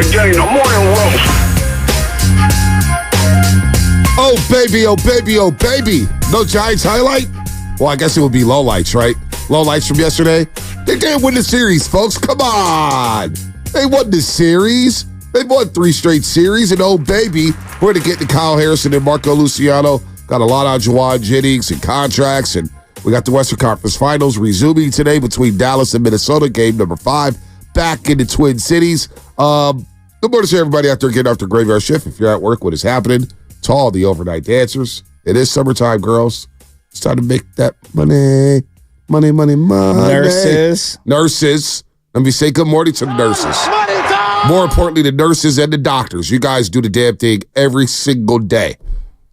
the game, the morning roast. Oh, baby, oh, baby, oh, baby. No Giants highlight? Well, I guess it would be lowlights, right? Lowlights from yesterday? They didn't win the series, folks. Come on. They won the series. They won 3 straight series. And, oh, baby, we're going to get to Kyle Harrison and Marco Luciano. Got a lot on Juwan Jennings and contracts. And we got the Western Conference Finals resuming today between Dallas and Minnesota. Game number 5 back in the Twin Cities. Good morning to everybody out there getting off the graveyard shift. If you're at work, what is happening? To all the overnight dancers. It is summertime, girls. It's time to make that money. Money, money, money. Nurses. Let me say good morning to the nurses. More importantly, the nurses and the doctors. You guys do the damn thing every single day.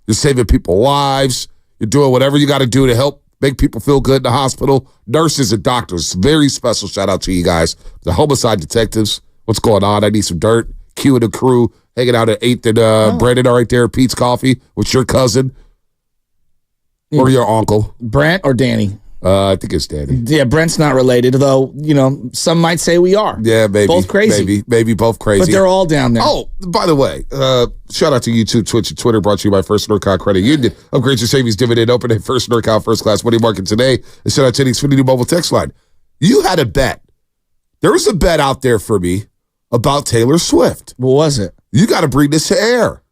You're saving people lives. You're doing whatever you got to do to help make people feel good in the hospital. Nurses and doctors. Very special shout out to you guys. The homicide detectives. What's going on? I need some dirt. Q and the crew. Hanging out at 8th and Brandon are right there at Pete's Coffee with your cousin or your uncle. Brent or Danny? I think it's Danny. Yeah, Brent's not related, though, some might say we are. Yeah, maybe. Both crazy. Maybe both crazy. But they're all down there. Oh, by the way, shout out to YouTube, Twitch, and Twitter, brought to you by First NorCal Credit Union. Upgrade your savings dividend open at First NorCal First Class Money Market today. And shout out to the Xfinity Mobile text line. You had a bet. There was a bet out there for me about Taylor Swift. What was it? You got to bring this to air.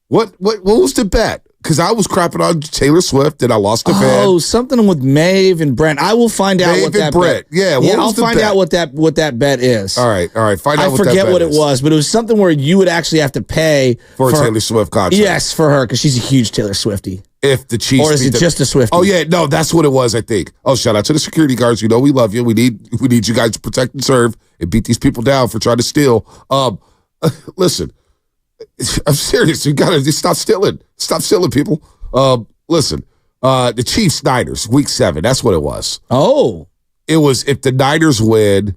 What was the bet? Because I was crapping on Taylor Swift and I lost the fan. Oh, something with Maeve and Brent. I will find out what that Brett. Bet. Yeah, I'll find out what that bet is. All right. Find out what that bet is. I forget what it was, but it was something where you would actually have to pay for a Taylor Swift contract. Yes, for her, because she's a huge Taylor Swiftie. If the Chiefs, or is it just a Swiftie? Oh yeah, no, that's what it was. I think. Oh, shout out to the security guards. You know we love you. We need you guys to protect and serve and beat these people down for trying to steal. Listen, I'm serious. You gotta just stop stealing. Stop stealing, people. Listen, the Chiefs Niners Week 7. That's what it was. Oh, it was if the Niners win.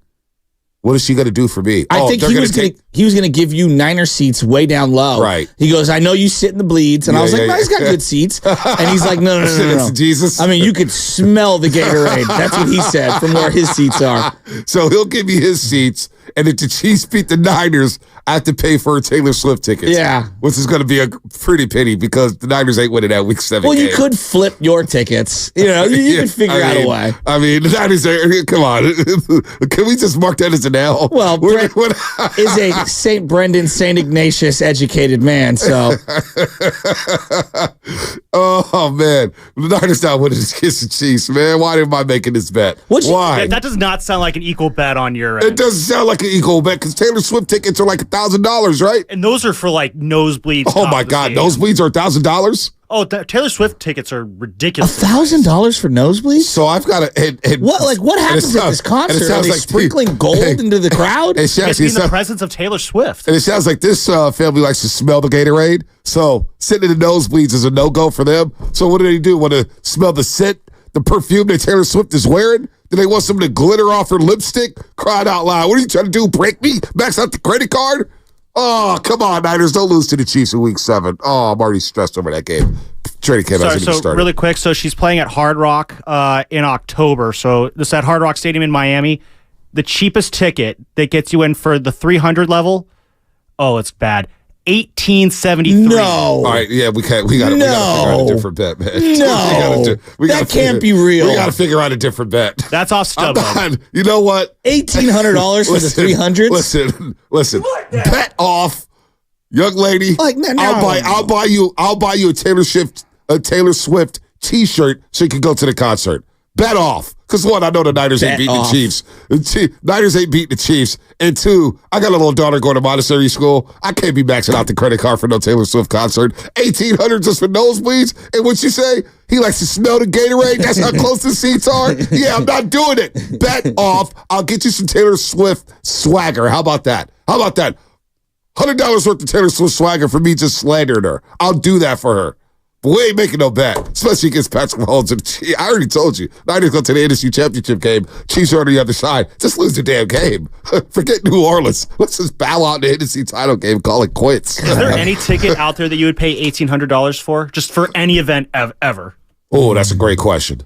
What is she going to do for me? I think he was going to give you Niner seats way down low. Right. He goes, I know you sit in the bleeds. And I was like, no, he's got good seats. And he's like, no. Jesus. I mean, you could smell the Gatorade. That's what he said from where his seats are. So he'll give me his seats. And if the Chiefs beat the Niners, I have to pay for Taylor Swift tickets. Yeah. Which is going to be a pretty pity because the Niners ain't winning that Week 7 Well, game. you could flip your tickets. You can figure out a way. I mean, the Niners are, come on. Can we just mark that as an L? Well, Brent is a St. Brendan, St. Ignatius educated man, so. Oh, man. The Niners not winning against the Chiefs, man. Why am I making this bet? Why? That does not sound like an equal bet on your end. It doesn't sound like an equal bet because Taylor Swift tickets are like $1,000, right? And those are for like nosebleeds. Oh, my God. Nosebleeds are $1,000? Oh, Taylor Swift tickets are ridiculous. $1,000 for nosebleeds? So I've got to. What happens at this concert? Are they sprinkling gold into the crowd? It gets to be in the presence of Taylor Swift. And it sounds like this family likes to smell the Gatorade. So sitting in the nosebleeds is a no-go for them. So what do? Want to smell the scent, the perfume that Taylor Swift is wearing? Do they want some to glitter off her lipstick? Crying out loud. What are you trying to do? Break me? Max out the credit card? Oh, come on, Niners. Don't lose to the Chiefs in Week 7. Oh, I'm already stressed over that game. Training camp hasn't even started. Really quick, so she's playing at Hard Rock in October. So this is at Hard Rock Stadium in Miami. The cheapest ticket that gets you in for the 300 level, it's bad. $1,873. No. All right, yeah, we got to figure out a different bet, man. No. That can't be real. We got to figure out a different bet. That's off StubHub. You know what? $1,800 for the 300s? Listen. Bet off, young lady. I'll buy you a Taylor Swift T-shirt so you can go to the concert. Bet off. Because one, I know the Niners ain't beating the Chiefs. Niners ain't beating the Chiefs. And two, I got a little daughter going to Montessori school. I can't be maxing out the credit card for no Taylor Swift concert. $1,800 just for nosebleeds. And what you say? He likes to smell the Gatorade. That's how close the seats are. Yeah, I'm not doing it. Bet off. I'll get you some Taylor Swift swagger. How about that? $100 worth of Taylor Swift swagger for me just slandering her. I'll do that for her. But we ain't making no bet, especially against Patrick Mahomes. And I already told you, Niners go to the NFC Championship game. Chiefs are on the other side. Just lose the damn game. Forget New Orleans. Let's just bow out in the NFC title game, call it quits. Is there any ticket out there that you would pay $1,800 for, just for any event ever? Oh, that's a great question.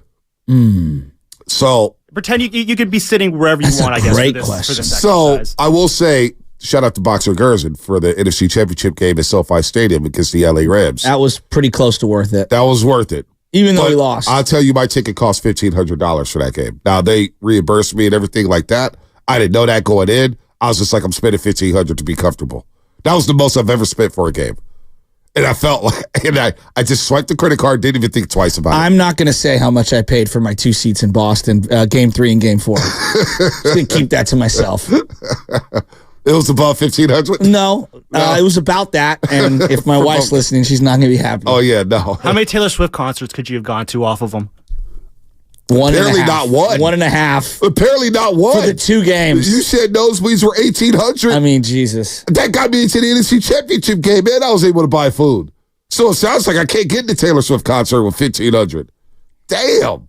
So pretend you could be sitting wherever you want. I guess. Great question. For this so exercise. I will say, shout out to Boxer Gerson for the NFC Championship game at SoFi Stadium against the LA Rams. That was pretty close to worth it. That was worth it. Even though he lost. I'll tell you, my ticket cost $1,500 for that game. Now, they reimbursed me and everything like that. I didn't know that going in. I was just like, I'm spending $1,500 to be comfortable. That was the most I've ever spent for a game. And I felt like, and I just swiped the credit card, didn't even think twice about it. I'm not going to say how much I paid for my 2 seats in Boston, game 3 and game 4. Just going to keep that to myself. It was above $1,500? No, it was about that. And if my wife's listening, she's not going to be happy. Oh, yeah, no. How many Taylor Swift concerts could you have gone to off of them? Apparently not one. 1.5. Apparently not one. For the 2 games. You said nosebleeds were $1,800. I mean, Jesus. That got me into the NFC Championship game, and I was able to buy food. So it sounds like I can't get the Taylor Swift concert with $1,500. Damn.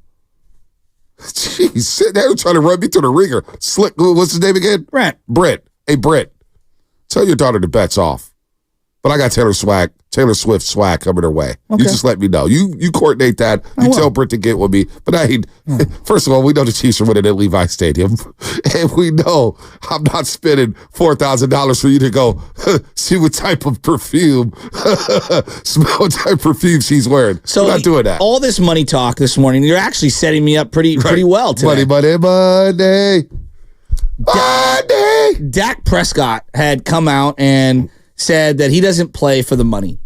Jeez, they were trying to run me through the ringer. Slick, what's his name again? Brett. Hey, Brett, tell your daughter to bet's off. But I got Taylor Swift swag coming her way. Okay. You just let me know. You coordinate that. You tell Britt to get with me. But first of all, we know the Chiefs are winning at Levi Stadium. And we know I'm not spending $4,000 for you to go see what type of perfume, smell what type of perfume she's wearing. So I'm not doing that. All this money talk this morning, you're actually setting me up pretty well today. Monday. Dak Prescott had come out and said that he doesn't play for the money,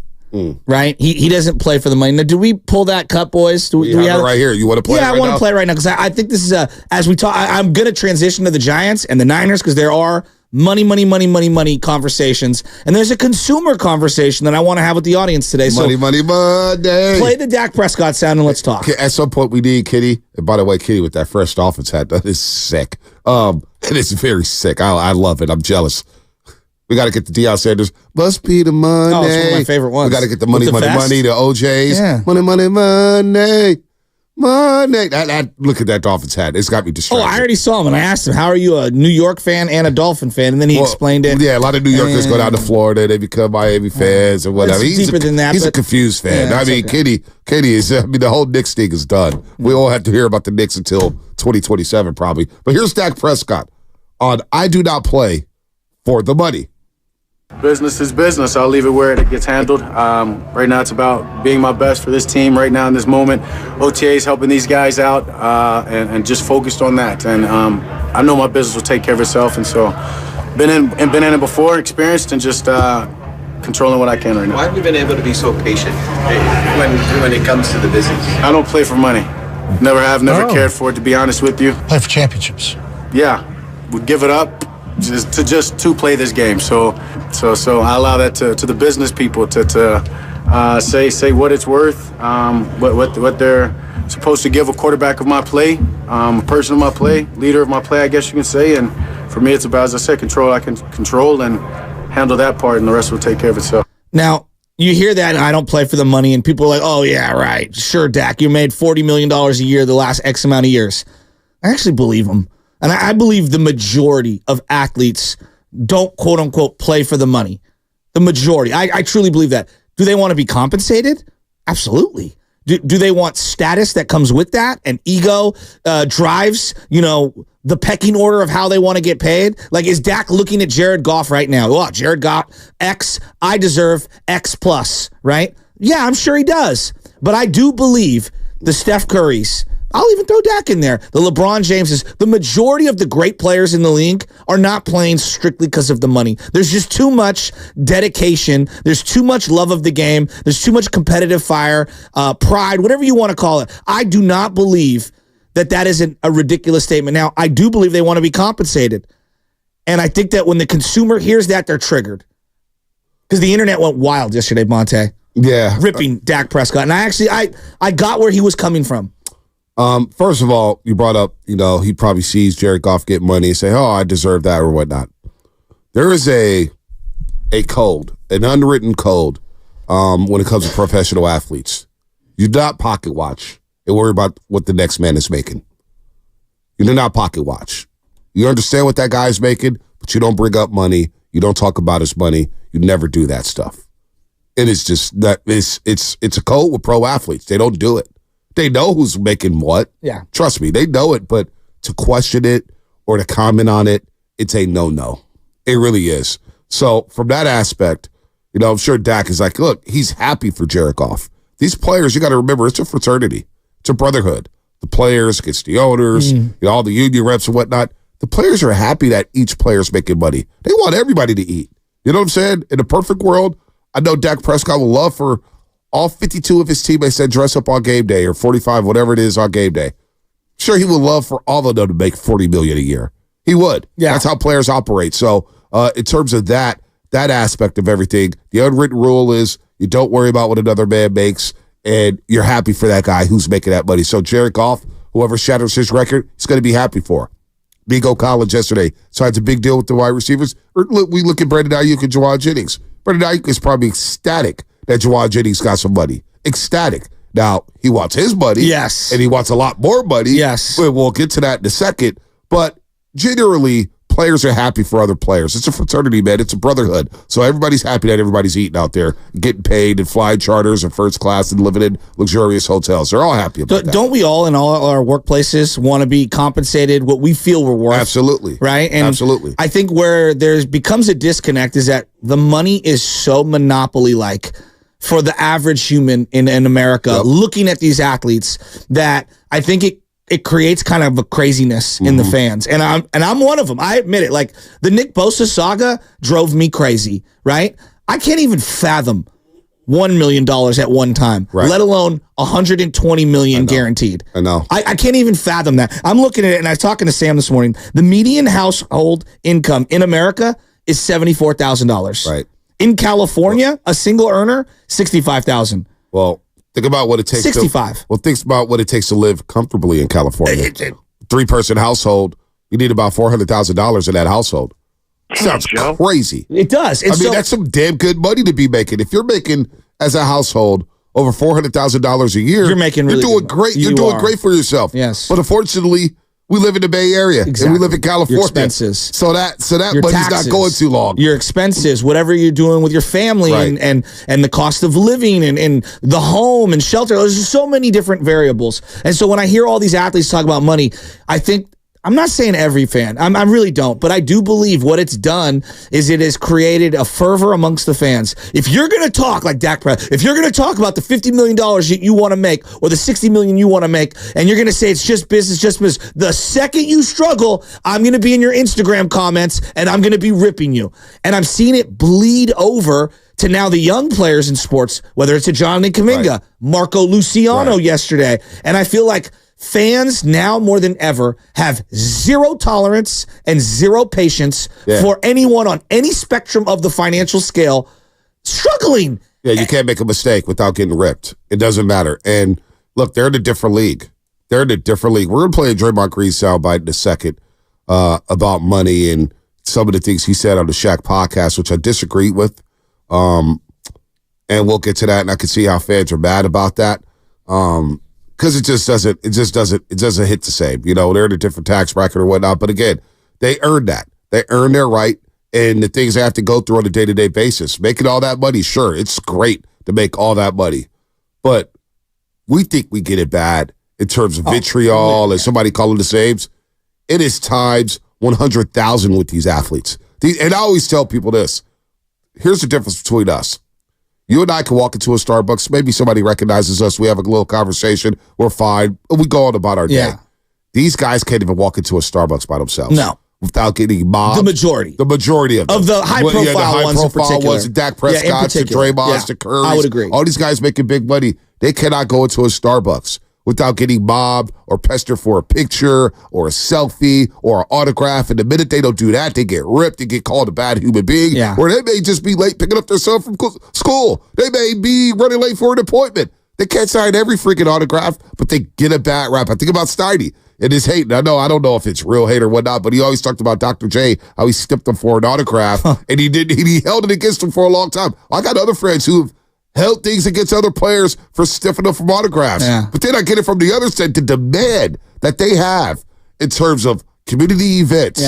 right? He doesn't play for the money. Now, do we pull that cut, boys? Do we have it right here? You want to play? Yeah, I want to play right now because I think this is as we talk. I'm going to transition to the Giants and the Niners because there are money conversations, and there's a consumer conversation that I want to have with the audience today. Money, Monday. Play the Dak Prescott sound and let's talk. At some point, we need Kitty. And by the way, Kitty with that fresh Dolphins hat, that is sick. It is very sick. I love it. I'm jealous. We got to get the Deion Sanders. Must be the money. Oh, it's one of my favorite ones. We got to get the money, the OJs. Yeah. Money. Look at that Dolphins hat. It's got me distracted. Oh, I already saw him, and I asked him, how are you a New York fan and a Dolphin fan? And then he explained it. Yeah, a lot of New Yorkers go down to Florida. They become Miami fans or whatever. It's deeper than that. He's a confused fan. Yeah, I mean, okay. Kitty is, the whole Knicks thing is done. We won't have to hear about the Knicks until 2027 probably. But here's Dak Prescott on I do not play for the money. Business is business. I'll leave it where it gets handled. Right now it's about being my best for this team right now in this moment. OTA's helping these guys out and just focused on that. And I know my business will take care of itself. And so been in it before, experienced, and just controlling what I can right now. Why have you been able to be so patient when it comes to the business? I don't play for money. Never have, never cared for it, to be honest with you. Play for championships. Yeah, would give it up just to play this game. So I allow that to the business people to say what it's worth, what they're supposed to give a quarterback of my play, a person of my play, leader of my play, I guess you can say. And for me, it's about, as I said, control. I can control and handle that part, and the rest will take care of itself. Now, you hear that, and I don't play for the money, and people are like, oh, yeah, right. Sure, Dak, you made $40 million a year the last X amount of years. I actually believe him. And I believe the majority of athletes don't, quote unquote, play for the money. The majority. I truly believe that. Do they want to be compensated? Absolutely. Do they want status that comes with that? And ego drives, the pecking order of how they want to get paid? Like, is Dak looking at Jared Goff right now? Oh, Jared Goff, X, I deserve X plus, right? Yeah, I'm sure he does. But I do believe the Steph Currys, I'll even throw Dak in there, the LeBron Jameses, the majority of the great players in the league are not playing strictly because of the money. There's just too much dedication. There's too much love of the game. There's too much competitive fire, pride, whatever you want to call it. I do not believe that isn't a ridiculous statement. Now, I do believe they want to be compensated. And I think that when the consumer hears that, they're triggered. Because the internet went wild yesterday, Monte. Yeah. Ripping Dak Prescott. And I got where he was coming from. First of all, you brought up, he probably sees Jared Goff get money and say, oh, I deserve that or whatnot. There is a code, an unwritten code when it comes to professional athletes. You do not pocket watch and worry about what the next man is making. You do not pocket watch. You understand what that guy's making, but you don't bring up money. You don't talk about his money. You never do that stuff. And it's just that it's a code with pro athletes. They don't do it. They know who's making what. Yeah. Trust me, they know it, but to question it or to comment on it, it's a no-no. It really is. So from that aspect, I'm sure Dak is like, look, he's happy for Jared Goff. These players, you got to remember, it's a fraternity. It's a brotherhood. The players against the owners, all the union reps and whatnot. The players are happy that each player's making money. They want everybody to eat. You know what I'm saying? In a perfect world, I know Dak Prescott will love for all 52 of his teammates that dress up on game day or 45, whatever it is on game day. Sure, he would love for all of them to make $40 million a year. He would. Yeah. That's how players operate. So in terms of that aspect of everything, the unwritten rule is you don't worry about what another man makes, and you're happy for that guy who's making that money. So Jared Goff, whoever shatters his record, he's going to be happy for. Bingo College yesterday. So it's a big deal with the wide receivers. We look at Brandon Ayuk and Juwan Jennings. Brandon Ayuk is probably ecstatic that Juwan Jennings got some money. Ecstatic. Now, he wants his money. Yes. And he wants a lot more money. Yes. We'll get to that in a second. But generally, players are happy for other players. It's a fraternity, man. It's a brotherhood. So everybody's happy that everybody's eating out there, getting paid and flying charters and first class and living in luxurious hotels. They're all happy about that. Don't we all in all our workplaces want to be compensated what we feel we're worth? Absolutely. Right? And absolutely. I think where there becomes a disconnect is that the money is so monopoly-like for the average human in America looking at these athletes that I think it creates kind of a craziness in the fans. And I'm one of them. I admit it. Like the Nick Bosa saga drove me crazy, right? I can't even fathom $1 million at one time, let alone $120 million guaranteed. I know. I can't even fathom that. I'm looking at it, and I was talking to Sam this morning. The median household income in America is $74,000. Right. In California, a single earner, $65,000. Well, think about what it takes. 65. Think about what it takes to live comfortably in California. 3-person household, you need about $400,000 in that household. Sounds crazy. It does. I mean, that's some damn good money to be making. If you're making, as a household, over $400,000 a year, you're making really doing great. You're doing great for yourself. Yes. But unfortunately, we live in the Bay Area, and we live in California. Your expenses. So that your money's taxes, not going too long. Your expenses, whatever you're doing with your family and the cost of living and the home and shelter. There's so many different variables. And so when I hear all these athletes talk about money, I think, I'm not saying every fan. I really don't. But I do believe what it's done is it has created a fervor amongst the fans. If you're going to talk like Dak Prescott, if you're going to talk about the $50 million you want to make or the $60 million you want to make, and you're going to say it's just business, the second you struggle, I'm going to be in your Instagram comments and I'm going to be ripping you. And I'm seeing it bleed over to now the young players in sports, whether it's a Johnny Kuminga, Marco Luciano yesterday. And I feel like fans now more than ever have zero tolerance and zero patience for anyone on any spectrum of the financial scale struggling. Yeah, you can't make a mistake without getting ripped. It doesn't matter. And look, they're in a different league. We're going to play a Draymond Green soundbite in a second about money and some of the things he said on the Shaq podcast, which I disagreed with. And we'll get to that, and I can see how fans are mad about that. Because it doesn't hit the same. They're in a different tax bracket or whatnot. But again, they earned that. They earned their right, and the things they have to go through on a day-to-day basis. Making all that money, sure, it's great to make all that money. But we think we get it bad in terms of vitriol and somebody calling the saves. It is times 100,000 with these athletes. And I always tell people this. Here's the difference between us. You and I can walk into a Starbucks. Maybe somebody recognizes us. We have a little conversation. We're fine. We go on about our day. These guys can't even walk into a Starbucks by themselves. No. Without getting mobbed. The majority of them. Of the high-profile ones in particular. Ones, Dak Prescott, to Draymond, to Curry. I would agree. All these guys making big money. They cannot go into a Starbucks without getting mobbed or pestered for a picture or a selfie or an autograph. And the minute they don't do that, they get ripped. They get called a bad human being. Yeah. Or they may just be late picking up their son from school. They may be running late for an appointment. They can't sign every freaking autograph, but they get a bad rap. I think about Steiny and his hate. I don't know if it's real hate or whatnot, but he always talked about Dr. J, how he stiffed him for an autograph, and he held it against him for a long time. I got other friends who've held things against other players for stiffing them from autographs. Yeah. But then I get it from the other side, the demand that they have in terms of community events,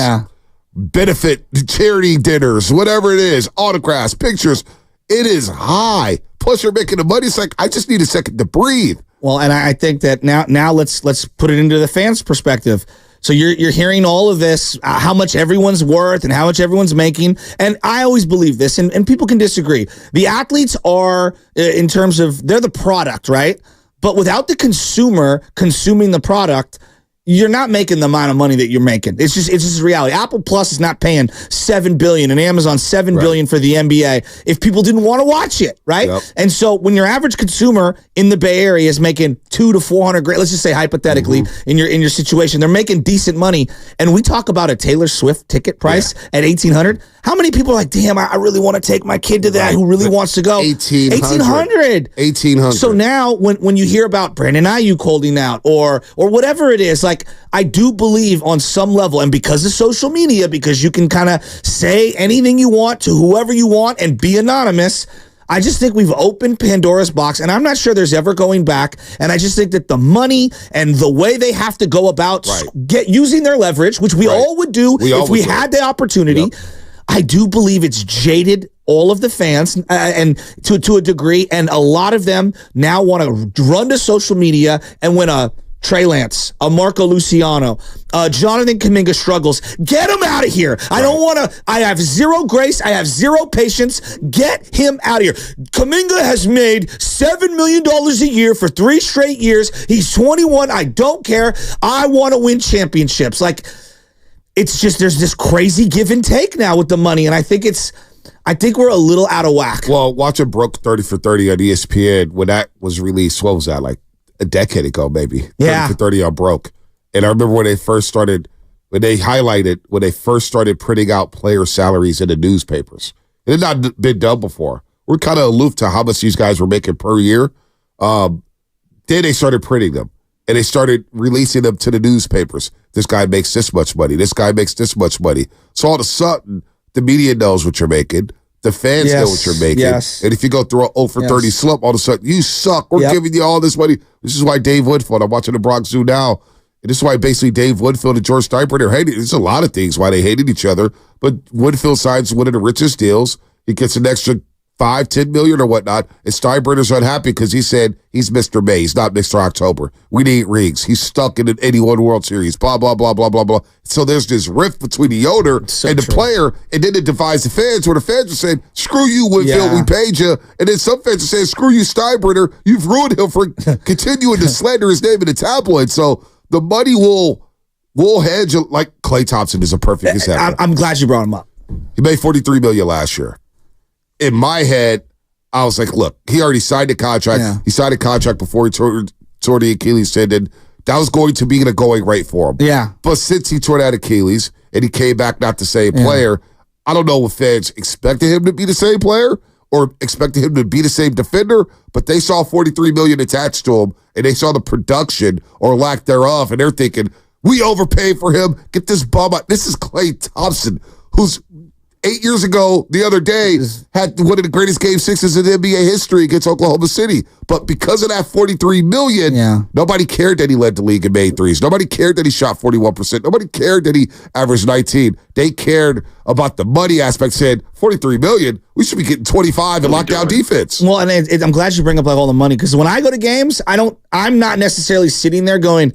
benefit, charity dinners, whatever it is, autographs, pictures. It is high. Plus, you're making the money. It's like, I just need a second to breathe. Well, and I think that now let's put it into the fans' perspective. So you're hearing all of this, how much everyone's worth and how much everyone's making. And I always believe this, and people can disagree. The athletes are, in terms of, they're the product, right? But without the consumer consuming the product, you're not making the amount of money that you're making. It's just reality. Apple Plus is not paying $7 billion and Amazon $7 billion for the NBA if people didn't want to watch it, right? Yep. And so when your average consumer in the Bay Area is making $200 to $400 grand, let's just say hypothetically in your situation, they're making decent money, and we talk about a Taylor Swift ticket price at $1,800. How many people are like, damn, I really want to take my kid to that who really wants to go? $1,800. So now when you hear about Brandon Ayuk holding out or whatever it is, like, I do believe on some level, and because of social media, because you can kind of say anything you want to whoever you want and be anonymous, I just think we've opened Pandora's box, and I'm not sure there's ever going back. And I just think that the money and the way they have to go about using their leverage, which we all would do if we had the opportunity, I do believe it's jaded all of the fans and to a degree, and a lot of them now want to run to social media, and when a Trey Lance, a Marco Luciano, Jonathan Kuminga struggles, get him out of here. I don't want to. I have zero grace. I have zero patience. Get him out of here. Kuminga has made $7 million a year for 3 straight years. He's 21. I don't care. I want to win championships. Like, it's just, there's this crazy give and take now with the money, and I think we're a little out of whack. Well, watching Broke 30 for 30 on ESPN, when that was released, what was that, like a decade ago, maybe? Yeah. 30 for 30 on Broke. And I remember when they first started printing out player salaries in the newspapers. It had not been done before. We're kind of aloof to how much these guys were making per year. Then they started printing them, and they started releasing them to the newspapers. This guy makes this much money. This guy makes this much money. So all of a sudden, the media knows what you're making. The fans know what you're making. Yes. And if you go through an 0 for 30 slump, all of a sudden, you suck. We're giving you all this money. This is why Dave Woodfield, I'm watching the Bronx Zoo now, and this is why basically Dave Woodfield and George Steinbrenner hated. There's a lot of things why they hated each other, but Woodfield signs one of the richest deals. He gets an extra $5-10 million or whatnot, and Steinbrenner's unhappy because he said he's Mr. May. He's not Mr. October. We need rings. He's stuck in an 81 World Series, blah, blah, blah, blah, blah, blah. So there's this rift between the owner and the player, and then it divides the fans, where the fans are saying, screw you, Woodfield, we paid you. And then some fans are saying, screw you, Steinbrenner, you've ruined him for continuing to slander his name in the tabloid. So the money will hedge, like Klay Thompson is a perfect example. I'm glad you brought him up. He made $43 million last year. In my head, I was like, look, he already signed a contract. Yeah. He signed a contract before he tore the Achilles tendon. That was going to be a going rate for him. Yeah. But since he tore that Achilles and he came back not the same player, I don't know if fans expected him to be the same player or expected him to be the same defender, but they saw $43 million attached to him, and they saw the production or lack thereof, and they're thinking, we overpaid for him. Get this bum out. This is Klay Thompson, who's 8 years ago, the other day, had one of the greatest Game 6s in NBA history against Oklahoma City. But because of that $43 million, nobody cared that he led the league in made threes. Nobody cared that he shot 41%. Nobody cared that he averaged 19. They cared about the money aspect, said, $43 million, we should be getting 25 and lockdown defense. Well, and I'm glad you bring up like all the money, because when I go to games, I'm not necessarily sitting there going,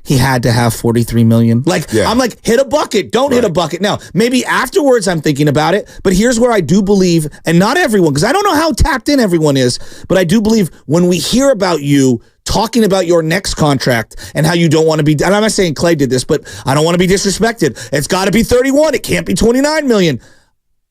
he had to have $43 million. I'm like, hit a bucket. Don't hit a bucket. Now, maybe afterwards I'm thinking about it, but here's where I do believe, and not everyone, because I don't know how tapped in everyone is, but I do believe when we hear about you talking about your next contract and how you don't want to be, and I'm not saying Klay did this, but I don't want to be disrespected. It's got to be 31. It can't be 29 million.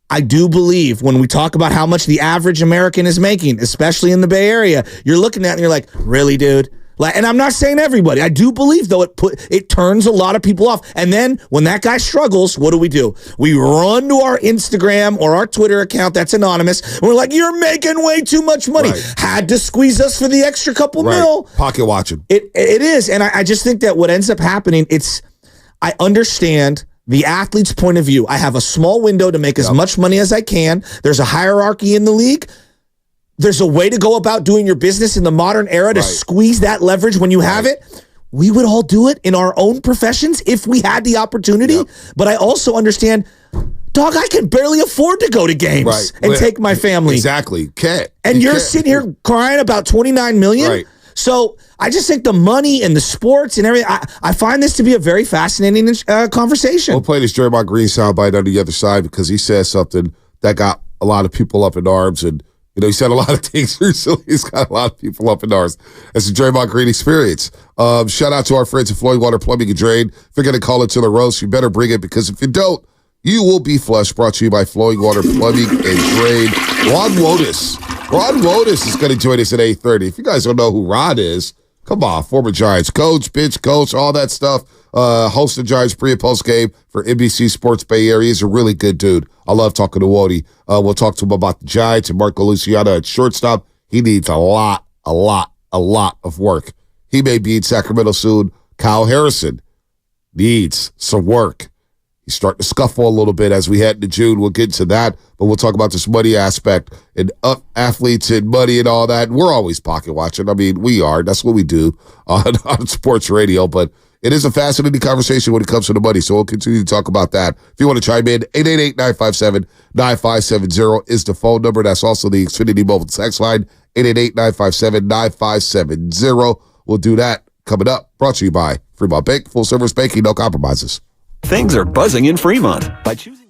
I do believe when we talk about how much the average American is making, especially in the Bay Area, you're looking at it and you're like, really, dude? And I'm not saying everybody. I do believe, though, it turns a lot of people off. And then when that guy struggles, what do? We run to our Instagram or our Twitter account that's anonymous, and we're like, you're making way too much money. Had to squeeze us for the extra couple mil. Pocket watching. It is. And I just think that what ends up happening, I understand the athlete's point of view. I have a small window to make as much money as I can. There's a hierarchy in the league. There's a way to go about doing your business in the modern era to squeeze that leverage when you have it. We would all do it in our own professions if we had the opportunity. But I also understand, dog, I can barely afford to go to games and take my family. Exactly. Can't. And you're sitting here crying about $29 million? So I just think the money and the sports and everything, I find this to be a very fascinating conversation. We'll play this Draymond Green soundbite on the other side because he says something that got a lot of people up in arms. And, he said a lot of things recently. He's got a lot of people up in arms. It's the Draymond Green experience. Shout out to our friends at Flowing Water Plumbing and Drain. If you're going to call it to the roast, you better bring it because if you don't, you will be flushed. Brought to you by Flowing Water Plumbing and Drain. Ron Wotus is going to join us at 8:30. If you guys don't know who Ron is, come on, former Giants coach, bench coach, all that stuff. Host the Giants pre and post game for NBC Sports Bay Area. He's a really good dude. I love talking to Wody. We'll talk to him about the Giants and Marco Luciano at shortstop. He needs a lot of work. He may be in Sacramento soon. Kyle Harrison needs some work. He's starting to scuffle a little bit as we head into June. We'll get into that, but we'll talk about this money aspect and athletes and money and all that. We're always pocket watching. I mean, we are. That's what we do on sports radio, but it is a fascinating conversation when it comes to the money, so we'll continue to talk about that. If you want to chime in, 888-957-9570 is the phone number. That's also the Xfinity Mobile text line, 888-957-9570. We'll do that coming up. Brought to you by Fremont Bank, full service banking, no compromises. Things are buzzing in Fremont. By choosing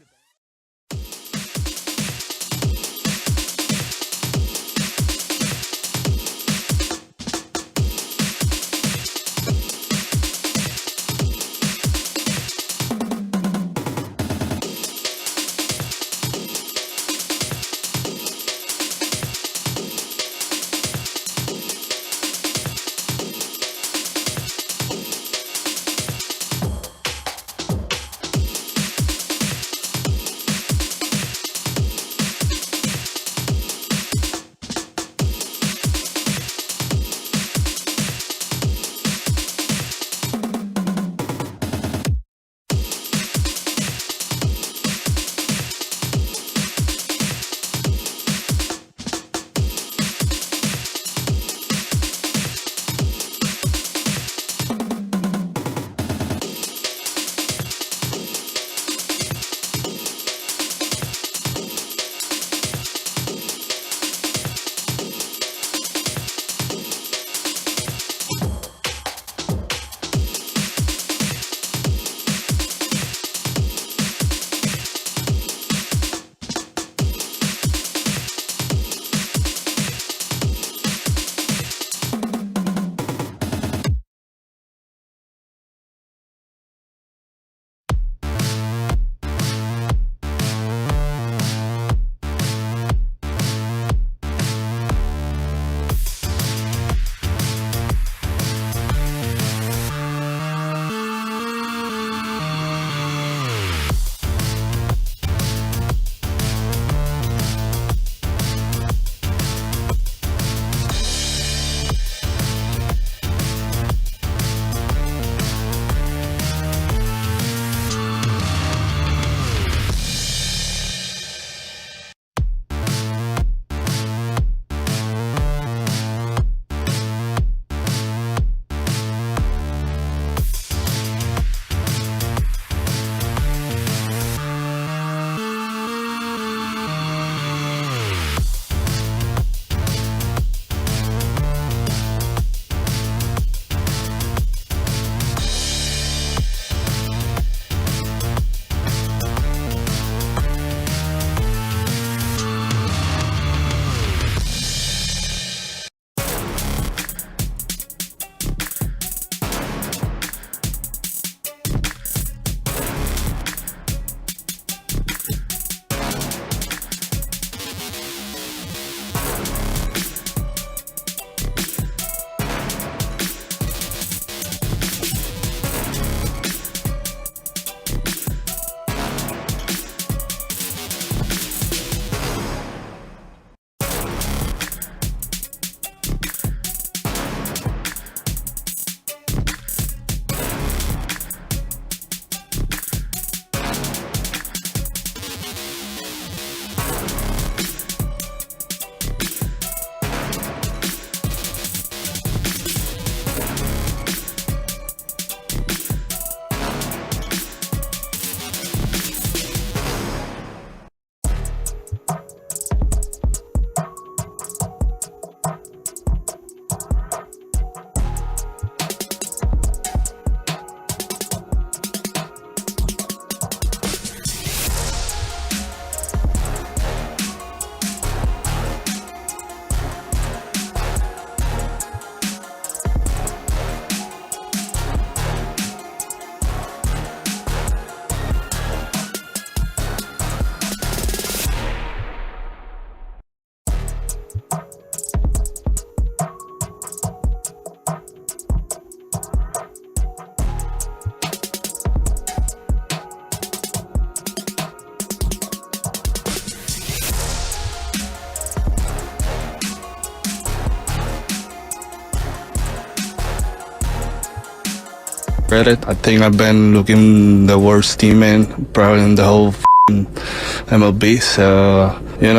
credit. I think I've been looking the worst teammate probably in the whole MLB. So,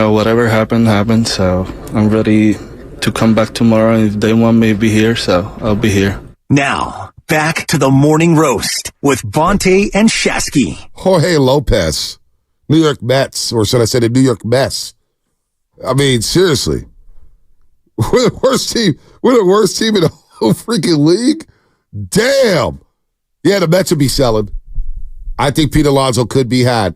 whatever happened. So I'm ready to come back tomorrow. If they want me to be here, so I'll be here. Now, back to the morning roast with Bonte and Shasky. Jorge Lopez, New York Mets, or should I say the New York Mets? I mean, seriously. We're the worst team. We're the worst team in the whole freaking league. Damn. Yeah, the Mets would be selling. I think Pete Alonso could be had.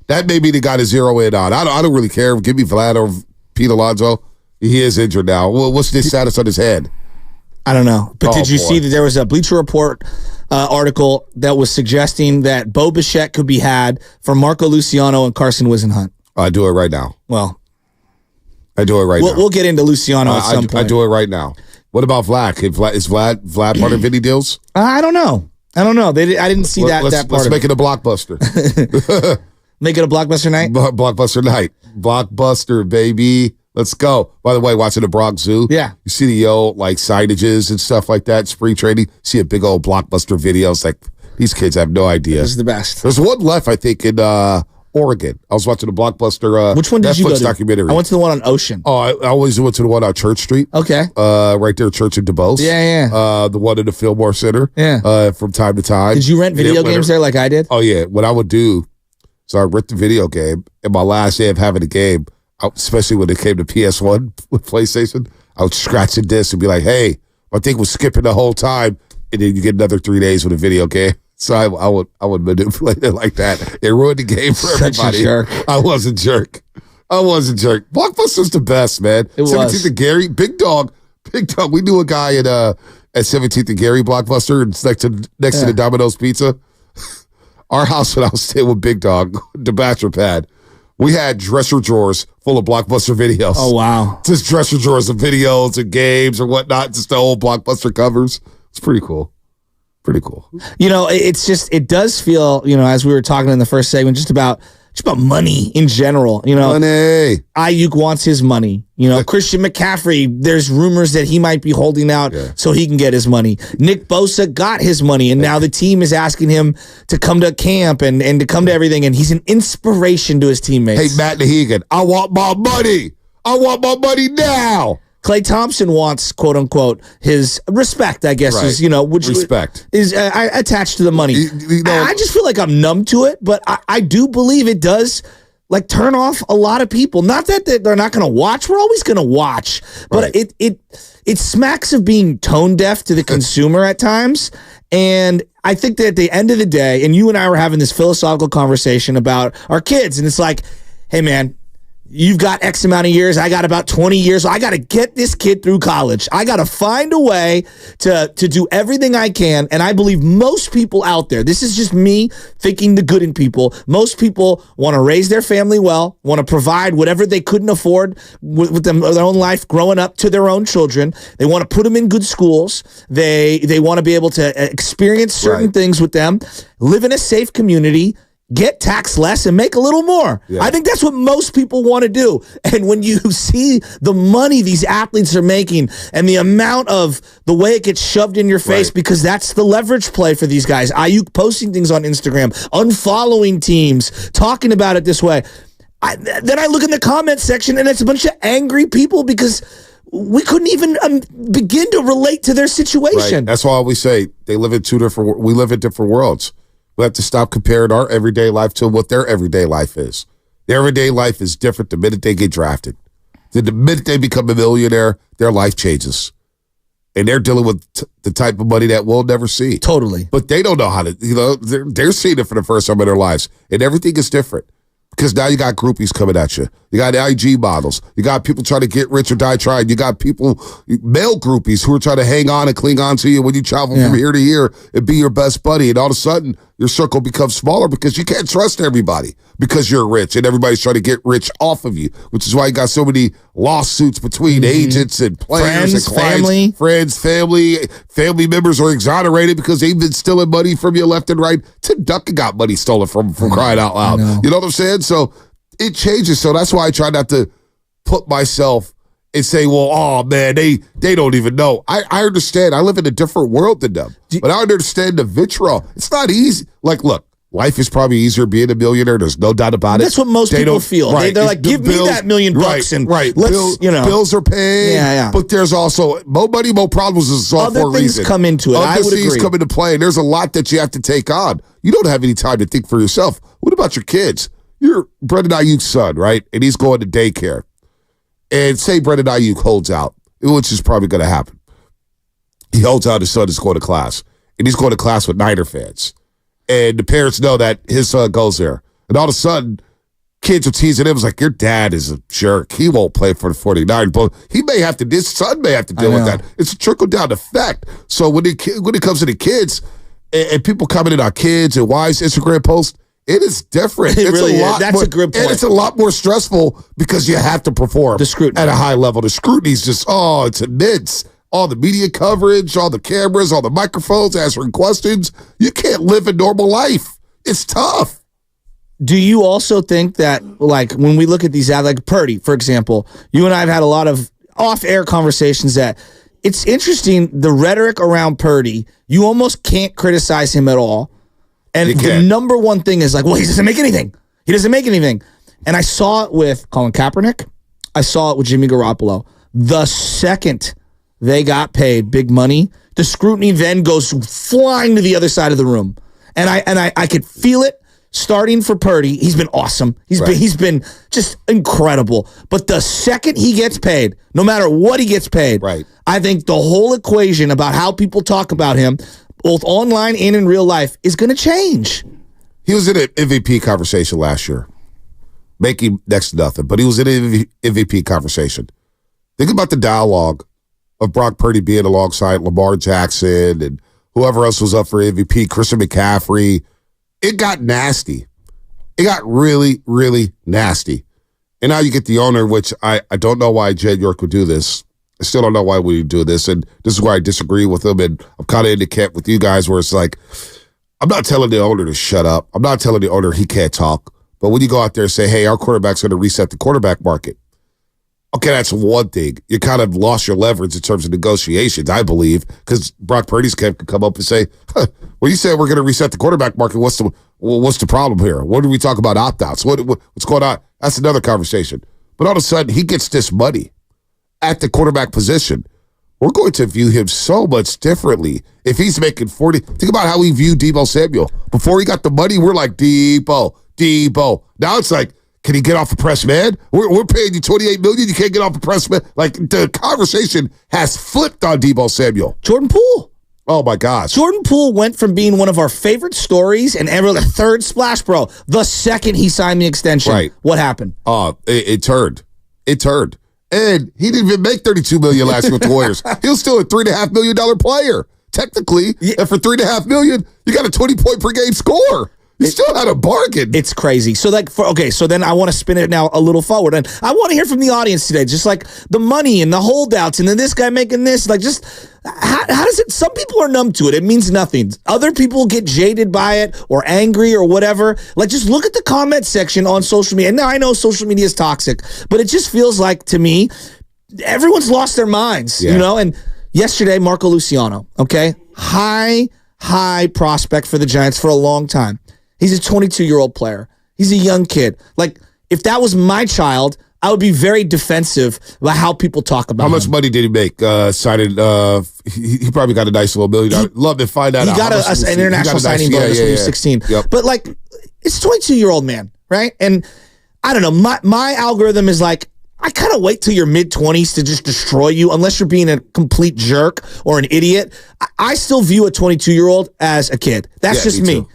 That may be the guy to zero in on. I don't really care. Give me Vlad or Pete Alonso. He is injured now. Well, what's the status on his head? I don't know. But did you see that there was a Bleacher Report article that was suggesting that Bo Bichette could be had for Marco Luciano and Carson Wisenhunt? I do it right now. Well, I do it right now. We'll get into Luciano at some point. I do it right now. What about Vlad? Is Vlad part of any deals? I don't know. I didn't see that part. Let's make it a blockbuster. Make it a blockbuster night? Blockbuster night. Blockbuster, baby. Let's go. By the way, watching the Bronx Zoo. Yeah. You see the old signages and stuff like that, spring training. See a big old Blockbuster video. It's like, these kids have no idea. This is the best. There's one left, I think, in Oregon. I was watching the Blockbuster Which one did Netflix you go to? documentary. I went to the one on Ocean. Oh, I always went to the one on Church Street. Okay. Right there, Church in DuBose. Yeah. The one in the Fillmore Center. Yeah. From time to time. Did you rent video games there like I did? Oh, yeah. What I would do, so I rent the video game, and my last day of having a game, especially when it came to PS1 with PlayStation, I would scratch the disc and be like, hey, my thing was skipping the whole time, and then you get another 3 days with a video game. So I would manipulate it like that. It ruined the game for everybody. Such a jerk. I was a jerk. Blockbuster's the best, man. It 17th and Gary, Big Dog. We knew a guy at 17th and Gary Blockbuster, and it's next to the Domino's Pizza. Our house when I was staying with Big Dog, the bachelor pad, we had dresser drawers full of Blockbuster videos. Oh, wow. Just dresser drawers of videos and games or whatnot, just the old Blockbuster covers. It's pretty cool. Pretty cool. It does feel, as we were talking in the first segment, just about money in general. Money. Ayuk wants his money. Christian McCaffrey, there's rumors that he might be holding out so he can get his money. Nick Bosa got his money, and now the team is asking him to come to camp and to come to everything, and he's an inspiration to his teammates. Hey, Matt Nahegan, I want my money. I want my money now. Klay Thompson wants, quote unquote, his respect, I guess, is, which respect is attached to the money. I just feel like I'm numb to it, but I do believe it does turn off a lot of people. Not that they're not going to watch. We're always going to watch, but it smacks of being tone deaf to the consumer at times. And I think that at the end of the day, and you and I were having this philosophical conversation about our kids, and it's like, hey, man, you've got X amount of years. I got about 20 years. I got to get this kid through college. I got to find a way to do everything I can. And I believe most people out there, this is just me thinking the good in people. Most people want to raise their family well, want to provide whatever they couldn't afford with their own life growing up to their own children. They want to put them in good schools. They want to be able to experience certain things with them, live in a safe community, get taxed less and make a little more. Yeah. I think that's what most people want to do. And when you see the money these athletes are making and the amount of the way it gets shoved in your face, because that's the leverage play for these guys. Ayuk posting things on Instagram, unfollowing teams, talking about it this way. Then I look in the comment section and it's a bunch of angry people because we couldn't even begin to relate to their situation. Right. That's why we say we live in different worlds. We have to stop comparing our everyday life to what their everyday life is. Their everyday life is different the minute they get drafted. The minute they become a millionaire, their life changes. And they're dealing with the type of money that we'll never see. Totally. But they don't know how to, they're seeing it for the first time in their lives. And everything is different. Because now you got groupies coming at you. You got IG models. You got people trying to get rich or die trying. You got people, male groupies, who are trying to hang on and cling on to you when you travel from here to here and be your best buddy. And all of a sudden, your circle becomes smaller because you can't trust everybody because you're rich and everybody's trying to get rich off of you, which is why you got so many lawsuits between agents and players and clients. Family members are exonerated because they've been stealing money from you left and right. Tim Duncan got money stolen from crying out loud. You know what I'm saying? So it changes. So that's why I try not to put myself and say, well, oh, man, they don't even know. I understand. I live in a different world than them. But I understand the vitriol. It's not easy. Like, look, life is probably easier being a millionaire. There's no doubt about it. That's what most people feel. Right. They're like, give me that $1 million and let's, Bills are paid. Yeah. But there's also more money, more problems is all for a reason. Other things come into it. I would agree. come into play, and there's a lot that you have to take on. You don't have any time to think for yourself. What about your kids? You're Brendan Ayuk's son, right? And he's going to daycare. And say Brendan Ayuk holds out, which is probably going to happen. He holds out, his son is going to class. And he's going to class with Niner fans. And the parents know that his son goes there. And all of a sudden, kids are teasing him. It's like, your dad is a jerk. He won't play for the 49ers. But his son may have to deal with that. It's a trickle-down effect. So when it comes to the kids, and people commenting on kids and wives' Instagram posts, it is different. It really is. That's a good point. And it's a lot more stressful because you have to perform the scrutiny at a high level. The scrutiny is just, it's immense. All the media coverage, all the cameras, all the microphones, answering questions. You can't live a normal life. It's tough. Do you also think that, like, when we look at these ads, like Purdy, for example, you and I have had a lot of off-air conversations that it's interesting, the rhetoric around Purdy, you almost can't criticize him at all. And the number one thing is like, well, he doesn't make anything. He doesn't make anything. And I saw it with Colin Kaepernick. I saw it with Jimmy Garoppolo. The second they got paid big money, the scrutiny then goes flying to the other side of the room. And I could feel it starting for Purdy. He's been awesome. He's been just incredible. But the second he gets paid, no matter what he gets paid, I think the whole equation about how people talk about him, both online and in real life, is going to change. He was in an MVP conversation last year, making next to nothing, but he was in an MVP conversation. Think about the dialogue of Brock Purdy being alongside Lamar Jackson and whoever else was up for MVP, Christian McCaffrey. It got nasty. It got really, really nasty. And now you get the owner, which I don't know why Jed York would do this. I still don't know why we do this, and this is where I disagree with him, and I'm kind of in the camp with you guys where it's like, I'm not telling the owner to shut up. I'm not telling the owner he can't talk. But when you go out there and say, hey, our quarterback's going to reset the quarterback market, okay, that's one thing. You kind of lost your leverage in terms of negotiations, I believe, because Brock Purdy's camp could come up and say, well, you said we're going to reset the quarterback market. What's the problem here? What do we talk about opt-outs? What's going on? That's another conversation. But all of a sudden, he gets this money at the quarterback position. We're going to view him so much differently. If he's making 40, think about how we view Deebo Samuel. Before he got the money, we're like, Deebo. Now it's like, can he get off the press, man? We're paying you $28 million. You can't get off the press, man. Like, the conversation has flipped on Deebo Samuel. Jordan Poole. Oh, my gosh. Jordan Poole went from being one of our favorite stories and ever the third splash, bro. The second he signed the extension, what happened? It turned. And he didn't even make $32 million last year with the Warriors. He was still a $3.5 million player, technically. Yeah. And for $3.5 million, you got a 20-point per game score. You still had a bargain. It's crazy. So so then I want to spin it now a little forward. And I want to hear from the audience today, just like the money and the holdouts and then this guy making this. Like, just how does it, some people are numb to it. It means nothing. Other people get jaded by it or angry or whatever. Like, just look at the comment section on social media. And now I know social media is toxic, but it just feels like, to me, everyone's lost their minds, you know? And yesterday, Marco Luciano, okay? High prospect for the Giants for a long time. He's a 22-year-old player. He's a young kid. Like, if that was my child, I would be very defensive about how people talk about him. How much money did he make? He probably got a nice little $1 million. Love to find out. He got an international signing bonus when he was 16. Yep. But, like, it's a 22-year-old man, right? And I don't know. My algorithm is like, I kind of wait till your mid-20s to just destroy you, unless you're being a complete jerk or an idiot. I still view a 22-year-old as a kid. That's just me.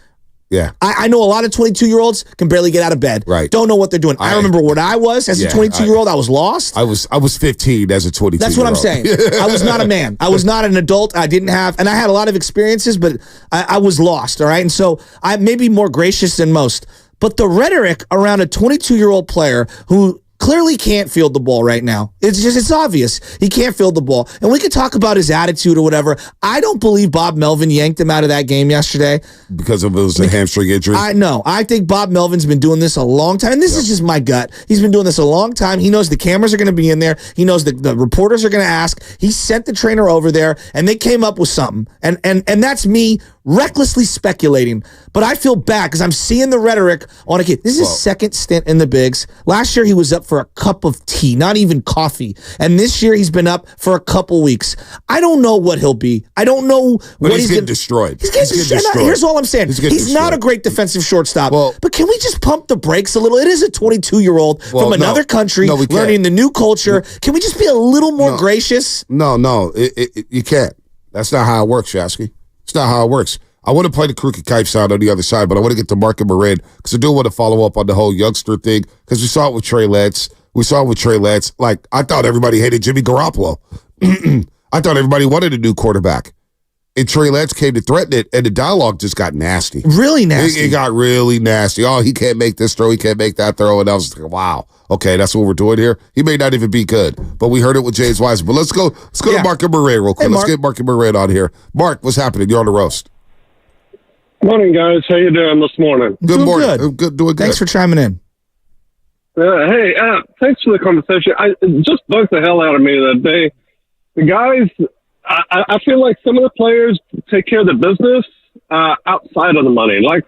Yeah, I know a lot of 22-year-olds can barely get out of bed. Right. Don't know what they're doing. I remember what I was as a 22-year-old. I was lost. I was 15 as a 22-year-old. That's what I'm saying. I was not a man. I was not an adult. I didn't have, and I had a lot of experiences, but I was lost, all right? And so I may be more gracious than most. But the rhetoric around a 22-year-old player who clearly can't field the ball right now. It's obvious. He can't field the ball. And we could talk about his attitude or whatever. I don't believe Bob Melvin yanked him out of that game yesterday. Because of a hamstring injury? I think Bob Melvin's been doing this a long time. And this is just my gut. He's been doing this a long time. He knows the cameras are going to be in there. He knows the reporters are going to ask. He sent the trainer over there, and they came up with something. And that's me recklessly speculating. But I feel bad because I'm seeing the rhetoric on a kid. This is his second stint in the bigs. Last year, he was up for a cup of tea, not even coffee. And this year, he's been up for a couple weeks. I don't know what he'll be. I don't know what he's getting destroyed. He's getting destroyed. Here's all I'm saying. He's not a great defensive shortstop. But can we just pump the brakes a little? It is a 22-year-old from another country learning the new culture. Can we just be a little more gracious? No. You can't. That's not how it works, Shasky. It's not how it works. I want to play the crooked kite sound on the other side, but I want to get to Mark and Marin because I do want to follow up on the whole youngster thing because we saw it with Trey Lance. Like, I thought everybody hated Jimmy Garoppolo. I thought everybody wanted a new quarterback. And Trey Lance came to threaten it, and the dialogue just got nasty. Really nasty. It got really nasty. Oh, he can't make this throw. He can't make that throw. And I was like, wow. Okay, that's what we're doing here. He may not even be good, but we heard it with James Wise. But let's go to Mark and Marin real quick. Let's get Mark and Marin on here. Mark, what's happening? You're on the roast. Morning, guys. How you doing this morning? Good morning. Good. Doing good. Thanks for chiming in. Hey, thanks for the conversation. It just bugged the hell out of me that the guys, I feel like some of the players take care of the business outside of the money. Like,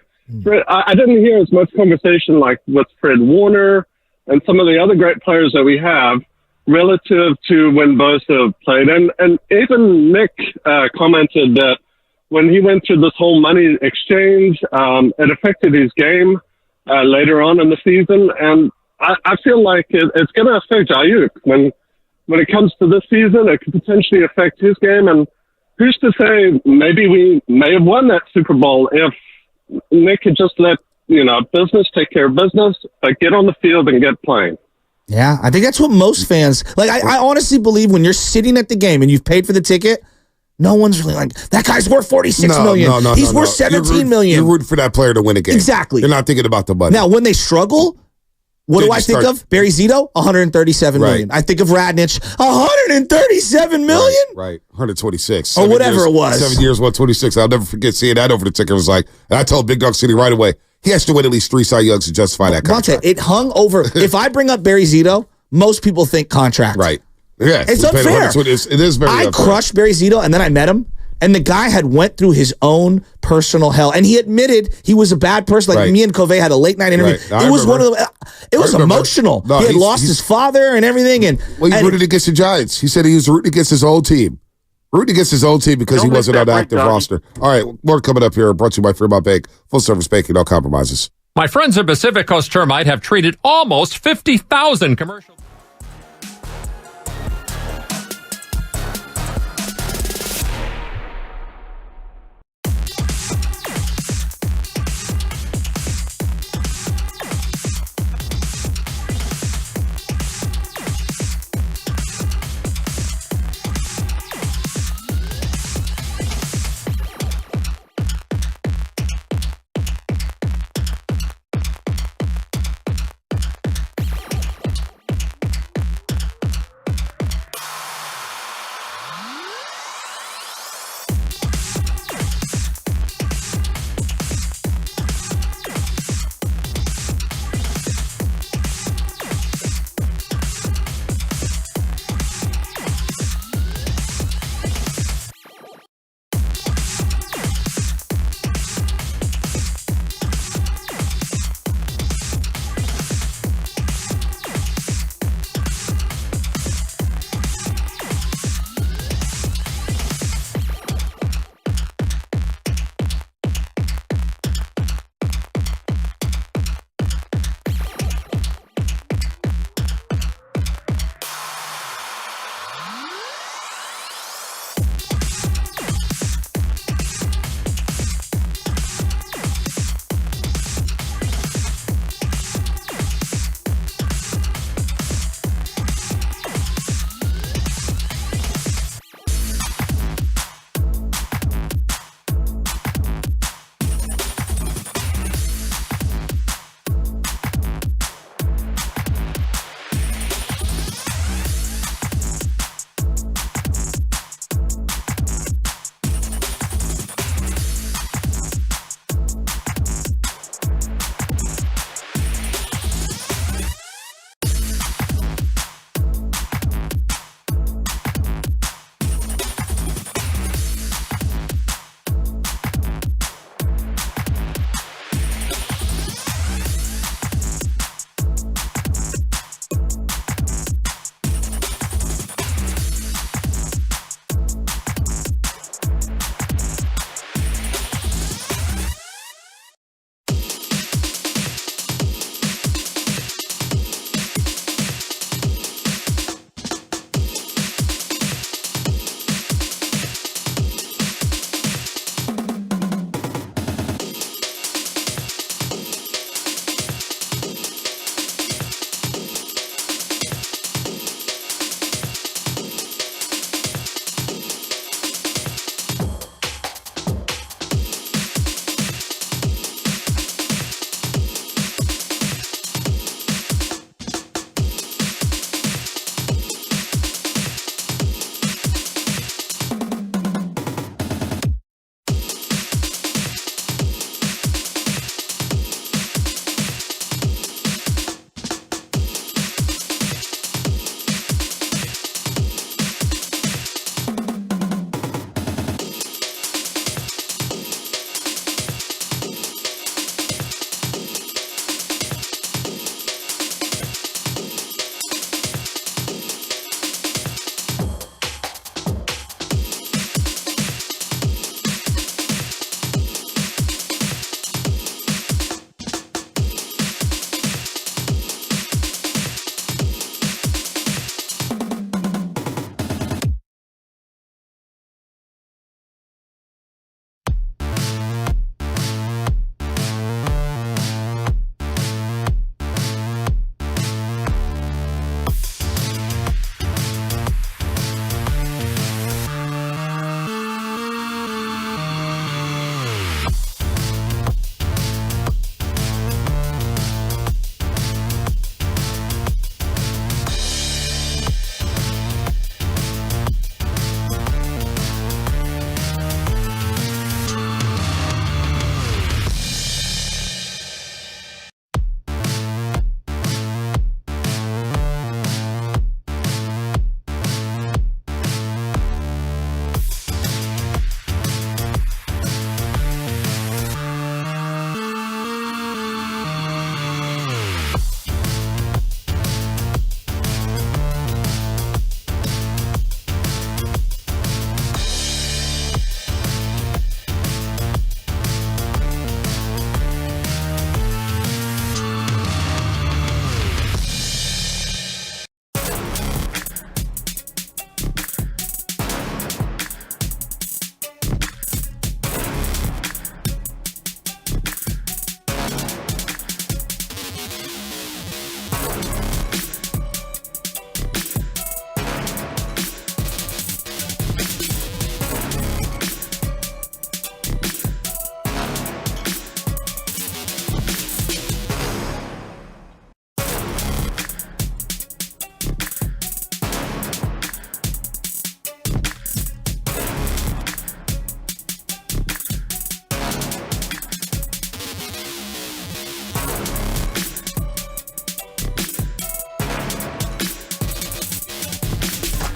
I didn't hear as much conversation like with Fred Warner and some of the other great players that we have relative to when Bosa played. And even Nick commented that when he went through this whole money exchange, it affected his game later on in the season. And I feel like it's going to affect Ayuk. When it comes to this season, it could potentially affect his game. And who's to say maybe we may have won that Super Bowl if Nick could just let, business take care of business, but get on the field and get playing. Yeah, I think that's what most fans like. I honestly believe when you're sitting at the game and you've paid for the ticket, no one's really like, that guy's worth $46 million. He's worth $17 million. You're rooting for that player to win a game. Exactly. You're not thinking about the money. Now, when they struggle, what do I think of? Barry Zito, $137 million. I think of Radnich, $137 million? Right. 126. Or whatever it was. 7 years, 126. I'll never forget seeing that over the ticker. It was like, and I told Big Dog City right away, he has to win at least 3 Cy Youngs to justify that contract. It hung over. If I bring up Barry Zito, most people think contract. Right. Yeah. It's unfair. It is very unfair. I crushed Barry Zito, and then I met him. And the guy had went through his own personal hell, and he admitted he was a bad person. Like me and Covey had a late night interview. It was one of the. It was emotional. No, he had lost his father and everything, and he rooted against the Giants. He said he was rooting against his old team. Rooting against his old team because he wasn't on the active roster. All right, more coming up here. Brought to you by Fremont Bank. Full service banking, no compromises. My friends at Pacific Coast Termite have treated almost 50,000 commercial.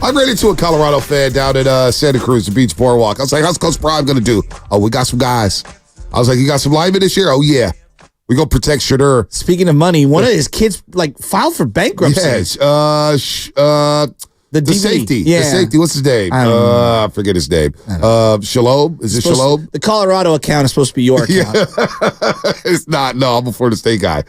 I ran into a Colorado fan down at Santa Cruz, the Beach Boardwalk. I was like, how's Coach Prime going to do? Oh, we got some guys. I was like, you got some linemen this year? Oh, yeah. We going to protect Shadur. Speaking of money, one of his kids filed for bankruptcy. Yes. The safety. Yeah. The safety. What's his name? I forget his name. Shalom? Is it Shalom? The Colorado account is supposed to be your account. It's not. No, I'm a Florida State guy.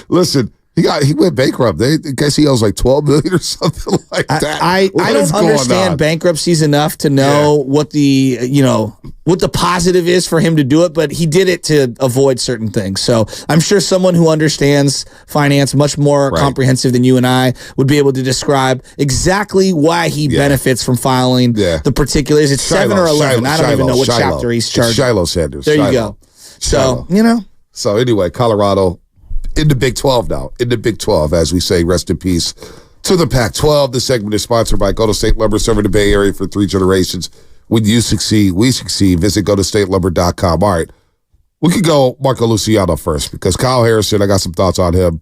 Listen, he went bankrupt. I guess he owes like $12 million or something like that. I don't understand bankruptcies enough to know what the positive is for him to do it, but he did it to avoid certain things. So I'm sure someone who understands finance much more comprehensive than you and I would be able to describe exactly why he benefits from filing the particulars. It's Shiloh, 7 or 11. I don't even know what chapter he's charged. Shiloh Sanders. There you go. So, So anyway, Colorado in the Big 12 now. In the Big 12, as we say, rest in peace to the Pac-12. This segment is sponsored by Golden State Lumber, serving the Bay Area for 3 generations. When you succeed, we succeed. Visit GoldenStateLumber.com. All right, we could go Marco Luciano first because Kyle Harrison, I got some thoughts on him.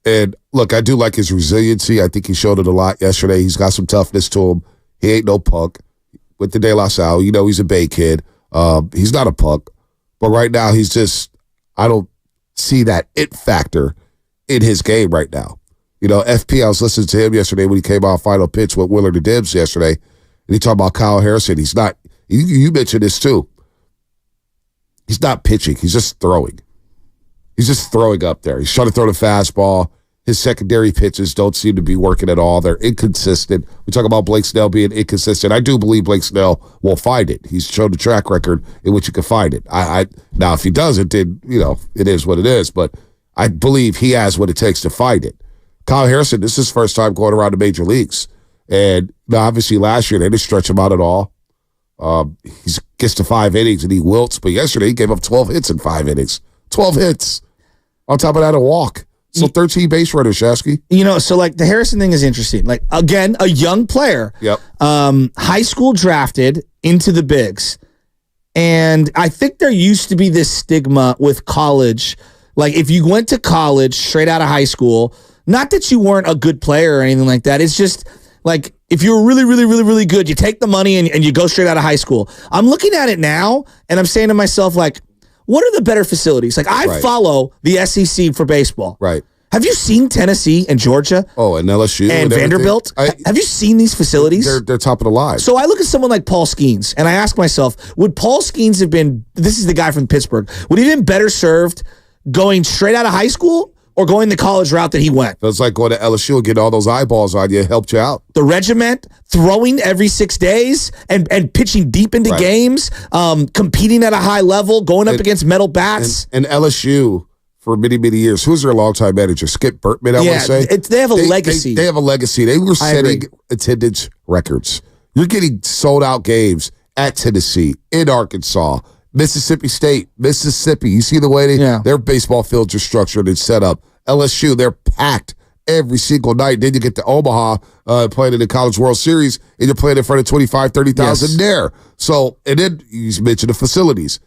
And look, I do like his resiliency. I think he showed it a lot yesterday. He's got some toughness to him. He ain't no punk. With the De La Salle, he's a Bay kid. He's not a punk. But right now, he's just, I don't see that it factor in his game right now. FP, I was listening to him yesterday when he came out final pitch with Willard and Dibs yesterday, and he talked about Kyle Harrison. He's not, you mentioned this too. He's not pitching. He's just throwing. He's just throwing up there. He's trying to throw the fastball. His secondary pitches don't seem to be working at all. They're inconsistent. We talk about Blake Snell being inconsistent. I do believe Blake Snell will find it. He's shown a track record in which he can find it. Now, if he doesn't, then, it is what it is. But I believe he has what it takes to find it. Kyle Harrison, this is his first time going around the major leagues. And obviously last year, they didn't stretch him out at all. He gets to 5 innings and he wilts. But yesterday, he gave up 12 hits in 5 innings. 12 hits. On top of that, a walk. So 13 base runners, Shasky. So the Harrison thing is interesting. Again, a young player. Yep. High school drafted into the bigs. And I think there used to be this stigma with college. If you went to college straight out of high school, not that you weren't a good player or anything like that. It's just if you're really, really, really, really good, you take the money and you go straight out of high school. I'm looking at it now and I'm saying to myself, what are the better facilities? I follow the SEC for baseball. Right. Have you seen Tennessee and Georgia? Oh, and LSU and Vanderbilt? Have you seen these facilities? They're top of the line. So I look at someone like Paul Skeens, and I ask myself, would Paul Skeens have been, this is the guy from Pittsburgh, would he have been better served going straight out of high school or going the college route that he went? It's like going to LSU and getting all those eyeballs on you helped you out. The regiment, throwing every 6 days and pitching deep into games, competing at a high level, going up against metal bats. And LSU, for many, many years, who's their longtime manager? Skip Bertman, I want to say. They have a legacy. They have a legacy. They were setting attendance records. You're getting sold out games at Tennessee, in Arkansas, Mississippi State, Mississippi. You see the way their baseball fields are structured and set up. LSU, they're packed every single night. Then you get to Omaha playing in the College World Series, and you're playing in front of 25,000, 30,000 there. So, and then you mentioned the facilities.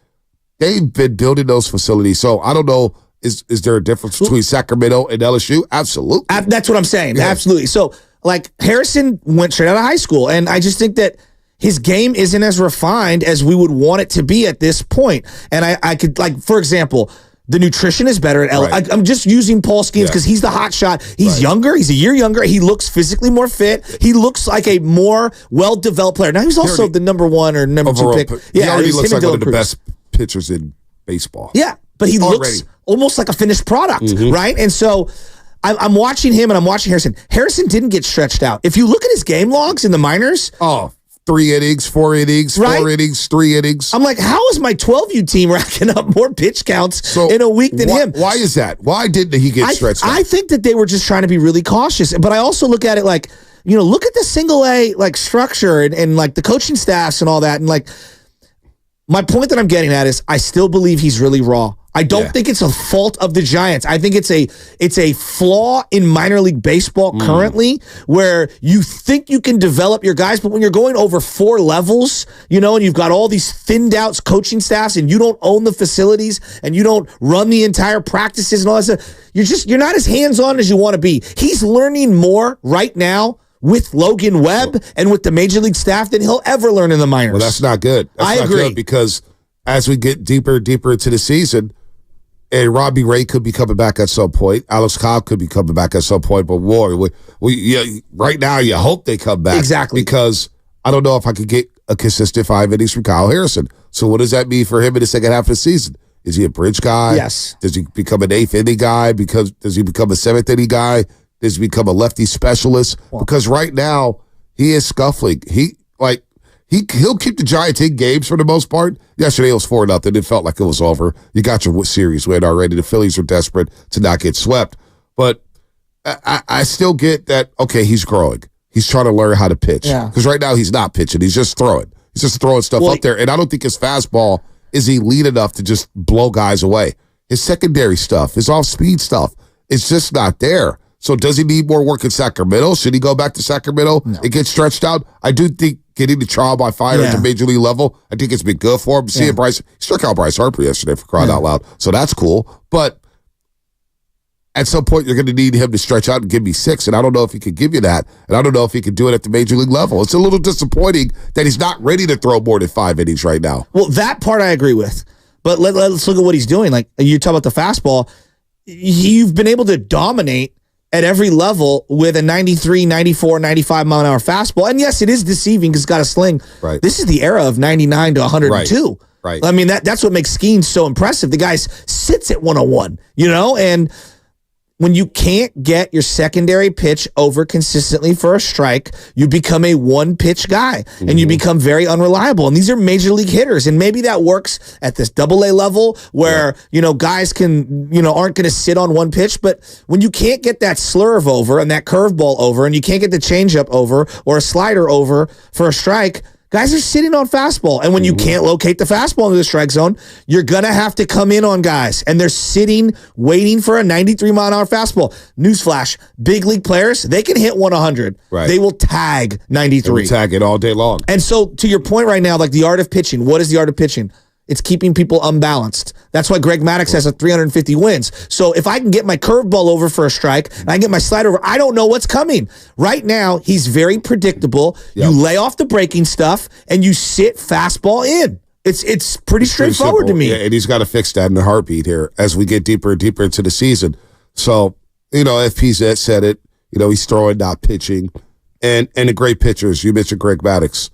They've been building those facilities. So I don't know, is there a difference between Sacramento and LSU? Absolutely. That's what I'm saying. Yeah. Absolutely. So, Harrison went straight out of high school, and I just think that his game isn't as refined as we would want it to be at this point. And I could, for example, the nutrition is better at I'm just using Paul Skeens because he's the hot shot. He's younger. He's a year younger. He looks physically more fit. He looks like a more well-developed player. Now, he's also the number 1 or number 2 pick. He already looks like one of the best pitchers in baseball. Yeah, but he looks almost like a finished product, right? And so I'm watching him and I'm watching Harrison. Harrison didn't get stretched out. If you look at his game logs in the minors, 3 innings, 4 innings, 4 innings, 3 innings. I'm like, how is my 12U team racking up more pitch counts in a week than him? Why is that? Why didn't he get stretched out? I think that they were just trying to be really cautious. But I also look at it look at the single A structure and the coaching staffs and all that. And my point that I'm getting at is I still believe he's really raw. I don't think it's a fault of the Giants. I think it's a flaw in minor league baseball currently where you think you can develop your guys, but when you're going over 4 levels, and you've got all these thinned out coaching staffs and you don't own the facilities and you don't run the entire practices and all that stuff, you're not as hands-on as you want to be. He's learning more right now with Logan Webb and with the major league staff than he'll ever learn in the minors. Well, that's not good. I not agree. Good because as we get deeper and deeper into the season, and Robbie Ray could be coming back at some point. Alex Cobb could be coming back at some point. But right now, you hope they come back. Exactly. Because I don't know if I could get a consistent 5 innings from Kyle Harrison. So what does that mean for him in the second half of the season? Is he a bridge guy? Yes. Does he become an 8th inning guy? Does he become a 7th inning guy? Does he become a lefty specialist? Because right now, he is scuffling. He'll keep the Giants in games for the most part. Yesterday it was 4-0. It felt like it was over. You got your series win already. The Phillies are desperate to not get swept. But I still get that, okay, he's growing. He's trying to learn how to pitch. Because right now he's not pitching. He's just throwing. He's just throwing stuff up there. And I don't think his fastball is elite enough to just blow guys away. His secondary stuff, his off-speed stuff, it's just not there. So does he need more work in Sacramento? Should he go back to Sacramento and get stretched out? I do think getting the trial by fire at the major league level, I think it's been good for him. Seeing Bryce, he struck out Bryce Harper yesterday for crying out loud. So that's cool. But at some point, you're going to need him to stretch out and give me 6. And I don't know if he could give you that. And I don't know if he can do it at the major league level. It's a little disappointing that he's not ready to throw more than 5 innings right now. Well, that part I agree with. But let's look at what he's doing. Like you talk about the fastball, you've been able to dominate at every level with a 93, 94, 95 mile an hour fastball. And yes, it is deceiving because it's got a sling. Right. This is the era of 99 to 102. Right. I mean, that's what makes Skeens so impressive. The guy sits at 101, and when you can't get your secondary pitch over consistently for a strike, you become a one-pitch guy, and you become very unreliable. And these are major league hitters, and maybe that works at this AA level where, guys can, aren't going to sit on one pitch. But when you can't get that slurve over and that curveball over, and you can't get the changeup over or a slider over for a strike, guys are sitting on fastball. And when you can't locate the fastball into the strike zone, you're going to have to come in on guys. And they're sitting, waiting for a 93 mile an hour fastball. Newsflash, big league players, they can hit 100. Right. They will tag 93. They will tag it all day long. And so to your point right now, like the art of pitching, what is the art of pitching? It's keeping people unbalanced. That's why Greg Maddux has a 350 wins. So if I can get my curveball over for a strike and I can get my slider over, I don't know what's coming. Right now, he's very predictable. Yep. You lay off the breaking stuff and you sit fastball in. It's pretty straightforward to me. Yeah, and he's got to fix that in a heartbeat here as we get deeper and deeper into the season. So, FPZ said it. He's throwing, not pitching. And the great pitchers, you mentioned Greg Maddux.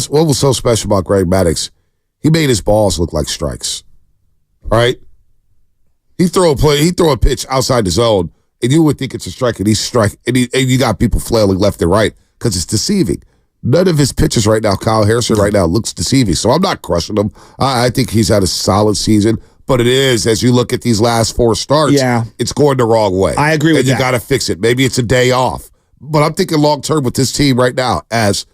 What was so special about Greg Maddux? He made his balls look like strikes. All right? He throw a pitch outside the zone, and you would think it's a strike, and he's strike, and you got people flailing left and right because it's deceiving. None of his pitches right now, Kyle Harrison right now, looks deceiving. So I'm not crushing him. I think he's had a solid season, but it is, as you look at these last 4 starts, it's going the wrong way. I agree with that. And you got to fix it. Maybe it's a day off. But I'm thinking long-term with this team right now as,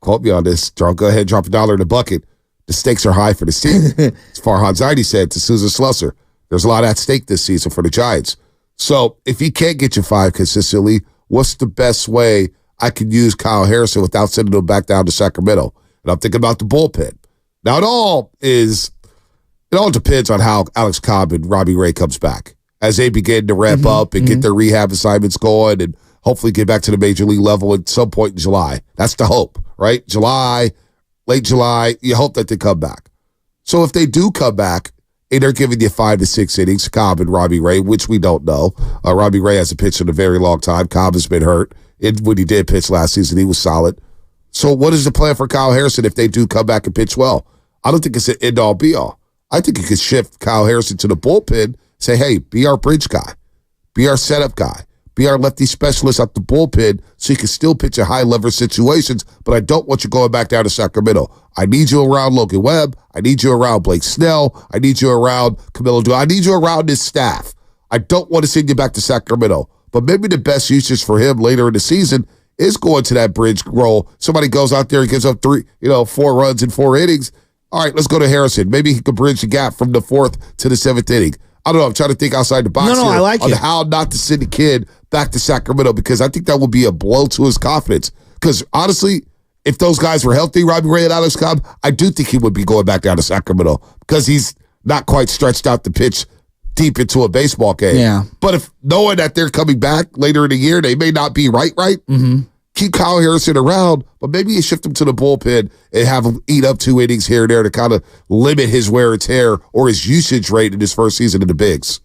quote me on this, go ahead, drop $1 in the bucket. The stakes are high for this team. As Farhan Zaidi said to Susan Slusser, there's a lot at stake this season for the Giants. So if he can't get you 5 consistently, what's the best way I could use Kyle Harrison without sending him back down to Sacramento? And I'm thinking about the bullpen. Now, it all depends on how Alex Cobb and Robbie Ray comes back as they begin to ramp up and get their rehab assignments going and hopefully get back to the major league level at some point in July. That's the hope, right? Late July, you hope that they come back. So if they do come back and they're giving you 5 to 6 innings, Cobb and Robbie Ray, which we don't know. Robbie Ray hasn't pitched in a very long time. Cobb has been hurt. And when he did pitch last season, he was solid. So what is the plan for Kyle Harrison if they do come back and pitch well? I don't think it's an end-all, be-all. I think you could shift Kyle Harrison to the bullpen, say, hey, be our bridge guy. Be our setup guy. Be our lefty specialist at the bullpen so you can still pitch in high-leverage situations, but I don't want you going back down to Sacramento. I need you around Logan Webb. I need you around Blake Snell. I need you around Camilo Due. I need you around this staff. I don't want to send you back to Sacramento. But maybe the best usage for him later in the season is going to that bridge role. Somebody goes out there and gives up 4 runs in 4 innings. All right, let's go to Harrison. Maybe he could bridge the gap from the 4th to the 7th inning. I don't know. I'm trying to think outside the box here I like on it. how not to send the kid back to Sacramento because I think that would be a blow to his confidence. Because honestly, if those guys were healthy, Robbie Ray and Alex Cobb, I do think he would be going back down to Sacramento because he's not quite stretched out to pitch deep into a baseball game. Yeah. But if knowing that they're coming back later in the year, they may not be right. Keep Kyle Harrison around, but maybe you shift him to the bullpen and have him eat up 2 innings here and there to kind of limit his wear and tear or his usage rate in his first season in the bigs.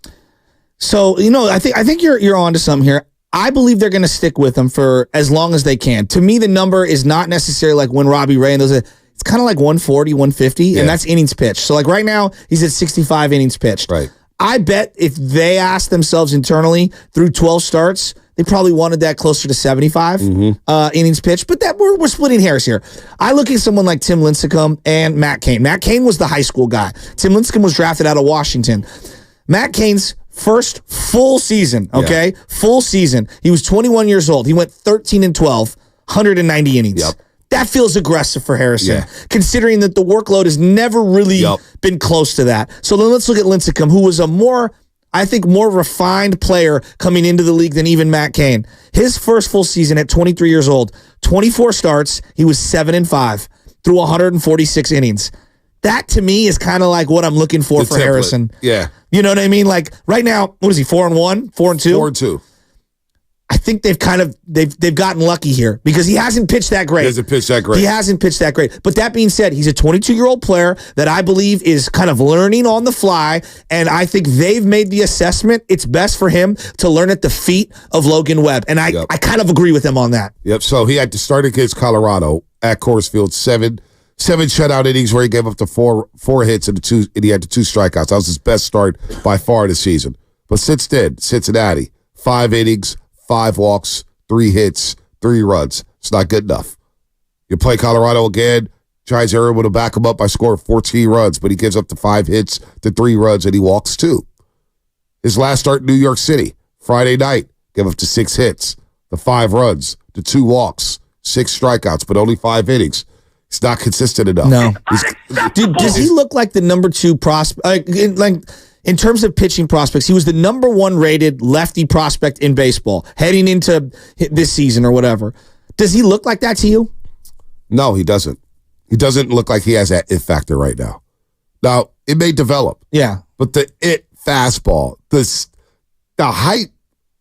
So, I think you're onto something here. I believe they're going to stick with him for as long as they can. To me, the number is not necessarily like when Robbie Ray and those. It's kind of like 140, 150, and that's innings pitched. So, like right now, he's at 65 innings pitched. Right. I bet if they asked themselves internally through 12 starts, they probably wanted that closer to 75 innings pitched. But that we're splitting hairs here. I look at someone like Tim Lincecum and Matt Cain. Matt Cain was the high school guy. Tim Lincecum was drafted out of Washington. Matt Cain's first full season, full season. He was 21 years old. He went 13-12, 190 innings. Yep. That feels aggressive for Harrison, considering that the workload has never really been close to that. So then let's look at Lincecum, who was a more refined player coming into the league than even Matt Cain. His first full season at 23 years old, 24 starts, he was 7-5 through 146 innings. That to me is kind of like what I'm looking for template. Harrison. Yeah. You know what I mean? Like right now, what is he, 4-1, 4-2? 4-2. I think they've gotten lucky here because he hasn't pitched that great. He hasn't pitched that great. But that being said, he's a 22-year-old player that I believe is kind of learning on the fly, and I think they've made the assessment it's best for him to learn at the feet of Logan Webb, and I kind of agree with him on that. Yep. So he had to start against Colorado at Coors Field, seven shutout innings where he gave up to four hits and he had the 2 strikeouts. That was his best start by far this season. But since then, Cincinnati, 5 innings, 5 walks, 3 hits, 3 runs. It's not good enough. You play Colorado again, Giants are able to back him up by scoring 14 runs, but he gives up to 5 hits to 3 runs, and he walks 2. His last start in New York City, Friday night, gave up to 6 hits, to 5 runs, to 2 walks, 6 strikeouts, but only 5 innings. He's not consistent enough. No. Dude, does he look like the number 2 prospect? In terms of pitching prospects, he was the number 1 rated lefty prospect in baseball heading into this season or whatever. Does he look like that to you? No, he doesn't. He doesn't look like he has that it factor right now. Now, it may develop. Yeah. But the it fastball, the height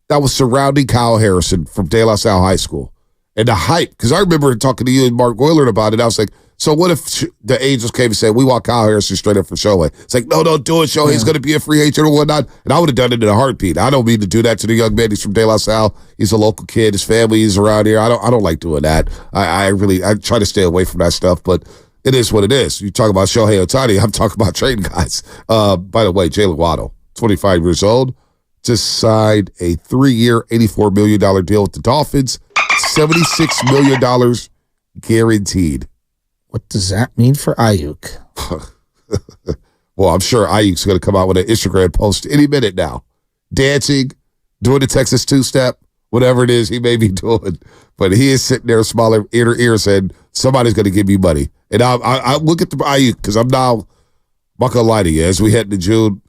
that was surrounding Kyle Harrison from De La Salle High School, and the hype, because I remember talking to you and Mark Goylard about it. I was like, so what if the Angels came and said, we want Kyle Harrison straight up for Shohei? It's like, no, don't do it. Shohei's going to be a free agent or whatnot. And I would have done it in a heartbeat. I don't mean to do that to the young man. He's from De La Salle. He's a local kid. His family is around here. I don't like doing that. I try to stay away from that stuff, but it is what it is. You talk about Shohei Ohtani. I'm talking about trading guys. By the way, Jalen Waddle, 25 years old, just signed a 3-year, $84 million deal with the Dolphins, $76 million guaranteed. What does that mean for Ayuk? Well, I'm sure Ayuk's going to come out with an Instagram post any minute now. Dancing, doing the Texas 2-step, whatever it is he may be doing. But he is sitting there smiling ear to ear saying, somebody's going to give me money. And I look at the Ayuk because I'm not going to lie to you. As we head into June,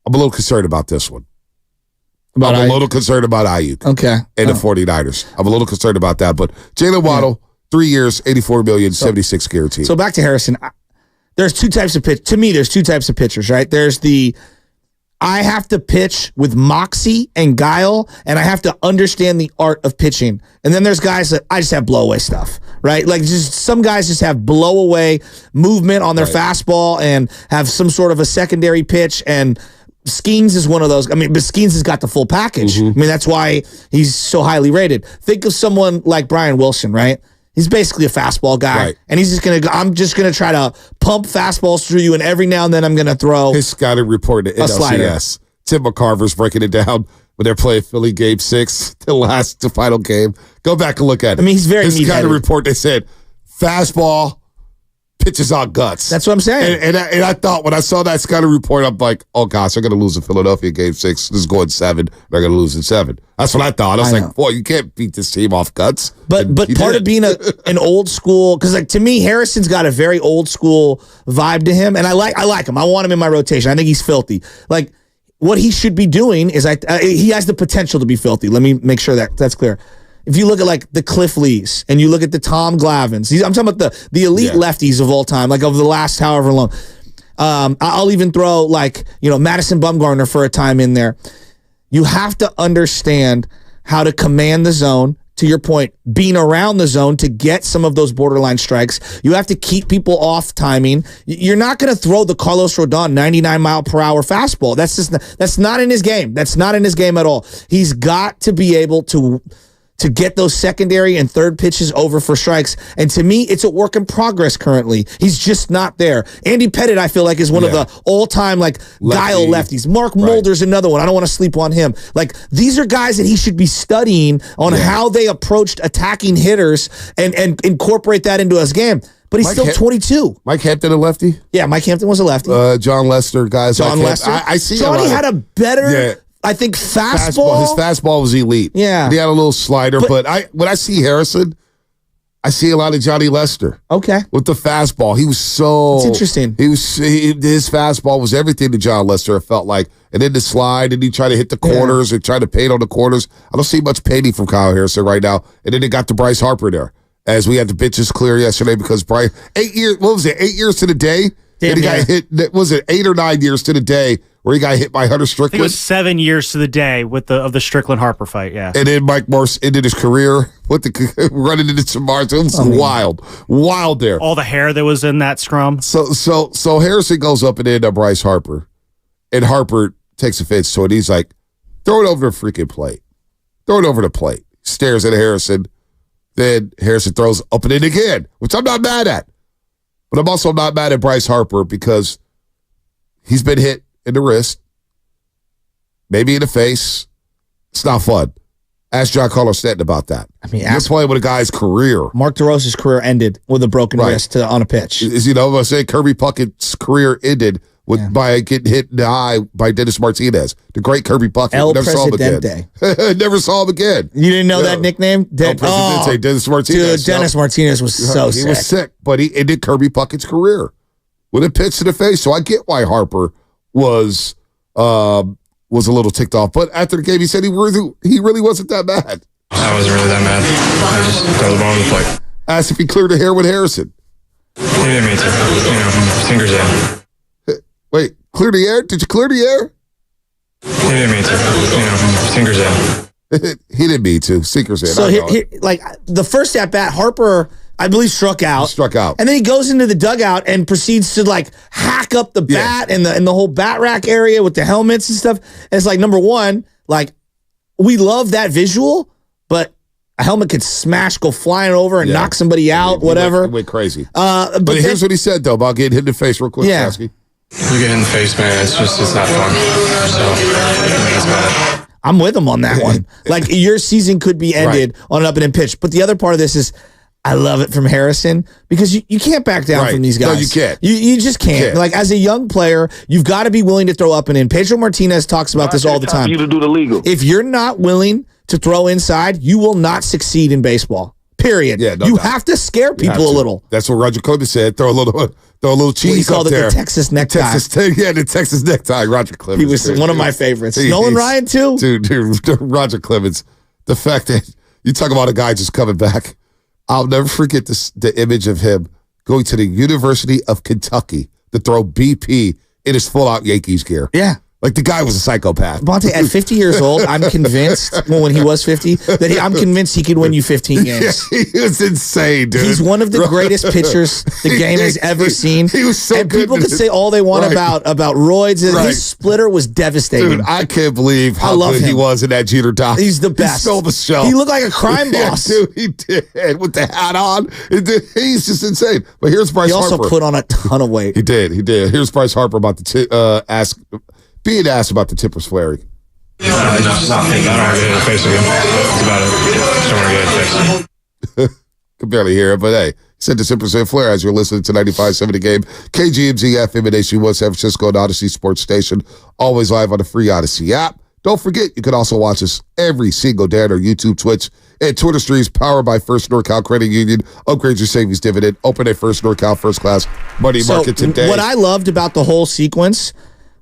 I'm a little concerned about this one. I'm a little concerned about Ayuk. Okay. And the 49ers. I'm a little concerned about that. But Jalen Waddle, 3 years, $84 million, 76 guaranteed. So back to Harrison. There's 2 types of pitch. To me, there's 2 types of pitchers, right? There's I have to pitch with moxie and guile, and I have to understand the art of pitching. And then there's guys that I just have blow away stuff, right? Like just some guys just have blow away movement on their fastball and have some sort of a secondary pitch. And Skeens is one of those. I mean, but Skeens has got the full package. I mean, that's why he's so highly rated. Think of someone like Brian Wilson, right? He's basically a fastball guy, and he's just I'm just gonna try to pump fastballs through you, and every now and then I'm gonna throw his scouting report to NLCS. Tim McCarver's breaking it down when they're playing Philly Game 6, the final game. Go back and look at it. I mean, he's very his scouting report. They said fastball, pitches on guts. That's what I'm saying. And I thought when I saw that scouting report, I'm like, oh gosh, they're gonna lose in Philadelphia Game 6. This is going 7. They're gonna lose in 7. That's what I thought. I was like, boy, you can't beat this team off guts. But part of being an old school, because like to me, Harrison's got a very old school vibe to him, and I like him. I want him in my rotation. I think he's filthy. Like what he should be doing is he has the potential to be filthy. Let me make sure that's clear. If you look at like the Cliff Lees and you look at the Tom Glavins, I'm talking about the elite lefties of all time, like over the last however long. I'll even throw Madison Bumgarner for a time in there. You have to understand how to command the zone. To your point, being around the zone to get some of those borderline strikes. You have to keep people off timing. You're not going to throw the Carlos Rodon 99-mile-per-hour fastball. That's not in his game. That's not in his game at all. He's got to be able to get those secondary and third pitches over for strikes. And to me, it's a work in progress currently. He's just not there. Andy Pettit, I feel like, is one of the all-time guile lefties. Mark Mulder's another one. I don't want to sleep on him. These are guys that he should be studying on how they approached attacking hitters and incorporate that into his game. But he's still 22. Mike Hampton, a lefty? Yeah, Mike Hampton was a lefty. John Lester, guys. John Lester. I see Johnny had a better... Yeah. I think fastball. His fastball was elite. Yeah. And he had a little slider, but when I see Harrison, I see a lot of Johnny Lester. Okay. With the fastball. He was so... It's interesting. His fastball was everything to John Lester, it felt like. And then the slide, and he tried to hit the corners and try to paint on the corners. I don't see much painting from Kyle Harrison right now. And then they got to Bryce Harper there. As we had the benches clear yesterday because Bryce... 8 years... What was it? 8 years to the day? Damn, and he got hit... Was it 8 or 9 years to the day where he got hit by Hunter Strickland? I think it was 7 years to the day with the Strickland Harper fight, yeah. And then Mike Morse ended his career running into some bars. It was wild there. All the hair that was in that scrum. So Harrison goes up and end up Bryce Harper, and Harper takes offense to it. He's like, throw it over the freaking plate. Throw it over the plate. Stares at Harrison. Then Harrison throws up and in again, which I'm not mad at. But I'm also not mad at Bryce Harper because he's been hit in the wrist, maybe in the face. It's not fun. Ask John Carlos Stanton about that. I mean, you're playing with a guy's career. Mark DeRosa's career ended with a broken wrist on a pitch. I say Kirby Puckett's career ended by getting hit in the eye by Dennis Martinez. The great Kirby Puckett. El Never Presidente. saw him again. Never saw him again. You didn't know that nickname? El Presidente, Dennis Martinez. Dude, Dennis Martinez was so sick. He was sick, but he ended Kirby Puckett's career with a pitch to the face. So I get why Harper was a little ticked off. But after the game, he said he really wasn't that mad. I wasn't really that mad. I just throw the ball in the plate. Asked if he cleared the hair with Harrison. He didn't mean to. Fingers in. Wait, clear the air? Did you clear the air? He didn't mean to. Fingers in. He didn't mean to. Sinkers in. So the first at bat, Harper, I believe, struck out. And then he goes into the dugout and proceeds to hack up the bat and the whole bat rack area with the helmets and stuff. And it's number one, we love that visual, but a helmet could smash, go flying over and knock somebody out, whatever. He went crazy. But here's what he said, though, about getting hit in the face real quick, Kasky. You get in the face, man. It's not fun. So, it's bad. I'm with him on that one. Your season could be ended on an up and in pitch. But the other part of this is, I love it from Harrison because you can't back down from these guys. No, you can't. You just can't. As a young player, you've got to be willing to throw up and in. Pedro Martinez talks about this all the time. You to do the legal. If you're not willing to throw inside, you will not succeed in baseball. Period. Yeah, you have to scare people a little. That's what Roger Clemens said. Throw a little cheese he called up there. The Texas necktie. The Texas necktie. Roger Clemens. He was one of my favorites. Nolan Ryan too. Dude, Roger Clemens. The fact that you talk about a guy just coming back. I'll never forget the image of him going to the University of Kentucky to throw BP in his full-out Yankees gear. Yeah. The guy was a psychopath. Bonte, at 50 years old, I'm convinced, when he was 50, I'm convinced he could win you 15 games. Yeah, he was insane, dude. He's one of the greatest pitchers the game has ever seen. He was so and good. People could say all they want about roids. Right. His splitter was devastating. Dude, I can't believe how good he was in that Jeter doc. He's the best. He stole the show. He looked like a crime boss. Yeah, dude, he did. With the hat on. He's just insane. But here's Bryce Harper. He also put on a ton of weight. He did. Here's Bryce Harper about being asked about the Tippers flaring. I don't want to get in the face again. That's about it. Just don't want to get in the face. Could barely hear it, but hey, he said the Tippers flare as you're listening to 95.7 The Game. KGMZ FM and HD1 San Francisco and Odyssey Sports Station. Always live on the free Odyssey app. Don't forget, you can also watch us every single day on our YouTube, Twitch, and Twitter streams powered by First NorCal Credit Union. Upgrade your savings dividend. Open a First NorCal First Class Money Market today. What I loved about the whole sequence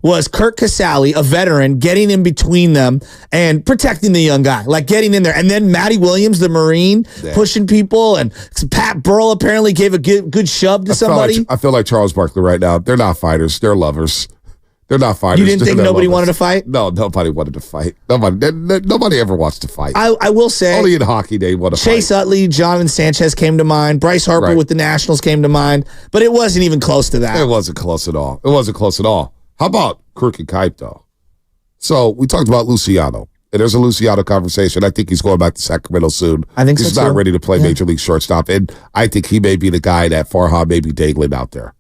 was Kirk Casale, a veteran, getting in between them and protecting the young guy, like getting in there. And then Matty Williams, the Marine, pushing people. And Pat Burrell apparently gave a good shove to somebody. I feel like Charles Barkley right now. They're not fighters. They're lovers. They're not fighters. You didn't think nobody wanted to fight? No, nobody wanted to fight. Nobody ever wants to fight. I will say. Only in hockey they want to fight. Chase Utley, Jonathan Sanchez came to mind. Bryce Harper with the Nationals came to mind. But it wasn't even close to that. It wasn't close at all. It wasn't close at all. How about Crooked Kipe, though? So we talked about Luciano. And there's a Luciano conversation. I think he's going back to Sacramento soon. I think he's so, not ready to play Major League shortstop. And I think he may be the guy that Farhan may be dangling out there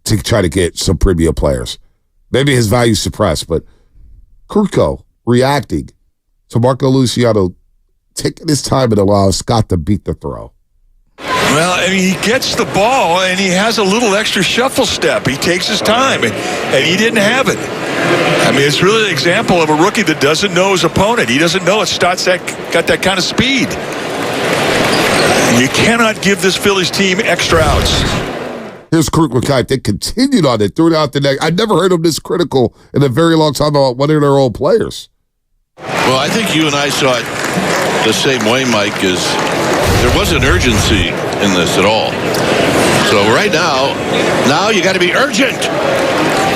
to try to get some premium players. Maybe his value's suppressed, but Kurko reacting to Marco Luciano taking his time and allowing Scott to beat the throw. Well, I mean, he gets the ball, and he has a little extra shuffle step. He takes his time, and he didn't have it. I mean, it's really an example of a rookie that doesn't know his opponent. He doesn't know got that kind of speed. You cannot give this Phillies team extra outs. Here's Crooked Kipe. They continued on it, threw it out the neck. I've never heard him this critical in a very long time about one of their old players. Well, I think you and I saw it the same way, Mike, is there wasn't urgency in this at all. So right now you got to be urgent.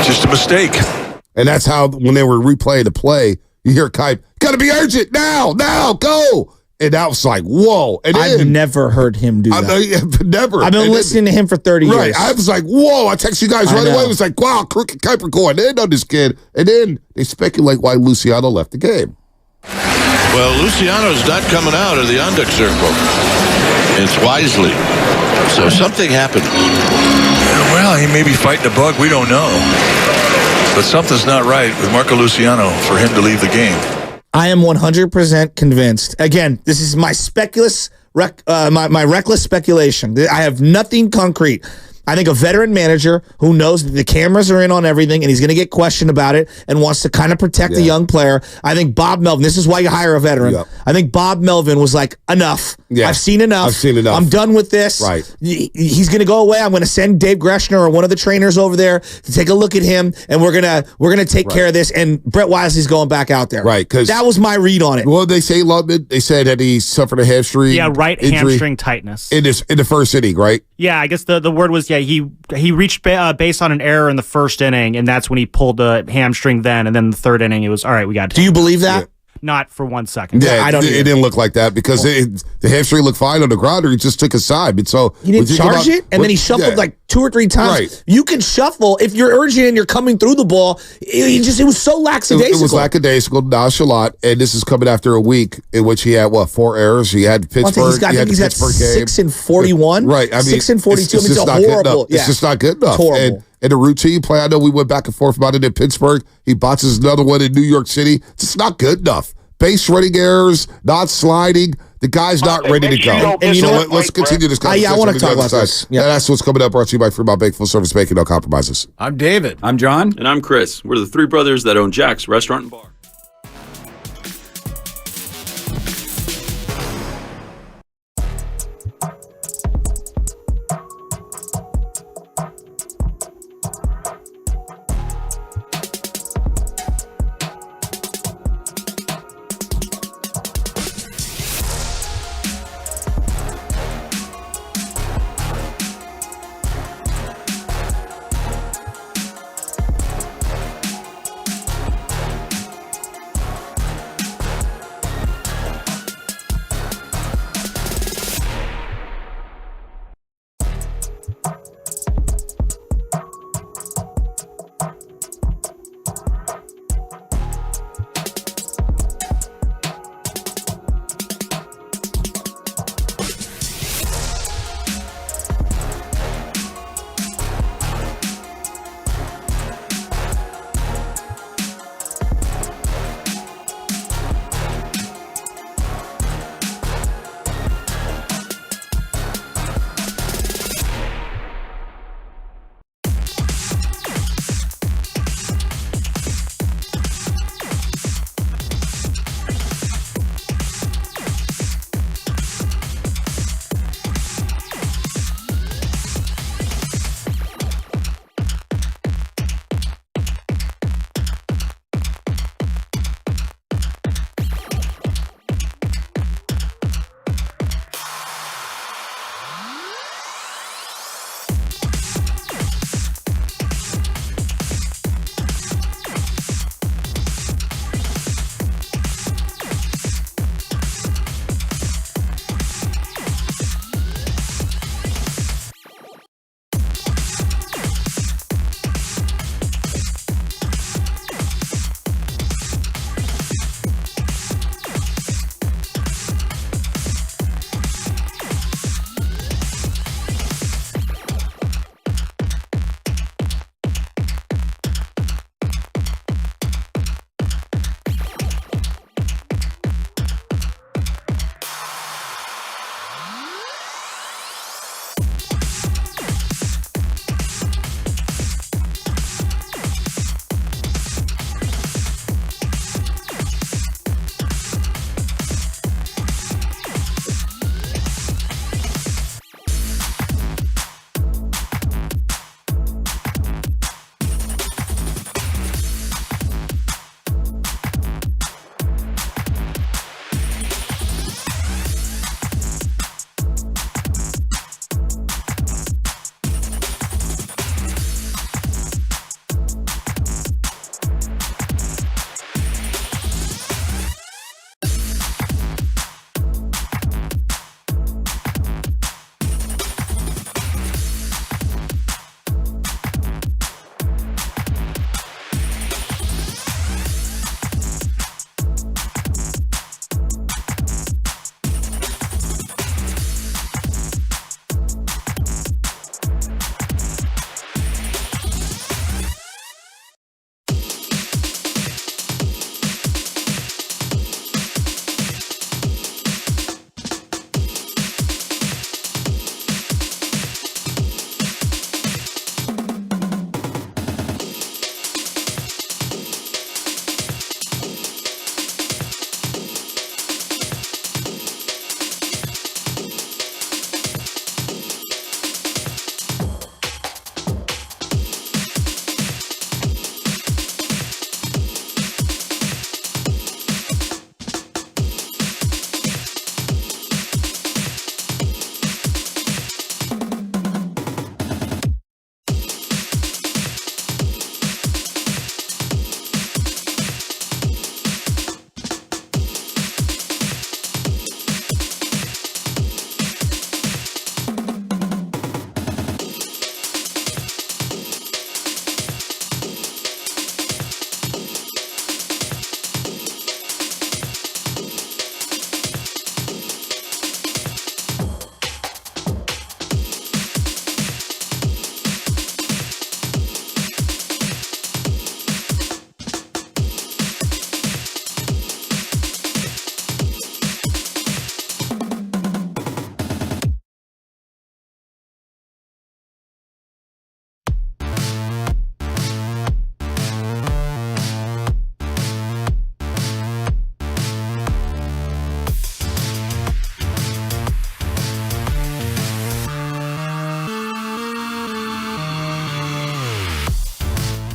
Just a mistake. And that's how, when they were replaying the play, you hear Kipe, got to be urgent, now, go. And that was like, whoa. And I've never heard him do that. Never. I've been listening to him for 30 years. Right. I was like, whoa. I texted you guys right away. It was like, wow, Crooked Kipe are going in on this kid. And then they speculate why Luciano left the game. Well, Luciano's not coming out of the Ondick circle. It's wisely. So something happened. Well, he may be fighting a bug. We don't know. But something's not right with Marco Luciano for him to leave the game. I am 100% convinced. Again, this is my my reckless speculation. I have nothing concrete. I think a veteran manager who knows that the cameras are in on everything and he's going to get questioned about it and wants to kind of protect the young player. I think Bob Melvin, this is why you hire a veteran. Yep. I think Bob Melvin was like, enough. Yeah. I've seen enough. I'm done with this. Right. He's going to go away. I'm going to send Dave Greshner or one of the trainers over there to take a look at him, and we're going to take care of this. And Brett Wisely's going back out there. Right. Because that was my read on it. Well, they say Lundman. They said that he suffered a hamstring. Yeah, right hamstring tightness in the first inning. Right. Yeah, I guess the word was he reached base on an error in the first inning, and that's when he pulled the hamstring. And then the third inning, it was all right. We got. Do you believe that? Yeah. Not for 1 second. Yeah, I don't. It didn't look like that because the hamstring looked fine on the ground, or he just took a side. And so he didn't charge it, and then he shuffled like 2 or 3 times. Right. You can shuffle if you're urgent and you're coming through the ball. It was so lackadaisical. It was lackadaisical, nonchalant, and this is coming after a week in which he had 4 errors. He had Pittsburgh. I think he's got 6 and 41. Right. I mean, 6 and 42. It's just not horrible. It's just not good enough. It's horrible. And the routine play, I know we went back and forth about it in Pittsburgh. He botches another one in New York City. It's just not good enough. Base running errors, not sliding. The guy's not ready to go. And you know what? Let's continue this conversation. I want to talk about this. Yeah, that's what's coming up. Brought to you by Fremont Bank, full service banking, no compromises. I'm David. I'm John. And I'm Chris. We're the 3 brothers that own Jack's Restaurant and Bar.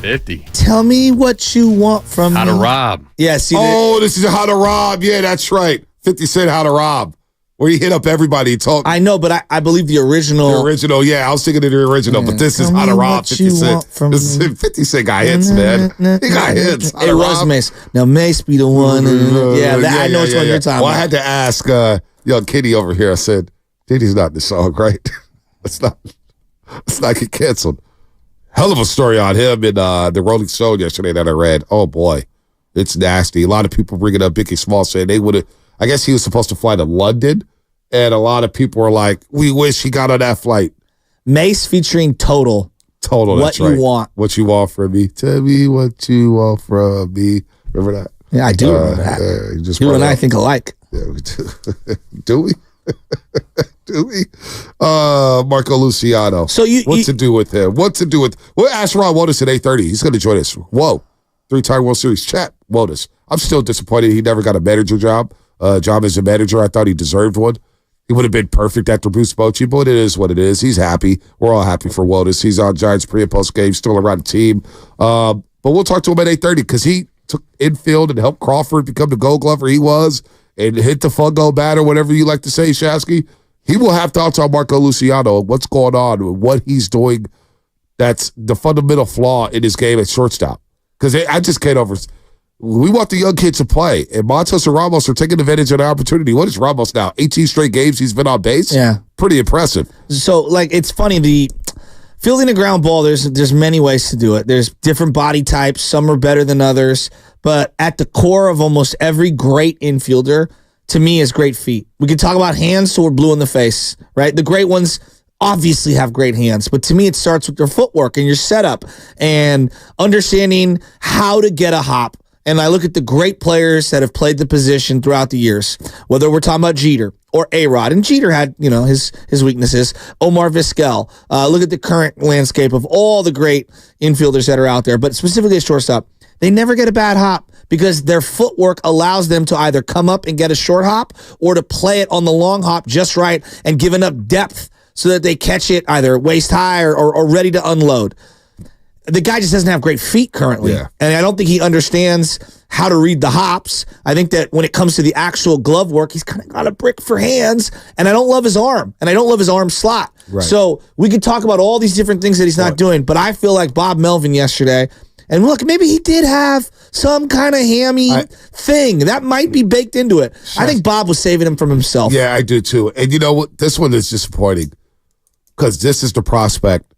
50. Tell me what you want from me. How to rob. Yeah, see. This is How to Rob. Yeah, that's right. 50 Cent How to Rob. Where he hit up everybody and told. I know, but I believe the original. The original, yeah. I was thinking of the original, but this is How to Rob 50 Cent. 50 Cent got hits, man. He got hits. It was Mace. Now, Mace be the one. I know it's on your time. Well, I had to ask young Kitty over here. I said, Diddy's not in the song, right? Let's not get canceled. Hell of a story on him in the Rolling Stone yesterday that I read. Oh, boy. It's nasty. A lot of people bringing up Biggie Small saying they would have. I guess he was supposed to fly to London, and a lot of people were like, we wish he got on that flight. Mace featuring Total. Total, that's right. What you want. What you want from me. Tell me what you want from me. Remember that? Yeah, I do remember that. You and I think alike. Yeah, we do. Do we? Do we? Marco Luciano. So what to do with him? What to do with? We'll ask Ron Wotus at 8:30. He's going to join us. Whoa, 3-time World Series chat. Wotus. I'm still disappointed he never got a manager job. Job as a manager. I thought he deserved one. He would have been perfect after Bruce Bochy, but it is what it is. He's happy. We're all happy for Wotus. He's on Giants pre and post game, still around the team. But we'll talk to him at 8:30 because he took Infield and helped Crawford become the Gold Glover he was and hit the fungo batter, whatever you like to say, Shasky. He will have thoughts on Marco Luciano, what's going on, what he's doing. That's the fundamental flaw in his game at shortstop. Because I just can't over. We want the young kids to play, and Montes and Ramos are taking advantage of the opportunity. What is Ramos now? 18 straight games he's been on base? Yeah. Pretty impressive. So, it's funny, the fielding a ground ball, there's many ways to do it. There's different body types. Some are better than others. But at the core of almost every great infielder, to me, is great feet. We can talk about hands till we're blue in the face, right? The great ones obviously have great hands, but to me, it starts with your footwork and your setup and understanding how to get a hop. And I look at the great players that have played the position throughout the years, whether we're talking about Jeter or A-Rod. And Jeter had, his weaknesses. Omar Vizquel. Look at the current landscape of all the great infielders that are out there, but specifically at shortstop. They never get a bad hop because their footwork allows them to either come up and get a short hop or to play it on the long hop just right and give enough depth so that they catch it either waist high or ready to unload. The guy just doesn't have great feet currently. Yeah. And I don't think he understands how to read the hops. I think that when it comes to the actual glove work, he's kind of got a brick for hands. And I don't love his arm. And I don't love his arm slot. Right. So we could talk about all these different things that he's not doing. But I feel like Bob Melvin yesterday, and look, maybe he did have some kind of hammy thing. That might be baked into it. I think Bob was saving him from himself. Yeah, I do too. And you know what? This one is disappointing because this is the prospect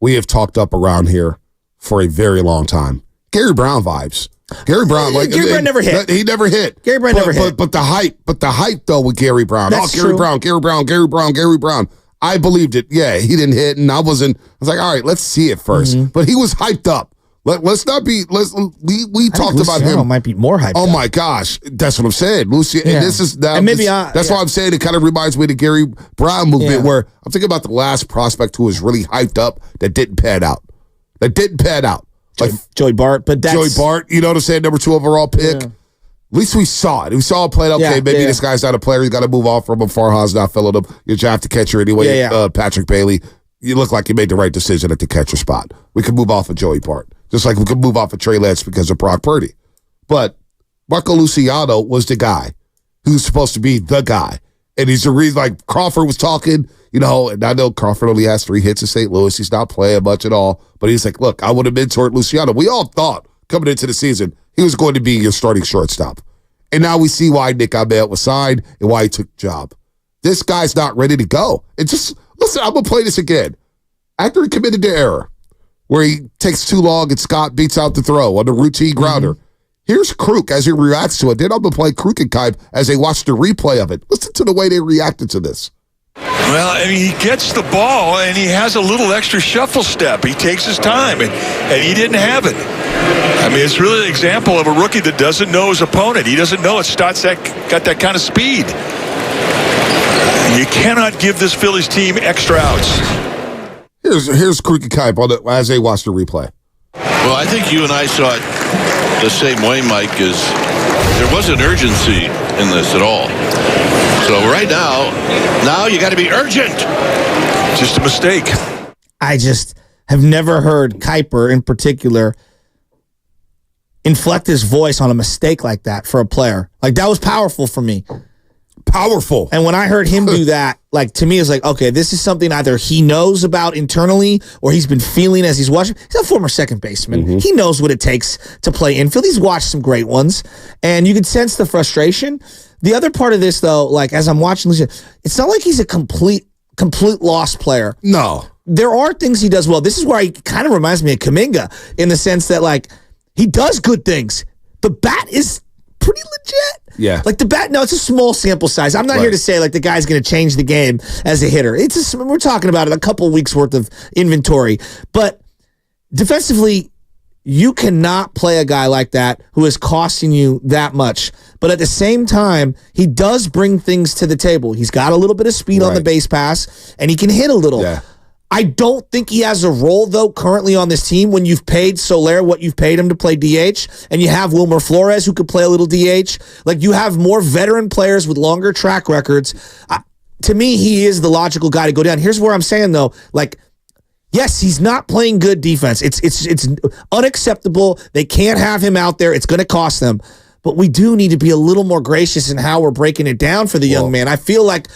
we have talked up around here for a very long time. Gary Brown vibes. Gary Brown, Gary Brown never hit. He never hit. Gary Brown never hit. But the hype though with Gary Brown. That's Gary true. Brown, Gary Brown, Gary Brown, Gary Brown. I believed it. Yeah, he didn't hit, and I was like, all right, let's see it first. Mm-hmm. But he was hyped up. Let's not be. We talked about him. Might be more hyped. Oh my gosh, that's what I'm saying, Lucy. Yeah. And this is now. And maybe that's why I'm saying it kind of reminds me of the Gary Brown movement, where I'm thinking about the last prospect who was really hyped up that didn't pan out. Like Joey Bart, Joey Bart, you know what I'm saying? Number 2 overall pick. Yeah. At least we saw it. We saw it played. Okay, maybe this guy's not a player. He's got to move on from him. Farhan's not filling him. You draft the catcher anyway. Patrick Bailey. You look like you made the right decision at the catcher spot. We could move off of Joey Bart, just like we could move off of Trey Lance because of Brock Purdy. But Marco Luciano was the guy who's supposed to be the guy, and he's the reason. Like Crawford was talking. And I know Crawford only has 3 hits in St. Louis. He's not playing much at all. But he's like, look, I would have mentored Luciano. We all thought coming into the season he was going to be your starting shortstop. And now we see why Nick Ahmed was signed and why he took the job. This guy's not ready to go. And just, listen, I'm going to play this again. After he committed the error where he takes too long and Scott beats out the throw on the routine grounder, here's Kruk as he reacts to it. Then I'm going to play Kruk and Kipe as they watch the replay of it. Listen to the way they reacted to this. Well, he gets the ball, and he has a little extra shuffle step. He takes his time, and he didn't have it. It's really an example of a rookie that doesn't know his opponent. He doesn't know Stott's got that kind of speed. You cannot give this Phillies team extra outs. Here's Kruk and Kipe as they watch the replay. Well, I think you and I saw it the same way, Mike, is there wasn't urgency in this at all. So right now you got to be urgent. Just a mistake. have never heard Kuiper in particular inflect his voice on a mistake like that for a player. Like, that was powerful for me. Powerful. And when I heard him do that, like, to me, it's like, okay, this is something either he knows about internally or he's been feeling as he's watching. He's a former second baseman. He knows what it takes to play infield. He's watched some great ones, and you can sense the frustration. The other part of this, though, like, as I'm watching Luciano, it's not like he's a complete lost player. No. There are things he does well. This is where he kind of reminds me of Kuminga in the sense that, like, he does good things. The bat is pretty legit. Yeah. Like, the bat, no, it's a small sample size. I'm not here to say, like, the guy's going to change the game as a hitter. We're talking about a couple weeks worth of inventory. But defensively, you cannot play a guy like that who is costing you that much. But at the same time, he does bring things to the table. He's got a little bit of speed on the base pass, and he can hit a little. Yeah. I don't think he has a role, though, currently on this team when you've paid Soler what you've paid him to play DH, and you have Wilmer Flores who could play a little DH. Like, you have more veteran players with longer track records. To me, he is the logical guy to go down. Here's where I'm saying, though, like, yes, he's not playing good defense. It's unacceptable. They can't have him out there. It's going to cost them. But we do need to be a little more gracious in how we're breaking it down for the young man. I feel like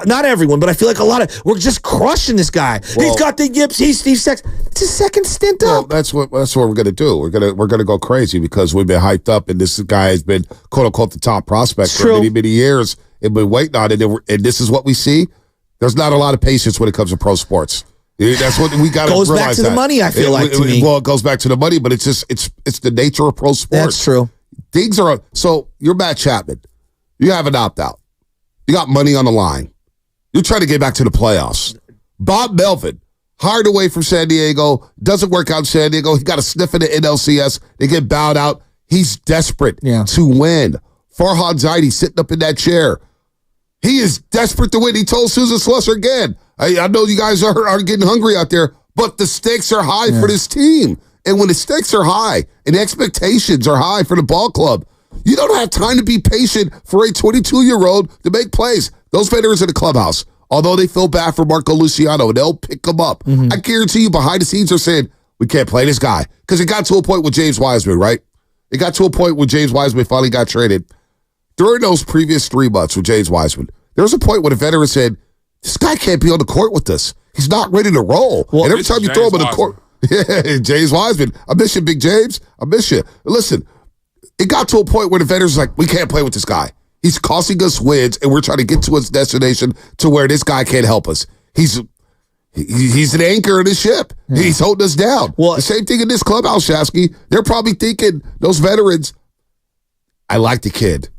not everyone, but I feel like we're just crushing this guy. He's got the yips. He's Steve Sexton. It's his second stint up. That's what we're gonna do. We're gonna go crazy because we've been hyped up, and this guy has been quote unquote the top prospect for many years, and been waiting on it. And this is what we see. There's not a lot of patience when it comes to pro sports. That's what we got to realize. Goes back to the money. I feel like to me. Well, it goes back to the money, but it's the nature of pro sports. That's true. Things are so. You're Matt Chapman. You have an opt out. You got money on the line. You're trying to get back to the playoffs. Bob Melvin, hired away from San Diego, doesn't work out in San Diego. He got a sniff in the NLCS. They get bowed out. He's desperate to win. Farhan Zaidi sitting up in that chair. He is desperate to win. He told Susan Slusser again, I know you guys are getting hungry out there, but the stakes are high for this team. And when the stakes are high and the expectations are high for the ball club, you don't have time to be patient for a 22-year-old to make plays. Those veterans in the clubhouse, although they feel bad for Marco Luciano, and they'll pick him up. I guarantee you behind the scenes they're saying, we can't play this guy. Because it got to a point with James Wiseman, right? It got to a point where James Wiseman finally got traded. During those previous 3 months with James Wiseman, there was a point where the veteran said, this guy can't be on the court with us. He's not ready to roll. Well, and every time you throw him in the court, James Wiseman, I miss you, Big James. I miss you. Listen, it got to a point where the veterans like, we can't play with this guy. He's costing us wins, and we're trying to get to his destination to where this guy can't help us. He's an anchor in the ship. Yeah. He's holding us down. Well, the same thing in this clubhouse, Shasky. They're probably thinking, those veterans, I like the kid,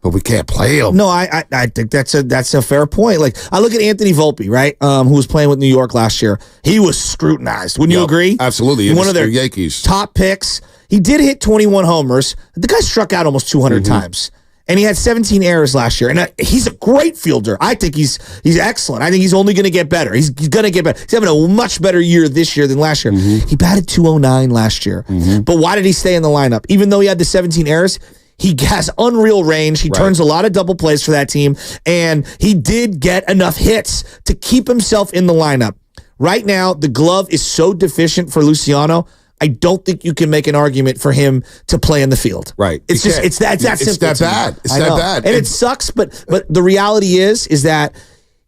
but we can't play him. No, I think that's a fair point. Like, I look at Anthony Volpe, right, who was playing with New York last year. He was scrutinized. Wouldn't you agree? Absolutely. One of their Yankees top picks. He did hit 21 homers. The guy struck out almost 200 times. And he had 17 errors last year. And he's a great fielder. I think he's excellent. I think he's only going to get better. He's going to get better. He's having a much better year this year than last year. He batted 209 last year. But why did he stay in the lineup? Even though he had the 17 errors, he has unreal range. He turns a lot of double plays for that team. And he did get enough hits to keep himself in the lineup. Right now, the glove is so deficient for Luciano, I don't think you can make an argument for him to play in the field. Right. It's that simple. It's that bad. It's that bad. And it sucks, but the reality is that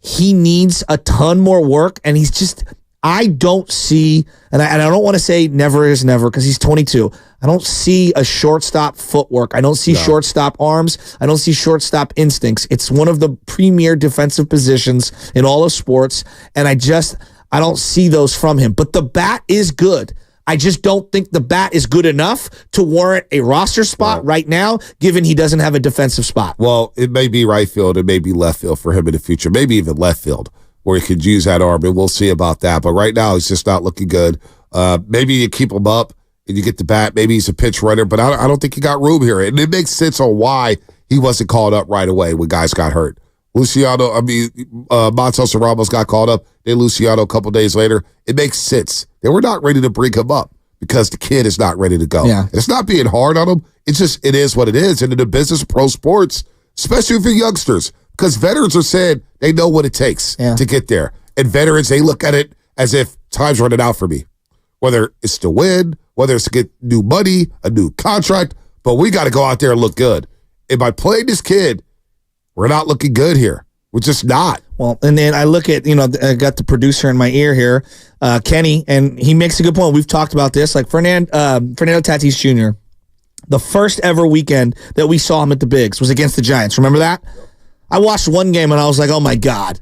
he needs a ton more work, and he's just, I don't see, and I don't want to say never is never because he's 22. I don't see a shortstop footwork. I don't see shortstop arms. I don't see shortstop instincts. It's one of the premier defensive positions in all of sports, and I don't see those from him. But the bat is good. I just don't think the bat is good enough to warrant a roster spot right now, given he doesn't have a defensive spot. Well, it may be right field. It may be left field for him in the future. Maybe even left field, where he could use that arm, and we'll see about that. But right now, he's just not looking good. Maybe you keep him up and you get the bat. Maybe he's a pinch runner, but I don't think he got room here. And it makes sense on why he wasn't called up right away when guys got hurt. Montos and Ramos got called up. Then Luciano a couple days later. It makes sense. They were not ready to bring him up because the kid is not ready to go. Yeah. And it's not being hard on him. It is what it is. And in the business of pro sports, especially for youngsters, because veterans are saying they know what it takes to get there. And veterans, they look at it as if time's running out for me. whether it's to win, whether it's to get new money, a new contract, but we got to go out there and look good. And by playing this kid, we're not looking good here. We're just not. Well, and then I look at, I got the producer in my ear here, Kenny, and he makes a good point. We've talked about this. Like Fernando Tatis Jr., the first ever weekend that we saw him at the Bigs was against the Giants. Remember that? I watched one game and I was like, oh my God.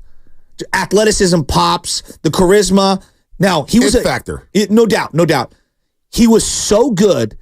Athleticism pops, the charisma. Now, he was a factor. No doubt. He was so good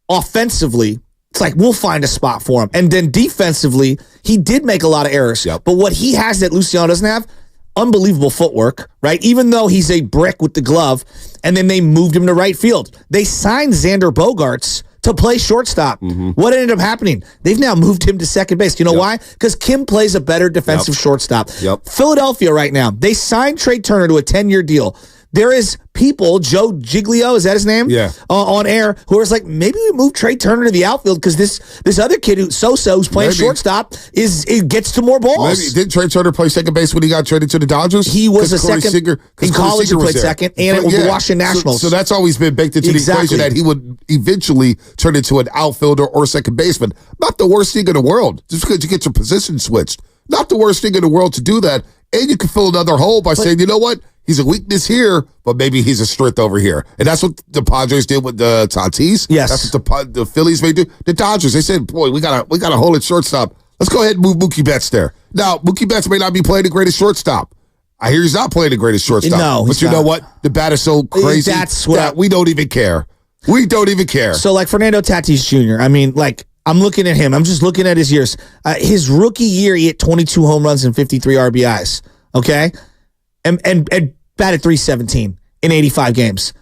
offensively. It's like, we'll find a spot for him. And then defensively, he did make a lot of errors. Yep. But what he has that Luciano doesn't have, unbelievable footwork, right? Even though he's a brick with the glove, and then they moved him to right field. They signed Xander Bogaerts to play shortstop. What ended up happening? They've now moved him to second base. You know why? Because Kim plays a better defensive shortstop. Philadelphia right now, they signed Trey Turner to a 10-year deal. There is people, Joe Giglio, is that his name? Yeah. On air, who is like, maybe we move Trey Turner to the outfield because this other kid who's playing shortstop it gets to more balls. Maybe didn't Trey Turner play second base when he got traded to the Dodgers? He was a second in college. He played second, and it was the Washington Nationals. So that's always been baked into the equation that he would eventually turn into an outfielder or second baseman. Not the worst thing in the world, just because you get your position switched. Not the worst thing in the world to do that, and you can fill another hole by saying, you know what? He's a weakness here, but maybe he's a strength over here. And that's what the Padres did with the Tatis. Yes. That's what the Phillies may do. The Dodgers, they said, boy, we got a hole at shortstop. Let's go ahead and move Mookie Betts there. Now, Mookie Betts may not be playing the greatest shortstop. I hear he's not playing the greatest shortstop. No, but you know what? The bat is so crazy that we don't even care. We don't even care. So, like Fernando Tatis Jr., I mean, like, I'm looking at him. I'm just looking at his years. His rookie year, he hit 22 home runs and 53 RBIs. Okay? And batted .317 in 85 games.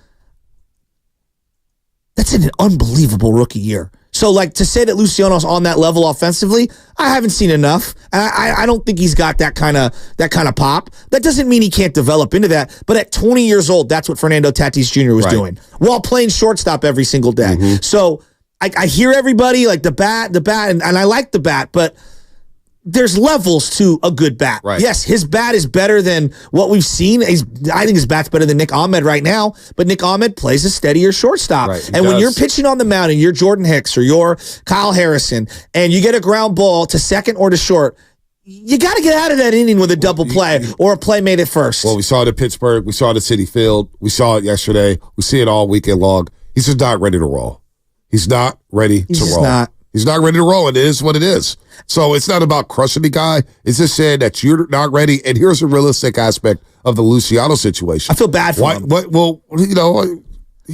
That's an unbelievable rookie year. So, like, to say that Luciano's on that level offensively, I haven't seen enough. And I don't think he's got that kind of pop. That doesn't mean he can't develop into that. But at 20 years old, that's what Fernando Tatis Jr. was doing while playing shortstop every single day. So I hear everybody, like the bat, and I like the bat, but there's levels to a good bat. Right. Yes, his bat is better than what we've seen. I think his bat's better than Nick Ahmed right now, but Nick Ahmed plays a steadier shortstop. And when you're pitching on the mound and you're Jordan Hicks or you're Kyle Harrison and you get a ground ball to second or to short, you got to get out of that inning with a double play or a play made at first. Well, we saw it at Pittsburgh. We saw it at Citi Field. We saw it yesterday. We see it all weekend long. He's just not ready to roll. He's not ready to roll. He's not ready to roll. It is what it is. So it's not about crushing the guy. It's just saying that you're not ready. And here's a realistic aspect of the Luciano situation. I feel bad for him. Well, you know,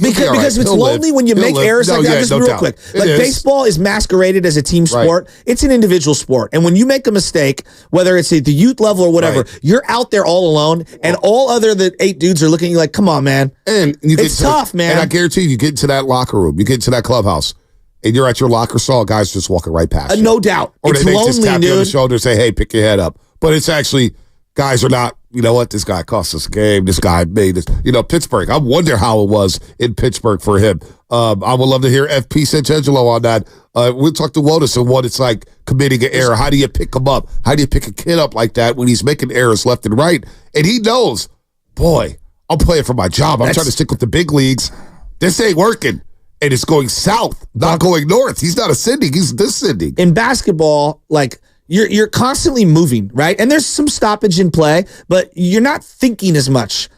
because it's lonely when you make errors like that. Just real quick. Like, baseball is masqueraded as a team sport. It's an individual sport. And when you make a mistake, whether it's at the youth level or whatever, you're out there all alone, and all other the 8 dudes are looking at you like, come on, man. And it's tough, man. And I guarantee you get into that locker room, you get into that clubhouse, and you're at your locker, saw guys just walking right past you. No doubt. Or it's they lonely, just tap you on the dude. shoulder and say, hey, pick your head up. But it's actually, guys are not, you know what, this guy cost us a game. This guy made this. You know, Pittsburgh, I wonder how it was in Pittsburgh for him. I would love to hear FP Santangelo on that. We'll talk to Wotus on what it's like committing an error. How do you pick him up? How do you pick a kid up like that when he's making errors left and right? And he knows, boy, I'm playing for my job. I'm trying to stick with the big leagues. This ain't working. And it's going south, not going north. He's not ascending. He's descending. In basketball, like, you're constantly moving, right? And there's some stoppage in play, but you're not thinking as much.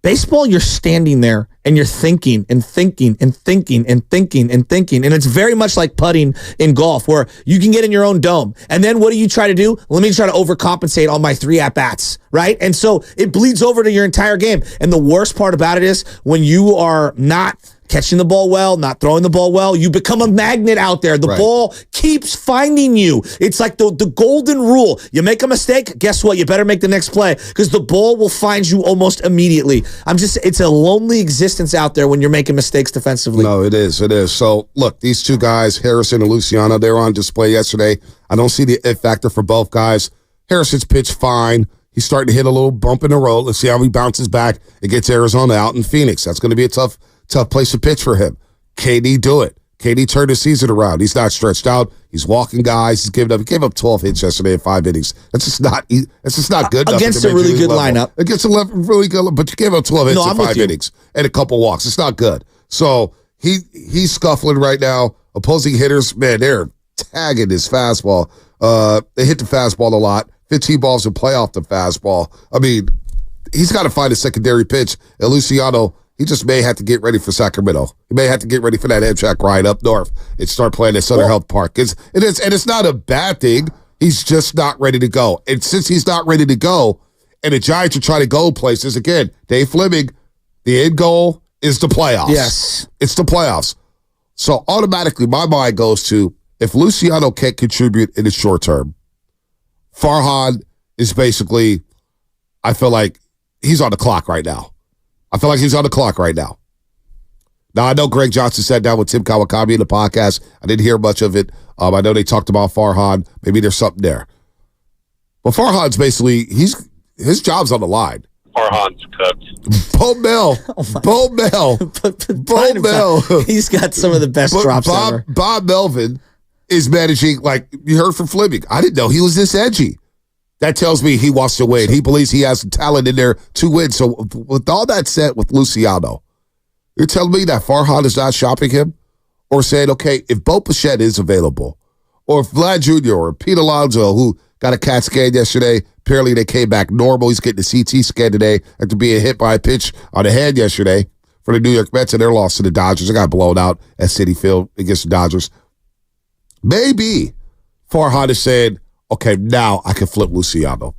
Baseball, you're standing there and you're thinking and thinking and thinking and thinking and thinking. And it's very much like putting in golf, where you can get in your own dome. And then what do you try to do? Let me try to overcompensate on my 3 at-bats, right? And so it bleeds over to your entire game. And the worst part about it is when you are not catching the ball well, not throwing the ball well, you become a magnet out there. The ball keeps finding you. It's like the golden rule. You make a mistake, guess what? You better make the next play, because the ball will find you almost immediately. It's a lonely existence out there when you're making mistakes defensively. No, it is. It is. So, look, these two guys, Harrison and Luciano, they were on display yesterday. I don't see the it factor for both guys. Harrison's pitched fine. He's starting to hit a little bump in the road. Let's see how he bounces back and gets Arizona out in Phoenix. That's going to be a tough place to pitch for him. Can he do it? KD turned his season around. He's not stretched out. He's walking guys. He gave up 12 hits yesterday in 5 innings. That's just not good enough against a really good lineup. Against a really good, but you gave up 12 hits in 5 innings and a couple walks. It's not good. So he's scuffling right now. Opposing hitters, man, they're tagging his fastball. They hit the fastball a lot. 15 balls in play off the fastball. I mean, he's got to find a secondary pitch. And Luciano, he just may have to get ready for Sacramento. He may have to get ready for that Amtrak ride up north and start playing at Southern Health Park. It's not a bad thing. He's just not ready to go. And since he's not ready to go, and the Giants are trying to go places, again, Dave Fleming, the end goal is the playoffs. Yes. It's the playoffs. So automatically my mind goes to, if Luciano can't contribute in the short term, Farhan is basically, I feel like he's on the clock right now. Now, I know Greg Johnson sat down with Tim Kawakami in the podcast. I didn't hear much of it. I know they talked about Farhan. Maybe there's something there. But Farhan's basically, his job's on the line. Farhan's cooked. Bo Mel. He's got some of the best drops ever. Bob Melvin is managing, like you heard from Fleming. I didn't know he was this edgy. That tells me he wants to win. He believes he has the talent in there to win. So with all that said with Luciano, you're telling me that Farhan is not shopping him? Or saying, okay, if Bo Bichette is available, or if Vlad Jr. or Pete Alonso, who got a CAT scan yesterday, apparently they came back normal. He's getting a CT scan today after being hit by a pitch on the head yesterday for the New York Mets, and their loss to the Dodgers. They got blown out at Citi Field against the Dodgers. Maybe Farhan is saying, okay, now I can flip Luciano.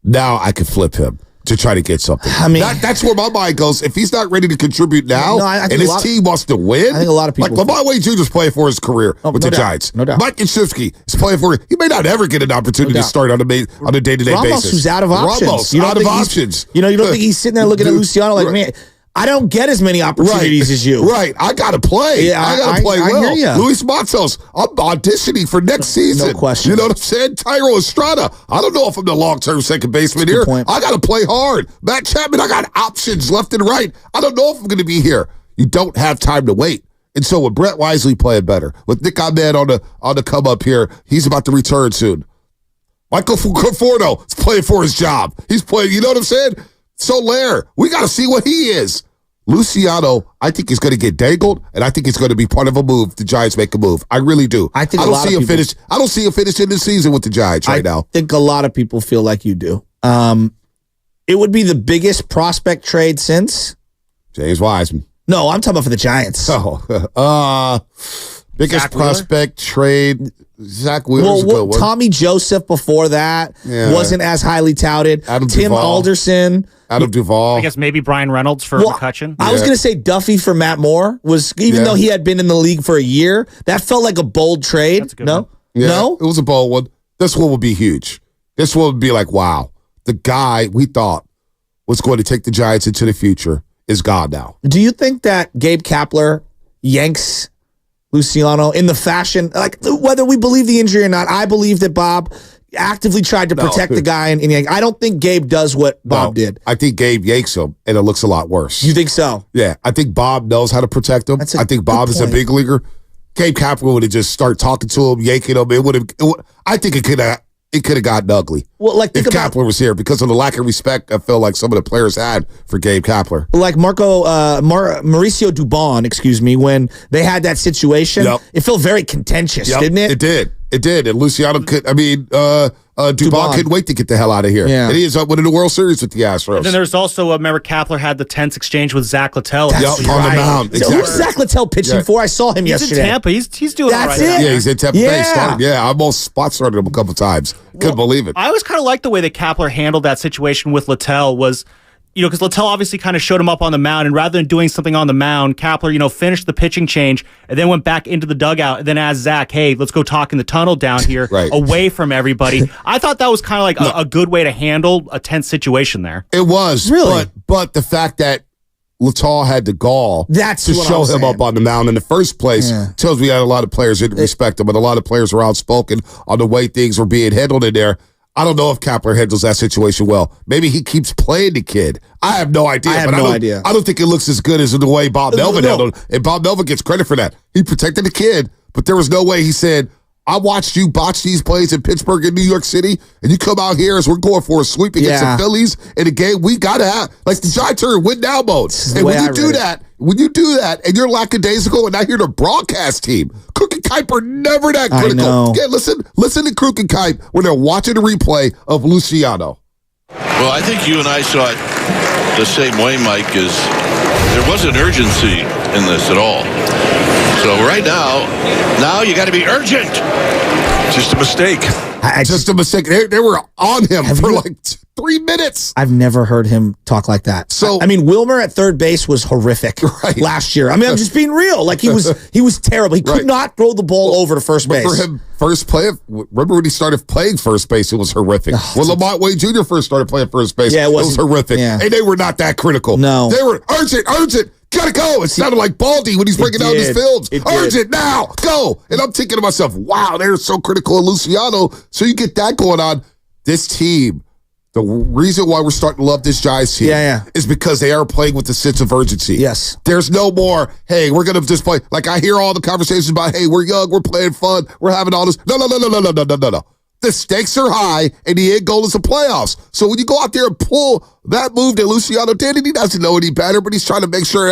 Now I can flip him to try to get something. I mean, that's where my mind goes. If he's not ready to contribute now, and his team wants to win, I think a lot of people. Like Lamar Wade Jr. is playing for his career with the Giants. No doubt. Mike Yastrzemski is playing for. He may not ever get an opportunity to start on a day-to-day Ramos, basis. who's out of options. Ramos, out of options. You don't think he's sitting there looking at Luciano like, man, I don't get as many opportunities as you. Right. I got to play. Yeah, I got to play well. I hear you. Luis Matos, I'm auditioning for next season. No question. You know what I'm saying? Tyro Estrada, I don't know if I'm the long-term second baseman here. Point. I got to play hard. Matt Chapman, I got options left and right. I don't know if I'm going to be here. You don't have time to wait. And so with Brett Wisely playing better, with Nick Ahmed on the come up here, he's about to return soon. Michael Conforto is playing for his job. He's playing, you know what I'm saying? Soler, we got to see what he is. Luciano, I think he's going to get dangled, and I think it's going to be part of a move. The Giants make a move. I really do. I don't see him finish. I don't see him finishing the season with the Giants right now. I think a lot of people feel like you do. It would be the biggest prospect trade since James Wiseman. No, I'm talking about for the Giants. Biggest prospect trade. Zach Wheeler's well, Tommy Joseph before that wasn't as highly touted. Tim Alderson. Adam Duvall. I guess maybe Brian Reynolds for McCutcheon. I was going to say Duffy for Matt Moore was, even though he had been in the league for a year, that felt like a bold trade. That's a good one. No? It was a bold one. This one would be huge. This one would be like, wow, the guy we thought was going to take the Giants into the future is gone now. Do you think that Gabe Kapler yanks Luciano in the fashion, like whether we believe the injury or not? I believe that Bob actively tried to protect the guy in Yank. I don't think Gabe does what Bob did. I think Gabe yanks him, and it looks a lot worse. You think so? Yeah, I think Bob knows how to protect him. I think Bob is a big leaguer. Gabe Kapler would have just started talking to him, yanking him. I think it could have gotten ugly. Well, like if Kapler was here, because of the lack of respect I feel like some of the players had for Gabe Kapler. Like Mauricio Dubon, when they had that situation, it felt very contentious, didn't it? It did. And Luciano Dubon couldn't wait to get the hell out of here. Yeah. And he is up winning the World Series with the Astros. And then there's also, remember, Kapler had the tense exchange with Zach Littell. On the mound. Exactly. Who's Zach Littell pitching for? I saw him yesterday. He's in Tampa. He's doing all right. That's it. Yeah, he's in Tampa Bay. I almost spot started him a couple times. Couldn't believe it. I always kind of liked the way that Kapler handled that situation with Littell was, because Littell obviously kind of showed him up on the mound, and rather than doing something on the mound, Kapler, finished the pitching change and then went back into the dugout and then asked Zach, hey, let's go talk in the tunnel down here away from everybody. I thought that was kind of like a good way to handle a tense situation there. It was. Really? But the fact that Littell had the gall to show him up on the mound in the first place tells me that a lot of players didn't respect him, but a lot of players were outspoken on the way things were being handled in there. I don't know if Kapler handles that situation well. Maybe he keeps playing the kid. I have no idea. I have no idea. I don't think it looks as good as the way Bob Melvin handled it. And Bob Melvin gets credit for that. He protected the kid, but there was no way he said, I watched you botch these plays in Pittsburgh and New York City, and you come out here as we're going for a sweep against the Phillies in a game we got to have. Like the Giants are in win-now mode. And when you do that, and you're lackadaisical, and now you're the broadcast team, Crook and Kipe are never that critical. I know. Yeah, listen to Crook and Kipe when they're watching the replay of Luciano. Well, I think you and I saw it the same way, Mike, is there wasn't urgency in this at all. So right now you got to be urgent. Just a mistake. Just a mistake. They were on him for like 3 minutes. I've never heard him talk like that. So I mean, Wilmer at third base was horrific last year. I mean, I'm just being real. Like he was terrible. He could not throw the ball over to first base. For him, first play. Remember when he started playing first base? It was horrific. When Lamont Wade Jr. first started playing first base, it was horrific. Yeah. And they were not that critical. No, they were urgent. Gotta go. It sounded like Baldy when he's breaking down his fields. Urgent now, go. And I'm thinking to myself, wow, they're so critical of Luciano. So you get that going on. This team, the reason why we're starting to love this Giants team is because they are playing with a sense of urgency. Yes. There's no more, hey, we're going to just play. Like I hear all the conversations about, hey, we're young, we're playing fun, we're having all this. No. The stakes are high, and the end goal is the playoffs. So when you go out there and pull that move that Luciano did, and he doesn't know any better, but he's trying to make sure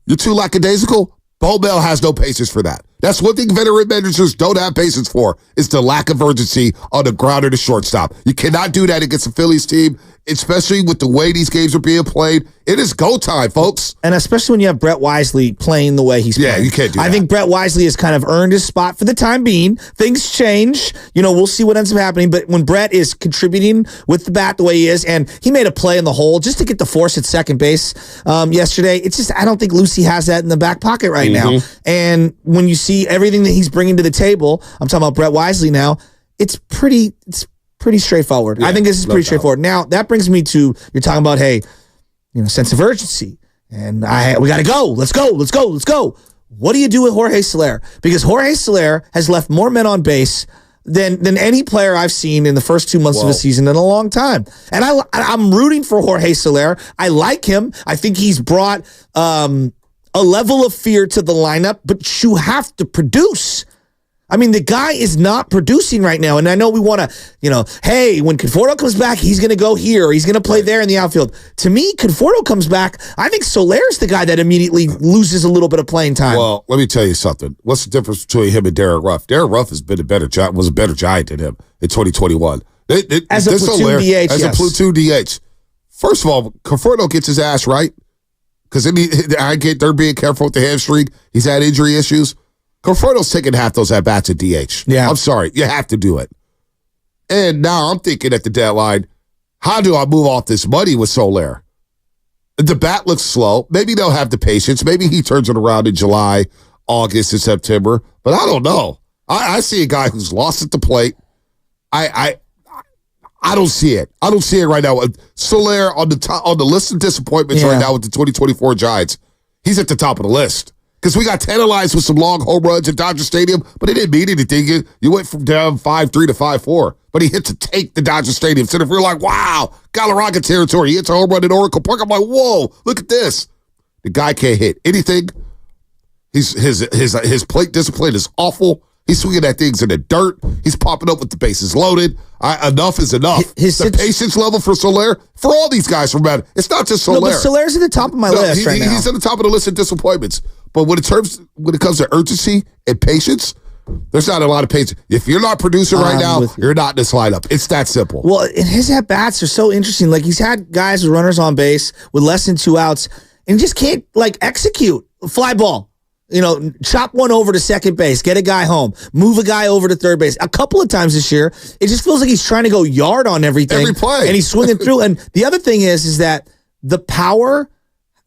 you're too lackadaisical, Bo Bell has no patience for that. That's one thing veteran managers don't have patience for, is the lack of urgency on the ground or the shortstop. You cannot do that against the Phillies team, especially with the way these games are being played. It is go time, folks. And especially when you have Brett Wisely playing the way he's playing. Yeah, you can't do that. I think Brett Wisely has kind of earned his spot for the time being. Things change. We'll see what ends up happening. But when Brett is contributing with the bat the way he is, and he made a play in the hole just to get the force at second base yesterday, it's just, I don't think Lucy has that in the back pocket right now. And when you see everything that he's bringing to the table, I'm talking about Brett Wisely now, it's pretty straightforward. I think this is pretty straightforward. Now, that brings me to, you're talking about, hey, sense of urgency. And we got to go. Let's go. What do you do with Jorge Soler? Because Jorge Soler has left more men on base than any player I've seen in the first 2 months of the season in a long time. And I'm rooting for Jorge Soler. I like him. I think he's brought a level of fear to the lineup, but you have to produce. I mean, the guy is not producing right now. And I know we want to, hey, when Conforto comes back, he's going to go here, or he's going to play there in the outfield. To me, Conforto comes back, I think Soler's the guy that immediately loses a little bit of playing time. Well, let me tell you something. What's the difference between him and Derek Ruff? Derek Ruff has been was a better Giant than him in 2021. As a platoon DH, As a platoon DH. First of all, Conforto gets his ass right, because they're being careful with the hamstring. He's had injury issues. Conforto's taking half those at-bats at DH. Yeah. I'm sorry. You have to do it. And now I'm thinking at the deadline, how do I move off this money with Soler? The bat looks slow. Maybe they'll have the patience. Maybe he turns it around in July, August, and September. But I don't know. I see a guy who's lost at the plate. I don't see it. I don't see it right now. Soler on the list of disappointments right now with the 2024 Giants. He's at the top of the list. Because we got tantalized with some long home runs at Dodger Stadium, but it didn't mean anything. You went from down 5-3 to 5-4. But he hit to take the Dodger Stadium. So if you're like, wow, Galarraga territory. He hits a home run at Oracle Park. I'm like, whoa, look at this. The guy can't hit anything. His plate discipline is awful. He's swinging at things in the dirt. He's popping up with the bases loaded. Enough is enough. The patience level for Soler, for all these guys from Madden, it's not just Soler. No, but Soler's at the top of my list right now. He's at the top of the list of disappointments. But when it comes to urgency and patience, there's not a lot of patience. If you're not producing right now, you're not in this lineup. It's that simple. Well, and his at-bats are so interesting. Like, he's had guys with runners on base with less than 2 outs and just can't, execute. Fly ball. Chop one over to second base, get a guy home, move a guy over to third base. A couple of times this year, it just feels like he's trying to go yard on everything. Every play. And he's swinging through. And the other thing is that the power,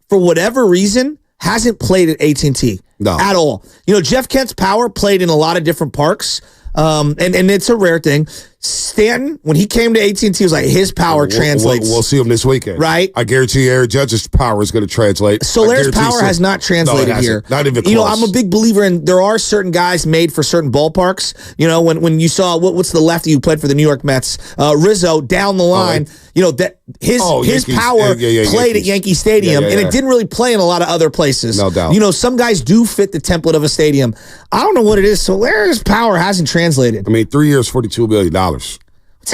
for whatever reason, hasn't played at AT&T at all. Jeff Kent's power played in a lot of different parks, and it's a rare thing. Stanton, when he came to AT&T, he was like, his power translates. We'll see him this weekend. Right? I guarantee Aaron Judge's power is going to translate. Solare's power has not translated here. Not even close. You know, I'm a big believer in there are certain guys made for certain ballparks. You know, when you saw, what's the lefty who played for the New York Mets? Rizzo, down the line. You know, that his Yankees. power played at Yankee Stadium, and it didn't really play in a lot of other places. No doubt. You know, some guys do fit the template of a stadium. I don't know what it is. Solare's power hasn't translated. I mean, 3 years, $42 million. He's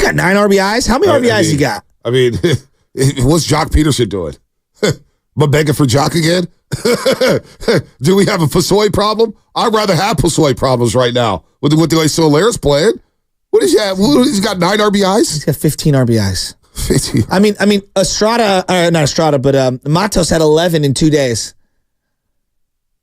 got 9 RBIs. How many RBIs he got? I mean, what's Jock Peterson doing? But begging for Jock again? Do we have a Pasoy problem? I'd rather have Pasoy problems right now with the way Solare's playing. What is that? He's got 9 RBIs? He's got 15 RBIs. 15. I mean, not Estrada, but Matos had 11 in 2 days.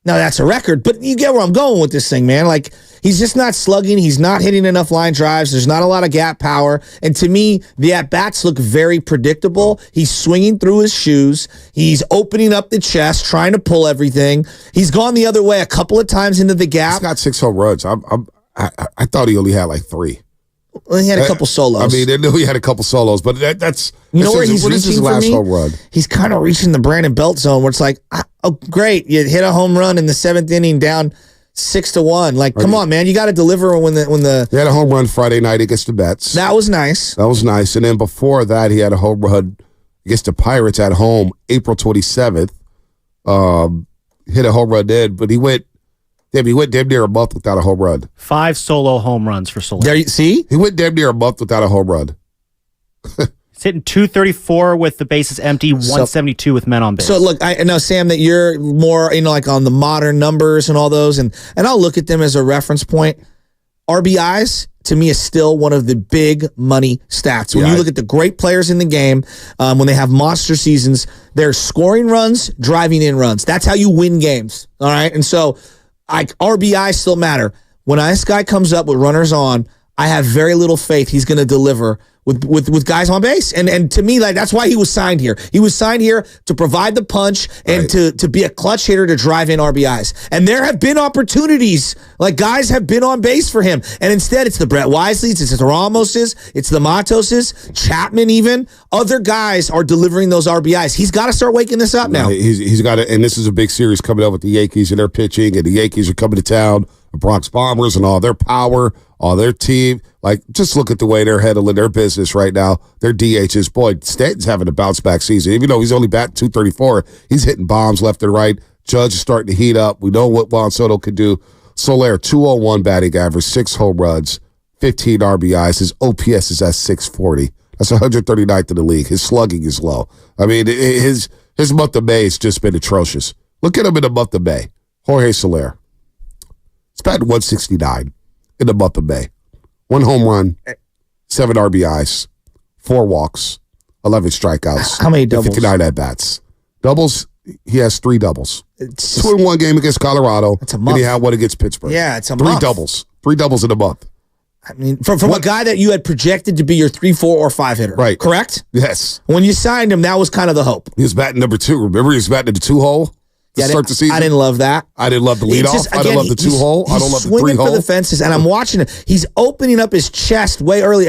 Now, that's a record, but you get where I'm going with this thing, man. Like, he's just not slugging. He's not hitting enough line drives. There's not a lot of gap power. And to me, the at-bats look very predictable. He's swinging through his shoes. He's opening up the chest, trying to pull everything. He's gone the other way a couple of times into the gap. He's got 6 home runs. I thought he only had like 3. Well, he had a couple solos. I mean, I knew he had a couple solos, but that's you know where he's reaching his last home run. He's kind of reaching the Brandon Belt zone where it's like, oh, great, you hit a home run in the 7th inning, down 6-1. Like, come on, man, you got to deliver when the. He had a home run Friday night against the Mets. That was nice. That was nice, and then before that, he had a home run against the Pirates at home, April 27th. Hit a home run then, but he went damn near a month without a home run. 5 solo home runs for Soler. There you see? He went damn near a month without a home run. He's hitting 234 with the bases empty, 172 with men on base. So look, I know, Sam, that you're more, like on the modern numbers and all those, and I'll look at them as a reference point. RBIs, to me, is still one of the big money stats. When you look at the great players in the game, when they have monster seasons, they're scoring runs, driving in runs. That's how you win games. All right. And so RBIs still matter. When this guy comes up with runners on, I have very little faith he's going to deliver with guys on base. And to me, like, that's why he was signed here. He was signed here to provide the punch and to be a clutch hitter to drive in RBIs. And there have been opportunities, like guys have been on base for him. And instead, it's the Brett Wisleys, it's the Ramoses, it's the Matoses, Chapman even. Other guys are delivering those RBIs. He's got to start waking this up now. He's got to, and this is a big series coming up with the Yankees and their pitching, and the Yankees are coming to town, the Bronx Bombers and all their power, all their team. Like, just look at the way they're handling their business right now. Their DHs, boy, Stanton's having a bounce back season. Even though he's only batting 234, he's hitting bombs left and right. Judge is starting to heat up. We know what Juan Soto can do. Soler, 201 batting average, 6 home runs, 15 RBIs. His OPS is at 640. That's 139th in the league. His slugging is low. I mean, his month of May has just been atrocious. Look at him in the month of May. Jorge Soler. It's batting 169 in the month of May. 1 home run, 7 RBIs, 4 walks, 11 strikeouts. How many doubles? 59 at-bats. Doubles, he has 3 doubles. 2 in 1 game against Colorado. It's a month. And he had 1 against Pittsburgh. Yeah, it's a 3 month. doubles. 3 doubles in a month. I mean, from a guy that you had projected to be your 3, 4, or 5 hitter. Right. Correct? Yes. When you signed him, that was kind of the hope. He was batting number 2. Remember, he was batting in the 2-hole to start the season? I didn't love that. I didn't love the leadoff. I didn't love the 2-hole. I don't love the 3-hole. He's swinging for the fences, and I'm watching it. He's opening up his chest way early.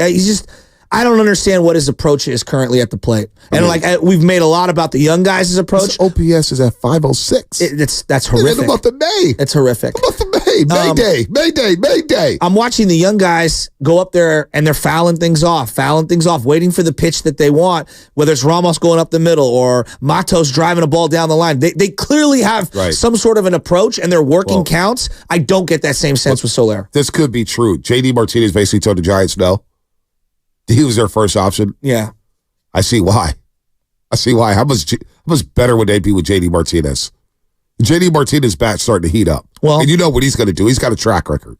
I don't understand what his approach is currently at the plate. And we've made a lot about the young guys' approach. His OPS is at 506. That's horrific. In the month of May. It's horrific. The month of May. May Day. I'm watching the young guys go up there, and they're fouling things off, waiting for the pitch that they want, whether it's Ramos going up the middle or Matos driving a ball down the line. They clearly have some sort of an approach, and they're working counts. I don't get that same sense with Soler. This could be true. J.D. Martinez basically told the Giants no. He was their first option. Yeah. I see why. How much better would they be with J.D. Martinez? J.D. Martinez bat's starting to heat up. Well, and you know what he's going to do. He's got a track record.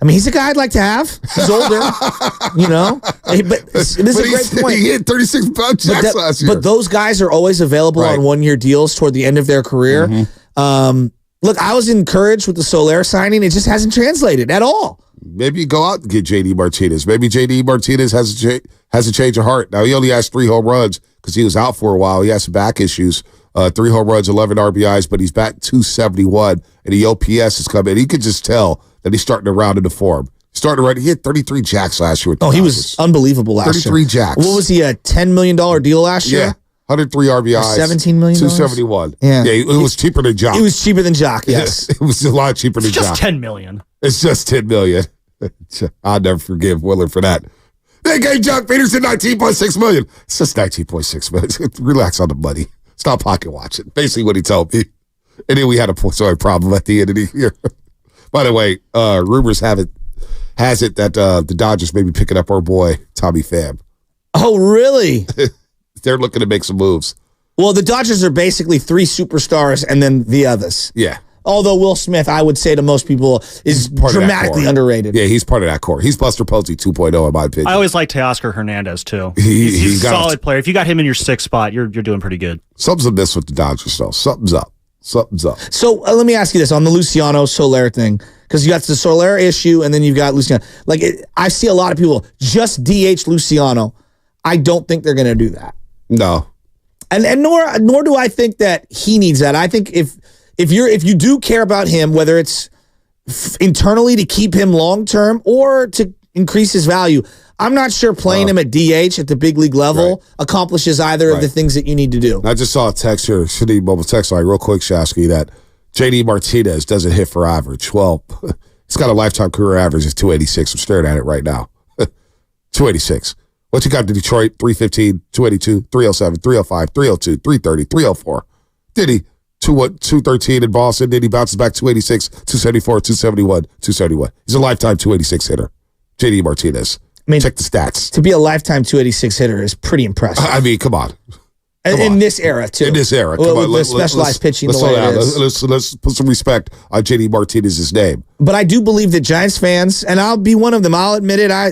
I mean, he's a guy I'd like to have. He's older, But this is a great point. He hit 36 jacks last year. But those guys are always available on 1-year deals toward the end of their career. Mm-hmm. Look, I was encouraged with the Soler signing. It just hasn't translated at all. Maybe you go out and get J.D. Martinez. Maybe J.D. Martinez has a change of heart. Now, he only has 3 home runs because he was out for a while. He has some back issues. 3 home runs, 11 RBIs, but he's batting 271, and the OPS is coming. He could just tell that he's starting to round into form. Started right. He had 33 jacks last year with the Dodgers. He was unbelievable last 33 year. jacks. What was he, a $10 million deal last year? Yeah. 103 RBIs. $17 million? 271. Yeah. It was cheaper than Jock. It was cheaper than Jock, yes. It was a lot cheaper than Jock. Just $10 million. It's just $10 million. I'll never forgive Willard for that. They gave Jock Peterson $19.6 million. It's just $19.6 million. Relax on the money. Stop pocket watching. Basically what he told me. And then we had a problem at the end of the year. By the way, rumors has it that the Dodgers may be picking up our boy, Tommy Pham. Oh, really? They're looking to make some moves. Well, the Dodgers are basically 3 superstars and then the others. Yeah. Although Will Smith, I would say to most people, is dramatically underrated. Yeah, he's part of that core. He's Buster Posey 2.0 in my opinion. I always like Teoscar Hernandez, too. He's a solid player. If you got him in your 6th spot, you're doing pretty good. Something's amiss with the Dodgers, though. Something's up. So let me ask you this on the Luciano Soler thing, because you got the Soler issue and then you've got Luciano. I see a lot of people just DH Luciano. I don't think they're going to do that. No. And nor do I think that he needs that. I think if you do care about him, whether it's internally to keep him long term or to increase his value, I'm not sure playing him at DH at the big league level accomplishes either of the things that you need to do. I just saw a text here, Shadi mobile text line, real quick, Shasky, that JD Martinez doesn't hit for average. Well, he's got a lifetime career average of 286. I'm staring at it right now. 286. What you got to Detroit? 315, 282, 307, 305, 302, 330, 304. Did he? 213 in Boston. Then he bounces back 286, 274, 271, 271. He's a lifetime 286 hitter. JD Martinez. I mean, check the stats. To be a lifetime 286 hitter is pretty impressive. I mean, come on. In this era, too. In this era. Come on. With specialized pitching the way it is. Let's put some respect on JD Martinez's name. But I do believe that Giants fans, and I'll be one of them, I'll admit it, I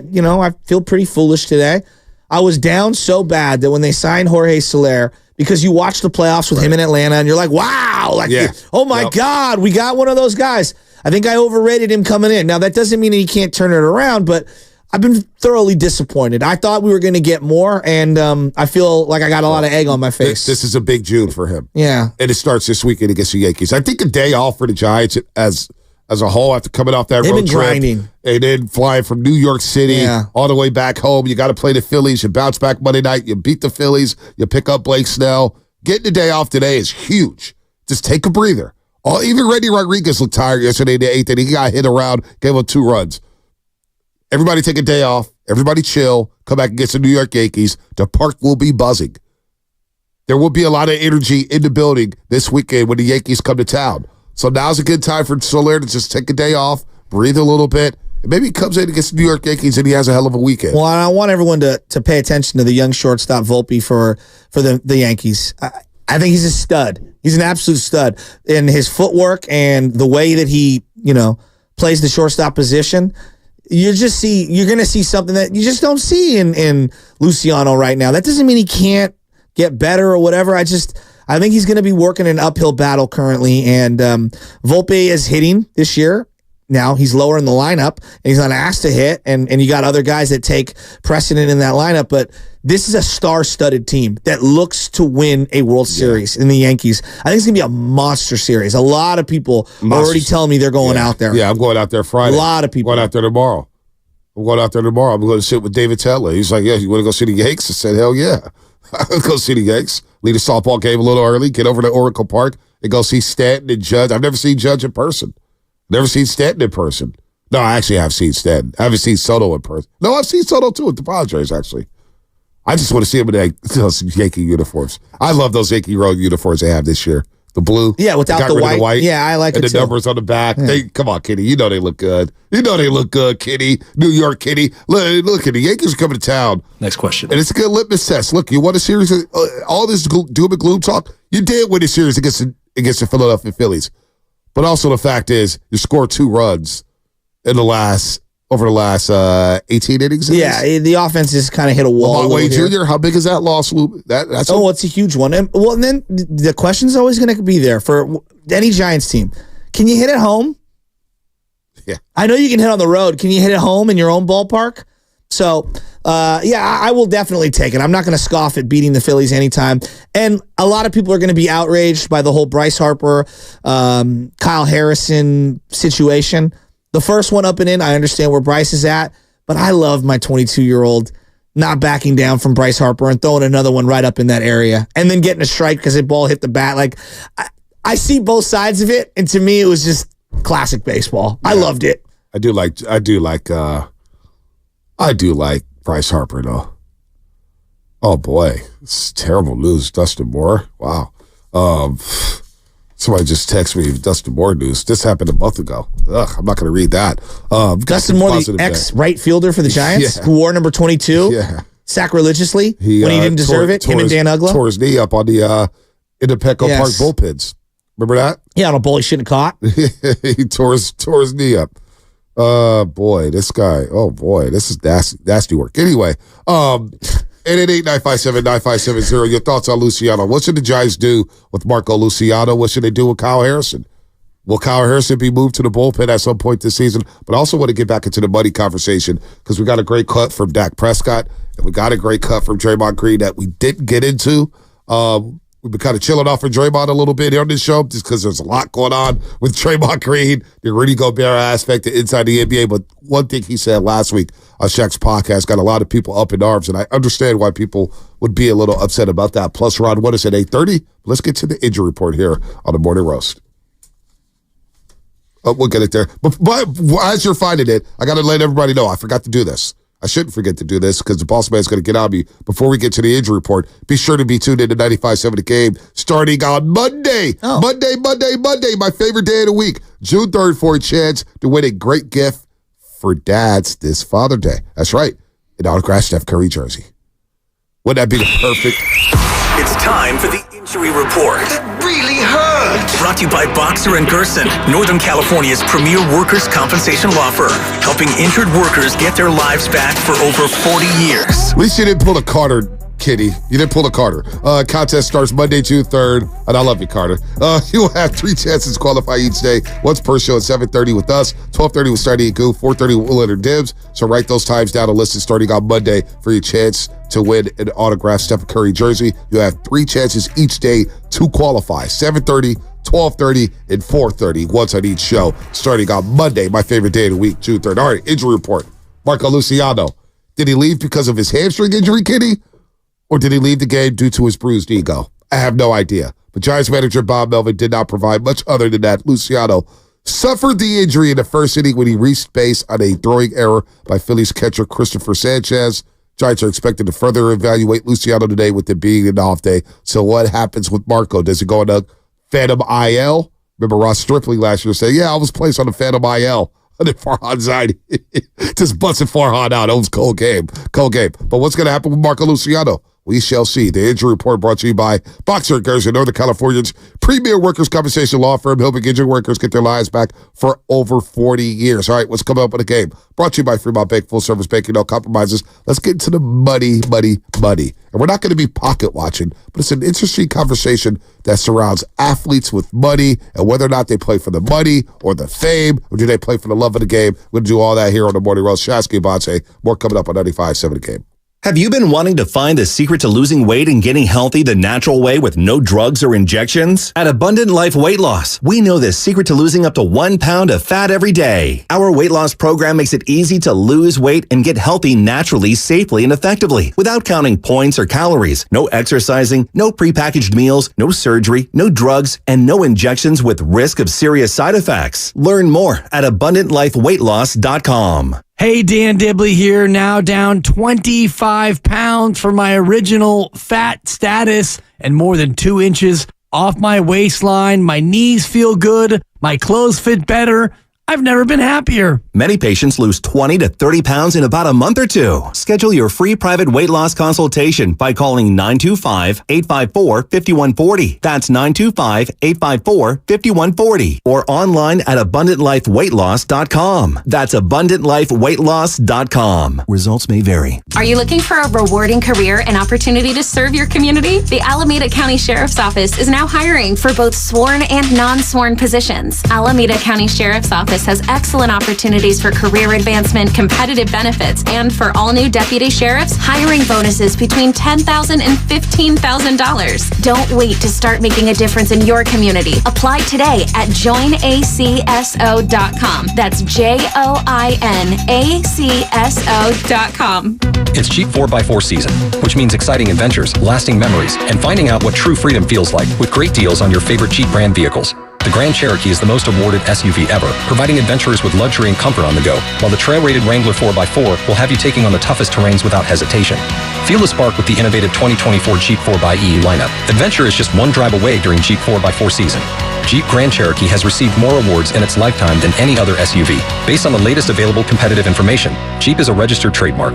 feel pretty foolish today. I was down so bad that when they signed Jorge Soler, because you watch the playoffs with him in Atlanta, and you're like, wow, oh my God, we got one of those guys. I think I overrated him coming in. Now, that doesn't mean that he can't turn it around, but I've been thoroughly disappointed. I thought we were going to get more, and I feel like I got a lot of egg on my face. This is a big June for him. Yeah. And it starts this weekend against the Yankees. I think a day off for the Giants as a whole after coming off that They've road been trip. grinding. And then flying from New York City all the way back home. You got to play the Phillies. You bounce back Monday night. You beat the Phillies. You pick up Blake Snell. Getting the day off today is huge. Just take a breather. Even Randy Rodriguez looked tired yesterday in the 8th, and he got hit around, gave up 2 runs. Everybody take a day off. Everybody chill. Come back against the New York Yankees. The park will be buzzing. There will be a lot of energy in the building this weekend when the Yankees come to town. So now's a good time for Soler to just take a day off, breathe a little bit, and maybe he comes in against the New York Yankees and he has a hell of a weekend. Well, I want everyone to pay attention to the young shortstop Volpe for the Yankees. I think he's a stud. He's an absolute stud in his footwork and the way that he, plays the shortstop position. You're going to see something that you just don't see in Luciano right now. That doesn't mean he can't get better or whatever. I think he's going to be working an uphill battle currently, and Volpe is hitting this year. Now he's lower in the lineup, and he's not asked to hit, and you got other guys that take precedent in that lineup, but this is a star-studded team that looks to win a World Series in the Yankees. I think it's going to be a monster series. A lot of people are already telling me they're going out there. Yeah, I'm going out there Friday. A lot of people. I'm going out there tomorrow. I'm going to sit with David Tedler. He's like, yeah, you want to go see the Yanks? I said, hell yeah. I'll go see the Yanks. Lead a softball game a little early. Get over to Oracle Park and go see Stanton and Judge. I've never seen Judge in person. Never seen Stanton in person. No, I actually have seen Stanton. I haven't seen Soto in person. No, I've seen Soto too at the Padres, actually. I just want to see him in those Yankee uniforms. I love those Yankee road uniforms they have this year. The blue. Yeah, without the white. Yeah, I like it too. And the numbers on the back. Yeah. Come on, Kitty. You know they look good. Kitty. New York, Kitty. Look at the Yankees are coming to town. Next question. And it's a good litmus test. Look, you won a series. All this doom and gloom talk. You did win a series against the Philadelphia Phillies. But also the fact is, you scored 2 runs over the last 18 innings. Yeah, the offense just kind of hit a wall. Wade Jr., how big is that loss, Lou? It's a huge one. And then the question's always going to be there for any Giants team. Can you hit at home? Yeah. I know you can hit on the road. Can you hit at home in your own ballpark? So, I will definitely take it. I'm not going to scoff at beating the Phillies anytime. And a lot of people are going to be outraged by the whole Bryce Harper, Kyle Harrison situation. The first one up and in, I understand where Bryce is at, but I love my 22-year-old not backing down from Bryce Harper and throwing another one right up in that area and then getting a strike because the ball hit the bat. Like, I see both sides of it, and to me, it was just classic baseball. Yeah. I loved it. I do like Bryce Harper, though. Oh, boy. It's terrible news. Dustin Moore. Wow. Somebody just texted me Dustin Moore news. This happened a month ago. Ugh, I'm not going to read that. Dustin Moore, the ex-right fielder for the Giants, who wore number 22 sacrilegiously when he didn't deserve it, him and Dan Ugla. Tore his knee up on the in the Petco Park bullpens. Remember that? Yeah, on a ball he shouldn't have caught. He tore his knee up. Boy, this guy. Oh, boy, this is nasty work. Anyway, 888-957-9570. Your thoughts on Luciano. What should the Giants do with Marco Luciano? What should they do with Kyle Harrison? Will Kyle Harrison be moved to the bullpen at some point this season? But I also want to get back into the money conversation because we got a great cut from Dak Prescott and we got a great cut from Draymond Green that we didn't get into. We've been kind of chilling off for Draymond a little bit here on this show just because there's a lot going on with Draymond Green, the Rudy Gobert aspect inside the NBA. But one thing he said last week on Shaq's podcast got a lot of people up in arms, and I understand why people would be a little upset about that. Plus, Ron, what is it, 8:30? Let's get to the injury report here on the Morning Roast. We'll get it there. But as you're finding it, I got to let everybody know I forgot to do this. I shouldn't forget to do this because the boss man's going to get on me. Before we get to the injury report, be sure to be tuned in to 95.7 The Game starting on Monday. Oh. Monday, my favorite day of the week. June 3rd for a chance to win a great gift for dads this Father's Day. That's right, an autographed Steph Curry jersey. Wouldn't that be the perfect? It's time for the injury report. It really hurts. Brought to you by Boxer & Gerson, Northern California's premier workers' compensation law firm, helping injured workers get their lives back for over 40 years. At least you didn't pull a Carter, Kitty. You didn't pull a Carter. Contest starts Monday, June 3rd, and I love you, Carter. You'll have 3 chances to qualify each day. Once per show at 7:30 with us, 12:30 with Starty and Goof, 4:30 with Will and Dibs. So write those times down and listen starting on Monday for your chance to win an autographed Steph Curry jersey. You have 3 chances each day to qualify. 7:30, 12:30, and 4:30 once on each show starting on Monday, my favorite day of the week, June 3rd. All right, injury report. Marco Luciano. Did he leave because of his hamstring injury, Kitty? Or did he leave the game due to his bruised ego? I have no idea. But Giants manager Bob Melvin did not provide much other than that. Luciano suffered the injury in the first inning when he reached base on a throwing error by Phillies catcher Christopher Sanchez. Giants are expected to further evaluate Luciano today with it being an off day. So what happens with Marco? Does he go on the Phantom IL? Remember Ross Stripling last year saying, I was placed on the Phantom IL. And then Farhan Zaidi just busted Farhan out. It was cold game. But what's going to happen with Marco Luciano? We shall see. The injury report brought to you by Boxer & Gerson, Northern California's premier workers' compensation law firm, helping injured workers get their lives back for over 40 years. All right, what's coming up in the game? Brought to you by Fremont Bank, full-service banking, no compromises. Let's get into the money. And we're not going to be pocket watching, but it's an interesting conversation that surrounds athletes with money and whether or not they play for the money or the fame, or do they play for the love of the game. We're going to do all that here on the Morning Roast. Shasky Bonte, more coming up on 95.7 The Game. Have you been wanting to find the secret to losing weight and getting healthy the natural way with no drugs or injections? At Abundant Life Weight Loss, we know the secret to losing up to 1 pound of fat every day. Our weight loss program makes it easy to lose weight and get healthy naturally, safely, and effectively without counting points or calories. No exercising, no prepackaged meals, no surgery, no drugs, and no injections with risk of serious side effects. Learn more at AbundantLifeWeightLoss.com. Hey, Dan Dibley here, now down 25 pounds from my original fat status and more than 2 inches off my waistline. My knees feel good. My clothes fit better. I've never been happier. Many patients lose 20 to 30 pounds in about a month or 2. Schedule your free private weight loss consultation by calling 925-854-5140. That's 925-854-5140. Or online at AbundantLifeWeightLoss.com. That's AbundantLifeWeightLoss.com. Results may vary. Are you looking for a rewarding career and opportunity to serve your community? The Alameda County Sheriff's Office is now hiring for both sworn and non-sworn positions. Alameda County Sheriff's Office has excellent opportunities opportunities for career advancement, competitive benefits, and for all new deputy sheriffs, hiring bonuses between $10,000 and $15,000. Don't wait to start making a difference in your community. Apply today at joinacso.com. That's JOINACSO.com. It's Jeep 4x4 season, which means exciting adventures, lasting memories, and finding out what true freedom feels like with great deals on your favorite Jeep brand vehicles. The Grand Cherokee is the most awarded SUV ever, providing adventurers with luxury and comfort on the go, while the trail-rated Wrangler 4x4 will have you taking on the toughest terrains without hesitation. Feel the spark with the innovative 2024 Jeep 4xe lineup. Adventure is just one drive away during Jeep 4x4 season. Jeep Grand Cherokee has received more awards in its lifetime than any other SUV. Based on the latest available competitive information, Jeep is a registered trademark.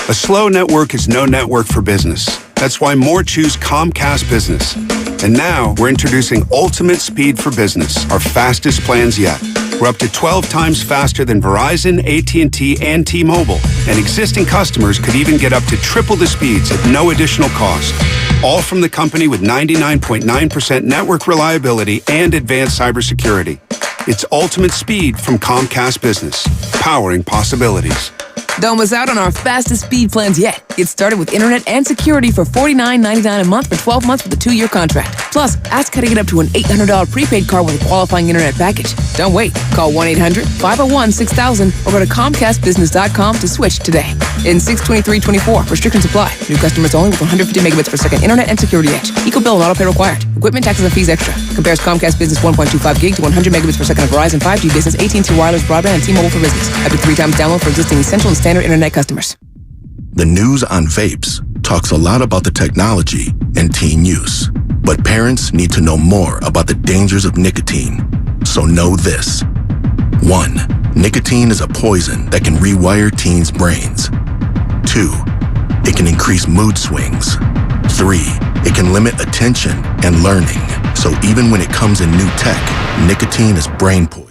A slow network is no network for business. That's why more choose Comcast Business. And now we're introducing Ultimate Speed for Business, our fastest plans yet. We're up to 12 times faster than Verizon, AT&T, and T-Mobile. And existing customers could even get up to triple the speeds at no additional cost. All from the company with 99.9% network reliability and advanced cybersecurity. It's Ultimate Speed from Comcast Business, powering possibilities. Don't miss out on our fastest speed plans yet. Get started with internet and security for $49.99 a month for 12 months with a 2-year contract. Plus, ask how to get up to an $800 prepaid card with a qualifying internet package. Don't wait. Call 1-800-501-6000 or go to ComcastBusiness.com to switch today. In 62324, restrictions apply. New customers only with 150 megabits per second internet and security edge. Eco bill and auto pay required. Equipment, taxes, and fees extra. Compares Comcast Business 1.25 gig to 100 megabits per second of Verizon 5G Business, AT&T Wireless Broadband, and T-Mobile for Business. Up to 3 times download for existing essential and standard internet customers. The news on vapes talks a lot about the technology and teen use. But parents need to know more about the dangers of nicotine. So know this. 1. Nicotine is a poison that can rewire teens' brains. 2. It can increase mood swings. 3. It can limit attention and learning. So even when it comes in new tech, nicotine is brain poison.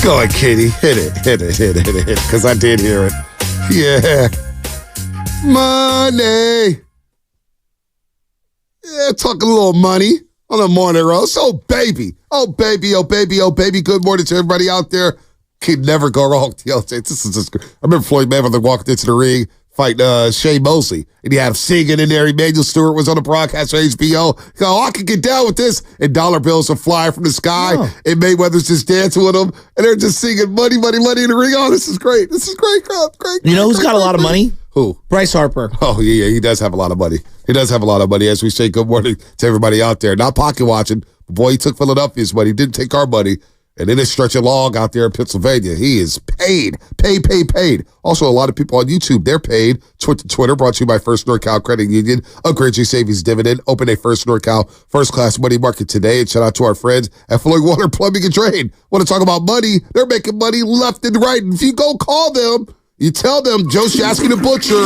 Go ahead, Katie. Hit it. Because I did hear it. Yeah. Money. Yeah, talking a little money on the morning roast. Oh, baby. Good morning to everybody out there. Could never go wrong. Yo, this is just, I remember Floyd Mayweather walked into the ring fighting Shea Mosley, and he had him singing in there. Emmanuel Stewart was on the broadcast for HBO. He go, I can get down with this. And dollar bills are flying from the sky, and Mayweather's just dancing with them, and they're just singing money in the ring. Oh, this is great. Great. You know who's got a lot of money? Who? Bryce Harper. Oh, yeah, he does have a lot of money. As we say good morning to everybody out there. Not pocket watching. Boy, he took Philadelphia's money. He didn't take our money. And then it's Stretch Long out there in Pennsylvania. He is paid. Also, a lot of people on YouTube, they're paid. Twitter brought to you by First NorCal Credit Union. Upgrade your savings dividend. Open a First NorCal first-class money market today. And shout out to our friends at Flowing Water Plumbing and Drain. Want to talk about money? They're making money left and right. And if you go call them, you tell them Joe Shasky the Butcher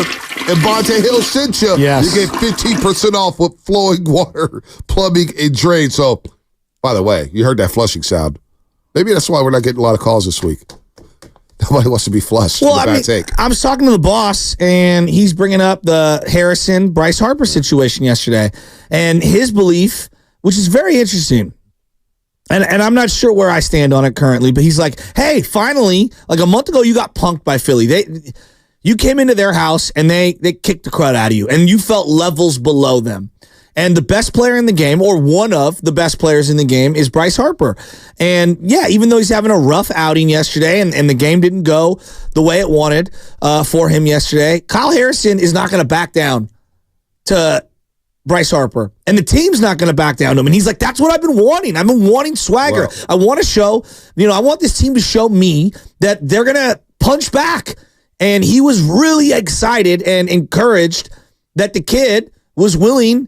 and Bonte Hill sent you. Yes. You get 15% off with Flowing Water Plumbing and Drain. So, by the way, you heard that flushing sound. Maybe that's why we're not getting a lot of calls this week. Nobody wants to be flushed. Well, I was talking to the boss, and he's bringing up the Harrison-Bryce Harper situation yesterday, and his belief, which is very interesting, and I'm not sure where I stand on it currently, but he's like, hey, finally, like a month ago, you got punked by Philly. You came into their house, and they kicked the crud out of you, and you felt levels below them. And the best player in the game, or one of the best players in the game, is Bryce Harper. And yeah, even though he's having a rough outing yesterday and the game didn't go the way it wanted for him yesterday, Kyle Harrison is not going to back down to Bryce Harper. And the team's not going to back down to him. And he's like, that's what I've been wanting. I've been wanting swagger. Wow. I want to show, I want this team to show me that they're going to punch back. And he was really excited and encouraged that the kid was willing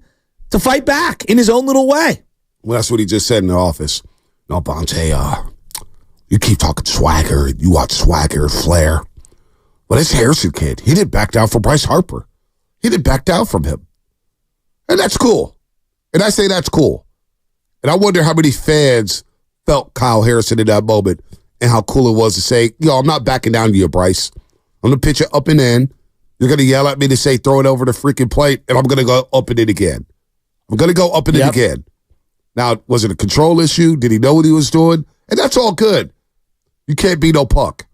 to fight back in his own little way. Well, that's what he just said in the office. No, Bonte, you keep talking swagger, you watch swagger and flair. Well, this Harrison kid, he didn't back down for Bryce Harper. He didn't back down from him. And that's cool. And I say that's cool. And I wonder how many fans felt Kyle Harrison in that moment and how cool it was to say, I'm not backing down to you, Bryce. I'm going to pitch it up and in. You're going to yell at me to say, throw it over the freaking plate, and I'm going to go up and in again. I'm going to go up and in again. Now, was it a control issue? Did he know what he was doing? And that's all good. You can't be no punk.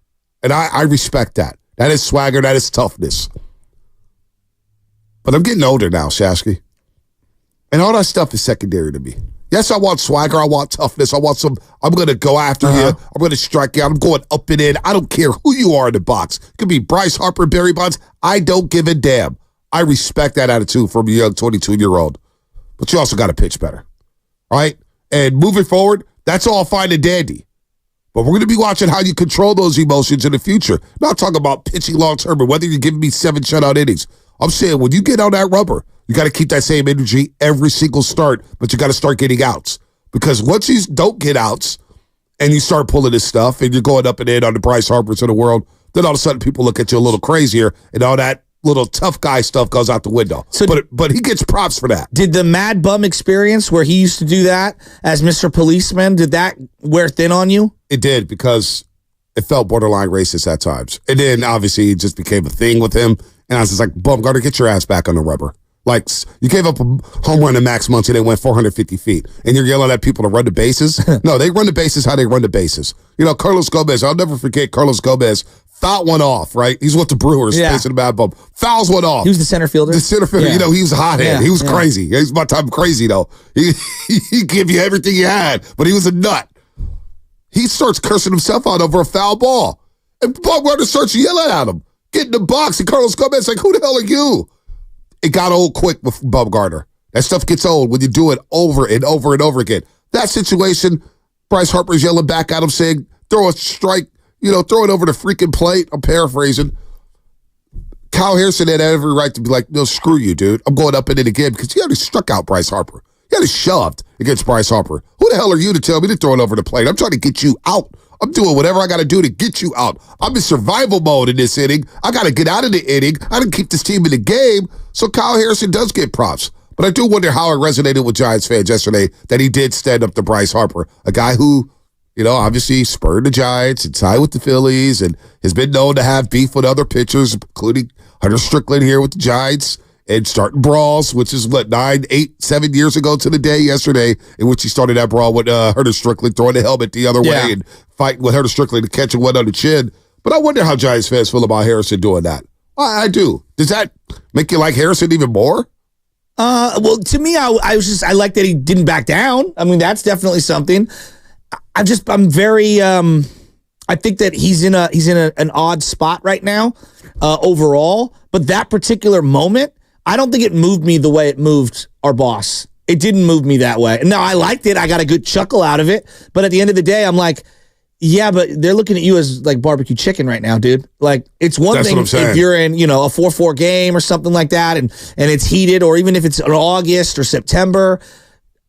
And I respect that. That is swagger. That is toughness. But I'm getting older now, Shasky. And all that stuff is secondary to me. Yes, I want swagger. I want toughness. I'm going to go after you. I'm going to strike you out. I'm going up and in. I don't care who you are in the box. It could be Bryce Harper, Barry Bonds. I don't give a damn. I respect that attitude from a young 22-year-old. But you also got to pitch better, right? And moving forward, that's all fine and dandy. But we're going to be watching how you control those emotions in the future. Not talking about pitching long-term, but whether you're giving me 7 shutout innings. I'm saying when you get on that rubber, you got to keep that same energy every single start, but you got to start getting outs. Because once you don't get outs and you start pulling this stuff and you're going up and in on the Bryce Harpers of the world, then all of a sudden people look at you a little crazier and all that little tough guy stuff goes out the window. So, but he gets props for that. Did the Mad Bum experience where he used to do that as Mr. Policeman, did that wear thin on you? It did, because it felt borderline racist at times. And then obviously it just became a thing with him. And I was just like, Bumgarner, get your ass back on the rubber. Like, you gave up a home run to Max Muncy, they went 450 feet. And you're yelling at people to run the bases? No, they run the bases how they run the bases. Carlos Gomez, I'll never forget Carlos Gomez fouled one off, right? He's with the Brewers, facing the Mad Bum. Fouls one off. He was the center fielder? The center fielder. Yeah. He was a hothead. Yeah. He was crazy. He was my type of crazy, though. He give you everything he had, but he was a nut. He starts cursing himself out over a foul ball. And Bumgarner starts yelling at him. Get in the box, and Carlos Gomez like, who the hell are you? It got old quick with Bumgarner. That stuff gets old when you do it over and over and over again. That situation, Bryce Harper's yelling back at him saying, throw a strike, throw it over the freaking plate. I'm paraphrasing. Kyle Harrison had every right to be like, no, screw you, dude. I'm going up in it again, because he already struck out Bryce Harper. He had it shoved against Bryce Harper. Who the hell are you to tell me to throw it over the plate? I'm trying to get you out. I'm doing whatever I got to do to get you out. I'm in survival mode in this inning. I got to get out of the inning. I didn't keep this team in the game. So Kyle Harrison does get props. But I do wonder how it resonated with Giants fans yesterday that he did stand up to Bryce Harper, a guy who obviously spurred the Giants and tied with the Phillies and has been known to have beef with other pitchers, including Hunter Strickland here with the Giants and starting brawls, which is 9, 8, 7 years ago to the day yesterday in which he started that brawl with Hunter Strickland throwing the helmet the other way and fighting with Hunter Strickland and catching one on the chin. But I wonder how Giants fans feel about Harrison doing that. I do. Does that make you like Harrison even more? Well, to me, I like that he didn't back down. I mean, that's definitely something. I'm very. I think that he's in an odd spot right now, overall. But that particular moment, I don't think it moved me the way it moved our boss. It didn't move me that way. Now I liked it. I got a good chuckle out of it. But at the end of the day, I'm like, yeah, but they're looking at you as like barbecue chicken right now, dude. Like, it's one thing if you're in, a 4-4 game or something like that, and it's heated, or even if it's in August or September.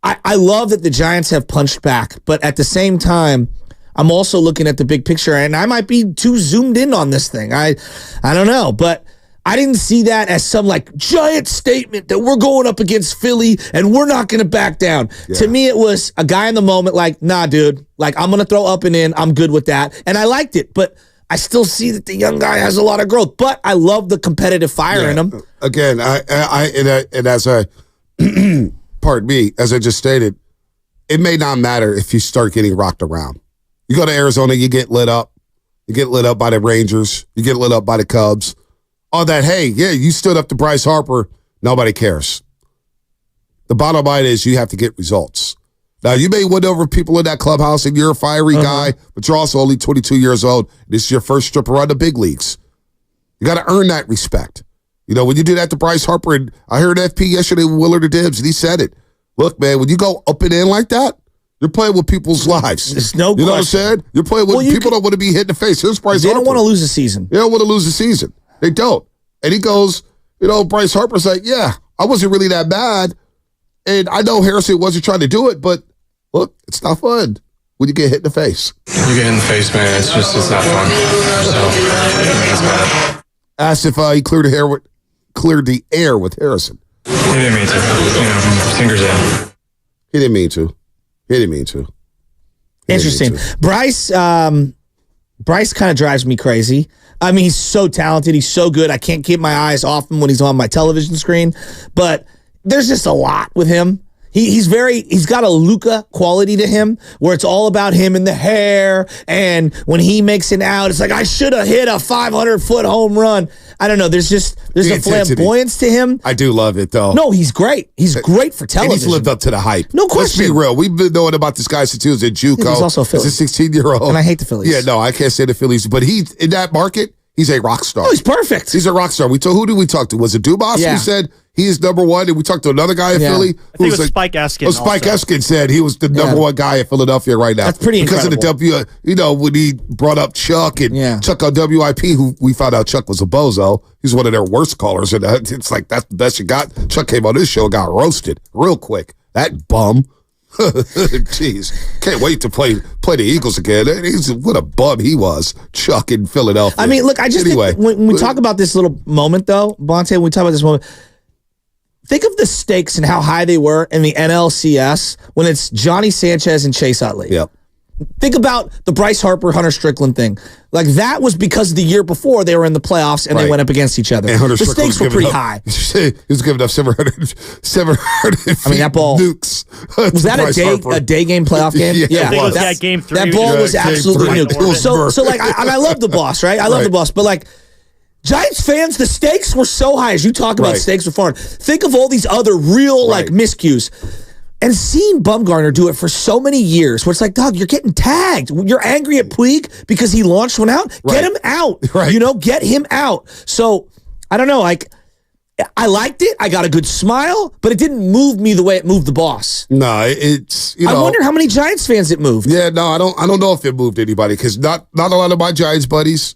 I love that the Giants have punched back, but at the same time, I'm also looking at the big picture, and I might be too zoomed in on this thing. I don't know, but I didn't see that as some like giant statement that we're going up against Philly and we're not going to back down. Yeah. To me, it was a guy in the moment like, nah, dude, like I'm going to throw up and in. I'm good with that. And I liked it, but I still see that the young guy has a lot of growth, but I love the competitive fire in him. Again, and as I, pardon me, as I just stated, it may not matter if you start getting rocked around. You go to Arizona, you get lit up. You get lit up by the Rangers. You get lit up by the Cubs. All that, hey, yeah, you stood up to Bryce Harper. Nobody cares. The bottom line is you have to get results. Now, you may win over people in that clubhouse and you're a fiery guy, but you're also only 22 years old. This is your first trip around the big leagues. You got to earn that respect. When you do that to Bryce Harper, and I heard FP yesterday with Willard the Dibs, and he said it. Look, man, when you go up and in like that, you're playing with people's lives. There's no question. You know what I'm saying? You're playing with people don't want to be hit in the face. Here's Bryce Harper. They don't want to lose a season. They don't want to lose a season. They don't. And he goes, Bryce Harper's like, yeah, I wasn't really that bad. And I know Harrison wasn't trying to do it, but look, it's not fun when you get hit in the face. You get hit in the face, man. It's not fun. So, it's bad. Asked if he cleared the air with Harrison. He didn't mean to. Fingers in. He didn't mean to. Interesting. Bryce kind of drives me crazy. I mean, he's so talented. He's so good. I can't keep my eyes off him when he's on my television screen. But there's just a lot with him. He's got a Luka quality to him where it's all about him and the hair. And when he makes an out, it's like, I should have hit a 500-foot home run. I don't know. There's a flamboyance to him. I do love it, though. No, he's great. He's great for television. And he's lived up to the hype. No question. Let's be real. We've been knowing about this guy since he was in JUCO. He's also a Philly. He's a 16-year-old. And I hate the Phillies. Yeah, no, I can't say the Phillies. But in that market, he's a rock star. Oh, he's perfect. He's a rock star. Who did we talk to? Was it Dubas who said he is number one? And we talked to another guy in Philly. I think it was Spike Eskin. Spike Eskin said he was the number one guy in Philadelphia right now. That's pretty incredible. Because of the when he brought up Chuck and Chuck on WIP, who we found out Chuck was a bozo. He's one of their worst callers. And it's like, that's the best you got. Chuck came on this show and got roasted real quick. That bum. Jeez. Can't wait to play the Eagles again. What a bum he was, Chuck in Philadelphia. I mean, look, I just think when we talk about this little moment, though, Bonte, when we talk about this moment, think of the stakes and how high they were in the NLCS when it's Johnny Sanchez and Chase Utley. Yep. Think about the Bryce Harper, Hunter Strickland thing. Like, that was because the year before they were in the playoffs and they went up against each other. And the stakes were pretty high. He was giving up 700 I mean, that ball. Nukes. Was that a day game playoff game? Yeah. I think it was game 3. That ball was absolutely nuked. So like, I love the boss, right? I love the boss. But like, Giants fans, the stakes were so high. As you talk about stakes were foreign. Think of all these other real like miscues. And seeing Bumgarner do it for so many years, where it's like, dog, you're getting tagged. You're angry at Puig because he launched one out. Get him out. Get him out. So, I don't know. Like, I liked it. I got a good smile, but it didn't move me the way it moved the boss. No, it's, I wonder how many Giants fans it moved. Yeah, no, I don't know if it moved anybody because not a lot of my Giants buddies.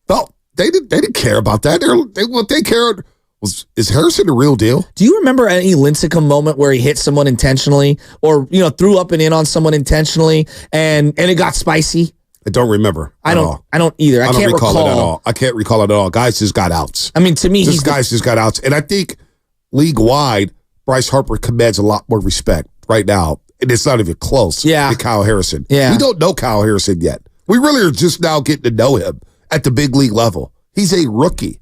No, they didn't care about that. What they cared. Is Harrison the real deal? Do you remember any Lincecum moment where he hit someone intentionally or, threw up and in on someone intentionally and it got spicy? I don't remember. I don't either. I can't recall it at all. I can't recall it at all. Guys just got outs. I mean, to me, guys just got outs. And I think league-wide, Bryce Harper commands a lot more respect right now. and it's not even close to Kyle Harrison. Yeah. We don't know Kyle Harrison yet. We really are just now getting to know him at the big league level. He's a rookie.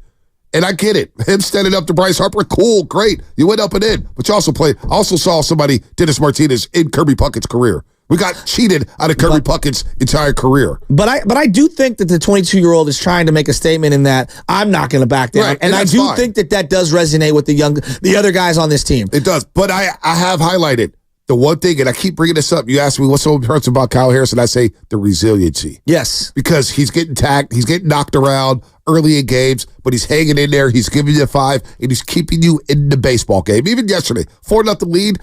And I get it. Him standing up to Bryce Harper, cool, great. You went up and in. But you also saw somebody, Dennis Martinez, in Kirby Puckett's career. We got cheated out of Kirby Puckett's entire career. But I do think that the 22-year-old is trying to make a statement in that I'm not going to back down. Right, and I do think that does resonate with the other guys on this team. It does. But I have highlighted the one thing, and I keep bringing this up. You ask me what's so important about Kyle Harrison. I say the resiliency. Yes. Because he's getting tagged, he's getting knocked around early in games, but he's hanging in there. He's giving you 5, and he's keeping you in the baseball game. Even yesterday, 4-0 lead.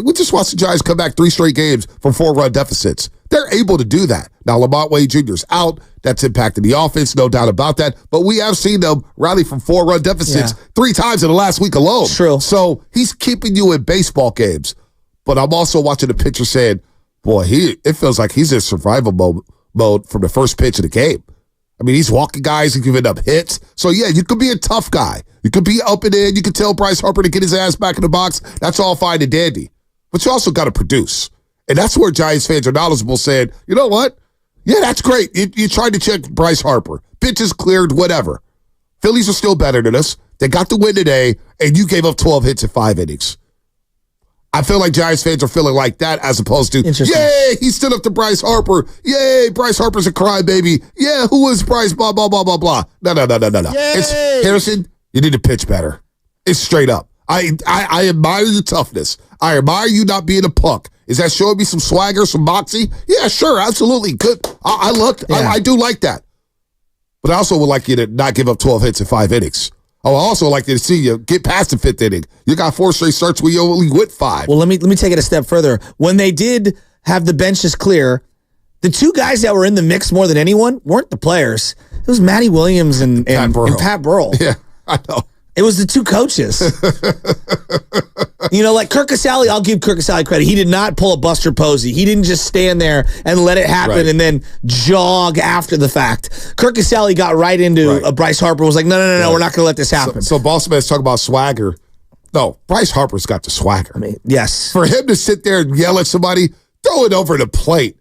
We just watched the Giants come back 3 straight games from 4-run deficits. They're able to do that. Now, Lamont Wade Jr.'s out. That's impacted the offense, no doubt about that. But we have seen them rally from 4-run deficits 3 times in the last week alone. True. So he's keeping you in baseball games. But I'm also watching the pitcher saying, boy, it feels like he's in survival mode from the first pitch of the game. I mean, he's walking guys and giving up hits. So, yeah, you could be a tough guy. You could be up and in. You could tell Bryce Harper to get his ass back in the box. That's all fine and dandy. But you also got to produce. And that's where Giants fans are knowledgeable saying, you know what? Yeah, that's great. You tried to check Bryce Harper. Pitches cleared, whatever. Phillies are still better than us. They got the win today, and you gave up 12 hits in 5 innings. I feel like Giants fans are feeling like that as opposed to, yay, he stood up to Bryce Harper. Yay, Bryce Harper's a crybaby. Yeah, who is Bryce? Blah, blah, blah, blah, blah. No. It's Harrison, you need to pitch better. It's straight up. I admire your toughness. I admire you not being a punk. Is that showing me some swagger, some moxie? Yeah, sure, absolutely. Good. I do like that. But I also would like you to not give up 12 hits in 5 innings. I would also like to see you get past the 5th inning. You got 4 straight starts where you only went 5. Well, let me take it a step further. When they did have the benches clear, the 2 guys that were in the mix more than anyone weren't the players. It was Matty Williams and Pat Burrell. Yeah, I know. It was the 2 coaches. Like Kirk Casale, I'll give Kirk Casale credit. He did not pull a Buster Posey. He didn't just stand there and let it happen and then jog after the fact. Kirk Casale got right into Bryce Harper, was like, no, we're not going to let this happen. So Boss Man's talking about swagger. No, Bryce Harper's got the swagger. I mean, yes. For him to sit there and yell at somebody, throw it over the plate.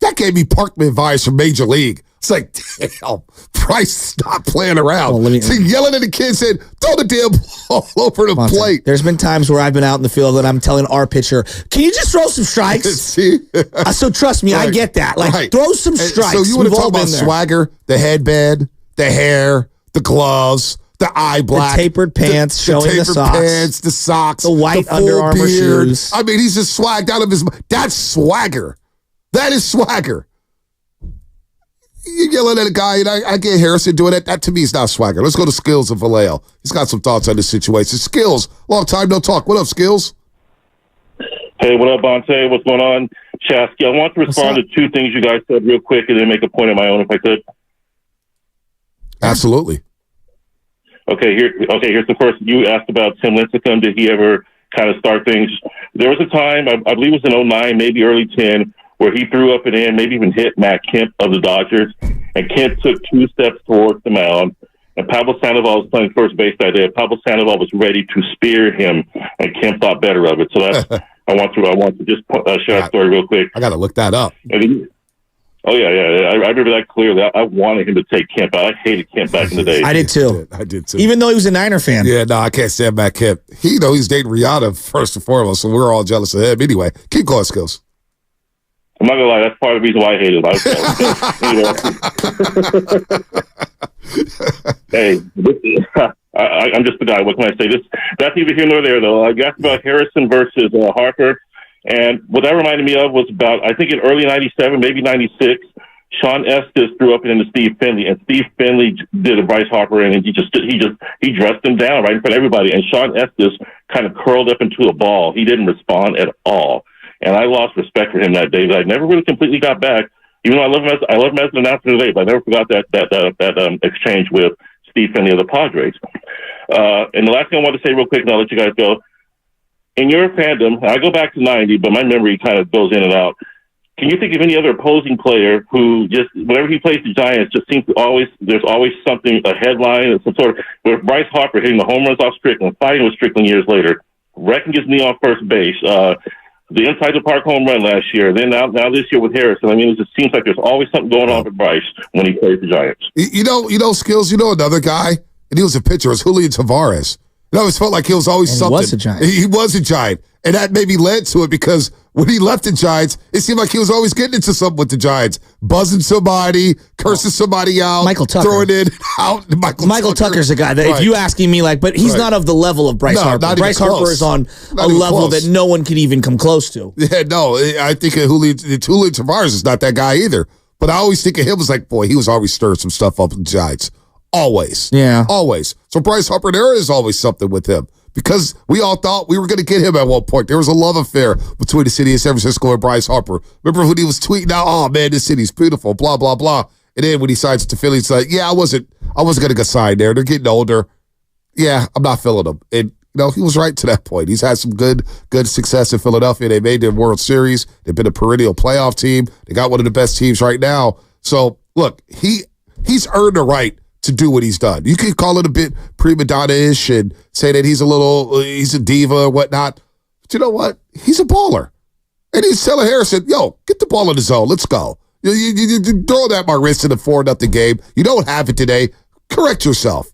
That gave me Parkman vibes from Major League. It's like, damn, Bryce, stop playing around. So yelling at the kid, said, throw the damn ball over the plate. There's been times where I've been out in the field and I'm telling our pitcher, can you just throw some strikes? See? So trust me, I get that. Like, throw some strikes. So you want to talk about swagger, the headband, the hair, the gloves, the eye black. The tapered pants showing the socks. Pants, the socks. The white Under Armour shoes. I mean, he's just swagged out of his mind. That's swagger. That is swagger. You're yelling at a guy, and I get Harrison doing it. That to me is not swagger. Let's go to Skills of Vallejo. He's got some thoughts on this situation. Skills, long time no talk. What up, Skills? Hey, what up, Bonte? What's going on? Chasky, I want to respond to 2 things you guys said real quick and then make a point of my own if I could. Absolutely. Okay, here's the first. You asked about Tim Lincecum. Did he ever kind of start things? There was a time, I believe it was in 09, maybe early 10, where he threw up and in, maybe even hit Matt Kemp of the Dodgers, and Kemp took 2 steps towards the mound, and Pablo Sandoval was playing first base that day. Pablo Sandoval was ready to spear him, and Kemp thought better of it. So that's I want to just share that story real quick. I got to look that up. I remember that clearly. I wanted him to take Kemp out. I hated Kemp back in the day. I did too. Even though he was a Niner fan. Yeah, no, I can't stand Matt Kemp. He's dating Rihanna first and foremost, so we're all jealous of him. Anyway, keep going, Skills. I'm not gonna lie, that's part of the reason why I hated him. Hey, I'm just the guy. What can I say? That's neither here nor there, though. I asked about Harrison versus Harper, and what that reminded me of was about, I think in early '97, maybe '96, Sean Estes threw up into Steve Finley, and Steve Finley did a Bryce Harper, and he dressed him down right in front of everybody, and Sean Estes kind of curled up into a ball. He didn't respond at all. And I lost respect for him that day. But I never really completely got back. Even though I love him as an announcer today, but I never forgot that exchange with Steve Finley of the Padres. And the last thing I want to say real quick, and I'll let you guys go. In your fandom, I go back to '90, but my memory kind of goes in and out. Can you think of any other opposing player who just, whenever he plays the Giants, just seems to there's always something, a headline, or some sort of, with Bryce Harper hitting the home runs off Strickland, fighting with Strickland years later, wrecking his knee on first base, the inside the park home run last year. Then now this year with Harrison. I mean, it just seems like there's always something going on with Bryce when he plays the Giants. You know, Skills. You know another guy, and he was a pitcher. Was Julian Tavares. It always felt like he was always something. He was a Giant. He was a Giant, and that maybe led to it because when he left the Giants, it seemed like he was always getting into something with the Giants, buzzing somebody, cursing somebody out, Michael Tucker. throwing it out. Michael Tucker's a guy that if you asking me, but he's not of the level of Bryce Harper. Bryce Harper is on a level that no one can even come close to. Yeah, no, I think Julian Tavares is not that guy either. But I always think of him as like, boy, he was always stirring some stuff up with the Giants. Always. Yeah. Always. So Bryce Harper, there is always something with him because we all thought we were going to get him at one point. There was a love affair between the city of San Francisco and Bryce Harper. Remember when he was tweeting out, oh, man, this city's beautiful, blah, blah, blah. And then when he signs with the Phillies, like, yeah, I wasn't going to get signed there. They're getting older. Yeah, I'm not feeling them. And, he was right to that point. He's had some good success in Philadelphia. They made their World Series. They've been a perennial playoff team. They got one of the best teams right now. So, look, he's earned the right to do what he's done. You can call it a bit prima donna-ish and say that he's a diva or whatnot. But you know what? He's a baller. And he's telling Harrison, yo, get the ball in the zone. Let's go. You throw that my wrist in the 4-0 game. You don't have it today. Correct yourself.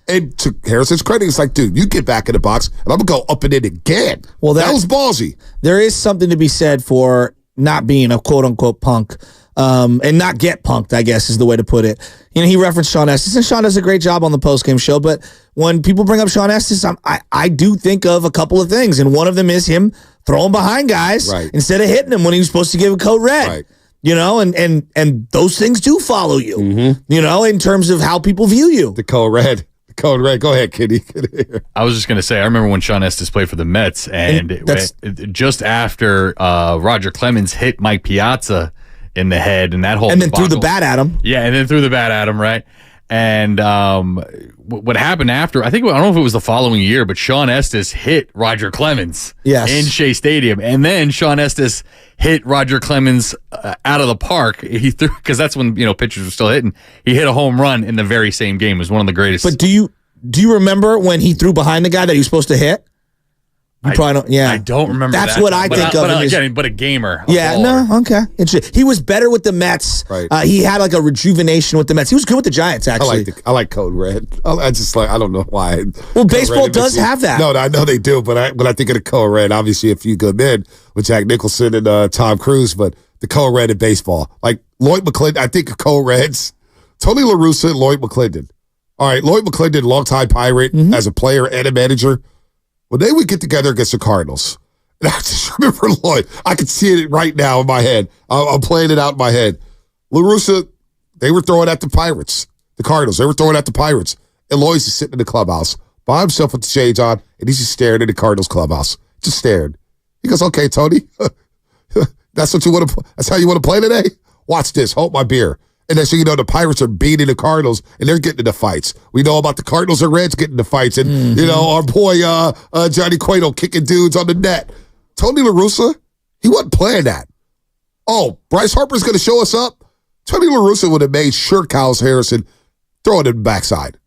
And to Harrison's credit, it's like, dude, you get back in the box, and I'm going to go up and in again. Well, that was ballsy. There is something to be said for not being a quote-unquote punk. And not get punked, I guess, is the way to put it. He referenced Sean Estes, and Sean does a great job on the postgame show, but when people bring up Sean Estes, I do think of a couple of things, and one of them is him throwing behind guys instead of hitting them when he was supposed to give a code red. Right. And those things do follow you, in terms of how people view you. The code red. Code red. Go ahead, Kitty. I was just going to say, I remember when Sean Estes played for the Mets, and just after Roger Clemens hit Mike Piazza in the head, and that whole then threw the bat at him. Yeah, and then threw the bat at him, right? And what happened after? I don't know if it was the following year, but Sean Estes hit Roger Clemens in Shea Stadium, and then Sean Estes hit Roger Clemens out of the park. He threw because that's when pitchers were still hitting. He hit a home run in the very same game. It was one of the greatest. But do you remember when he threw behind the guy that he was supposed to hit? You probably don't. Yeah, I don't remember. That's that. what I think of. But a gamer. Yeah, no, okay. He was better with the Mets. Right. He had like a rejuvenation with the Mets. He was good with the Giants, actually. I like Code Red. I don't know why. Well, baseball does have that. No, I know they do. But when I think of the Code Red, obviously a few good men with Jack Nicholson and Tom Cruise. But the Code Red in baseball, like Lloyd McClendon. I think of Code Reds. Tony La Russa and Lloyd McClendon. All right, Lloyd McClendon, longtime Pirate as a player and a manager. When they would get together against the Cardinals, and I just remember Lloyd. I can see it right now in my head. I'm playing it out in my head. La Russa, they were throwing at the Pirates. The Cardinals, they were throwing at the Pirates. And Lloyd's just sitting in the clubhouse by himself with the shades on, and he's just staring at the Cardinals clubhouse. Just staring. He goes, okay, Tony, that's what you want to. That's how you want to play today? Watch this. Hold my beer. And then so the Pirates are beating the Cardinals, and they're getting into fights. We know about the Cardinals and Reds getting into fights, and our boy Johnny Cueto kicking dudes on the net. Tony La Russa, he wasn't playing that. Oh, Bryce Harper's going to show us up? Tony La Russa would have made sure Kyle Harrison throw it in the backside.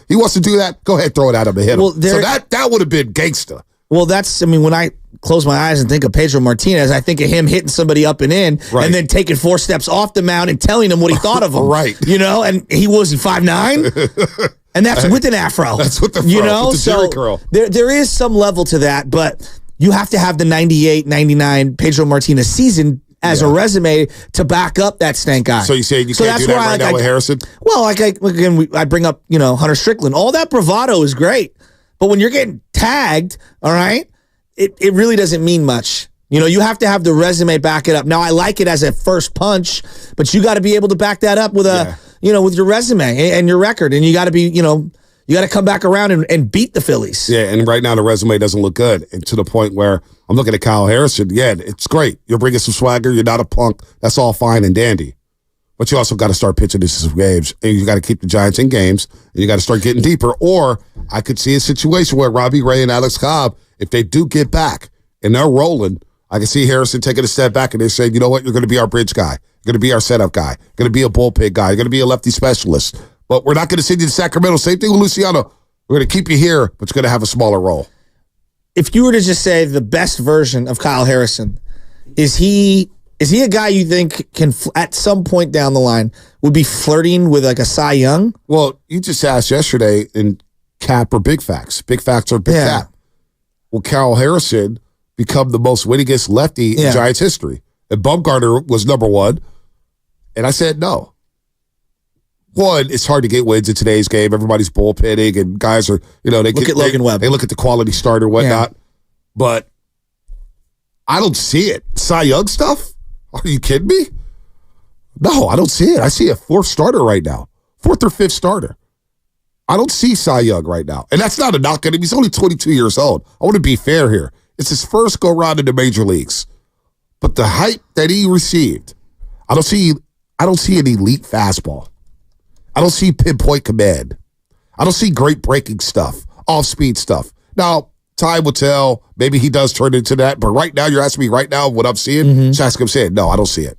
He wants to do that? Go ahead, throw it at him and hit him. So that would have been gangster. Well, when I close my eyes and think of Pedro Martinez, I think of him hitting somebody up and in, and then taking 4 steps off the mound and telling him what he thought of him. Right. And he 5'9"? And that's with an afro. That's with the fro. With the Jerry curl. There is some level to that, but you have to have the 98, 99 Pedro Martinez season as a resume to back up that stank eye. So you say you can't do that right now with Harrison? Well, I bring up, Hunter Strickland. All that bravado is great. But when you're getting tagged, all right, it really doesn't mean much. You have to have the resume back it up. Now, I like it as a first punch, but you got to be able to back that up with with your resume and your record. And you got to be, you got to come back around and beat the Phillies. Yeah, and right now the resume doesn't look good. And to the point where I'm looking at Kyle Harrison. Yeah, it's great. You're bringing some swagger. You're not a punk. That's all fine and dandy. But you also got to start pitching this as games, and you got to keep the Giants in games, and you got to start getting deeper. Or I could see a situation where Robbie Ray and Alex Cobb, if they do get back and they're rolling, I can see Harrison taking a step back and they're saying, you know what, you're going to be our bridge guy. You're going to be our setup guy. You're going to be a bullpen guy. You're going to be a lefty specialist. But we're not going to send you to Sacramento. Same thing with Luciano. We're going to keep you here, but you're going to have a smaller role. if you were to just say the best version of Kyle Harrison, is he a guy you think can, at some point down the line, would be flirting with like a Cy Young? Well, you just asked yesterday in cap or big facts. Big facts or big cap. Will Kyle Harrison become the most winningest lefty in Giants history? And Bumgarner was number one. And I said no. One, it's hard to get wins in today's game. Everybody's bullpenning and guys are, they look at Logan Webb. They look at the quality starter, whatnot. Yeah. But I don't see it. Cy Young stuff? Are you kidding me? No, I don't see it. I see a fourth starter right now. Fourth or fifth starter. I don't see Cy Young right now. And that's not a knock on him. He's only 22 years old. I want to be fair here. It's his first go-round in the major leagues. But the hype that he received, I don't see an elite fastball. I don't see pinpoint command. I don't see great breaking stuff, off-speed stuff. Now, time will tell. Maybe he does turn into that. But right now, you're asking me right now what I'm seeing? Just ask him, saying, no, I don't see it.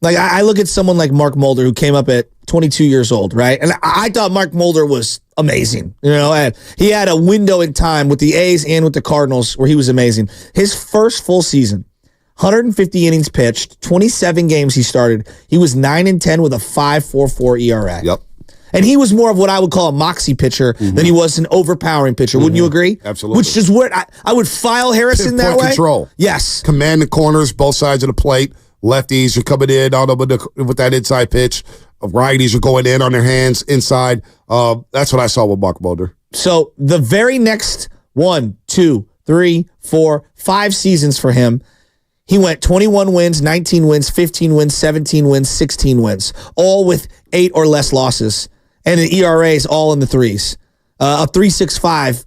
Like, I look at someone like Mark Mulder, who came up at 22 years old, right? And I thought Mark Mulder was amazing, and he had a window in time with the A's and with the Cardinals where he was amazing. His first full season, 150 innings pitched, 27 games he started. He was 9-10 with a 5.44 ERA. Yep. And he was more of what I would call a moxie pitcher than he was an overpowering pitcher. Wouldn't you agree? Absolutely. Which is what I would file Harrison that way. Control. Yes. Command the corners, both sides of the plate. Lefties are coming in on them with that inside pitch. Righties are going in on their hands inside. That's what I saw with Mark Mulder. So the very next 1, 2, 3, 4, 5 seasons for him, he went 21 wins, 19 wins, 15 wins, 17 wins, 16 wins, all with 8 or less losses. And the ERAs all in the threes. A 3.65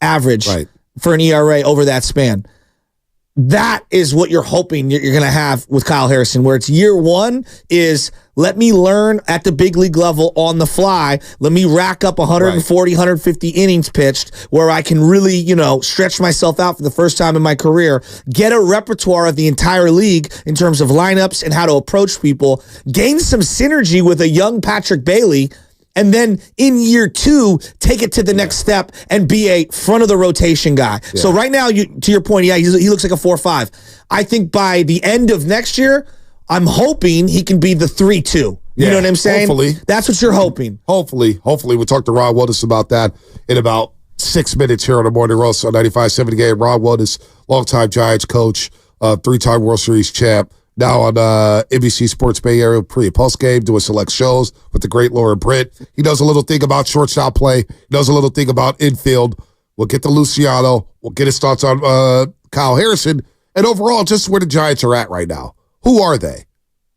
average for an ERA over that span. That is what you're hoping you're going to have with Kyle Harrison, where it's year one is let me learn at the big league level on the fly. Let me rack up 140, 150 innings pitched where I can really, stretch myself out for the first time in my career, get a repertoire of the entire league in terms of lineups and how to approach people, gain some synergy with a young Patrick Bailey, and then in year 2, take it to the next step and be a front of the rotation guy. Yeah. So right now, to your point, he looks like a 4-5. I think by the end of next year, I'm hoping he can be the 3-2. You know what I'm saying? Hopefully. That's what you're hoping. Hopefully. We'll talk to Ron Wildis about that in about 6 minutes here on the Morning Roast on 95.7 Game. Ron Wildis, longtime Giants coach, 3-time World Series champ. Now on NBC Sports Bay Area pre- and post game, doing select shows with the great Laura Britt. He knows a little thing about shortstop play. He knows a little thing about infield. We'll get to Luciano. We'll get his thoughts on Kyle Harrison. And overall, just where the Giants are at right now. Who are they?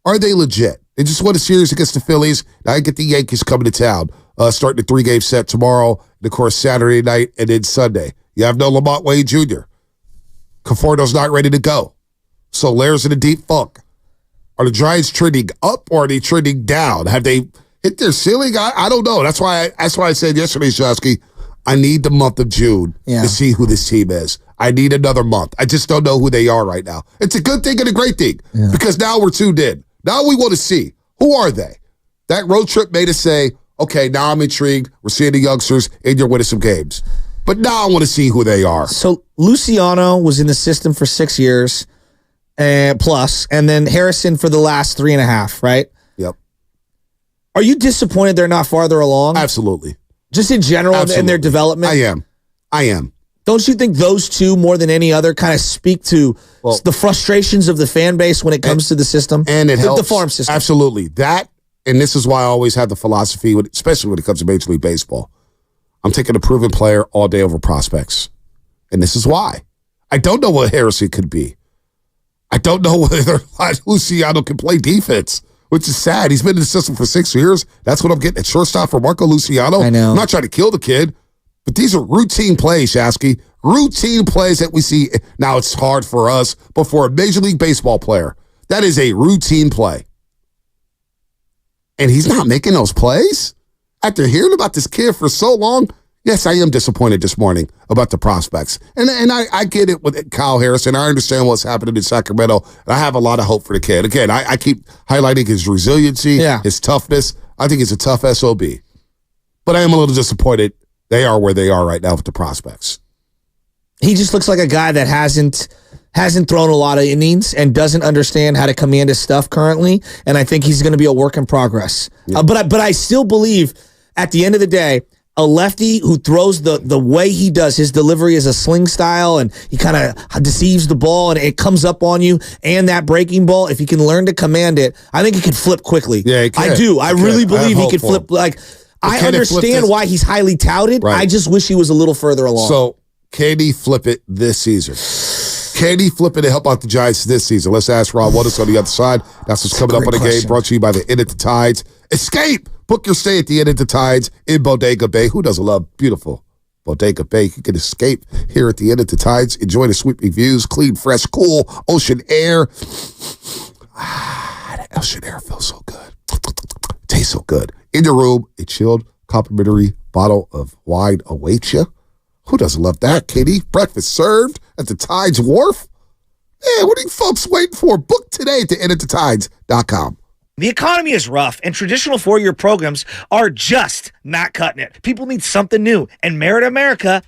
Are they legit? They just won a series against the Phillies. Now I get the Yankees coming to town, starting a 3-game set tomorrow, and of course Saturday night and then Sunday. You have no Lamont Wade Jr. Conforto's not ready to go. So Laird's in a deep funk. Are the Giants trending up or are they trending down? Have they hit their ceiling? I don't know. That's why I said yesterday, Shosky, I need the month of June to see who this team is. I need another month. I just don't know who they are right now. It's a good thing and a great thing because now we're tuned in. Now we want to see, who are they? That road trip made us say, okay, now I'm intrigued. We're seeing the youngsters and you're winning some games. But now I want to see who they are. So Luciano was in the system for 6 years. Plus, and then Harrison for the last 3.5, right? Yep. Are you disappointed they're not farther along? Absolutely. Just in general in their development? I am. Don't you think those two, more than any other, kind of speak to the frustrations of the fan base when it comes to the system? And it helps. The farm system. Absolutely. That, and this is why I always have the philosophy, especially when it comes to Major League Baseball. I'm taking a proven player all day over prospects. And this is why. I don't know what Harrison could be. I don't know whether Luciano can play defense, which is sad. He's been in the system for 6 years. That's what I'm getting at shortstop for Marco Luciano. I know. I'm not trying to kill the kid, but these are routine plays, Shasky. Routine plays that we see. Now, it's hard for us, but for a Major League Baseball player, that is a routine play. And he's not making those plays? After hearing about this kid for so long, yes, I am disappointed this morning about the prospects. And I get it with Kyle Harrison. I understand what's happening in Sacramento. And I have a lot of hope for the kid. Again, I keep highlighting his resiliency, his toughness. I think he's a tough SOB. But I am a little disappointed they are where they are right now with the prospects. He just looks like a guy that hasn't thrown a lot of innings and doesn't understand how to command his stuff currently. And I think he's going to be a work in progress. Yeah. But I still believe at the end of the day, a lefty who throws the way he does, his delivery is a sling style, and he kind of deceives the ball, and it comes up on you, and that breaking ball, if he can learn to command it, I think he can flip quickly. Yeah, he can. I do. I really believe he can flip. Like, I understand why he's highly touted. Right. I just wish he was a little further along. So, can he flip it this season? Can he flip it to help out the Giants this season? Let's ask Rob Waters on the other side. That's what's coming up on the game, brought to you by the Inn at the Tides. Escape! Book your stay at the Inn at the Tides in Bodega Bay. Who doesn't love beautiful Bodega Bay? You can escape here at the Inn at the Tides. Enjoy the sweeping views, clean, fresh, cool ocean air. That ocean air feels so good. Tastes so good. In your room, a chilled, complimentary bottle of wine awaits you. Who doesn't love that, Katie? Breakfast served at the Tides Wharf. Man, what are you folks waiting for? Book today at the innattetides.com. The economy is rough, and traditional four-year programs are just not cutting it. People need something new, and Merit America.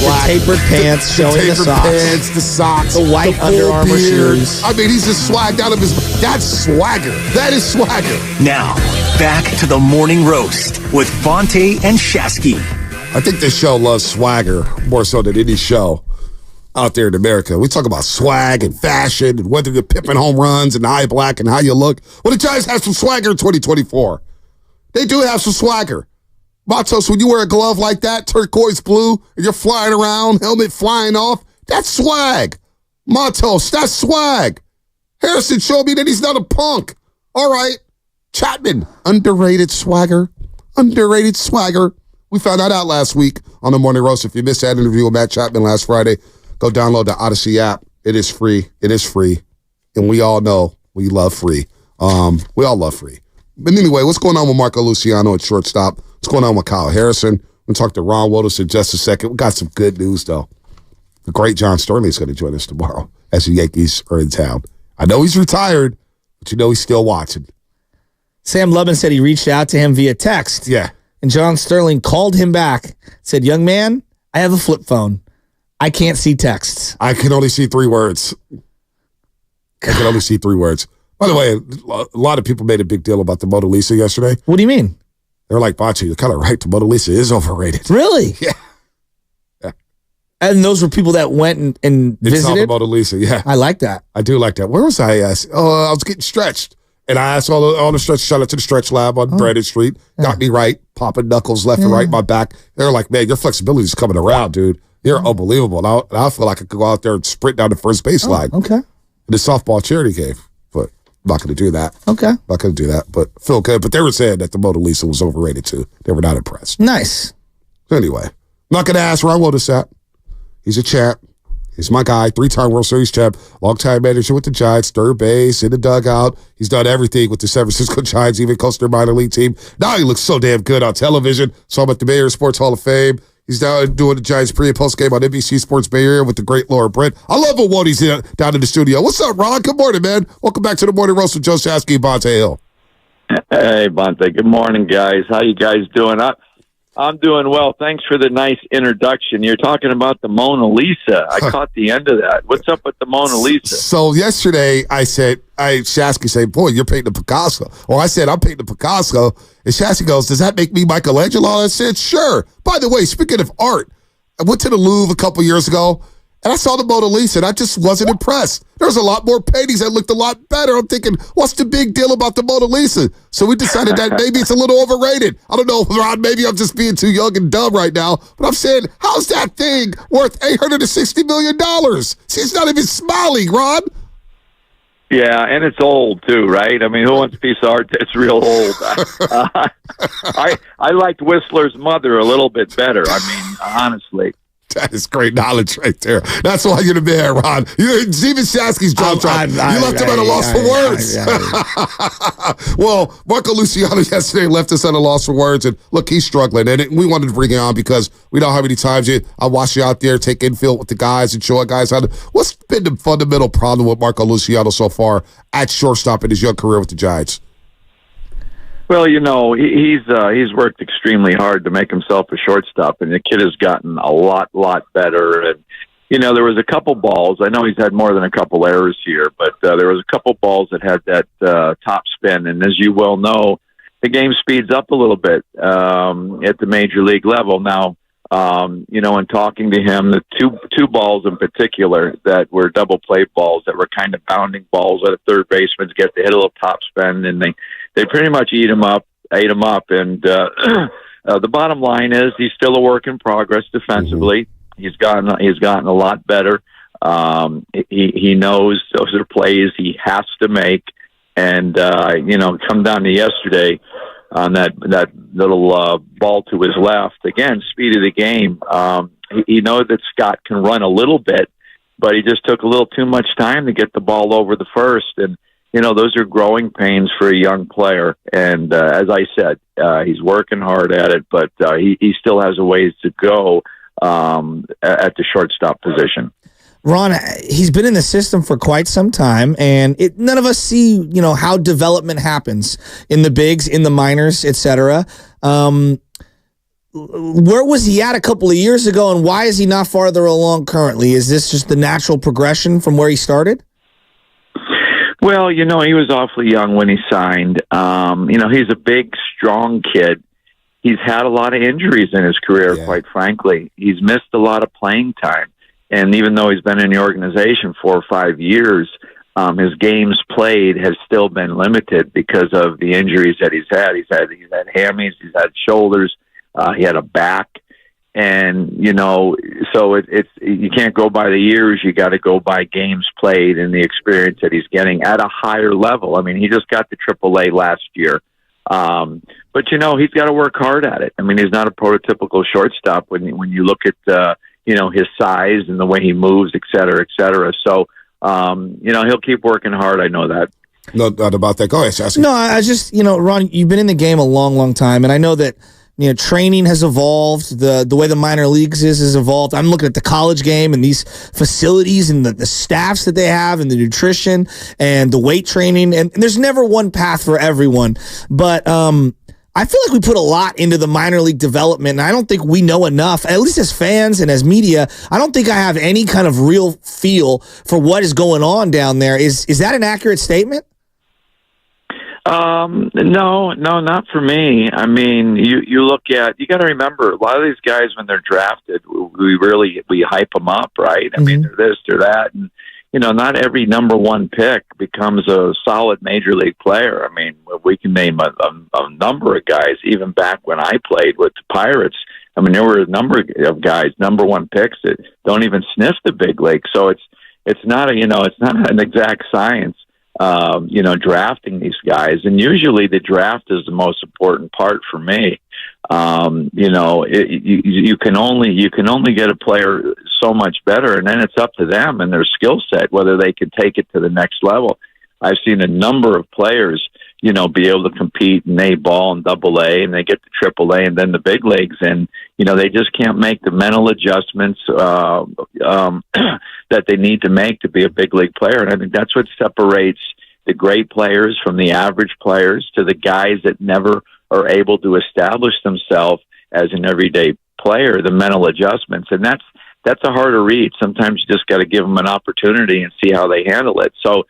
black. The tapered pants, showing the socks. Pants, the socks. The white the Under Armour beard. shoes. I mean, he's just swagged out of his... That's swagger. That is swagger. Now, back to the morning roast with Fonte and Shasky. I think this show loves swagger more so than any show out there in America. We talk about swag and fashion and whether you're pipping home runs and eye black and how you look. Well, the Giants have some swagger in 2024. They do have some swagger. Matos, when you wear a glove like that, turquoise blue, and you're flying around, helmet flying off, that's swag. Matos, that's swag. Harrison showed me that he's not a punk. All right. Chapman, underrated swagger. Underrated swagger. We found that out last week on the Morning Roast. If you missed that interview with Matt Chapman last Friday, go download the Odyssey app. It is free. It is free. And we all know we love free. We all love free. But anyway, what's going on with Marco Luciano at shortstop? What's going on with Kyle Harrison? We'll talk to Ron Wodos in just a second. We got some good news, though. The great John Sterling is going to join us tomorrow as the Yankees are in town. I know he's retired, but you know he's still watching. Sam Lubin said he reached out to him via text. Yeah. And John Sterling called him back, said, "Young man, I have a flip phone. I can't see texts. I can only see 3 words. I can only see 3 words." By the way, a lot of people made a big deal about the Mona Lisa yesterday. What do you mean? They're like, Bachi, you're kind of right. The Mona Lisa is overrated. Really? Yeah. And those were people that went and They saw the visited? Mona Lisa, yeah. I like that. I do like that. Where was I? I was getting stretched. And I asked all the stretch, shout out to the stretch lab on Brandon Street. Got me right, popping knuckles left and right, my back. They're like, man, your flexibility is coming around, dude. You're unbelievable. And I feel like I could go out there and sprint down the first baseline. Okay. In the softball charity game. But I'm not going to do that. Okay. Not going to do that. But feel good. But they were saying that the Mona Lisa was overrated too. They were not impressed. Nice. So anyway, I'm not going to ask Ron Wodos that. He's a champ. He's my guy, 3-time World Series champ, longtime manager with the Giants, third base, in the dugout. He's done everything with the San Francisco Giants, even coached their minor league team. Now he looks so damn good on television. Saw him at the Bay Area Sports Hall of Fame. He's down doing the Giants pre- and post game on NBC Sports Bay Area with the great Laura Brent. I love it when he's down in the studio. What's up, Ron? Good morning, man. Welcome back to the Morning Roast with Joe Shasky and Bonte Hill. Hey, Bonte. Good morning, guys. How you guys doing? I'm doing well. Thanks for the nice introduction. You're talking about the Mona Lisa. I caught the end of that. What's up with the Mona Lisa? So yesterday Shasky said, boy, you're painting a Picasso. Well, I said, I'm painting a Picasso. And Shasky goes, does that make me Michelangelo? I said, sure. By the way, speaking of art, I went to the Louvre a couple years ago, and I saw the Mona Lisa, and I just wasn't impressed. There was a lot more paintings that looked a lot better. I'm thinking, what's the big deal about the Mona Lisa? So we decided that maybe it's a little overrated. I don't know, Ron, maybe I'm just being too young and dumb right now, but I'm saying, how's that thing worth $860 million? She's not even smiling, Ron. Yeah, and it's old, too, right? I mean, who wants a piece of art that's real old? I liked Whistler's mother a little bit better, I mean, honestly. That is great knowledge right there. That's why you're the man, Ron. Even Shasky's jaw dropped. You left him at a loss for words. Well, Marco Luciano yesterday left us at a loss for words. And look, he's struggling. And we wanted to bring him on because we know how many times I watch you out there take infield with the guys and show guys how to. What's been the fundamental problem with Marco Luciano so far at shortstop in his young career with the Giants? Well, you know, he's worked extremely hard to make himself a shortstop, and the kid has gotten a lot better. And, you know, there was a couple balls. I know he's had more than a couple errors here, but there was a couple balls that had that top spin. And as you well know, the game speeds up a little bit at the major league level. Now, you know, in talking to him, the two balls in particular that were double play balls that were kind of bounding balls that a third baseman get to hit a little top spin, and they pretty much ate him up. And the bottom line is he's still a work in progress defensively. He's gotten a lot better. He knows those are plays he has to make. And you know, come down to yesterday on that little ball to his left. Again, speed of the game. He knows that Scott can run a little bit, but he just took a little too much time to get the ball over the first. And you know, those are growing pains for a young player. And as I said, he's working hard at it, but he still has a ways to go at the shortstop position. Ron, he's been in the system for quite some time, and none of us see, you know, how development happens in the bigs, in the minors, etc. where was he at a couple of years ago, and why is he not farther along currently? Is this just the natural progression from where he started? Well, he was awfully young when he signed. He's a big, strong kid. He's had a lot of injuries in his career, quite frankly. He's missed a lot of playing time. And even though he's been in the organization 4 or 5 years, his games played has still been limited because of the injuries that he's had. He's had hammies, he's had shoulders, he had a back. And, so it's you can't go by the years. You got to go by games played and the experience that he's getting at a higher level. I mean, he just got to AAA last year. But, he's got to work hard at it. I mean, he's not a prototypical shortstop when you look at, his size and the way he moves, et cetera, et cetera. So, he'll keep working hard. I know that. No doubt about that. Go ahead, Sassy. No, I just, Ron, you've been in the game a long, long time. And I know that, training has evolved. The way the minor leagues has evolved. I'm looking at the college game and these facilities and the staffs that they have and the nutrition and the weight training. And there's never one path for everyone. But I feel like we put a lot into the minor league development, and I don't think we know enough, at least as fans and as media. I don't think I have any kind of real feel for what is going on down there. Is that an accurate statement? No, not for me. I mean, you got to remember, a lot of these guys, when they're drafted, we hype them up, right? I mean, they're this, they're that. And, not every number one pick becomes a solid major league player. I mean, we can name a number of guys, even back when I played with the Pirates. I mean, there were a number of guys, number one picks that don't even sniff the big league. So it's not an exact science. Drafting these guys, and usually the draft is the most important part for me. You can only get a player so much better, and then it's up to them and their skill set whether they can take it to the next level. I've seen a number of players, be able to compete in A ball and AA, and they get to AAA and then the big leagues, and they just can't make the mental adjustments that they need to make to be a big league player. And I think that's what separates the great players from the average players to the guys that never are able to establish themselves as an everyday player, the mental adjustments. And that's a harder read. Sometimes you just got to give them an opportunity and see how they handle it. So,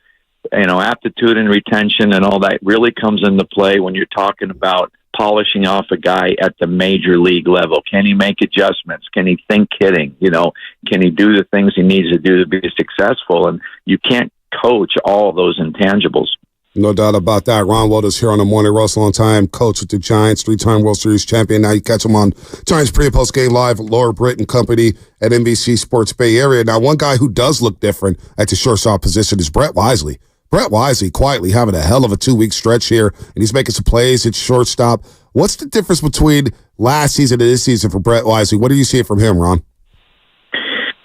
aptitude and retention and all that really comes into play when you're talking about polishing off a guy at the major league level. Can he make adjustments? Can he think hitting? Can he do the things he needs to do to be successful? And you can't coach all of those intangibles. No doubt about that. Ron Wolders here on the Morning Roast, long-time coach with the Giants, 3-time World Series champion. Now you catch him on Giants pre- and post-game live, Laura Britt and company at NBC Sports Bay Area. Now, one guy who does look different at the shortstop position is Brett Wisely. Brett Wisely quietly having a hell of a 2-week stretch here, and he's making some plays at shortstop. What's the difference between last season and this season for Brett Wisely? What do you see from him, Ron?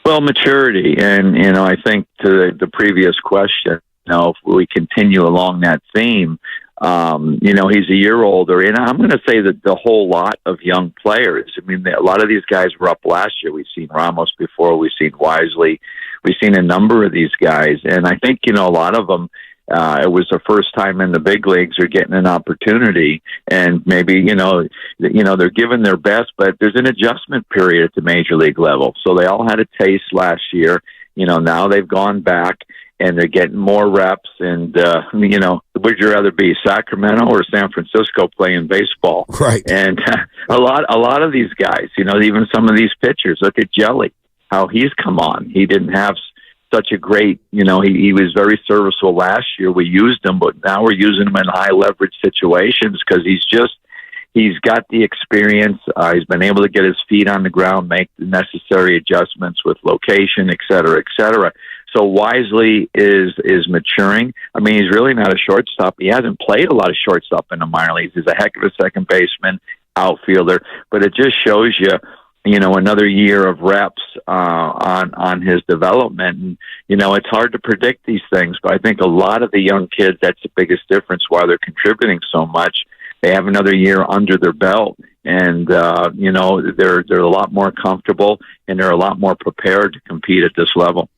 Well, maturity. And, I think to the previous question, if we continue along that theme, he's a year older. And I'm going to say that the whole lot of young players, I mean, a lot of these guys were up last year. We've seen Ramos before. We've seen Wisely. We've seen a number of these guys. And I think, a lot of them, it was their first time in the big leagues or getting an opportunity. And maybe, they're giving their best, but there's an adjustment period at the major league level. So they all had a taste last year. Now they've gone back and they're getting more reps. And, would you rather be Sacramento or San Francisco playing baseball? Right. And a lot of these guys, even some of these pitchers, look at Jelly, how he's come on. He didn't have such a great, he was very serviceable last year. We used him, but now we're using him in high leverage situations because he's got the experience. He's been able to get his feet on the ground, make the necessary adjustments with location, et cetera, et cetera. So Wisely is maturing. I mean, he's really not a shortstop. He hasn't played a lot of shortstop in the minor leagues. He's a heck of a second baseman, outfielder, but it just shows you, another year of reps on his development. And, it's hard to predict these things, but I think a lot of the young kids, that's the biggest difference why they're contributing so much. They have another year under their belt, and they're a lot more comfortable and they're a lot more prepared to compete at this level.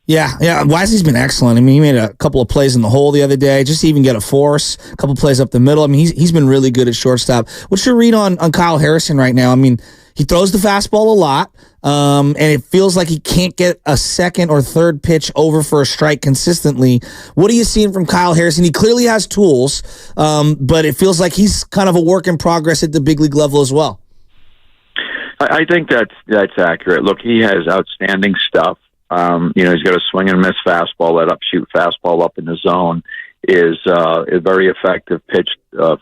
Yeah. Wisely's been excellent. I mean, he made a couple of plays in the hole the other day, just to even get a force, a couple plays up the middle. I mean, he's been really good at shortstop. What's your read on Kyle Harrison right now? I mean, he throws the fastball a lot, and it feels like he can't get a second or third pitch over for a strike consistently. What are you seeing from Kyle Harrison? He clearly has tools, but it feels like he's kind of a work in progress at the big league level as well. I think that's accurate. Look, he has outstanding stuff. He's got a swing and miss fastball. That upshoot fastball up in the zone is a very effective pitch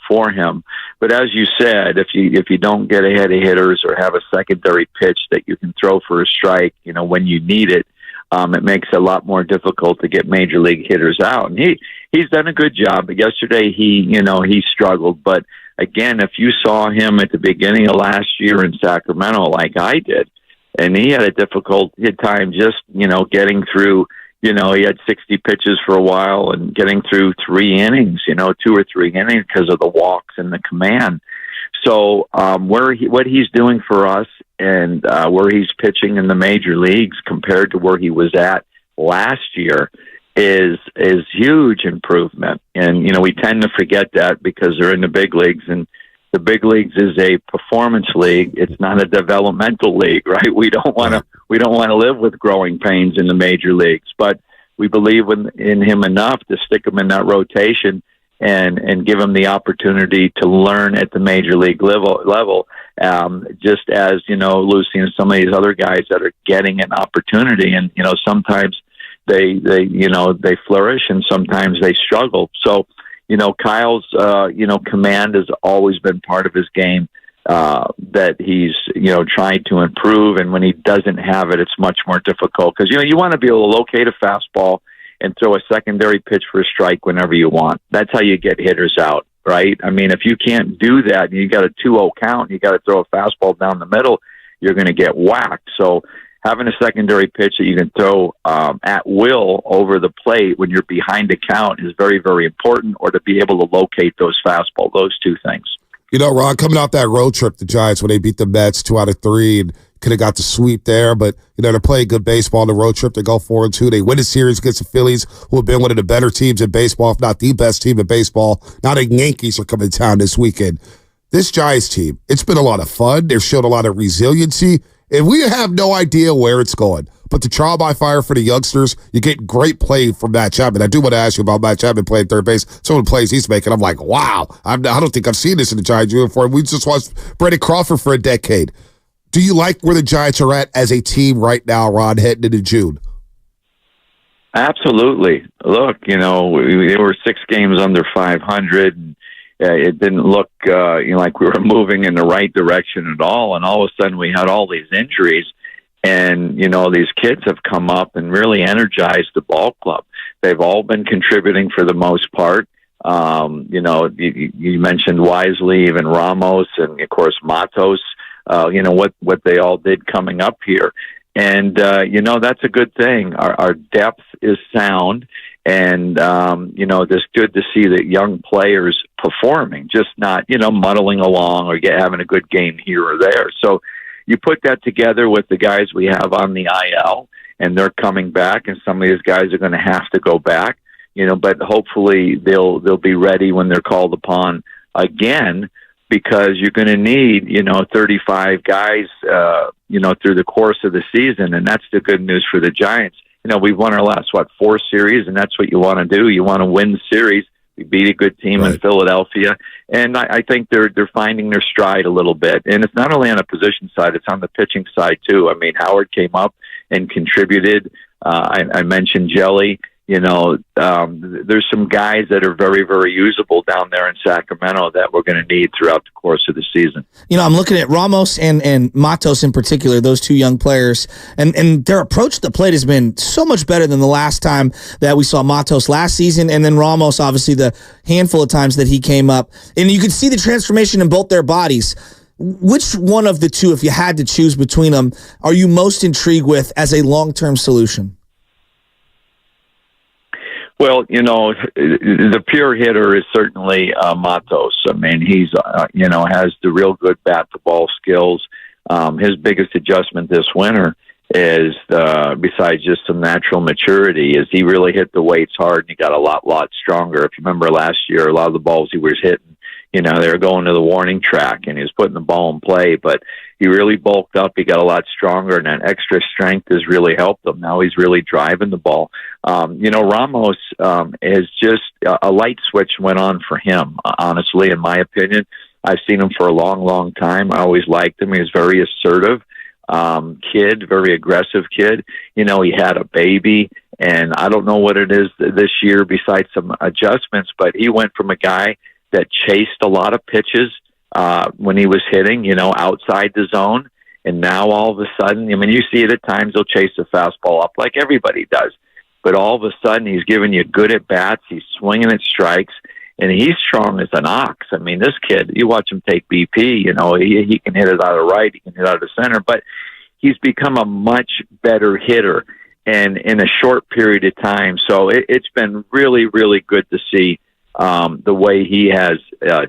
for him. But as you said, if you don't get ahead of hitters or have a secondary pitch that you can throw for a strike, when you need it, it makes it a lot more difficult to get major league hitters out. And he's done a good job. But yesterday he struggled. But again, if you saw him at the beginning of last year in Sacramento, like I did, and he had a difficult time just, getting through, he had 60 pitches for a while and getting through 3 innings, 2 or 3 innings because of the walks and the command. So what he's doing for us and where he's pitching in the major leagues compared to where he was at last year is huge improvement. And, we tend to forget that because they're in the big leagues, and the big leagues is a performance league. It's not a developmental league, right? We don't want to live with growing pains in the major leagues, but we believe in him enough to stick him in that rotation and give him the opportunity to learn at the major league level. Just as, Lucy and some of these other guys that are getting an opportunity, and, sometimes they flourish and sometimes they struggle. So, Kyle's, command has always been part of his game, that he's, trying to improve. And when he doesn't have it, it's much more difficult because, you want to be able to locate a fastball and throw a secondary pitch for a strike whenever you want. That's how you get hitters out, right? I mean, if you can't do that and you got a 2-0 count, and you got to throw a fastball down the middle, you're going to get whacked. So having a secondary pitch that you can throw at will over the plate when you're behind the count is very, very important, or to be able to locate those fastball, those two things. Ron, coming off that road trip, the Giants, when they beat the Mets 2 out of 3, and could have got the sweep there, but, they're playing good baseball on the road trip. They go 4-2. They win the series against the Phillies, who have been one of the better teams in baseball, if not the best team in baseball. Now the Yankees are coming to town this weekend. This Giants team, it's been a lot of fun. They've showed a lot of resiliency. And we have no idea where it's going. But the trial by fire for the youngsters, you get great play from Matt Chapman. I do want to ask you about Matt Chapman playing third base. Some of the plays he's making, I'm like, wow. I don't think I've seen this in the Giants uniform. We just watched Brandon Crawford for a decade. Do you like where the Giants are at as a team right now, Ron, heading into June? Absolutely. Look, they were 6 games under 500. It didn't look like we were moving in the right direction at all. And all of a sudden we had all these injuries. And, these kids have come up and really energized the ball club. They've all been contributing for the most part. You mentioned Wisely, even Ramos, and, of course, Matos, what they all did coming up here. And, that's a good thing. Our depth is sound. And, it's good to see that young players performing, just not, muddling along or having a good game here or there. So you put that together with the guys we have on the IL, and they're coming back, and some of these guys are going to have to go back, but hopefully they'll be ready when they're called upon again, because you're going to need, 35 guys, through the course of the season. And that's the good news for the Giants. We've won our last, 4 series, and that's what you want to do. You want to win the series. We beat a good team in Philadelphia, and I think they're finding their stride a little bit. And it's not only on the position side; it's on the pitching side too. I mean, Howard came up and contributed. I mentioned Jelly. There's some guys that are very, very usable down there in Sacramento that we're going to need throughout the course of the season. I'm looking at Ramos and Matos in particular, those 2 young players, and their approach to the plate has been so much better than the last time that we saw Matos last season, and then Ramos, obviously, the handful of times that he came up. And you could see the transformation in both their bodies. Which one of the 2, if you had to choose between them, are you most intrigued with as a long-term solution? Well, the pure hitter is certainly Matos. I mean, he's, has the real good bat-to-ball skills. His biggest adjustment this winter is besides just some natural maturity, is he really hit the weights hard and he got a lot stronger. If you remember last year, a lot of the balls he was hitting, they were going to the warning track and he was putting the ball in play, but he really bulked up. He got a lot stronger, and that extra strength has really helped him. Now he's really driving the ball. Ramos is just a light switch went on for him, honestly, in my opinion. I've seen him for a long time. I always liked him. He was very assertive kid, very aggressive kid. He had a baby, and I don't know what it is this year besides some adjustments, but he went from a guy that chased a lot of pitches when he was hitting, outside the zone. And now all of a sudden, you see it at times, he'll chase a fastball up like everybody does. But all of a sudden, he's giving you good at-bats. He's swinging at strikes, and he's strong as an ox. This kid, you watch him take BP, he can hit it out of right, he can hit it out of center, but he's become a much better hitter and in a short period of time. So it's been really, really good to see the way he has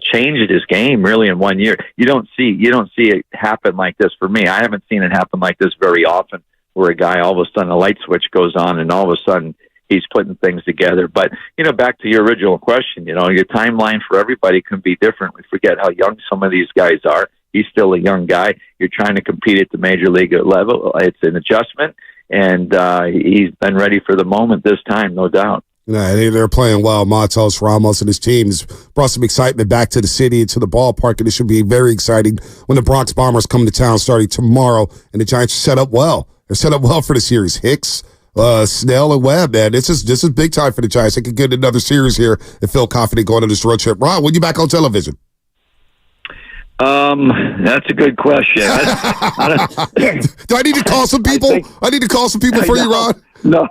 changed his game really in 1 year. You don't see it happen like this for me. I haven't seen it happen like this very often, where a guy all of a sudden a light switch goes on and all of a sudden he's putting things together. But back to your original question, your timeline for everybody can be different. We forget how young some of these guys are. He's still a young guy. You're trying to compete at the major league level. It's an adjustment, and he's been ready for the moment this time, no doubt. They're playing well. Matos, Ramos, and his teams brought some excitement back to the city and to the ballpark, and it should be very exciting when the Bronx Bombers come to town starting tomorrow, and the Giants are set up well. They're set up well for the series. Hicks, Snell, and Webb, man. This is big time for the Giants. They could get another series here and feel confident going on this road trip. Ron, when you back on television? That's a good question. Do I need to call some people? I need to call some people for you, Ron? No.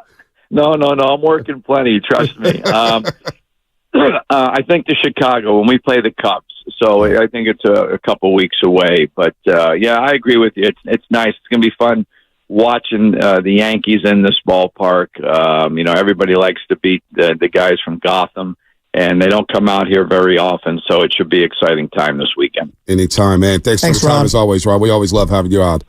I'm working plenty. Trust me. I think to Chicago when we play the Cubs. So I think it's a couple weeks away. But I agree with you. It's nice. It's going to be fun watching the Yankees in this ballpark. Everybody likes to beat the guys from Gotham, and they don't come out here very often. So it should be an exciting time this weekend. Anytime, man. Thanks for the time, Ron. As always, Ron. We always love having you on.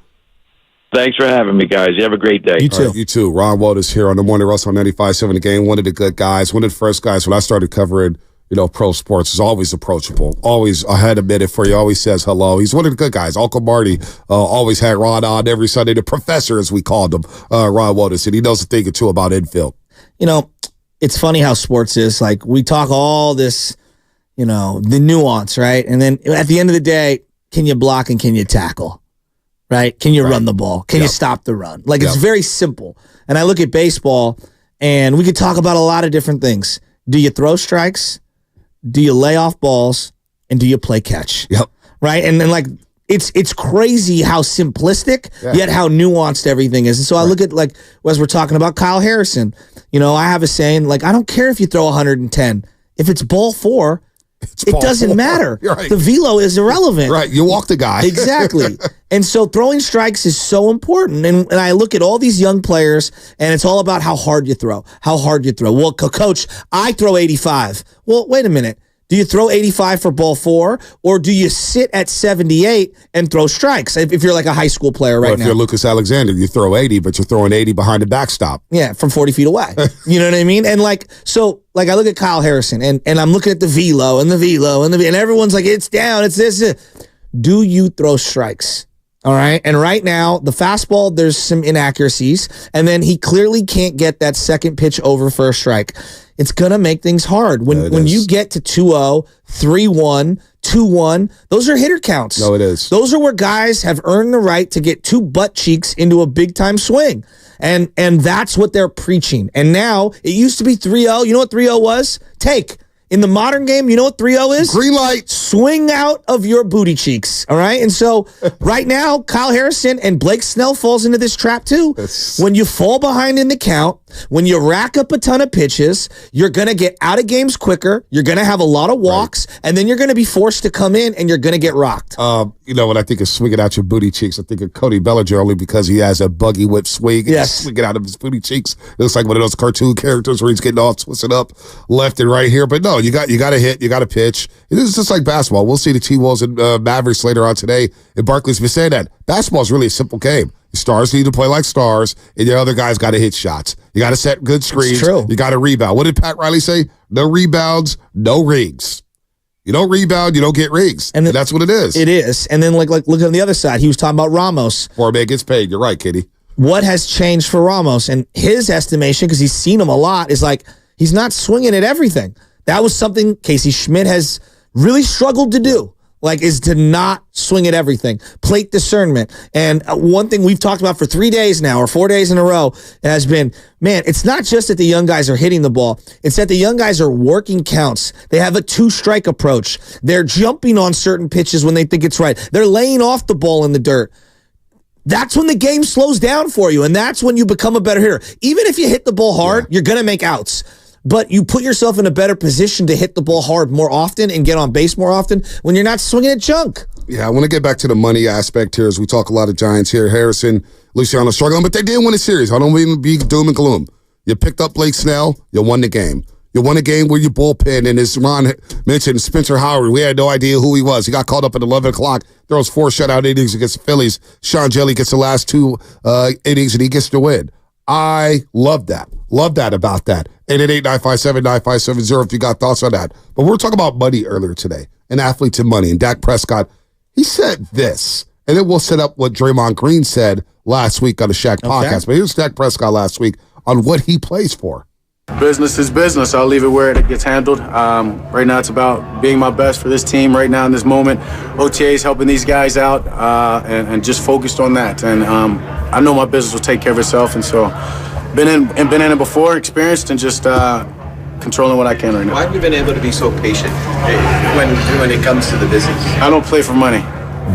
Thanks for having me, guys. You have a great day. You too. Right, you too. Ron Wouters here on the Morning Rush on 95.7 The Game. One of the good guys. One of the first guys when I started covering, pro sports. Is always approachable. Always, I had a minute for you. Always says hello. He's one of the good guys. Uncle Marty always had Ron on every Sunday. The professor, as we called him, Ron Wouters. And he knows a thing or two about infield. It's funny how sports is. Like, we talk all this, the nuance, right? And then at the end of the day, can you block and can you tackle? Right? Can you run the ball? Can you stop the run? Like, it's very simple. And I look at baseball, and we could talk about a lot of different things. Do you throw strikes? Do you lay off balls? And do you play catch? Yep. Right? And then, like, it's crazy how simplistic, yet how nuanced everything is. And so I look at, like, as we're talking about Kyle Harrison, I have a saying, like, I don't care if you throw 110. If it's ball 4, it doesn't matter. Right. The velo is irrelevant. Right. You walk the guy. Exactly. And so throwing strikes is so important. And I look at all these young players, and it's all about how hard you throw. How hard you throw. Well, coach, I throw 85. Well, wait a minute. Do you throw 85 for ball 4, or do you sit at 78 and throw strikes if you're like a high school player right now? If you're Lucas Alexander, you throw 80, but you're throwing 80 behind the backstop. Yeah, from 40 feet away. You know what I mean? And I look at Kyle Harrison, and I'm looking at the velo, and everyone's like, it's down, it's this. Do you throw strikes? All right. And right now, the fastball, there's some inaccuracies. And then he clearly can't get that second pitch over for a strike. It's going to make things hard. When you get to 2-0, 3-1, 2-1, those are hitter counts. No, it is. Those are where guys have earned the right to get 2 butt cheeks into a big-time swing. And that's what they're preaching. And now, it used to be 3-0. You know what 3-0 was? Take. In the modern game, you know what 3-0 is? Green light. Swing out of your booty cheeks, all right? And so right now, Kyle Harrison and Blake Snell falls into this trap too. When you fall behind in the count, when you rack up a ton of pitches, you're going to get out of games quicker, you're going to have a lot of walks, and then you're going to be forced to come in and you're going to get rocked. When I think of swinging out your booty cheeks, I think of Cody Bellinger only because he has a buggy whip swing. Yes. Swinging out of his booty cheeks. It looks like one of those cartoon characters where he's getting all twisted up left and right here. But no, you got to hit, you got to pitch. It is just like basketball. We'll see the T-Wolves and Mavericks later on today. And Barkley's been saying that. Basketball is really a simple game. Stars need to play like stars, and the other guys got to hit shots. You got to set good screens. It's true. You got to rebound. What did Pat Riley say? No rebounds, no rings. You don't rebound, you don't get rings. And that's what it is. It is. And then, like, look on the other side. He was talking about Ramos. Poor man gets paid. You're right, Kitty. What has changed for Ramos? And his estimation, because he's seen him a lot, is like he's not swinging at everything. That was something Casey Schmidt has really struggled to do. Like, is to not swing at everything. Plate discernment. And one thing we've talked about for 3 days now, or 4 days in a row, has been, man, it's not just that the young guys are hitting the ball. It's that the young guys are working counts. They have a 2-strike approach. They're jumping on certain pitches when they think it's right. They're laying off the ball in the dirt. That's when the game slows down for you, and that's when you become a better hitter. Even if you hit the ball hard, you're going to make outs. But you put yourself in a better position to hit the ball hard more often and get on base more often when you're not swinging at junk. Yeah, I want to get back to the money aspect here as we talk a lot of Giants here. Harrison, Luciano struggling, but they did win a series. I don't mean to be doom and gloom. You picked up Blake Snell, you won the game. You won a game where you bullpen, and as Ron mentioned, Spencer Howard, we had no idea who he was. He got called up at 11 o'clock, throws 4 shutout innings against the Phillies. Sean Jelly gets the last 2 innings, and he gets the win. I love that. Love that about that. 888-957-9570 if you got thoughts on that. But we were talking about money earlier today, and athletes and money, and Dak Prescott, he said this, and it will set up what Draymond Green said last week on the Shaq podcast. But here's Dak Prescott last week on what he plays for. Business is business. I'll leave it where it gets handled. Right now it's about being my best for this team right now in this moment. OTA is helping these guys out and just focused on that. And I know my business will take care of itself. And so been in it before, experienced, and just controlling what I can right now. Why have you been able to be so patient when it comes to the business? I don't play for money.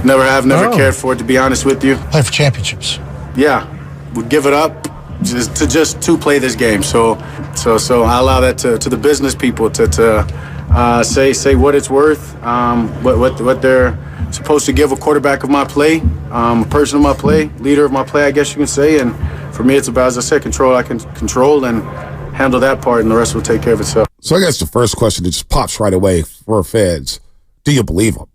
Never have, never cared for it, to be honest with you. Play for championships. Yeah, would give it up just to play this game. So I allow that to the business people to say what it's worth, what they're supposed to give a quarterback of my play, a person of my play, leader of my play, I guess you can say. And for me, it's about, as I said, control. I can control and handle that part, and the rest will take care of itself. So I guess the first question that just pops right away for fans: do you believe them?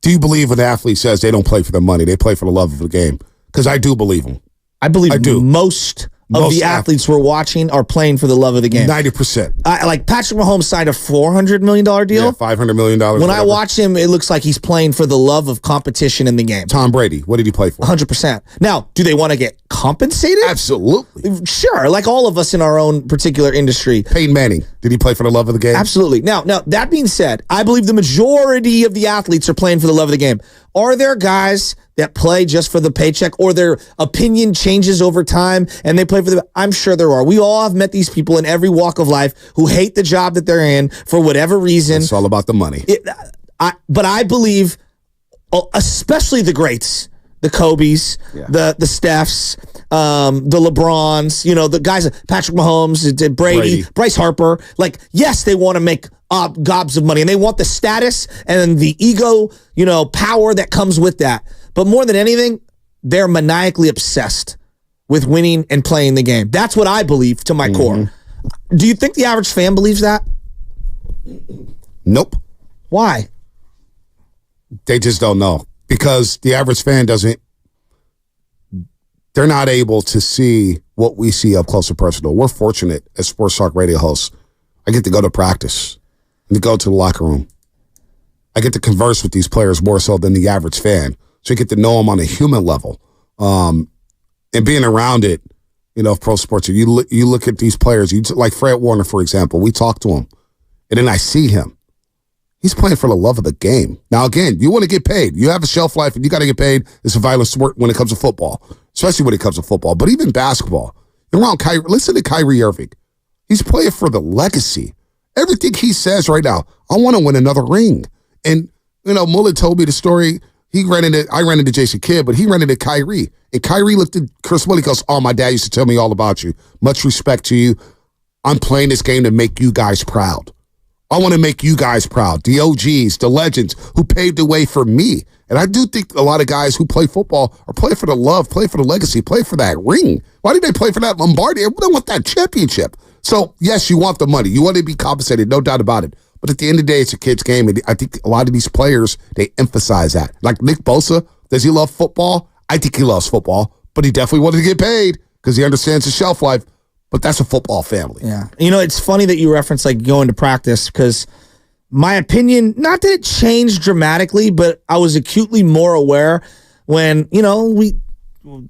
Do you believe an athlete says they don't play for the money, they play for the love of the game? Because I do believe them. I believe most of the athletes we're watching are playing for the love of the game. 90%. Like Patrick Mahomes signed a $400 million deal. Yeah, $500 million. When I watch him, it looks like he's playing for the love of competition in the game. Tom Brady, what did he play for? 100%. Now, do they want to get compensated? Absolutely. Sure, like all of us in our own particular industry. Peyton Manning, did he play for the love of the game? Absolutely. Now, that being said, I believe the majority of the athletes are playing for the love of the game. Are there guys that play just for the paycheck, or their opinion changes over time and they play for the... I'm sure there are. We all have met these people in every walk of life who hate the job that they're in for whatever reason. It's all about the money. But I believe, especially the greats, the Kobes, the Stephs, the LeBrons, the guys, Patrick Mahomes, Brady, Bryce Harper. Like, yes, they want to make gobs of money, and they want the status and the ego, power that comes with that. But more than anything, they're maniacally obsessed with winning and playing the game. That's what I believe to my core. Do you think the average fan believes that? Nope. Why? They just don't know. Because the average fan they're not able to see what we see up close and personal. We're fortunate as Sports Talk radio hosts. I get to go to practice and to go to the locker room. I get to converse with these players more so than the average fan. So you get to know them on a human level. And being around it, pro sports, you look at these players, like Fred Warner, for example. We talk to him, and then I see him. He's playing for the love of the game. Now, again, you want to get paid. You have a shelf life, and you got to get paid. It's a violent sport when it comes to football, especially when it comes to football. But even basketball, around Kyrie, listen to Kyrie Irving. He's playing for the legacy. Everything he says right now, I want to win another ring. And, Mullen told me the story. I ran into Jason Kidd, but he ran into Kyrie. And Kyrie looked at Chris Willie, goes, "Oh, my dad used to tell me all about you. Much respect to you. I'm playing this game to make you guys proud. I want to make you guys proud. The OGs, the legends who paved the way for me." And I do think a lot of guys who play football are playing for the love, play for the legacy, play for that ring. Why did they play for that Lombardi? They want that championship. So, yes, you want the money. You want to be compensated, no doubt about it. But at the end of the day, it's a kid's game. And I think a lot of these players, they emphasize that. Like Nick Bosa, does he love football? I think he loves football. But but he definitely wanted to get paid because he understands the shelf life. But that's a football family. Yeah. It's funny that you reference like going to practice because my opinion, not that it changed dramatically, but I was acutely more aware when, we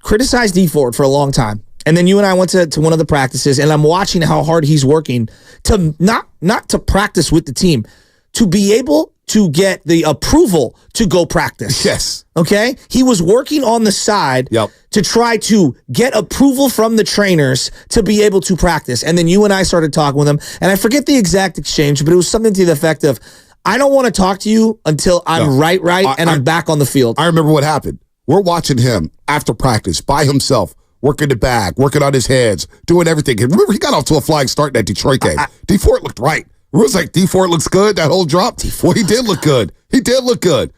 criticized D Ford for a long time. And then you and I went to one of the practices, and I'm watching how hard he's working to not to practice with the team, to be able to get the approval to go practice. Yes. Okay? He was working on the side to try to get approval from the trainers to be able to practice. And then you and I started talking with him, and I forget the exact exchange, but it was something to the effect of, I don't want to talk to you until I'm right, and I'm back on the field. I remember what happened. We're watching him after practice by himself, working the bag, working on his heads, doing everything. And remember, he got off to a flying start in that Detroit game. D Ford looked right. It was like, D Ford looks good, that whole drop. Well, he did look good. He did look good.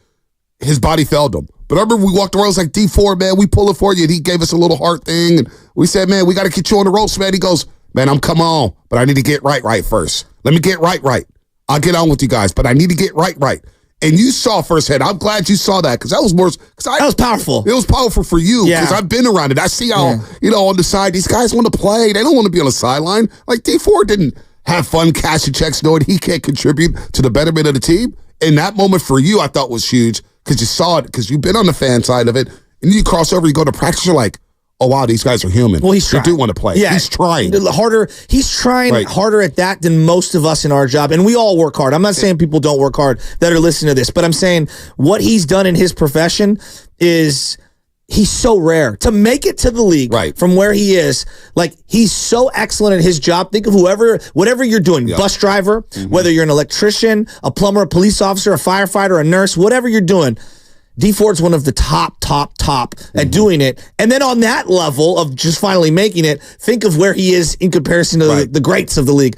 His body failed him. But I remember we walked around, I was like, D Ford, man, we pulling for you. And he gave us a little heart thing. And we said, man, we got to get you on the ropes, man. He goes, man, I'm come on, but I need to get right first. Let me get right. I'll get on with you guys, but I need to get right. And you saw firsthand. I'm glad you saw that because that was more. That was powerful. It was powerful for you because I've been around it. I see how on the side these guys want to play. They don't want to be on the sideline. Like D Ford didn't have fun cashing checks knowing he can't contribute to the betterment of the team. And that moment for you, I thought was huge because you saw it because you've been on the fan side of it, and you cross over, you go to practice, you're like, oh wow, these guys are human. Well, he's trying. They do want to play. Yeah, he's trying harder. He's trying harder at that than most of us in our job, and we all work hard. I'm not saying people don't work hard that are listening to this, but I'm saying what he's done in his profession is he's so rare to make it to the league from where he is. Like he's so excellent at his job. Think of whatever you're doing, bus driver, whether you're an electrician, a plumber, a police officer, a firefighter, a nurse, whatever you're doing. D Ford's one of the top at doing it. And then on that level of just finally making it, think of where he is in comparison to the greats of the league.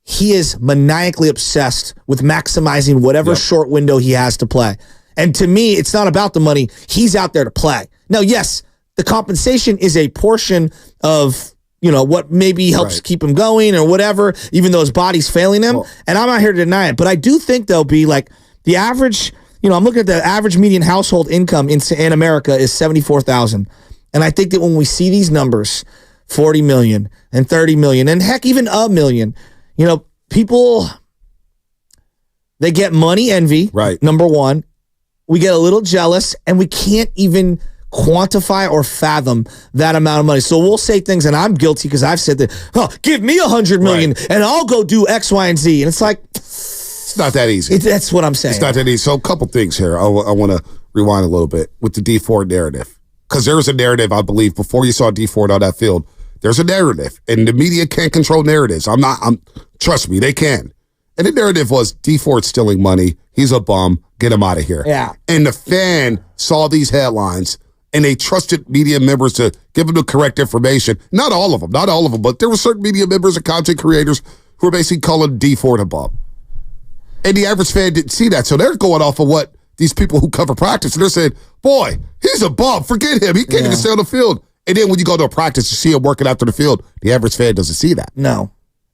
He is maniacally obsessed with maximizing whatever short window he has to play. And to me, it's not about the money. He's out there to play. Now, yes, the compensation is a portion of what maybe helps keep him going or whatever, even though his body's failing him. And I'm not here to deny it. But I do think there'll be like the average... I'm looking at the average median household income in America is $74,000. And I think that when we see these numbers, 40 million and 30 million, and heck, even a million, people, they get money envy, number one. We get a little jealous, and we can't even quantify or fathom that amount of money. So we'll say things, and I'm guilty because I've said that, give me $100 million, and I'll go do X, Y, and Z. And it's like... It's not that easy. That's what I'm saying. It's not that easy. So a couple things here. I want to rewind a little bit with the D Ford narrative. Because there was a narrative, I believe, before you saw D Ford on that field. There's a narrative. And the media can't control narratives. Trust me, they can. And the narrative was D Ford stealing money. He's a bum. Get him out of here. Yeah. And the fan saw these headlines, and they trusted media members to give them the correct information. Not all of them, but there were certain media members and content creators who were basically calling D Ford a bum. And the average fan didn't see that. So they're going off of what these people who cover practice, and they're saying, boy, he's a bum. Forget him. He can't even stay on the field. And then when you go to a practice, you see him working after the field. The average fan doesn't see that. No.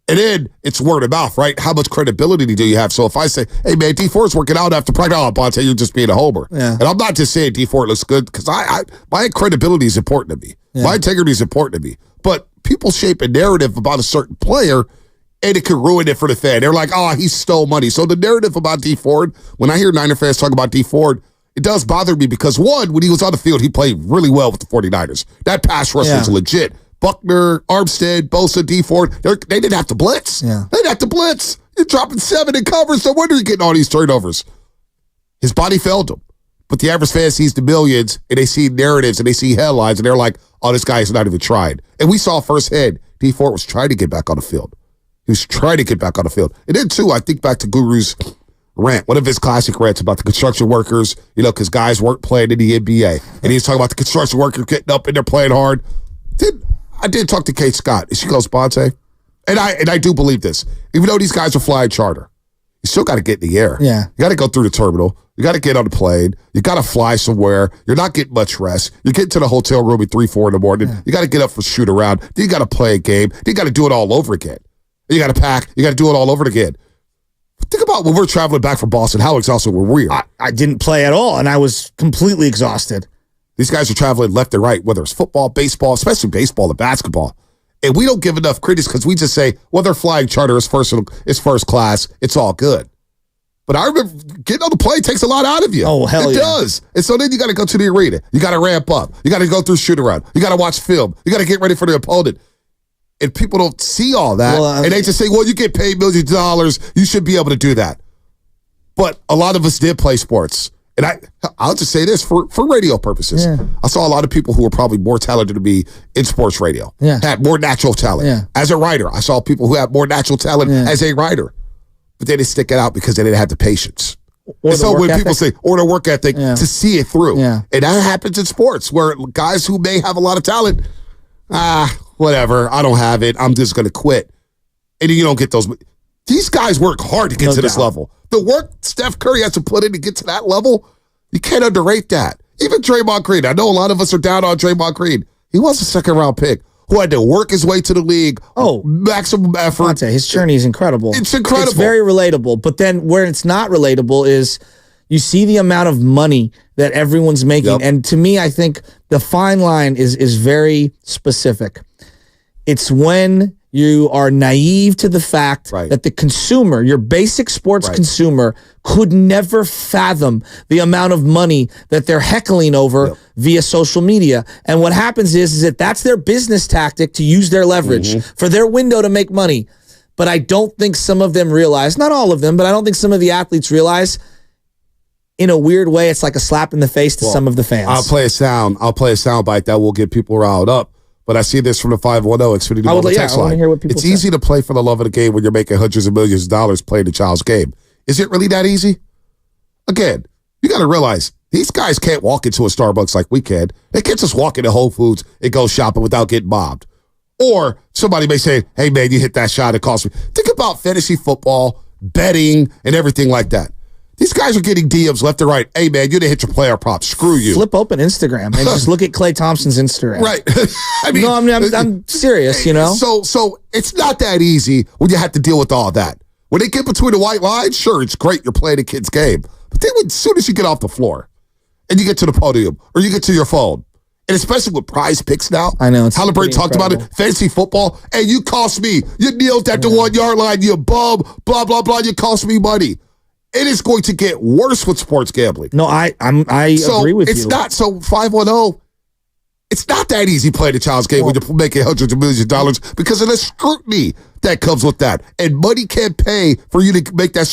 And then it's word of mouth, right? How much credibility do you have? So if I say, hey, man, D Ford's working out after practice, Bonte, you're just being a homer. Yeah. And I'm not just saying D Ford looks good because my credibility is important to me. Yeah. My integrity is important to me. But people shape a narrative about a certain player, and it could ruin it for the fan. They're like, oh, he stole money. So the narrative about D Ford, when I hear Niner fans talk about D Ford, it does bother me because, one, when he was on the field, he played really well with the 49ers. That pass rush was legit. Buckner, Armstead, Bosa, D Ford, they didn't have to blitz. Yeah. They didn't have to blitz. You're dropping 7 in coverage. No wonder you're getting all these turnovers. His body failed him. But the average fan sees the millions, and they see narratives, and they see headlines, and they're like, oh, this guy is not even trying. And we saw firsthand, D Ford was trying to get back on the field. He was trying to get back on the field. And then, too, I think back to Guru's rant, one of his classic rants about the construction workers, because guys weren't playing in the NBA. And he was talking about the construction workers getting up and they're playing hard. I did talk to Kate Scott, and she goes, Bonte, and I do believe this. Even though these guys are flying charter, you still got to get in the air. Yeah. You got to go through the terminal. You got to get on the plane. You got to fly somewhere. You're not getting much rest. You get to the hotel room at 3, 4 in the morning. Yeah. You got to get up for shoot around. Then you got to play a game. Then you got to do it all over again. You got to pack. You got to do it all over again. Think about when we're traveling back from Boston, how exhausted were we? I didn't play at all, and I was completely exhausted. These guys are traveling left and right, whether it's football, baseball, especially baseball and basketball. And we don't give enough credence because we just say, well, they're flying charter, it's first class, it's all good. But I remember getting on the plane takes a lot out of you. Oh, hell yeah. It does. And so then you got to go to the arena. You got to ramp up. You got to go through shoot around. You got to watch film. You got to get ready for the opponent. And people don't see all that. Well, and they just say, well, you get paid millions of dollars. You should be able to do that. But a lot of us did play sports. And I'll just say this for radio purposes. Yeah. I saw a lot of people who were probably more talented than me in sports radio. Yeah. Had more natural talent. Yeah. As a writer, I saw people who had more natural talent as a writer. But they didn't stick it out because they didn't have the patience. Or and so when ethic. people say, or the work ethic, to see it through. Yeah. And that happens in sports where guys who may have a lot of talent, whatever, I don't have it, I'm just going to quit. And you don't get those. These guys work hard to get to this level. The work Steph Curry has to put in to get to that level, you can't underrate that. Even Draymond Green, I know a lot of us are down on Draymond Green. He was a second-round pick who had to work his way to the league. Oh, maximum effort. Fonte, his journey is incredible. It's incredible. It's very relatable. But then where it's not relatable is you see the amount of money that everyone's making. Yep. And to me, I think the fine line is very specific. It's when you are naive to the fact that the consumer, your basic sports consumer, could never fathom the amount of money that they're heckling over via social media. And what happens is that that's their business tactic to use their leverage for their window to make money. But I don't think some of them realize, not all of them, but I don't think some of the athletes realize, in a weird way, it's like a slap in the face to some of the fans. I'll play a sound bite that will get people riled up. But I see this from the 510 Xfinity Mobile text line. Hear what people it's say. Easy to play for the love of the game when you're making hundreds of millions of dollars playing the child's game. Is it really that easy? Again, you got to realize these guys can't walk into a Starbucks like we can. They can't just walk into Whole Foods and go shopping without getting mobbed. Or somebody may say, hey, man, you hit that shot, it cost me. Think about fantasy football, betting, and everything like that. These guys are getting DMs left and right. Hey, man, you didn't hit your player prop. Screw you. Flip open Instagram and just look at Klay Thompson's Instagram. Right. I mean, no, I'm serious, you know? So it's not that easy when you have to deal with all that. When they get between the white lines, sure, it's great you're playing a kid's game. But then as soon as you get off the floor and you get to the podium or you get to your phone, and especially with prize picks now. I know. Halliburton talked about it. Fantasy football. Hey, you cost me. You kneeled at the 1 yard line. You bum. Blah, blah, blah. You cost me money. It is going to get worse with sports gambling. No, I agree with you. It's not so 510. It's not that easy playing the child's game when you're making hundreds of millions of dollars because of the scrutiny that comes with that, and money can't pay for you to make that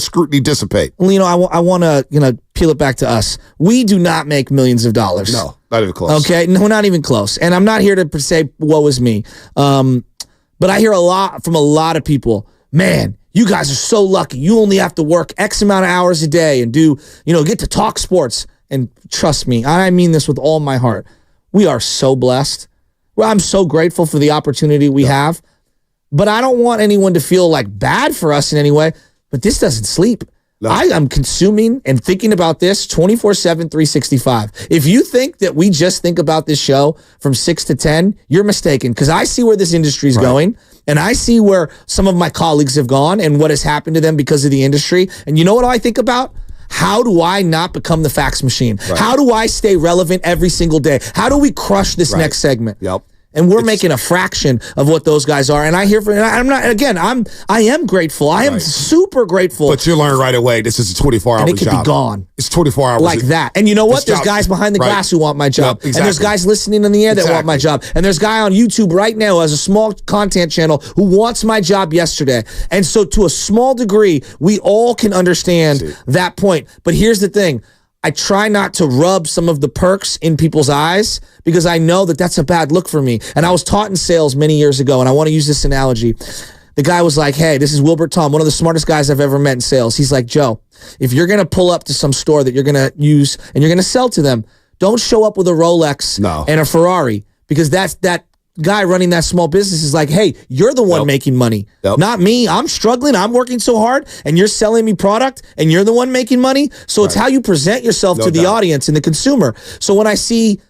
scrutiny dissipate. Well, I want to peel it back to us. We do not make millions of dollars. No, not even close. Okay, no, not even close. And I'm not here to say woe is me, but I hear a lot from a lot of people. Man, you guys are so lucky. You only have to work X amount of hours a day and get to talk sports. And trust me, I mean this with all my heart. We are so blessed. Well, I'm so grateful for the opportunity we have. But I don't want anyone to feel like bad for us in any way. But this doesn't sleep. No. I am consuming and thinking about this 24/7, 365. If you think that we just think about this show from 6 to 10, you're mistaken, because I see where this industry is going, and I see where some of my colleagues have gone and what has happened to them because of the industry. And you know what I think about? How do I not become the fax machine? Right. How do I stay relevant every single day? How do we crush this next segment? Yep. And we're making a fraction of what those guys are. And I hear I am grateful. I am super grateful. But you learn right away, this is a 24-hour job. And it could be gone. It's 24 hours. Like that. And you know what? There's guys behind the glass who want my job. Yep, exactly. And there's guys listening in the air that want my job. And there's a guy on YouTube right now who has a small content channel who wants my job yesterday. And so to a small degree, we all can understand that point. But here's the thing. I try not to rub some of the perks in people's eyes because I know that that's a bad look for me. And I was taught in sales many years ago, and I want to use this analogy. The guy was like, hey, this is Wilbert Tom, one of the smartest guys I've ever met in sales. He's like, Joe, if you're going to pull up to some store that you're going to use and you're going to sell to them, don't show up with a Rolex and a Ferrari, because that guy running that small business is like, hey, you're the one making money, not me. I'm struggling. I'm working so hard, and you're selling me product, and you're the one making money. So it's how you present yourself to the audience and the consumer. So when I see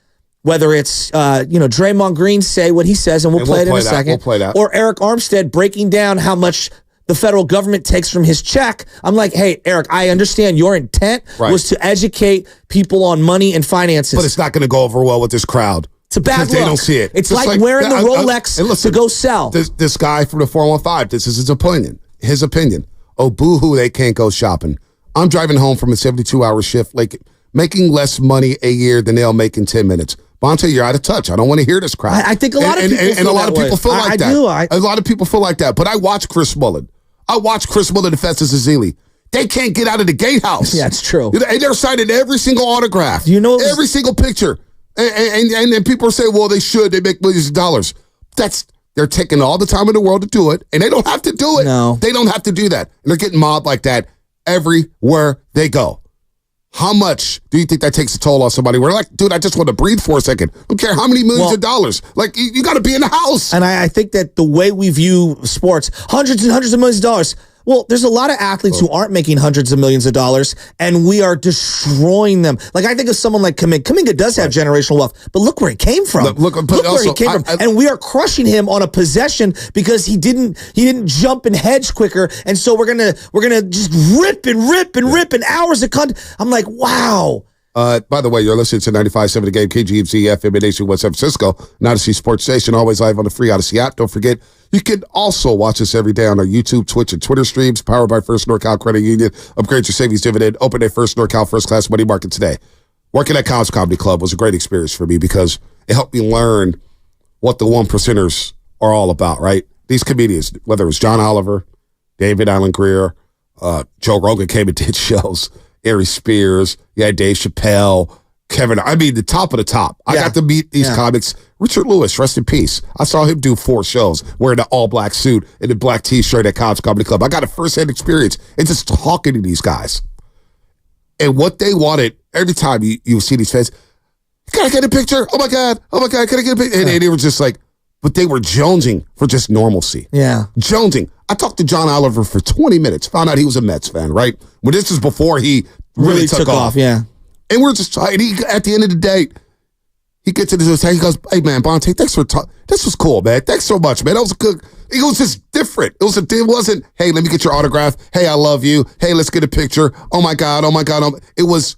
whether it's Draymond Green say what he says, and we'll play it in a second, or Eric Armstead breaking down how much the federal government takes from his check. I'm like, hey, Eric, I understand your intent was to educate people on money and finances. But it's not going to go over well with this crowd. It's a bad look. They don't see it. It's like wearing the Rolex to go sell. This guy from the 415, this is his opinion. Oh, boo-hoo, they can't go shopping. I'm driving home from a 72-hour shift, like making less money a year than they'll make in 10 minutes. Bonte, you're out of touch. I don't want to hear this crap. I think a lot of people feel and a lot of people feel like that. I do. A lot of people feel like that. But I watch Chris Mullin. and Festus Ezeli. They can't get out of the gatehouse. Yeah, it's true. And they're signing every single autograph. Every single picture. And then people say, well, they should. They make millions of dollars. They're taking all the time in the world to do it, and they don't have to do it. No. They don't have to do that. And they're getting mobbed like that everywhere they go. How much do you think that takes a toll on somebody? We're like, dude, I just want to breathe for a second. I don't care how many millions of dollars. Like, you got to be in the house. And I think that the way we view sports, hundreds and hundreds of millions of dollars. Well, there's a lot of athletes who aren't making hundreds of millions of dollars, and we are destroying them. Like, I think of someone like Kaminga. Kaminga does have generational wealth, but look where he came from. Look where he came from. And we are crushing him on a possession because he didn't jump and hedge quicker, and so we're gonna just rip and hours of content. I'm like, wow. By the way, you're listening to 95.7 The Game, KGMZ, FM, and Nation, West San Francisco, an Odyssey Sports Station, always live on the free Odyssey app. Don't forget, you can also watch us every day on our YouTube, Twitch, and Twitter streams, powered by First NorCal Credit Union. Upgrade your savings dividend. Open a First NorCal First Class Money Market today. Working at College Comedy Club was a great experience for me because it helped me learn what the one percenters are all about, right? These comedians, whether it was John Oliver, David Allen Greer, Joe Rogan came and did shows, Ari Spears, Dave Chappelle, Kevin. I mean, the top of the top. I got to meet these comics. Richard Lewis, rest in peace. I saw him do 4 shows wearing the all-black suit and the black T-shirt at College Comedy Club. I got a first-hand experience and just talking to these guys. And what they wanted, every time you see these fans, can I get a picture? Oh, my God, can I get a picture? And they were just like, but they were jonesing for just normalcy. Yeah. Jonesing. I talked to John Oliver for 20 minutes, found out he was a Mets fan, right? Well, this is before he really took off. Yeah. And we're just trying. At the end of the day, he gets into his head. He goes, hey, man, Bonte, thanks for talking. This was cool, man. Thanks so much, man. That was good. It was just different. It wasn't, hey, let me get your autograph. Hey, I love you. Hey, let's get a picture. Oh, my God. It was,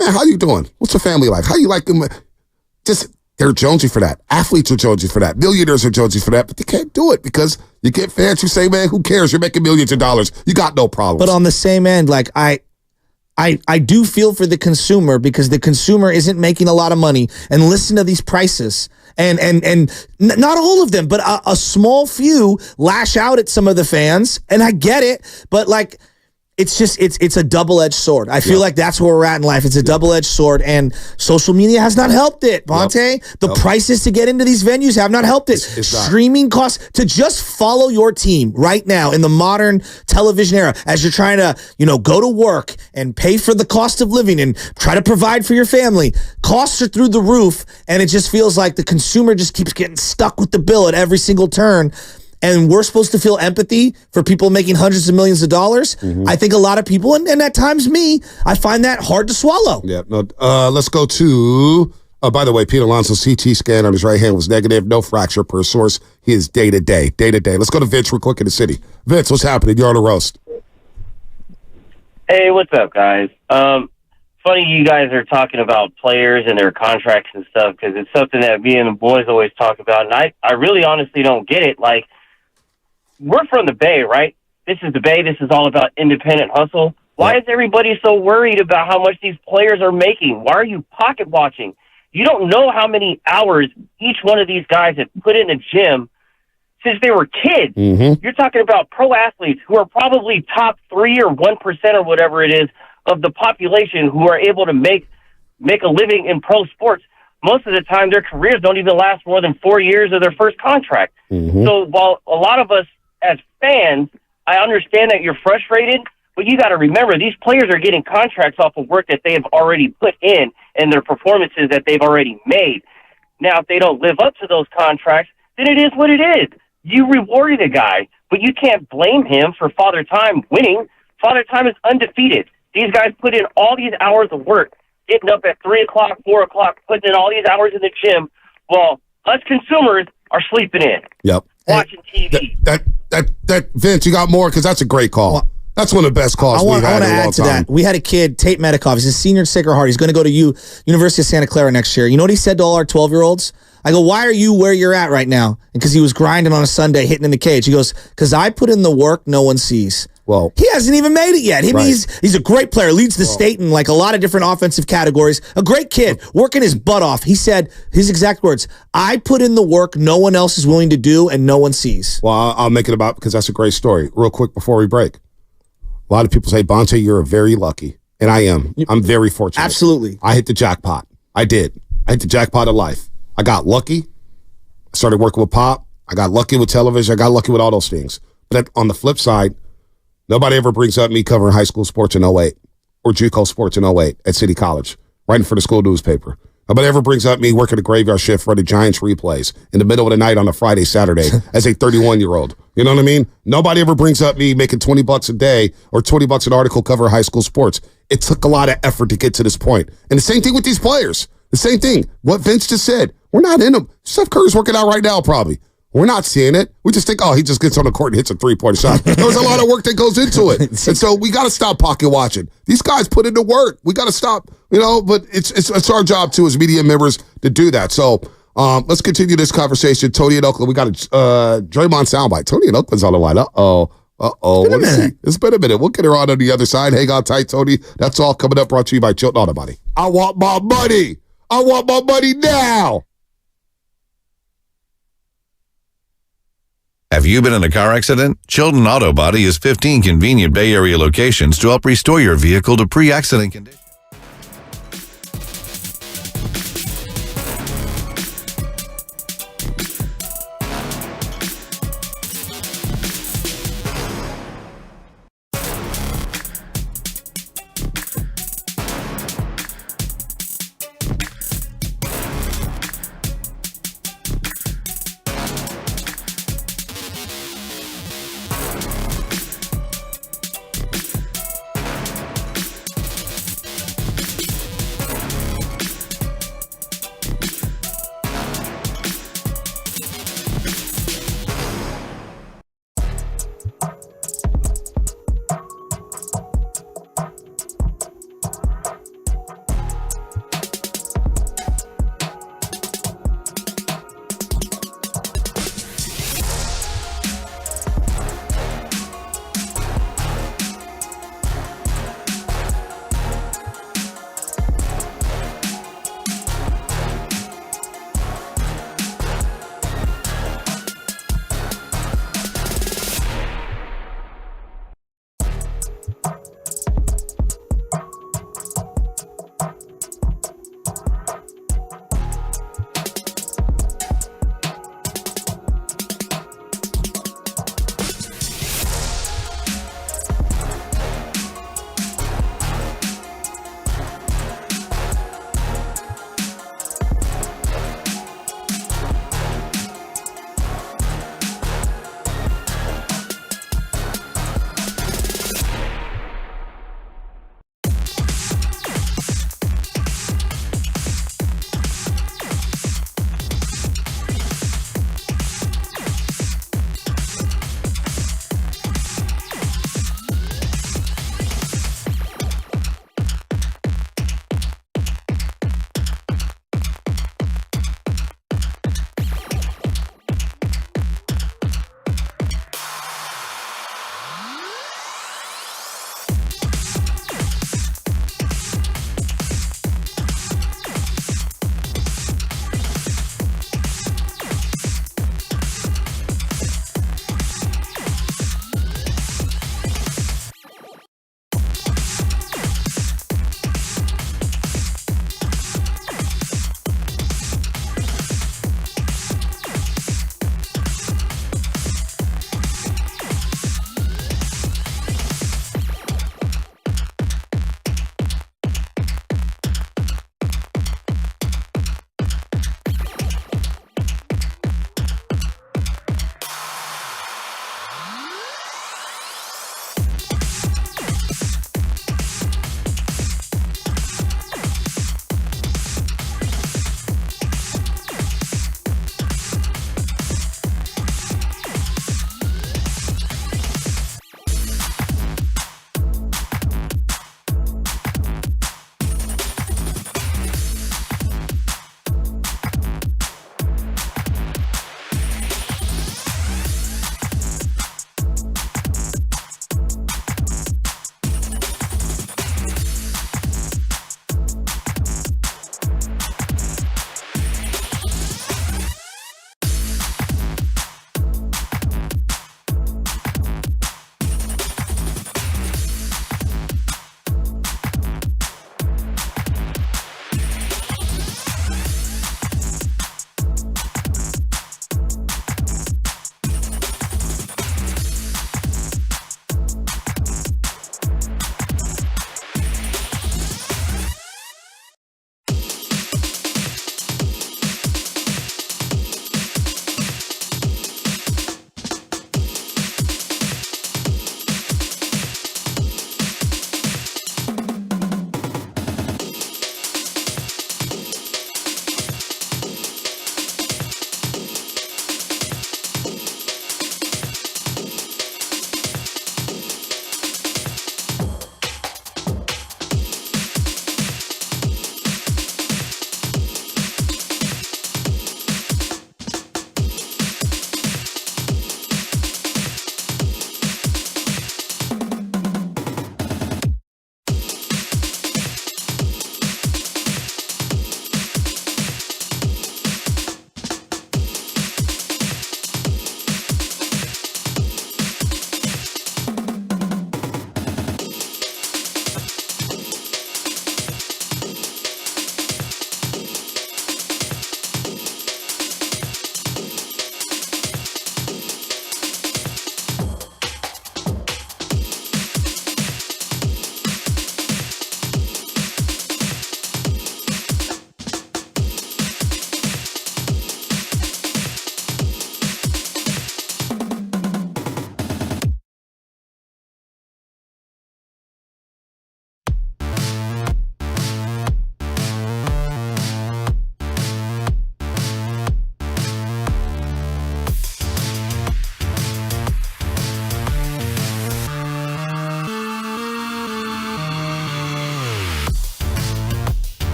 man, how you doing? What's your family like? How you like them? Just, they're jonesy for that. Athletes are jonesy for that. Millionaires are jonesy for that. But they can't do it because you get fans who say, man, who cares? You're making millions of dollars. You got no problems. But on the same end, like, I do feel for the consumer because the consumer isn't making a lot of money, and listen to these prices and not all of them, but a small few lash out at some of the fans, and I get it, but like it's just it's a double-edged sword. I feel like that's where we're at in life. It's a double-edged sword, and social media has not helped it, Bonte. The prices to get into these venues have not helped it. Streaming costs to just follow your team right now in the modern television era as you're trying to, go to work and pay for the cost of living and try to provide for your family. Costs are through the roof, and it just feels like the consumer just keeps getting stuck with the bill at every single turn. And we're supposed to feel empathy for people making hundreds of millions of dollars. Mm-hmm. I think a lot of people, and at times me, I find that hard to swallow. Yeah. No, let's go to, by the way, Pete Alonso's CT scan on his right hand was negative. No fracture per source. He is day to day. Let's go to Vince real quick in the city. Vince, what's happening? You're on the roast. Hey, what's up, guys? Funny you guys are talking about players and their contracts and stuff because it's something that me and the boys always talk about. And I really honestly don't get it. Like, we're from the Bay, right? This is the Bay. This is all about independent hustle. Why is everybody so worried about how much these players are making? Why are you pocket watching? You don't know how many hours each one of these guys have put in a gym since they were kids. Mm-hmm. You're talking about pro athletes who are probably top 3 or 1% or whatever it is of the population who are able to make a living in pro sports. Most of the time, their careers don't even last more than 4 years of their first contract. Mm-hmm. So while a lot of us as fans, I understand that you're frustrated, but you got to remember these players are getting contracts off of work that they have already put in and their performances that they've already made. Now, if they don't live up to those contracts, then it is what it is. You rewarded a guy, but you can't blame him for Father Time winning. Father Time is undefeated. These guys put in all these hours of work, getting up at 3 o'clock, 4 o'clock, putting in all these hours in the gym, while us consumers are sleeping in, Yep. watching TV. That Vince, you got more because that's a great call. That's one of the best calls we've had in a long time. I want to add to that. We had a kid, Tate Medikoff. He's a senior at Sacred Heart. He's going to go to University of Santa Clara next year. You know what he said to all our 12-year-olds? I go, why are you where you're at right now? Because he was grinding on a Sunday, hitting in the cage. He goes, because I put in the work no one sees. Well, he hasn't even made it yet. He's a great player, leads the state in like a lot of different offensive categories. A great kid, working his butt off. He said, his exact words, I put in the work no one else is willing to do and no one sees. Well, I'll make it about because that's a great story. Real quick before we break. A lot of people say, Bonte, you're very lucky. And I am. I'm very fortunate. Absolutely. I hit the jackpot. I did. I hit the jackpot of life. I got lucky. I started working with Pop. I got lucky with television. I got lucky with all those things. But on the flip side, nobody ever brings up me covering high school sports in 08 or JUCO sports in 08 at City College, writing for the school newspaper. Nobody ever brings up me working a graveyard shift running Giants replays in the middle of the night on a Friday, Saturday as a 31-year-old. You know what I mean? Nobody ever brings up me making $20 a day or $20 an article covering high school sports. It took a lot of effort to get to this point. And the same thing with these players. The same thing. What Vince just said. We're not in them. Steph Curry's working out right now probably. We're not seeing it. We just think, oh, he just gets on the court and hits a three-point shot. There's a lot of work that goes into it. And so we got to stop pocket watching. These guys put in the work. We got to stop, but it's our job, too, as media members to do that. So let's continue this conversation. Tony in Oakland, we got a Draymond soundbite. Tony in Oakland's on the line. It's been a minute. We'll get her on the other side. Hang on tight, Tony. That's all coming up, brought to you by Chilton Auto Body. I want my money. I want my money now. Have you been in a car accident? Chilton Auto Body has 15 convenient Bay Area locations to help restore your vehicle to pre-accident condition.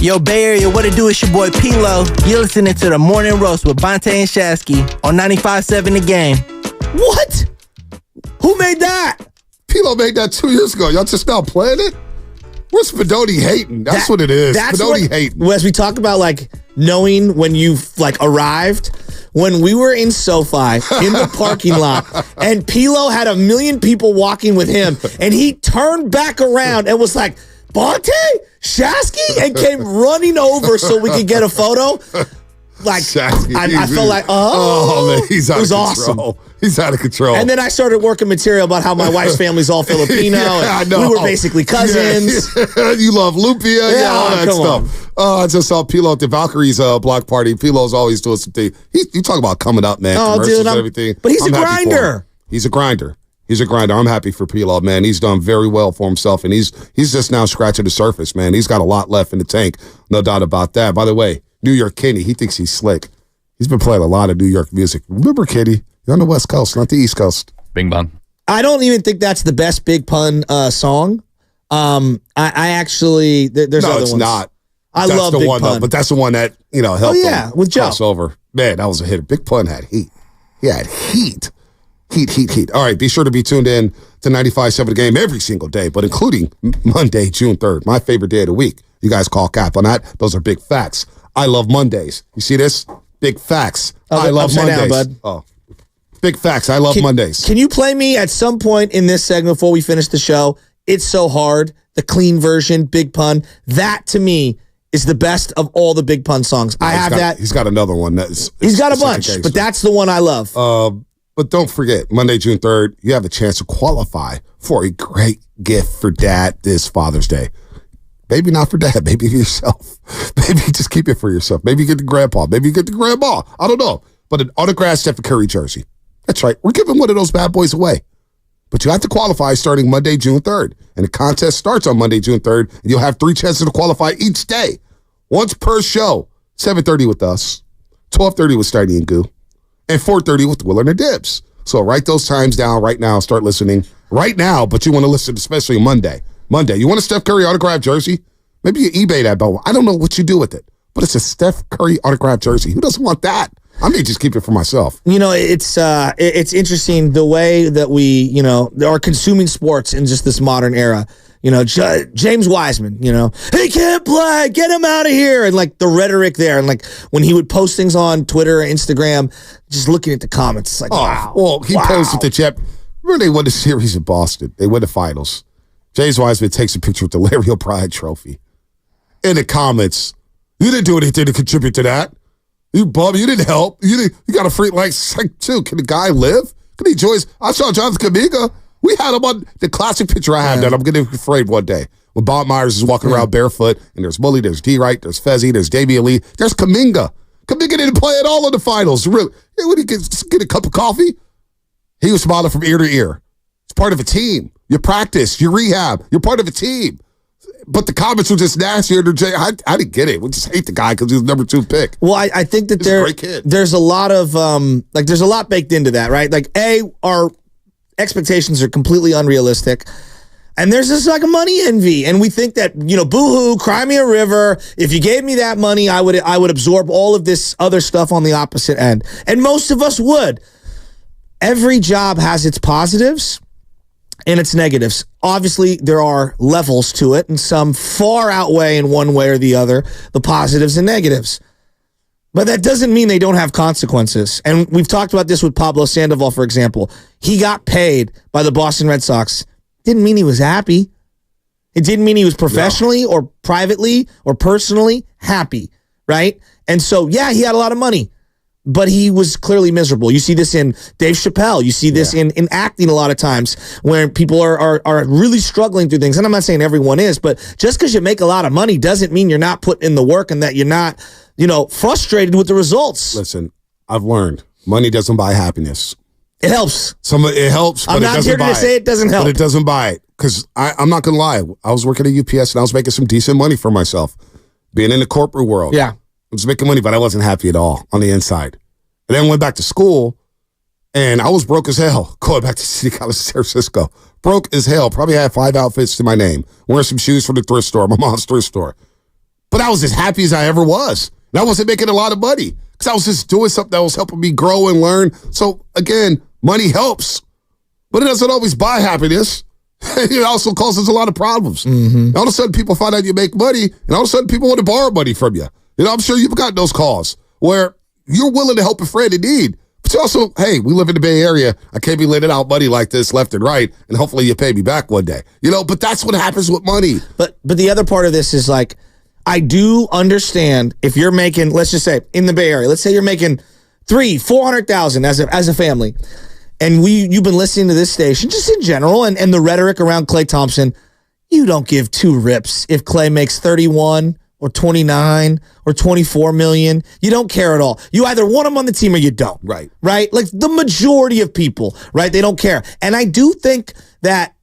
Yo, Bay Area, what it do? It's your boy P-Lo. You're listening to the Morning Roast with Bonte and Shasky on 95.7 The Game. What? Who made that? P-Lo made that 2 years ago. Y'all just now playing it? Where's Fedoni hating? That's what it is. Fedoni hating. As we talk about, like, knowing when you've, like, arrived, when we were in SoFi in the parking lot and P-Lo had 1 million people walking with him and he turned back around and was like, Bonte? Shasky? And came running over so we could get a photo. Like, Shasky, I felt like, man, he's out it was of control. awesome. He's out of control. And then I started working material about how my wife's family's all Filipino. Yeah, and we were basically cousins. Yeah. You love Lumpia, all that stuff. I just saw P-Lo at the Valkyries block party. P-Lo's always doing something. You talk about coming up, man. Commercials and everything. But he's a grinder. He's a grinder. He's a grinder. I'm happy for P-Lo, man. He's done very well for himself, and he's just now scratching the surface, man. He's got a lot left in the tank, no doubt about that. By the way, New York Kenny, he thinks he's slick. He's been playing a lot of New York music. Remember, Kenny, you're on the West Coast, not the East Coast. Bing bong. I don't even think that's the best Big Pun song. I actually, there's other ones. No, it's not. I that's love the Big one, Pun. though, but that's the one that, helped him with Joe. cross over. Man, that was a hit. Big Pun had heat. He had heat. Heat. All right, be sure to be tuned in to 95.7 The Game every single day, but including Monday, June 3rd, my favorite day of the week. You guys call cap on that. Those are big facts. I love Mondays. You see this? Big facts. I love Mondays. Down, bud. Oh, big facts. I love Mondays. Can you play me at some point in this segment before we finish the show? It's So Hard, the clean version, Big Pun. That, to me, is the best of all the Big Pun songs. I have that. He's got another one. He's got a bunch, but that's the one I love. But don't forget, Monday, June 3rd, you have a chance to qualify for a great gift for Dad this Father's Day. Maybe not for Dad, maybe for yourself. Maybe just keep it for yourself. Maybe you get the grandpa. Maybe you get the grandma. I don't know. But an autographed Stephen Curry jersey. That's right. We're giving one of those bad boys away. But you have to qualify starting Monday, June 3rd. And the contest starts on Monday, June 3rd. And you'll have 3 chances to qualify each day. Once per show. 7:30 with us. 12:30 with Stardy and Goo. And 4:30 with Will and the Dibs. So write those times down right now. Start listening right now. But you want to listen especially Monday. You want a Steph Curry autographed jersey? Maybe you eBay that, but I don't know what you do with it. But it's a Steph Curry autographed jersey. Who doesn't want that? I may just keep it for myself. It's interesting the way that we, are consuming sports in just this modern era. James Wiseman, he can't play, get him out of here. And like the rhetoric there. And like when he would post things on Twitter or Instagram, just looking at the comments, it's like, wow. Well, he posted the chip. Remember they won the series in Boston. They win the finals. James Wiseman takes a picture with the Larry O'Brien trophy. In the comments, you didn't do anything to contribute to that. You bum, you didn't help. You got a free, too. Can the guy live? Can he enjoy I saw Jonathan Kaminga. We had him on the classic picture I have that I'm going to framed one day. When Bob Myers is walking around barefoot, and there's Bully, there's D. Wright, there's Fezzi, there's Damian Lee, there's Kaminga. Kaminga didn't play at all in the finals. Really? When he get a cup of coffee, he was smiling from ear to ear. It's part of a team. You practice, you rehab, you're part of a team. But the comments were just nasty. I didn't get it. We just hate the guy because he was number 2 pick. Well, I think that there's a lot of there's a lot baked into that, right? Like, our expectations are completely unrealistic. And there's this like a money envy. And we think that, boo-hoo, cry me a river. If you gave me that money, I would absorb all of this other stuff on the opposite end. And most of us would. Every job has its positives and its negatives. Obviously, there are levels to it, and some far outweigh in one way or the other the positives and negatives. But that doesn't mean they don't have consequences. And we've talked about this with Pablo Sandoval, for example. He got paid by the Boston Red Sox. Didn't mean he was happy. It didn't mean he was professionally or privately or personally happy, right? And so, yeah, he had a lot of money, but he was clearly miserable. You see this in Dave Chappelle. You see this in acting a lot of times where people are really struggling through things. And I'm not saying everyone is, but just because you make a lot of money doesn't mean you're not putting in the work and that you're not, frustrated with the results. Listen, I've learned money doesn't buy happiness. It helps. It helps, but I'm not here to say it doesn't help. But it doesn't buy it. Because I'm not going to lie. I was working at UPS and I was making some decent money for myself. Being in the corporate world. Yeah. I was making money, but I wasn't happy at all on the inside. And then went back to school, and I was broke as hell going back to City College San Francisco. Broke as hell. Probably had 5 outfits to my name. Wearing some shoes from the thrift store, my mom's thrift store. But I was as happy as I ever was. And I wasn't making a lot of money because I was just doing something that was helping me grow and learn. So, again, money helps, but it doesn't always buy happiness. It also causes a lot of problems. All of a sudden, people find out you make money, and all of a sudden, people want to borrow money from you. I'm sure you've got those calls where you're willing to help a friend in need. But you also, hey, we live in the Bay Area. I can't be lending out money like this left and right, and hopefully you pay me back one day. But that's what happens with money. But the other part of this is like, I do understand if you're making, let's just say in the Bay Area, let's say you're making $400,000 as a family, and you've been listening to this station just in general and the rhetoric around Klay Thompson. You don't give two rips if Klay makes 31 or 29 or 24 million. You don't care at all. You either want him on the team or you don't. Right. Like the majority of people, right? They don't care. And I do think that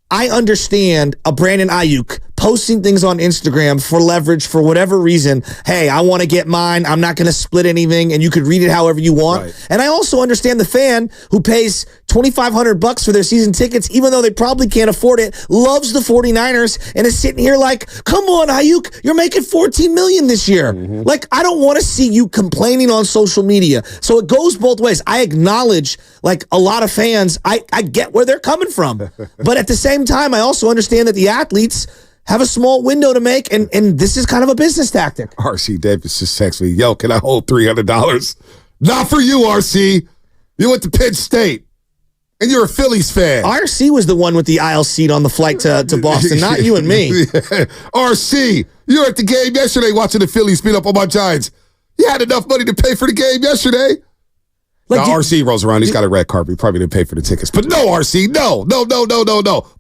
I understand a Brandon Ayuk posting things on Instagram for leverage for whatever reason. Hey, I want to get mine. I'm not going to split anything, and you could read it however you want. Right. And I also understand the fan who pays $2,500 for their season tickets, even though they probably can't afford it, loves the 49ers, and is sitting here like, come on, Ayuk, you're making $14 million this year. Like, I don't want to see you complaining on social media. So it goes both ways. I acknowledge, like, a lot of fans, I get where they're coming from. But at the same time, I also understand that the athletes have a small window to make, and this is kind of a business tactic. RC Davis just texted me, yo, can I hold $300? Not for you, RC. You went to Penn State, and you're a Phillies fan. RC was the one with the aisle seat on the flight to Boston, not you and me. RC, you were at the game yesterday watching the Phillies beat up on my Giants. You had enough money to pay for the game yesterday. Like, now, RC rolls around. He's got a red carpet. He probably didn't pay for the tickets. But no, RC, no.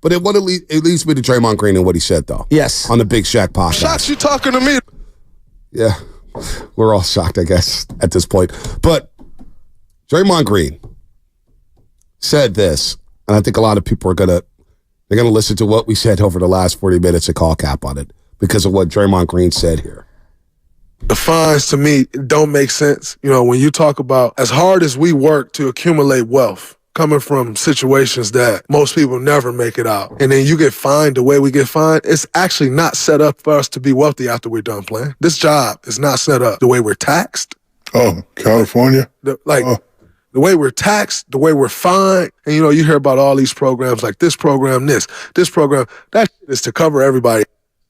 But it leads me to Draymond Green and what he said, though. Yes. On the Big Shaq podcast. Shots, you talking to me? Yeah. We're all shocked, I guess, at this point. But Draymond Green said this, and I think a lot of people are they're gonna listen to what we said over the last 40 minutes and call cap on it because of what Draymond Green said here. The fines, to me, don't make sense. When you talk about as hard as we work to accumulate wealth, coming from situations that most people never make it out, and then you get fined the way we get fined, it's actually not set up for us to be wealthy after we're done playing. This job is not set up the way we're taxed. Oh, California? The way we're taxed, the way we're fined. And, you hear about all these programs like this program, this program. That is to cover everybody.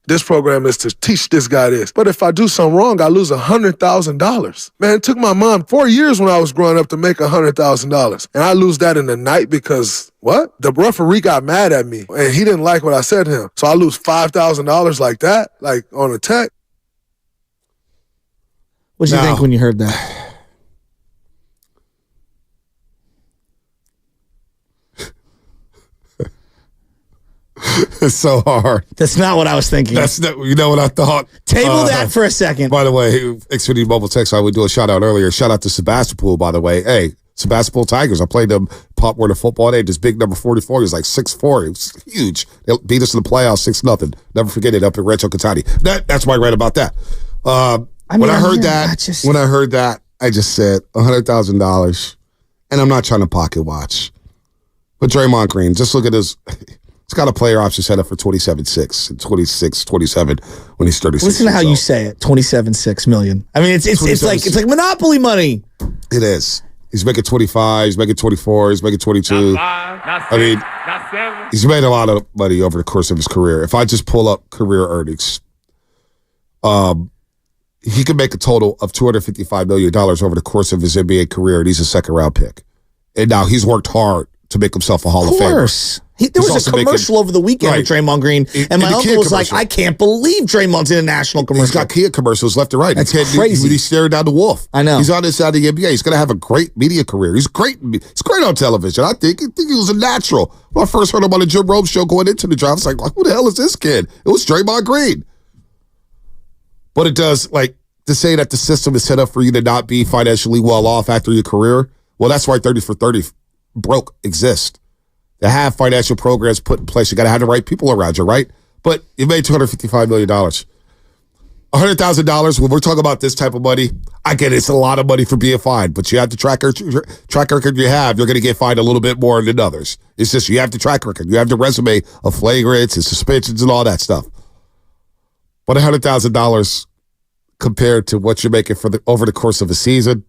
This program is to teach this guy this. But if I do something wrong, I lose $100,000. Man, it took my mom 4 years when I was growing up to make $100,000. And I lose that in the night because, what? The referee got mad at me, and he didn't like what I said to him. So I lose $5,000 like that, like on a tech. What did you think when you heard that? It's so hard. That's not what I was thinking. That's not, you know what I thought? Table that for a second. By the way, Xfinity Mobile Text, I would do a shout out earlier. Shout out to Sebastopol, by the way. Hey, Sebastopol Tigers. I played them Pop Warner football day. This big number 44. He was like 6'4". It was huge. They beat us in the playoffs 6-0. Never forget it up in Rancho Cotati. That's why I read about that. When I heard that, I just said $100,000, and I'm not trying to pocket watch. But Draymond Green, just look at his. He's got a player option set up for 27.6 and 26-27 when he's 36. Listen to how you say it, 27.6 million. I mean, it's like Monopoly money. It is. He's making 25. He's making 24. He's making 22. He's made a lot of money over the course of his career. If I just pull up career earnings, he could make a total of $255 million over the course of his NBA career, and he's a second-round pick. And now he's worked hard to make himself a Hall of Famer. Of course. There was a commercial over the weekend with Draymond Green, and my uncle was like, I can't believe Draymond's in a national commercial. He's got Kia commercials left and right. That's crazy. He's staring down the wolf. I know. He's on this side of the NBA. He's going to have a great media career. He's great on television. I think he was a natural. When I first heard him on the Jim Rome show going into the draft, I was like, who the hell is this kid? It was Draymond Green. But it does, to say that the system is set up for you to not be financially well off after your career, well, that's why 30 for 30 broke exists. To have financial programs put in place, you got to have the right people around you, right? But you made $255 million. $100,000, when we're talking about this type of money, I get it, it's a lot of money for being fined, but you have the track record you have, you're going to get fined a little bit more than others. It's just you have the track record. You have the resume of flagrants and suspensions and all that stuff. But $100,000 compared to what you're making over the course of a season,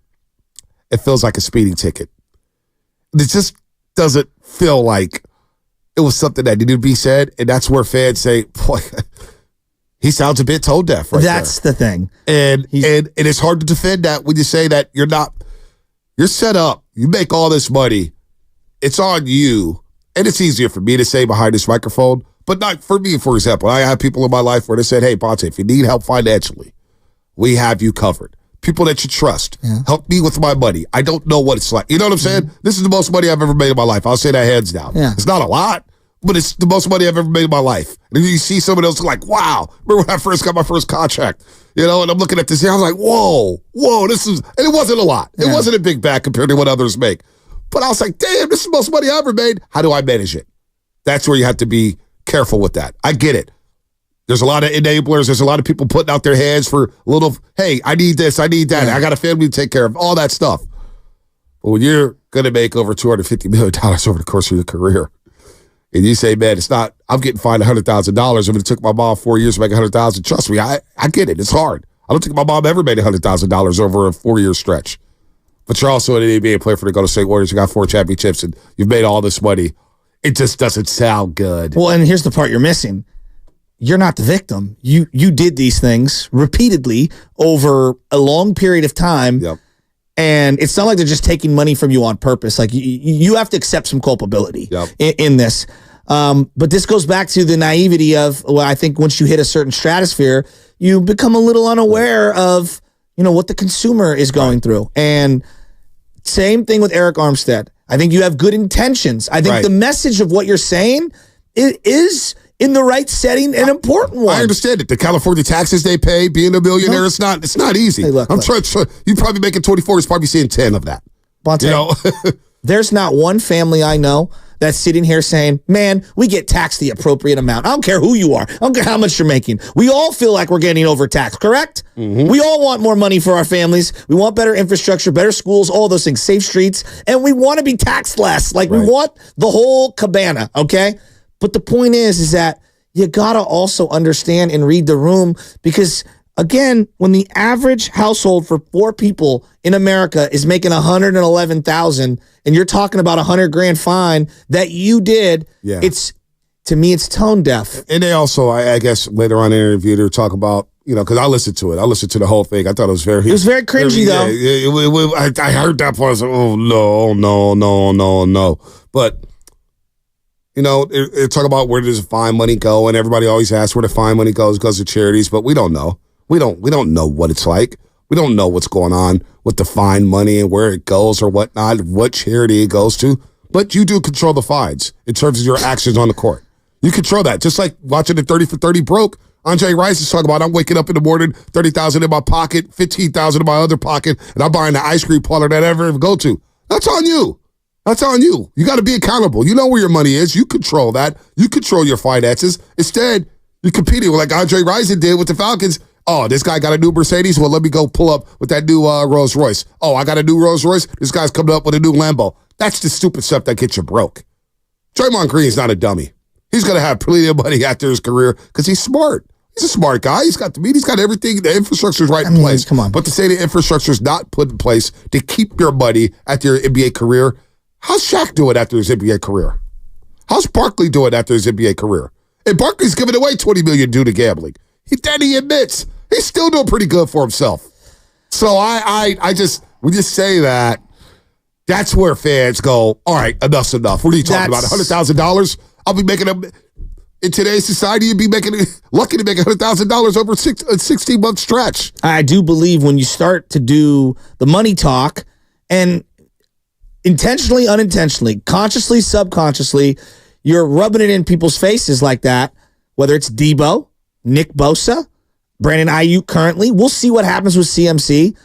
it feels like a speeding ticket. It just doesn't feel like it was something that needed to be said, and that's where fans say, boy, he sounds a bit tone deaf right That's the thing. And it's hard to defend that when you say that you're set up, you make all this money, it's on you, and it's easier for me to say behind this microphone, but not for me, for example. I have people in my life where they said, hey, Ponte, if you need help financially, we have you covered. People that you trust. Yeah. Help me with my money. I don't know what it's like. You know what I'm saying? Mm-hmm. This is the most money I've ever made in my life. I'll say that hands down. Yeah. It's not a lot, but it's the most money I've ever made in my life. And you see someone else like, wow, remember when I first got my first contract? You know, and I'm looking at this here, I was like, whoa, this is, and it wasn't a lot. It wasn't a big bag compared to what others make. But I was like, damn, this is the most money I ever made. How do I manage it? That's where you have to be careful with that. I get it. There's a lot of enablers. There's a lot of people putting out their hands for a little, hey, I need this, I need that. Yeah. I got a family to take care of, all that stuff. But when you're going to make over $250 million over the course of your career, and you say, man, it's not, I'm getting fined $100,000. If it took my mom 4 years to make $100,000, trust me, I get it. It's hard. I don't think my mom ever made $100,000 over a 4-year stretch. But you're also an NBA player for the Golden State Warriors. You got 4 championships, and you've made all this money. It just doesn't sound good. Well, and here's the part you're missing. You're not the victim. You did these things repeatedly over a long period of time. Yep. And it's not like they're just taking money from you on purpose. Like you have to accept some culpability in this. But this goes back to the naivety of, well, I think once you hit a certain stratosphere, you become a little unaware of, what the consumer is going through. And same thing with Eric Armstead. I think you have good intentions. I think the message of what you're saying is in the right setting, an important one. I understand it. The California taxes they pay, being a millionaire, it's not easy. Hey, look, you probably making 24, he's probably seeing 10 of that. Bonte, there's not one family I know that's sitting here saying, man, we get taxed the appropriate amount. I don't care who you are. I don't care how much you're making. We all feel like we're getting overtaxed, correct? Mm-hmm. We all want more money for our families. We want better infrastructure, better schools, all those things, safe streets, and we want to be taxed less. Like we want the whole cabana, okay? But the point is that you got to also understand and read the room because, again, when the average household for 4 people in America is making $111,000 and you're talking about $100,000 fine that you did, to me, it's tone deaf. And they also, I guess, later on in the interview, they were talking about, because I listened to it. I listened to the whole thing. I thought it was very cringy, though. I heard that part. I was like, oh, no. But... they're talking about where does the fine money go, and everybody always asks where the fine money goes to charities, but we don't know. We don't know what it's like. We don't know what's going on with the fine money and where it goes or whatnot, what charity it goes to. But you do control the fines in terms of your actions on the court. You control that. Just like watching the 30 for 30 broke. Andre Rice is talking about, I'm waking up in the morning, $30,000 in my pocket, $15,000 in my other pocket, and I'm buying the ice cream parlor that I ever go to. That's on you. That's on you. You got to be accountable. You know where your money is. You control that. You control your finances. Instead, you're competing with like Andre Rison did with the Falcons. Oh, this guy got a new Mercedes. Well, let me go pull up with that new Rolls Royce. Oh, I got a new Rolls Royce. This guy's coming up with a new Lambo. That's the stupid stuff that gets you broke. Draymond Green's not a dummy. He's going to have plenty of money after his career because he's smart. He's a smart guy. He's got the meat. He's got everything. The infrastructure's in place. Come on. But to say the infrastructure's not put in place to keep your money at your NBA career, how's Shaq doing after his NBA career? How's Barkley doing after his NBA career? And Barkley's giving away $20 million due to gambling. He admits he's still doing pretty good for himself. So I just when you say that, that's where fans go, all right, enough's enough. What are you talking about? $100,000? I'll be making in today's society, you'd be lucky to make $100,000 over a 16-month stretch. I do believe when you start to do the money talk and intentionally, unintentionally, consciously, subconsciously, you're rubbing it in people's faces like that, whether it's Debo, Nick Bosa, Brandon Ayuk currently. We'll see what happens with CMC.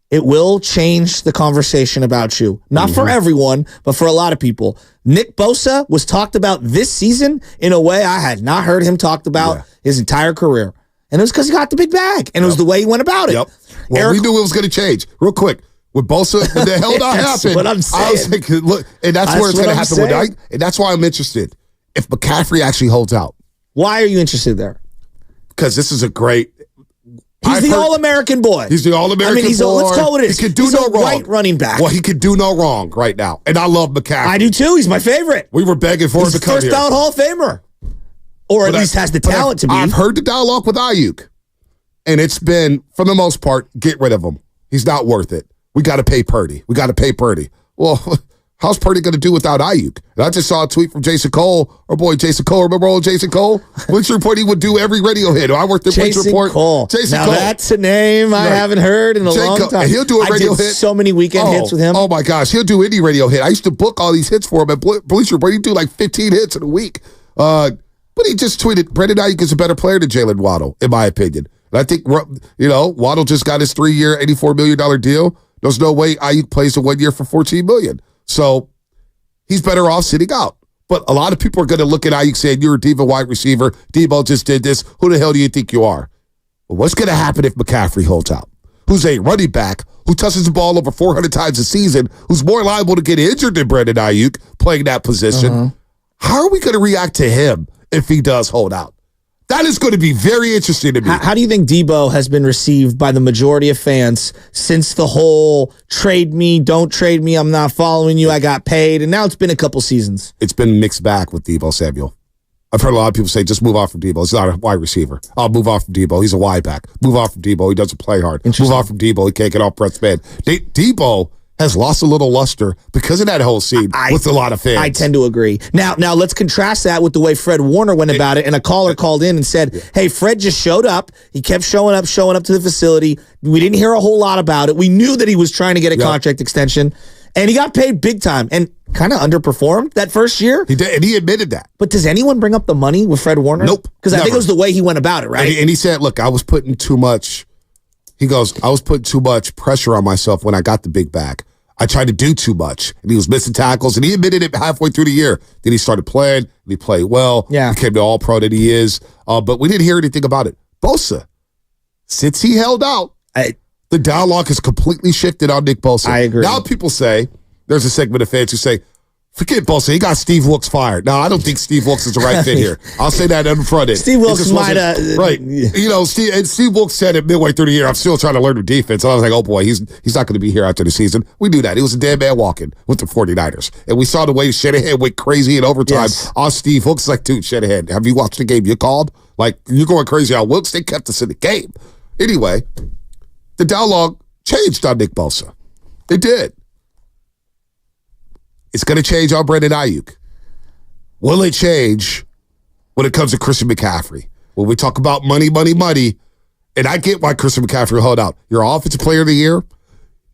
It will change the conversation about you. Not for everyone, but for a lot of people. Nick Bosa was talked about this season in a way I had not heard him talked about his entire career. And it was because he got the big bag, and it was the way he went about it. Yep. Well, we knew it was going to change. Real quick. With Bosa, when the hell not happened, what I'm saying. I was thinking, look, and that's where it's going to happen. And that's why I'm interested. If McCaffrey actually holds out. Why are you interested there? because this is a great. He's the All-American boy. He's the All-American boy. Let's call it what it is. He could do he's no a wrong. Right running back. Well, he could do no wrong right now. And I love McCaffrey. I do too. He's my favorite. We were begging for him to come here. First ballot Hall of Famer. Or at least has the talent to be. I've heard the dialogue with Ayuk. And it's been, for the most part, get rid of him. He's not worth it. We got to pay Purdy. Well, how's Purdy going to do without Ayuk? And I just saw a tweet from Jason Cole. Our boy Jason Cole. Remember old Jason Cole? Bleacher Report, he would do every radio hit. I worked at Bleacher Report. Jason Cole. That's a name I haven't heard in a long time. And he'll do a radio hit. So many weekend hits with him. Oh, my gosh. He'll do any radio hit. I used to book all these hits for him at Bleacher Report. He'd do like 15 hits in a week. But he just tweeted, Brandon Ayuk is a better player than Jalen Waddle, in my opinion. And I think, Waddle just got his 3-year, $84 million deal. There's no way Ayuk plays a 1 year for $14 million. So he's better off sitting out. But a lot of people are going to look at Ayuk saying, you're a diva wide receiver. Debo just did this. Who the hell do you think you are? Well, what's going to happen if McCaffrey holds out? Who's a running back who touches the ball over 400 times a season, who's more liable to get injured than Brandon Ayuk playing that position. How are we going to react to him if he does hold out? That is going to be very interesting to me. How do you think Debo has been received by the majority of fans since the whole trade me, don't trade me, I'm not following you, I got paid, and now it's been a couple seasons? It's been mixed back with Debo Samuel. I've heard a lot of people say, just move off from Debo. He's not a wide receiver. I'll move off from Debo. He's a wide back. Move off from Debo. He doesn't play hard. Move off from Debo. He can't get off Brett's man. Debo has lost a little luster because of that whole scene with a lot of fans. I tend to agree. Now let's contrast that with the way Fred Warner went about it, and a caller called in and said, hey, Fred just showed up. He kept showing up to the facility. We didn't hear a whole lot about it. We knew that he was trying to get a contract extension, and he got paid big time and kind of underperformed that first year. He did, and he admitted that. But does anyone bring up the money with Fred Warner? Nope. Because I think it was the way he went about it, right? And he said, look, I was putting too much. He goes, I was putting too much pressure on myself when I got the big bag. I tried to do too much, and he was missing tackles, and he admitted it halfway through the year. Then he started playing, and he played well. Yeah. Became the all-pro that he is. But we didn't hear anything about it. Bosa, since he held out, the dialogue has completely shifted on Nick Bosa. I agree. Now people say, there's a segment of fans who say, forget Bosa, he got Steve Wilkes fired. Now, I don't think Steve Wilkes is the right fit here. I'll say that unfronted. Steve Wilkes might have. Right. Steve Wilkes said it midway through the year, I'm still trying to learn the defense. And I was like, oh boy, he's not going to be here after the season. We knew that. He was a dead man walking with the 49ers. And we saw the way Shanahan went crazy in overtime on Steve Wilkes. It's like, dude, Shanahan, have you watched the game you called? Like, you're going crazy on Wilkes. They kept us in the game. Anyway, the dialogue changed on Nick Bosa. It did. It's going to change on Brandon Ayuk. Will it change when it comes to Christian McCaffrey? When we talk about money, and I get why Christian McCaffrey held out. You're offensive player of the year.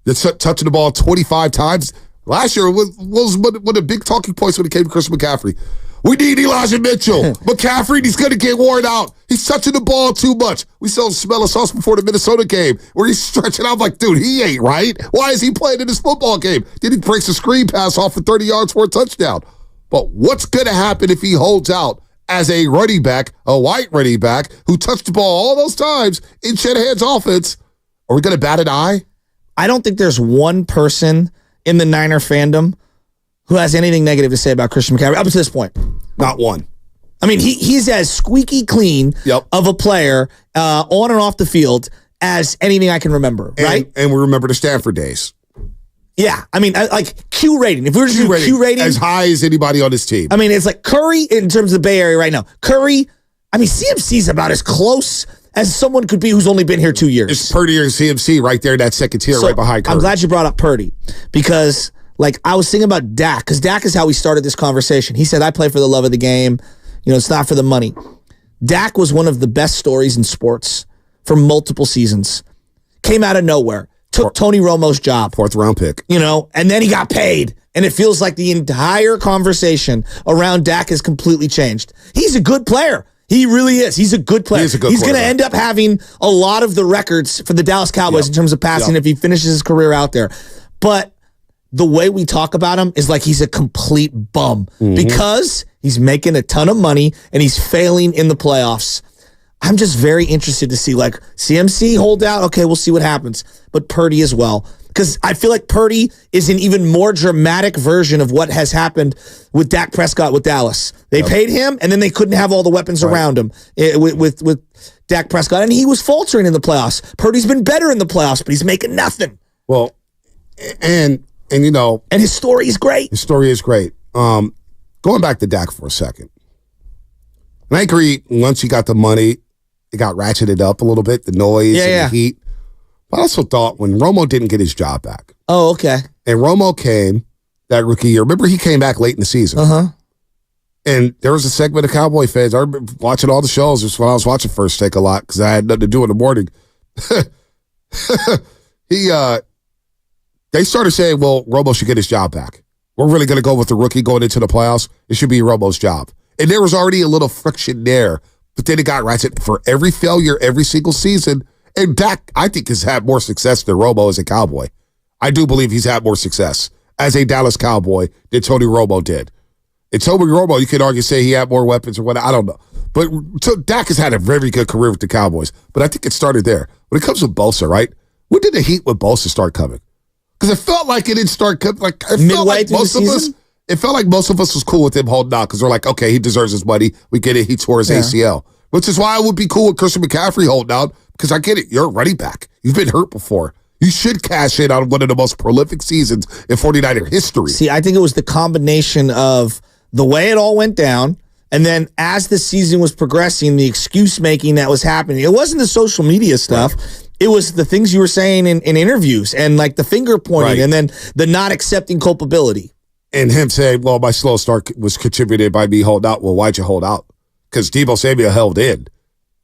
You're touching the ball 25 times. Last year was one of the big talking points when it came to Christian McCaffrey. We need Elijah Mitchell. McCaffrey, he's going to get worn out. He's touching the ball too much. We saw the smell of sauce before the Minnesota game where he's stretching out. I'm like, dude, he ain't right. Why is he playing in this football game? Then he breaks a screen pass off for 30 yards for a touchdown. But what's going to happen if he holds out as a running back, a white running back, who touched the ball all those times in Shanahan's offense? Are we going to bat an eye? I don't think there's one person in the Niner fandom who has anything negative to say about Christian McCaffrey up to this point. Not one. I mean, he's as squeaky clean of a player on and off the field as anything I can remember, right? And we remember the Stanford days. Yeah. I mean, like Q rating. If we were to do Q rating. As high as anybody on this team. I mean, it's like Curry in terms of the Bay Area right now. Curry, I mean, CMC's about as close as someone could be who's only been here 2 years. It's Purdy or CMC right there in that second tier right behind Curry. I'm glad you brought up Purdy because... Like, I was thinking about Dak, because Dak is how we started this conversation. He said, I play for the love of the game. It's not for the money. Dak was one of the best stories in sports for multiple seasons. Came out of nowhere. Took Tony Romo's job. 4th round pick. And then he got paid. And it feels like the entire conversation around Dak has completely changed. He's a good player. He really is. He's a good player. He's going to end up having a lot of the records for the Dallas Cowboys in terms of passing if he finishes his career out there. But the way we talk about him is like he's a complete bum because he's making a ton of money and he's failing in the playoffs. I'm just very interested to see, like, CMC hold out. Okay, we'll see what happens. But Purdy as well. Because I feel like Purdy is an even more dramatic version of what has happened with Dak Prescott with Dallas. They paid him, and then they couldn't have all the weapons around him. With Dak Prescott, and he was faltering in the playoffs. Purdy's been better in the playoffs, but he's making nothing. Well, and you know, and his story is great. His story is great. Going back to Dak for a second, and I agree. Once he got the money, it got ratcheted up a little bit, the noise and the heat. But I also thought when Romo didn't get his job back. Oh, okay. And Romo came that rookie year. Remember, he came back late in the season. And there was a segment of Cowboy fans. I remember watching all the shows. Just when I was watching First Take a lot because I had nothing to do in the morning. They started saying, well, Romo should get his job back. We're really going to go with the rookie going into the playoffs. It should be Romo's job. And there was already a little friction there. But then it got ratchet for every failure, every single season. And Dak, I think, has had more success than Romo as a Cowboy. I do believe he's had more success as a Dallas Cowboy than Tony Romo did. And Tony Romo, you could argue, say he had more weapons or whatever. I don't know. But so Dak has had a very good career with the Cowboys. But I think it started there. When it comes to Bosa, right? When did the heat with Bosa start coming? Because it felt like it didn't start coming. Like, it felt like most of us. It felt like most of us was cool with him holding out because we're like, okay, he deserves his money. We get it. He tore his ACL. Which is why I would be cool with Christian McCaffrey holding out because I get it. You're a running back. You've been hurt before. You should cash in on one of the most prolific seasons in 49er history. See, I think it was the combination of the way it all went down, and then as the season was progressing, the excuse making that was happening. It wasn't the social media stuff. Right. It was the things you were saying in interviews and like the finger pointing and then the not accepting culpability. And him saying, well, my slow start was contributed by me holding out. Well, why'd you hold out? Because Deebo Samuel held in.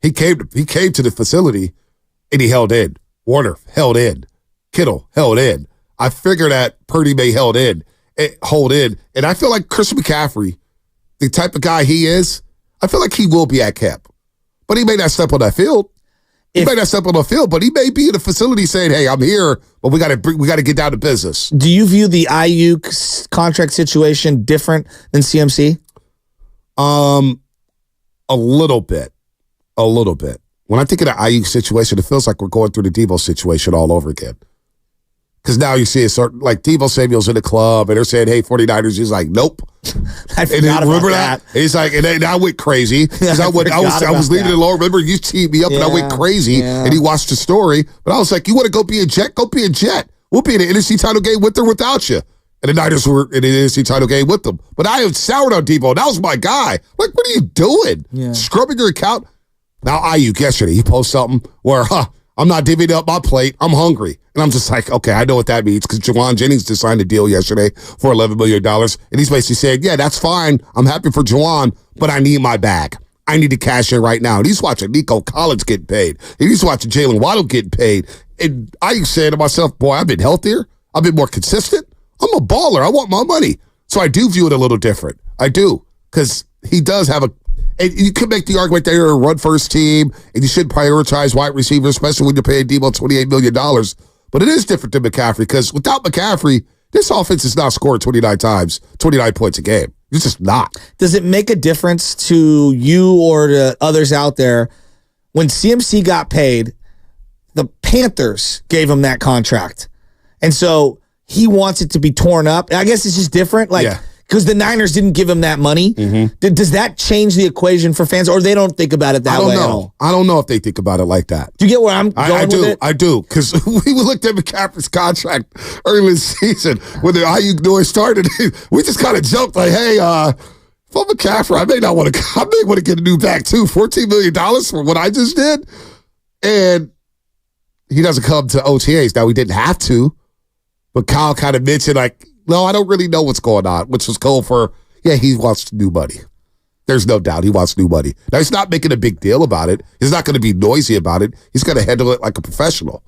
He came to the facility and he held in. Warner held in. Kittle held in. I figured that Purdy may hold in. And I feel like Chris McCaffrey, the type of guy he is, I feel like he will be at camp. But he may not step on that field. He may not step on the field, but he may be in the facility saying, hey, I'm here, but we got to get down to business. Do you view the Ayuk contract situation different than CMC? A little bit. When I think of the Ayuk situation, it feels like we're going through the Deebo situation all over again. Because now you see like Deebo Samuel's in the club, and they're saying, hey, 49ers. He's like, nope. I forgot about that. He's like, and then I went crazy. Because I was leading it low. Remember, you teed me up, and I went crazy, and he watched the story. But I was like, you want to go be a Jet? Go be a Jet. We'll be in the NFC title game with or without you. And the Niners were in the NFC title game with them. But I had soured on Deebo. That was my guy. Like, what are you doing? Yeah. Scrubbing your account? Now, Ayuk yesterday, he posted something where, I'm not divvying up my plate. I'm hungry. And I'm just like, okay, I know what that means because Jawan Jennings just signed a deal yesterday for $11 million. And he's basically saying, yeah, that's fine. I'm happy for Jawan, but I need my bag. I need to cash in right now. And he's watching Nico Collins getting paid. And he's watching Jalen Waddle getting paid. And I saying to myself, boy, I've been healthier. I've been more consistent. I'm a baller. I want my money. So I do view it a little different. I do. Because he does have and you could make the argument that you're a run-first team and you should prioritize wide receivers, especially when you're paying Deebo $28 million. But it is different than McCaffrey because without McCaffrey, this offense is not scoring 29 points a game. It's just not. Does it make a difference to you or to others out there when CMC got paid, the Panthers gave him that contract. And so he wants it to be torn up. I guess it's just different. Because the Niners didn't give him that money. Mm-hmm. Does that change the equation for fans, or they don't think about it that way at all? I don't know if they think about it like that. Do you get where I'm going with it? I do, because we looked at McCaffrey's contract early in the season when the Ayuk noise started. We just kind of joked like, hey, for McCaffrey, I may want to get a new bag too. $14 million for what I just did. And he doesn't come to OTAs. Now, we didn't have to, but Kyle kind of mentioned like, no, I don't really know what's going on, which was cool for, he wants new money. There's no doubt he wants new money. Now, he's not making a big deal about it. He's not going to be noisy about it. He's going to handle it like a professional.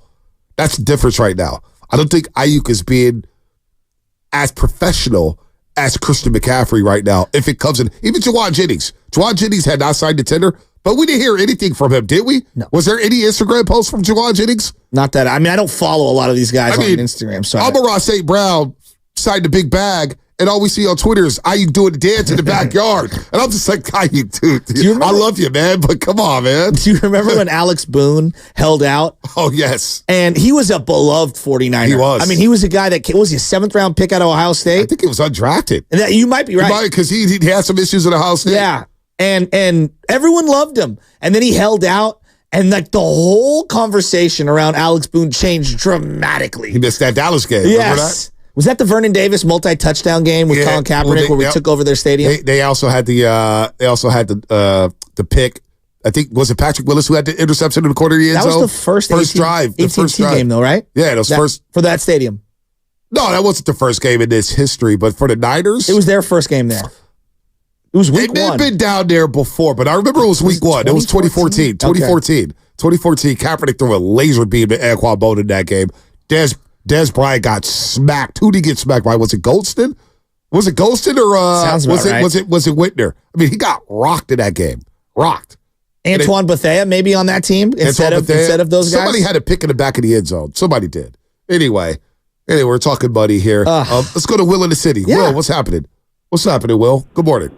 That's the difference right now. I don't think Ayuk is being as professional as Christian McCaffrey right now. If it comes in, even Jawan Jennings. Jawan Jennings had not signed a tender, but we didn't hear anything from him, did we? No. Was there any Instagram posts from Jawan Jennings? Not that. I mean, I don't follow a lot of these guys on Instagram. So Amon-Ra St. Brown signed a big bag, and all we see on Twitter is Ayuk doing the dance in the backyard. And I'm just like, Ayuk, dude, I love you, man, but come on, man. Do you remember when Alex Boone held out? Oh, yes. And he was a beloved 49er. He was. I mean, he was a guy that was he a 7th-round pick out of Ohio State? I think he was undrafted. And you might be right. Because he had some issues at Ohio State. Yeah. And everyone loved him. And then he held out. And like the whole conversation around Alex Boone changed dramatically. He missed that Dallas game. Yes. Remember that? Was that the Vernon Davis multi-touchdown game with Colin Kaepernick where we took over their stadium? They also had the pick. I think, was it Patrick Willis who had the interception in the corner of the end zone? That was the first drive. The first drive. game, though, right? Yeah, it was first. For that stadium. No, that wasn't the first game in this history, but for the Niners. It was their first game there. It was week 1. They'd been down there before, but I remember it was week 1. It was 2014. 2014. 2014. Kaepernick threw a laser beam to Anquan Boone in that game. Dez Bryant got smacked. Who did he get smacked by? Was it Goldston? Was it Goldston or was it Whitner? I mean, he got rocked in that game. Rocked. Antoine Bethea maybe on that team instead of those guys? Somebody had a pick in the back of the end zone. Somebody did. Anyway, we're talking buddy here. Let's go to Will in the city. Yeah. Will, what's happening? What's happening, Will? Good morning.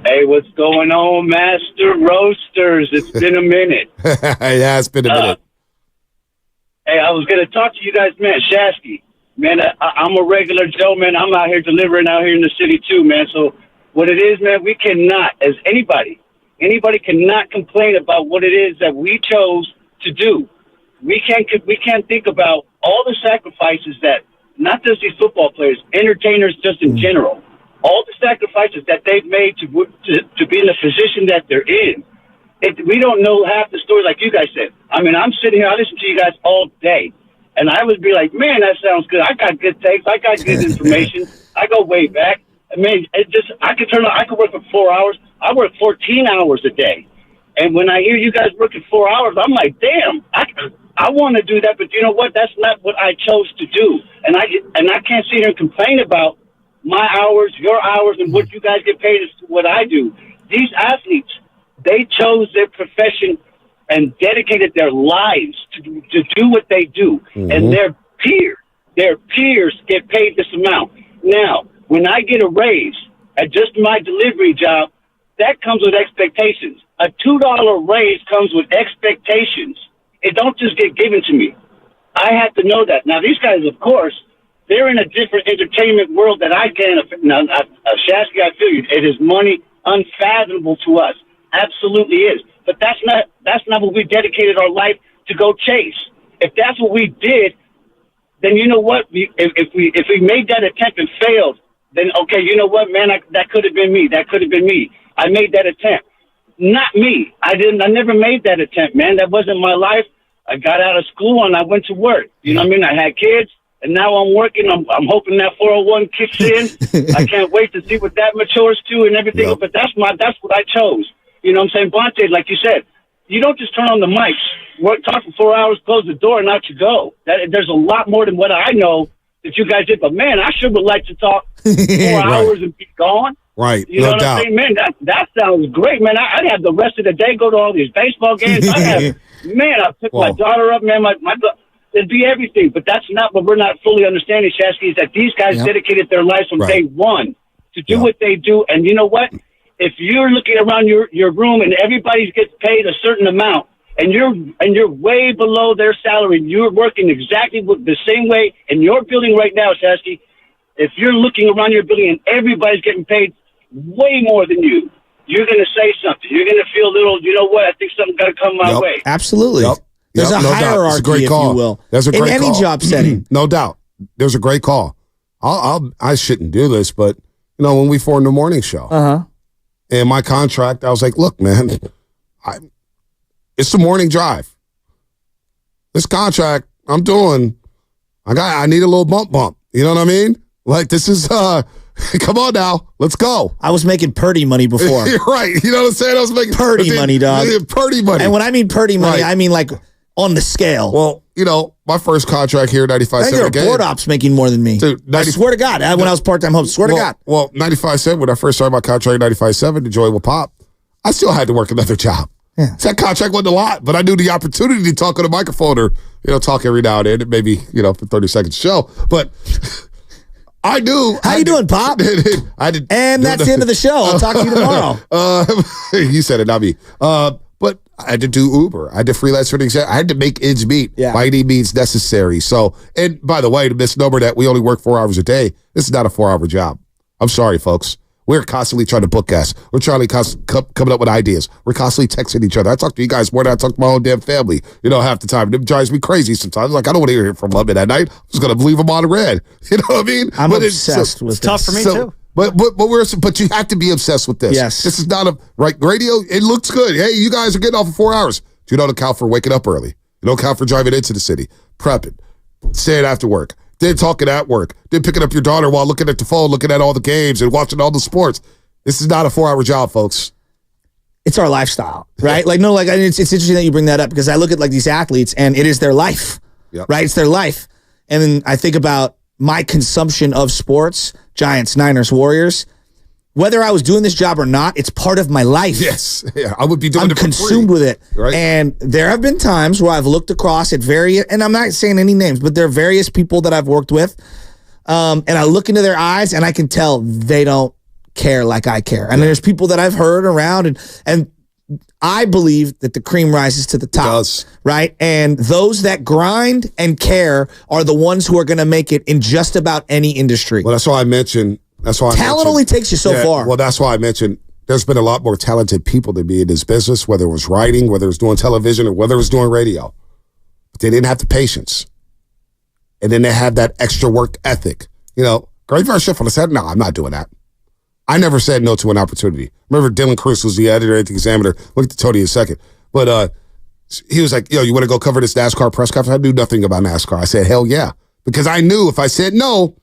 Hey, what's going on, Master Roasters? It's been a minute. Yeah, it's been a minute. Hey, I was going to talk to you guys, man. Shasky, man, I'm a regular Joe, man. I'm out here delivering out here in the city, too, man. So what it is, man, we cannot, as anybody cannot complain about what it is that we chose to do. We can't think about all the sacrifices that, not just these football players, entertainers just in general, all the sacrifices that they've made to be in the position that they're in. We don't know half the story like you guys said. I mean, I'm sitting here, I listen to you guys all day, and I would be like, man, that sounds good. I got good takes. I got good information. I go way back. I mean, I could work for 4 hours. I work 14 hours a day. And when I hear you guys working 4 hours, I'm like, damn, I want to do that, but you know what? That's not what I chose to do. And I can't sit here and complain about my hours, your hours, and what you guys get paid is what I do. These athletes, they chose their profession and dedicated their lives to do what they do. Mm-hmm. And their peers get paid this amount. Now, when I get a raise at just my delivery job, that comes with expectations. A $2 raise comes with expectations. It don't just get given to me. I have to know that. Now, these guys, of course, they're in a different entertainment world that I can't. Now, Shasky, I feel you. It is money unfathomable to us. Absolutely is. But that's not what we dedicated our life to go chase. If that's what we did, then you know what? If we made that attempt and failed, then okay, you know what, man? That could have been me. That could have been me. I made that attempt. Not me. I never made that attempt, man. That wasn't my life. I got out of school and I went to work. You know what I mean? I had kids. And now I'm working. I'm hoping that 401 kicks in. I can't wait to see what that matures to and everything. Yep. But that's what I chose. You know what I'm saying? Bonte, like you said, you don't just turn on the mics, talk for 4 hours, close the door, and out you go. There's a lot more than what I know that you guys did. But, man, I sure would like to talk 4 hours and be gone. Right. You know what I'm saying? Man, that sounds great, man. I'd have the rest of the day go to all these baseball games. I'd pick my daughter up, man. It'd be everything, but that's not what we're not fully understanding, Shasky, is that these guys dedicated their lives from day one to do what they do. And you know what? If you're looking around your room and everybody gets paid a certain amount and you're way below their salary and you're working exactly the same way in your building right now, Shasky, if you're looking around your building and everybody's getting paid way more than you, you're going to say something. You're going to feel a little, you know what? I think something's got to come my way. Absolutely. Yep. There's a hierarchy, if you will. There's a great call. In any job setting. No doubt. There's a great call. I shouldn't do this, but, you know, when we formed the morning show, and my contract, I was like, look, man, it's the morning drive. This contract I'm doing, I need a little bump. You know what I mean? Like, this is, come on now, let's go. I was making Purdy money before. You're right. You know what I'm saying? I was making Purdy money, dog. Purdy money. And when I mean Purdy money, I mean like on the scale. Well, you know, my first contract here, 95 cents a game. Board ops making more than me. Dude, I swear to God, when I was part-time host, swear to God. Well, 95 cents, when I first started my contract, 95 cents, the joy will pop. I still had to work another job. Yeah. So that contract wasn't a lot, but I knew the opportunity to talk on the microphone or, you know, talk every now and then, maybe, you know, for 30 seconds show. But I knew. How you doing, Pop? And that's the end of the show. I'll talk to you tomorrow. You said it, not me. But I had to do Uber. I had to freelance for an exam. I had to make ends meet by any means necessary. So, and by the way, the misnomer that we only work 4 hours a day, this is not a 4 hour job. I'm sorry, folks. We're constantly trying to book guests. We're trying to coming up with ideas. We're constantly texting each other. I talk to you guys more than I talk to my own damn family, half the time. It drives me crazy sometimes. Like, I don't want to hear from Lubman at night. I'm just going to leave them on red. You know what I mean? I'm obsessed with it. It's tough for me, too. But you have to be obsessed with this. Yes. This is not radio. It looks good. Hey, you guys are getting off in 4 hours. You don't account for waking up early. You don't account for driving into the city, prepping, staying after work, then talking at work, then picking up your daughter while looking at the phone, looking at all the games and watching all the sports. This is not a 4-hour job, folks. It's our lifestyle, right? It's interesting that you bring that up because I look at these athletes and it is their life, right? It's their life. And then I think about my consumption of sports, Giants, Niners, Warriors. Whether I was doing this job or not, it's part of my life. Yes. Yeah, I would be doing it for consumed free. with it. Right. And there have been times where I've looked across at and I'm not saying any names, but there are various people that I've worked with. And I look into their eyes and I can tell they don't care like I care. And there's people that I've heard around and I believe that the cream rises to the top. It does. Right? And those that grind and care are the ones who are going to make it in just about any industry. Well, that's why I mentioned. Talent only takes you so far. Well, that's why I mentioned there's been a lot more talented people to be in this business, whether it was writing, whether it was doing television, or whether it was doing radio. But they didn't have the patience. And then they have that extra work ethic. Great first shift. I said, no, I'm not doing that. I never said no to an opportunity. Remember Dylan Cruz was the editor at the Examiner. We'll get to Tony in a second. But he was like, you want to go cover this NASCAR press conference? I knew nothing about NASCAR. I said, hell yeah. Because I knew if I said no,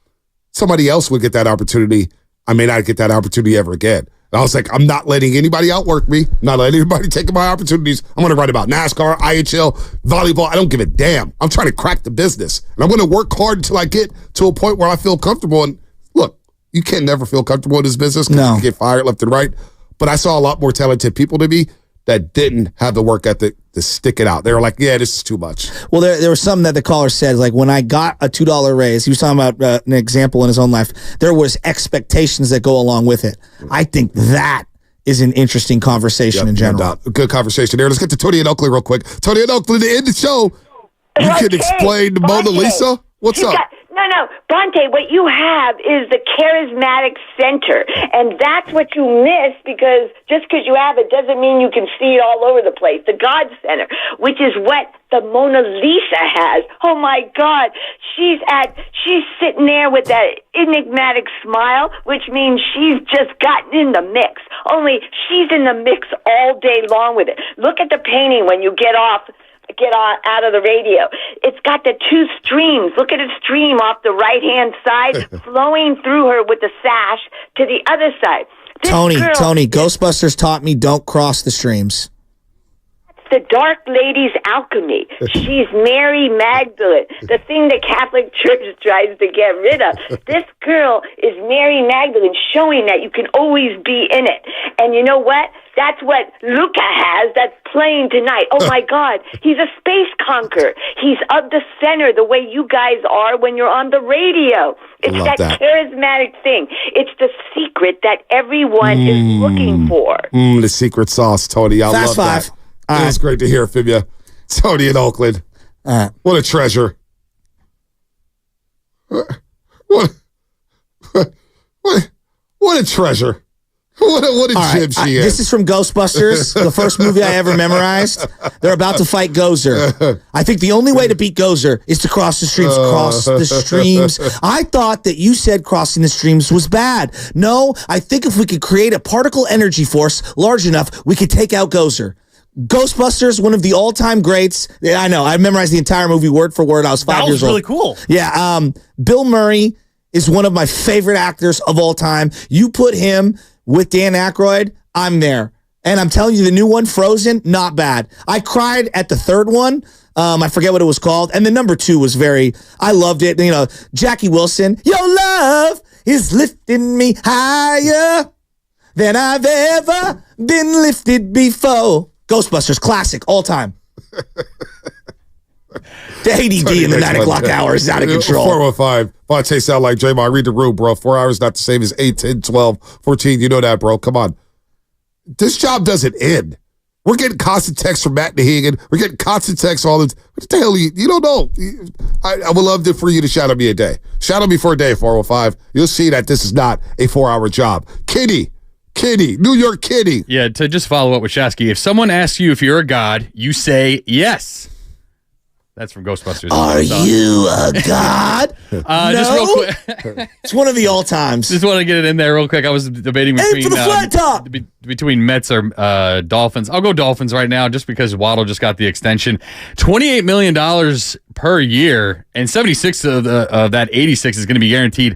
somebody else would get that opportunity. I may not get that opportunity ever again. And I was like, I'm not letting anybody outwork me. I'm not letting anybody take my opportunities. I'm going to write about NASCAR, IHL, volleyball. I don't give a damn. I'm trying to crack the business. And I'm going to work hard until I get to a point where I feel comfortable. And look, you can never feel comfortable in this business because you get fired left and right. But I saw a lot more talented people to me that didn't have the work ethic to stick it out. They were like, yeah, this is too much. Well, there was something that the caller said, like when I got a $2 raise, he was talking about an example in his own life. There was expectations that go along with it. I think that is an interesting conversation in general. No doubt. Good conversation there. Let's get to Tony in Oakley real quick. Tony in Oakley, to end the show, you can explain to Mona Lisa? What's up? No, Bronte, what you have is the charismatic center, and that's what you miss because just because you have it doesn't mean you can see it all over the place. The God Center, which is what the Mona Lisa has. Oh my God, she's sitting there with that enigmatic smile, which means she's just gotten in the mix. Only she's in the mix all day long with it. Look at the painting when you get on out of the radio. It's got the two streams. Look at a stream off the right-hand side flowing through her with the sash to the other side. Tony, Ghostbusters taught me don't cross the streams. The Dark Lady's alchemy. She's Mary Magdalene, the thing the Catholic Church tries to get rid of. This girl is Mary Magdalene, showing that you can always be in it. And you know what? That's what Luca has that's playing tonight. Oh, my God. He's a space conqueror. He's of the center the way you guys are when you're on the radio. It's that charismatic thing. It's the secret that everyone is looking for. The secret sauce, Tony. I love that. It's great to hear from you. Tony in Oakland. What a treasure. What a treasure. What a gem she is. This is from Ghostbusters, the first movie I ever memorized. They're about to fight Gozer. I think the only way to beat Gozer is to cross the streams. Cross the streams. I thought that you said crossing the streams was bad. No, I think if we could create a particle energy force large enough, we could take out Gozer. Ghostbusters, one of the all-time greats. Yeah, I know. I memorized the entire movie word for word. I was 5 years old. That was really cool. Yeah. Bill Murray is one of my favorite actors of all time. You put him with Dan Aykroyd, I'm there. And I'm telling you, the new one, Frozen, not bad. I cried at the third one. I forget what it was called. And the number 2 was I loved it. Jackie Wilson, your love is lifting me higher than I've ever been lifted before. Ghostbusters, classic, all time. The ADD in the 9 o'clock hour is out of control. 415. Vontae sound like Draymond. Read the room, bro. 4 hours not the same as 8, 10, 12, 14. You know that, bro. Come on. This job doesn't end. We're getting constant texts from Matt Nahigan. We're getting constant texts all this. What the hell? You don't know. I would love for you to shadow me a day. Shadow me for a day, 405. You'll see that this is not a 4-hour job. Kitty, New York Kitty. Yeah, to just follow up with Shasky, if someone asks you if you're a god, you say yes. That's from Ghostbusters. Are you a god? No? Just real quick. It's one of the all-times. Just want to get it in there real quick. I was debating between for the flat top. Between Mets or Dolphins. I'll go Dolphins right now just because Waddle just got the extension. $28 million per year, and 76 of that 86 is going to be guaranteed.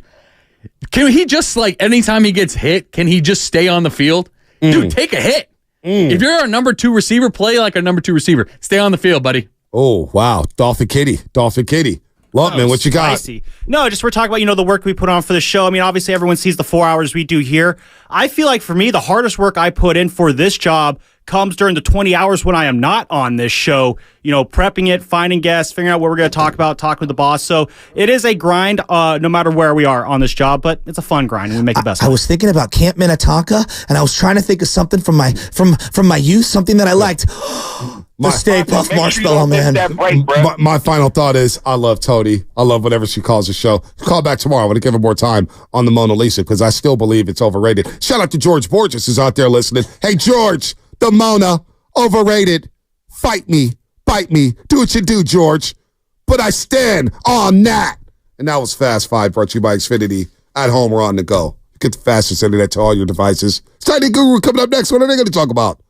Can he just, anytime he gets hit, can he just stay on the field? Dude, take a hit. If you're a number 2 receiver, play like a number 2 receiver. Stay on the field, buddy. Oh, wow. Dolphin Kitty. Lumpman, what you got? Spicy. No, just we're talking about, the work we put on for the show. I mean, obviously everyone sees the 4 hours we do here. I feel like for me, the hardest work I put in for this job comes during the 20 hours when I am not on this show, prepping it, finding guests, figuring out what we're going to talk about, talking with the boss. So it is a grind no matter where we are on this job, but it's a fun grind and we make the best of it. I was thinking about Camp Minnetonka, and I was trying to think of something from my youth, something that I liked. The Stay Puft Marshmallow Man. My final thought is I love Tony. I love whatever she calls the show. Call back tomorrow. I want to give her more time on the Mona Lisa because I still believe it's overrated. Shout out to George Borges who's out there listening. Hey, George, the Mona, overrated. Fight me, bite me, do what you do, George. But I stand on that. And that was Fast 5 brought to you by Xfinity. At home or on the go. Get the fastest internet to all your devices. Tiny Guru coming up next. What are they going to talk about?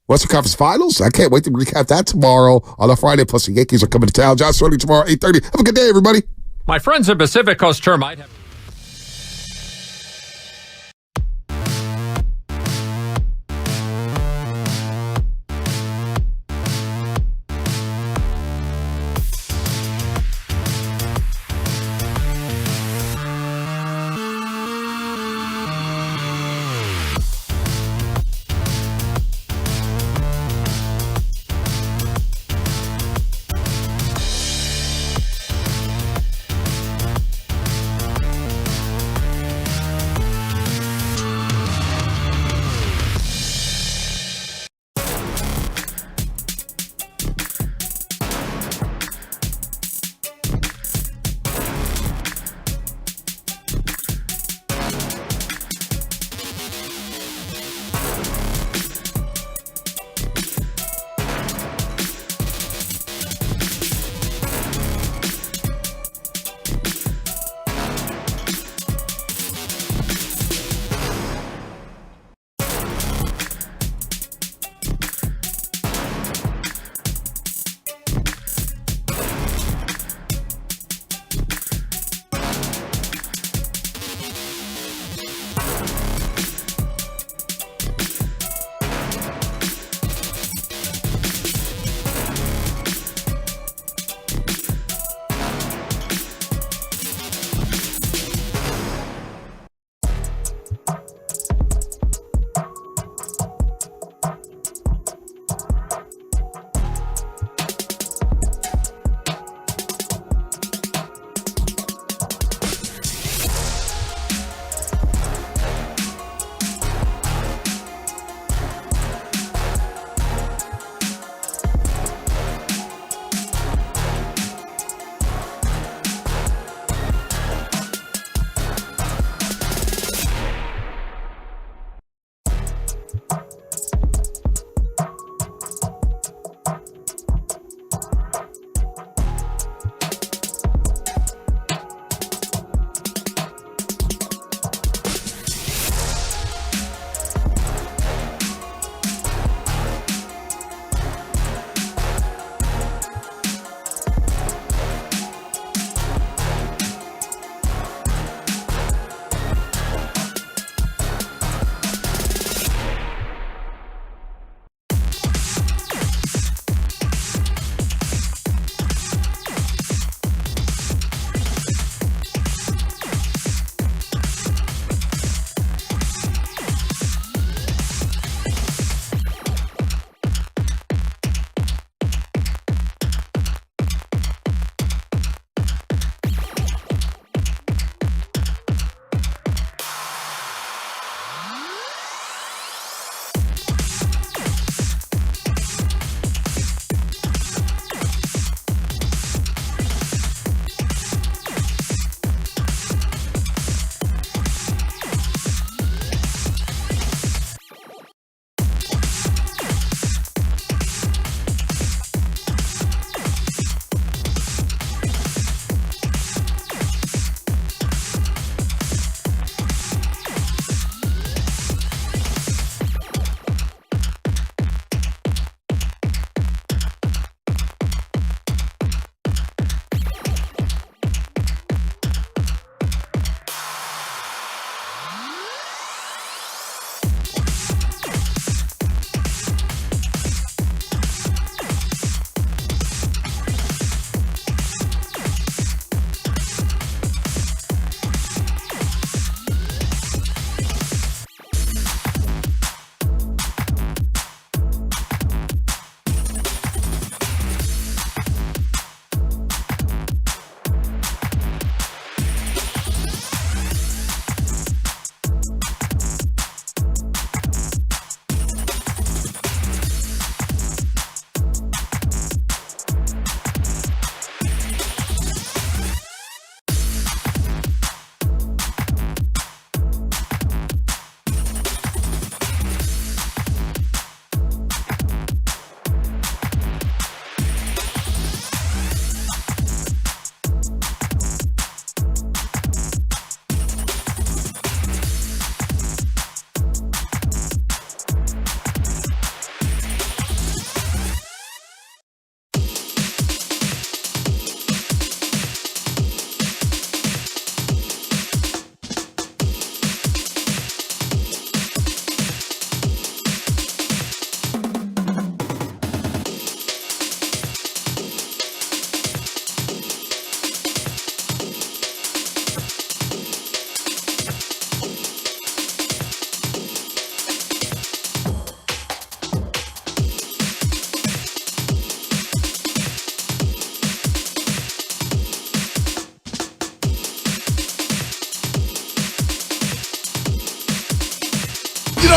Western Conference Finals? I can't wait to recap that tomorrow on a Friday. Plus, the Yankees are coming to town. Josh Shorty tomorrow, 8:30. Have a good day, everybody. My friends at Pacific Coast Termite have...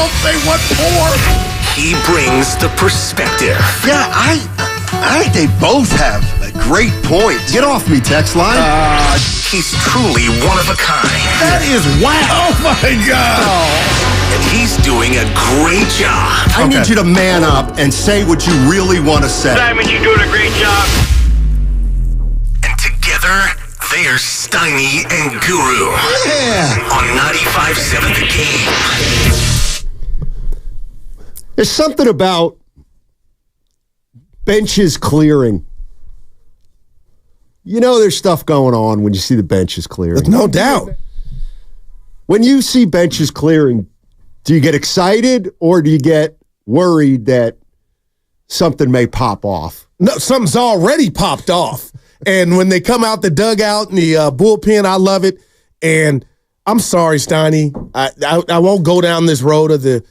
don't say what for. He brings the perspective. Yeah, I think they both have great points. Get off me, text line. He's truly one of a kind. That is wow. Oh, my God. And he's doing a great job. I need you to man up and say what you really want to say. Simon, you're doing a great job. And together, they're Steiny and Guru. Yeah. On 95.7 The Game. There's something about benches clearing. You know there's stuff going on when you see the benches clearing. No doubt. When you see benches clearing, do you get excited or do you get worried that something may pop off? No, something's already popped off. And when they come out the dugout and the bullpen, I love it. And I'm sorry, Steiny. I won't go down this road of the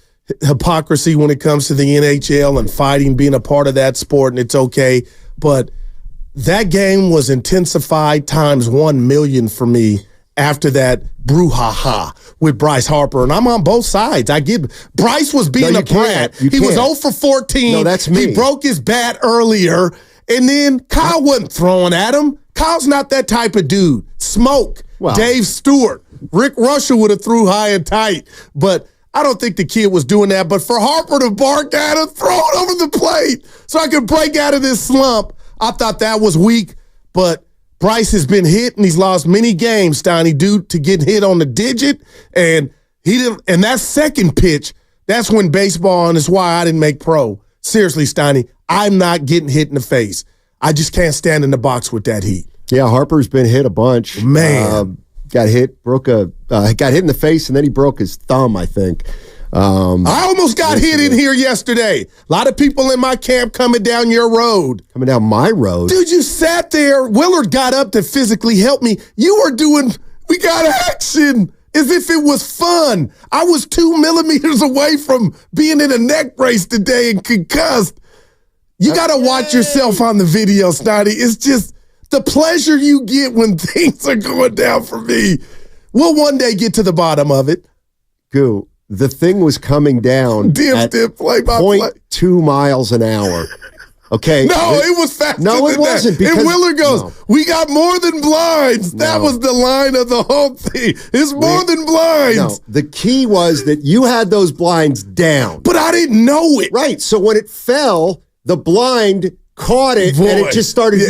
hypocrisy when it comes to the NHL and fighting, being a part of that sport, and it's okay. But that game was intensified times 1 million for me after that brouhaha with Bryce Harper. And I'm on both sides. I get Bryce was being a brat. He was 0 for 14. No, that's me. He broke his bat earlier. And then Kyle wasn't throwing at him. Kyle's not that type of dude. Smoke. Well, Dave Stewart. Rick Russell would have threw high and tight. But I don't think the kid was doing that. But for Harper to bark at him, throw it over the plate so I could break out of this slump, I thought that was weak. But Bryce has been hit, and he's lost many games, Steiny, due to getting hit on the digit. And he didn't. And that second pitch, that's when baseball, and it's why I didn't make pro. Seriously, Steiny, I'm not getting hit in the face. I just can't stand in the box with that heat. Yeah, Harper's been hit a bunch. Man. Got hit in the face, and then he broke his thumb, I think. I almost got hit in here yesterday. A lot of people in my camp coming down your road. Coming down my road? Dude, you sat there. Willard got up to physically help me. You were doing, we got action, as if it was fun. I was 2 millimeters away from being in a neck brace today and concussed. You got to watch yourself on the video, Snotty. It's just the pleasure you get when things are going down for me. We'll one day get to the bottom of it. Goo, the thing was coming down at 0.2 miles an hour. Okay. No, it was faster No, it than wasn't. that. And Willard goes, we got more than blinds. No. That was the line of the whole thing. It's more than blinds. No, the key was that you had those blinds down. But I didn't know it. Right. So when it fell, the blind caught it, and it just started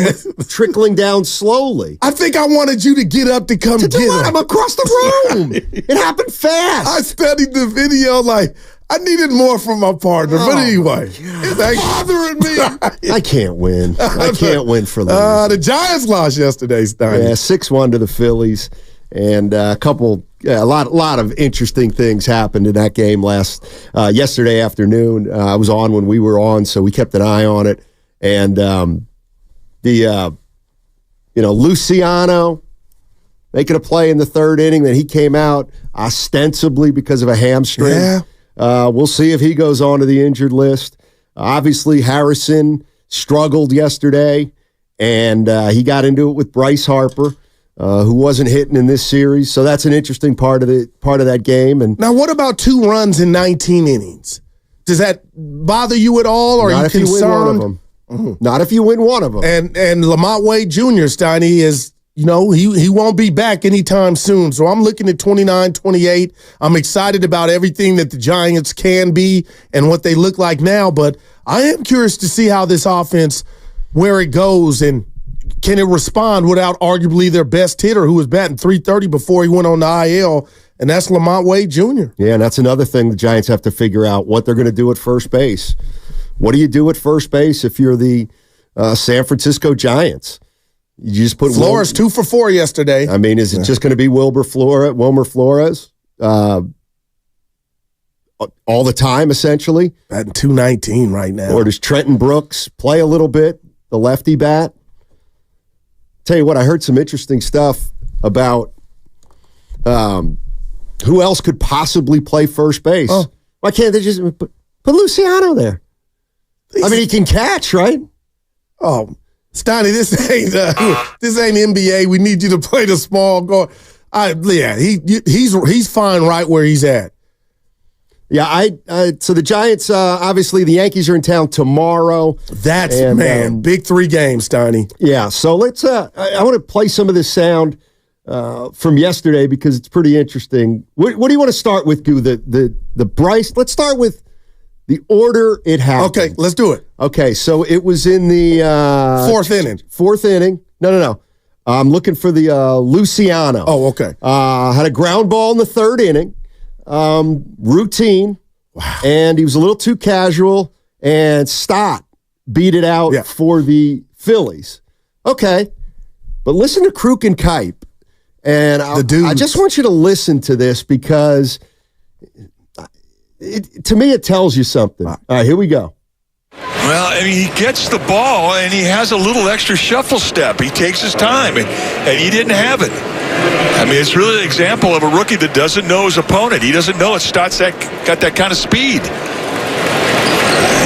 trickling down slowly. I think I wanted you to get up to come get it. I'm across the room. It happened fast. I studied the video like I needed more from my partner. But anyway, it's bothering me. I can't win. I can't win for losing. The Giants lost yesterday, Stein. Yeah, 6-1 to the Phillies. And a lot of interesting things happened in that game yesterday afternoon. I was on when we were on, so we kept an eye on it. And Luciano making a play in the third inning, then he came out ostensibly because of a hamstring. Yeah. We'll see if he goes on to the injured list. Obviously, Harrison struggled yesterday, and he got into it with Bryce Harper, who wasn't hitting in this series. So that's an interesting part of that game. And now, what about 2 runs in 19 innings? Does that bother you at all, or are you concerned? Not if you win one of them. Mm-hmm. Not if you win one of them. And Lamont Wade Jr., Steiny, is, he won't be back anytime soon. So I'm looking at 29, 28. I'm excited about everything that the Giants can be and what they look like now. But I am curious to see how this offense, where it goes, and can it respond without arguably their best hitter, who was batting .330 before he went on the IL, and that's Lamont Wade Jr. Yeah, and that's another thing the Giants have to figure out, what they're going to do at first base. What do you do at first base if you're the San Francisco Giants? You just put Flores 2 for 4 yesterday. I mean, is it just going to be Wilmer Flores all the time, essentially? Batting .219 right now. Or does Trenton Brooks play a little bit, the lefty bat? Tell you what, I heard some interesting stuff about who else could possibly play first base. Oh. Why can't they just put Luciano there? I mean, he can catch, right? Oh, Steiny, this ain't NBA. We need you to play the small guard. He's fine right where he's at. Yeah, so the Giants, obviously the Yankees are in town tomorrow. Big 3 games, Steiny. Yeah, so let's, I want to play some of this sound from yesterday because it's pretty interesting. What do you want to start with, Goo? The Bryce? Let's start with the order it happened. Okay, let's do it. Okay, so it was in the... fourth inning. Fourth inning. No. I'm looking for the Luciano. Oh, okay. Had a ground ball in the third inning. Routine. Wow. And he was a little too casual, and Stott beat it out for the Phillies. Okay. But listen to Kruk and Kipe. And I just want you to listen to this because to me it tells you something. All right, here we go. Well, I mean, he gets the ball, and he has a little extra shuffle step. He takes his time, and he didn't have it. I mean, it's really an example of a rookie that doesn't know his opponent. He doesn't know Stott's got that kind of speed.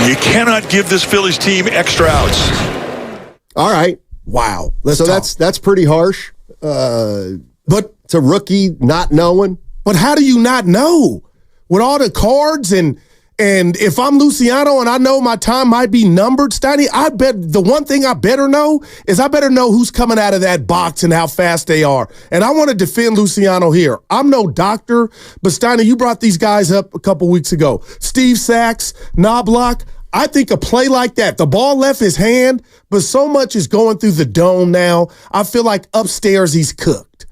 You cannot give this Phillies team extra outs. All right. Wow. That's pretty harsh. But it's a rookie not knowing. But how do you not know? With all the cards and if I'm Luciano and I know my time might be numbered, Steiny, I bet the one thing I better know is I better know who's coming out of that box and how fast they are. And I want to defend Luciano here. I'm no doctor, but Steiny, you brought these guys up a couple weeks ago. Steve Sachs, Knobloch. I think a play like that, the ball left his hand, but so much is going through the dome now. I feel like upstairs he's cooked.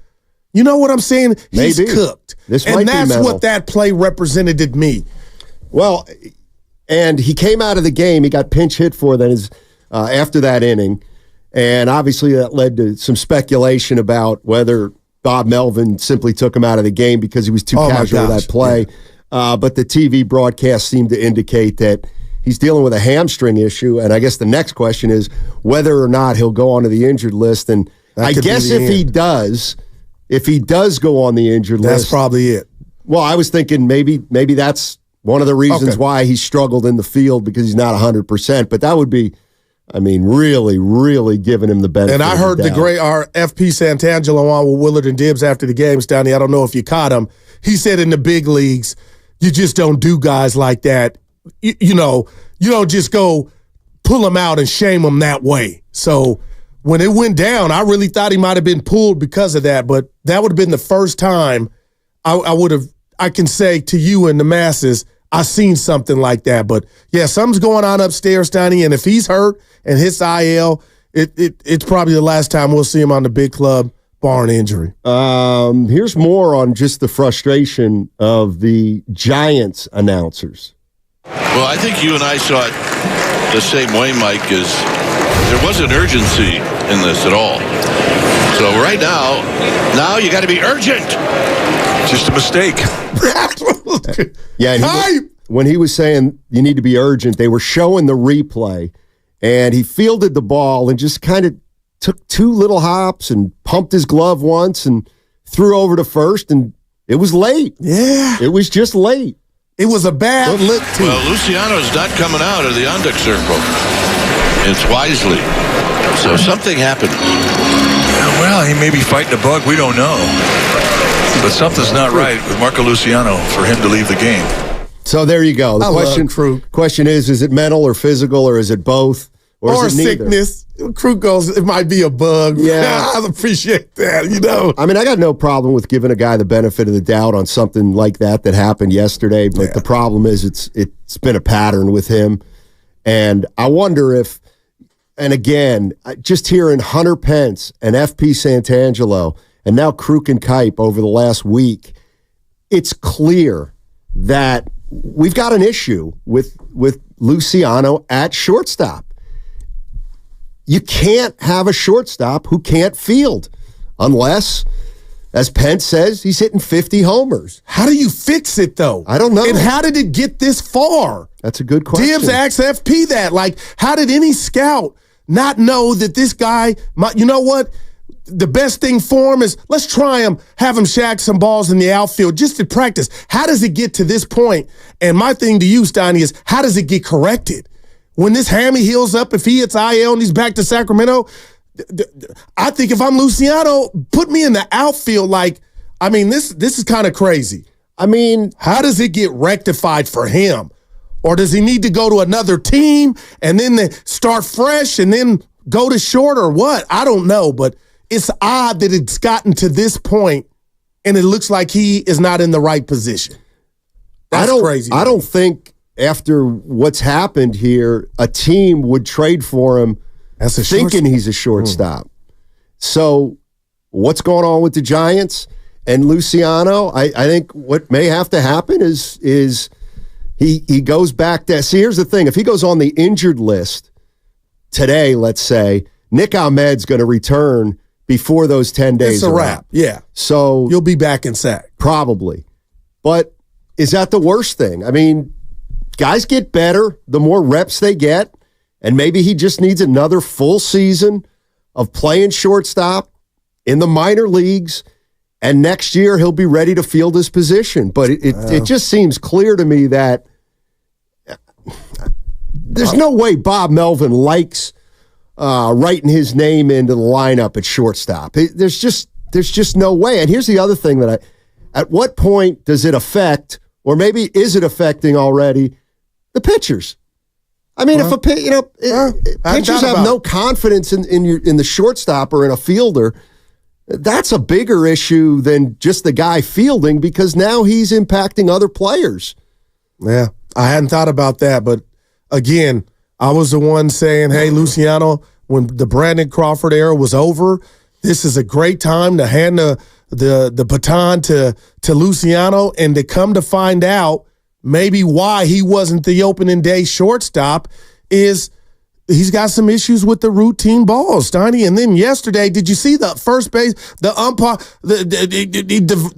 You know what I'm saying? He's cooked. And that's what that play represented to me. Well, and he came out of the game. He got pinch hit for that after that inning. And obviously that led to some speculation about whether Bob Melvin simply took him out of the game because he was too casual with that play. Yeah. But the TV broadcast seemed to indicate that he's dealing with a hamstring issue. And I guess the next question is whether or not he'll go onto the injured list. And I guess if he does go on the injured list. That's probably it. Well, I was thinking maybe that's one of the reasons why he struggled in the field because he's not 100%. But that would be, I mean, really, really giving him the benefit. And I heard the great our FP Santangelo on with Willard and Dibbs after the game, Stanley. I don't know if you caught him. He said in the big leagues, you just don't do guys like that. You know, you don't just go pull them out and shame them that way. So when it went down, I really thought he might have been pulled because of that. But that would have been the first time I can say to you and the masses, I've seen something like that. But yeah, something's going on upstairs, Donnie. And if he's hurt and hits IL, it's probably the last time we'll see him on the big club, bar an injury. Here's more on just the frustration of the Giants announcers. Well, I think you and I saw it the same way, Mike, is there wasn't urgency in this at all. So right now you got to be urgent. Just a mistake. Yeah, and when he was saying you need to be urgent, they were showing the replay, and he fielded the ball and just kind of took two little hops and pumped his glove once and threw over to first, and it was late. Yeah. It was just late. It was a bad look, too. Well, Luciano's not coming out of the on-deck circle. It's wisely. So something happened. Well, he may be fighting a bug. We don't know. But something's not right with Marco Luciano for him to leave the game. So there you go. The question is it mental or physical, or is it both? Or is it sickness? Crew goes, it might be a bug. Yeah. I appreciate that, you know. I mean, I got no problem with giving a guy the benefit of the doubt on something like that happened yesterday, but the problem is it's been a pattern with him. And I wonder if, and again, just hearing Hunter Pence and FP Santangelo and now Kruk and Kipe over the last week, it's clear that we've got an issue with Luciano at shortstop. You can't have a shortstop who can't field unless, as Pence says, he's hitting 50 homers. How do you fix it, though? I don't know. And how did it get this far? That's a good question. Dibbs asked FP that. Like, how did any scout not know that this guy, you know what? The best thing for him is let's try him, have him shack some balls in the outfield just to practice. How does it get to this point? And my thing to you, Steiny, is how does it get corrected? When this hammy heals up, if he hits IL and he's back to Sacramento, I think if I'm Luciano, put me in the outfield. Like, I mean, this is kind of crazy. I mean, how does it get rectified for him? Or does he need to go to another team and then they start fresh and then go to short or what? I don't know, but it's odd that it's gotten to this point and it looks like he is not in the right position. That's crazy. I don't think after what's happened here, a team would trade for him thinking he's a shortstop. So what's going on with the Giants and Luciano? I think what may have to happen is he goes back to – see, here's the thing. If he goes on the injured list today, let's say, Nick Ahmed's going to return before those 10 days It's a wrap. Yeah. So you'll be back in sack. Probably. But is that the worst thing? I mean, guys get better the more reps they get, and maybe he just needs another full season of playing shortstop in the minor leagues, and next year he'll be ready to field his position. But it just seems clear to me that there's no way Bob Melvin likes writing his name into the lineup at shortstop. There's just no way. And here's the other thing that at what point does it affect, or maybe is it affecting already, the pitchers? I mean, if pitchers have no confidence in the shortstop or in a fielder, that's a bigger issue than just the guy fielding, because now he's impacting other players. Yeah, I hadn't thought about that, but again, I was the one saying, hey, Luciano, when the Brandon Crawford era was over, this is a great time to hand the baton to Luciano, and to come to find out maybe why he wasn't the opening day shortstop is he's got some issues with the routine balls, Steiny. And then yesterday, did you see the first base, the umpire,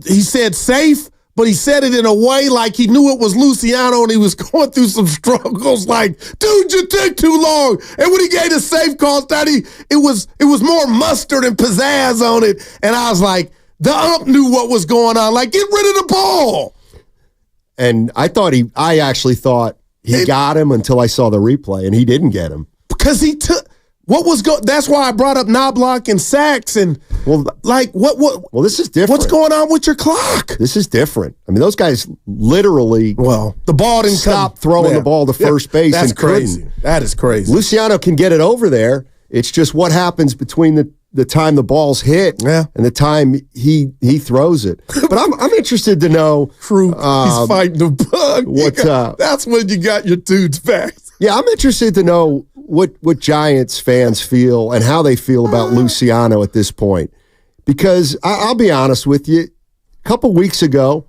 he said safe, but he said it in a way like he knew it was Luciano and he was going through some struggles like, dude, you took too long. And when he gave the safe call, Steiny, it was more mustard and pizzazz on it. And I was like, the ump knew what was going on. Like, get rid of the ball. And I actually thought he got him until I saw the replay, and he didn't get him. Because he took that's why I brought up Knobloch and Sachs and what this is different. What's going on with your clock? This is different. I mean, those guys literally the ball didn't stop throwing the ball to first base. That's and crazy. Couldn't. That is crazy. Luciano can get it over there. It's just what happens between the time the ball's hit and the time he throws it. But I'm interested to know. True, he's fighting the bug. That's when you got your dudes back. Yeah, I'm interested to know what Giants fans feel and how they feel about Luciano at this point. Because I'll be honest with you, a couple weeks ago,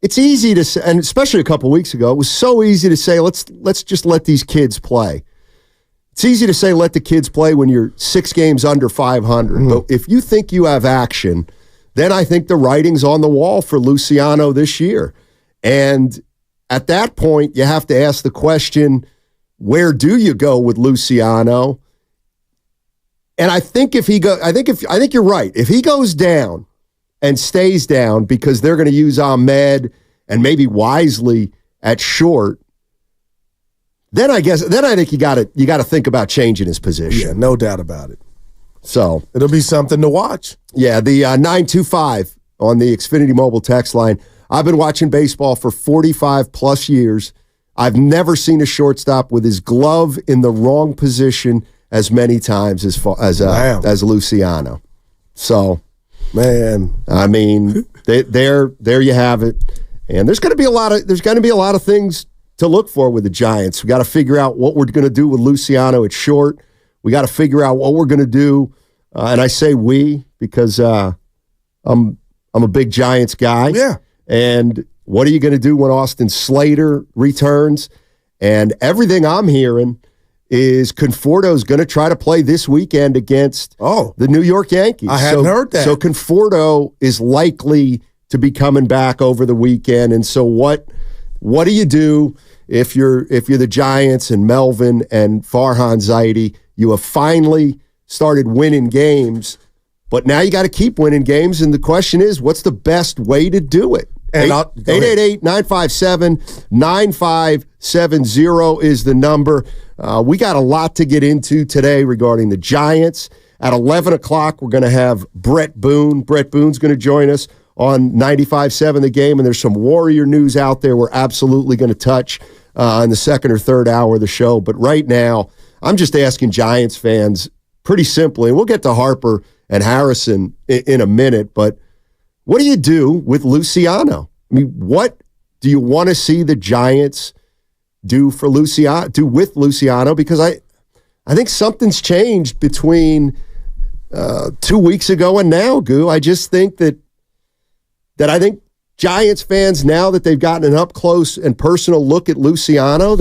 it's easy to say, and especially a couple weeks ago, it was so easy to say, let's just let these kids play. It's easy to say let the kids play when you're 6 games under 500. Mm-hmm. But if you think you have action, then I think the writing's on the wall for Luciano this year. And at that point, you have to ask the question, where do you go with Luciano? And I think I think you're right. If he goes down and stays down because they're going to use Ahmed and maybe Wisely at short, then I think you got to think about changing his position. Yeah, no doubt about it. So it'll be something to watch. Yeah, the 925 on the Xfinity Mobile text line. I've been watching baseball for 45 plus years. I've never seen a shortstop with his glove in the wrong position as many times as Luciano. So, man, I mean, there you have it. And there's going to be a lot of things to look for with the Giants. We got to figure out what we're going to do with Luciano at short. We got to figure out what we're going to do, and I say we because I'm a big Giants guy. Yeah. And what are you going to do when Austin Slater returns? And everything I'm hearing is Conforto's going to try to play this weekend against the New York Yankees. I hadn't heard that. So Conforto is likely to be coming back over the weekend. And so what do you do if you're the Giants and Melvin and Farhan Zaidi? You have finally started winning games, but now you got to keep winning games. And the question is, what's the best way to do it? 888-957-9570 is the number. We got a lot to get into today regarding the Giants. At 11 o'clock, we're going to have Brett Boone. Brett Boone's going to join us. on 95.7 The Game, and there's some Warrior news out there we're absolutely going to touch in the second or third hour of the show. But right now, I'm just asking Giants fans pretty simply, and we'll get to Harper and Harrison in a minute, but what do you do with Luciano? I mean, what do you want to see the Giants do with Luciano? Because I think something's changed between 2 weeks ago and now, Goo. I just think that I think Giants fans, now that they've gotten an up-close and personal look at Luciano,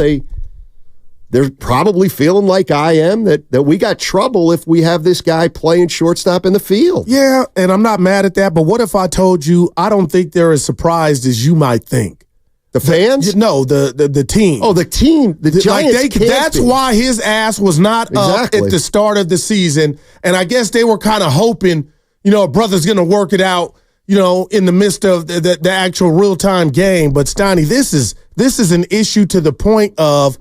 they're probably feeling like I am, that we got trouble if we have this guy playing shortstop in the field. Yeah, and I'm not mad at that, but what if I told you I don't think they're as surprised as you might think? The fans? No, the team. Oh, the team. The Giants. That's why his ass was not up at the start of the season. And I guess they were kind of hoping, a brother's going to work it out, in the midst of the actual real-time game. But, Steiny, this is an issue to the point of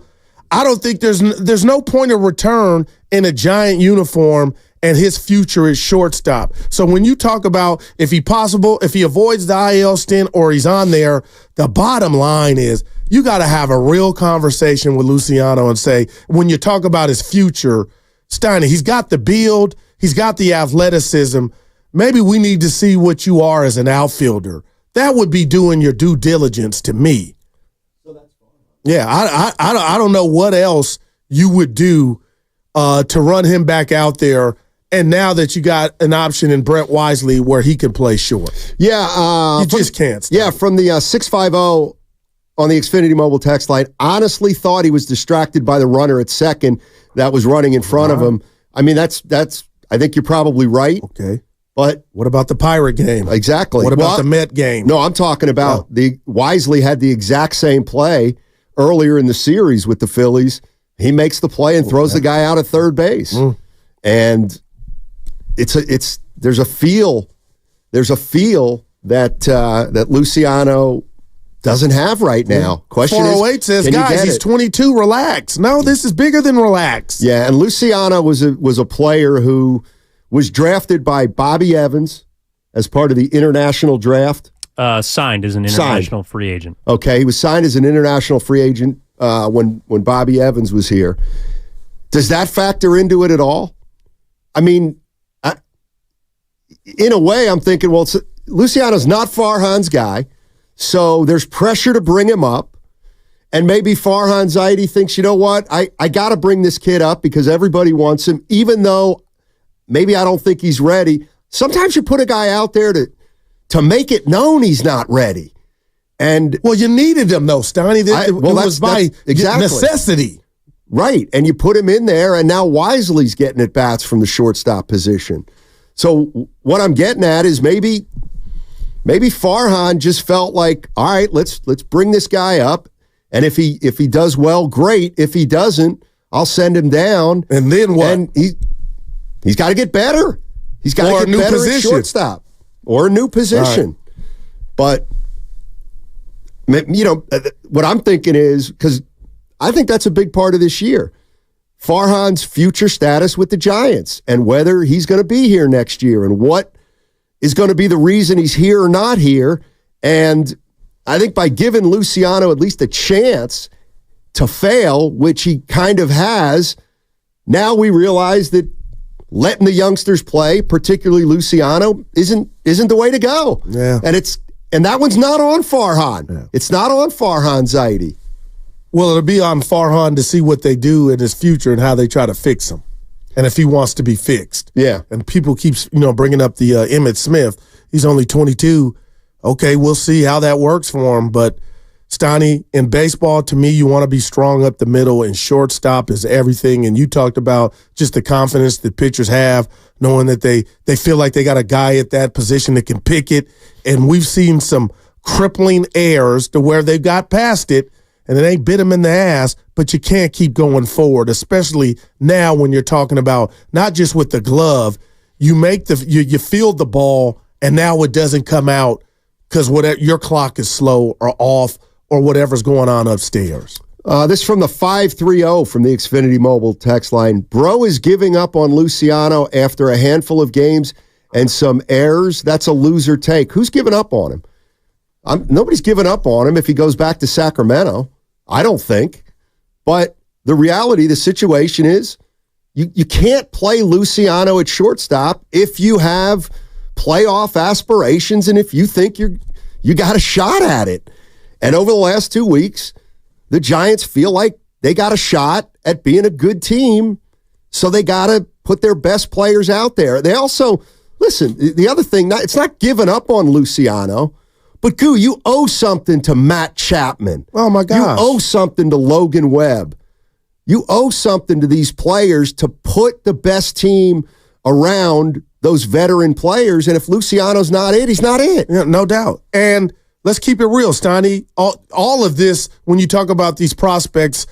I don't think there's no point of return in a Giant uniform, and his future is shortstop. So when you talk about if he avoids the IL stint or he's on there, the bottom line is you got to have a real conversation with Luciano and say, when you talk about his future, Steiny, he's got the build, he's got the athleticism. Maybe we need to see what you are as an outfielder. That would be doing your due diligence to me. Yeah, I don't know what else you would do to run him back out there. And now that you got an option in Brett Wisely where he can play short. Yeah. You just can't. Yeah, from the 650 on the Xfinity Mobile text line, honestly thought he was distracted by the runner at second that was running in front of him. I mean, that's. I think you're probably right. Okay. But what about the Pirate game? Exactly. What about the Met game? No, I'm talking about the Wisely had the exact same play earlier in the series with the Phillies. He makes the play and throws the guy out at third base. And there's a feel that Luciano doesn't have right now. Question 408 says, guys, he's 22, relax. No, this is bigger than relax. Yeah, and Luciano was a player who was drafted by Bobby Evans as part of the international draft. Signed as an international free agent. Okay, he was signed as an international free agent when Bobby Evans was here. Does that factor into it at all? I mean, in a way, I'm thinking, well, Luciano's not Farhan's guy, so there's pressure to bring him up. And maybe Farhan Zaidi thinks, you know what, I got to bring this kid up because everybody wants him, even though maybe I don't think he's ready. Sometimes you put a guy out there to make it known he's not ready. And well, you needed him, though, Steiny. It was by necessity. Right, and you put him in there, and now Wisely's getting at bats from the shortstop position. So what I'm getting at is maybe Farhan just felt like, all right, let's bring this guy up, and if he does well, great. If he doesn't, I'll send him down. And then what? And he's got to get better. He's got to get better at shortstop or a new position. Right. But what I'm thinking is, because I think that's a big part of this year, Farhan's future status with the Giants and whether he's going to be here next year and what is going to be the reason he's here or not here. And I think by giving Luciano at least a chance to fail, which he kind of has, now we realize that letting the youngsters play, particularly Luciano, isn't the way to go. Yeah. And that one's not on Farhan. Yeah. It's not on Farhan Zaidi. Well, it'll be on Farhan to see what they do in his future and how they try to fix him, and if he wants to be fixed. Yeah. And people keep bringing up the Emmitt Smith. He's only 22. Okay, we'll see how that works for him. But Steiny, in baseball, to me, you want to be strong up the middle, and shortstop is everything. And you talked about just the confidence that pitchers have, knowing that they feel like they got a guy at that position that can pick it. And we've seen some crippling errors to where they've got past it, and it ain't bit them in the ass, but you can't keep going forward, especially now when you're talking about not just with the glove, you field the ball, and now it doesn't come out because your clock is slow or off or whatever's going on upstairs. This from the 530 from the Xfinity Mobile text line. Bro is giving up on Luciano after a handful of games and some errors, that's a loser take. Who's giving up on him? Nobody's giving up on him if he goes back to Sacramento. I don't think. But the reality, the situation is you can't play Luciano at shortstop if you have playoff aspirations and if you think you got a shot at it. And over the last 2 weeks, the Giants feel like they got a shot at being a good team, so they got to put their best players out there. They also, listen, the other thing, it's not giving up on Luciano, but, Goo, you owe something to Matt Chapman. Oh, my gosh. You owe something to Logan Webb. You owe something to these players to put the best team around those veteran players, and if Luciano's not it, he's not it. Yeah, no doubt. And let's keep it real, Steiny. All of this, when you talk about these prospects,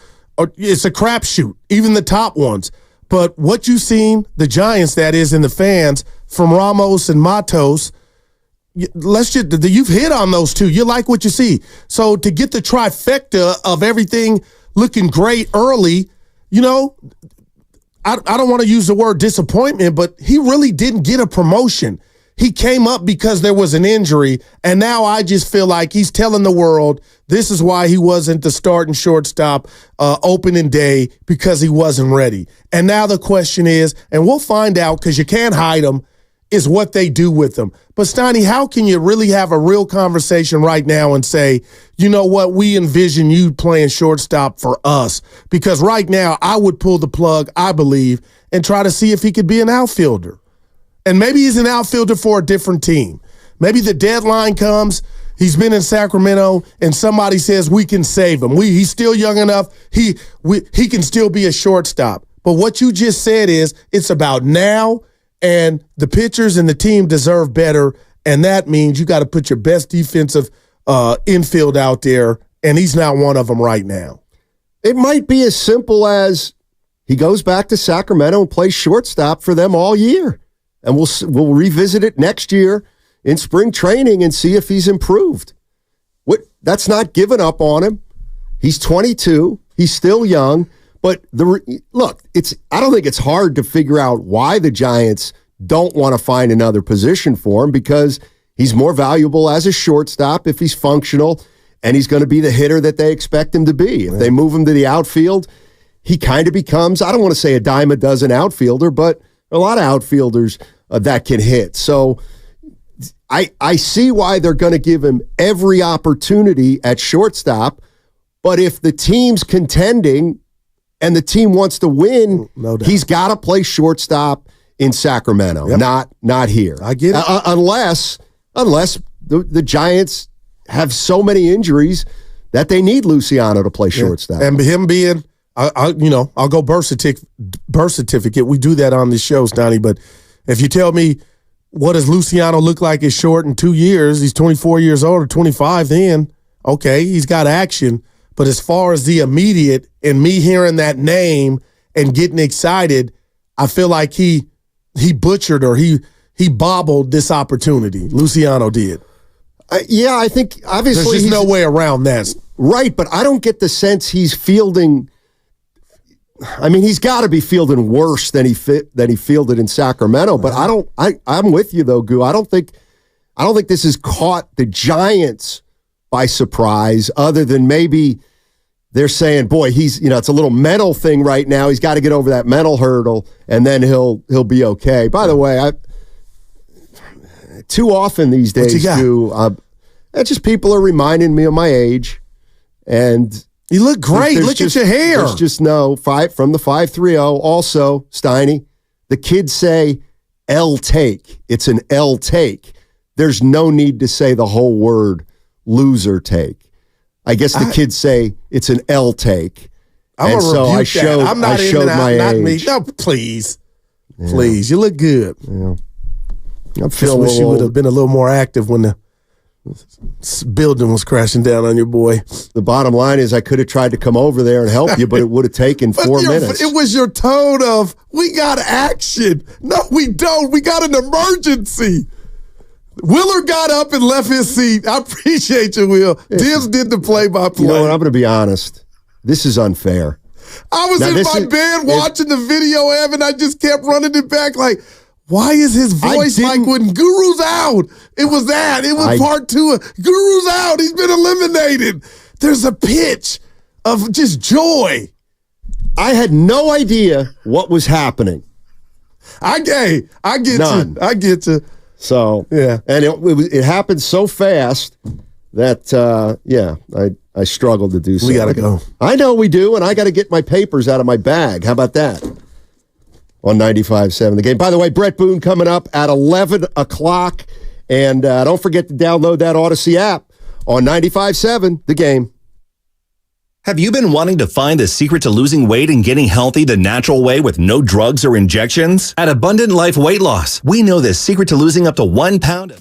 it's a crapshoot, even the top ones. But what you've seen, the Giants, that is, and the fans, from Ramos and Matos, you've hit on those two. You like what you see. So to get the trifecta of everything looking great early, I don't want to use the word disappointment, but he really didn't get a promotion. He came up because there was an injury, and now I just feel like he's telling the world this is why he wasn't the starting shortstop opening day, because he wasn't ready. And now the question is, and we'll find out because you can't hide them, is what they do with them. But Steiny, how can you really have a real conversation right now and say, you know what, we envision you playing shortstop for us? Because right now I would pull the plug, I believe, and try to see if he could be an outfielder. And maybe he's an outfielder for a different team. Maybe the deadline comes, he's been in Sacramento, and somebody says we can save him. He's still young enough, he can still be a shortstop. But what you just said is it's about now, and the pitchers and the team deserve better, and that means you got to put your best defensive infield out there, and he's not one of them right now. It might be as simple as he goes back to Sacramento and plays shortstop for them all year. And we'll revisit it next year in spring training and see if he's improved. That's not giving up on him. He's 22. He's still young. But I don't think it's hard to figure out why the Giants don't want to find another position for him, because he's more valuable as a shortstop if he's functional, and he's going to be the hitter that they expect him to be. If they move him to the outfield, he kind of becomes, I don't want to say a dime a dozen outfielder, but a lot of outfielders that can hit. So I see why they're going to give him every opportunity at shortstop, but if the team's contending and the team wants to win, he's got to play shortstop in Sacramento, not here. I get it. Unless the Giants have so many injuries that they need Luciano to play shortstop. And him being, I'll go birth certificate. We do that on the shows, Donnie. But if you tell me what does Luciano look like is short in 2 years, he's 24 years old or 25, then okay, he's got action. But as far as the immediate and me hearing that name and getting excited, I feel like he butchered or he bobbled this opportunity. Luciano did. I think obviously there's just no way around that. Right, but I don't get the sense he's fielding. I mean, he's got to be fielding worse than he fielded in Sacramento. But I'm with you though, Goo. I don't think this has caught the Giants by surprise, other than maybe they're saying, boy, he's, it's a little mental thing right now. He's got to get over that mental hurdle, and then he'll be okay. By the way, too often these days, just people are reminding me of my age, and you look great. Look at your hair. There's just from the 530. Also, Steiny, the kids say L take. It's an L take. There's no need to say the whole word loser take. I guess the kids say it's an L take. I'm going to rebuke that. I'm not I showed my age. No, please. Yeah. Please. You look good. Yeah. I just wish you would have been a little more active when the building was crashing down on your boy. The bottom line is I could have tried to come over there and help you, but it would have taken 4 minutes. It was your tone of, we got action. No, we don't. We got an emergency. Willer got up and left his seat. I appreciate you, Will. Dibs did the play-by-play. You know what? I'm going to be honest. This is unfair. I was in my bed watching the video, Evan. I just kept running it back like, Why is his voice like when Guru's out? It was that. It was part 2. Guru's out. He's been eliminated. There's a pitch of just joy. I had no idea what was happening. I get None. you. I get you. So, yeah. And it happened so fast that, I struggled to do so. We got to go. I know we do, and I got to get my papers out of my bag. How about that? On 95.7 The Game. By the way, Brett Boone coming up at 11 o'clock. And don't forget to download that Odyssey app on 95.7 The Game. Have you been wanting to find the secret to losing weight and getting healthy the natural way with no drugs or injections? At Abundant Life Weight Loss, we know the secret to losing up to 1 pound.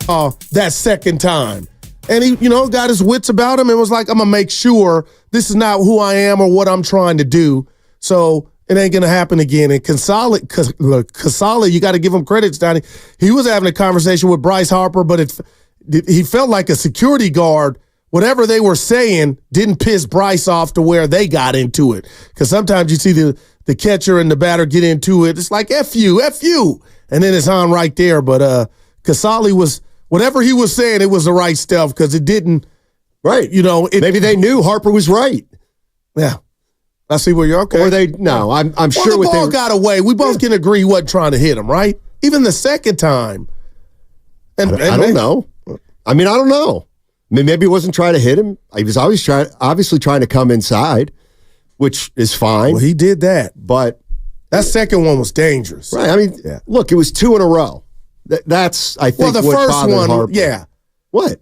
that second time. And he, got his wits about him and was like, I'm going to make sure this is not who I am or what I'm trying to do. So it ain't going to happen again. And Casale, you got to give him credit, Donnie. He was having a conversation with Bryce Harper, but he felt like a security guard. Whatever they were saying didn't piss Bryce off to where they got into it. Because sometimes you see the catcher and the batter get into it. It's like, F you. And then it's on right there. But Casale was, whatever he was saying, it was the right stuff because it didn't. Right. Maybe they knew Harper was right. Yeah. I see where you're okay. Or I'm sure the ball got away. We both can agree he wasn't trying to hit him, right? Even the second time. I don't know. I don't know. Maybe he wasn't trying to hit him. He was obviously trying to come inside, which is fine. Well, he did that. But that second one was dangerous. Right. Look, it was 2 in a row. That's, I think, the what first bothered one, Harper. yeah. What?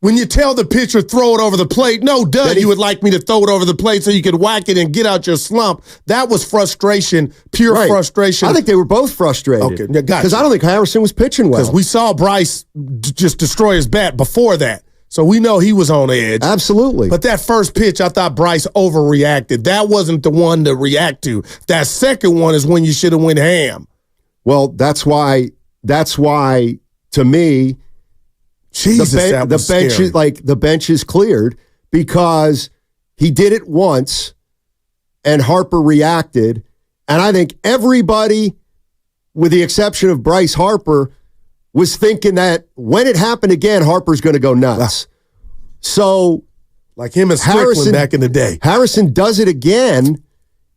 When you tell the pitcher, throw it over the plate, no, you would like me to throw it over the plate so you could whack it and get out your slump. That was frustration, pure frustration. I think they were both frustrated. Okay, because I don't think Harrison was pitching well. Because we saw Bryce just destroy his bat before that. So we know he was on edge. Absolutely. But that first pitch, I thought Bryce overreacted. That wasn't the one to react to. That second one is when you should have went ham. Well, that's why, to me, Jesus, the bench is cleared because he did it once and Harper reacted. And I think everybody, with the exception of Bryce Harper, was thinking that when it happened again, Harper's going to go nuts. So, like him and Strickland back in the day. Harrison does it again,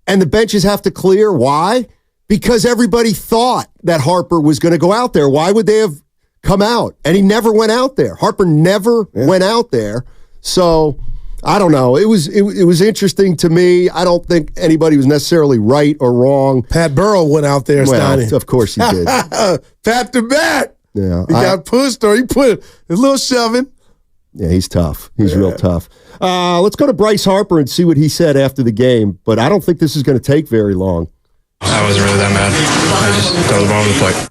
and the benches have to clear. Why? Because everybody thought that Harper was going to go out there. Why would they have come out? And he never went out there. Harper never went out there. So, I don't know. It was interesting to me. I don't think anybody was necessarily right or wrong. Pat Burrow went out there. Well, of course he did. Pat the bat. Yeah, he got pushed or he put a little shoving. Yeah, he's tough. He's real tough. Let's go to Bryce Harper and see what he said after the game. But I don't think this is going to take very long. I wasn't really that mad. I just throw the ball in the plate.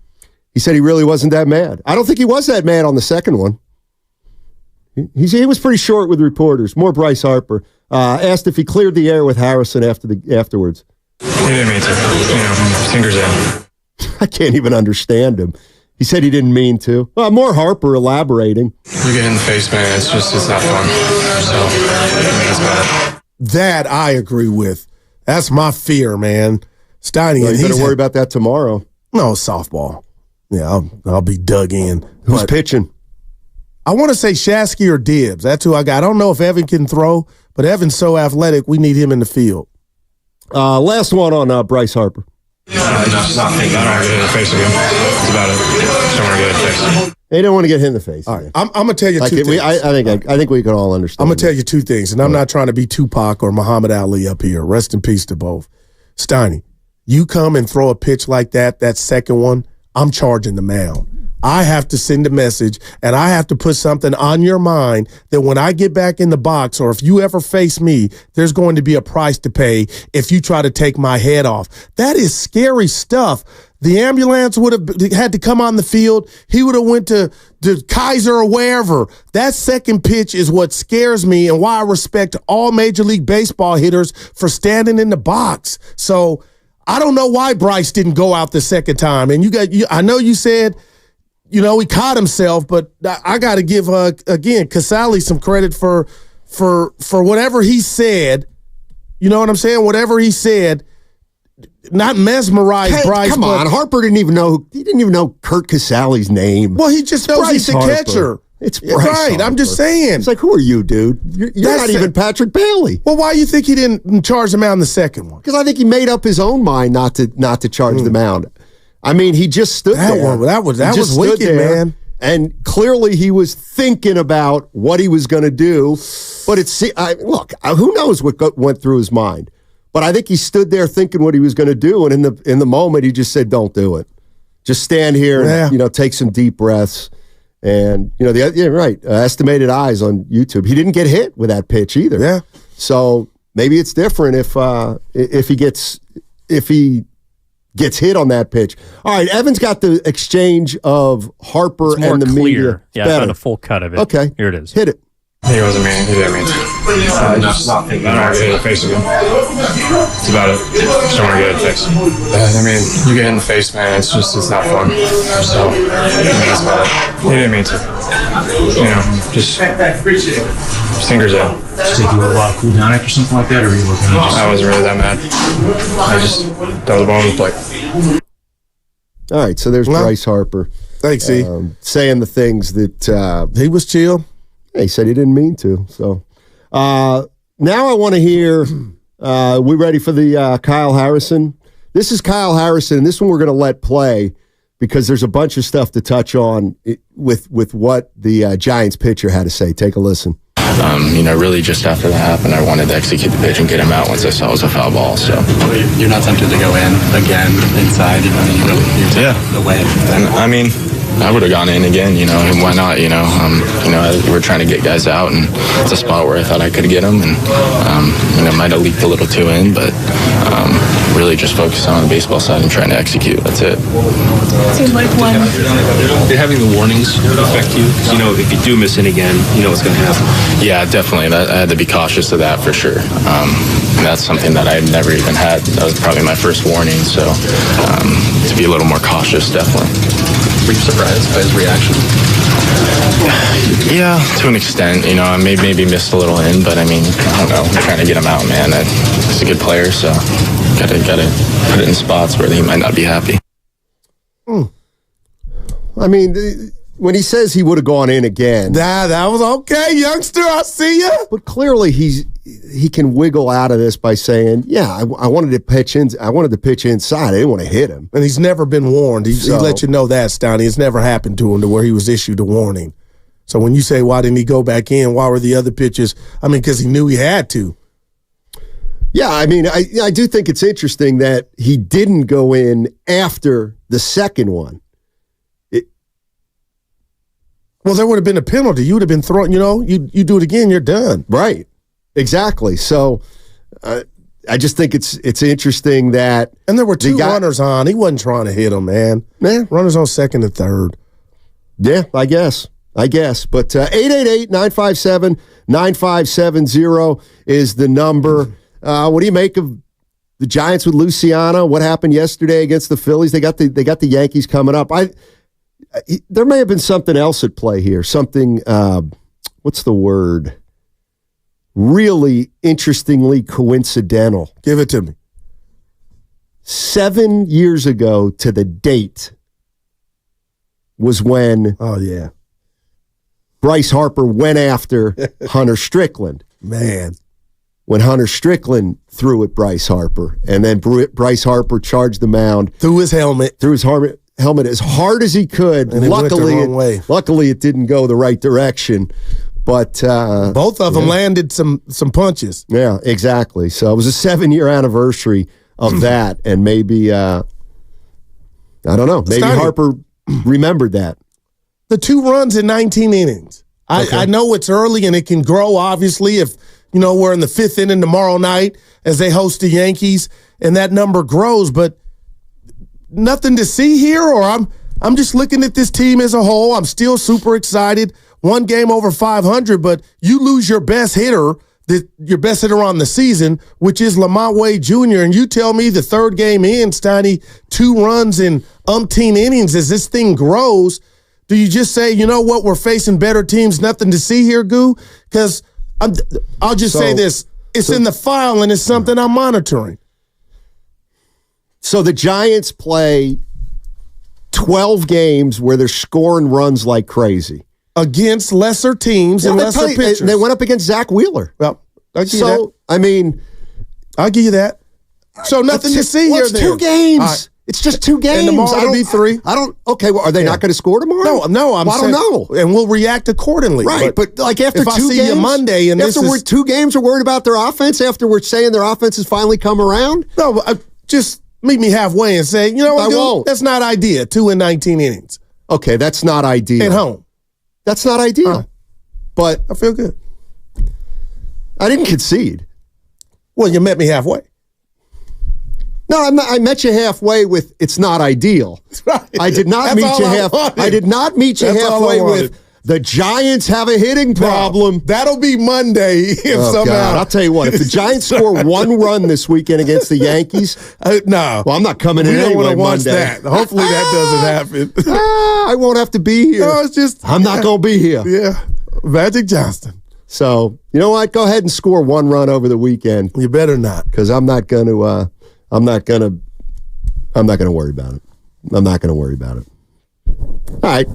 He said he really wasn't that mad. I don't think he was that mad on the second one. He was pretty short with reporters. More Bryce Harper. Asked if he cleared the air with Harrison afterwards. He didn't mean to. Fingers in. I can't even understand him. He said he didn't mean to. Well, more Harper elaborating. You get in the face, man. It's not fun. So, it's bad. That I agree with. That's my fear, man. Steiny. Well, you better worry about that tomorrow. No, softball. Yeah, I'll be dug in. Who's pitching? I want to say Shasky or Dibbs. That's who I got. I don't know if Evan can throw, but Evan's so athletic, we need him in the field. Last one on Bryce Harper. Just not think. I don't want to get hit in the face again. That's about it. Just don't want to get hit in the face. They don't want to get hit in the face. All right. I'm going to tell you two things. I think we can all understand. I'm going to tell you two things, and I'm not trying to be Tupac or Muhammad Ali up here. Rest in peace to both. Steiny, you come and throw a pitch like that second one, I'm charging the mound. I have to send a message, and I have to put something on your mind that when I get back in the box, or if you ever face me, there's going to be a price to pay if you try to take my head off. That is scary stuff. The ambulance would have had to come on the field. He would have went to Kaiser or wherever. That second pitch is what scares me and why I respect all Major League Baseball hitters for standing in the box. So I don't know why Bryce didn't go out the second time. And I know you said, he caught himself, but I got to give, again, Casale some credit for whatever he said. You know what I'm saying? Whatever he said, not mesmerized Bryce. Come on, Harper didn't even know Kurt Casale's name. Well, he just knows he's the catcher. It's Bryce right. Harper. I'm just saying. It's like, who are you, dude? You're not even Patrick Bailey. Well, why do you think he didn't charge the mound the second one? Because I think he made up his own mind not to charge the mound. I mean, he just stood there. That was wicked, man. And clearly he was thinking about what he was going to do. But look, who knows what went through his mind. But I think he stood there thinking what he was going to do. And in the moment, he just said, don't do it. Just stand here and take some deep breaths. And, right, estimated eyes on YouTube. He didn't get hit with that pitch either. Yeah. So maybe it's different if he gets hit on that pitch. All right, Evan's got the exchange of Harper and the media. Yeah, I found a full cut of it. Okay. Here it is. Hit it. He wasn't mean. He didn't mean to. I just don't want to get in the face of him. That's about it. Just don't want to get in the face. I mean, you get in the face, man. It's not fun. So, that's about it. He didn't mean to. Just fingers out. Did you have a lot of cool down after something like that, or were you looking at I wasn't really that mad. That was a bone play. All right, so there's Bryce Harper. Thanks, E. Saying the things that he was chill. He said he didn't mean to. So now I want to hear, we ready for the Kyle Harrison? This is Kyle Harrison, and this one we're going to let play because there's a bunch of stuff to touch on with what the Giants pitcher had to say. Take a listen. Really just after that happened, I wanted to execute the pitch and get him out once I saw it was a foul ball. So you're not tempted to go in again inside, the way. And, I would have gone in again, and why not, we're trying to get guys out, and it's a spot where I thought I could get them, and, might have leaked a little too in, but really just focus on the baseball side and trying to execute. That's it. Seemed like one. Did having the warnings affect you? Because, if you do miss in again, what's going to happen. Yeah, definitely. I had to be cautious of that for sure. That's something that I had never even had. That was probably my first warning, so to be a little more cautious, definitely. Were you surprised by his reaction? Yeah, to an extent. I maybe missed a little in, but I don't know. I'm trying to get him out, man. He's a good player, so gotta put it in spots where he might not be happy. When he says he would have gone in again, that was okay, youngster. I see ya. But clearly he can wiggle out of this by saying, "Yeah, I wanted to pitch in. I wanted to pitch inside. I didn't want to hit him." And he's never been warned. He let you know that, Stoney. It's never happened to him to where he was issued a warning. So when you say, "Why didn't he go back in? Why were the other pitches?" Because he knew he had to. Yeah, I do think it's interesting that he didn't go in after the second one. Well, there would have been a penalty. You would have been thrown, you do it again, you're done. Right. Exactly. So I just think it's interesting that. And there were two runners on. He wasn't trying to hit them, man. Runners on second and third. Yeah, I guess. But 888-957-9570 is the number. What do you make of the Giants with Luciano? What happened yesterday against the Phillies? They got the Yankees coming up. There may have been something else at play here. Something, what's the word? Really interestingly coincidental. Give it to me. 7 years ago to the date was when Bryce Harper went after Hunter Strickland. Man. When Hunter Strickland threw at Bryce Harper, and then Bryce Harper charged the mound. Through his helmet as hard as he could. And luckily it didn't go the right direction. But both of them landed some punches. Yeah, exactly. So it was a 7-year anniversary of that, and maybe I don't know. Maybe Harper remembered that. The 2 runs in 19 innings. Okay. I know it's early and it can grow. Obviously, if we're in the 5th inning tomorrow night as they host the Yankees, and that number grows, but. Nothing to see here, or I'm just looking at this team as a whole. I'm still super excited. 1 game over 500, but you lose your best hitter, your best hitter on the season, which is Lamont Wade Jr., and you tell me the 3rd game in, Steiny, 2 runs in umpteen innings. As this thing grows, do you just say, you know what, we're facing better teams, nothing to see here, Goo? Because I'll just say this. It's in the file, and it's something I'm monitoring. So the Giants play 12 games where they're scoring runs like crazy. Against lesser teams and lesser pitchers. They went up against Zach Wheeler. Well, I'll give you that. I'll give you that. So nothing to see here then. 2 games. Right. It's just 2 games. And tomorrow it'll be 3. Okay, well, are they not going to score tomorrow? No, I don't know. And we'll react accordingly. Right, but like after 2 games. If I see you Monday and after we're 2 games, we're worried about their offense, after we're saying their offense has finally come around? No, just meet me halfway and say, what, dude, that's not ideal. 2 in 19 innings. Okay, that's not ideal. At home. That's not ideal. But I feel good. I didn't concede. Well, you met me halfway. No, I met you halfway with it's not ideal. Right. I did not meet you halfway. I did not meet you halfway with the Giants have a hitting problem. That'll be Monday if somehow. God, I'll tell you what, if the Giants score one run this weekend against the Yankees, no. Well, I'm not coming in anyway Monday. Watch that. Hopefully that doesn't happen. I won't have to be here. No, it's just I'm not going to be here. Yeah. Magic Johnson. So, you know what? Go ahead and score one run over the weekend. You better not. Because I'm not going to worry about it. I'm not going to worry about it. All right.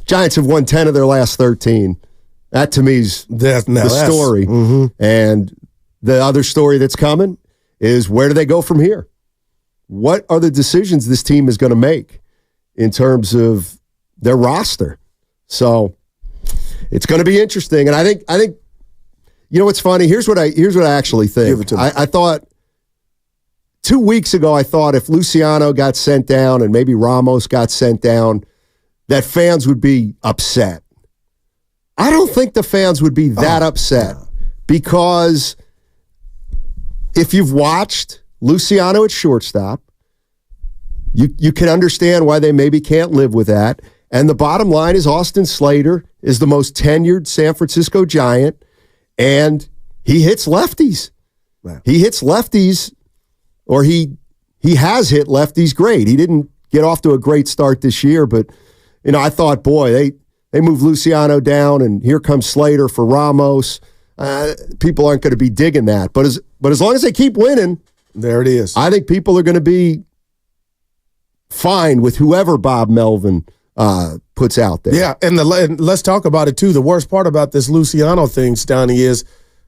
Giants have won 10 of their last 13. That to me is the story. Mm-hmm. And the other story that's coming is where do they go from here? What are the decisions this team is going to make in terms of their roster? So it's going to be interesting. And I think you know what's funny? Here's what I actually think. Give it to me. I thought 2 weeks ago, I thought if Luciano got sent down and maybe Ramos got sent down, that fans would be upset. I don't think the fans would be that upset because if you've watched Luciano at shortstop, you can understand why they maybe can't live with that. And the bottom line is Austin Slater is the most tenured San Francisco Giant, and he hits lefties. Wow. He hits lefties, or he has hit lefties great. He didn't get off to a great start this year, but you know, I thought, boy, they moved Luciano down, and here comes Slater for Ramos. People aren't going to be digging that. But as long as they keep winning, there it is. I think people are going to be fine with whoever Bob Melvin puts out there. Yeah, and let's talk about it, too. The worst part about this Luciano thing, Stoney, is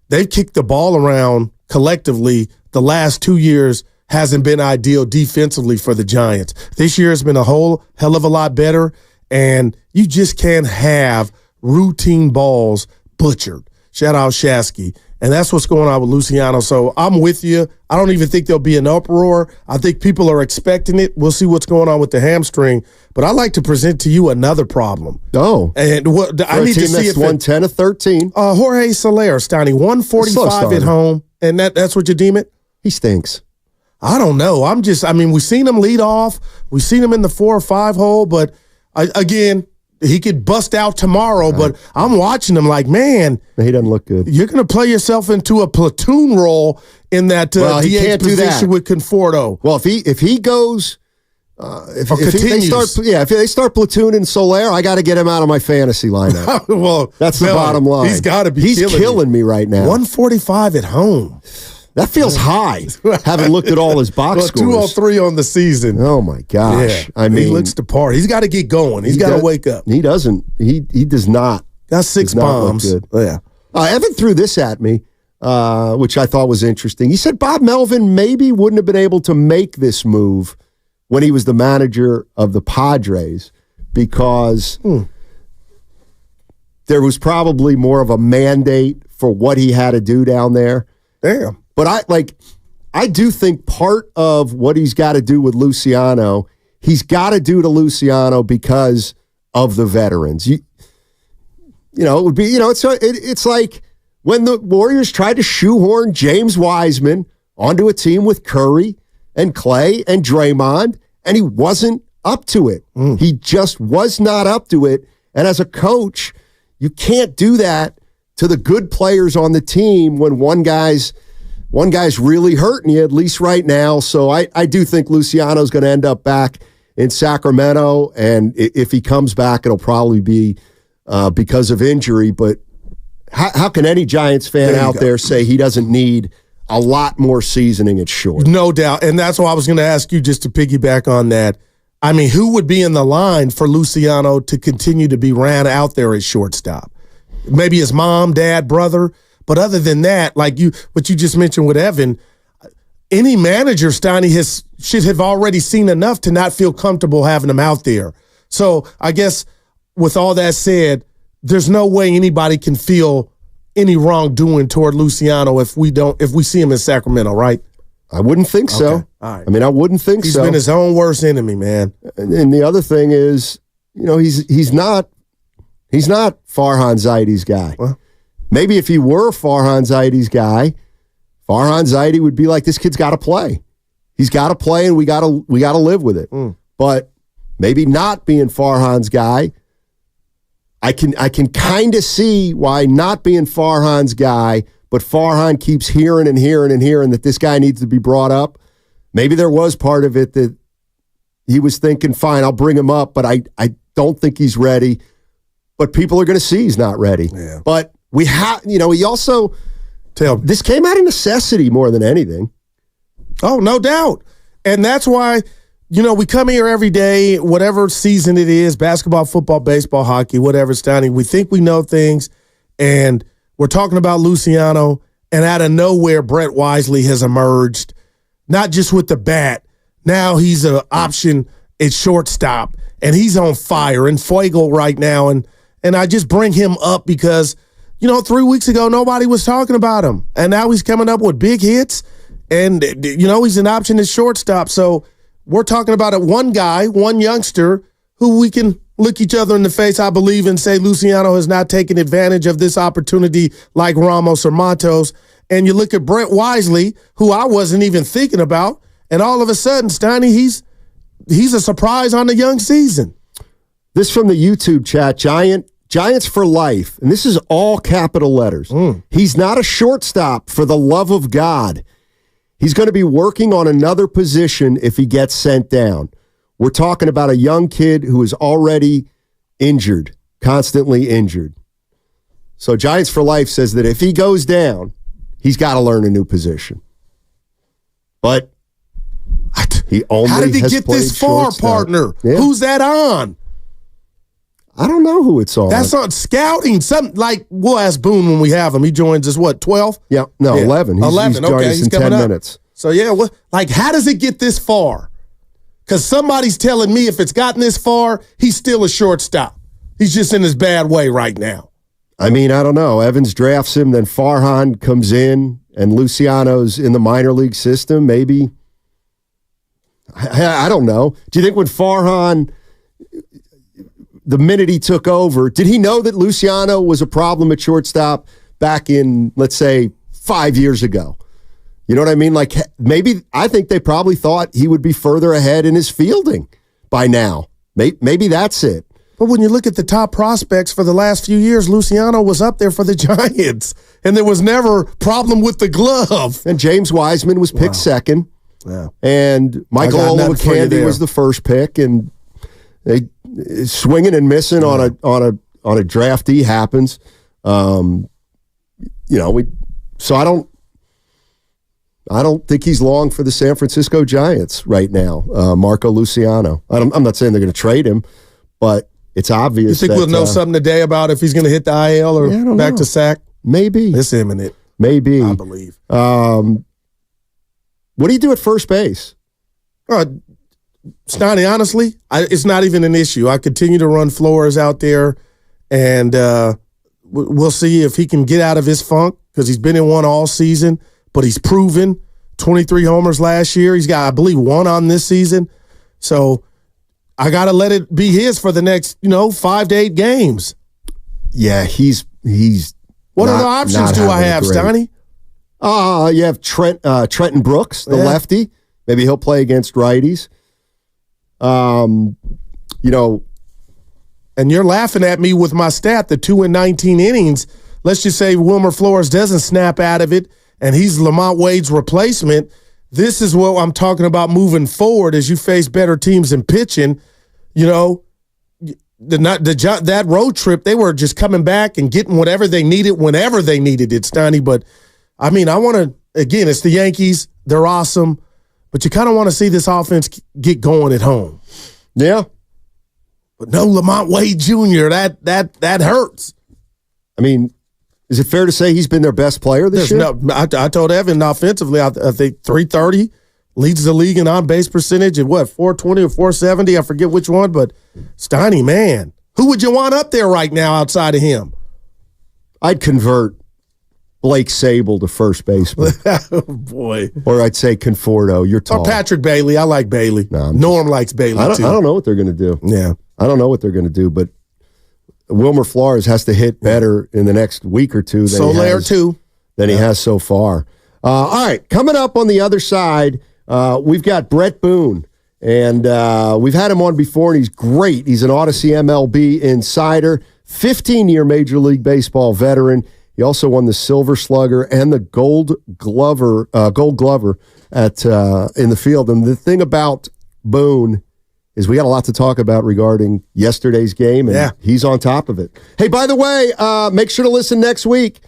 they've kicked the ball around collectively the last 2 years. Hasn't been ideal defensively for the Giants. This year has been a whole hell of a lot better. And you just can't have routine balls butchered. Shout out Shasky. And that's what's going on with Luciano. So I'm with you. I don't even think there'll be an uproar. I think people are expecting it. We'll see what's going on with the hamstring. But I'd like to present to you another problem. Oh. And I need to see if won 10 of 13. Jorge Soler, Stoney, 145 at home. And that's what you deem it? He stinks. I don't know. We've seen him lead off. We've seen him in the 4 or 5 hole, but again, he could bust out tomorrow, but I'm watching him like, man. He doesn't look good. You're going to play yourself into a platoon role in that he DH can't do position that with Conforto. Well, if he goes, if they start platooning Soler, I got to get him out of my fantasy lineup. Well, that's the bottom line. He's got to be. He's killing me right now. 145 at home. That feels high. Haven't looked at all his box scores. 203 on the season. Oh my gosh! Yeah. He looks the part. He's got to get going. He's got to wake up. He doesn't. He does not. Got 6 bombs. Yeah. Evan threw this at me, which I thought was interesting. He said Bob Melvin maybe wouldn't have been able to make this move when he was the manager of the Padres because there was probably more of a mandate for what he had to do down there. Damn. But I do think part of what he's got to do with Luciano, he's got to do to Luciano because of the veterans. It would be, it's like when the Warriors tried to shoehorn James Wiseman onto a team with Curry and Klay and Draymond, and he wasn't up to it. He just was not up to it. And as a coach, you can't do that to the good players on the team when one guy's really hurting you, at least right now. So I do think Luciano's going to end up back in Sacramento, and if he comes back, it'll probably be because of injury. But how can any Giants fan out there say he doesn't need a lot more seasoning at short? No doubt, and that's why I was going to ask you just to piggyback on that. I mean, who would be in the line for Luciano to continue to be ran out there at shortstop? Maybe his mom, dad, brother. But other than that, like what you just mentioned with Evan, any manager, Stoney, should have already seen enough to not feel comfortable having him out there. So I guess with all that said, there's no way anybody can feel any wrongdoing toward Luciano if we see him in Sacramento, right? I wouldn't think so. Okay. All right. I mean, I wouldn't think He's so. He's been his own worst enemy, man. And the other thing is, he's not Farhan Zaidi's guy. Well, maybe if he were Farhan Zaidi's guy, Farhan Zaidi would be like, this kid's got to play. He's got to play, and we got to live with it. But maybe not being Farhan's guy, I can kind of see why not being Farhan's guy, but Farhan keeps hearing that this guy needs to be brought up. Maybe there was part of it that he was thinking, fine, I'll bring him up, but I don't think he's ready. But people are going to see he's not ready. Yeah. But we have, he also, this came out of necessity more than anything. Oh, no doubt. And that's why, we come here every day, whatever season it is, basketball, football, baseball, hockey, whatever it's down. We think we know things, and we're talking about Luciano, and out of nowhere, Brett Wisely has emerged, not just with the bat. Now he's an option at shortstop, and he's on fire, and Fuego right now. And I just bring him up because, 3 weeks ago, nobody was talking about him. And now he's coming up with big hits, and, he's an option at shortstop. So we're talking about one guy, one youngster, who we can look each other in the face, I believe, and say Luciano has not taken advantage of this opportunity like Ramos or Matos. And you look at Brett Wisely, who I wasn't even thinking about, and all of a sudden, Steiny, he's a surprise on the young season. This from the YouTube chat, Giants for life, and this is all capital letters. He's not a shortstop, for the love of God. He's going to be working on another position if he gets sent down. We're talking about a young kid who is already injured, constantly injured. So Giants for life says that if he goes down, he's got to learn a new position. But he only How did he has get played this far, shortstop. partner? Yeah. Who's that on? I don't know who it's on. That's on scouting. Something like, we'll ask Boone when we have him. He joins us, 12? Yeah, no, 11. He's 11, joining okay. us He's in 10 coming up. minutes. So, how does it get this far? Because somebody's telling me if it's gotten this far, he's still a shortstop. He's just in his bad way right now. I mean, I don't know. Evans drafts him, then Farhan comes in, and Luciano's in the minor league system. Maybe. I don't know. Do you think when Farhan, the minute he took over, did he know that Luciano was a problem at shortstop back in, let's say, 5 years ago? You know what I mean? Like, maybe, I think they probably thought he would be further ahead in his fielding by now. Maybe that's it. But when you look at the top prospects for the last few years, Luciano was up there for the Giants, and there was never problem with the glove. And James Wiseman was picked second. Yeah. And Michael Olowokandi was the first pick, and they swinging and missing on a draftee happens. So I don't think he's long for the San Francisco Giants right now, Marco Luciano. I'm not saying they're going to trade him, but it's obvious. You think we'll know something today about if he's going to hit the IL or back to SAC? Maybe. It's imminent. Maybe. I believe. What do you do at first base? Stoney, honestly, it's not even an issue. I continue to run Flores out there, and we'll see if he can get out of his funk because he's been in one all season, but he's proven 23 homers last year. He's got, I believe, 1 on this season. So I got to let it be his for the next, 5 to 8 games. Yeah, he's What other options do I have, Stoney? You have Trenton Brooks, the lefty. Maybe he'll play against righties. And you're laughing at me with my stat, the 2 in 19 innings. Let's just say Wilmer Flores doesn't snap out of it, and he's Lamont Wade's replacement. This is what I'm talking about moving forward as you face better teams in pitching. That road trip, they were just coming back and getting whatever they needed whenever they needed it, Steiny. But, I want to, again, it's the Yankees. They're awesome. But you kind of want to see this offense get going at home. Yeah. But no Lamont Wade Jr., that hurts. Is it fair to say he's been their best player this year? I told Evan offensively, I think 330, leads the league in on-base percentage at 420 or 470? I forget which one, but Steiny, man, who would you want up there right now outside of him? I'd convert Blake Sable to first baseman. Oh, boy. Or I'd say Conforto. You're tall. Or Patrick Bailey. I like Bailey. Norm likes Bailey, too. I don't know what they're going to do. Yeah. I don't know what they're going to do, but Wilmer Flores has to hit better in the next week or two than he has so far. All right, coming up on the other side, We've got Brett Boone, and we've had him on before, and he's great. He's an Odyssey MLB insider, 15-year Major League Baseball veteran. He also won the Silver Slugger and the Gold Glover at in the field. And the thing about Boone is we got a lot to talk about regarding yesterday's game, and he's on top of it. Hey, by the way, make sure to listen next week.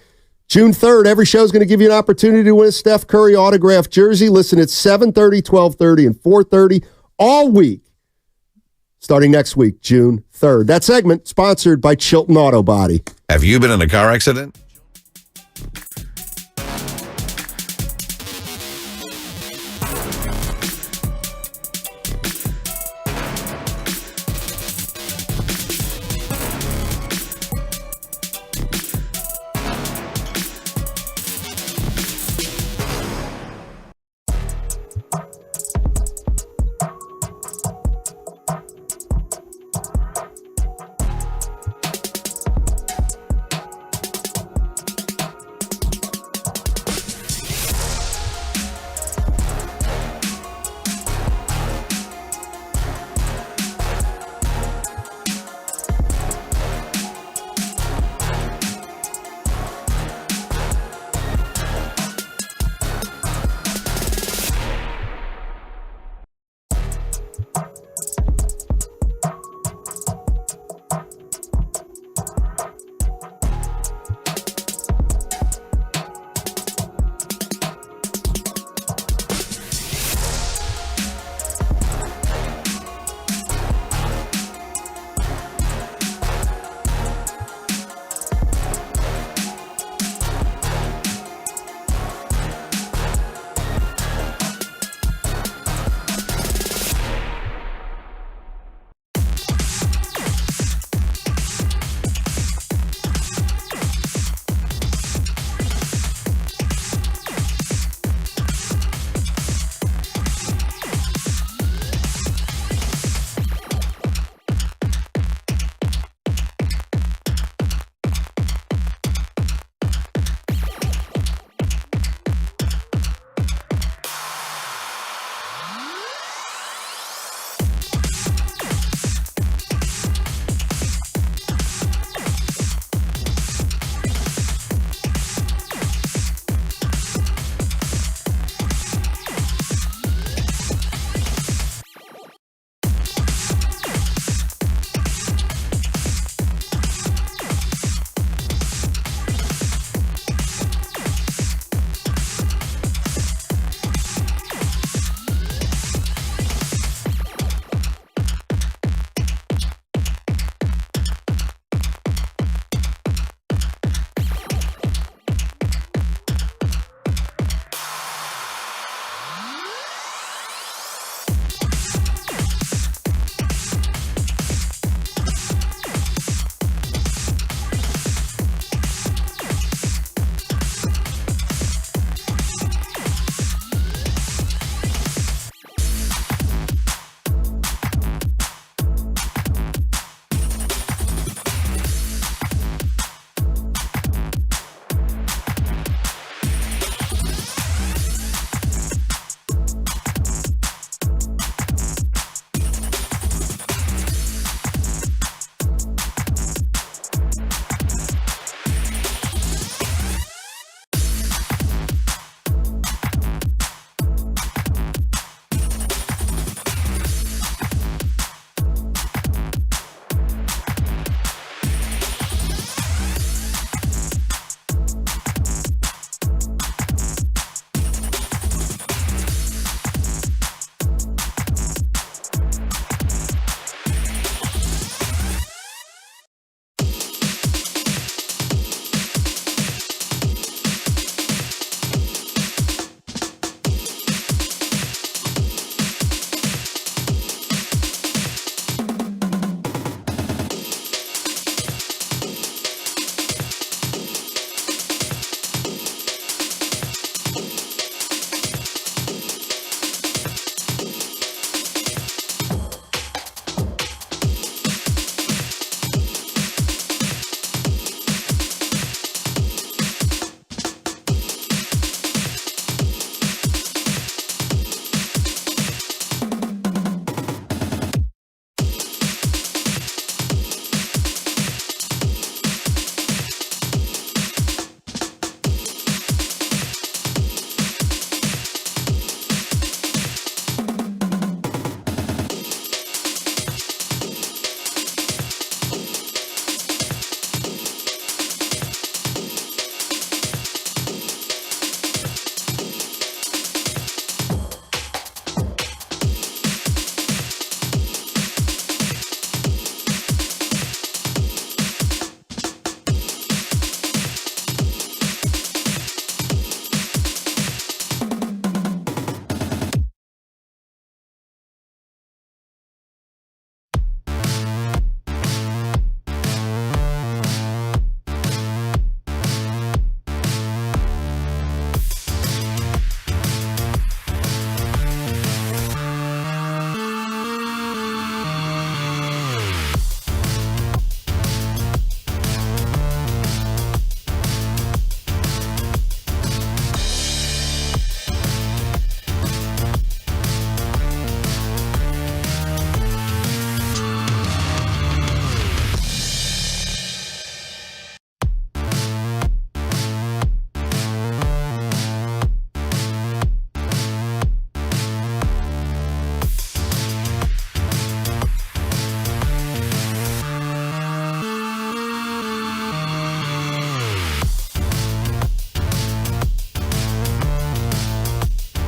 June 3rd, every show is going to give you an opportunity to win a Steph Curry autographed jersey. Listen at 7:30, 12:30, and 4:30 all week, starting next week, June 3rd. That segment sponsored by Chilton Auto Body. Have you been in a car accident?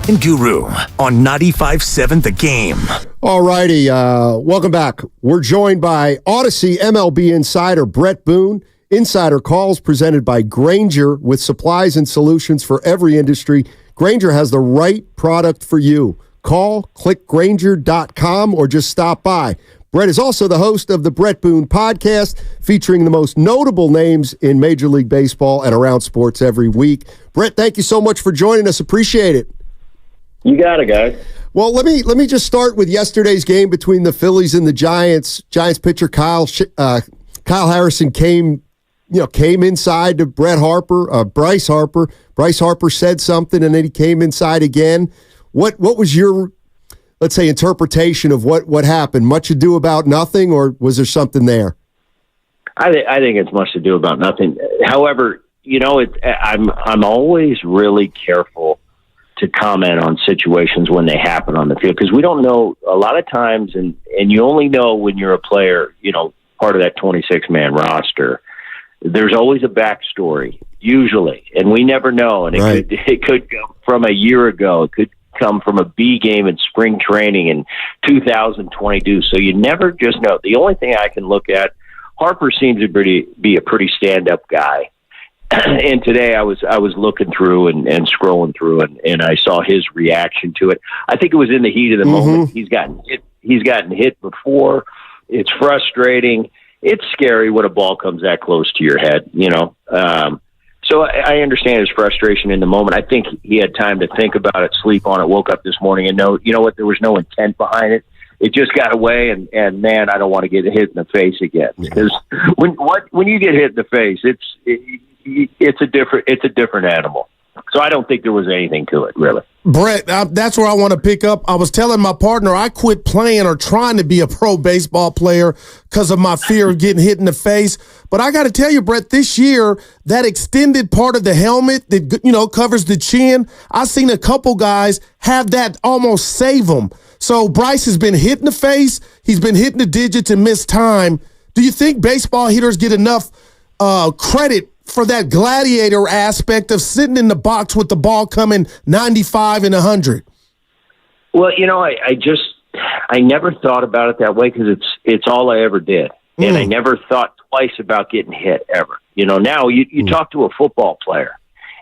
and Guru on 95.7 The Game. All righty. Welcome back. We're joined by Odyssey MLB insider Brett Boone. Insider Calls presented by Grainger with supplies and solutions for every industry. Grainger has the right product for you. Call, click Grainger.com, or just stop by. Brett is also the host of the Brett Boone podcast, featuring the most notable names in Major League Baseball and around sports every week. Brett, thank you so much for joining us. Appreciate it. You got it, guys. Well, let me just start with yesterday's game between the Phillies and the Giants. Giants pitcher Kyle Harrison came inside to Bryce Harper. Bryce Harper said something, and then he came inside again. What was your, let's say, interpretation of what happened? Much ado about nothing, or was there something there? I think it's much ado about nothing. However, I'm always really careful to comment on situations when they happen on the field, because we don't know a lot of times, and you only know when you're a player, part of that 26-man roster. There's always a backstory, usually, and we never know. And it could come from a year ago. It could come from a B game in spring training in 2022. So you never just know. The only thing I can look at, Harper seems to be a pretty stand-up guy. And today I was looking through and scrolling through, and I saw his reaction to it. I think it was in the heat of the moment. He's gotten hit before. It's frustrating. It's scary when a ball comes that close to your head, So I understand his frustration in the moment. I think he had time to think about it, sleep on it, woke up this morning and know, there was no intent behind it. It just got away, and man, I don't want to get hit in the face again. Because when you get hit in the face, it's a different animal. So I don't think there was anything to it, really. Brett, that's where I want to pick up. I was telling my partner I quit playing or trying to be a pro baseball player because of my fear of getting hit in the face. But I got to tell you, Brett, this year, that extended part of the helmet that, covers the chin, I've seen a couple guys have that almost save them. So Bryce has been hit in the face. He's been hitting the digits and missed time. Do you think baseball hitters get enough credit for that gladiator aspect of sitting in the box with the ball coming 95 and 100? Well, I never thought about it that way, because it's all I ever did. And I never thought twice about getting hit ever. Now you talk to a football player,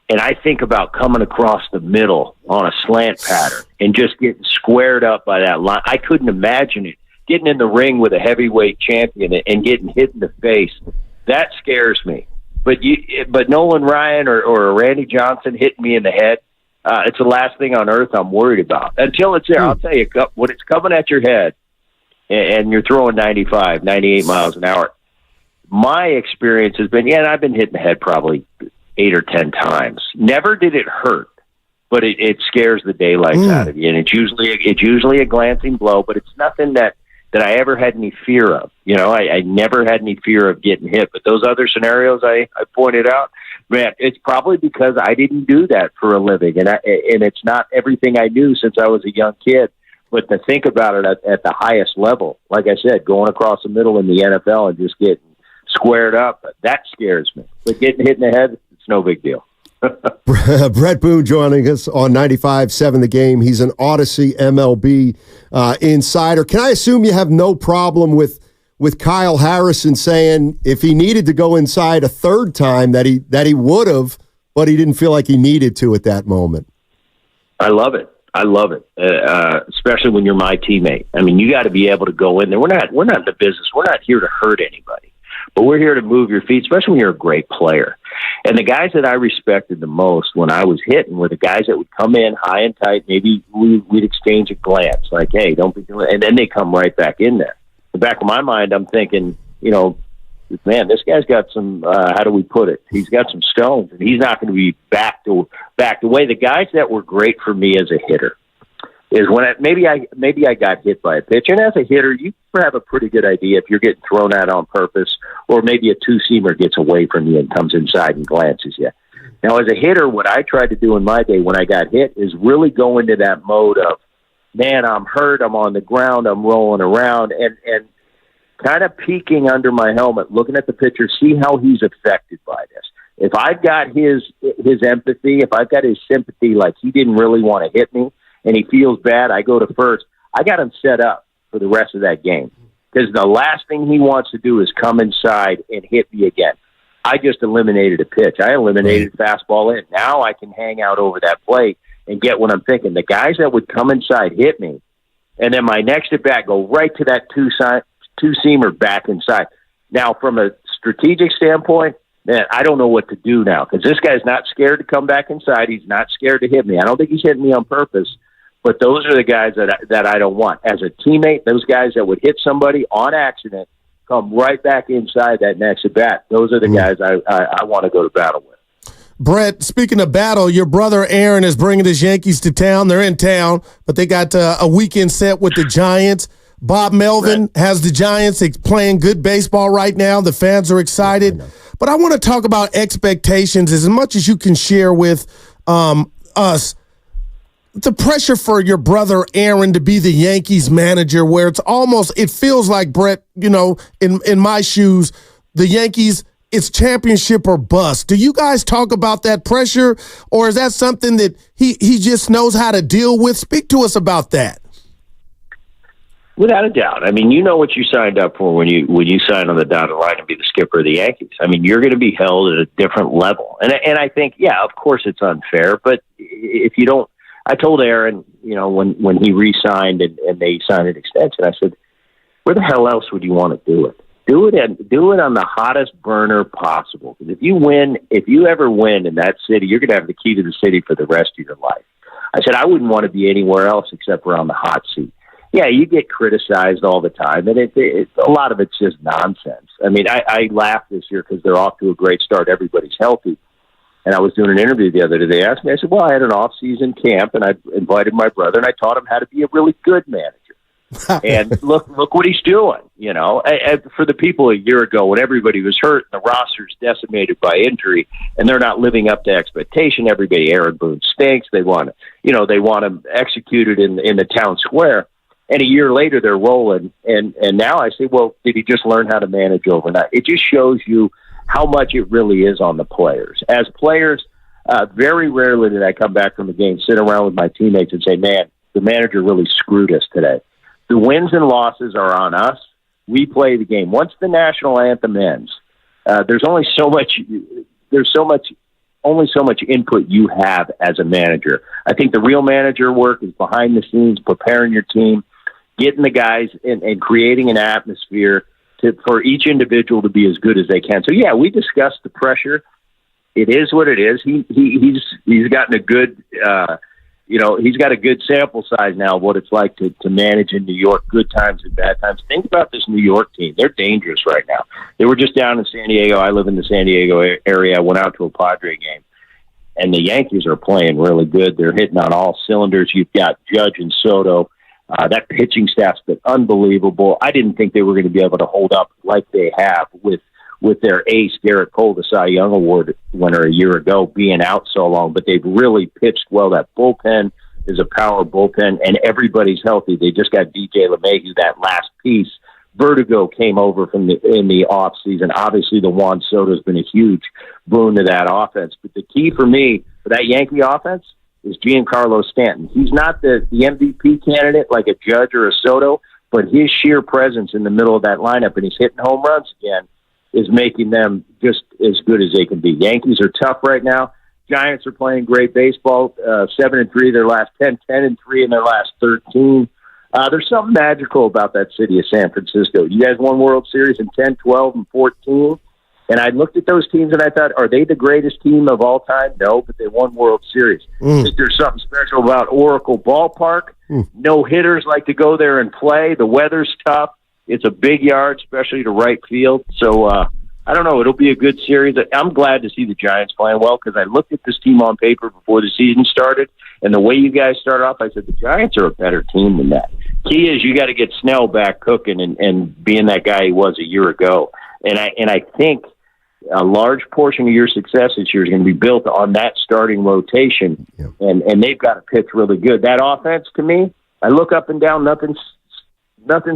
and I think about coming across the middle on a slant pattern and just getting squared up by that line. I couldn't imagine it. Getting in the ring with a heavyweight champion and getting hit in the face, that scares me. But Nolan Ryan or Randy Johnson hitting me in the head, it's the last thing on earth I'm worried about. Until it's there, I'll tell you, when it's coming at your head and you're throwing 95, 98 miles an hour, my experience has been, I've been hit in the head probably 8 or 10 times. Never did it hurt, but it scares the daylights out of you. And it's usually a glancing blow, but it's nothing that I ever had any fear of. I never had any fear of getting hit. But those other scenarios I pointed out, man, it's probably because I didn't do that for a living. And it's not everything I knew since I was a young kid. But to think about it at the highest level, like I said, going across the middle in the NFL and just getting squared up, that scares me. But getting hit in the head, it's no big deal. Brett Boone joining us on 95.7 The Game. He's an Odyssey MLB insider. Can I assume you have no problem with Kyle Harrison saying if he needed to go inside a third time that he would have, but he didn't feel like he needed to at that moment? I love it. Especially when you're my teammate. I mean, you got to be able to go in there. We're not in the business. We're not here to hurt anybody, but we're here to move your feet, especially when you're a great player. And the guys that I respected the most when I was hitting were the guys that would come in high and tight. Maybe we'd exchange a glance like, hey, don't be doing it. And then they come right back in there. In the back of my mind, I'm thinking, man, this guy's got some, how do we put it? He's got some stones, and he's not going to be back the way. The guys that were great for me as a hitter is when maybe I got hit by a pitch. And as a hitter, you have a pretty good idea if you're getting thrown at on purpose, or maybe a two-seamer gets away from you and comes inside and glances you. Now, as a hitter, what I tried to do in my day when I got hit is really go into that mode of, man, I'm hurt, I'm on the ground, I'm rolling around, and kind of peeking under my helmet, looking at the pitcher, see how he's affected by this. If I've got his empathy, if I've got his sympathy, like he didn't really want to hit me and he feels bad, I go to first. I got him set up for the rest of that game because the last thing he wants to do is come inside and hit me again. I just eliminated a pitch. I eliminated fastball in. Now I can hang out over that plate and get what I'm thinking. The guys that would come inside hit me, and then my next at bat go right to that two-seamer back inside. Now, from a strategic standpoint, man, I don't know what to do now because this guy's not scared to come back inside. He's not scared to hit me. I don't think he's hitting me on purpose, but those are the guys that I don't want. As a teammate, those guys that would hit somebody on accident, come right back inside that next at bat. Those are the guys I want to go to battle with. Brett, speaking of battle, your brother Aaron is bringing his Yankees to town. They're in town, but they got a weekend set with the Giants. Bob Melvin has the Giants playing good baseball right now. The fans are excited. But I want to talk about expectations as much as you can share with us. The pressure for your brother Aaron to be the Yankees manager, where it feels like, Brett, in my shoes, the Yankees, it's championship or bust. Do you guys talk about that pressure, or is that something that he just knows how to deal with? Speak to us about that. Without a doubt. I mean, you know what you signed up for when you signed on the dotted line to be the skipper of the Yankees. I mean, you're going to be held at a different level. And I think, yeah, of course it's unfair, but if you don't, I told Aaron, when he re-signed and they signed an extension, I said, where the hell else would you want to do it? Do it on the hottest burner possible. Because if you ever win in that city, you're going to have the key to the city for the rest of your life. I said, I wouldn't want to be anywhere else except for on the hot seat. Yeah, you get criticized all the time, and a lot of it's just nonsense. I mean, I laughed this year because they're off to a great start. Everybody's healthy. And I was doing an interview the other day. They asked me, I said, well, I had an off-season camp, and I invited my brother, and I taught him how to be a really good manager. And look what he's doing, For the people a year ago when everybody was hurt and the roster's decimated by injury and they're not living up to expectation, Aaron Boone stinks. They want him executed in the town square. And a year later, they're rolling. And now I say, well, did he just learn how to manage overnight? It just shows you how much it really is on the players. As players, very rarely did I come back from a game, sit around with my teammates and say, man, the manager really screwed us today. The wins and losses are on us. We play the game. Once the national anthem ends, there's only so much input you have as a manager. I think the real manager work is behind the scenes, preparing your team, getting the guys and creating an atmosphere for each individual to be as good as they can. So yeah, we discussed the pressure. It is what it is. He's gotten a good, he's got a good sample size now of what it's like to manage in New York, good times and bad times. Think about this New York team. They're dangerous right now. They were just down in San Diego. I live in the San Diego area. I went out to a Padre game, and the Yankees are playing really good. They're hitting on all cylinders. You've got Judge and Soto. That pitching staff's been unbelievable. I didn't think they were going to be able to hold up like they have with their ace, Garrett Cole, the Cy Young Award winner a year ago, being out so long. But they've really pitched well. That bullpen is a power bullpen, and everybody's healthy. They just got DJ LeMahieu, that last piece. Vertigo came over in the offseason. Obviously, the Juan Soto's been a huge boon to that offense. But the key for me for that Yankee offense is Giancarlo Stanton. He's not the MVP candidate like a Judge or a Soto, but his sheer presence in the middle of that lineup, and he's hitting home runs again, is making them just as good as they can be. Yankees are tough right now. Giants are playing great baseball, 7-3 their last 10, 10-3 in their last 13. There's something magical about that city of San Francisco. You guys won World Series in 10, 12, and 14. And I looked at those teams and I thought, are they the greatest team of all time? No, but they won World Series. I think there's something special about Oracle Ballpark. No hitters like to go there and play. The weather's tough. It's a big yard, especially to right field. So, I don't know. It'll be a good series. I'm glad to see the Giants playing well because I looked at this team on paper before the season started, and the way you guys started off, I said the Giants are a better team than that. Key is you got to get Snell back cooking and being that guy he was a year ago. And I think a large portion of your success this year is going to be built on that starting rotation, and they've got to pitch really good. That offense, to me, I look up and down, nothing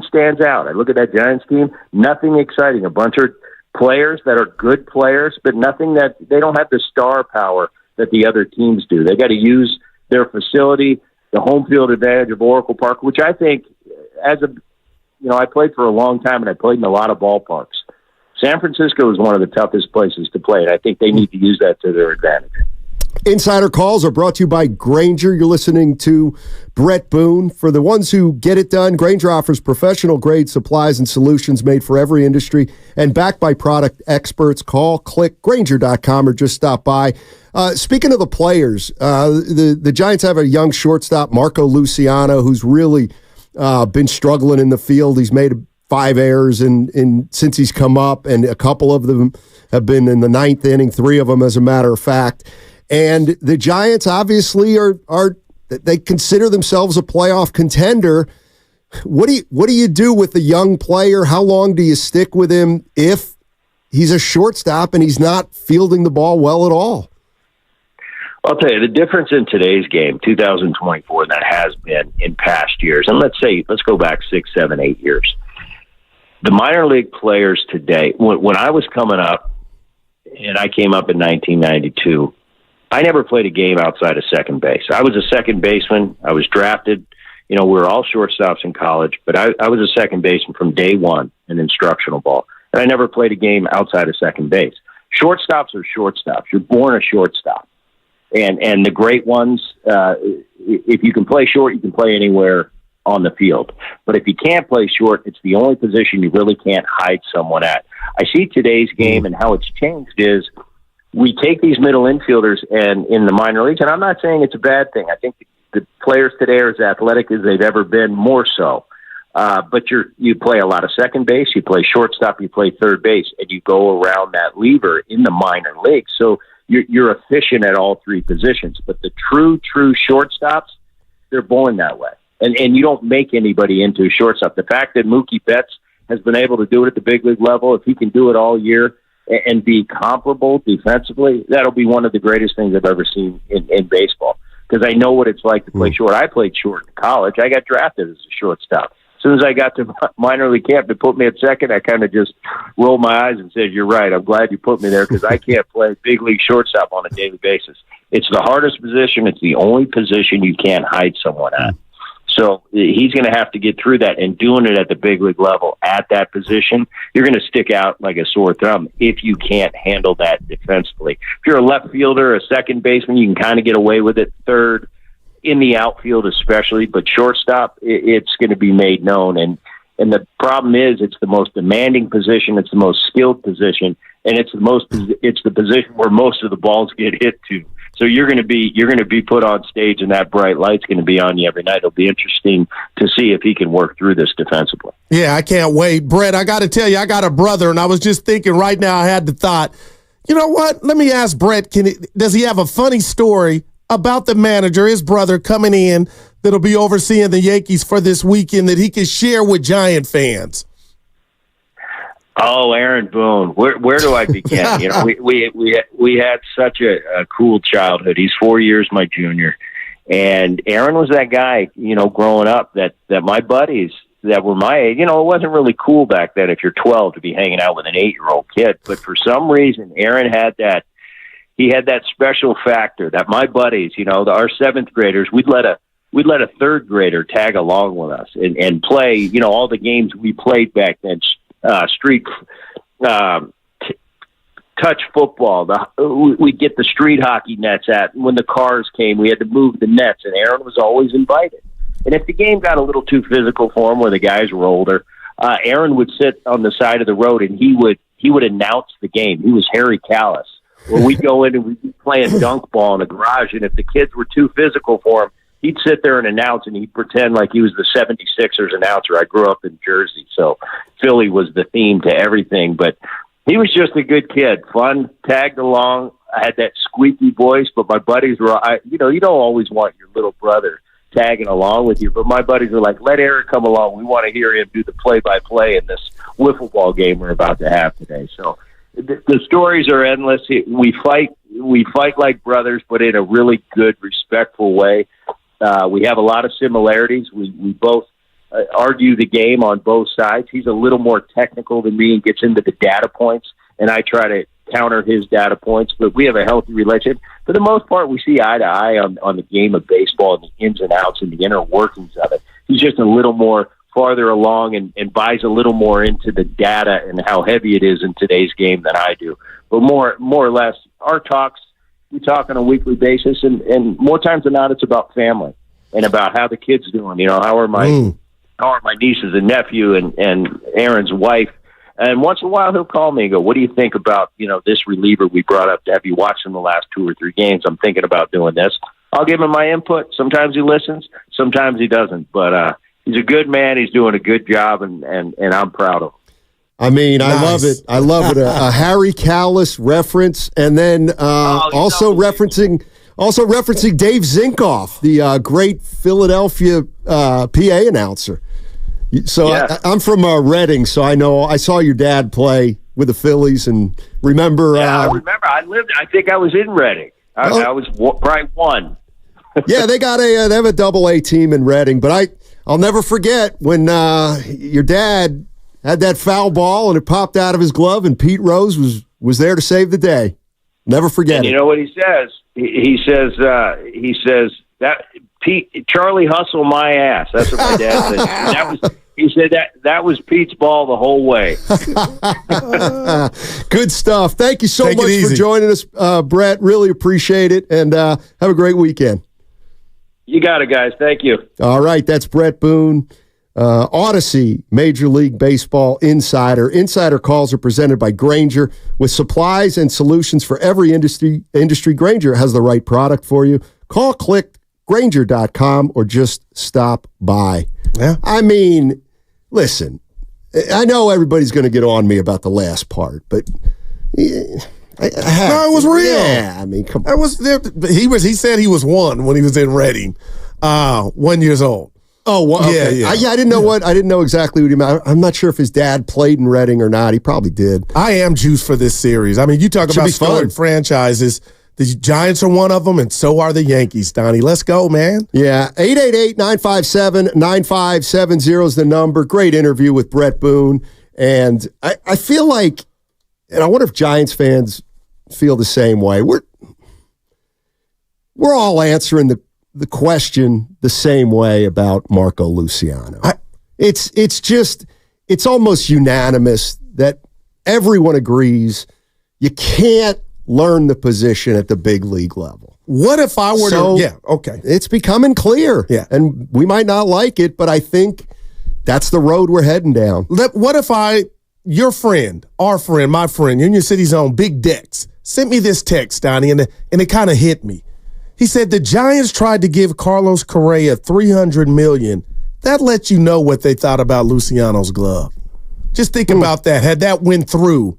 stands out. I look at that Giants team, nothing exciting. A bunch of players that are good players, but nothing that they don't have the star power that the other teams do. They got to use their facility, the home field advantage of Oracle Park, which I think I played for a long time and I played in a lot of ballparks. San Francisco is one of the toughest places to play, and I think they need to use that to their advantage. Insider Calls are brought to you by Grainger. You're listening to Brett Boone. For the ones who get it done, Grainger offers professional-grade supplies and solutions made for every industry and backed by product experts. Call, click, Grainger.com, or just stop by. Speaking of the players, the Giants have a young shortstop, Marco Luciano, who's really been struggling in the field. He's made 5 errors since he's come up, and a couple of them have been in the 9th inning, 3 of them, as a matter of fact. And the Giants obviously are they consider themselves a playoff contender. What do you do with a young player? How long do you stick with him if he's a shortstop and he's not fielding the ball well at all? I'll tell you, the difference in today's game, 2024, that has been in past years, and let's go back 6, 7, 8 years. The minor league players today, when I was coming up, and I came up in 1992, I never played a game outside of second base. I was a second baseman. I was drafted. We were all shortstops in college, but I was a second baseman from day one in instructional ball. And I never played a game outside of second base. Shortstops are shortstops. You're born a shortstop. And the great ones, if you can play short, you can play anywhere on the field. But if you can't play short, it's the only position you really can't hide someone at. I see today's game and how it's changed is we take these middle infielders and in the minor leagues, and I'm not saying it's a bad thing. I think the players today are as athletic as they've ever been, more so. But you play a lot of second base, you play shortstop, you play third base, and you go around that lever in the minor leagues. So you're efficient at all 3 positions. But the true shortstops, they're born that way. And you don't make anybody into a shortstop. The fact that Mookie Betts has been able to do it at the big league level, if he can do it all year and be comparable defensively, that'll be one of the greatest things I've ever seen in baseball. Because I know what it's like to play short. I played short in college. I got drafted as a shortstop. As soon as I got to minor league camp to put me at second, I kind of just rolled my eyes and said, "You're right. I'm glad you put me there because I can't play big league shortstop on a daily basis. It's the hardest position. It's the only position you can't hide someone at." So he's going to have to get through that, and doing it at the big league level at that position, you're going to stick out like a sore thumb if you can't handle that defensively. If you're a left fielder, a second baseman, you can kind of get away with it. Third, in the outfield especially, but shortstop, it's going to be made known. And the problem is it's the most demanding position, it's the most skilled position, and it's the position where most of the balls get hit to. So you're going to be put on stage, and that bright light's going to be on you every night. It'll be interesting to see if he can work through this defensively. Yeah, I can't wait. Brett, I got to tell you, I got a brother, and I was just thinking right now, I had the thought, you know what? Let me ask Brett, does he have a funny story about the manager, his brother, coming in that'll be overseeing the Yankees for this weekend that he can share with Giant fans? Oh, Aaron Boone. Where do I begin? We had such a cool childhood. He's 4 years my junior, and Aaron was that guy. Growing up, that my buddies that were my age. It wasn't really cool back then if you're 12 to be hanging out with an 8-year-old kid. But for some reason, Aaron had that. He had that special factor that my buddies, our 7th graders, we'd let a 3rd grader tag along with us and play. All the games we played back then. Street touch football. We'd get the street hockey nets at. When the cars came, we had to move the nets, and Aaron was always invited. And if the game got a little too physical for him, where the guys were older, Aaron would sit on the side of the road, and he would announce the game. He was Harry Callis. Well, we'd go in and we'd be playing dunk ball in the garage, and if the kids were too physical for him, he'd sit there and announce, and he'd pretend like he was the 76ers announcer. I grew up in Jersey, so Philly was the theme to everything. But he was just a good kid, fun, tagged along. I had that squeaky voice, but my buddies were, you don't always want your little brother tagging along with you, but my buddies were like, let Eric come along. We want to hear him do the play-by-play in this wiffle ball game we're about to have today. So the stories are endless. We fight like brothers, but in a really good, respectful way. We have a lot of similarities. We both argue the game on both sides. He's a little more technical than me and gets into the data points and I try to counter his data points. But we have a healthy relationship. For the most part, we see eye to eye on the game of baseball and the ins and outs and the inner workings of it. He's just a little more farther along and buys a little more into the data and how heavy it is in today's game than I do. But more or less, our talks, we talk on a weekly basis, and more times than not, it's about family and about how the kids doing. You know, how are my nieces and nephew and Aaron's wife. And once in a while, he'll call me and go, "What do you think about, this reliever we brought up? Have you watched him the last 2 or 3 games? I'm thinking about doing this." I'll give him my input. Sometimes he listens, sometimes he doesn't. But he's a good man. He's doing a good job, and I'm proud of him. I mean, nice. I love it. I love it. A Harry Kalas reference, and then also referencing Dave Zinkoff, the great Philadelphia PA announcer. So yeah. I'm from Reading, so I saw your dad play with the Phillies, and remember. I remember. I think I was in Reading. I was probably 1. Yeah, they have a Double-A team in Reading, but I'll never forget when your dad had that foul ball and it popped out of his glove, and Pete Rose was there to save the day. Never forget it. You know what he says? He says that Charlie hustle my ass. That's what my dad said. He said that was Pete's ball the whole way. Good stuff. Thank you so much for joining us, Brett. Really appreciate it, and have a great weekend. You got it, guys. Thank you. All right, that's Brett Boone, Odyssey Major League Baseball Insider. Insider calls are presented by Grainger. With supplies and solutions for every industry, Grainger has the right product for you. Call, click, Grainger.com, or just stop by. Yeah. I mean, listen, I know everybody's going to get on me about the last part, but it was real. Yeah, I mean, come on. He said he was 1 when he was in Reading, 1 years old. Oh, well, okay. Yeah. I didn't know I didn't know exactly what he meant. I'm not sure if his dad played in Reading or not. He probably did. I am juiced for this series. I mean, you talk about storied franchises. The Giants are one of them, and so are the Yankees, Donnie. Let's go, man. Yeah, 888-957-9570 is the number. Great interview with Brett Boone. And I feel like, and I wonder if Giants fans feel the same way. We're all answering the question the same way about Marco Luciano. It's almost unanimous that everyone agrees you can't learn the position at the big league level. What if I were to... Yeah, okay. It's becoming clear. Yeah. And we might not like it, but I think that's the road we're heading down. What if your friend, our friend, my friend, Union City's own Big Dex, sent me this text, Donnie, and it kind of hit me. He said the Giants tried to give Carlos Correa $300 million. That lets you know what they thought about Luciano's glove. Just think about that. Had that went through...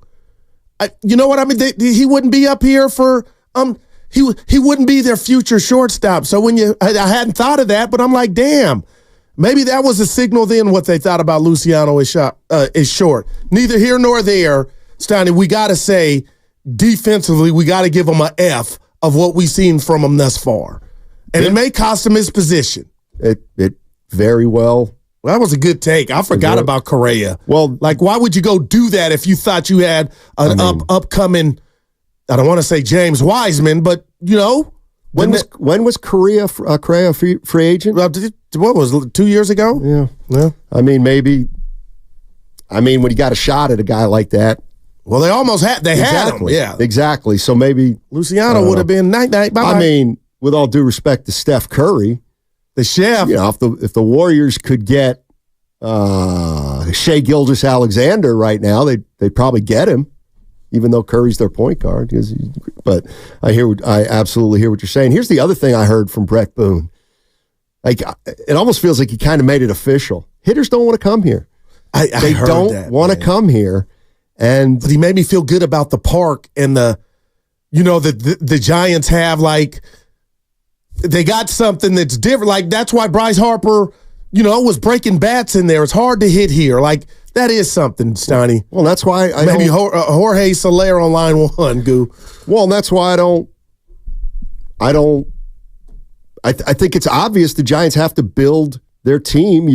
you know what I mean? He wouldn't be up here for he wouldn't be their future shortstop. So I hadn't thought of that, but I'm like, damn, maybe that was a signal then. What they thought about Luciano is short. Neither here nor there, Steiny. We got to say defensively, we got to give him an F of what we've seen from him thus far, and it may cost him his position. It very well. Well, that was a good take. I forgot about Correa. Well, like, why would you go do that if you thought you had an upcoming, I don't want to say James Wiseman, but, when was Correa free agent? What was it, 2 years ago? Yeah. I mean, maybe, when you got a shot at a guy like that. Well, they almost had him. Yeah. Exactly. So maybe. Luciano would have been night-night. Bye-bye. I mean, with all due respect to Steph Curry. The chef. If the Warriors could get Shai Gilgeous-Alexander right now, they'd probably get him, even though Curry's their point guard. But I absolutely hear what you're saying. Here's the other thing I heard from Brett Boone. Like, it almost feels like he kind of made it official. Hitters don't want to come here. They don't want to come here, but he made me feel good about the park and the Giants have like. They got something that's different. Like, that's why Bryce Harper, was breaking bats in there. It's hard to hit here. Like, that is something, Steiny. Well, that's why maybe Jorge Soler on line 1, Goo. Well, and that's why I think it's obvious the Giants have to build their team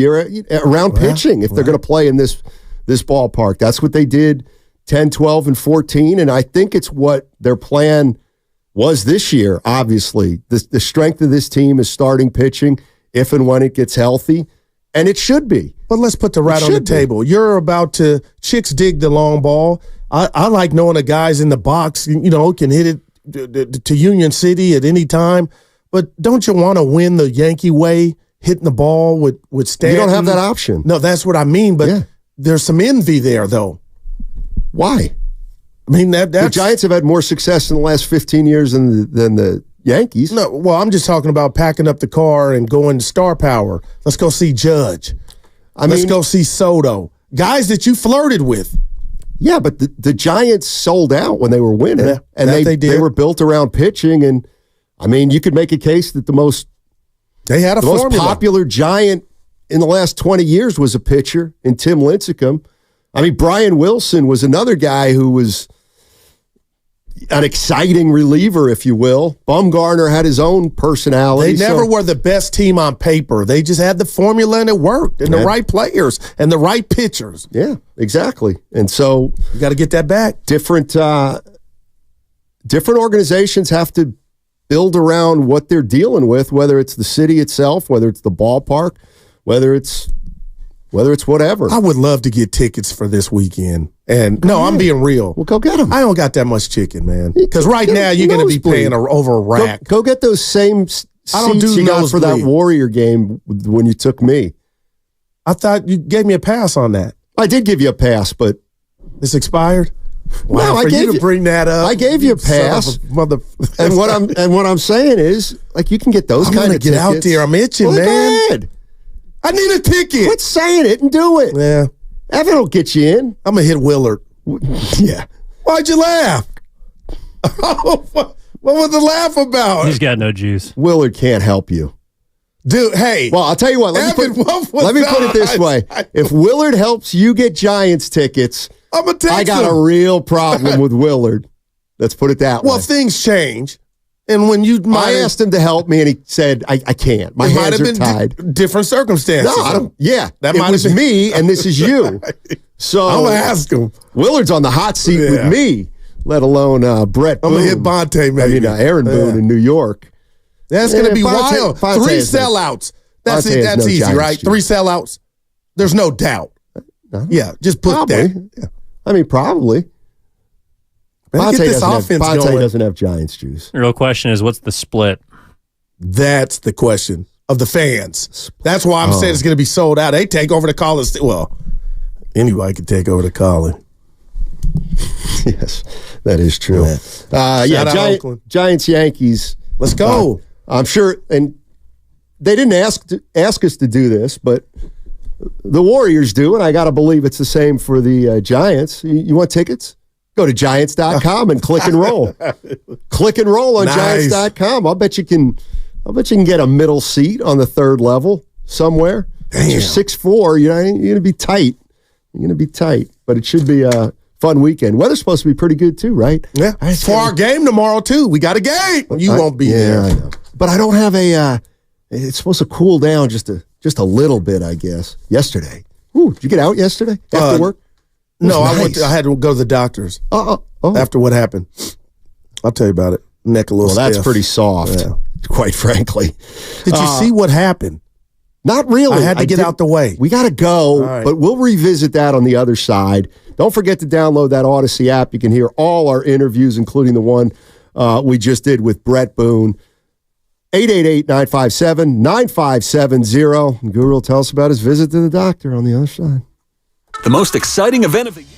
around pitching if they're going to play in this ballpark. That's what they did 10, 12, and 14, and I think it's what their plan was this year, obviously. The strength of this team is starting pitching if and when it gets healthy, and it should be. But let's put the right on the table. You're about to – chicks dig the long ball. I like knowing the guys in the box, can hit it to Union City at any time. But don't you want to win the Yankee way, hitting the ball with Stanton? You don't have that option. No, that's what I mean. But there's some envy there, though. Why? I mean, the Giants have had more success in the last 15 years than the Yankees. No, well, I'm just talking about packing up the car and going to Star Power. Let's go see Judge. Let's go see Soto. Guys that you flirted with. Yeah, but the Giants sold out when they were winning. Yeah, and they were built around pitching. And, you could make a case that the most popular Giant in the last 20 years was a pitcher in Tim Lincecum. Brian Wilson was another guy who was an exciting reliever, if you will. Bumgarner had his own personality. They never were the best team on paper. They just had the formula and it worked, and the right players and the right pitchers. Yeah, exactly. And so you got to get that back. Different organizations have to build around what they're dealing with, whether it's the city itself, whether it's the ballpark, whether it's whatever. I would love to get tickets for this weekend. And I'm being real. Well, go get them. I don't got that much chicken, man. Because right now you're going to be paying over a rack. Go get those same seats you got for that Warrior game when you took me. I thought you gave me a pass on that. I did give you a pass, but it's expired. Wow, no, I gave you to bring that up. I gave you a pass. And what I'm saying is, you can get those kind of tickets. Get out there. I'm itching, man. Go ahead. I need a ticket. Quit saying it and do it. Yeah. Evan will get you in. I'm going to hit Willard. Yeah. Why'd you laugh? What was the laugh about? He's got no juice. Willard can't help you. Dude, hey. Well, I'll tell you what. Let me put it this way. If Willard helps you get Giants tickets, I got a real problem with Willard. Let's put it that way. Well, things change. And when I asked him to help me, and he said, I can't. My hands are tied. Different circumstances. No, I don't. Yeah, that it was me, and this is you. So I'm going to ask him. Willard's on the hot seat with me, let alone Brett Boone. I'm going to hit Bonte, maybe. Aaron Boone in New York. That's going to be wild. 3 sellouts. That's easy, right? 3 sellouts. There's no doubt. Yeah, just put that. Yeah. Probably. Bonte doesn't have Giants juice. The real question is, what's the split? That's the question of the fans. That's why I'm saying it's going to be sold out. They take over the College. Well, anybody can take over the College. Yes, that is true. Giants, Yankees. Let's go. I'm sure, and they didn't ask us to do this, but the Warriors do, and I got to believe it's the same for the Giants. You want tickets? Go to Giants.com and click and roll. Click and roll on Giants.com. I'll bet you can get a middle seat on the 3rd level somewhere. Damn. You're 6'4", you're going to be tight. You're going to be tight, but it should be a fun weekend. Weather's supposed to be pretty good too, right? Yeah. For our game tomorrow too. We got a game. You won't be there. I know. But I don't have it's supposed to cool down just a little bit, I guess. Yesterday. Ooh, did you get out yesterday after work? No, nice. I had to go to the doctors after what happened. I'll tell you about it. Neck a little stiff. That's pretty soft, quite frankly. Did you see what happened? Not really. I had to get out the way. We got to go, but we'll revisit that on the other side. Don't forget to download that Odyssey app. You can hear all our interviews, including the one we just did with Brett Boone. 888-957-9570. Guru will tell us about his visit to the doctor on the other side. The most exciting event of the year.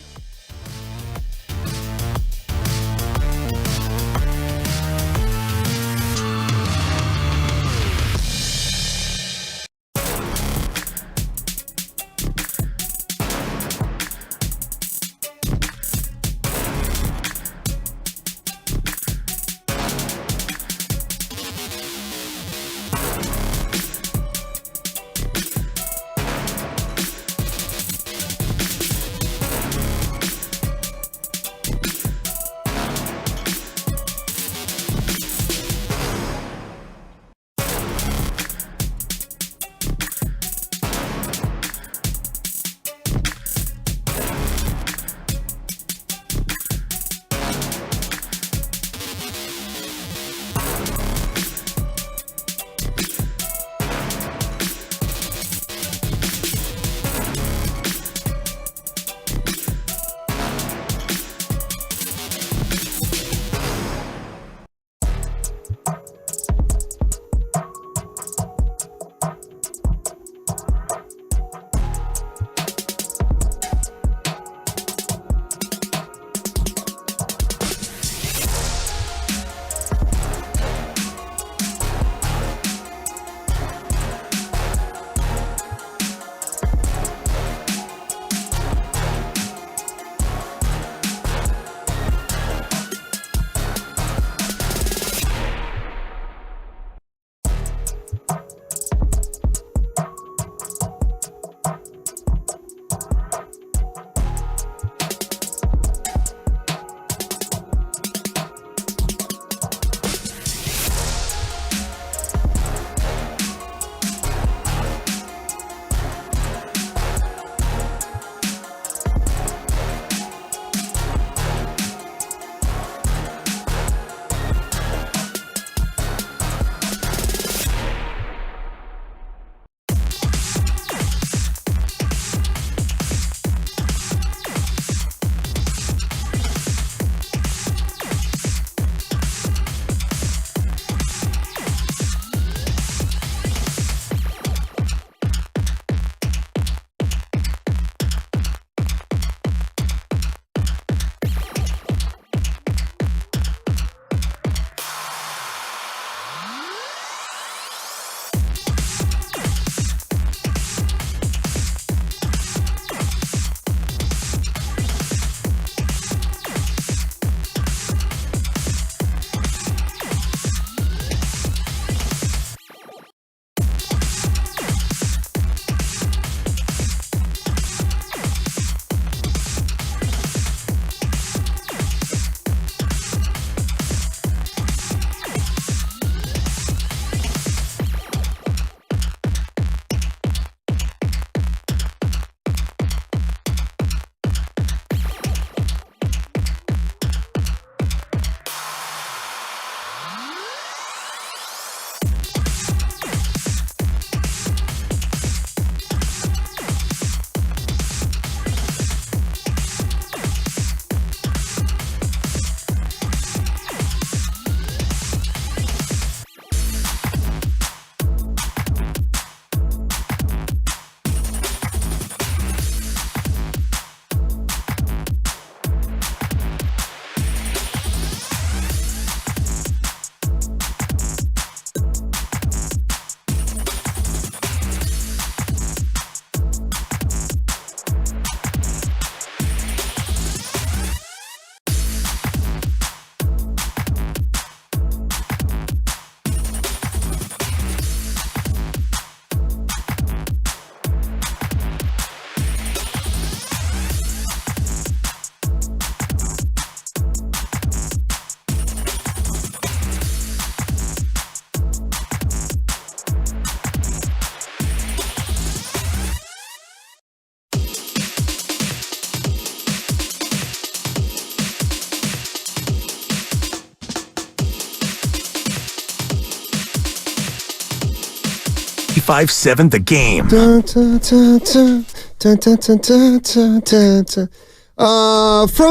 95.7 The Game. From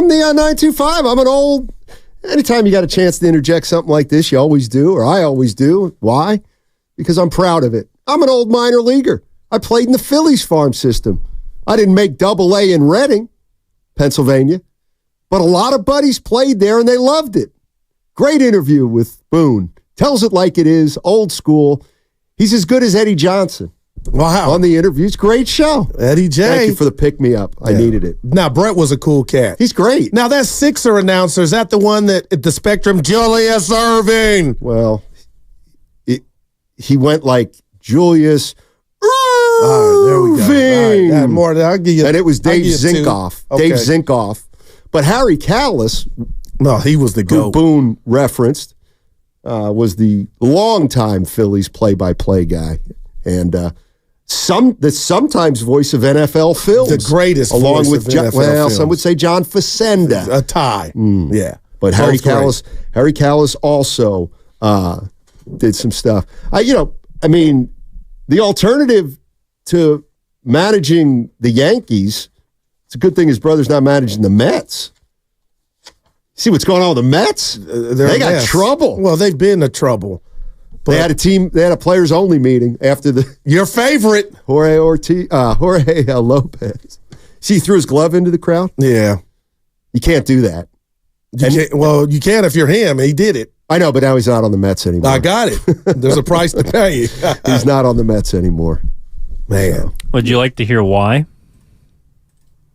the 925, I'm an old... Anytime you got a chance to interject something like this, you always do, or I always do. Why? Because I'm proud of it. I'm an old minor leaguer. I played in the Phillies farm system. I didn't make Double-A in Reading, Pennsylvania, but a lot of buddies played there and they loved it. Great interview with Boone. Tells it like it is, old school. He's as good as Eddie Johnson. Wow. On the interviews. Great show. Eddie J. Thank you for the pick-me-up. I needed it. Now, Brett was a cool cat. He's great. Now, that Sixer announcer, is that the one that at the Spectrum, Julius Irving? Well, he went like Julius Irving. All right, there we go. All right, more, I'll give you, and it was Dave Zinkoff. Okay. Dave Zinkoff. But Harry Callis, no, he was the who Boone referenced, was the longtime Phillies play-by-play guy. And the sometimes voice of NFL films. The greatest along voice with of NFL films. Some would say John Facenda. A tie. Yeah. But Harry Callis also did some stuff. The alternative to managing the Yankees, it's a good thing his brother's not managing the Mets. See what's going on with the Mets? They got trouble. Well, they've been in trouble. They had a players only meeting after your favorite Jorge Lopez. See, he threw his glove into the crowd. Yeah, you can't do that. You can if you're him. He did it. I know, but now he's not on the Mets anymore. I got it. There's a price to pay. He's not on the Mets anymore. Man, would you like to hear why?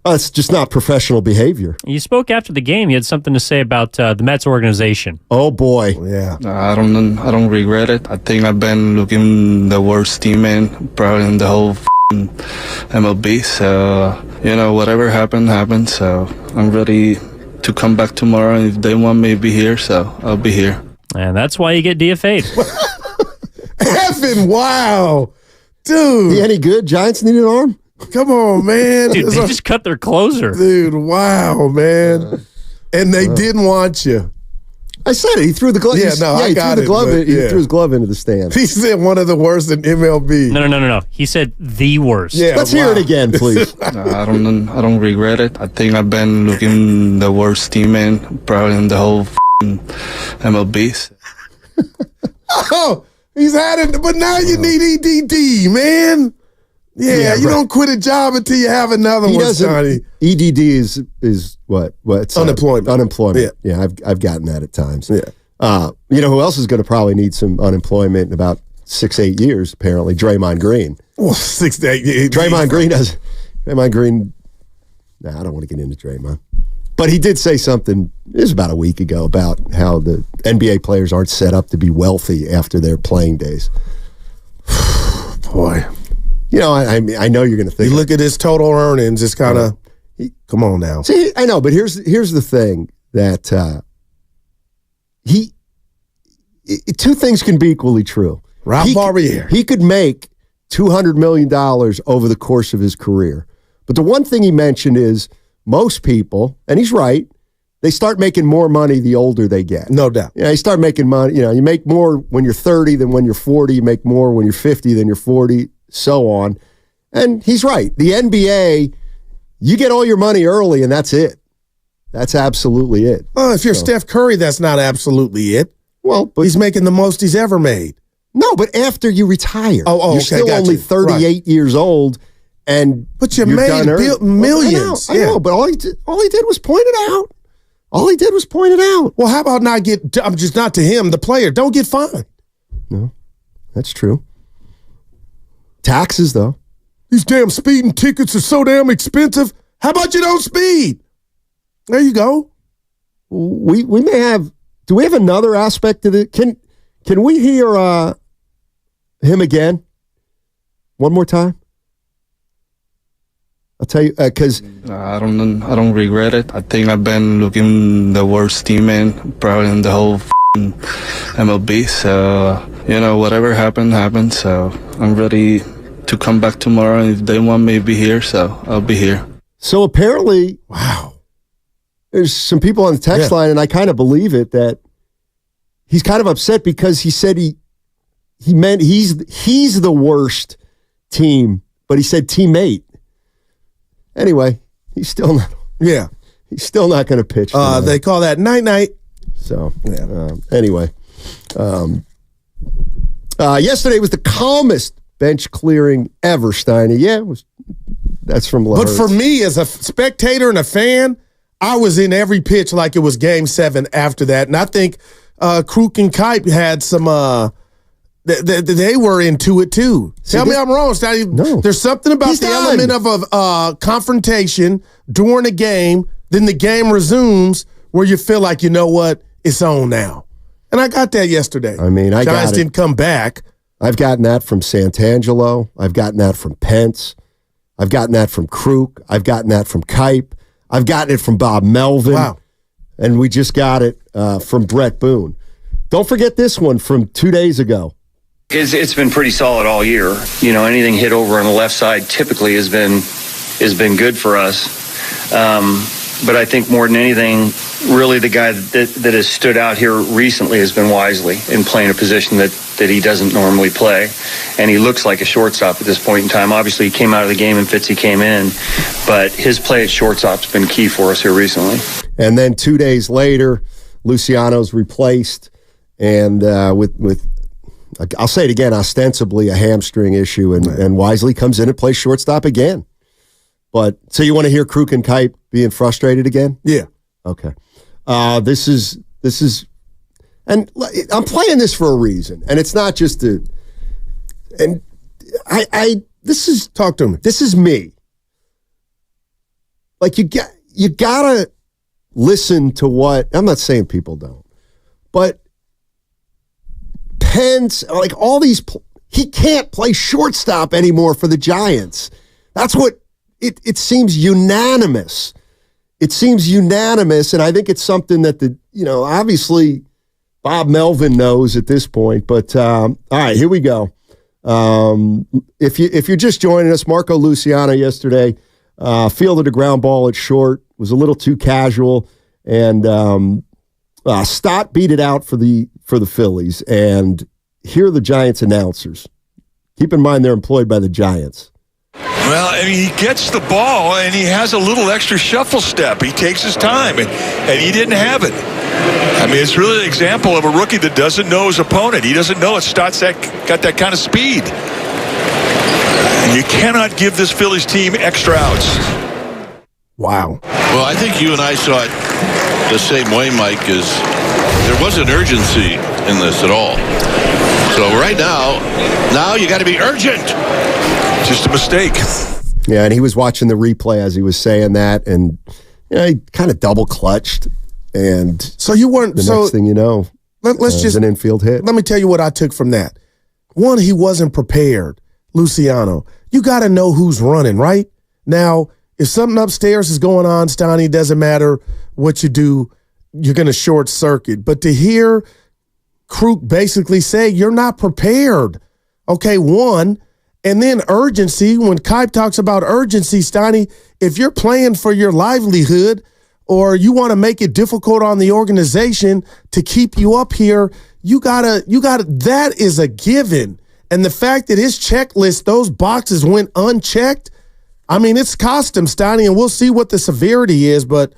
It's just not professional behavior. You spoke after the game. You had something to say about the Mets organization. Oh boy, yeah. I don't regret it. I think I've been looking the worst teammate probably in the whole MLB. So whatever happened. So I'm ready to come back tomorrow. And if they want me to be here, so I'll be here. And that's why you get DFA'd. Effing wow, dude. He any good? Giants need an arm. Come on, man. Dude, they just cut their closer. Dude, wow, man. And they didn't want you. I said it. He threw the glove. Yeah, I got it. He threw his glove into the stand. He said one of the worst in MLB. No. He said the worst. Yeah, let's hear it again, please. I don't regret it. I think I've been looking the worst teammate probably in the whole MLB. Oh, he's had it, but now you need EDD, man. Yeah, you don't quit a job until you have another one, Sonny. EDD is what? What's unemployment? Unemployment. Yeah, I've gotten that at times. Yeah. You know who else is going to probably need some unemployment in about 6-8 years? Apparently, Draymond Green. Well, 6 to 8 years. Draymond Green. Nah, I don't want to get into Draymond, but he did say something. It was about a week ago about how the NBA players aren't set up to be wealthy after their playing days. Boy. I know you're going to think. You look at his total earnings, it's kind of, come on now. See, I know, but here's the thing that two things can be equally true. Ralph Barbier. He could make $200 million over the course of his career. But the one thing he mentioned is most people, and he's right, they start making more money the older they get. No doubt. You start making money. You make more when you're 30 than when you're 40. You make more when you're 50 than you're 40. So on. And he's right. The NBA, you get all your money early and that's it. That's absolutely it. Well, if you're Steph Curry, that's not absolutely it. Well, but he's making the most he's ever made. No, but after you retire. You're okay, still only 38 years old. But you made millions. I know, but all he did was point it out. Well, how about not to him, the player. Don't get fined. No, that's true. Taxes, though. These damn speeding tickets are so damn expensive. How about you don't speed? There you go. We may have. Do we have another aspect to it? Can we hear him again? One more time. I'll tell you because I don't regret it. I think I've been looking the worst teammate probably in the whole MLB. So whatever happened. So I'm ready to come back tomorrow. And if they want me to be here, so I'll be here. So apparently, wow, there's some people on the text line, and I kind of believe it, that he's kind of upset because he said he he meant he's the worst team, but he said teammate. Anyway, he's still not. Yeah, he's still not going to pitch. They call that night. So anyway, yesterday was the calmest bench clearing ever, Steiny. Yeah, that's from Lawrence. But for me, as a spectator and a fan, I was in every pitch like it was Game 7 after that. And I think Kruk and Kipe had some, they were into it too. Tell me I'm wrong, Steiny. No. There's something about the element of a confrontation during a game, then the game resumes where you feel like, you know what, it's on now. And I got that yesterday. I mean, Giants didn't come back. I've gotten that from Santangelo. I've gotten that from Pence. I've gotten that from Kruk. I've gotten that from Kipe. I've gotten it from Bob Melvin. Wow. And we just got it from Brett Boone. Don't forget this one from 2 days ago. It's been pretty solid all year. You know, anything hit over on the left side typically has been good for us. But I think more than anything, really the guy that has stood out here recently has been Wisely in playing a position that he doesn't normally play. And he looks like a shortstop at this point in time. Obviously, he came out of the game and Fitzy came in, but his play at shortstop's been key for us here recently. And then 2 days later, Luciano's replaced, and with I'll say it again, ostensibly a hamstring issue, and Wisely comes in and plays shortstop again. But so you want to hear Kruk and Kipe being frustrated again? Yeah. Okay. This is, and I'm playing this for a reason, and it's not just talk to me. This is me. Like you gotta listen to what, I'm not saying people don't, but Pence, like all these, he can't play shortstop anymore for the Giants. That's what it seems unanimous. It seems unanimous, and I think it's something that obviously Bob Melvin knows at this point. But all right, here we go. If you're just joining us, Marco Luciano yesterday fielded a ground ball at short, was a little too casual, and Stott beat it out for the Phillies. And here are the Giants announcers. Keep in mind they're employed by the Giants. Well, I mean, he gets the ball, and he has a little extra shuffle step. He takes his time, and he didn't have it. I mean, it's really an example of a rookie that doesn't know his opponent. He doesn't know Stott's got that kind of speed. And you cannot give this Phillies team extra outs. Wow. Well, I think you and I saw it the same way, Mike, is there wasn't urgency in this at all. So right now you got to be urgent. Just a mistake. Yeah, and he was watching the replay as he was saying that, and he kind of double clutched. And so you weren't. Next thing you know, let's just an infield hit. Let me tell you what I took from that. One, he wasn't prepared. Luciano, you got to know who's running, right? Now, if something upstairs is going on, Stoney, doesn't matter what you do, you're going to short circuit. But to hear Kruk basically say, you're not prepared. Okay, one. And then urgency, when Kipe talks about urgency, Stoney, if you're playing for your livelihood or you want to make it difficult on the organization to keep you up here, you gotta, that is a given. And the fact that his checklist, those boxes went unchecked, I mean, it's cost him, Stoney, and we'll see what the severity is, but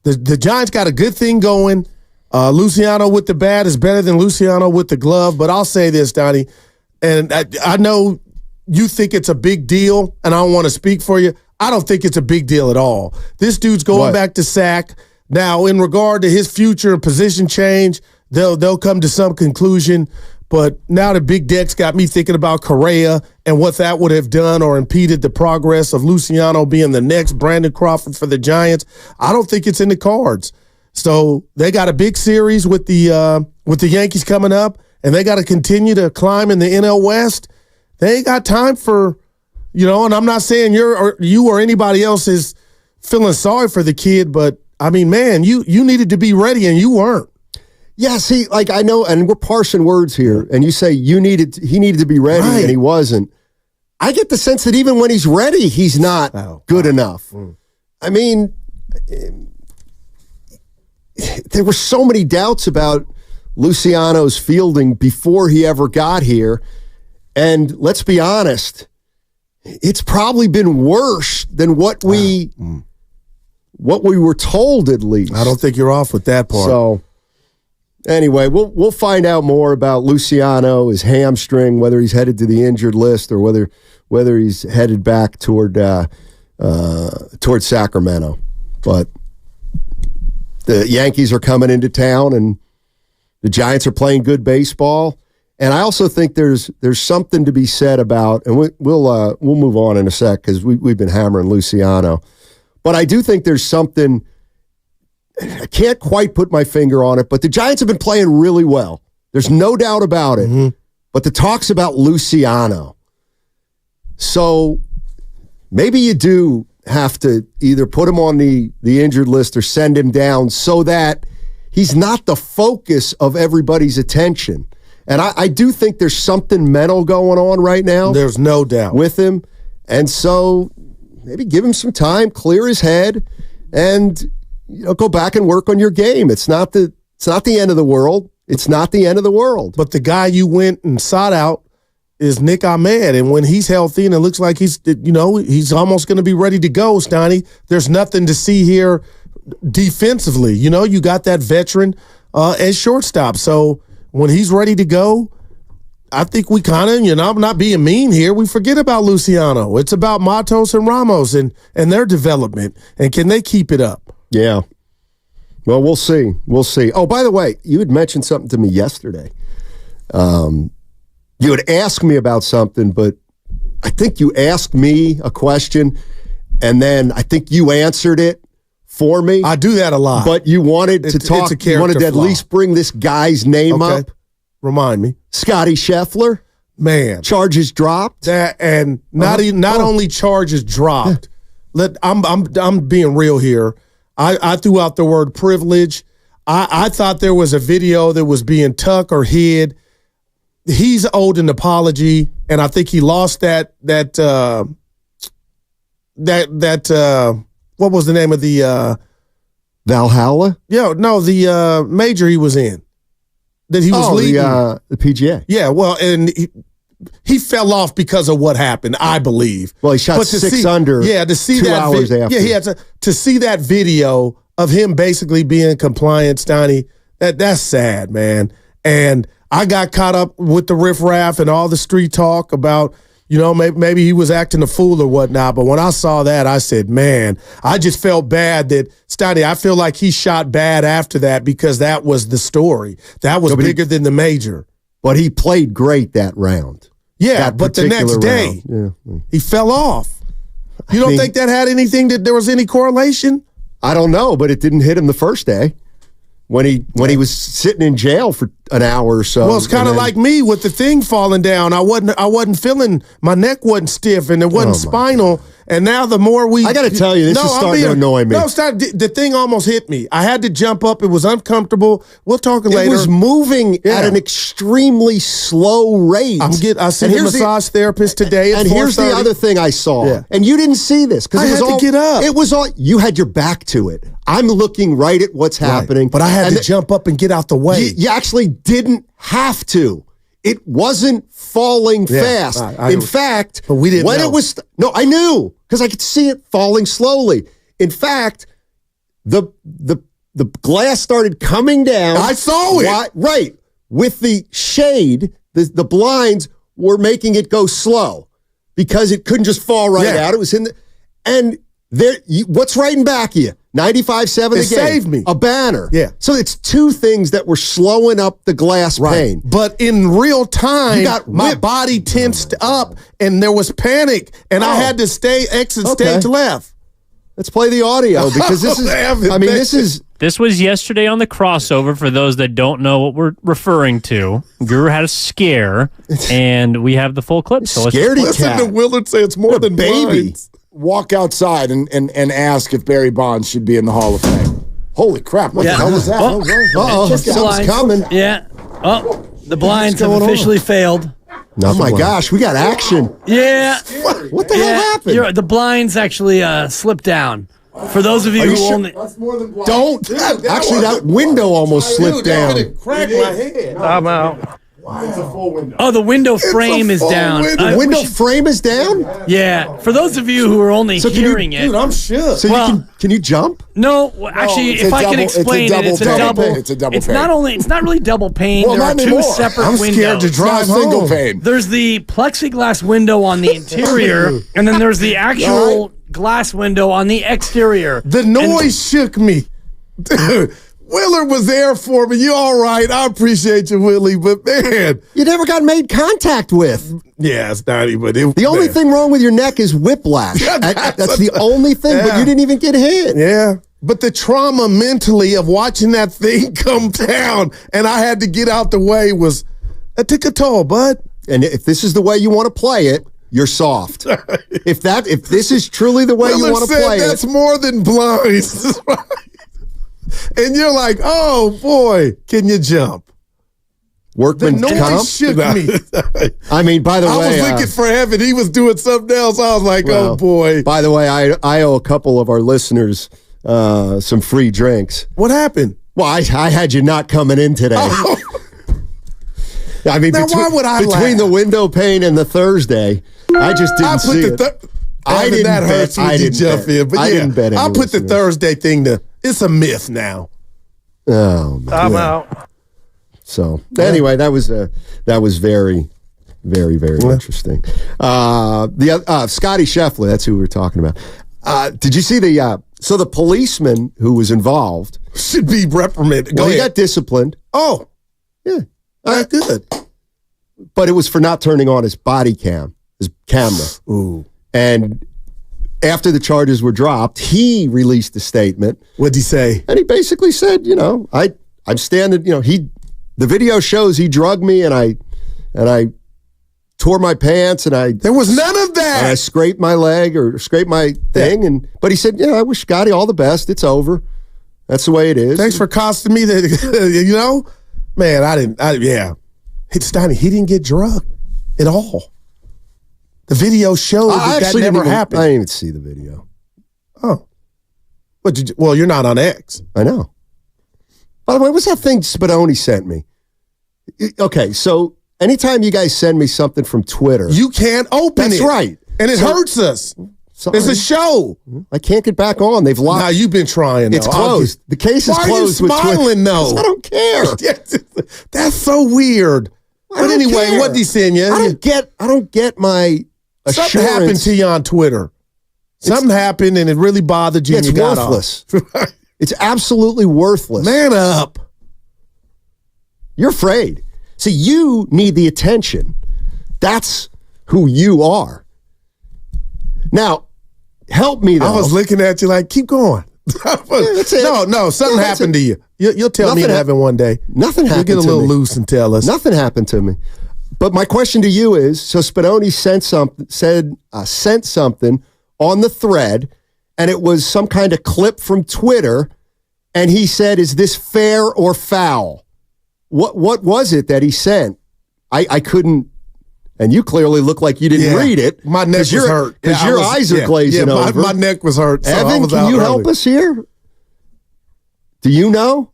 the Giants got a good thing going. Luciano with the bat is better than Luciano with the glove, but I'll say this, Stoney, and I know you think it's a big deal, and I don't want to speak for you. I don't think it's a big deal at all. This dude's going back to SAC. Now, in regard to his future and position change, they'll come to some conclusion. But now the big deck's got me thinking about Correa and what that would have done or impeded the progress of Luciano being the next Brandon Crawford for the Giants. I don't think it's in the cards. So they got a big series with the Yankees coming up, and they got to continue to climb in the NL West. They ain't got time for, and I'm not saying you or anybody else is feeling sorry for the kid, but I mean, man, you needed to be ready and you weren't. Yeah, see, like I know, and we're parsing words here, and you say he needed to be ready and he wasn't. I get the sense that even when he's ready, he's not good enough. I mean, there were so many doubts about Luciano's fielding before he ever got here. And let's be honest, it's probably been worse than what we were told, at least. I don't think you're off with that part. So anyway, we'll find out more about Luciano, his hamstring, whether he's headed to the injured list or whether he's headed back toward Sacramento. But the Yankees are coming into town, and the Giants are playing good baseball. And I also think there's something to be said about, and we'll move on in a sec because we've been hammering Luciano. But I do think there's something, I can't quite put my finger on it, but the Giants have been playing really well. There's no doubt about it. Mm-hmm. But the talk's about Luciano. So maybe you do have to either put him on the injured list or send him down so that he's not the focus of everybody's attention. And I do think there's something mental going on right now. There's no doubt. With him. And so maybe give him some time, clear his head, and go back and work on your game. It's not the end of the world. It's not the end of the world. But the guy you went and sought out is Nick Ahmed. And when he's healthy and it looks like he's almost going to be ready to go, Steiny, there's nothing to see here defensively. You got that veteran as shortstop. So when he's ready to go, I think we kind of, I'm not being mean here, we forget about Luciano. It's about Matos and Ramos and their development. And can they keep it up? Yeah. Well, we'll see. We'll see. Oh, by the way, you had mentioned something to me yesterday. You had asked me about something, but I think you asked me a question, and then I think you answered it for me. I do that a lot. But you wanted to talk. You wanted to at least bring this guy's name up. Remind me. Scotty Scheffler. Man. Charges dropped. Not only charges dropped. I'm being real here. I threw out the word privilege. I thought there was a video that was being tucked or hid. He's owed an apology, and I think he lost that what was the name of the Valhalla? Yeah, no, the major he was in. That he was leading. The PGA. Yeah, well, and he fell off because of what happened, I believe. Well, he shot 6 under. Yeah, to see 2 that hours after. Yeah, he had to see that video of him basically being compliant, Steiny. That's sad, man. And I got caught up with the riffraff and all the street talk about, maybe he was acting a fool or whatnot. But when I saw that, I said, man, I just felt bad that, Steiny, I feel like he shot bad after that because that was the story. That was bigger than the major. But he played great that round. Yeah, but the next day, he fell off. You don't think that had anything, that there was any correlation? I don't know, but it didn't hit him the first day. When he was sitting in jail for an hour or so. Well, it's kind of like me with the thing falling down. I wasn't feeling, my neck wasn't stiff and it wasn't spinal. And now the more I got to tell you, this is starting to annoy me. No, the thing almost hit me. I had to jump up. It was uncomfortable. We'll talk later. It was moving at an extremely slow rate. I see the massage therapist today at 4:30. And here's the other thing I saw. Yeah. And you didn't see this. I had to get up. It was all, you had your back to it. I'm looking right at what's happening. But I had to jump up and get out the way. You actually didn't have to. It wasn't falling fast. In fact, but we didn't know. I knew because I could see it falling slowly. In fact, the glass started coming down. I saw it. Right. With the shade, the blinds were making it go slow because it couldn't just fall right out. It was in the, and there. What's right in back of you? 95.7 again. Saved me. A banner. Yeah. So it's two things that were slowing up the glass pane. But in real time, my body tensed up and there was panic and I had to exit stage left. Let's play the audio because this is, This was yesterday on the crossover for those that don't know what we're referring to. Guru had a scare and we have the full clip. So listen to Willard say it's more than baby. Walk outside and ask if Barry Bonds should be in the Hall of Fame. Holy crap, what the hell was that? Something's coming. Yeah. Oh, the blinds have officially failed. Oh my gosh, we got action. Yeah. What the hell happened? The blinds actually slipped down. For those of you who only... Don't. Actually, that window almost slipped down. Crack my head. I'm out. It's a full window. Oh, the window frame is down. The window frame is down? Yeah. For those of you who are only hearing it. Dude, I'm shook. So can you jump? No, actually, if I can explain it, it's a double. It's a double It's pane. not really double pane. Well, there are not two anymore. separate I'm windows. scared to drive single home. pane. There's the plexiglass window on the interior, and then there's the actual glass window on the exterior. The noise shook me. Dude, Willard was there for me. You all right? I appreciate you, Willie, but man. You never got made contact with. Yeah, it's not even. The only thing wrong with your neck is whiplash. That's the only thing, but you didn't even get hit. Yeah. But the trauma mentally of watching that thing come down and I had to get out the way that took a toll, bud. And if this is the way you want to play it, you're soft. If this is truly the way you want to play that's it. more than blinds. And you're like, oh boy, can you jump? Workman's The comp? noise shook me. I mean, by the way, I was looking for heaven. He was doing something else. I was like, well, oh boy. By the way, I owe a couple of our listeners some free drinks. What happened? Well, I had you not coming in today. Oh. I mean, Now, why would I between laugh? the window pane and the Thursday, I just didn't see it. I didn't that bet. hurts when I you didn't jump bet. in. But I yeah, didn't bet. I'll put the Thursday thing it's a myth now. Oh, man. I'm out. So anyway, that was very, very, very interesting. Scotty Scheffler, that's who we were talking about. Did you see the policeman who was involved should be reprimanded? He got disciplined. Oh, yeah, good. But it was for not turning on his body cam, his camera. Ooh. And after the charges were dropped, he released a statement. What'd he say? And he basically said, I'm standing, the video shows he drugged me and I tore my pants and there was none of that. And I scraped my leg or scraped my thing. But he said, I wish Scotty all the best. It's over. That's the way it is. Thanks for costing me that, man, Steiny, he didn't get drugged at all. The video showed that never happened. I didn't even see the video. Oh. Well, you're not on X. I know. By the way, what's that thing Spadoni sent me? Okay, so anytime you guys send me something from Twitter, you can't open it. That's right. And it hurts us. It's a show. I can't get back on. They've locked. Now you've been trying. It's closed. The case is closed. Why are you smiling though? I don't care. That's so weird. But anyway, what did he send you? I don't get my assurance. Something happened to you on Twitter. Something happened and it really bothered you. It's worthless. It's absolutely worthless. Man up. You're afraid. See, you need the attention. That's who you are. Now, help me though. I was looking at you like, keep going. No, something happened to you. You'll tell me in heaven one day. Nothing happened to me. You'll get a little loose and tell us. Nothing happened to me. But my question to you is, so Spadoni sent something on the thread, and it was some kind of clip from Twitter, and he said, is this fair or foul? What was it that he sent? I couldn't, and you clearly look like you didn't read it. My neck was hurt. Because your eyes are glazing over. My neck was hurt. So Evan, can you help us here? Do you know?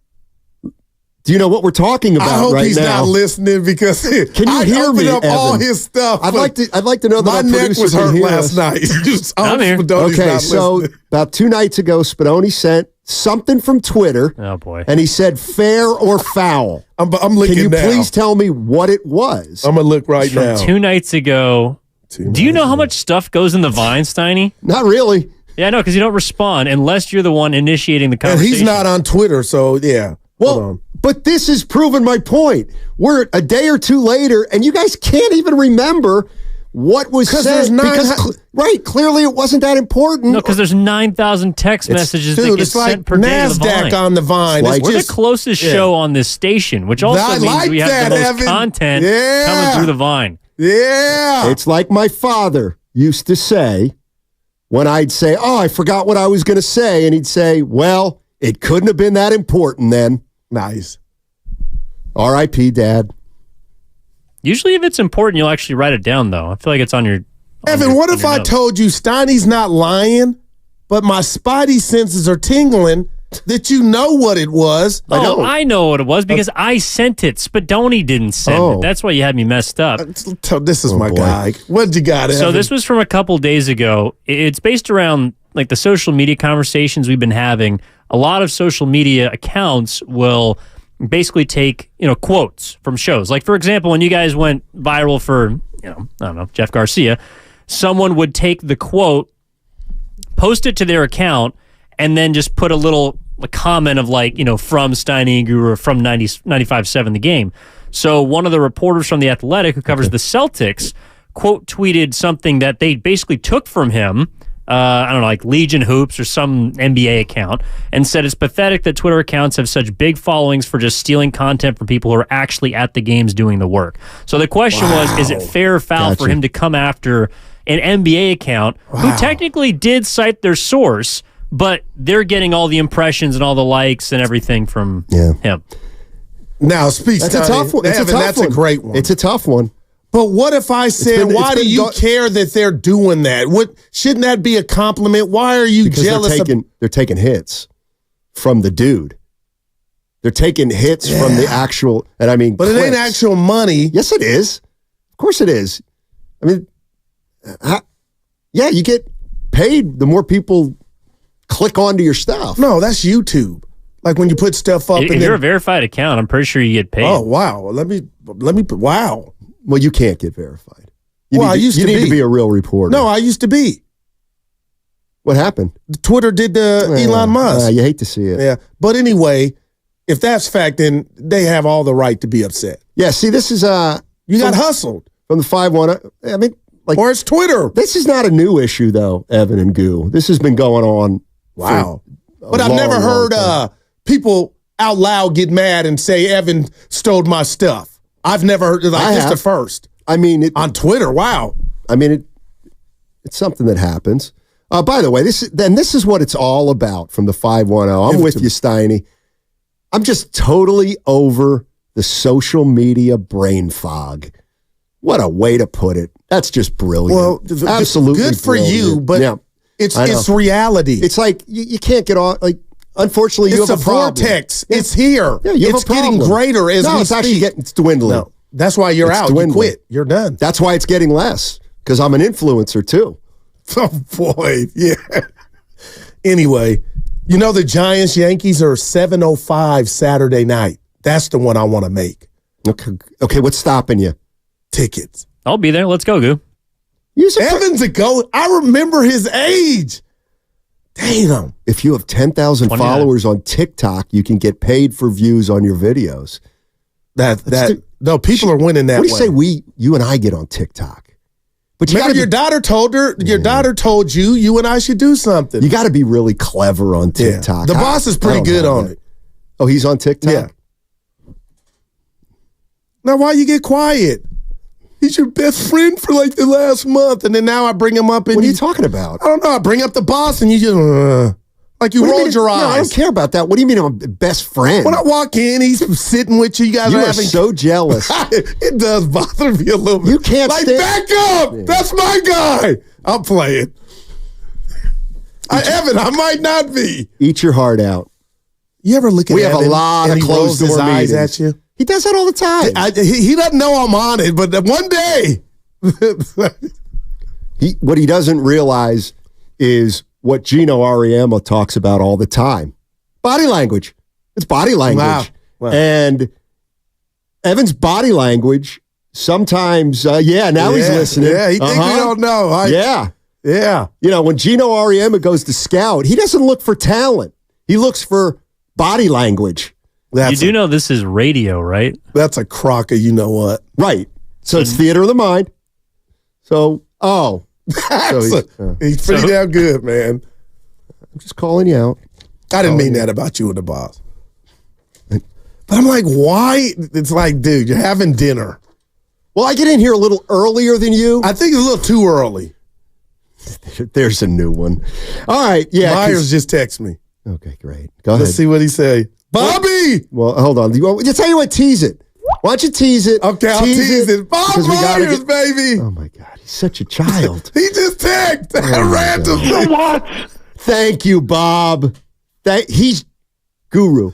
Do you know what we're talking about right now? I hope he's not listening because can you hear me, up Evan? all his stuff. I'd like to know that my neck was hurt last night. I'm here. Okay, so about 2 nights ago, Spadoni sent something from Twitter. Oh boy! And he said fair or foul. I'm looking. Can you now. please tell me what it was? I'm gonna look right now. From 2 nights ago. Do you know how much stuff goes in the Vine, Steiny? Not really. Yeah, no, because you don't respond unless you're the one initiating the conversation. And he's not on Twitter, so yeah. Well, but this has proven my point. We're a day or two later, and you guys can't even remember what was said. Clearly it wasn't that important. No, because there's 9,000 text messages that get sent per day to the Vine. NASDAQ on the Vine. We're the closest show on this station, which also means we have the most content coming through the Vine. Yeah. It's like my father used to say when I'd say, oh, I forgot what I was going to say. And he'd say, well, it couldn't have been that important then. Nice. R.I.P. Dad. Usually if it's important, you'll actually write it down, though. I feel like it's on your... Evan, what if I told you Steiny's not lying? but my spidey senses are tingling that you know what it was. I know what it was because I sent it. Spadoni didn't send it. That's why you had me messed up. This is my guy. What you got, Evan? So this was from a couple days ago. It's based around like the social media conversations we've been having. A lot of social media accounts will basically take, quotes from shows. Like, for example, when you guys went viral for, I don't know, Jeff Garcia, someone would take the quote, post it to their account, and then just put a comment of from Steiny and Guru or from 95.7 The Game. So one of the reporters from The Athletic who covers the Celtics quote tweeted something that they basically took from him, I don't know, like Legion Hoops or some NBA account, and said it's pathetic that Twitter accounts have such big followings for just stealing content from people who are actually at the games doing the work. So the question was, is it fair or foul for him to come after an NBA account who technically did cite their source, but they're getting all the impressions and all the likes and everything from him? Now, that's a tough one. That's a great one. It's a tough one. But what if I said, why do you care that they're doing that? Shouldn't that be a compliment? Why are you jealous? They're taking hits from the dude. They're taking hits from the actual, and I mean, but clips. It ain't actual money. Yes, it is. Of course it is. I mean, you get paid the more people click onto your stuff. No, that's YouTube. Like when you put stuff up. If you're a verified account, I'm pretty sure you get paid. Oh, wow. Let me wow. Well, you can't get verified. You need to be a real reporter. No, I used to be. What happened? Twitter did the Elon Musk. You hate to see it. Yeah. But anyway, if that's fact, then they have all the right to be upset. Yeah, see, this is you got hustled. From the 5-1. I mean, or it's Twitter. This is not a new issue, though, Evan and Goo. This has been going on. Wow. But I've never heard people out loud get mad and say Evan stole my stuff. I've never heard this the first. I mean, on Twitter. Wow. I mean, it's something that happens. By the way, this is what it's all about from the 510. I'm with you, Steiny. I'm just totally over the social media brain fog. What a way to put it. That's just brilliant. Well, absolutely good for brilliant. you, but it's reality. It's like you can't get on. Like, unfortunately, you have a problem. Vortex. Yeah. It's here. Yeah, you have it's getting greater as we it's actually it's dwindling. No, that's why you're out. Dwindling. You quit. You're done. That's why it's getting less, because I'm an influencer too. Oh boy, yeah. Anyway, the Giants-Yankees are 7:05 Saturday night. That's the one I want to make. Okay, what's stopping you? Tickets. I'll be there. Let's go, Goo. Evan's a go. I remember his age. Damn. If you have 10,000 followers on TikTok, you can get paid for views on your videos. No, people are winning that way. What do you say you and I get on TikTok? But your daughter told her, your daughter told you and I should do something. You got to be really clever on TikTok. Yeah. The boss is pretty good on it. Oh, he's on TikTok? Yeah. Now, why you get quiet? He's your best friend for like the last month, and then now I bring him up. And what are you talking about? I don't know. I bring up the boss, and you just like you rolled your eyes. No, I don't care about that. What do you mean I'm a best friend? When I walk in, he's sitting with you. You guys are so jealous. It does bother me a little bit. You can't back up. Yeah. That's my guy. I'm playing. Evan, I might not be. Eat your heart out. You ever look at Evan? We have a lot of closed door meetings at you. He does that all the time. He doesn't know I'm on it, but one day. What he doesn't realize is what Gino Auriemma talks about all the time. Body language. It's body language. Wow. And Evan's body language sometimes, now he's listening. Yeah, he thinks we don't know. Yeah. When Gino Auriemma goes to scout, he doesn't look for talent. He looks for body language. You do know this is radio, right? That's a crock of you know what. Right. So it's theater of the mind. So, he's pretty damn good, man. I'm just calling you out. I didn't mean that about you and the boss. But I'm like, why? It's like, dude, you're having dinner. Well, I get in here a little earlier than you. I think it's a little too early. There's a new one. All right. Yeah. Myers just texted me. Okay, great. Go ahead. Let's see what he say. Bobby! Well, hold on. You tell you what, tease it. Why don't you tease it? Okay, I'll tease it. Bob Myers, baby. Oh, my God. He's such a child. He just texted randomly. What? Thank you, Bob. He's guru.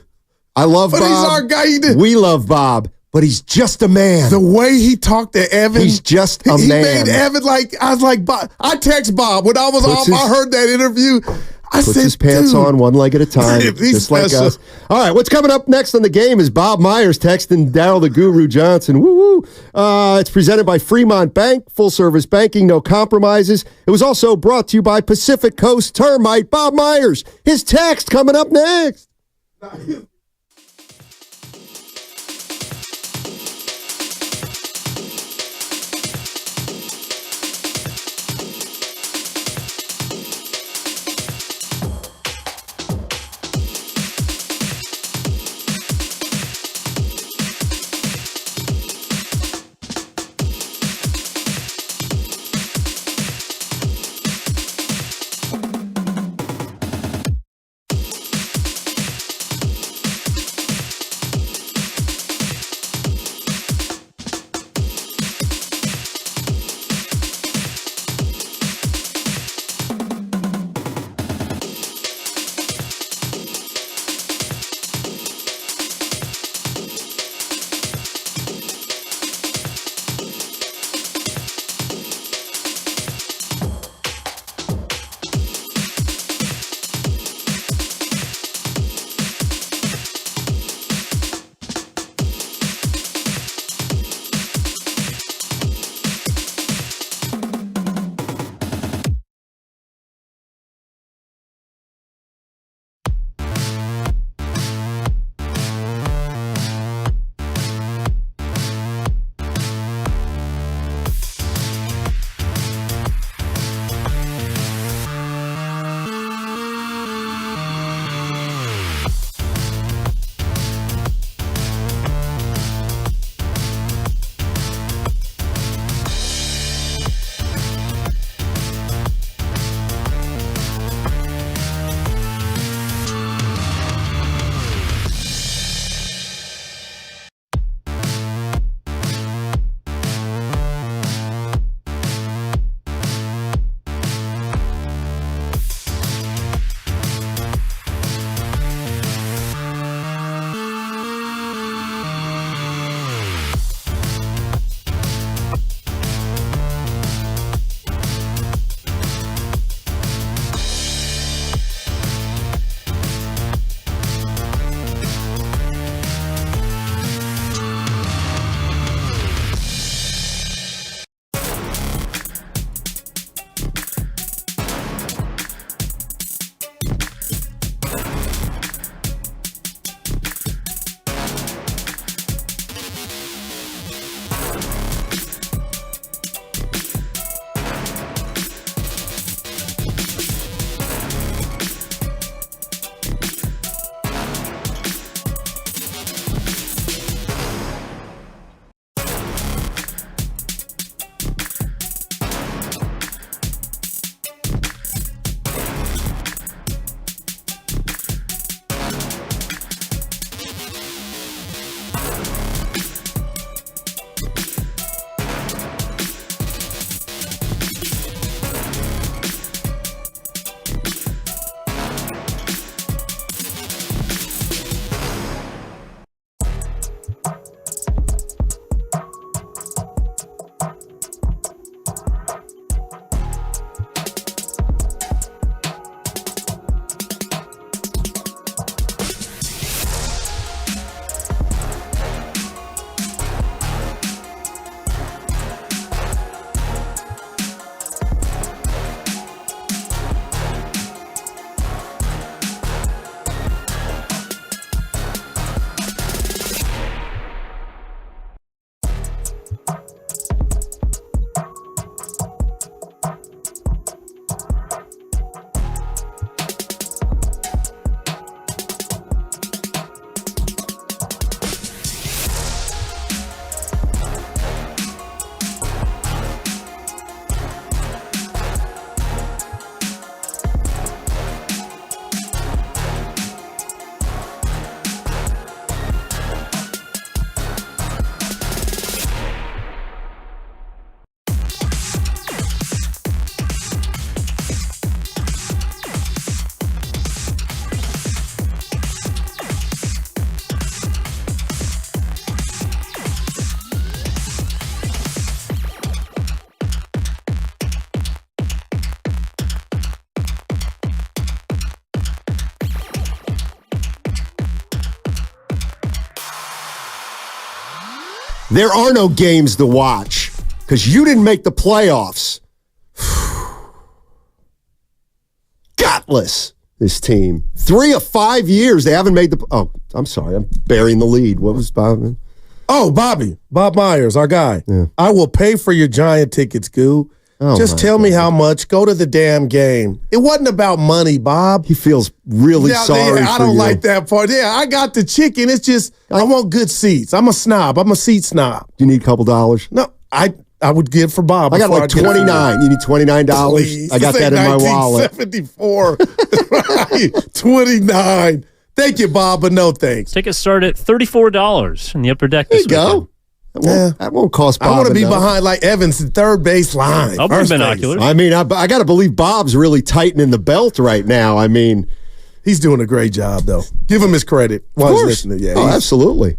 I love Bob. But he's our guy. We love Bob, but he's just a man. The way he talked to Evan. He's just a man. He made Evan I was like, Bob. I text Bob when I was I heard that interview. I puts said, his pants on one leg at a time, just like us. All right, what's coming up next on the game is Bob Myers texting Daryl the Guru Johnson. Woo-woo. It's presented by Fremont Bank, full-service banking, no compromises. It was also brought to you by Pacific Coast Termite. Bob Myers, his text coming up next. There are no games to watch because you didn't make the playoffs. Gutless, this team. 3 of 5 years, they haven't made the... Oh, I'm sorry. I'm burying the lead. What was Bob? Oh, Bob Myers, our guy. Yeah. I will pay for your Giant tickets, Goo. Just tell me how much. Go to the damn game. It wasn't about money, Bob. He feels really sorry I don't like that part. Yeah, I got the chicken. It's just, I want good seats. I'm a snob. I'm a seat snob. You need a couple dollars? No, I would give for Bob. I got like $29. You need $29? Please. I got that in my wallet. 1974. Right. 29. Thank you, Bob, but no thanks. Tickets start at $34 in the upper deck this weekend. That won't cost Bob I want to be enough. behind like Evans in third base line. I'll bring binoculars. I mean, I got to believe Bob's really tightening the belt right now. I mean, he's doing a great job, though. Give him his credit. Of course. Absolutely.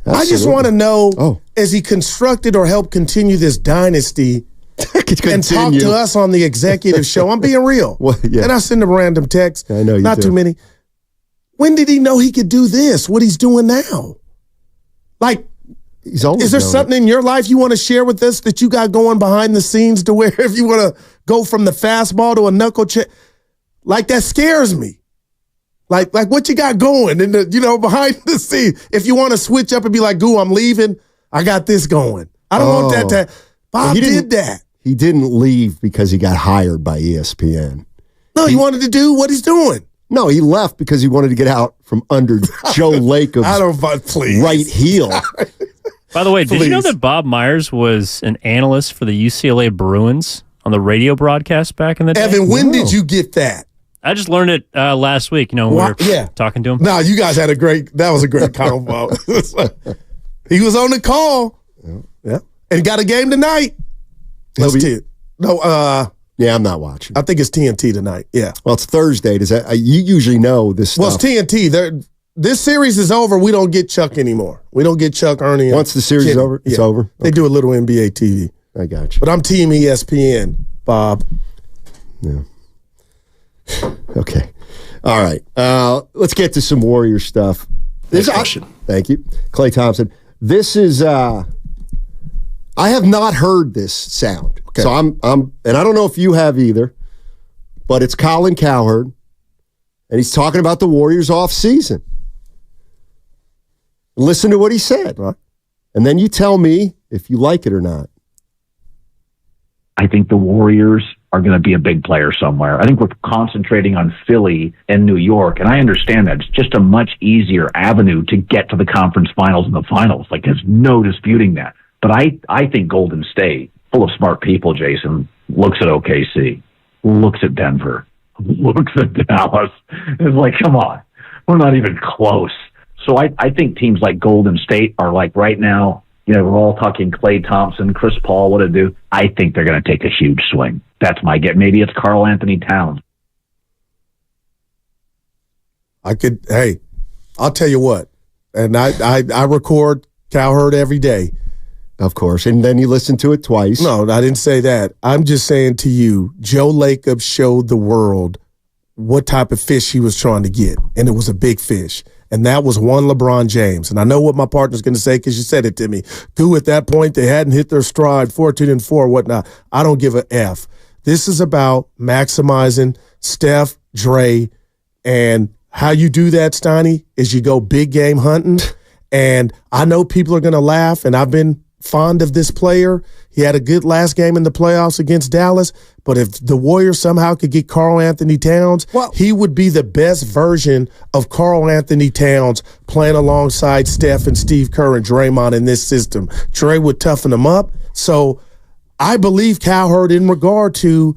I just want to know, as he constructed or helped continue this dynasty and talk to us on the executive show, I'm being real. And I send him random texts. I know you Not do. too many. When did he know he could do this, what he's doing now? Like, he's always is there known something in your life you want to share with us that you got going behind the scenes to where if you want to go from the fastball to a knuckle check, like that scares me. Like what you got going in the, behind the scenes. If you want to switch up and be like, Goo, I'm leaving, I got this going. I don't want that to. Bob did that. He didn't leave because he got hired by ESPN. No, he wanted to do what he's doing. No, he left because he wanted to get out from under Joe Lacob's please. right heel. By the way, did you know that Bob Myers was an analyst for the UCLA Bruins on the radio broadcast back in the day? Evan, when did you get that? I just learned it last week. When we were talking to him. No, you guys had that was a great combo. He was on the call. Yeah. And got a game tonight. Yeah, I'm not watching. I think it's TNT tonight. Yeah. Well, it's Thursday. Does that you usually know this stuff? Well, it's TNT. This series is over. We don't get Chuck anymore. We don't get Chuck, Ernie. Once the series is over, it's over. They do a little NBA TV. I got you. But I'm Team ESPN, Bob. Yeah. Okay. All right. Let's get to some Warrior stuff. This question. Thank you, Klay Thompson. This is. I have not heard this sound, so I'm, and I don't know if you have either. But it's Colin Cowherd, and he's talking about the Warriors off season. Listen to what he said, right? And then you tell me if you like it or not. I think the Warriors are going to be a big player somewhere. I think we're concentrating on Philly and New York, and I understand that. It's just a much easier avenue to get to the conference finals and the finals. Like, there's no disputing that. But I think Golden State, full of smart people, Jason, looks at OKC, looks at Denver, looks at Dallas. It's like, come on, we're not even close. So I think teams like Golden State are like right now, we're all talking Klay Thompson, Chris Paul, what to do. I think they're going to take a huge swing. That's my get. Maybe it's Karl Anthony Towns. I'll tell you what, and I record Cowherd every day. Of course, and then you listen to it twice. No, I didn't say that. I'm just saying to you, Joe Lacob showed the world what type of fish he was trying to get, and it was a big fish. And that was one LeBron James. And I know what my partner's going to say because you said it to me. Goo, at that point, they hadn't hit their stride, 14-4, whatnot. I don't give a F. This is about maximizing Steph, Dre, and how you do that, Steiny, is you go big game hunting. And I know people are going to laugh, and I've been fond of this player. He had a good last game in the playoffs against Dallas, but if the Warriors somehow could get Karl Anthony Towns, he would be the best version of Karl Anthony Towns playing alongside Steph and Steve Kerr and Draymond in this system. Dre would toughen him up. So I believe Cowherd in regard to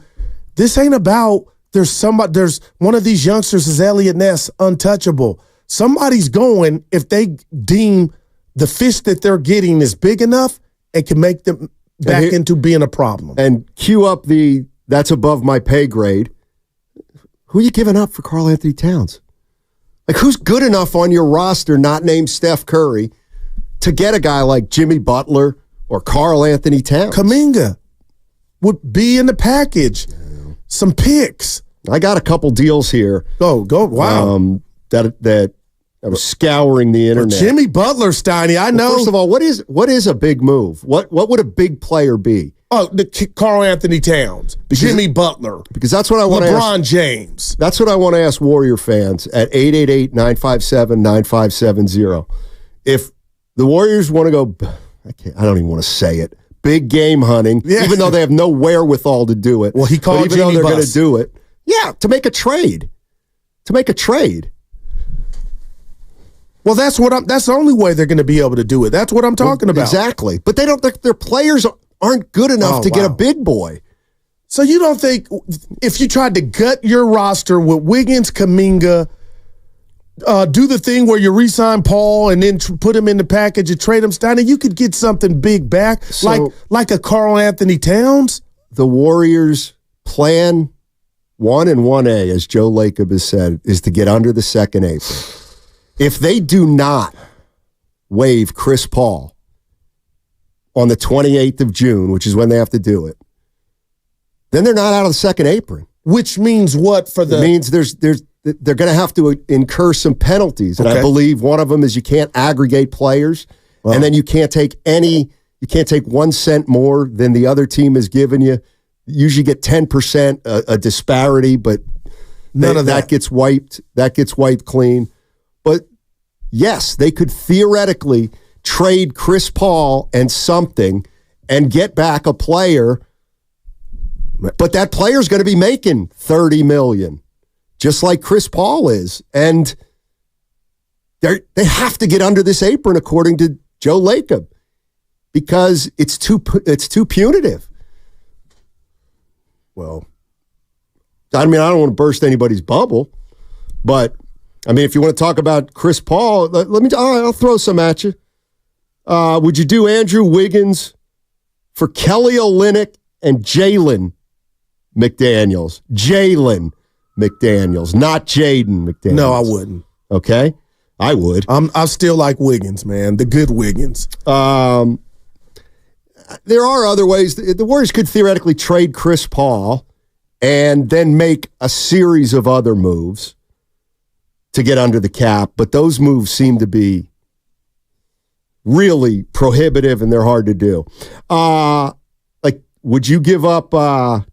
this ain't about there's one of these youngsters is Elliot Ness, untouchable. Somebody's going if they deem the fish that they're getting is big enough and can make them back into being a problem. And cue up that's above my pay grade. Who are you giving up for Karl Anthony Towns? Like, who's good enough on your roster, not named Steph Curry, to get a guy like Jimmy Butler or Karl Anthony Towns? Kuminga would be in the package. Some picks. I got a couple deals here. Go. Wow. That I was scouring the internet. Jimmy Butler, Steiny, I know. First of all, what is a big move? What would a big player be? Oh, Karl Anthony Towns, Jimmy Butler. Because that's what I want to ask. LeBron James. That's what I want to ask Warrior fans at 888-957-9570. If the Warriors want to go, I don't even want to say it, big game hunting, even though they have no wherewithal to do it. Well, he called even Jimmy though they're going to Bus. do it. Yeah, to make a trade. Well, that's the only way they're going to be able to do it. That's what I'm talking about. Exactly. But their players aren't good enough to get a big boy. So you don't think if you tried to gut your roster with Wiggins, Kuminga, do the thing where you re-sign Paul and then put him in the package and trade him, Steiner, you could get something big back, like a Karl Anthony Towns? The Warriors' plan 1 and 1A, as Joe Lacob has said, is to get under the second apron. If they do not waive Chris Paul on the 28th of June, which is when they have to do it, then they're not out of the second apron. Which means what for the... It means they're going to have to incur some penalties. And I believe one of them is you can't aggregate players, and then you can't take 1 cent more than the other team has given you. You usually get 10% a disparity, but none of that gets wiped. That gets wiped clean. But yes, they could theoretically trade Chris Paul and something and get back a player, but that player's going to be making $30 million, just like Chris Paul is. And they have to get under this apron, according to Joe Lacob, because it's too punitive. Well, I mean, I don't want to burst anybody's bubble, but I mean, if you want to talk about Chris Paul, I'll throw some at you. Would you do Andrew Wiggins for Kelly Olynyk and Jalen McDaniels? Jalen McDaniels, not Jaden McDaniels. No, I wouldn't. Okay, I would. I still like Wiggins, man, the good Wiggins. There are other ways. The Warriors could theoretically trade Chris Paul and then make a series of other moves to get under the cap, but those moves seem to be really prohibitive and they're hard to do. Would you give up a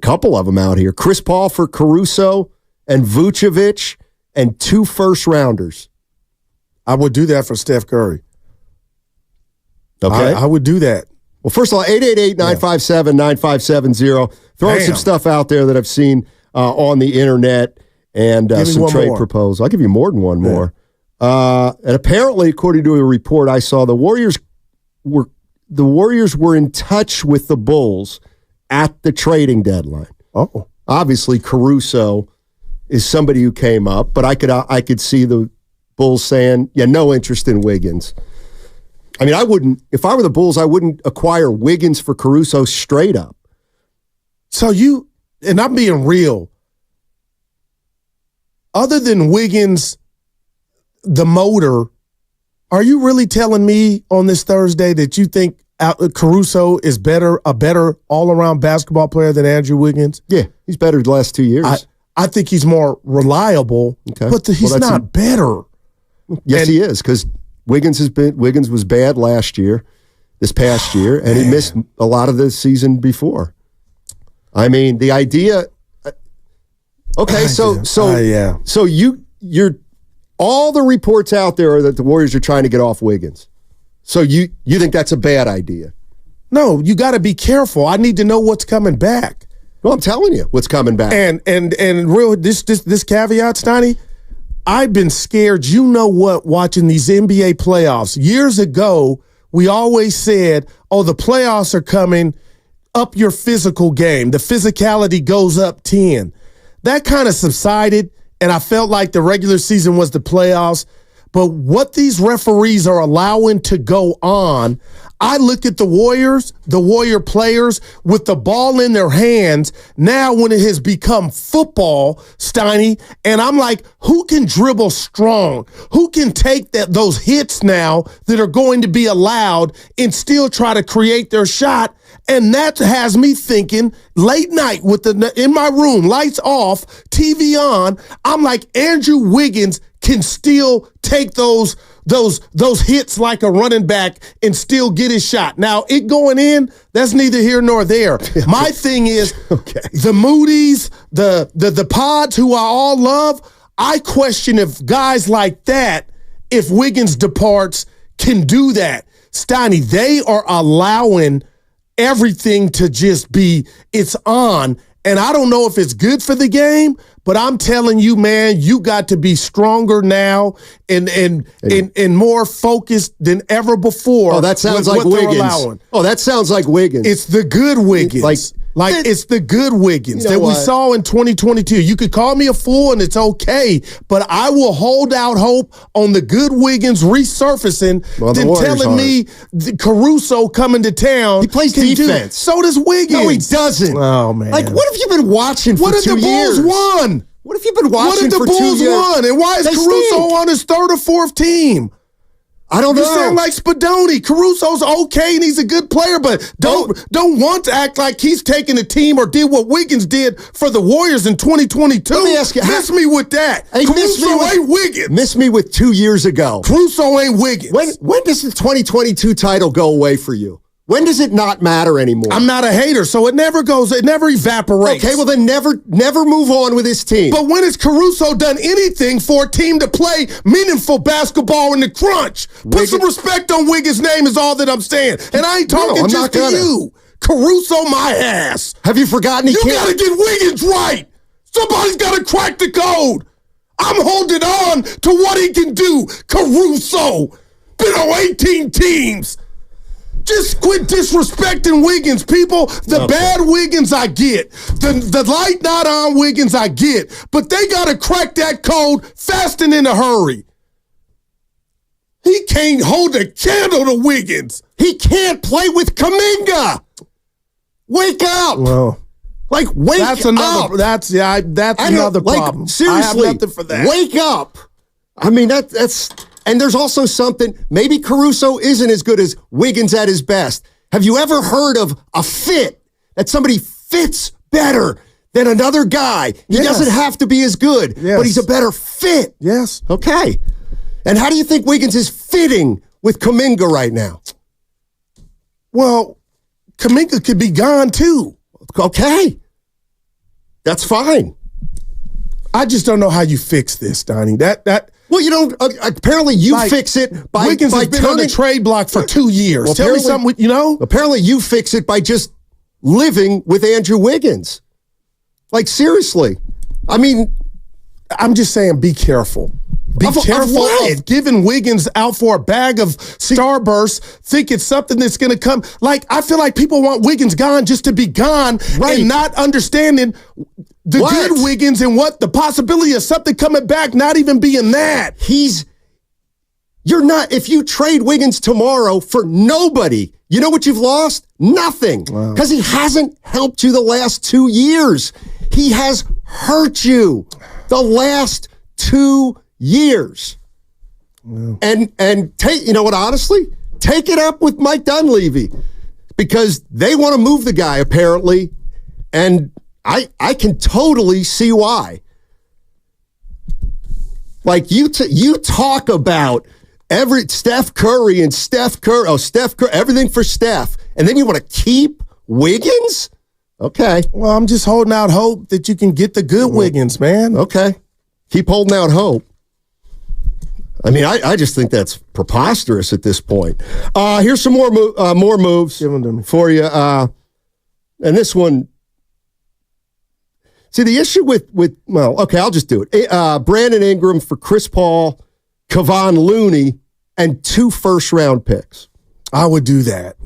couple of them out here? Chris Paul for Caruso and Vucevic and 2 first-rounders. I would do that for Steph Curry. Okay. I would do that. Well, first of all, 888-957-9570. Throwing some stuff out there that I've seen on the internet. And some trade proposals. I'll give you more than one more. And apparently, according to a report I saw, the Warriors were in touch with the Bulls at the trading deadline. Oh, obviously Caruso is somebody who came up, but I could see the Bulls saying, "Yeah, no interest in Wiggins." I mean, I wouldn't. If I were the Bulls, I wouldn't acquire Wiggins for Caruso straight up. So and I'm being real. Other than Wiggins, the motor, are you really telling me on this Thursday that you think Caruso is a better all-around basketball player than Andrew Wiggins? Yeah, he's better the last 2 years. I think he's more reliable, but he's not better. Yes, he is, because Wiggins was bad this past year, and he missed a lot of the season before. I mean, the idea. Okay, so you're all the reports out there are that the Warriors are trying to get off Wiggins. So you think that's a bad idea? No, you got to be careful. I need to know what's coming back. Well, I'm telling you what's coming back. And real this caveat, Steiny, I've been scared. You know what? Watching these NBA playoffs years ago, we always said, "Oh, the playoffs are coming. Up your physical game. The physicality goes up 10." That kind of subsided, and I felt like the regular season was the playoffs. But what these referees are allowing to go on, I look at the Warriors, the Warrior players with the ball in their hands now when it has become football, Steiny, and I'm like, who can dribble strong? Who can take those hits now that are going to be allowed and still try to create their shot? And that has me thinking late night in my room, lights off, TV on, I'm like, Andrew Wiggins can still take those hits like a running back and still get his shot. Now, it going in, that's neither here nor there. My thing is the Moody's, the Pods, who I all love, I question if guys like that, if Wiggins departs, can do that. Steiny, they are allowing everything to just be, it's on. And I don't know if it's good for the game, but I'm telling you, man, you got to be stronger now and more focused than ever before. Oh, that sounds like Wiggins. Oh, that sounds like Wiggins. It's the good Wiggins. Like it's the good Wiggins that we saw in 2022. You could call me a fool and it's okay, but I will hold out hope on the good Wiggins resurfacing than telling me Caruso coming to town. He plays defense. So does Wiggins. No, he doesn't. Oh, man. Like, what have you been watching for 2 years? What if the Bulls won? What have you been watching for 2 years? What if the Bulls won? And why is Caruso on his third or fourth team? I don't know. You sound like Spadoni. Caruso's okay and he's a good player, but don't want to act like he's taking a team or did what Wiggins did for the Warriors in 2022. Let me ask you. Miss me with that. Hey, Caruso ain't Wiggins. Miss me with 2 years ago. Caruso ain't Wiggins. When does the 2022 title go away for you? When does it not matter anymore? I'm not a hater, so it never evaporates. Okay, well then never move on with his team. But when has Caruso done anything for a team to play meaningful basketball in the crunch? Put some respect on Wiggins' name is all that I'm saying. And I ain't talking just to you. Caruso my ass. Have you forgotten You got to get Wiggins right. Somebody's got to crack the code. I'm holding on to what he can do. Caruso. Been on 18 teams. Just quit disrespecting Wiggins, people. The bad Wiggins I get. The light not on Wiggins I get. But they got to crack that code fast and in a hurry. He can't hold a candle to Wiggins. He can't play with Kuminga. Wake up. Well, wake up. That's another problem. Seriously, I have nothing for that. Wake up. I mean, that's... And there's also something, maybe Caruso isn't as good as Wiggins at his best. Have you ever heard of a fit, that somebody fits better than another guy? He doesn't have to be as good, but he's a better fit. Yes. Okay. And how do you think Wiggins is fitting with Kuminga right now? Well, Kuminga could be gone too. Okay. That's fine. I just don't know how you fix this, Donnie. Well, you don't. Apparently, you fix it by Wiggins has been on the trade block for 2 years. Well, tell me something. Apparently, you fix it by just living with Andrew Wiggins. Like seriously, I mean, I'm just saying, be careful. Be careful of giving Wiggins out for a bag of Starburst. Think it's something that's going to come. Like I feel like people want Wiggins gone just to be gone, and not understanding the good Wiggins and what the possibility of something coming back, not even being that. You're not, if you trade Wiggins tomorrow for nobody, you know what you've lost? Nothing. Because he hasn't helped you the last 2 years. He has hurt you the last 2 years. And take, you know what, honestly? Take it up with Mike Dunleavy. Because they want to move the guy, apparently. And I can totally see why. Like you talk about Steph Curry, everything for Steph, and then you want to keep Wiggins? Okay. Well, I'm just holding out hope that you can get the good Wiggins, man. Okay. Keep holding out hope. I mean, I just think that's preposterous at this point. Here's some more moves for you. And this one. See, the issue I'll just do it. Brandon Ingram for Chris Paul, Kevon Looney, and 2 first-round picks. I would do that.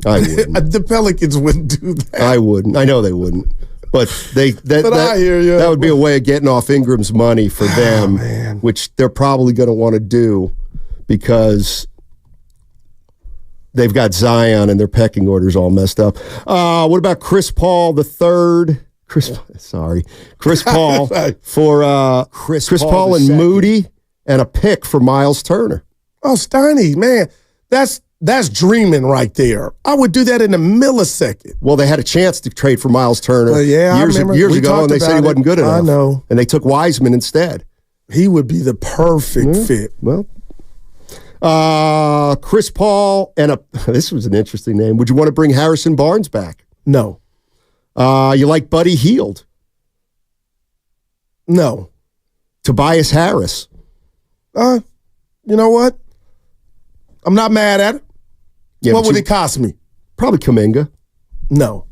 I wouldn't. The Pelicans wouldn't do that. I wouldn't. I know they wouldn't. But I hear you. That would be a way of getting off Ingram's money for them, which they're probably going to want to do because they've got Zion and their pecking order's all messed up. What about Chris Paul III? Chris Paul for Chris Paul and Moody, and a pick for Miles Turner. Oh, Steiny, man, that's dreaming right there. I would do that in a millisecond. Well, they had a chance to trade for Miles Turner years ago, and they said he wasn't good enough. I know. And they took Wiseman instead. He would be the perfect fit. Well, Chris Paul and this was an interesting name. Would you want to bring Harrison Barnes back? No. You like Buddy Hield? No. Tobias Harris? You know what? I'm not mad at it. Yeah, what would it cost me? Probably Kuminga. No.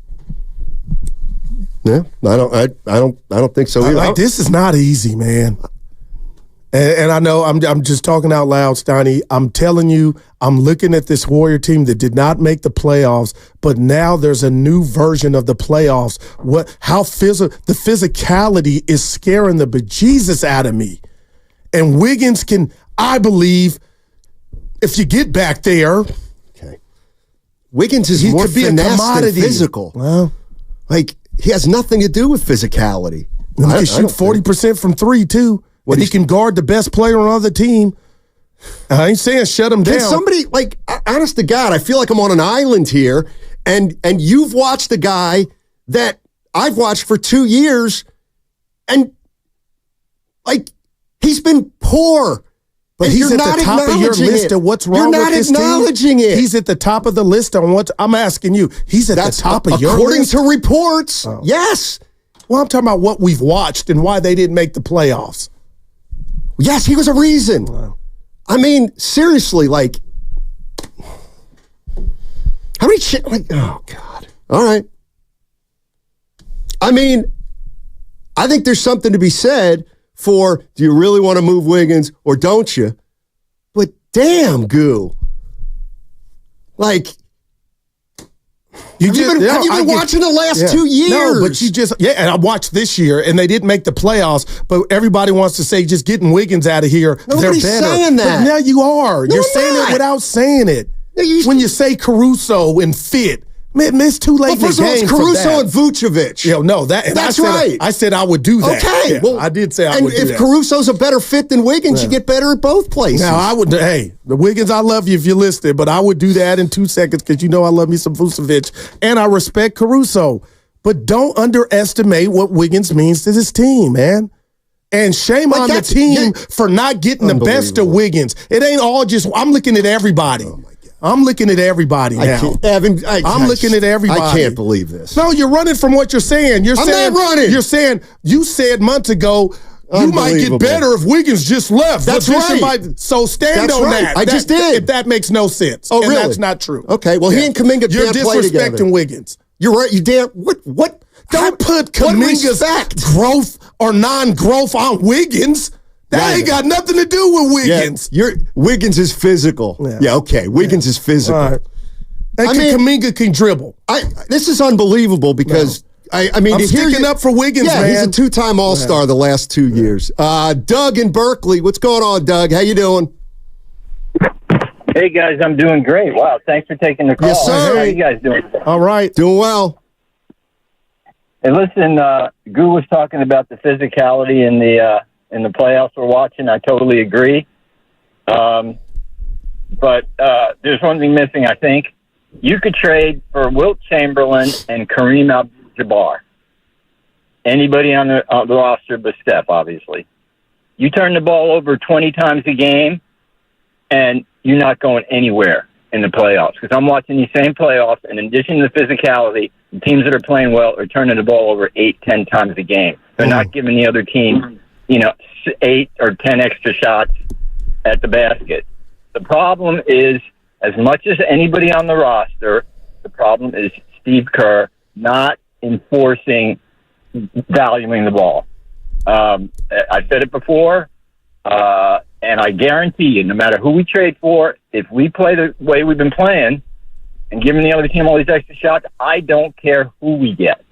Yeah, I don't think so either. This is not easy, man. And I know I'm just talking out loud, Steiny. I'm telling you, I'm looking at this Warrior team that did not make the playoffs, but now there's a new version of the playoffs. The physicality is scaring the bejesus out of me. And Wiggins can, I believe, if you get back there. Okay. Wiggins is more finesse than physical. Well, he has nothing to do with physicality. He can shoot 40% from three, too. And he can guard the best player on the team. I ain't saying shut him down. Can somebody, honest to God, I feel like I'm on an island here, and you've watched a guy that I've watched for 2 years, and, he's been poor. But he's at the top of your list of what's wrong with this team. You're not acknowledging it. He's at the top of the list on what I'm asking you. He's at the top of your list? According to reports, yes. Well, I'm talking about what we've watched and why they didn't make the playoffs. Yes, he was a reason. Wow. I mean, seriously, how many shit? Oh, God. All right. I mean, I think there's something to be said for, do you really want to move Wiggins or don't you? But damn, Goo. Have you been watching the last 2 years? No, but and I watched this year, and they didn't make the playoffs, but everybody wants to say just getting Wiggins out of here, Nobody's they're better. saying that. But now you are. No, You're saying it without saying it. When you say Caruso and fit, man, it's too late in the game. Well, first of all, it's Caruso and Vucevic. That's right. I said I would do that. Okay. Yeah, I did say I would do that. And if Caruso's a better fit than Wiggins, you get better at both places. Now, I would, the Wiggins, I love you if you're listening, but I would do that in 2 seconds because I love me some Vucevic, and I respect Caruso. But don't underestimate what Wiggins means to this team, man. And shame on the team for not getting the best of Wiggins. It ain't all just, I'm looking at everybody. Oh, my God. I'm looking at everybody now. I'm looking at everybody. I can't believe this. No, you're running from what you're saying. I'm not running. You're saying, you said months ago, you might get better if Wiggins just left. That's right. So stand on that. I just did. That makes no sense. Oh, really? And that's not true. Okay, well, he and Kuminga you're can't play together. You're disrespecting Wiggins. You're right. You damn, what? Don't put Kuminga's growth or non-growth on Wiggins. That ain't got nothing to do with Wiggins. Yeah, Wiggins is physical. Yeah, okay. Wiggins is physical. All right. Kuminga can dribble. This is unbelievable because I mean, I'm sticking up for Wiggins, man. He's a two-time All-Star the last 2 years. Doug in Berkeley, what's going on, Doug? How you doing? Hey guys, I'm doing great. Wow, thanks for taking the call. Yes, sir. How you guys doing? All right, doing well. Hey, listen, Goo was talking about the physicality in the playoffs we're watching. I totally agree. But there's one thing missing, I think. You could trade for Wilt Chamberlain and Kareem Abdul-Jabbar. Anybody on the roster but Steph, obviously. You turn the ball over 20 times a game, and you're not going anywhere in the playoffs. Because I'm watching these same playoffs, and in addition to the physicality, the teams that are playing well are turning the ball over 8-10 times a game. They're not giving the other team 8 or 10 extra shots at the basket. The problem is, as much as anybody on the roster, the problem is Steve Kerr not enforcing valuing the ball. I said it before, and I guarantee you, no matter who we trade for, if we play the way we've been playing and giving the other team all these extra shots, I don't care who we get.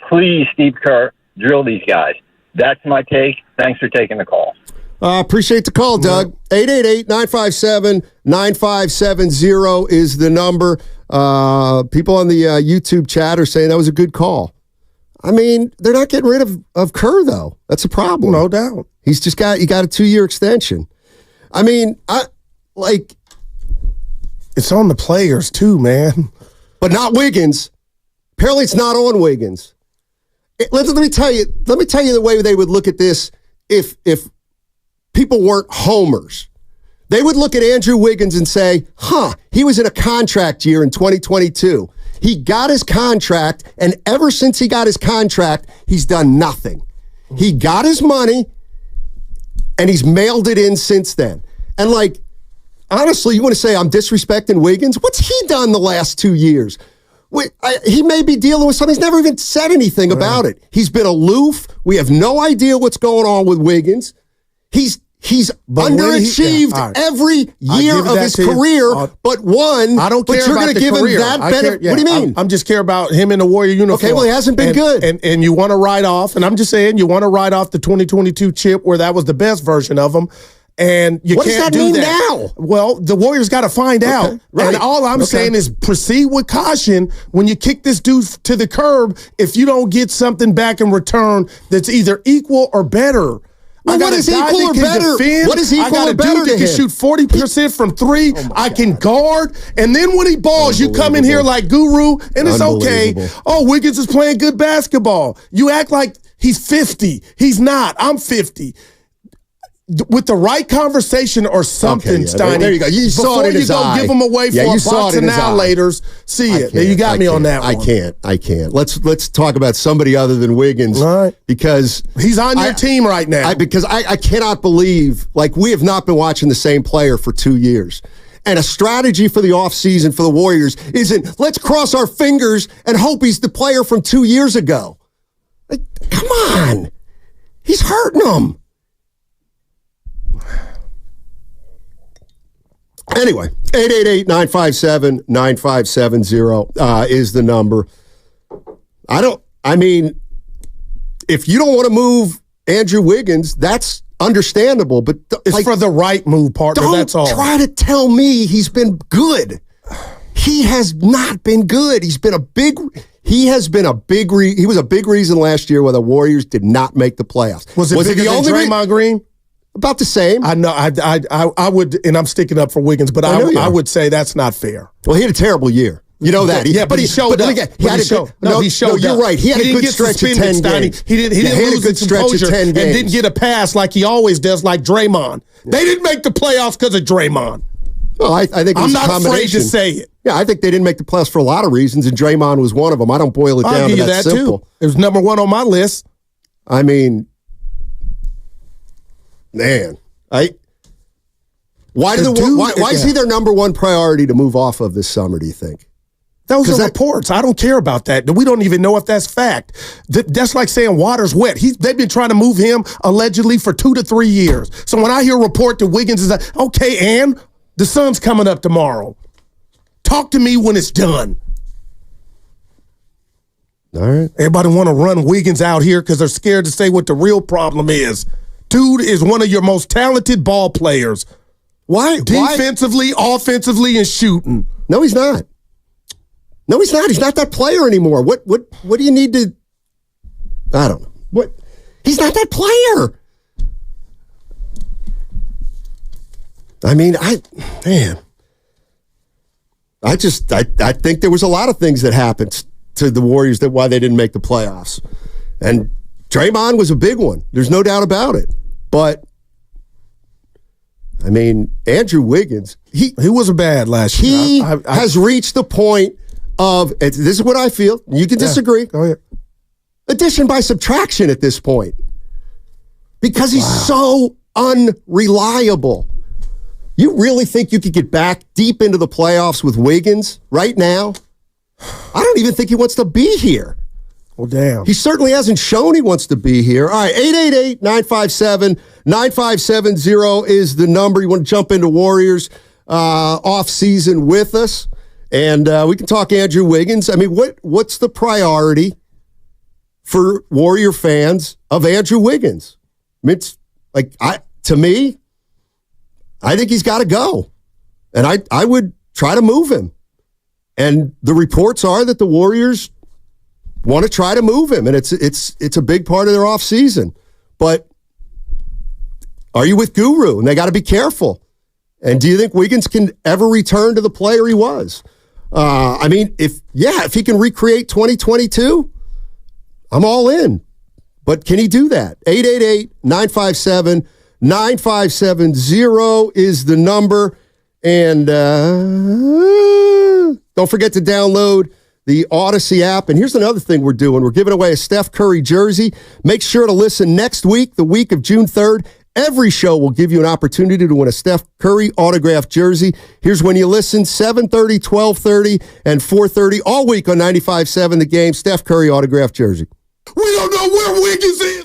Please, Steve Kerr, drill these guys. That's my take. Thanks for taking the call. Appreciate the call, Doug. 888-957-9570 is the number. People on the YouTube chat are saying that was a good call. I mean, they're not getting rid of Kerr, though. That's a problem. No doubt. He got a 2-year extension. I mean, it's on the players, too, man. But not Wiggins. Apparently, it's not on Wiggins. Let me tell you the way they would look at this if people weren't homers. They would look at Andrew Wiggins and say, he was in a contract year in 2022. He got his contract, and ever since he got his contract, he's done nothing. He got his money, and he's mailed it in since then. And, like, honestly, you want to say I'm disrespecting Wiggins? What's he done the last 2 years? He may be dealing with something. He's never even said anything about it. He's been aloof. We have no idea what's going on with Wiggins. He's underachieved every year of his career, but one. I don't care but you're about going to the give career. him that benefit. What do you mean? I'm just care about him in the Warrior uniform. Okay, well, he hasn't been good. And you want to write off, and I'm just saying, you want to write off the 2022 chip where that was the best version of him. And you what can't does that do mean that now? Well, the Warriors got to find out. Right. And all I'm saying is proceed with caution when you kick this dude to the curb if you don't get something back in return that's either equal or better. Well, what is equal or better? What is equal or better to him? I can shoot 40% from three. I can guard. And then when he balls, you come in here like guru, and it's okay. Oh, Wiggins is playing good basketball. You act like he's 50. He's not. I'm 50. With the right conversation or something, Steiny. There you go. You saw it in his eye. Give him away for a box of now-laters. You got me on that one. I can't. Let's talk about somebody other than Wiggins. Right. Because he's on your team right now. Because I cannot believe, like, we have not been watching the same player for 2 years. And a strategy for the offseason for the Warriors isn't, let's cross our fingers and hope he's the player from 2 years ago. Like, come on. He's hurting them. Anyway, 888-957-9570 is the number. If you don't want to move Andrew Wiggins, that's understandable, but it's for the right move, partner. That's all. Don't try to tell me he's been good. He has not been good. He was a big reason last year why the Warriors did not make the playoffs. Was it the only Draymond Green? About the same. I know. I would, and I'm sticking up for Wiggins, but I would say that's not fair. Well, he had a terrible year. You know that. But he showed up. He showed up. You're right. He had a good stretch of 10 games. He didn't lose a good stretch of 10 games. And didn't get a pass like he always does, like Draymond. They didn't make the playoffs because of Draymond. Well, I think it was I'm not afraid to say it. Yeah, I think they didn't make the playoffs for a lot of reasons, and Draymond was one of them. I don't boil it down to that simple. Too. It was number one on my list. I mean, man. Why is he their number one priority to move off of this summer, do you think? Those are reports. I don't care about that. We don't even know if that's fact. That's like saying water's wet. They've been trying to move him allegedly for 2 to 3 years. So when I hear a report that Wiggins is like, okay, and the sun's coming up tomorrow. Talk to me when it's done. All right. Everybody want to run Wiggins out here because they're scared to say what the real problem is. Dude is one of your most talented ball players. Why? Defensively, offensively, and shooting. No, he's not. No, he's not. He's not that player anymore. What do you need to... I don't know. What? He's not that player. I mean, I think there was a lot of things that happened to the Warriors that why they didn't make the playoffs. And Draymond was a big one. There's no doubt about it. But, I mean, Andrew Wiggins, he wasn't bad last year. He has reached the point of, this is what I feel, you can disagree. Go ahead. Addition by subtraction at this point. Because he's so unreliable. You really think you could get back deep into the playoffs with Wiggins right now? I don't even think he wants to be here. Well, damn. He certainly hasn't shown he wants to be here. All right, 888-957-9570 is the number. You want to jump into Warriors off-season with us, and we can talk Andrew Wiggins. I mean, what's the priority for Warrior fans of Andrew Wiggins? I mean, it's like, to me, I think he's got to go, and I would try to move him. And the reports are that the Warriors want to try to move him, and it's a big part of their offseason. But are you with Guru? And they got to be careful. And do you think Wiggins can ever return to the player he was? I mean, if he can recreate 2022, I'm all in. But can he do that? 888-957-9570 9570 is the number. And don't forget to download the Odyssey app. And here's another thing we're doing. We're giving away a Steph Curry jersey. Make sure to listen next week, the week of June 3rd. Every show will give you an opportunity to win a Steph Curry autographed jersey. Here's when you listen, 7:30, 12:30, and 4:30 all week on 95.7 The Game. Steph Curry autographed jersey. We don't know where Wiggins is.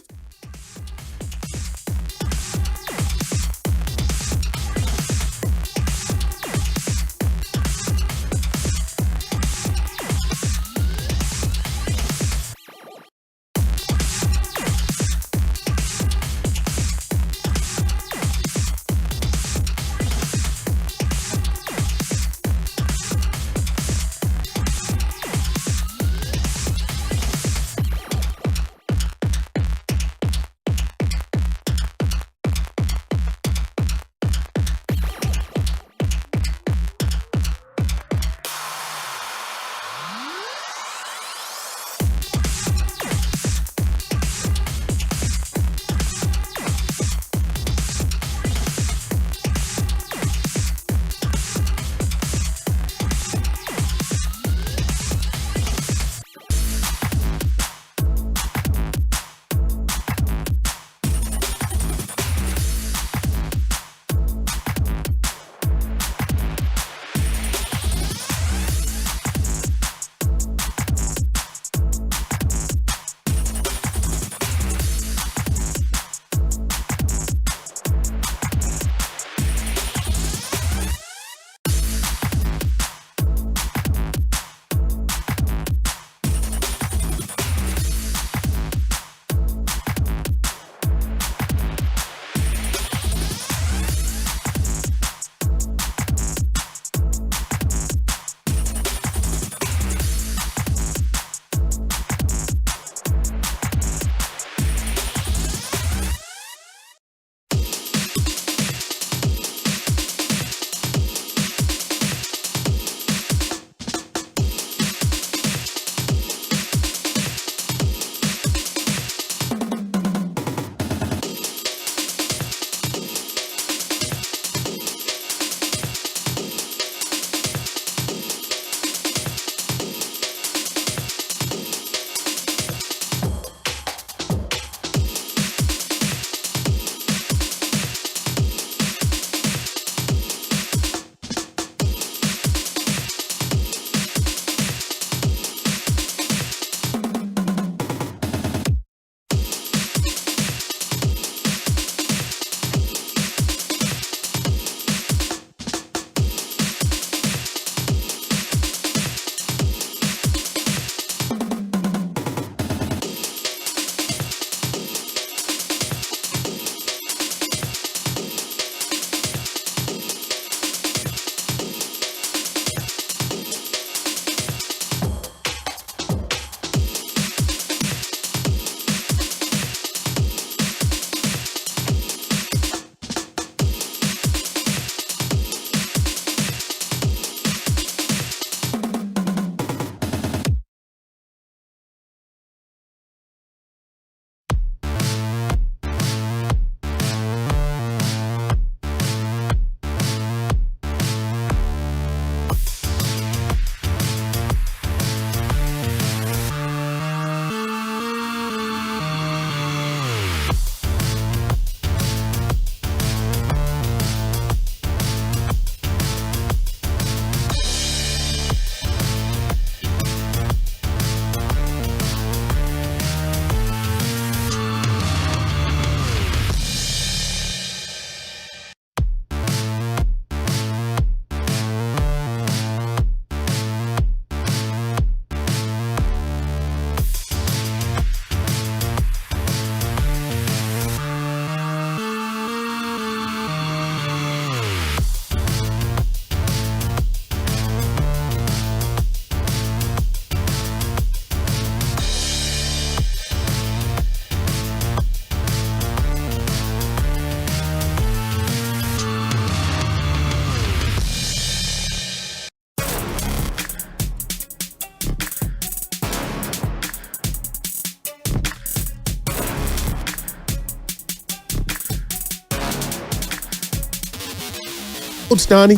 Stoney.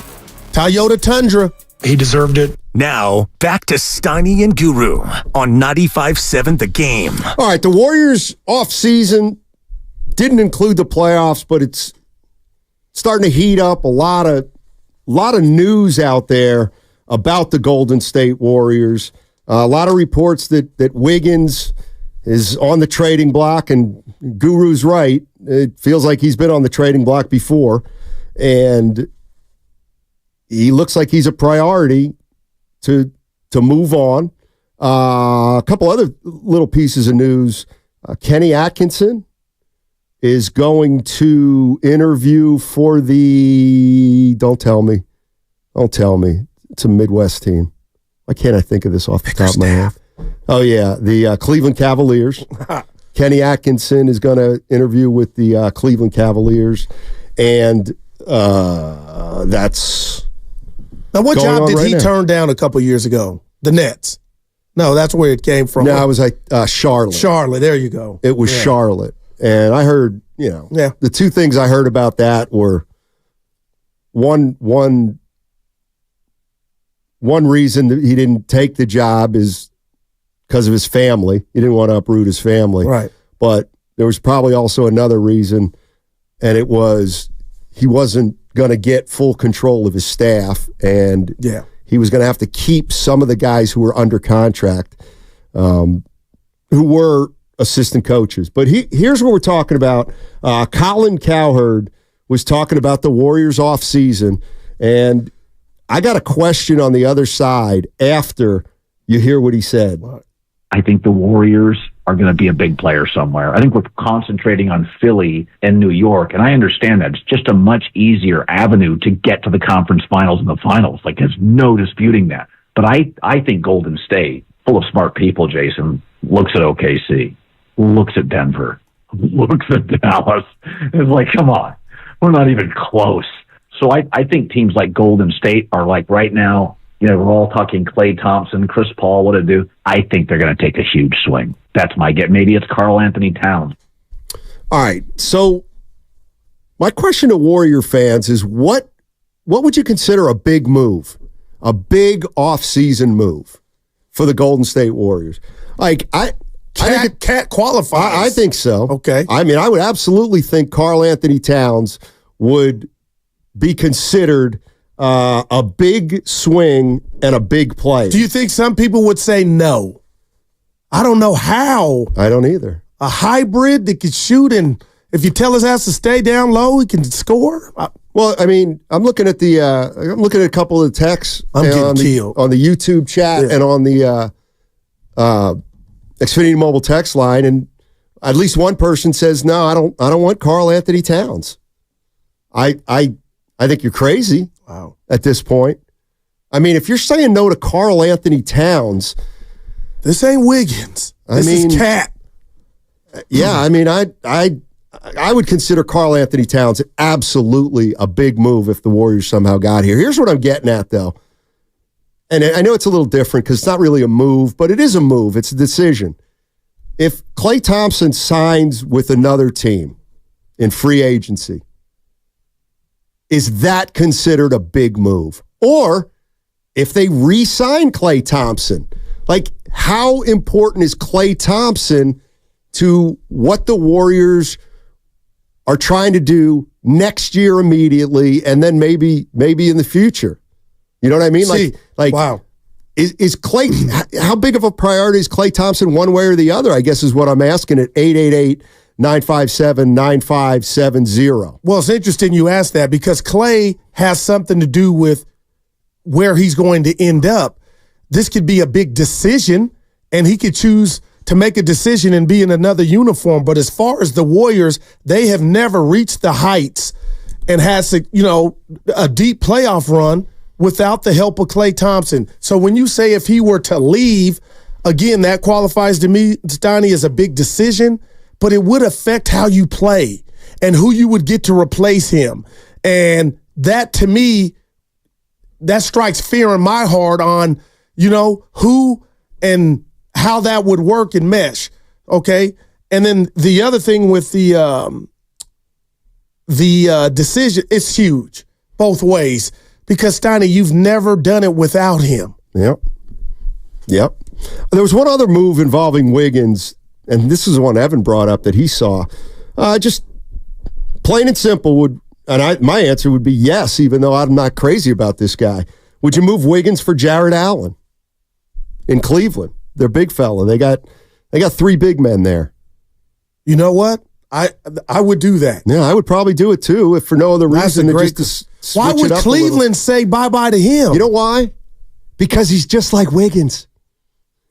Toyota Tundra. He deserved it. Now, back to Steiny and Guru on 95.7 The Game. All right, the Warriors offseason didn't include the playoffs, but it's starting to heat up. A lot of news out there about the Golden State Warriors. A lot of reports that Wiggins is on the trading block, and Guru's right. It feels like he's been on the trading block before, and he looks like he's a priority to move on. A couple other little pieces of news. Kenny Atkinson is going to interview for the, don't tell me. It's a Midwest team. Why can't I think of this off the top of my head? Oh, yeah, the Cleveland Cavaliers. Kenny Atkinson is going to interview with the Cleveland Cavaliers, and that's... Now, what job did he turn down a couple years ago? The Nets. No, that's where it came from. No, it was like Charlotte. Charlotte, there you go. It was Charlotte. And I heard, the two things I heard about that were one reason that he didn't take the job is because of his family. He didn't want to uproot his family. Right. But there was probably also another reason, and it was he wasn't going to get full control of his staff, and he was going to have to keep some of the guys who were under contract, who were assistant coaches. But here's what we're talking about. Colin Cowherd was talking about the Warriors offseason, and I got a question on the other side after you hear what he said. I think the Warriors are going to be a big player somewhere. I think we're concentrating on Philly and New York, and I understand that. It's just a much easier avenue to get to the conference finals and the finals. Like, there's no disputing that. But I think Golden State, full of smart people, Jason, looks at OKC, looks at Denver, looks at Dallas. It's like, come on, we're not even close. So I think teams like Golden State are like right now, we're all talking Klay Thompson, Chris Paul, what to do. I think they're going to take a huge swing. That's my get. Maybe it's Karl Anthony Towns. All right. So my question to Warrior fans is what would you consider a big move, a big offseason move for the Golden State Warriors? Like, I think Cat qualifies. I think so. Okay. I mean, I would absolutely think Karl Anthony Towns would be considered a big swing and a big play. Do you think some people would say no? I don't know how. I don't either. A hybrid that could shoot, and if you tell his ass to stay down low, he can score? Well, I mean, I'm looking at a couple of texts I'm getting killed on the YouTube chat and on the Xfinity Mobile text line, and at least one person says, no, I don't want Karl Anthony Towns. I think you're crazy. Wow. At this point. I mean, if you're saying no to Karl Anthony Towns, this ain't Wiggins. This is Cat. Yeah, I mean, I would consider Karl Anthony Towns absolutely a big move if the Warriors somehow got here. Here's what I'm getting at, though. And I know it's a little different because it's not really a move, but it is a move. It's a decision. If Klay Thompson signs with another team in free agency, is that considered a big move? Or if they re-sign Klay Thompson, like how important is Klay Thompson to what the Warriors are trying to do next year immediately and then maybe in the future? You know what I mean? Like wow. Is Klay, how big of a priority is Klay Thompson one way or the other, I guess is what I'm asking at 888-957-9570. Well, it's interesting you ask that because Klay has something to do with where he's going to end up. This could be a big decision, and he could choose to make a decision and be in another uniform. But as far as the Warriors, they have never reached the heights and has a deep playoff run without the help of Klay Thompson. So when you say if he were to leave, again, that qualifies to me, Stoney, as a big decision. But it would affect how you play and who you would get to replace him. And that, to me, that strikes fear in my heart on, who and how that would work and mesh, okay? And then the other thing with the decision, it's huge. both ways because, Steiny, you've never done it without him. Yep. There was one other move involving Wiggins, and this is the one Evan brought up that he saw. Just plain and simple, my answer would be yes, even though I'm not crazy about this guy. Would you move Wiggins for Jared Allen in Cleveland? They're big fella. They got 3 big men there. You know what? I would do that. Yeah, I would probably do it too, if for no other reason than just to switch why would it up Cleveland say bye-bye to him? You know why? Because he's just like Wiggins.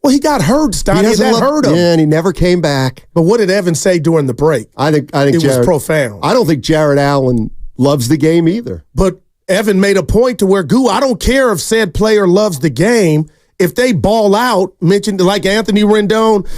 Well, he got hurt, Steiny. That hurt him. Yeah, and he never came back. But what did Evan say during the break? I think it was profound. I don't think Jared Allen loves the game either. But Evan made a point to where, I don't care if said player loves the game. If they ball out, mentioned like Anthony Rendon,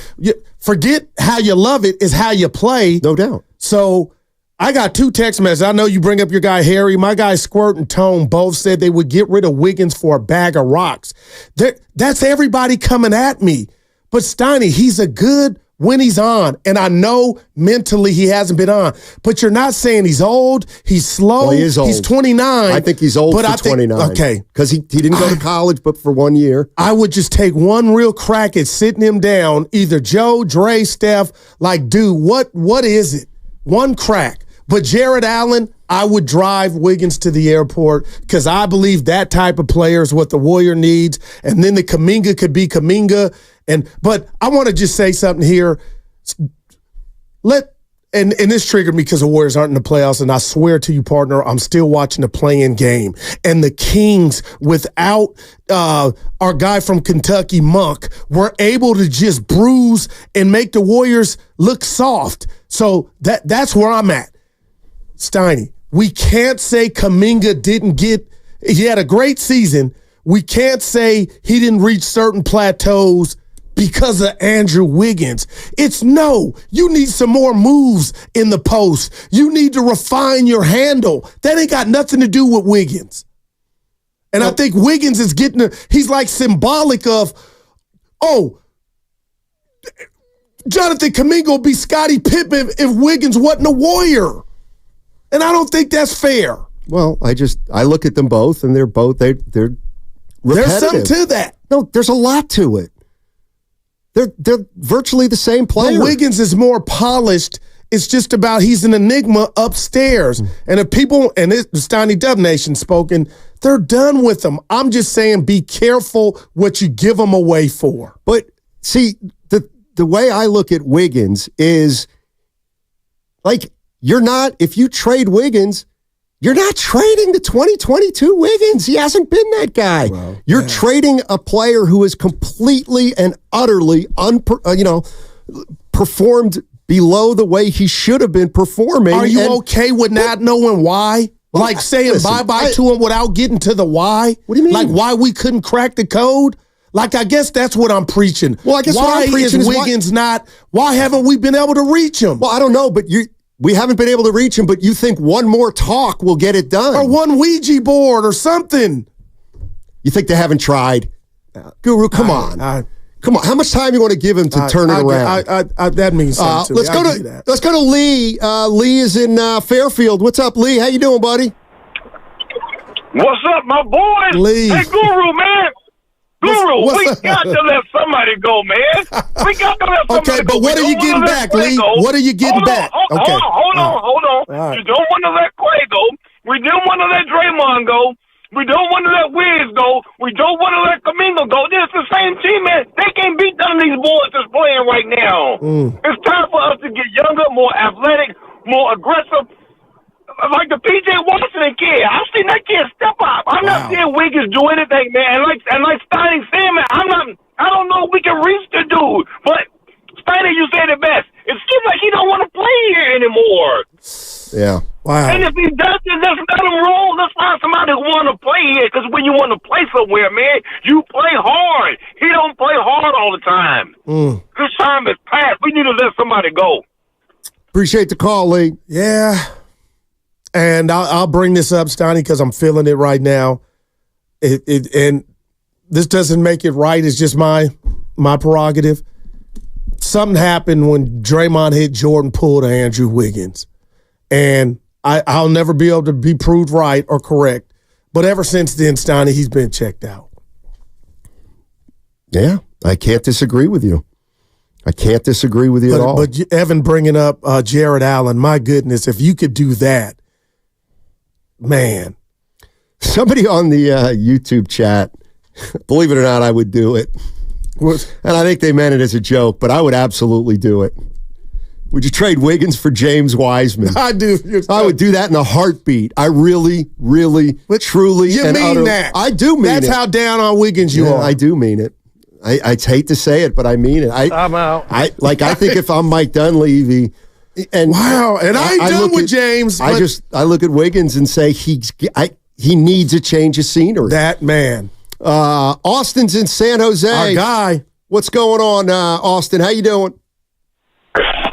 forget how you love it, is how you play. No doubt. So I got 2 text messages. I know you bring up your guy Harry. My guy Squirt and Tone both said they would get rid of Wiggins for a bag of rocks. That's everybody coming at me. But Steiny, he's a good when he's on. And I know mentally he hasn't been on. But you're not saying he's old. He's slow. Well, he is old. He's 29. I think he's old for 29. Okay. Because he didn't go to college but for 1 year. I would just take one real crack at sitting him down, either Joe, Dre, Steph. Like, dude, what is it? One crack. But Jared Allen, I would drive Wiggins to the airport because I believe that type of player is what the Warrior needs. And then the Kuminga could be Kuminga. But I want to just say something here. And this triggered me because the Warriors aren't in the playoffs, and I swear to you, partner, I'm still watching the play-in game. And the Kings, without our guy from Kentucky, Monk, were able to just bruise and make the Warriors look soft. So that's where I'm at. Steiny, we can't say Kuminga he had a great season. We can't say he didn't reach certain plateaus because of Andrew Wiggins. You need some more moves in the post. You need to refine your handle. That ain't got nothing to do with Wiggins. And I think Wiggins is he's like symbolic of, Jonathan Kuminga will be Scottie Pippen if Wiggins wasn't a Warrior. And I don't think that's fair. Well, I look at them both, and they're repetitive. There's something to that. No, there's a lot to it. They're virtually the same player. But Wiggins is more polished. It's just about he's an enigma upstairs. And if people, and the Steiny Dub Nation spoken, they're done with him. I'm just saying be careful what you give them away for. But see, the way I look at Wiggins is like, if you trade Wiggins, you're not trading the 2022 Wiggins. He hasn't been that guy. Well, you're trading a player who is completely and utterly performed below the way he should have been performing. Are you okay with not knowing why? Well, like saying bye-bye to him without getting to the why? What do you mean? Like why we couldn't crack the code? Like, I guess that's what I'm preaching. Well, I guess why is Wiggins why haven't we been able to reach him? Well, I don't know, but we haven't been able to reach him, but you think one more talk will get it done. Or one Ouija board or something. You think they haven't tried? Guru, come on. Come on. How much time you want to give him to turn it around? That means something to me. Let's go to Lee. Lee is in Fairfield. What's up, Lee? How you doing, buddy? What's up, my boy? Lee. Hey, Guru, man. Guru, we got to let somebody go, man. We got to let somebody go. Okay, but what are you getting back, Lee? What are you getting back? Hold on. Right. You don't want to let Klay go. We don't want to let Draymond go. We don't want to let Wiggins go. We don't want to let Kuminga go. This is the same team, man. They can't beat none of these boys that's playing right now. It's time for us to get younger, more athletic, more aggressive. Like the P.J. Washington kid. I've seen that kid step up. I'm not seeing Wiggins do anything, man. And like Steiny said, man, I don't know if we can reach the dude. But Steiny, you said it best. It seems like he don't want to play here anymore. Yeah. Wow. And if he doesn't, let's let him roll. Let's find somebody who want to play here. Because when you want to play somewhere, man, you play hard. He don't play hard all the time. His time is past. We need to let somebody go. Appreciate the call, Lee. Yeah. And I'll bring this up, Steiny, because I'm feeling it right now. And this doesn't make it right. It's just my prerogative. Something happened when Draymond hit Jordan Poole to Andrew Wiggins. And I'll never be able to be proved right or correct. But ever since then, Steiny, he's been checked out. Yeah, I can't disagree with you. At all. But Evan bringing up Jared Allen, my goodness, if you could do that, man. Somebody on the YouTube chat, believe it or not, I would do it. And I think they meant it as a joke, but I would absolutely do it. Would you trade Wiggins for James Wiseman? I do. I would do that in a heartbeat. I really, really, truly, you and mean that? I do mean That's it. That's how down on Wiggins you are. I do mean it. I hate to say it, but I mean it. I'm out. I think if I'm Mike Dunleavy, and wow, and I ain't done with James. I look at Wiggins and say he needs a change of scenery. That man. Austin's in San Jose. Our guy. What's going on, Austin? How you doing?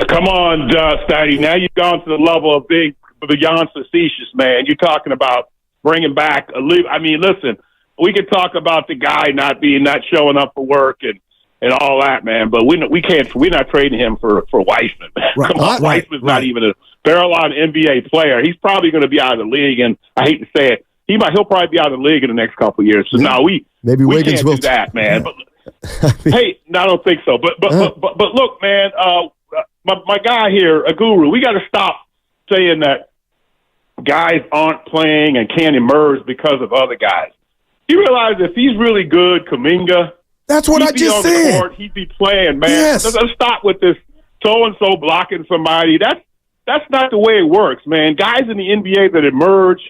Come on, Steiny. Now you've gone to the level of beyond facetious, man. You're talking about bringing back listen, we can talk about the guy not showing up for work and all that, man. But we can't. We're not trading him for Wiseman, man. Right, Come on, Wiseman's not even a barrel-on NBA player. He's probably going to be out of the league, and I hate to say it, he'll probably be out of the league in the next couple of years. So now we Wiggins can't will do that, man. Yeah. But hey, no, I don't think so. But look, man. My guy here, a guru, we got to stop saying that guys aren't playing and can't emerge because of other guys. You realize if he's really good, Kuminga, that's what I just said. The court, he'd be playing, man. Yes. Let's stop with this so-and-so blocking somebody. That's not the way it works, man. Guys in the NBA that emerge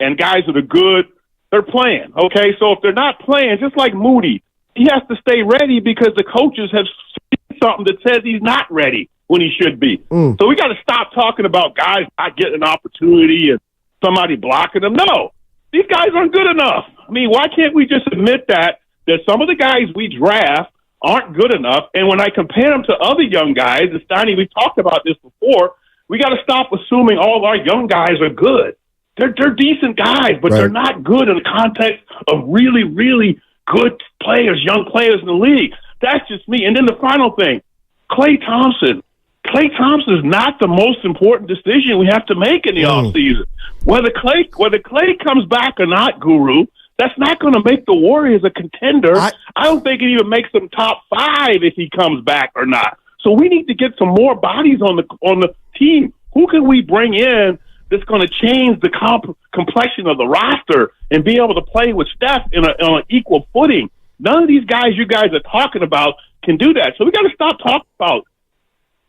and guys that are good, they're playing, okay? So if they're not playing, just like Moody, he has to stay ready because the coaches have seen something that says he's not ready when he should be. So we got to stop talking about guys not getting an opportunity and somebody blocking them. No, these guys aren't good enough. I mean, why can't we just admit that some of the guys we draft aren't good enough? And when I compare them to other young guys, Steiny, we talked about this before, we got to stop assuming all our young guys are good. They're decent guys, but they're not good in the context of really, really good players, young players in the league. That's just me. And then the final thing, Klay Thompson. Klay Thompson is not the most important decision we have to make in the offseason. Whether Klay comes back or not, Guru, that's not going to make the Warriors a contender. I don't think it even makes them top 5 if he comes back or not. So we need to get some more bodies on the team. Who can we bring in that's going to change the complexion of the roster and be able to play with Steph on an equal footing? None of these guys you guys are talking about can do that. So we got to stop talking about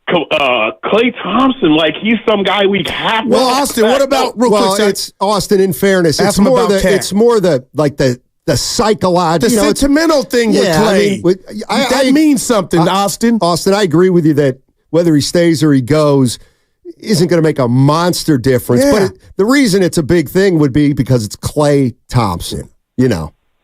Klay Thompson like he's some guy we have. Well, Austin, what about real quick? It's Austin. In fairness, it's more the psychological, the sentimental thing with Klay. That means something, Austin. Austin, I agree with you that whether he stays or he goes isn't going to make a monster difference. Yeah. But the reason it's a big thing would be because it's Klay Thompson.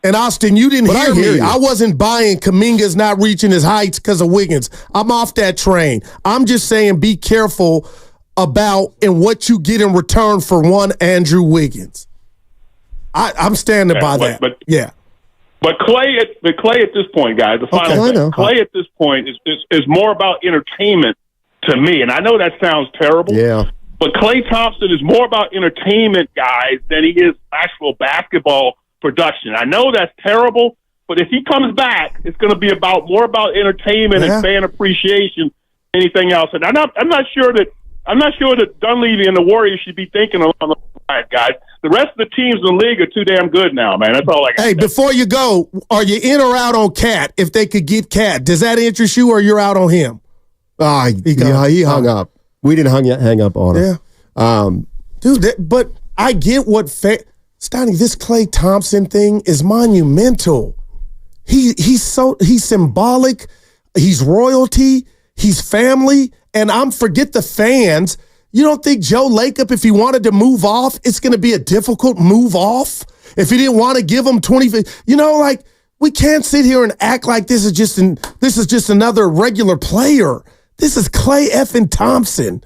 And Austin, you didn't hear me. I wasn't buying Kuminga's not reaching his heights because of Wiggins. I'm off that train. I'm just saying be careful about and what you get in return for one Andrew Wiggins. I'm standing by that. But Klay at this point, guys, the final thing. Klay at this point is more about entertainment to me. And I know that sounds terrible. Yeah. But Klay Thompson is more about entertainment, guys, than he is actual basketball production. I know that's terrible, but if he comes back, it's going to be more about entertainment and fan appreciation than anything else. And I'm not sure that Dunleavy and the Warriors should be thinking along those lines, guys. The rest of the teams in the league are too damn good now, man. That's all I got. Hey, before you go, are you in or out on Cat? If they could get Cat, does that interest you, or you're out on him? He hung up. We didn't hang up on him. Yeah, dude. But I get what. Steiny, this Klay Thompson thing is monumental. He's symbolic. He's royalty. He's family. And forget the fans. You don't think Joe Lacob, if he wanted to move off, it's going to be a difficult move off? If he didn't want to give him 20, we can't sit here and act like this is just another regular player. This is Klay effing Thompson.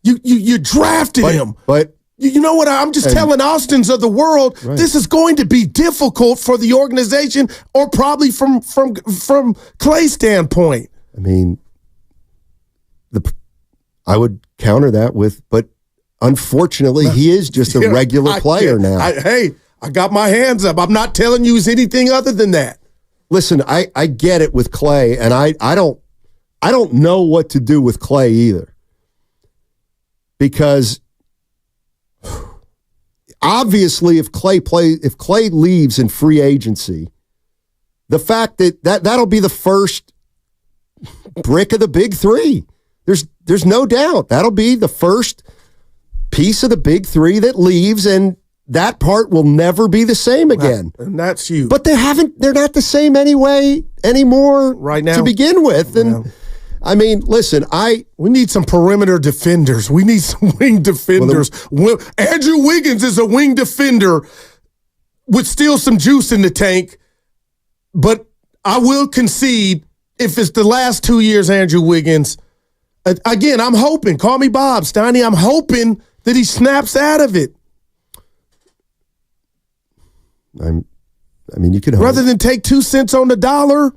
You drafted him. But you know what? I'm just telling Austins of the world, this is going to be difficult for the organization, or probably from Klay's standpoint. I mean, I would counter that with, but unfortunately, he is just a regular player now. I got my hands up. I'm not telling you it's anything other than that. Listen, I get it with Klay, and I don't know what to do with Klay either. Because obviously if Klay leaves in free agency, the fact that'll be the first brick of the big three. There's no doubt. That'll be the first piece of the big three that leaves, and that part will never be the same again. And that's you. But they're not the same anymore right now to begin with. And I mean, listen, we need some perimeter defenders. We need some wing defenders. Andrew Wiggins is a wing defender with still some juice in the tank, but I will concede if it's the last 2 years, Andrew Wiggins, again, I'm hoping, call me Bob, Steiny, I'm hoping that he snaps out of it. I mean, you could hope. Rather than take 2 cents on the dollar.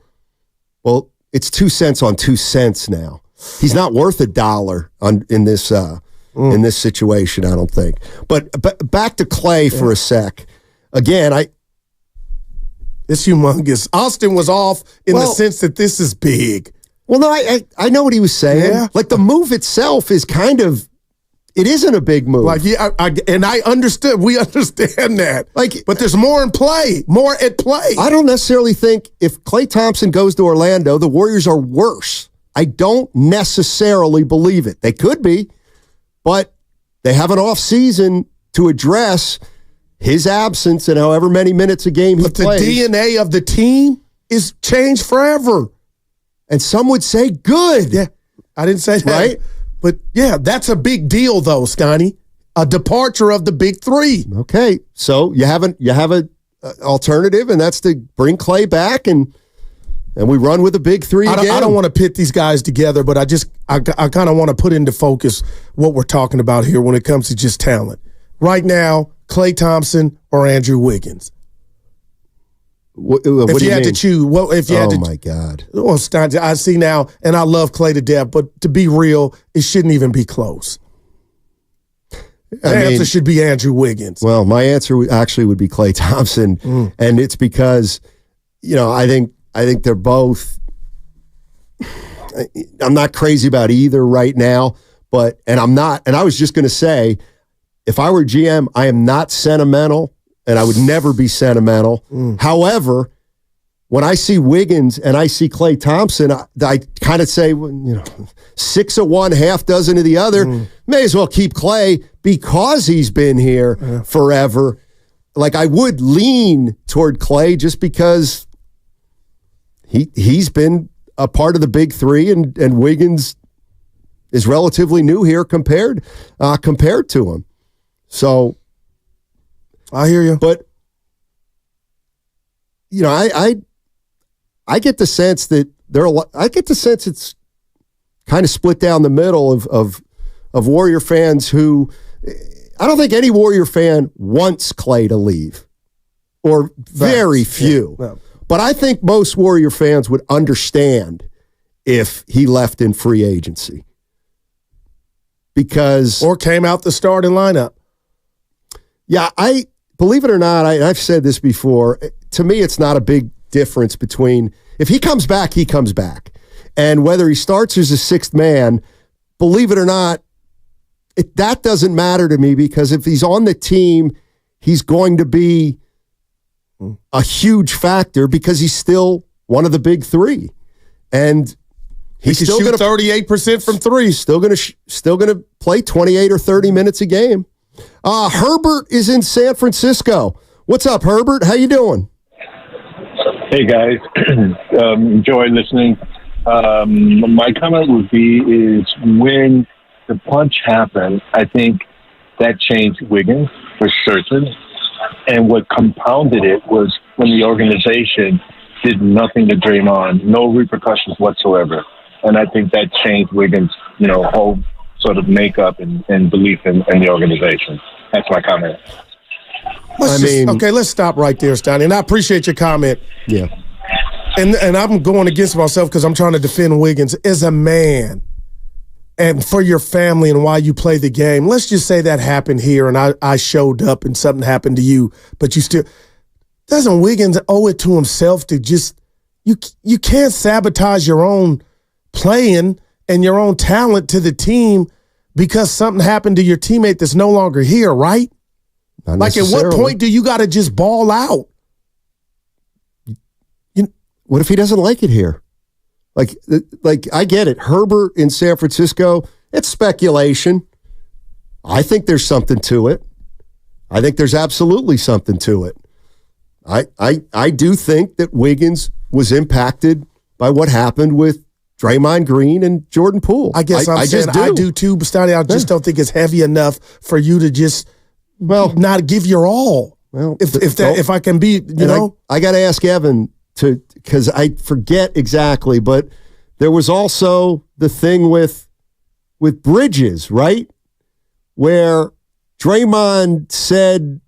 Well, it's 2 cents on 2 cents now. He's not worth $1 in this situation, I don't think. But back to Klay for a sec. Again, it's humongous. Austin was off in the sense that this is big. Well, no, I know what he was saying. Yeah. Like the move itself is kind of, it isn't a big move. Like I understood. We understand that. But there's more in play, more at play. I don't necessarily think if Klay Thompson goes to Orlando, the Warriors are worse. I don't necessarily believe it. They could be, but they have an offseason to address his absence and however many minutes a game he plays. But the DNA of the team is changed forever. And some would say good. Yeah, I didn't say that. Right? But yeah, that's a big deal though, Scotty. A departure of the big three. Okay, so you have an alternative, and that's to bring Klay back, and we run with the big three again. I don't want to pit these guys together, but I kind of want to put into focus what we're talking about here when it comes to just talent. Right now, Klay Thompson or Andrew Wiggins. What if you had to choose, my God! Well, Stein, I see now, and I love Klay to death, but to be real, it shouldn't even be close. The answer should be Andrew Wiggins. Well, my answer actually would be Klay Thompson, and it's because I think they're both. I'm not crazy about either right now, and I was just going to say, if I were GM, I am not sentimental. And I would never be sentimental. However, when I see Wiggins and I see Klay Thompson, I kind of say, 6 of one, half dozen of the other. May as well keep Klay because he's been here forever. Like I would lean toward Klay just because he's been a part of the big three, and Wiggins is relatively new here compared to him. So. I hear you, but I get the sense that I get the sense it's kind of split down the middle of Warrior fans who I don't think any Warrior fan wants Klay to leave, or very few. Yeah. No. But I think most Warrior fans would understand if he left in free agency or came out the starting lineup. Yeah, believe it or not, I've said this before. To me, it's not a big difference between if he comes back, he comes back. And whether he starts as a sixth man, believe it or not, that doesn't matter to me because if he's on the team, he's going to be a huge factor because he's still one of the big three. And he's still going to 38% from three. Still going to play 28 or 30 minutes a game. Herbert is in San Francisco. What's up, Herbert? How you doing? Hey, guys. Enjoy listening. My comment would be is when the punch happened, I think that changed Wiggins for certain. And what compounded it was when the organization did nothing to Draymond, no repercussions whatsoever. And I think that changed Wiggins, whole sort of makeup and belief in the organization. That's my comment. Let's stop right there, Stein. And I appreciate your comment. Yeah. And I'm going against myself because I'm trying to defend Wiggins as a man. and for your family and why you play the game. Let's just say that happened here and I showed up and something happened to you, but you still – doesn't Wiggins owe it to himself to just – you can't sabotage your own playing and your own talent to the team because something happened to your teammate that's no longer here, right? Like, at what point do you got to just ball out? What if he doesn't like it here? Like I get it. Herbert in San Francisco, it's speculation. I think there's something to it. I think there's absolutely something to it. I do think that Wiggins was impacted by what happened with Draymond Green and Jordan Poole. I guess I do too, but Stoney, I just don't think it's heavy enough for you to just not give your all. Well, if I can be, I got to ask Evan because I forget exactly, but there was also the thing with Bridges, right? Where Draymond said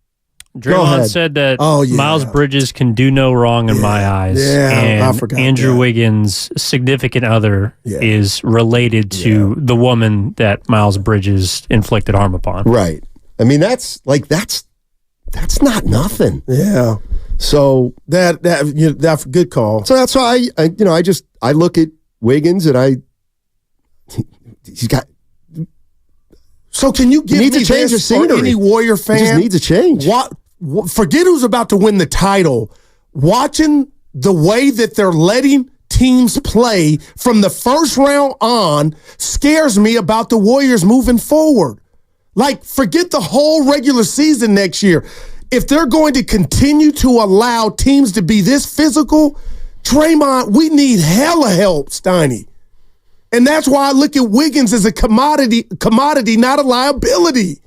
that Miles Bridges can do no wrong in my eyes. Yeah, I forgot. Andrew Wiggins' significant other is related to the woman that Miles Bridges inflicted harm upon. Right. I mean, that's not nothing. Yeah. So that's a good call. So that's why I look at Wiggins and he's got. So can you give me this for any Warrior fan? He just needs a change. Forget who's about to win the title. Watching the way that they're letting teams play from the first round on scares me about the Warriors moving forward. Like, forget the whole regular season next year. If they're going to continue to allow teams to be this physical, Draymond, we need hella help, Steiny. And that's why I look at Wiggins as a commodity, not a liability.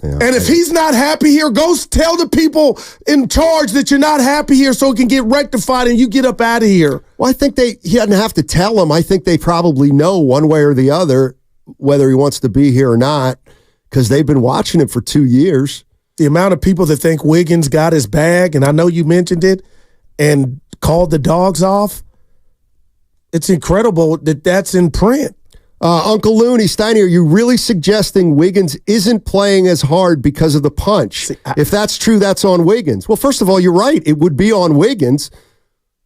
Yeah, and if he's not happy here, go tell the people in charge that you're not happy here so it can get rectified and you get up out of here. Well, I think he doesn't have to tell them. I think they probably know one way or the other whether he wants to be here or not because they've been watching him for 2 years. The amount of people that think Wiggins got his bag, and I know you mentioned it, and called the dogs off, it's incredible that that's in print. Uncle Looney, Steiny, are you really suggesting Wiggins isn't playing as hard because of the punch? If that's true, that's on Wiggins. Well, first of all, you're right. It would be on Wiggins.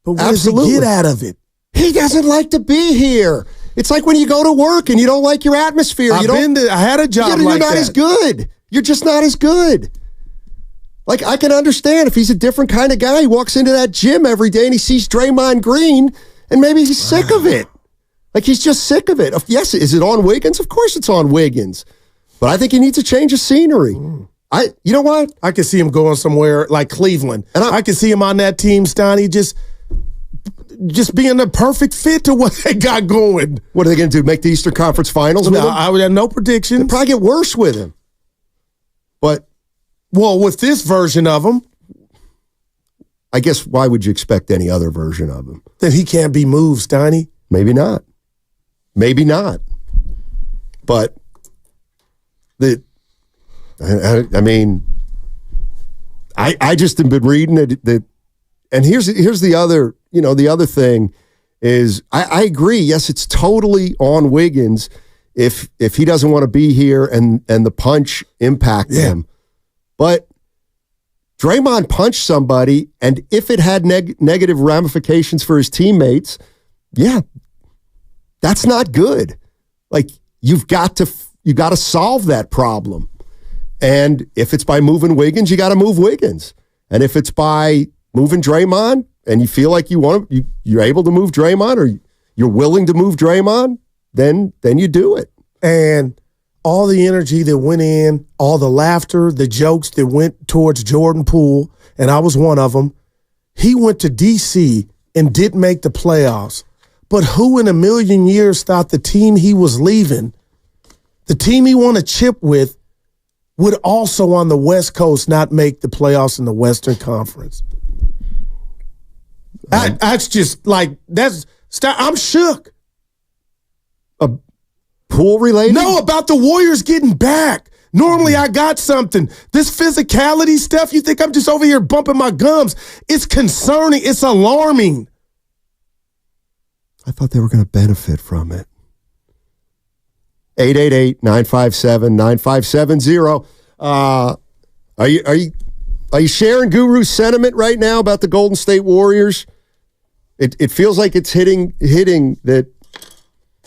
But what does he get out of it? He doesn't like to be here. It's like when you go to work and you don't like your atmosphere. I had a job like that. You're not as good. You're just not as good. Like, I can understand if he's a different kind of guy. He walks into that gym every day and he sees Draymond Green and maybe he's sick of it. Like, he's just sick of it. Yes, is it on Wiggins? Of course it's on Wiggins. But I think he needs a change of scenery. You know what? I can see him going somewhere like Cleveland. And I can see him on that team, Stoney, just being the perfect fit to what they got going. What are they going to do, make the Eastern Conference Finals with him? I would have no predictions. They'll probably get worse with him. But, well, with this version of him, I guess why would you expect any other version of him? That he can't be moved, Steiny? Maybe not. Maybe not. But I mean, I just have been reading it. And here's the other, the other thing is I agree. Yes, it's totally on Wiggins if he doesn't want to be here and the punch impacts him. But Draymond punched somebody, and if it had negative ramifications for his teammates, that's not good. Like, you've got to solve that problem. And if it's by moving Wiggins, you got to move Wiggins. And if it's by moving Draymond and you feel like you're able to move Draymond or you're willing to move Draymond, then you do it. And all the energy that went in, all the laughter, the jokes that went towards Jordan Poole, and I was one of them, he went to D.C. and didn't make the playoffs. But who in a million years thought the team he was leaving, the team he won a chip with, would also on the West Coast not make the playoffs in the Western Conference? That's just like, I'm shook. Pool related? No, about the Warriors getting back. Normally I got something. This physicality stuff, you think I'm just over here bumping my gums. It's concerning. It's alarming. I thought they were going to benefit from it. 888-957-9570. Are you sharing Guru's sentiment right now about the Golden State Warriors? It feels like it's hitting that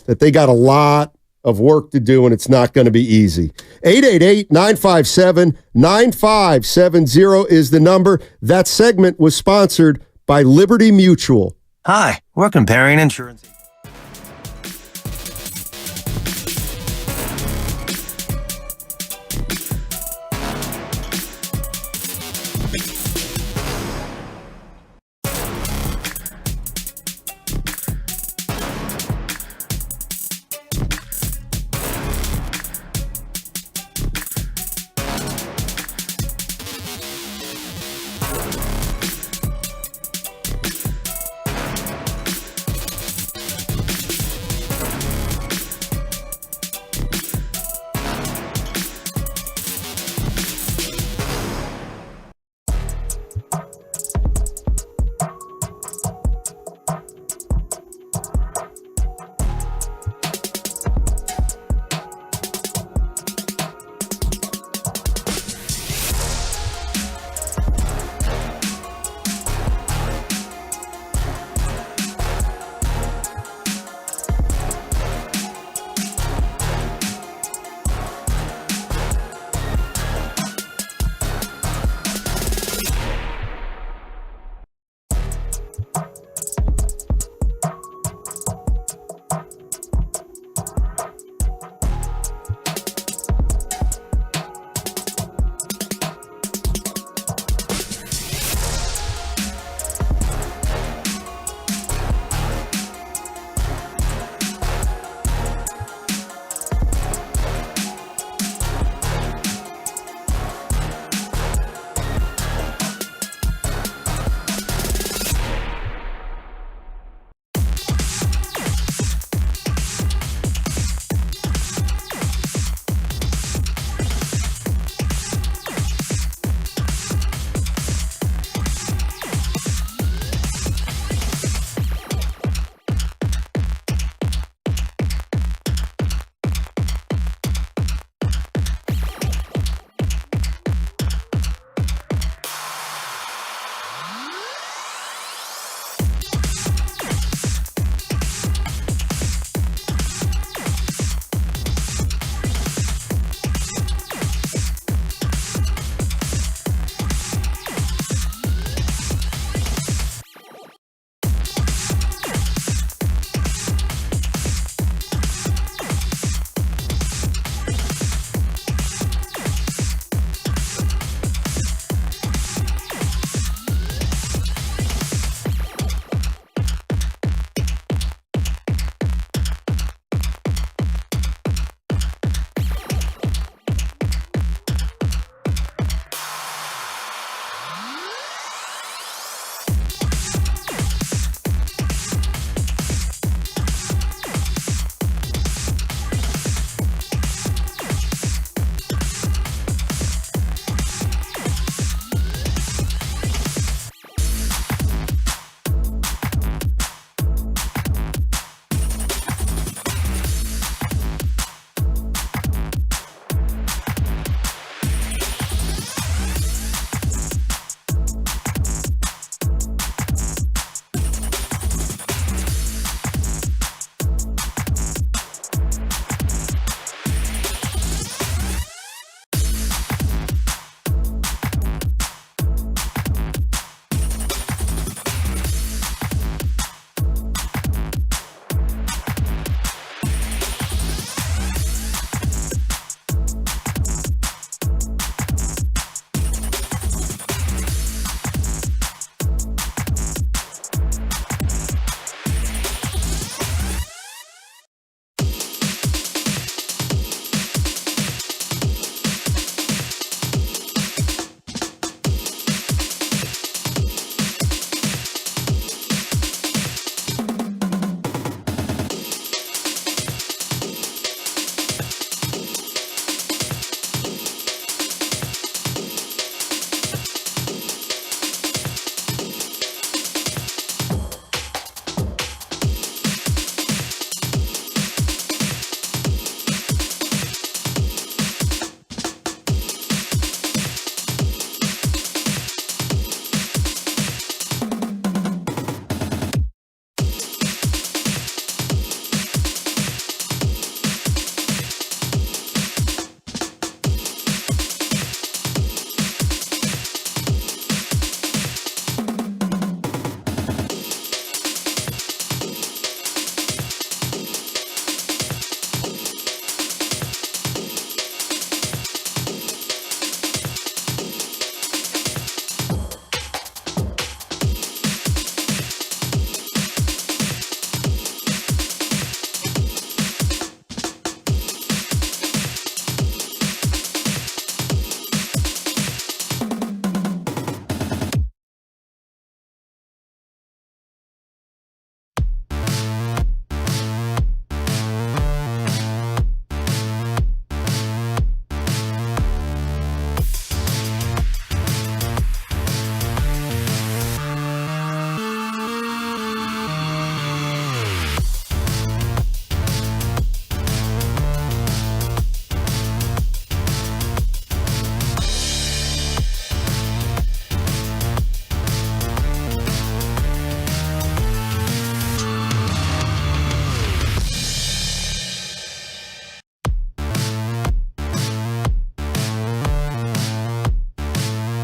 they got a lot of work to do, and it's not going to be easy. 888-957-9570 is the number. That segment was sponsored by Liberty Mutual. Hi, we're comparing insurance.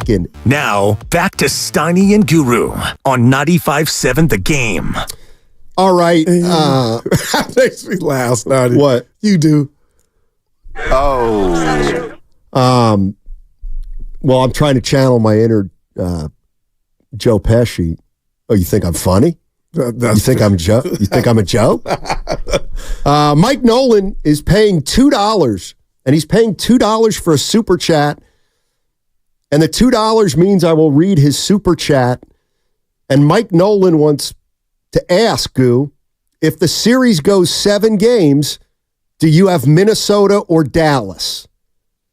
second. Now, back to Steiny and Guru on 95.7 The Game. All right. That makes me laugh, Steiny. What? You do. Oh. Well, I'm trying to channel my inner Joe Pesci. Oh, you think I'm funny? You think I'm Joe? You think I'm a Joe? Mike Nolan is paying $2, and he's paying $2 for a super chat. And the $2 means I will read his super chat. And Mike Nolan wants to ask you, if the series goes 7 games, do you have Minnesota or Dallas?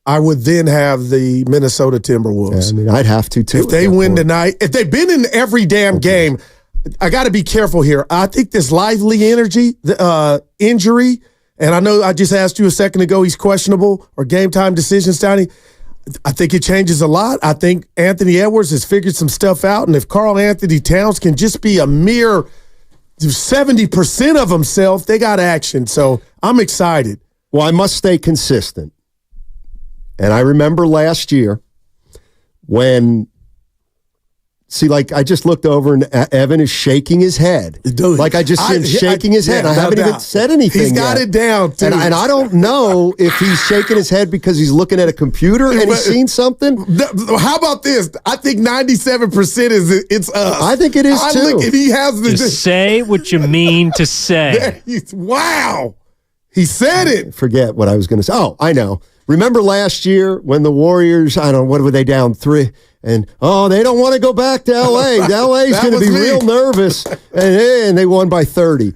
I would then have the Minnesota Timberwolves. Yeah, I mean, I'd have to, too. If they win tonight, if they've been in every damn game, I got to be careful here. I think this lively energy, injury, and I know I just asked you a second ago he's questionable or game time decisions, Steiny. I think it changes a lot. I think Anthony Edwards has figured some stuff out, and if Karl Anthony Towns can just be a mere 70% of himself, they got action. So I'm excited. Well, I must stay consistent. And I remember last year when, I just looked over and Evan is shaking his head. Dude, I just see him shaking his head. I haven't even said anything He's got it down, too. And I don't know if he's shaking his head because he's looking at a computer and he's seen something. How about this? I think 97% it's us. I think it is, too. Look, and he has Just say what you mean to say. Wow. He said it. Forget what I was going to say. Oh, I know. Remember last year when the Warriors, I don't know, what were they down 3? And, they don't want to go back to L.A. L.A.'s going to be real nervous. And they won by 30.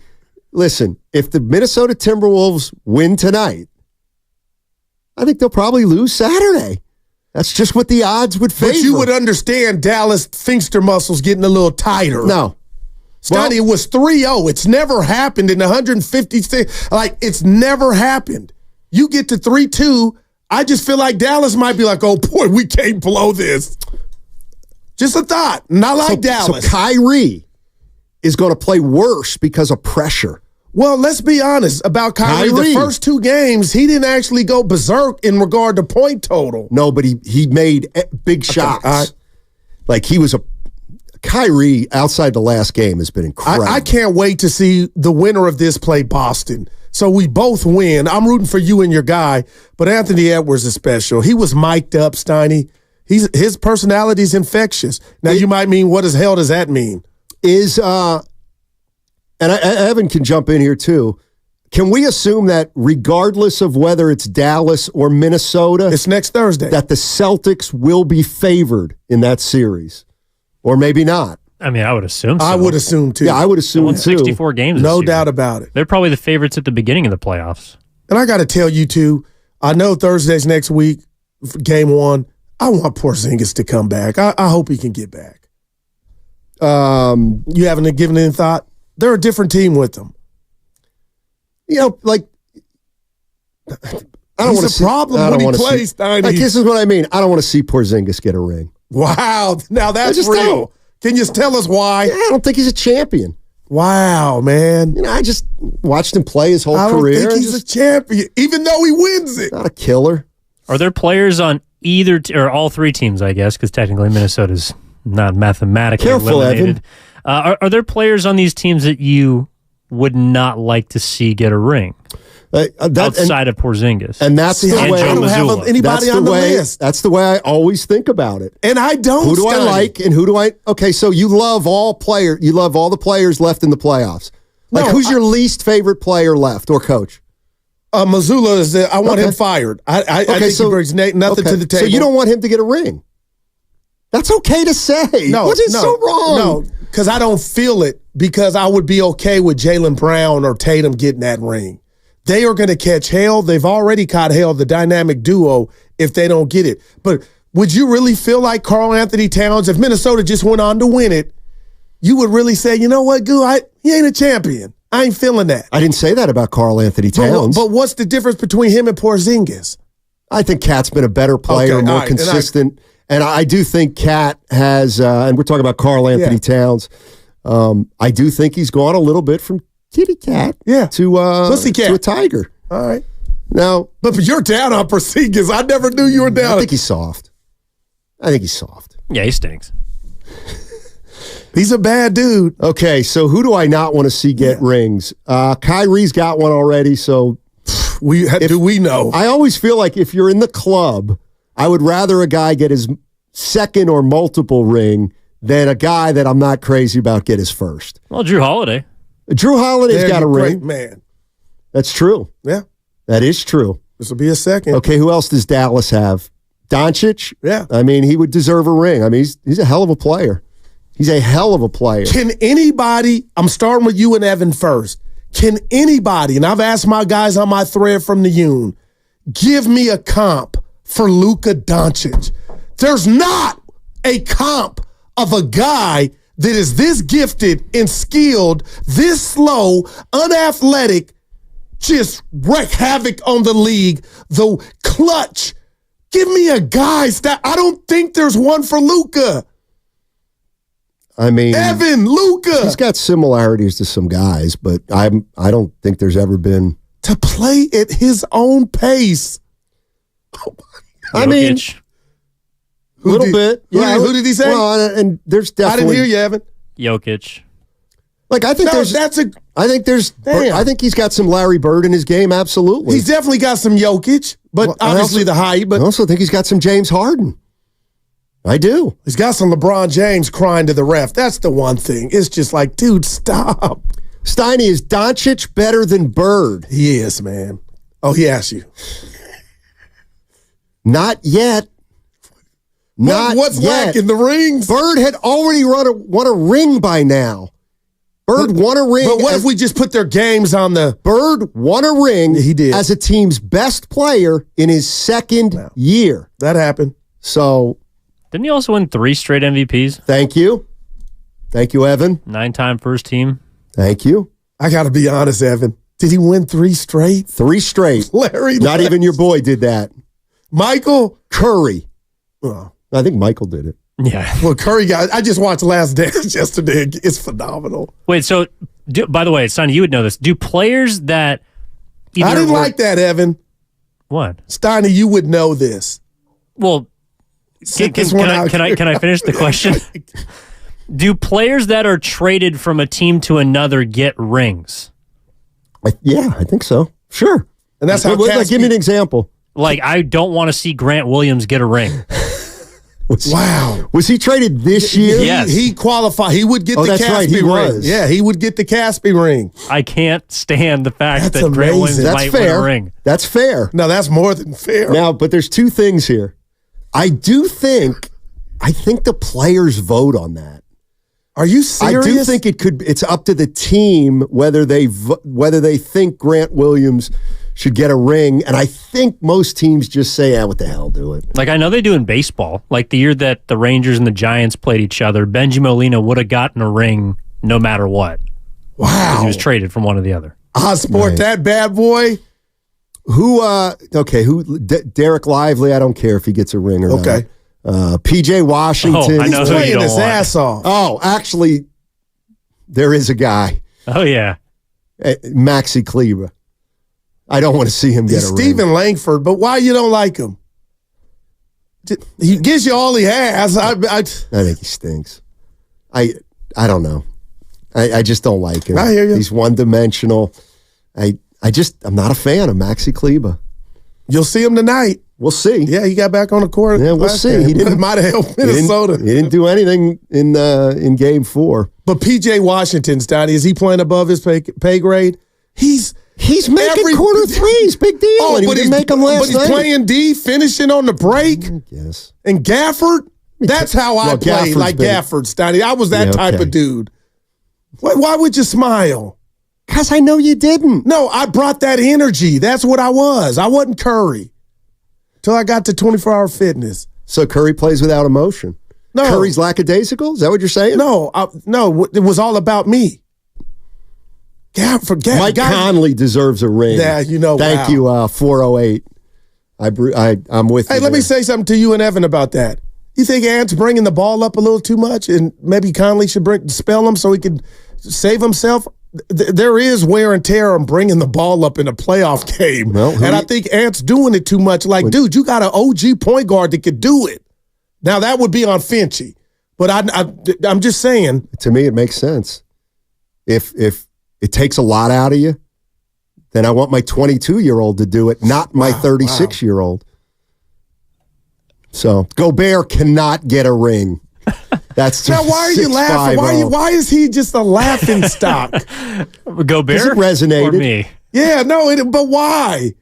Listen, if the Minnesota Timberwolves win tonight, I think they'll probably lose Saturday. That's just what the odds would favor. But you would understand Dallas Finster muscles getting a little tighter. No. Steiny, it was 3-0. It's never happened in 156. It's never happened. You get to 3-2, I just feel like Dallas might be like, oh, boy, we can't blow this. Just a thought. Not Dallas. So Kyrie is going to play worse because of pressure. Well, let's be honest about Kyrie. The first 2 games, he didn't actually go berserk in regard to point total. No, but he made big shots. Kyrie, outside the last game, has been incredible. I can't wait to see the winner of this play Boston. So we both win. I'm rooting for you and your guy, but Anthony Edwards is special. He was mic'd up, Steiny. His personality is infectious. Now, you might mean, what the hell does that mean? And Evan can jump in here, too. Can we assume that regardless of whether it's Dallas or Minnesota, it's next Thursday, that the Celtics will be favored in that series? Or maybe not. I mean, I would assume so. I would assume, too. Yeah, I would assume, too. 64 games No doubt about it. They're probably the favorites at the beginning of the playoffs. And I got to tell you, too, I know Thursday's next week, game 1. I want Porzingis to come back. I hope he can get back. You haven't given it any thought? They're a different team with them. I don't want to see problem when he plays, Steiny. This is what I mean. I don't want to see Porzingis get a ring. Wow. Now that's real. Don't. Can you tell us why? Yeah, I don't think he's a champion. Wow, man. I just watched him play his whole career. I don't think he's a champion, even though he wins it. Not a killer. Are there players on either or all 3 teams, I guess, because technically Minnesota's not mathematically eliminated. Evan. Are there players on these teams that you would not like to see get a ring? Outside of Porzingis. And that's the way I don't have anybody on the list. That's the way I always think about it. And I don't. Who do I like and who do I... Okay, so you love all the players left in the playoffs. Who's your least favorite player left or coach? Mazzulla is. I want him fired. I think he brings nothing to the table. So you don't want him to get a ring? That's okay to say. No, what is so wrong? No, because I don't feel it. Because I would be okay with Jaylen Brown or Tatum getting that ring. They are going to catch hell. They've already caught hell, the dynamic duo, if they don't get it. But would you really feel like Karl Anthony Towns, if Minnesota just went on to win it, you would really say, you know what, Goo, he ain't a champion. I ain't feeling that. I didn't say that about Karl Anthony Towns. But what's the difference between him and Porzingis? I think Cat's been a better player, more consistent. And I do think Cat has, and we're talking about Karl Anthony Towns, I do think he's gone a little bit from kitty cat to Pussycat. To a tiger. All right. Now, but you're down on Porzingis. I never knew you were down. I think he's soft. Yeah, he stinks. He's a bad dude. Okay, so who do I not want to see get rings? Kyrie's got one already, so do we know? I always feel like if you're in the club, I would rather a guy get his second or multiple ring than a guy that I'm not crazy about get his first. Well, Drew Holiday. Drew Holiday's got a ring. Man. That's true. Yeah. That is true. This will be a second. Okay, who else does Dallas have? Doncic? Yeah. I mean, he would deserve a ring. I mean, he's a hell of a player. He's a hell of a player. Can anybody, I'm starting with you and Evan first. Can anybody, and I've asked my guys on my thread from the Union, give me a comp for Luka Doncic? There's not a comp of a guy that is this gifted and skilled, this slow, unathletic, just wreak havoc on the league, the clutch. Give me a guy. I don't think there's one for Luka. I mean, Evan, Luka. He's got similarities to some guys, but I don't think there's ever been to play at his own pace. Oh I mean, a little bit. Yeah. Who did he say? Well, and there's definitely. I didn't hear you, Evan. Jokic. Like I think I think he's got some Larry Bird in his game. Absolutely, he's definitely got some Jokic, but obviously the height. But I also think he's got some James Harden. I do. He's got some LeBron James crying to the ref. That's the one thing. It's just like, dude, stop. Steiny, is Doncic better than Bird? He is, man. Oh, he asked you. Not yet. What's lacking? The rings? Bird had already won a ring by now. Bird won a ring. But what if we just put their games on the... Bird won a ring he did. as a team's best player in his second year. That happened. So... Didn't he also win 3 straight MVPs? Thank you. Thank you, Evan. 9-time first team. Thank you. I got to be honest, Evan. Did he win 3 straight? 3 straight. Larry. Not even your boy did that. Michael? Curry. Oh. I think Michael did it. Yeah. Well, Curry I just watched Last Dance yesterday. It's phenomenal. Wait, so, by the way, Sonny, you would know this. Do players that... I didn't like that, Evan. What? Steiny, you would know this. Well... Can I finish the question? Do players that are traded from a team to another get rings? Yeah, I think so. Sure. And that's how give me an example. Like, I don't want to see Grant Williams get a ring. Wow. Was he traded this year? Yes. He qualified. He would get the that's Caspi right, he ring. was. Yeah, he would get the Caspi ring. I can't stand the fact That's that Grant amazing. Williams That's might fair. win a ring. That's fair. No, that's more than fair. Now, but there's 2 things here. I think the players vote on that. Are you serious? I do think it's up to the team whether they think Grant Williams should get a ring, and I think most teams just say, "Yeah, what the hell, do it." Like I know they do in baseball. Like the year that the Rangers and the Giants played each other, Benji Molina would have gotten a ring no matter what. Wow, he was traded from one to the other. Sport that bad boy. Derek Lively, I don't care if he gets a ring or not. PJ Washington. I know he's playing his ass off. Oh, actually, there is a guy. Oh, yeah. Maxi Kleber. I don't want to see him get a ring. Stephen Langford, but why you don't like him? He gives you all he has. I think he stinks. I don't know. I just don't like him. I hear you. He's one-dimensional. I'm not a fan of Maxi Kleber. You'll see him tonight. We'll see. Yeah, he got back on the court. Yeah, we'll see. He might have helped Minnesota. He didn't do anything in Game 4. But P.J. Washington's Donnie, is he playing above his pay grade? He's making corner threes. Big deal. Oh, and he didn't make them last night. But he's playing D, finishing on the break. Yes. And Gafford, that's how I played, like Gafford, Donnie. I was that type of dude. Why would you smile? Because I know you didn't. No, I brought that energy. That's what I was. I wasn't Curry. Till I got to 24-hour fitness. So Curry plays without emotion. No. Curry's lackadaisical? Is that what you're saying? No, it was all about me. Mike Conley deserves a ring. Yeah, Thank you, 408. I'm with you. Hey, let me say something to you and Evan about that. You think Ant's bringing the ball up a little too much, and maybe Conley should spell him so he could save himself? There is wear and tear on bringing the ball up in a playoff game. And I think Ant's doing it too much. Like, dude, you got an OG point guard that could do it. Now, that would be on Finchie. But I'm just saying. To me, it makes sense. If it takes a lot out of you, then I want my 22-year-old to do it, not my 36-year-old. So Gobert cannot get a ring. That's now. Why are you laughing? Why is he just a laughing stock? Gobert it resonated. Or me? Yeah, no. But why?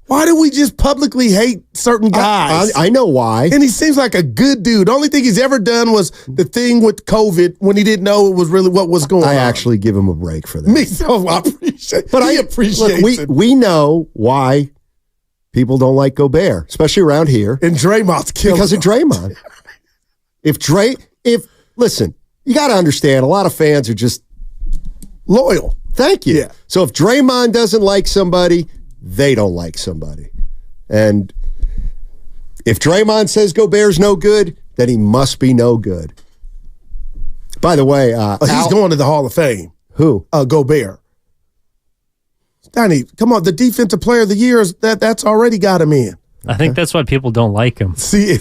Why do we just publicly hate certain guys? I know why. And he seems like a good dude. The only thing he's ever done was the thing with COVID when he didn't know it was really what was going on. I actually give him a break for that. Me so I appreciate it. But I appreciate it. We know why people don't like Gobert, especially around here. And Draymond's killing because of Draymond. Listen, you got to understand, a lot of fans are just loyal. Thank you. Yeah. So if Draymond doesn't like somebody, they don't like somebody. And if Draymond says Gobert's no good, then he must be no good. By the way, he's going to the Hall of Fame. Who? Gobert. Danny, come on, the defensive player of the year that's already got him in. I think that's why people don't like him. See,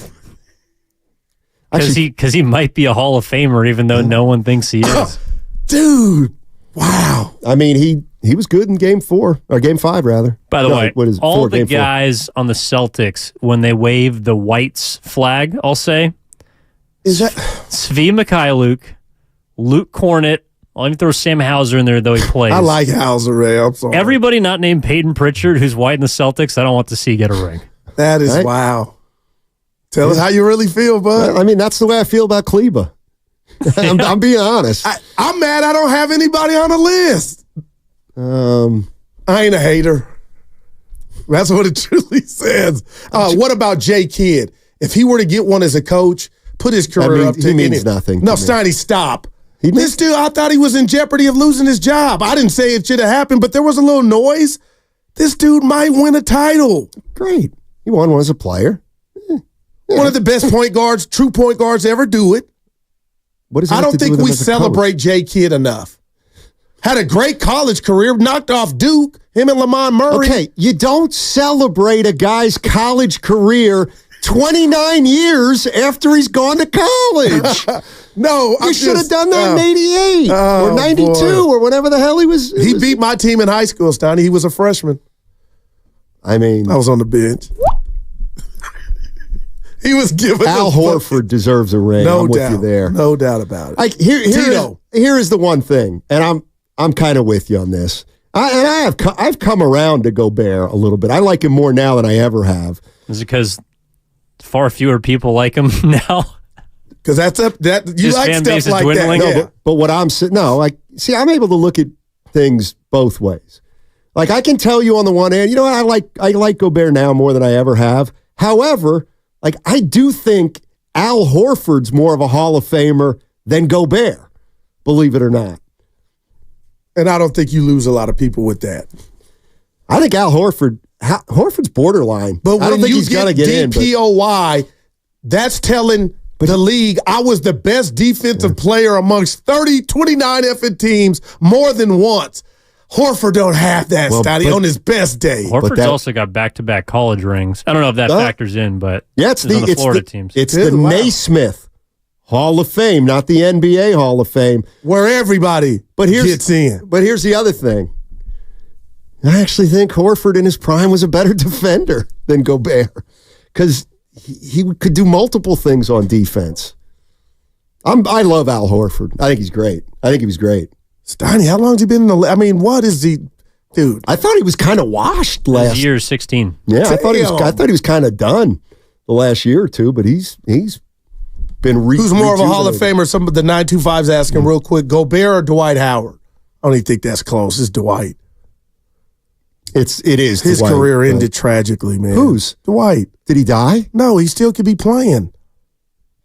because he might be a Hall of Famer, even though no one thinks he is. Dude, wow. I mean, he was good in Game 4 or Game 5 rather. By the way, all the guys on the Celtics when they wave the Whites flag, I'll say, is that Svi Mikhailuk, Luke Cornett. I'll even throw Sam Hauser in there, though he plays. I like Hauser, Ray. I'm sorry. Everybody not named Peyton Pritchard, who's white in the Celtics, I don't want to see get a ring. That is wow. Tell us how you really feel, bud. I mean, that's the way I feel about Kleba. I'm being honest. I'm mad I don't have anybody on the list. I ain't a hater. That's what it truly says. What about Jay Kidd? If he were to get one as a coach, put his career up to he means nothing. No, Steiny, stop. This dude, I thought he was in jeopardy of losing his job. I didn't say it should have happened, but there was a little noise. This dude might win a title. Great. He won one as a player. One of the best point guards, true point guards ever do it. What is I don't think we celebrate Jay Kidd enough. Had a great college career, knocked off Duke, him and Lamont Murray. Okay, you don't celebrate a guy's college career 29 years after he's gone to college. No, you should have done that in 88 or 92 or whatever the hell he was. He beat my team in high school, Stoney. He was a freshman. I mean, I was on the bench. He was given Al Horford deserves a ring. No I'm doubt. with you there. No doubt about it. Here is the one thing, and I'm kind of with you on this. I've come around to Gobert a little bit. I like him more now than I ever have. Is it because far fewer people like him now? Because that's you like stuff like dwindling? that. No, but what I'm saying, I'm able to look at things both ways. Like I can tell you on the one hand, I like Gobert now more than I ever have. However, I do think Al Horford's more of a Hall of Famer than Gobert, believe it or not. And I don't think you lose a lot of people with that. I think Horford's borderline. But I don't think he's going to get in. DPOY, that's telling the league I was the best defensive player amongst 29 effing teams more than once. Horford don't have that, Scotty, on his best day. Horford's also got back-to-back college rings. I don't know if that factors in, but it's on the Florida teams. It's the Naismith Hall of Fame, not the NBA Hall of Fame. Where everybody gets in. But here's the other thing. I actually think Horford in his prime was a better defender than Gobert because he could do multiple things on defense. I love Al Horford. I think he's great. I think he was great. Steiny, how long has he been in the... I mean, what is he... Dude. I thought he was kind of washed last... year 16. Yeah, I thought he was kind of done the last year or two, but he's been Who's more of a Hall of Famer? Some of the 925's asking real quick, Gobert or Dwight Howard? I don't even think that's close. It's Dwight. It is His Dwight, career ended tragically, man. Whose? Dwight. Did he die? No, he still could be playing.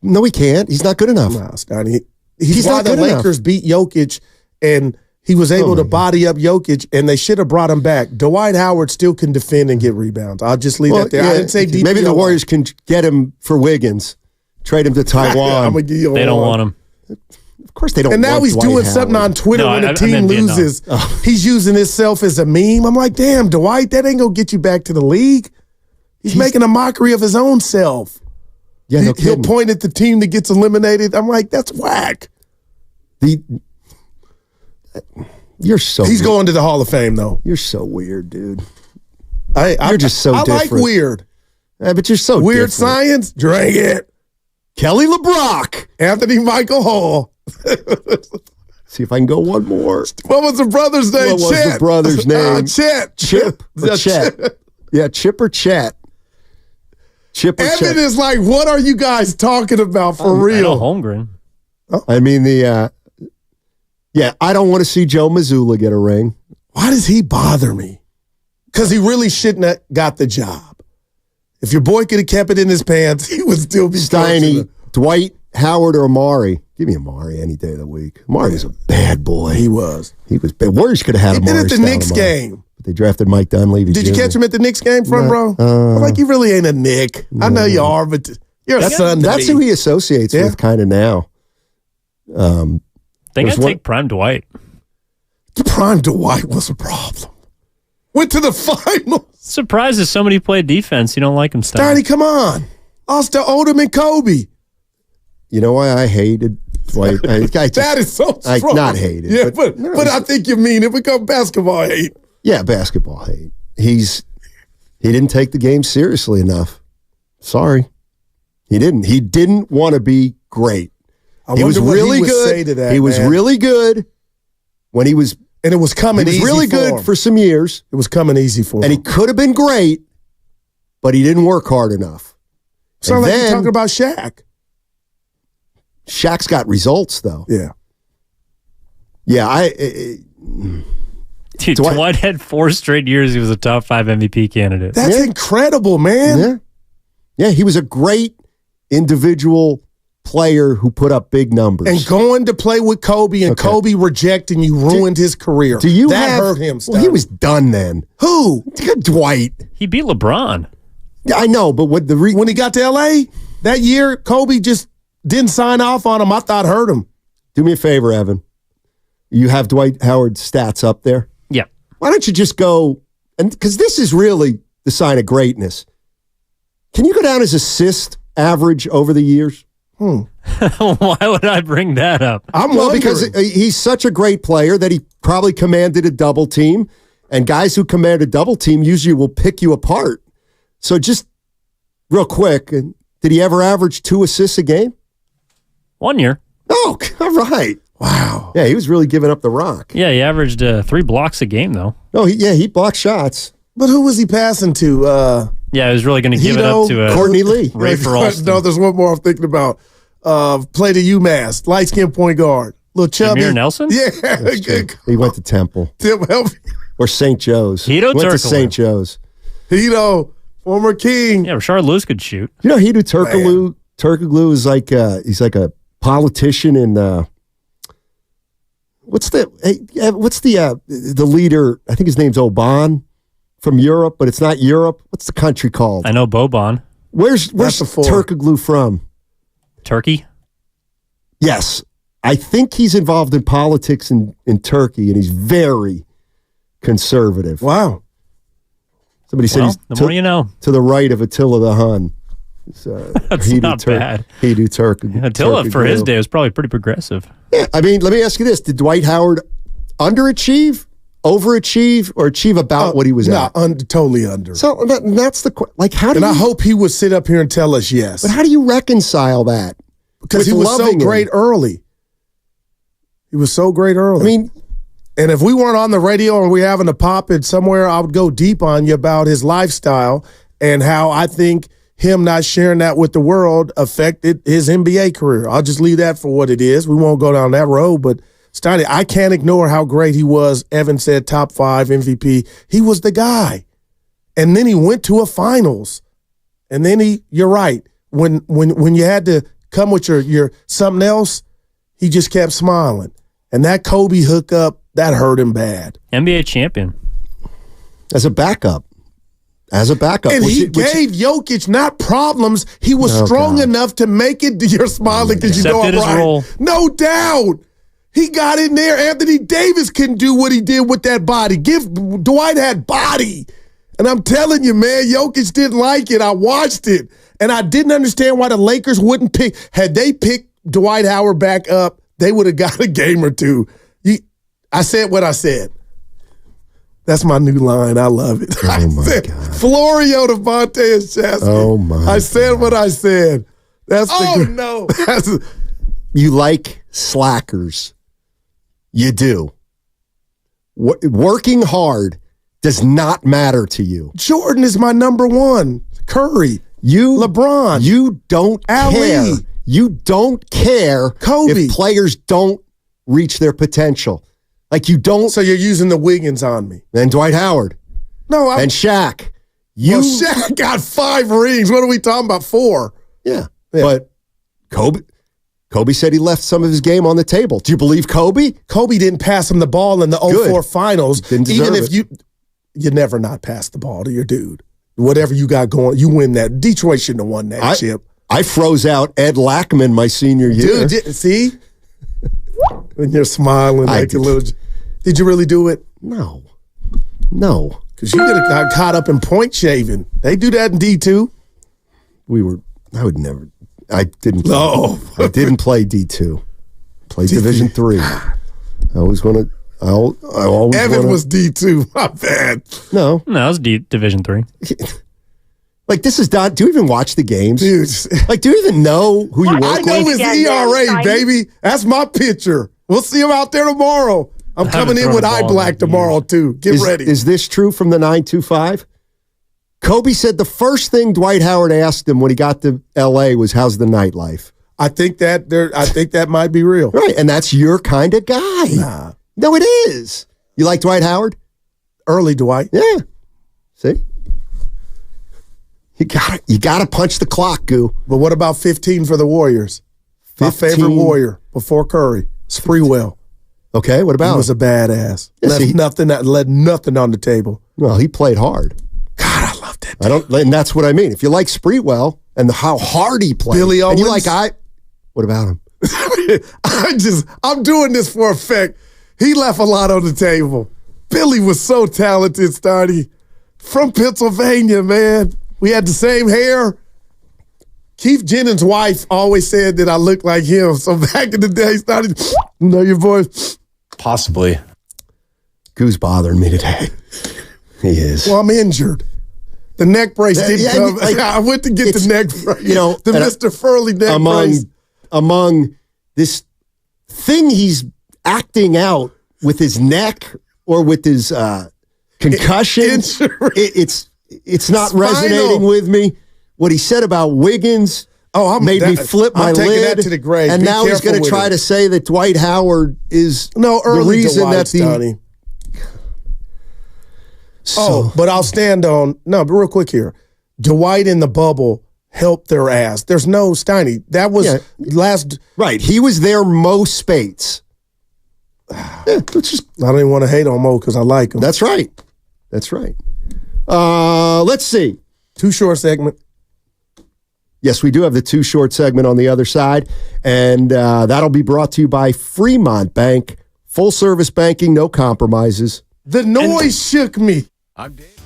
No, he can't. He's not good enough. No, Steiny. He's why not the good Lakers enough. beat Jokic, and he was able to body up Jokic, and they should have brought him back. Dwight Howard still can defend and get rebounds. I'll just leave that there. I didn't say DPO. Maybe the Warriors can get him for Wiggins, trade him to Taiwan. They don't want him. Of course they don't. And now want he's Dwight doing Howard. something on Twitter when the team loses. He's using himself as a meme. I'm like, damn, Dwight, that ain't gonna get you back to the league. He's making a mockery of his own self. Yeah, he'll point at the team that gets eliminated. I'm like, that's whack. You're so. He's weird. going to the Hall of Fame, though. You're so weird, dude. You're just so different. I like weird. Yeah, but you're so weird different. science. Drink it. Kelly LeBrock. Anthony Michael Hall. See if I can go one more. What was the brother's name? What was the brother's name? Chet. Chip or Chet? Yeah, Chip or Chet. Chip or Evan Chet. is like, what are you guys talking about for real? Holmgren. I mean, I don't want to see Joe Mazzulla get a ring. Why does he bother me? Because he really shouldn't have got the job. If your boy could have kept it in his pants, he would still be Steiny, Dwight, Howard, or Amari. Give me Amari any day of the week. Amari was a bad boy. He was. He was bad. Warriors could have had Amari. He did at the Knicks game. But they drafted Mike Dunleavy. Did you catch him at the Knicks game, front row? I'm like, you really ain't a Knick. I know you are, but you're a son to That's me. who he associates with kind of now. They got to take Prime Dwight. Prime Dwight was a problem. Went to the finals. Surprised that somebody played defense. You don't like him, Steiny, come on. Lost to Odom and Kobe. You know why I hated Dwight? That is so strong. Not hated. Yeah, but I think you mean it. Become basketball hate. Yeah, basketball hate. He didn't take the game seriously enough. Sorry. He didn't. He didn't want to be great. He was really good. He was really good when he was. And it was coming easy. He was really good for some years. It was coming easy for him. And he could have been great, but he didn't work hard enough. Sound like you're talking about Shaq. Shaq's got results, though. Yeah. Yeah, Dude, Dwight had 4 straight years he was a top 5 MVP candidate. That's incredible, man. Yeah, he was a great individual player who put up big numbers. And going to play with Kobe and Kobe rejecting you ruined his career. That hurt him, Well, he was done then. Who? Dwight. He beat LeBron. Yeah, I know, but when he got to L.A., that year, Kobe just didn't sign off on him. I thought hurt him. Do me a favor, Evan. You have Dwight Howard's stats up there? Yeah. Why don't you just go, and because this is really the sign of greatness. Can you go down his assist average over the years? Why would I bring that up? Because he's such a great player that he probably commanded a double team, and guys who command a double team usually will pick you apart. So just real quick, did he ever average 2 assists a game? 1 year. Oh, all right. Wow. Yeah, he was really giving up the rock. Yeah, he averaged 3 blocks a game, though. No, he blocked shots. But who was he passing to? Yeah, he was really going to give it up to Courtney Lee. Ray Ferralston. No, there's one more I'm thinking about. Played at UMass, light skinned point guard. Little chubby. Amir Nelson? Yeah. He went to Temple. Tim, help me. Or St. Joe's. Hedo went to Turkoglu. St. Joe's. Hedo, former king. Yeah, Rashard Lewis could shoot. You know, Hedo Turkoglu. Turkoglu is like he's like a politician in what's the leader? I think his name's Oban from Europe, but it's not Europe. What's the country called? I know Boban. Where's Turkoglu from? Turkey? Yes. I think he's involved in politics in Turkey, and he's very conservative. Wow. Somebody said he's the more you know. To the right of Attila the Hun. That's not bad. Hedo Turkoglu. Attila, for his day, was probably pretty progressive. Yeah, I mean, let me ask you this. Did Dwight Howard underachieve, overachieve, or achieve about what he was at? Totally under. So that's the like. How do I hope he would sit up here and tell us yes. But how do you reconcile that? Because he was so great early. He was so great early. I mean, and if we weren't on the radio and we having to pop it somewhere, I would go deep on you about his lifestyle and how I think him not sharing that with the world affected his NBA career. I'll just leave that for what it is. We won't go down that road, but Steiny, I can't ignore how great he was. Evan said top 5 MVP. He was the guy. And then he went to a finals. And then you're right. When you had to come with your something else, he just kept smiling. And that Kobe hookup, that hurt him bad. NBA champion. As a backup. And he gave Jokic not problems. He was strong enough to make it. You're smiling because you know I'm right. Role. No doubt. He got in there. Anthony Davis couldn't do what he did with that body. Dwight had body. And I'm telling you, man, Jokic didn't like it. I watched it. And I didn't understand why the Lakers wouldn't pick. Had they picked Dwight Howard back up, they would have got a game or two. I said what I said. That's my new line. I love it. Oh, my God. Florio, Devontae, and Shasta. Oh, my I said what I said. no. You like slackers. You do. Working hard does not matter to you. Jordan is my number one. Curry. LeBron. You don't Ali. care. You don't care Kobe. if players don't reach their potential. Like you don't. So you're using the Wiggins on me. And Dwight Howard. No, and Shaq. Shaq got 5 rings. What are we talking about? 4. Yeah. But Kobe said he left some of his game on the table. Do you believe Kobe? Kobe didn't pass him the ball in the 04 finals. Didn't deserve Even if you never not pass the ball to your dude. Whatever you got going, you win that. Detroit shouldn't have won that chip. I froze out Ed Lackman my senior year. Dude, see? And you're smiling like a little. Did you really do it? No. Because you could have got caught up in point shaving. They do that in D2. I didn't play D2. Played Division 3. I always want to. Evan was D2. My bad. No, it was Division 3. Like, this is not. Do you even watch the games? Dude. Like, do you even know who you work with? I know his ERA, baby. That's my pitcher. We'll see him out there tomorrow. I'm coming in with eye black tomorrow, too. Get ready. Is this true from the 925? Kobe said the first thing Dwight Howard asked him when he got to L.A. was, how's the nightlife? I think that might be real. Right, and that's your kind of guy. Nah. No, it is. You like Dwight Howard? Early Dwight. Yeah. See? You gotta punch the clock, Goo. But what about 15 for the Warriors? 15. My favorite Warrior before Curry, Sprewell. Okay, what about him? He was a badass. Yeah, led nothing on the table. Well, he played hard. God, I love that. And that's what I mean. If you like Sprewell and how hard he played, Billy Owens. And you like what about him? I'm doing this for effect. He left a lot on the table. Billy was so talented, Stardy. From Pennsylvania, man. We had the same hair. Keith Jennings' wife always said that I looked like him. So back in the day, Stardy, you know your voice? Possibly. Goo's bothering me today. He is. Well, I'm injured. The neck brace didn't come. I went to get the neck brace. You know, the Mr. Furley neck brace. Among this thing he's acting out with his neck or with his concussion, it's not resonating with me. What he said about Wiggins made me flip my lid. That to the grave. And now he's going to try to say that Dwight Howard is early the reason Dwight, that the... Donnie. But I'll stand on... No, but real quick here. Dwight in the bubble helped their ass. There's no Steiny. That was last... Right. He was there most spates. I don't even want to hate on Mo because I like him. That's right. Let's see. Too short segment. Yes, we do have the Too Short segment on the other side, and that'll be brought to you by Fremont Bank. Full-service banking, no compromises. The noise shook me. I'm Dave.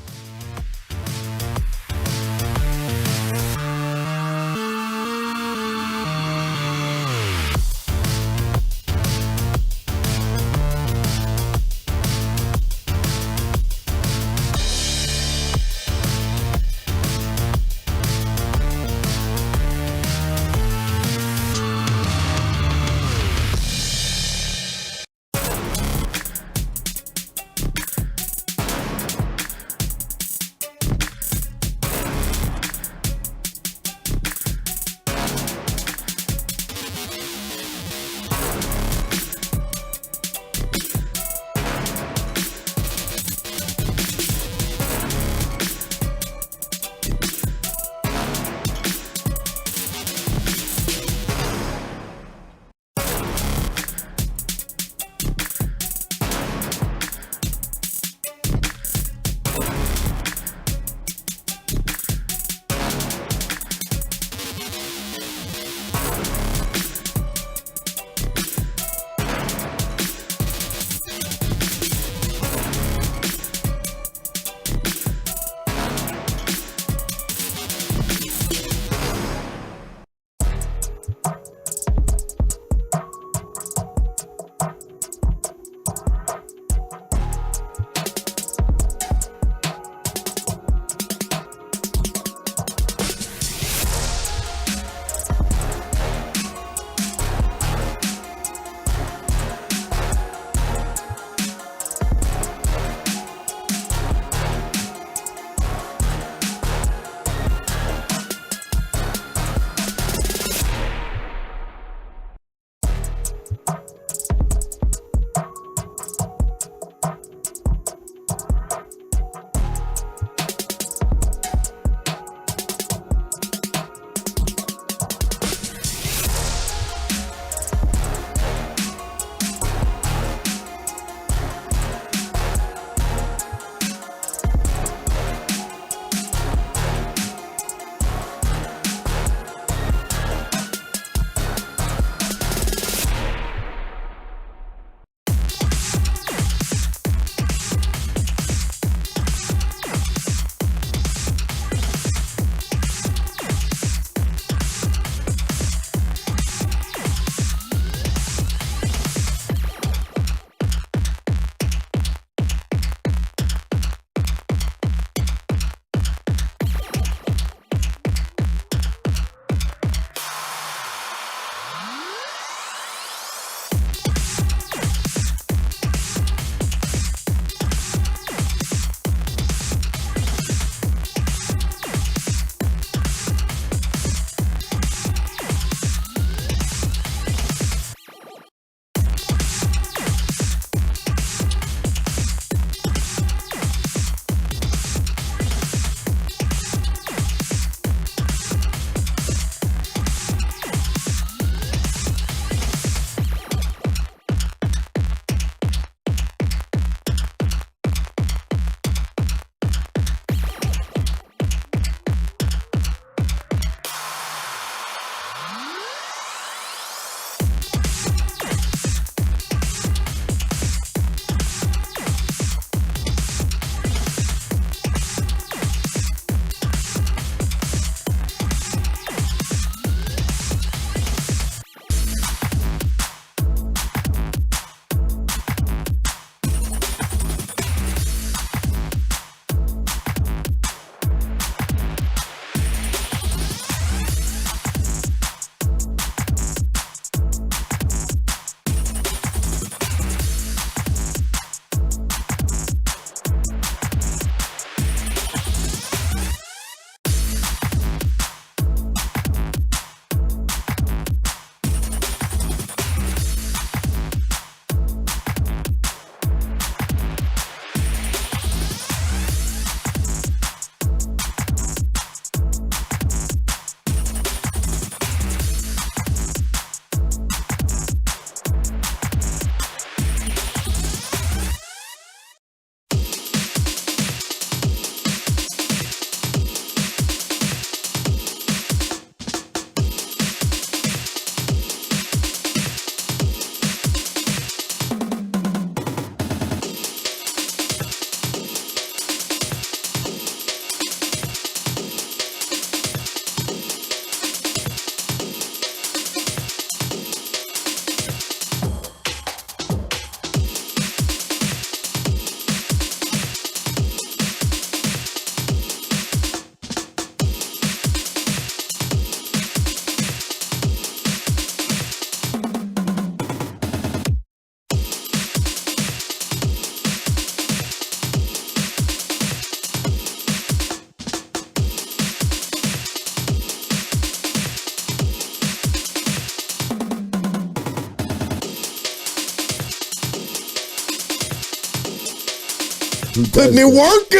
Putting in work.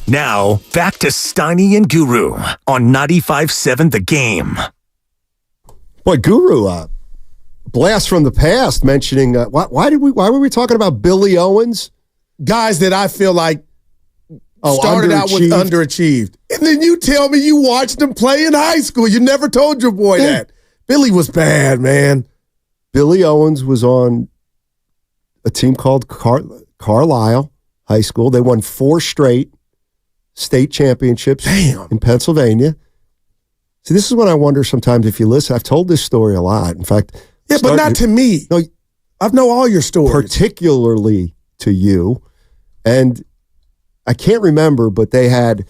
Now, back to Steiny and Guru on 95.7 The Game. Boy, Guru, blast from the past mentioning, why were we talking about Billy Owens? Guys that I feel like started out with underachieved. And then you tell me you watched him play in high school. You never told your boy that. Billy was bad, man. Billy Owens was on a team called Carlisle High School. They won 4 straight state championships in Pennsylvania. See, this is when I wonder sometimes if you listen. I've told this story a lot. In fact, but not to me. No, I know all your stories. Particularly to you. And I can't remember, but they had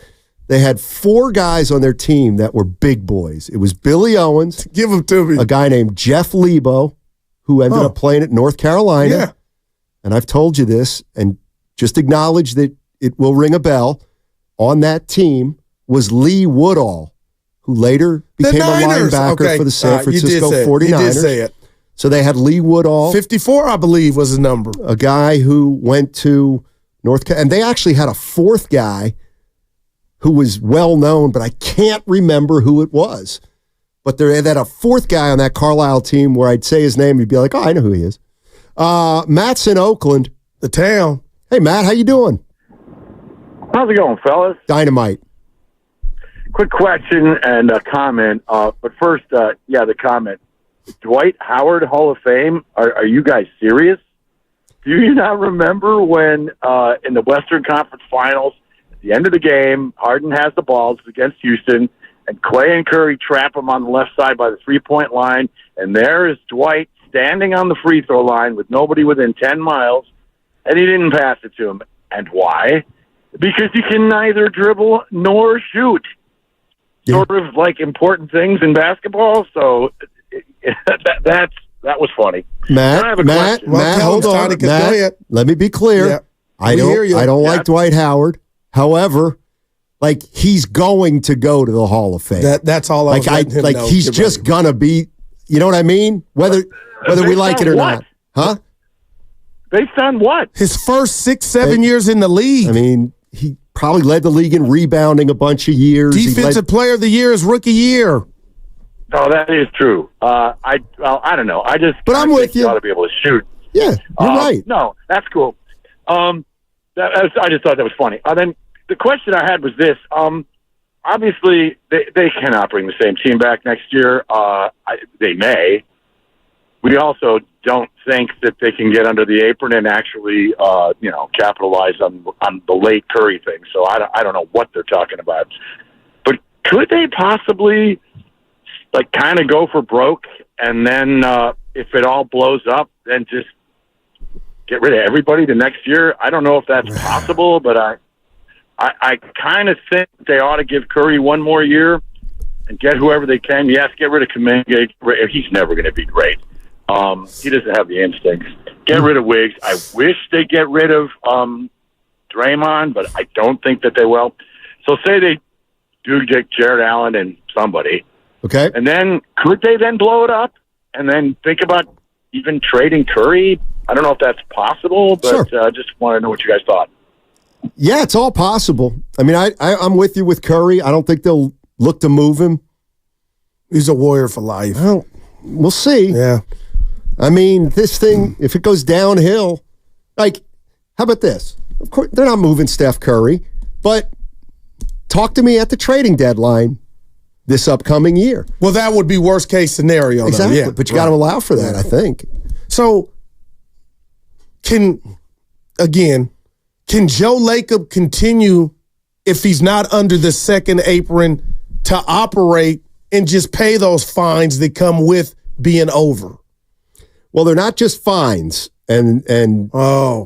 4 guys on their team that were big boys. It was Billy Owens. Give them to me. A guy named Jeff Lebo, who ended up playing at North Carolina. Yeah. And I've told you this, and just acknowledge that it will ring a bell. On that team was Lee Woodall, who later became a linebacker for the San Francisco 49ers. You did say it. So they had Lee Woodall. 54, I believe, was his number. A guy who went to North Carolina. And they actually had a 4th guy who was well known, but I can't remember who it was. But they had a 4th guy on that Carlisle team where I'd say his name, you'd be like, oh, I know who he is. Matt's in Oakland. The town. Hey, Matt, how you doing? How's it going, fellas? Dynamite. Quick question and a comment. But first, the comment. Dwight Howard Hall of Fame? Are you guys serious? Do you not remember when in the Western Conference Finals, at the end of the game, Harden has the balls against Houston, and Klay and Curry trap him on the left side by the 3-point line, and there is Dwight standing on the free throw line with nobody within 10 miles, and he didn't pass it to him. And why? Because he can neither dribble nor shoot. Sort of like important things in basketball. So that was funny. Matt, hold on. Matt, let me be clear. Yeah. I don't like Dwight Howard. However, like he's going to go to the Hall of Fame. That's all I was letting him know. He's just gonna be. You know what I mean? Whether we like it or not, huh? Based on what? His first 6-7 years in the league. I mean, he probably led the league in rebounding a bunch of years. Defensive Player of the Year his rookie year. No, that is true. I don't know. But I'm with you. You ought to be able to shoot. Yeah, you're right. No, that's cool. I just thought that was funny. Then the question I had was this. Obviously, they cannot bring the same team back next year. They may. We also don't think that they can get under the apron and actually, capitalize on the late Curry thing. So I don't know what they're talking about. But could they possibly, kind of go for broke and then if it all blows up, then just get rid of everybody the next year? I don't know if that's possible, but I kind of think they ought to give Curry one more year and get whoever they can. Yes, get rid of Comedic. He's never going to be great. He doesn't have the instincts. Get rid of Wiggs. I wish they get rid of Draymond, but I don't think that they will. So say they do get Jared Allen and somebody. Okay. And then could they then blow it up and then think about even trading Curry? I don't know if that's possible, but I just want to know what you guys thought. Yeah, it's all possible. I mean, I'm with you with Curry. I don't think they'll look to move him. He's a Warrior for life. Well, we'll see. Yeah. I mean, this thing, if it goes downhill, how about this? Of course, they're not moving Steph Curry, but talk to me at the trading deadline this upcoming year. Well, that would be worst case scenario. Exactly, yeah, but you got to allow for that, I think. So, can Joe Lacob continue if he's not under the second apron to operate and just pay those fines that come with being over? Well, they're not just fines and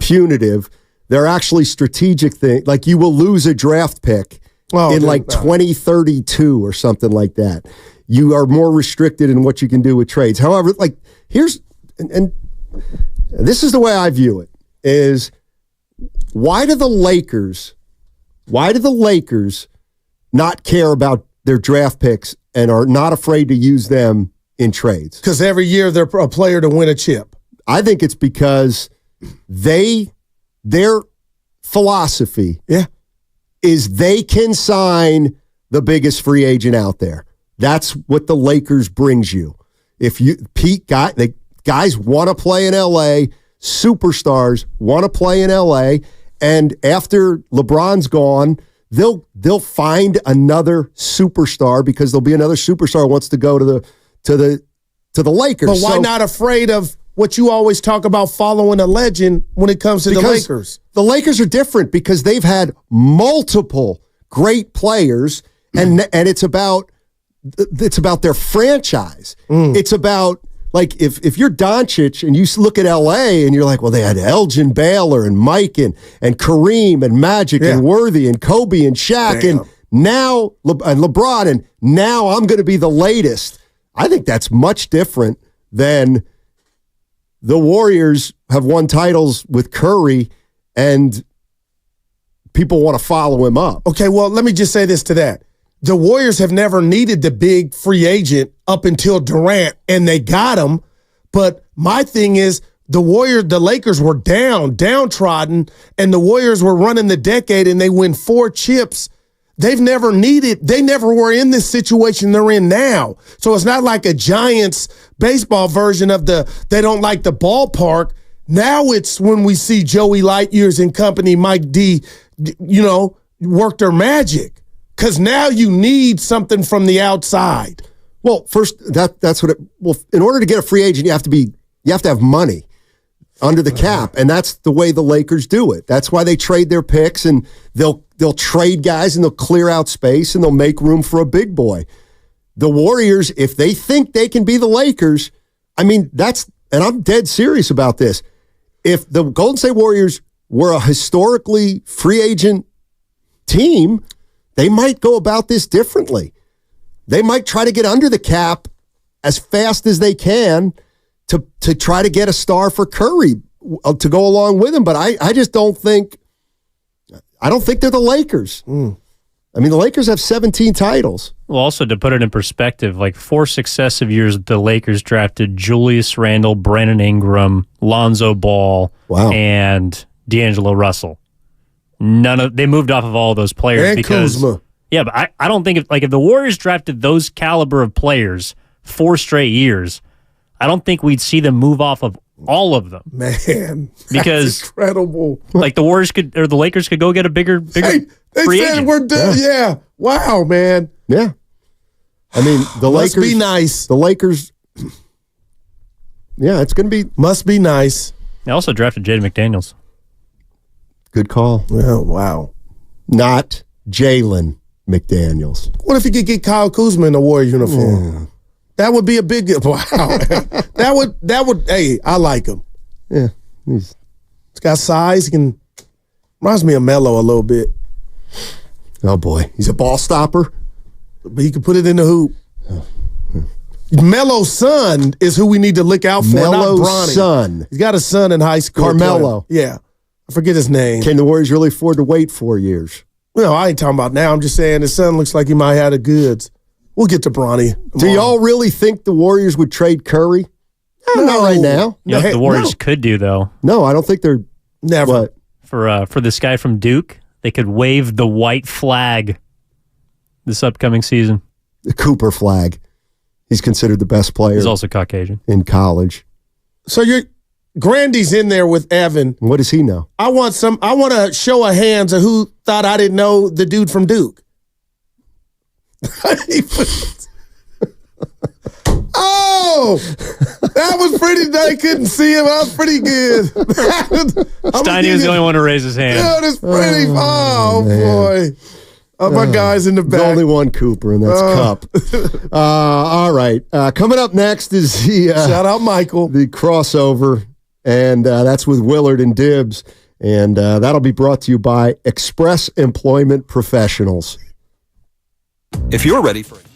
punitive. They're actually strategic things. Like you will lose a draft pick in 2032 or something like that. You are more restricted in what you can do with trades. However, here's and this is the way I view it is why do the Lakers not care about their draft picks and are not afraid to use them in trades? Because every year they're a player to win a chip. I think it's because their philosophy yeah. is they can sign the biggest free agent out there. That's what the Lakers brings you. If you the guys want to play in LA, superstars want to play in LA, and after LeBron's gone, they'll find another superstar because there'll be another superstar who wants to go to the Lakers. But why not afraid of what you always talk about, following a legend when it comes to the Lakers? The Lakers are different because they've had multiple great players, and it's about their franchise. It's about, like, if you're Doncic and you look at LA and you're like, well, they had Elgin Baylor and Mike and Kareem and Magic and Worthy and Kobe and Shaq and now and LeBron, and now I'm going to be the latest. I think that's much different than the Warriors have won titles with Curry and people want to follow him up. Okay, well, let me just say this to that. The Warriors have never needed the big free agent up until Durant, and they got him. But my thing is, the Lakers were downtrodden, and the Warriors were running the decade, and they win 4 chips. They never were in this situation they're in now. So it's not like a Giants baseball version of they don't like the ballpark. Now it's when we see Joey Lightyears and company, Mike D, work their magic. Because now you need something from the outside. Well, first, that's what in order to get a free agent, you have to have money under the cap, and that's the way the Lakers do it. That's why they trade their picks, and they'll trade guys, and they'll clear out space, and they'll make room for a big boy. The Warriors, if they think they can be the Lakers, I mean, and I'm dead serious about this. If the Golden State Warriors were a historically free agent team, they might go about this differently. They might try to get under the cap as fast as they can to try to get a star for Curry to go along with him. But I just don't think they're the Lakers. I mean, the Lakers have 17 titles. Well, also, to put it in perspective, like 4 successive years, the Lakers drafted Julius Randle, Brandon Ingram, Lonzo Ball, and D'Angelo Russell. They moved off of all those players and because Kuzma. Yeah, but I don't think if the Warriors drafted those caliber of players 4 straight years, I don't think we'd see them move off of all of them. Man, because that's incredible. Like the Lakers could go get a bigger they free said agent. We're done. Yeah. Wow, man. Yeah. I mean, the Must Lakers be nice. The Lakers. Yeah, it's going to be. Must be nice. They also drafted Jaden McDaniels. Good call. Oh, wow. Not Jalen McDaniels. What if you could get Kyle Kuzma in a Warrior uniform? That would be a big wow. that would hey, I like him. Yeah. He's got size. He reminds me of Melo a little bit. Oh boy. He's a ball stopper. But he can put it in the hoop. Melo's son is who we need to look out for. Melo's not Bronny. son. He's got a son in high school. Carmelo. Yeah. I forget his name. Can the Warriors really afford to wait 4 years? Well, I ain't talking about now. I'm just saying his son looks like he might have the goods. We'll get to Bronny. Do y'all really think the Warriors would trade Curry? No. Not right now. You know what the Warriors could do, though? No, I don't think they're... Never. What? For this guy from Duke, they could wave the white flag this upcoming season. The Cooper flag. He's considered the best player. He's also Caucasian. In college. So Grandy's in there with Evan. What does he know? I want to show of hands of who thought I didn't know the dude from Duke. Oh, that was pretty. They couldn't see him. That was pretty good. Steiny was the only one to raise his hand. That is pretty. Oh boy. My guy's in the back. There's only one Cooper, and that's Cup. All right. Coming up next is the shout out Michael, the crossover, and that's with Willard and Dibbs, and that'll be brought to you by Express Employment Professionals. If you're ready for it.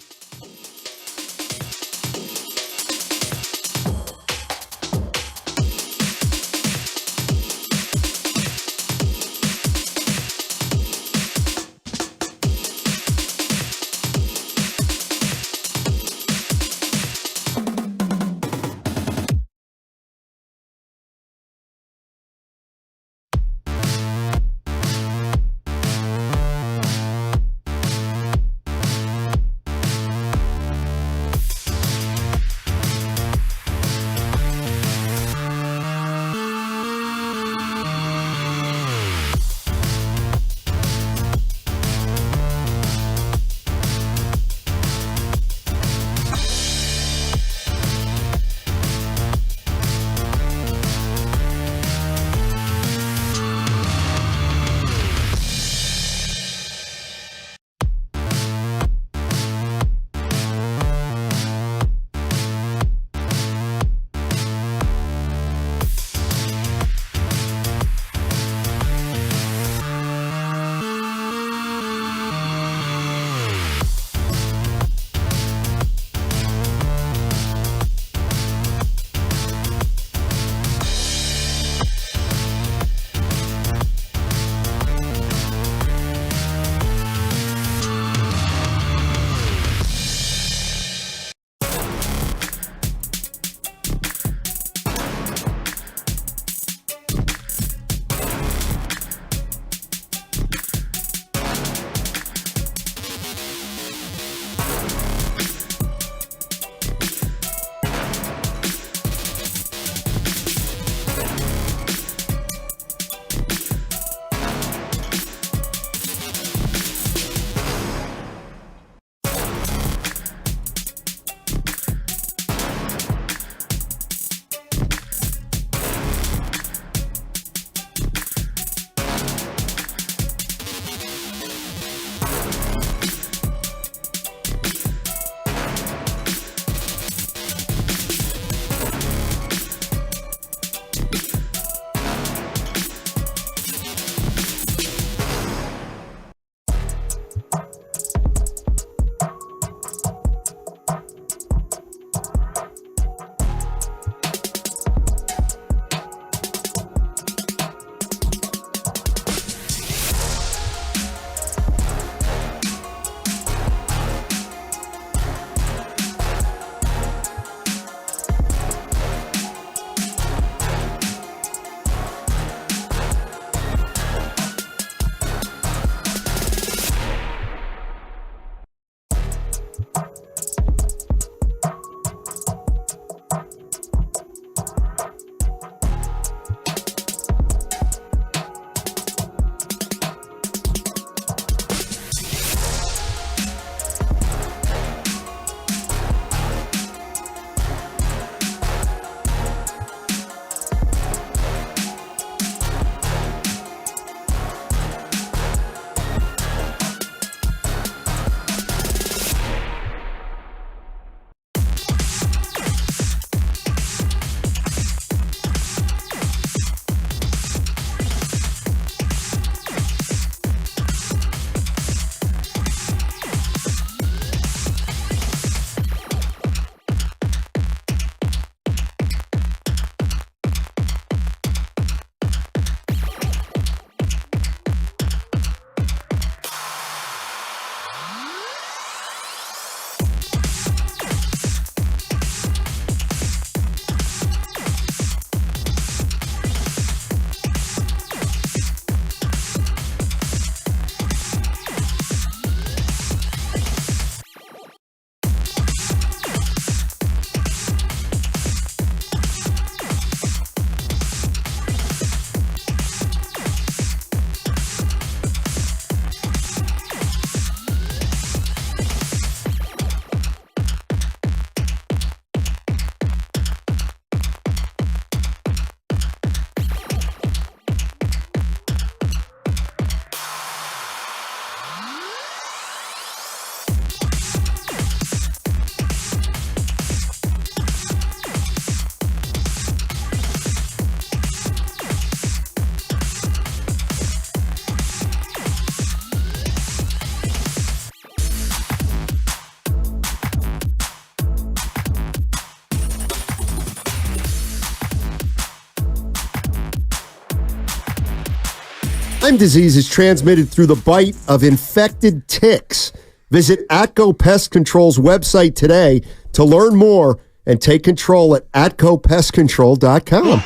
Lyme disease is transmitted through the bite of infected ticks. Visit Atco Pest Control's website today to learn more and take control at atcopestcontrol.com.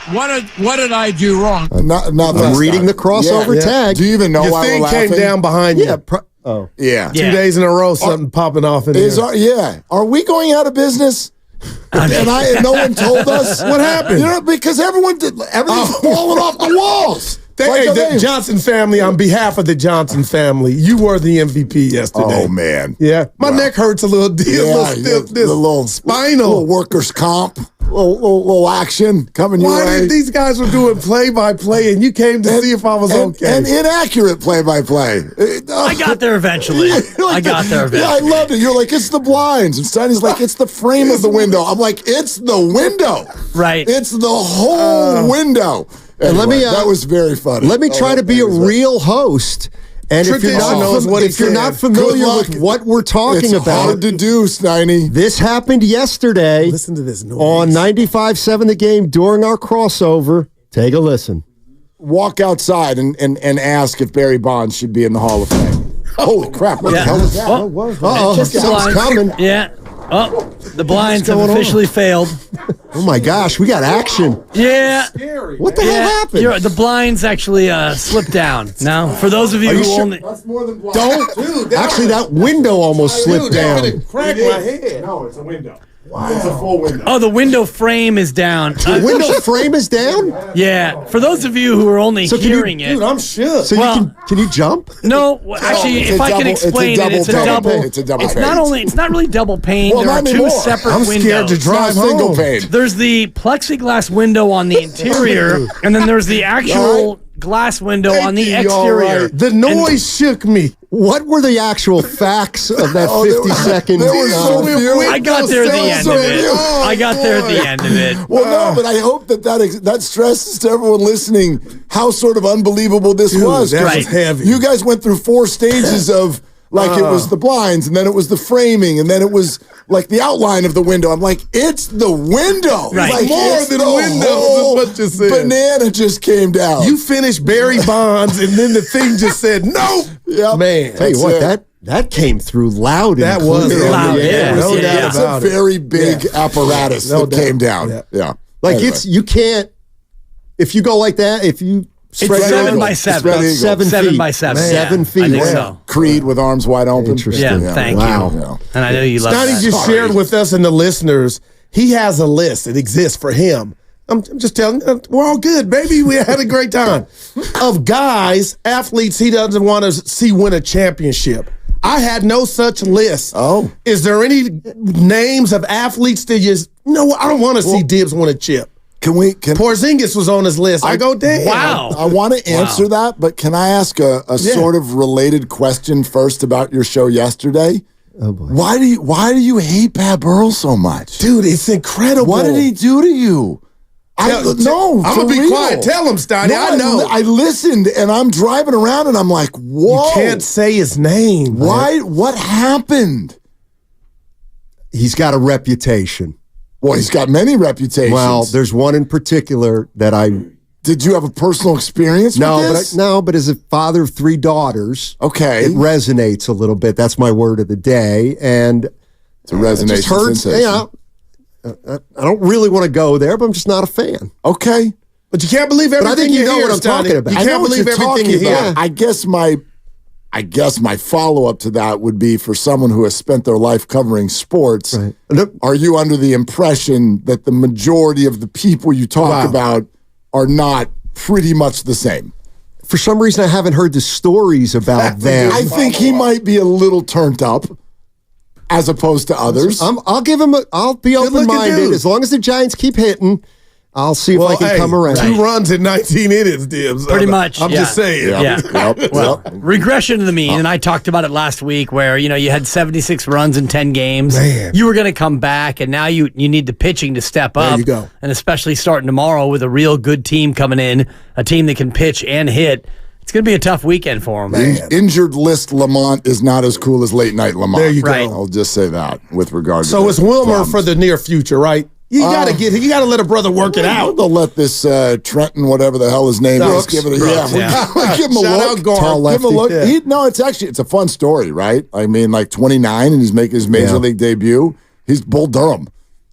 What did I do wrong? I'm reading the crossover tag. Do you even know why we're laughing? Came down behind you. Yeah. 2 days in a row, something popping off in there. Are we going out of business? And no one told us what happened. Because everything's falling off the walls. The Johnson family, on behalf of the Johnson family, you were the MVP yesterday. Oh, man. Yeah. My neck hurts a little. The little spinal. Little workers' comp. Little action coming your way. Why did these guys were doing play-by-play, and you came to see if I was okay? And inaccurate play-by-play. I got there eventually. Yeah, I loved it. You're like, it's the blinds. And Steiny's like, it's the frame of the window. I'm like, it's the window. Right. It's the whole window. Anyway, that was very funny. Let me try to be a real host. And if you're not familiar with what we're talking about, hard to do, Steiny. This happened yesterday. Listen to this noise. On 95.7 The Game during our crossover. Take a listen. Walk outside and ask if Barry Bonds should be in the Hall of Fame. Holy crap! What the hell was that? Uh-oh, something's coming. Yeah. Oh, the blinds have officially failed. Oh my gosh, we got action. Yeah. What the hell happened? The blinds actually slipped down. Now, for those of you who only That's more than blind. don't. Actually, that window almost slipped down. Crack my head. No, it's a window. Wow. It's a full window. Oh, the window frame is down. The window frame is down? Yeah. For those of you who are only hearing it. Dude, I'm shook. So can you jump? No, actually, if I can explain it, it's a double. It's a double. It's not really double pane. Well, there are not two anymore. separate I'm windows. scared to drive home. Single pane. There's the plexiglass window on the interior, and then there's the actual glass window on the exterior. Right. The noise shook me. What were the actual facts of that 50-second? There were so few. I got there at the end of it. I got there at the end of it. Well, no, but I hope that stresses to everyone listening how sort of unbelievable this was. That was heavy. You guys went through 4 stages of it was the blinds, and then it was the framing, and then it was like the outline of the window. I'm like, it's the window. Right. Like, More than windows is what you said. Banana just came down. You finished Barry Bonds, and then the thing just said, no. Yep. Man. Tell you what, that came through loud and That was clear. loud. Yeah, no doubt It's a about it. very big apparatus that came down. Yeah. Like Anyway. you can't, if you go like that, if you It's 7 by 7. About 7 feet. 7 by 7. 7 feet. I think Yeah. so. Creed with arms wide open. Interesting. Yeah, thank Wow. you. And I know you love Scotty that. just shared with us and the listeners, he has a list. It exists for him. I'm just telling you, we're all good, baby. We had a great time. Of guys, athletes he doesn't want to see win a championship. I had no such list. Oh. Is there any names of athletes that I don't want to see Dibs win a chip? Can Porzingis was on his list. I go, damn. Wow. I want to answer that, but can I ask a sort of related question first about your show yesterday? Oh boy. Why do you hate Pat Burrell so much? Dude, it's incredible. What did he do to you? I'm gonna be quiet. Tell him, Steiny. I know. I listened, and I'm driving around, and I'm like, whoa. You can't say his name. Why? What happened? He's got a reputation. Well, he's got many reputations. Well, there's one in particular that I... Did you have a personal experience with this? But as a father of 3 daughters, okay, it resonates a little bit. That's my word of the day. And it's a resonation sensation. I don't really want to go there, but I'm just not a fan. Okay. But you can't believe everything I think you know hear, what I'm talking about. You can't believe everything you hear. I guess my follow-up to that would be for someone who has spent their life covering sports, right. Are you under the impression that the majority of the people you talk about are not pretty much the same? For some reason, I haven't heard the stories about them. I think he might be a little turned up as opposed to others. I'll give him I'll be open-minded. As long as the Giants keep hitting, I'll see if I can come around. 2 runs in 19 innings, Dibs. Pretty much. I'm just saying. Well, regression to the mean, and I talked about it last week where, you had 76 runs in 10 games. Man. You were going to come back, and now you need the pitching to step up. There you go. And especially starting tomorrow with a real good team coming in, a team that can pitch and hit. It's going to be a tough weekend for him. Injured list Lamont is not as cool as late night Lamont. There you go. I'll just say that with regard to So it's Wilmer for the near future, right? You gotta let a brother work it out. They'll let this Trenton, whatever the hell his name is, give it give him a Shout look. out Give him a look. Yeah. It's a fun story, right? I mean, like 29 and he's making his major league debut. He's Bull Durham,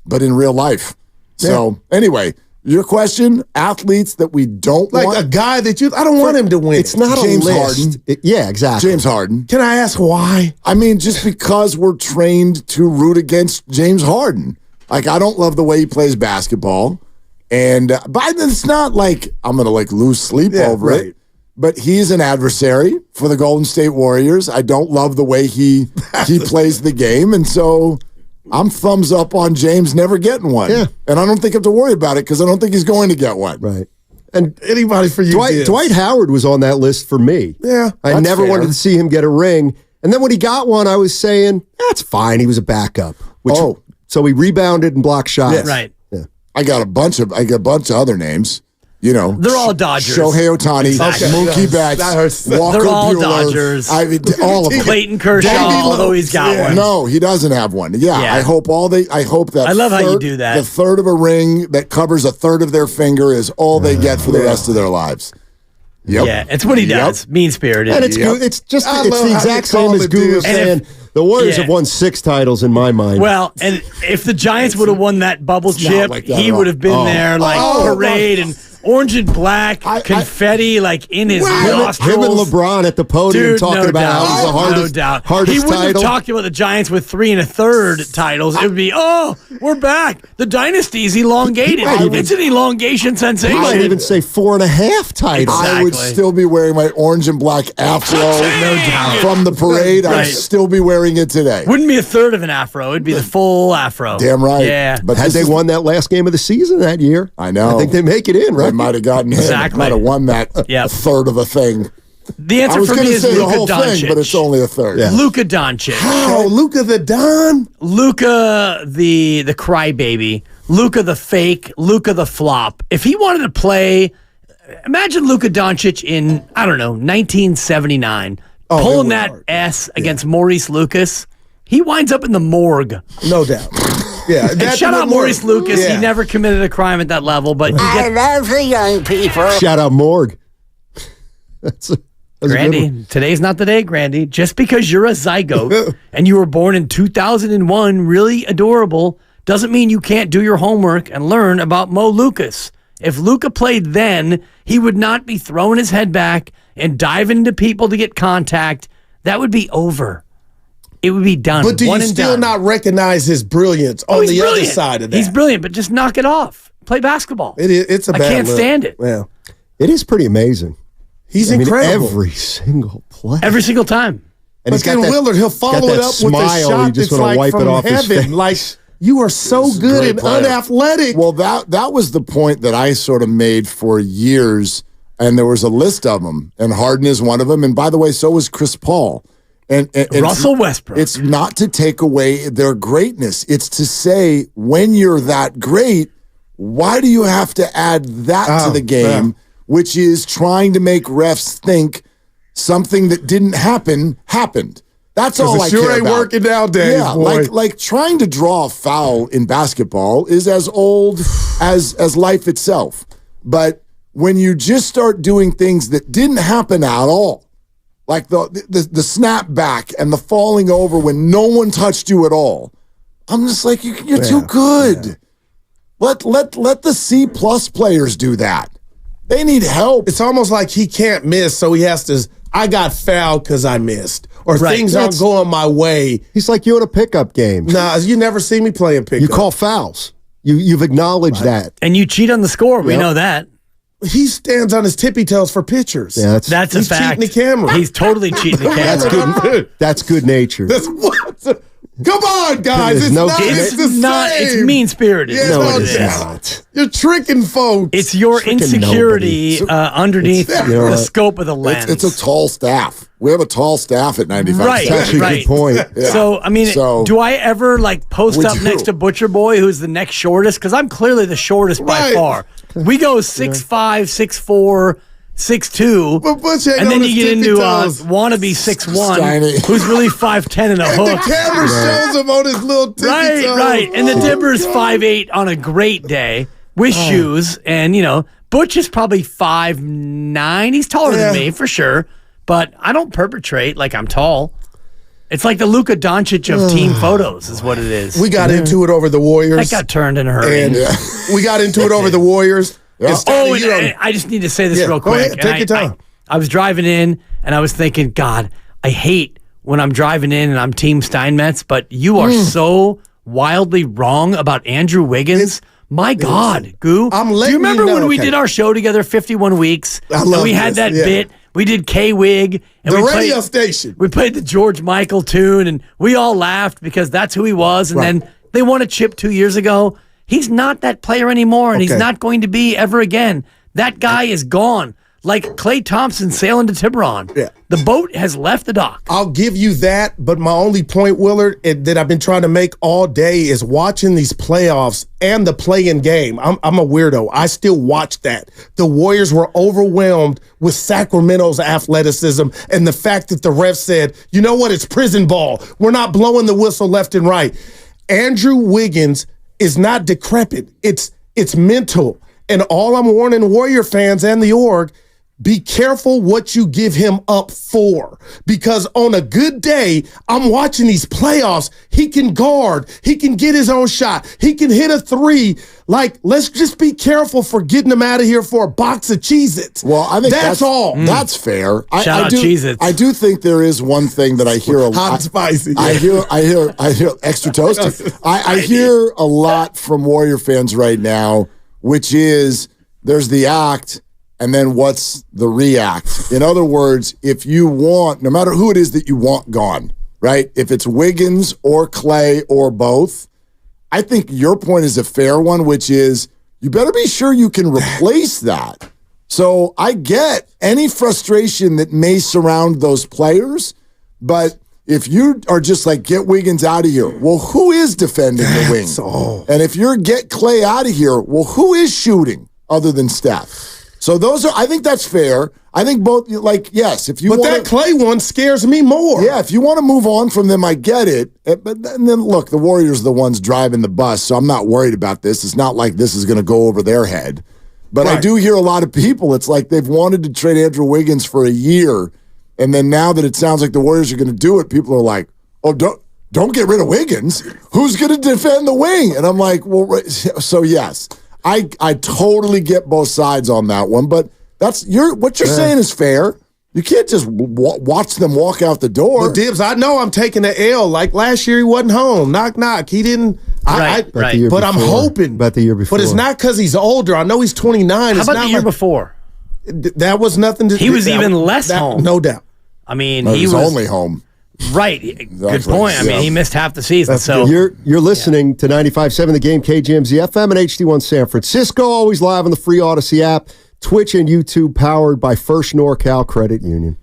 but in real life. So anyway, your question: athletes that we don't like want, a guy that I don't want him to win. It's not James a list. Harden. Yeah, exactly. James Harden. Can I ask why? I mean, just because we're trained to root against James Harden. Like, I don't love the way he plays basketball. And but it's not like I'm going to like lose sleep over it. But he's an adversary for the Golden State Warriors. I don't love the way he plays the game. And so I'm thumbs up on James never getting one. Yeah. And I don't think I have to worry about it because I don't think he's going to get one. Right. And anybody for you, Dwight Howard was on that list for me. Yeah. I never wanted to see him get a ring. And then when he got one, I was saying, that's fine. He was a backup. So he rebounded and blocked shots. Yeah. Right. Yeah. I got a bunch of other names. You know, they're all Dodgers. Shohei Ohtani, Exactly. Mookie Betts, Walker they're all Buehler. Dodgers. I mean, all of them. Clayton Kershaw, although he's got one. No, he doesn't have one. Yeah. I hope that. I love how you do that. The third of a ring that covers a third of their finger is all they get for the rest of their lives. Yep. Yeah, it's what he does. Mean spirited. And it's it's the exact same as Guru saying. The Warriors have won 6 titles in my mind. Well, and if the Giants would have won that bubble chip, like that he at all. would have been there parade and orange and black confetti like in his nostrils. Him and LeBron at the podium talking about how it was the hardest He wouldn't title. have talked about the Giants with 3 1/3 titles. It would be, we're back. The dynasty's elongated. It's an elongation sensation. He might even say 4.5 titles. I would still be wearing my orange and black afro from the parade. Right. I'd still be wearing it today. Wouldn't be a third of an afro. It'd be the full afro. Damn right. Yeah. But had they won that last game of the season that year, I know. I think they make it in, right? They might have gotten him. Exactly. Might have won that a third of a thing. The answer I was for me gonna is say the Luka whole Doncic. thing, but it's only a third. Yeah. Luka Doncic. How? Luka the Don? Luka the crybaby. Luka the fake. Luka the flop. If he wanted to play, imagine Luka Doncic in, 1979, pulling that S against Maurice Lucas. He winds up in the morgue. No doubt. Yeah. And shout out Maurice Lucas. Yeah. He never committed a crime at that level, but I love the young people. Shout out Morgue. That's a good Grandy, one. today's not the day, Grandy. Just because you're a zygote and you were born in 2001, really adorable, doesn't mean you can't do your homework and learn about Mo Lucas. If Luka played then, he would not be throwing his head back and diving into people to get contact. That would be over. It would be done. But do One you and still done. not recognize his brilliance on he's the brilliant. other side of that? He's brilliant, but just knock it off. Play basketball. It's a I bad can't look. stand it. Yeah. It is pretty amazing. He's incredible. Every single play. Every single time. And But he's got then that- Willard, he'll follow it got up that with a smile, shot you just that's wanna like wipe it from off his heaven. face. Like, you are so good great and player. unathletic. Well, that was the point that I sort of made for years, and there was a list of them, and Harden is one of them. And by the way, so was Chris Paul. And Russell Westbrook. It's not to take away their greatness. It's to say, when you're that great, why do you have to add that to the game, which is trying to make refs think something that didn't happen happened? That's all I sure care ain't about. working nowadays, Yeah, boy. like trying to draw a foul in basketball is as old as life itself. But when you just start doing things that didn't happen at all, like the snap back and the falling over when no one touched you at all, I'm just like, you're too good. Let the C+ players do that. They need help. It's almost like he can't miss, so he has to. I got fouled because I missed, or things aren't going my way. He's like you in a pickup game. Nah, you never see me playing pickup. You call fouls. You've acknowledged that. And you cheat on the score. We know that. He stands on his tippy toes for pitchers. Yeah, That's a he's fact. cheating the camera. He's totally cheating the camera. That's good. That's good nature. That's what. Come on, guys. It's No not. good. It's the not. same. It's mean spirited. Yeah, No, no, it is it's not. You're tricking folks. It's your Freaking insecurity underneath you know the what? scope of the lens. It's a tall staff. We have a tall staff at 95. Right, That's actually a right. good point. Yeah. So, I mean, So- do I ever post We up do. next to Butcher Boy, who's the next shortest? Because I'm clearly the shortest by Right. far. We go 6'5", 6'4", 6'2", But Butch ain't and then on you his get tippy into toes. wannabe 6'1", Tiny. who's really 5'10" and a And hook. the camera shows him on his little tippy toes. Right. And the Dibber's 5'8" on a great day with shoes. And, Butch is probably 5'9". He's taller than me, for sure. But I don't perpetrate like I'm tall. It's like the Luka Doncic of team photos is what it is. We got into it over the Warriors. That got turned in a hurry. And we got into it over the Warriors. Yeah. And I just need to say this real go quick. ahead, take your time. I was driving in, and I was thinking, God, I hate when I'm driving in and I'm Team Steinmetz, but you are so wildly wrong about Andrew Wiggins. My God, Goo. I'm Do letting you remember you know, when we okay. did our show together, 51 Weeks? I and love we had this, that yeah. bit. We did K-Wig. And The we radio played, station. We played the George Michael tune, and we all laughed because that's who he was. And Right. then they won a chip 2 years ago. He's not that player anymore, and he's Okay. not going to be ever again. That guy is gone. Like Klay Thompson sailing to Tiburon. Yeah. The boat has left the dock. I'll give you that, but my only point, Willard, that I've been trying to make all day is watching these playoffs and the play-in game. I'm a weirdo. I still watch that. The Warriors were overwhelmed with Sacramento's athleticism and the fact that the ref said, you know what, it's prison ball. We're not blowing the whistle left and right. Andrew Wiggins is not decrepit. It's mental. And all I'm warning Warrior fans and the org, be careful what you give him up for. Because on a good day, I'm watching these playoffs. He can guard. He can get his own shot. He can hit a three. Like, let's just be careful for getting him out of here for a box of Cheez-Its. Well, I think that's all. That's fair. Shout out Cheez-Its. I do think there is one thing that I hear a lot. Hot and spicy. I hear extra toasty. I hear a lot from Warrior fans right now, which is there's the act and then what's the react. In other words, if you want, no matter who it is that you want gone, right? If it's Wiggins or Klay or both, I think your point is a fair one, which is you better be sure you can replace that. So I get any frustration that may surround those players, but if you are just like, get Wiggins out of here, well, who is defending the wing? And if you're get Klay out of here, well, who is shooting other than Steph? So I think that's fair. I think both, like, yes, if you want. But that Klay one scares me more. Yeah, if you want to move on from them, I get it. But then look, the Warriors are the ones driving the bus, so I'm not worried about this. It's not like this is going to go over their head. But right. I do hear a lot of people, it's like they've wanted to trade Andrew Wiggins for a year, and then now that it sounds like the Warriors are going to do it, people are like, oh, don't get rid of Wiggins. Who's going to defend the wing? And I'm like, well, so yes. I totally get both sides on that one, but what you're saying is fair. You can't just watch them walk out the door. But Dibs, I know I'm taking the L. Like last year, he wasn't home. Knock, knock. He didn't. Right. But I'm hoping. About the year before. But it's not because he's older. I know he's 29. How it's about not the year before? That was nothing to do. He was even less home. No doubt. I mean, he was was only home. Right. Good point. I mean, he missed half the season. That's so good. You're listening to 95.7 The Game, KGMZ FM and HD1 San Francisco. Always live on the free Odyssey app, Twitch and YouTube, powered by First NorCal Credit Union.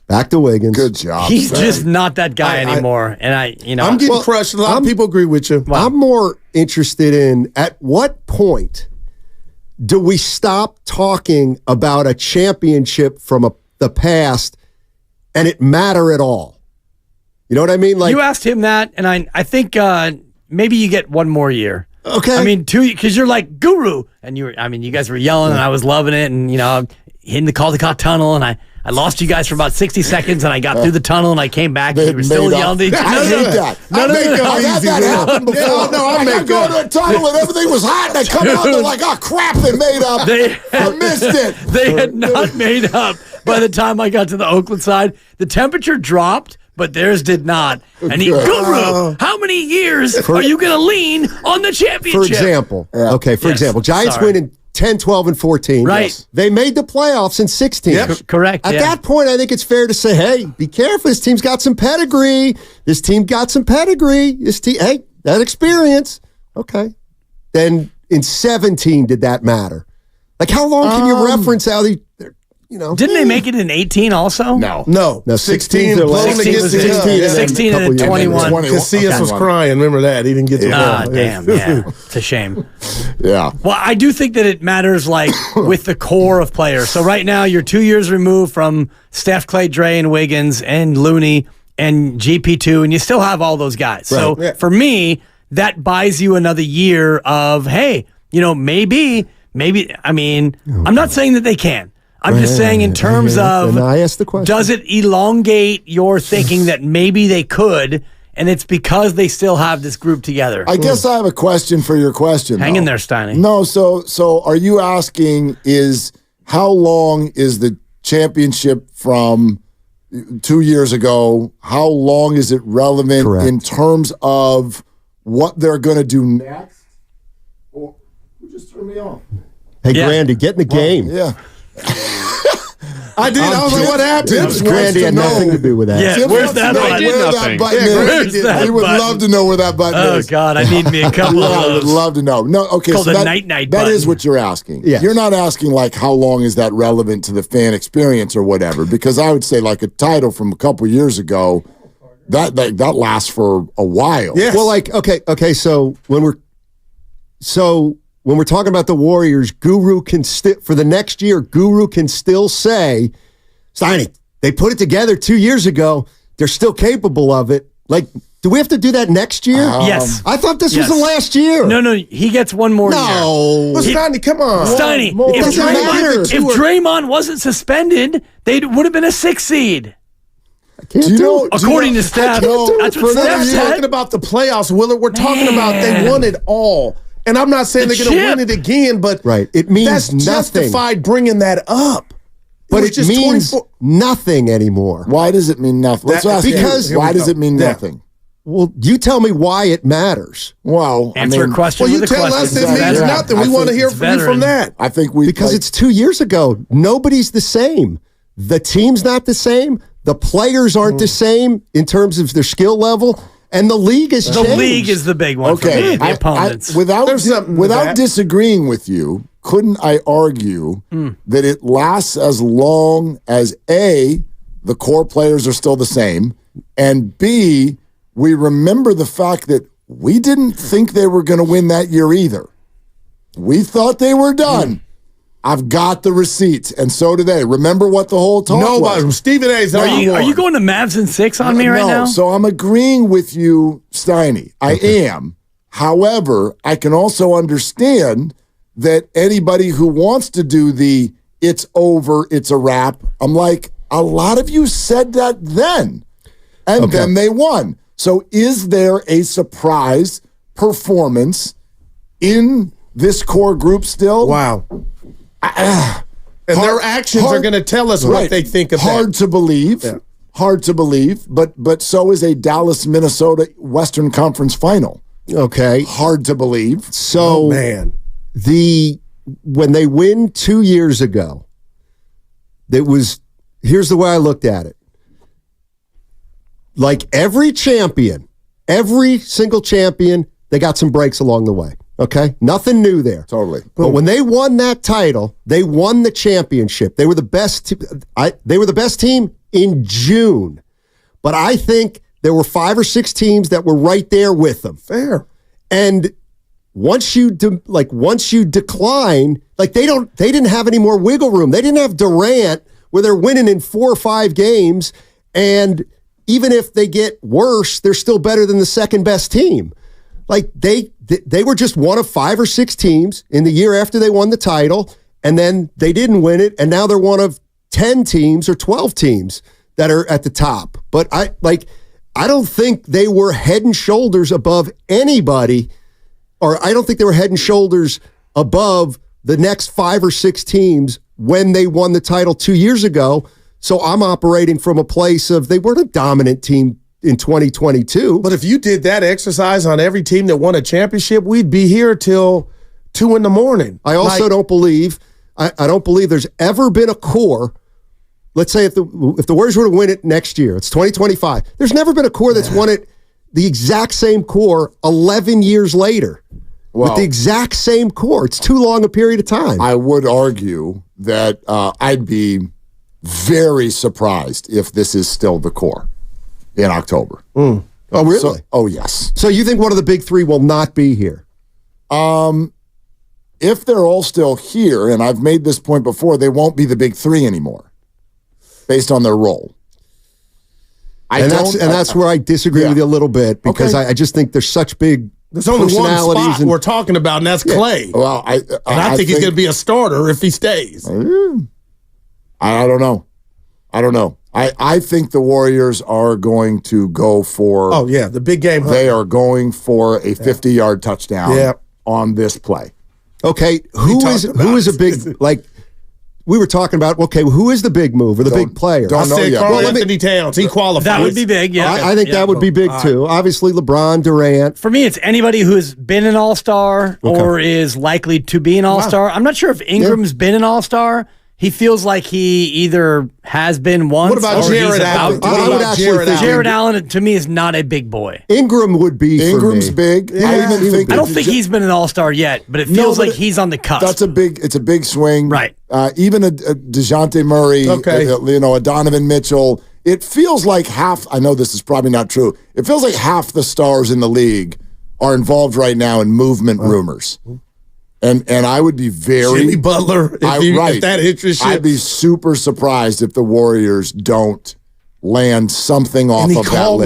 Back to Wiggins. Good job. He's just not that guy anymore. And I'm getting crushed. A lot of people agree with you. Wow. I'm more interested in at what point do we stop talking about a championship from the past and it matter at all? You know what I mean? Like, you asked him that, and I think maybe you get one more year. Okay. I mean, 2 because you're like guru, and you guys were yelling, and I was loving it, and hitting the Caldecott tunnel, and I lost you guys for about 60 seconds, and I got through the tunnel, and I came back, and you were still yelling at each other. I hate that. I've had that happen before. I go to a tunnel, and everything was hot, and I come out, and they're like, oh, crap, they made up. I missed it. They had not made up by the time I got to the Oakland side. The temperature dropped, but theirs did not. And Guru, how many years are you going to lean on the championship? For example, Giants win in 10, 12, and 14. Right. Yes. They made the playoffs in 16. Yep. Correct. At that point, I think it's fair to say, hey, be careful. This team's got some pedigree. This team, hey, that experience. Okay. Then in 17, did that matter? Like, how long can you reference how Didn't they make it in 18 also? No. 16 blown against the 16 and 21. Casillas was crying. Remember that? He didn't get to damn. Yeah. It's a shame. Yeah. Well, I do think that it matters, like, with the core of players. So right now, you're 2 years removed from Steph, Klay, Dre, and Wiggins, and Looney, and GP2, and you still have all those guys. Right. So for me, that buys you another year of, hey, maybe, I mean, I'm not saying that they can. I'm just saying in terms of, I asked the question, does it elongate your thinking that maybe they could, and it's because they still have this group together? I guess I have a question for your question. Hang in there, Steiny. No, so are you asking is how long is the championship from 2 years ago? How long is it relevant in terms of what they're going to do next? Or who just turned me off? Hey, Grandy, get in the game. Yeah. I did. I was like, what happened? Grandy had nothing to do with that. Yeah, where's that button? We would love to know where that button is. Oh, God, I need me a couple of I those. would love to know. No, okay, It's called so the that, night-night that button. is what you're asking. Yes. You're not asking, like, how long is that relevant to the fan experience or whatever, because I would say, like, a title from a couple years ago, that lasts for a while. Yes. Well, like, okay, so when we're talking about the Warriors, Guru can for the next year, Guru can still say, Steiny, they put it together 2 years ago. They're still capable of it. Like, do we have to do that next year? Yes. I thought this was the last year. No, he gets one more year. Well, Steiny, come on. Steiny, if Draymond wasn't suspended, they would have been a 6 seed. According to Steph, that's what Steph We're said. talking about the playoffs, Willard. We're talking about they won it all. And I'm not saying they're going to win it again, but it means that's nothing. justified bringing that up. But it means nothing anymore. Why does it mean nothing? Let's ask why does it mean nothing? Well, you tell me why it matters. Well, answer a question. Well, you tell us it means nothing. We want to hear from you from that. I think because it's 2 years ago. Nobody's the same. The team's not the same. The players aren't the same in terms of their skill level. And the league has changed. The league is the big one for me, the opponents. Without disagreeing with you, couldn't I argue that it lasts as long as A, the core players are still the same, and B, we remember the fact that we didn't think they were going to win that year either. We thought they were done. I've got the receipts, and so do they. Remember what the whole talk was. Stephen A's Are you going to Mavs in 6 on me right now? No, so I'm agreeing with you, Steiny. I am. However, I can also understand that anybody who wants to do the it's over, it's a wrap, I'm like, a lot of you said that then, and then they won. So is there a surprise performance in this core group still? Wow. And their actions are going to tell us what they think of Hard to believe. Yeah. Hard to believe, but so is a Dallas-Minnesota Western Conference final. Okay. Hard to believe. So, when they win 2 years ago, here's the way I looked at it. Like every single champion, they got some breaks along the way. Okay? Nothing new there. Totally. But when they won that title, they won the championship. They were the best they were the best team in June. But I think there were 5 or 6 teams that were right there with them. Fair. And once you decline, like they didn't have any more wiggle room. They didn't have Durant where they're winning in 4 or 5 games, and even if they get worse, they're still better than the second best team. Like they were just one of 5 or 6 teams in the year after they won the title, and then they didn't win it, and now they're one of 10 teams or 12 teams that are at the top. But I don't think they were head and shoulders above anybody, or I don't think they were head and shoulders above the next 5 or 6 teams when they won the title 2 years ago. So I'm operating from a place of they weren't a dominant team in 2022. But if you did that exercise on every team that won a championship, we'd be here till 2 a.m. I also don't believe there's ever been a core. Let's say if the Warriors were to win it next year, it's 2025. There's never been a core that's won it, the exact same core 11 years later. Well, with the exact same core. It's too long a period of time. I would argue that I'd be very surprised if this is still the core in October. Oh, really? So, yes. So you think one of the big three will not be here? If they're all still here, and I've made this point before, they won't be the big three anymore based on their role. That's where I disagree with you a little bit because I just think there's such big There's only one personalities spot we're talking about, and that's Klay. Well, I think he's going to be a starter if he stays. I don't know. I think the Warriors are going to go for... Oh, yeah, the big game. They are going for a 50-yard touchdown on this play. Okay, who is a big... Like, we were talking about, okay, who is the big move or the big player? Don't know yet. Karl Anthony Towns. He qualifies. That would be big, yeah. I think that would be big, too. Obviously, LeBron, Durant. For me, it's anybody who's been an all-star or is likely to be an all-star. I'm not sure if Ingram's been an all-star. He feels like he either has been once. What about Jared Allen? Jared Allen, to me, is not a big boy. Ingram would be. Ingram's big. Yeah. I don't think he's been an all-star yet, but it feels like he's on the cusp. It's a big swing. Right. Even a DeJounte Murray, a Donovan Mitchell. It feels like half, I know this is probably not true, it feels like half the stars in the league are involved right now in movement rumors. And I would be very... Jimmy Butler, if that interests you. I'd be super surprised if the Warriors don't land something off of that list. And he called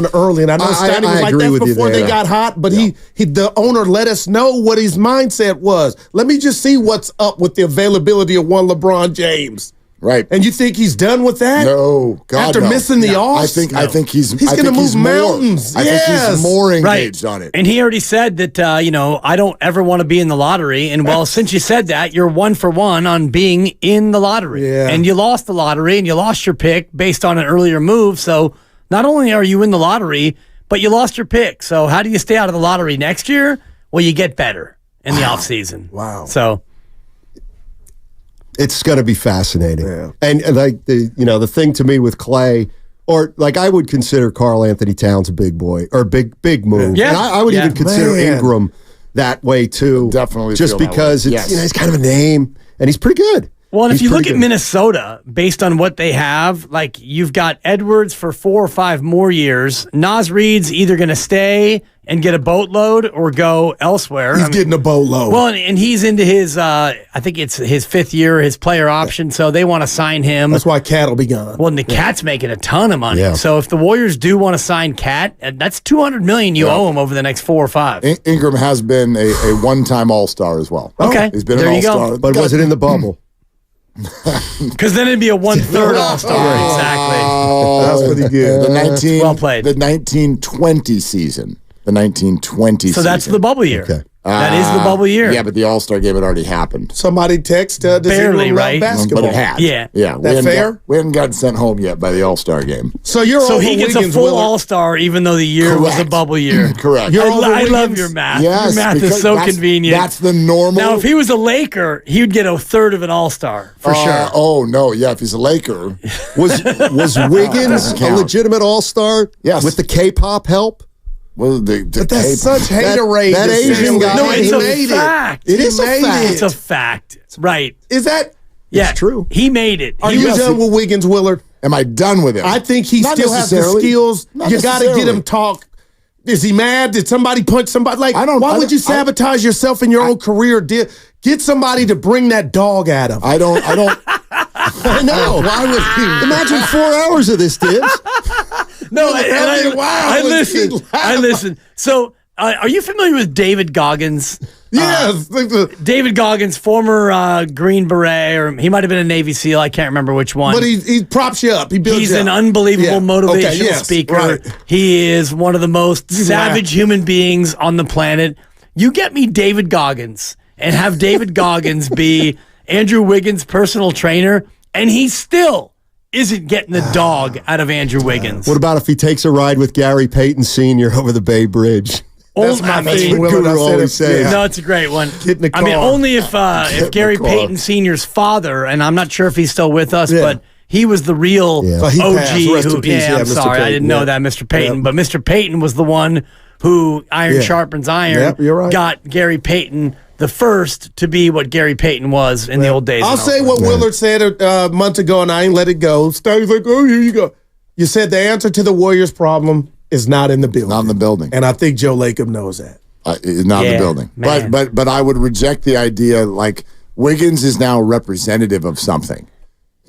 LeBron early, and I know Scotty was like that before they got hot, but the owner let us know what his mindset was. Let me just see what's up with the availability of one LeBron James. Right. And you think he's done with that? No. God, After missing the offs? I think he's going to move mountains. I think he's more engaged on it. And he already said that, I don't ever want to be in the lottery. And, since you said that, you're 1 for 1 on being in the lottery. Yeah. And you lost the lottery and you lost your pick based on an earlier move. So not only are you in the lottery, but you lost your pick. So how do you stay out of the lottery next year? Well, you get better in the offseason. Wow. So... It's going to be fascinating. Yeah. And like the thing to me with Klay, or like I would consider Karl Anthony Towns a big boy or big move. Yeah. And I would even consider Ingram that way too. Definitely. Just because it's he's kind of a name and he's pretty good. Well, and if you look at Minnesota, based on what they have, like you've got Edwards for 4 or 5 more years. Naz Reid's either going to stay and get a boatload or go elsewhere. He's getting a boatload. Well, and he's into his, I think it's his 5th year, his player option, so they want to sign him. That's why Cat will be gone. Well, and the Cat's making a ton of money. Yeah. So if the Warriors do want to sign Cat, that's $200 million you owe him over the next 4 or 5. Ingram has been a one-time All-Star as well. Okay. He's been there an you All-Star. go. But was it in the bubble? Because then it'd be a 1/3 All-Star. Exactly. That's pretty good. Well played. The 1920 season. The 1920 season. So that's the bubble year. Okay. That is the bubble year. Yeah, but the All-Star game had already happened. Somebody text does barely, Ingram love right? basketball. But it had. Yeah. Yeah. That fair? We hadn't gotten sent home yet by the All-Star game. So you're So over he gets Wiggins, a full Willard. All-Star even though the year was a bubble year. Correct. I love your math. Yes, your math is because so convenient. That's the normal. Now, if he was a Laker, he would get 1/3 of an All-Star for sure. Oh, no. Yeah, if he's a Laker. Was Wiggins a legitimate All-Star? Yes. With the K-pop help? Well, But that's such haterade. That Asian guy. No, it's he a made fact. It is a fact. It's a fact. Right. Is that? Yeah. It's true. He made it. Are you done with Wiggins, Willard? Am I done with him? I think he Not still has the necessarily. skills. Not You got to get necessarily. him talk. Is he mad? Did somebody punch somebody? Like, why would you sabotage yourself in your own career? Get somebody to bring that dog at him. I don't. I know. Why would he? Imagine 4 hours of this, Dibs. No, I listen. So, are you familiar with David Goggins? Yes. David Goggins, former Green Beret, or he might have been a Navy SEAL. I can't remember which one. But he props you up. He builds He's you up. an unbelievable motivational speaker. Right. He is one of the most savage human beings on the planet. You get me David Goggins and have David Goggins be Andrew Wiggins' personal trainer, and he still isn't getting the dog out of Andrew Wiggins. What about if he takes a ride with Gary Payton Sr. over the Bay Bridge? That's my thing. Guru always says. No, it's a great one. Get in the car. I mean, only if Gary Payton Sr.'s father, and I'm not sure if he's still with us, but he was the real So he OG. passed. Rest in peace. I'm Mr. sorry, I Payton. didn't know that, Mr. Payton. But Mr. Payton was the one who iron sharpens iron, Yep, you're right. got Gary Payton the first to be what Gary Payton was in the old days. I'll say what Willard said a month ago, and I ain't let it go. He's like, oh, here you go. You said the answer to the Warriors' problem is not in the building. Not in the building. And I think Joe Lacob knows that. Not in the building. Man. But I would reject the idea, like, Wiggins is now representative of something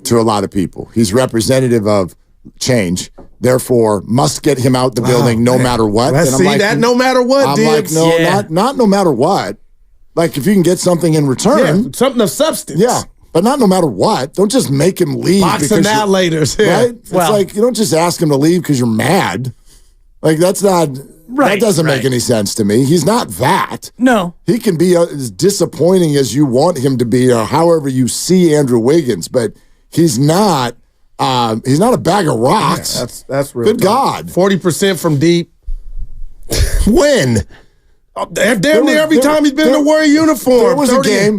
to a lot of people. He's representative of change, therefore must get him out the building no matter what. Let's and see that no matter what, I'm like, not no matter what. Like, if you can get something in return. Something of substance. Yeah, but not no matter what. Don't just make him leave. Box annihilators. Right? It's like, you don't just ask him to leave because you're mad. Like, that's not... Right, that doesn't make any sense to me. He's not that. No. He can be as disappointing as you want him to be, or however you see Andrew Wiggins, but he's not a bag of rocks. Yeah, that's real. Good God. 40% from deep. When? Damn near every time he's been in a Warrior uniform.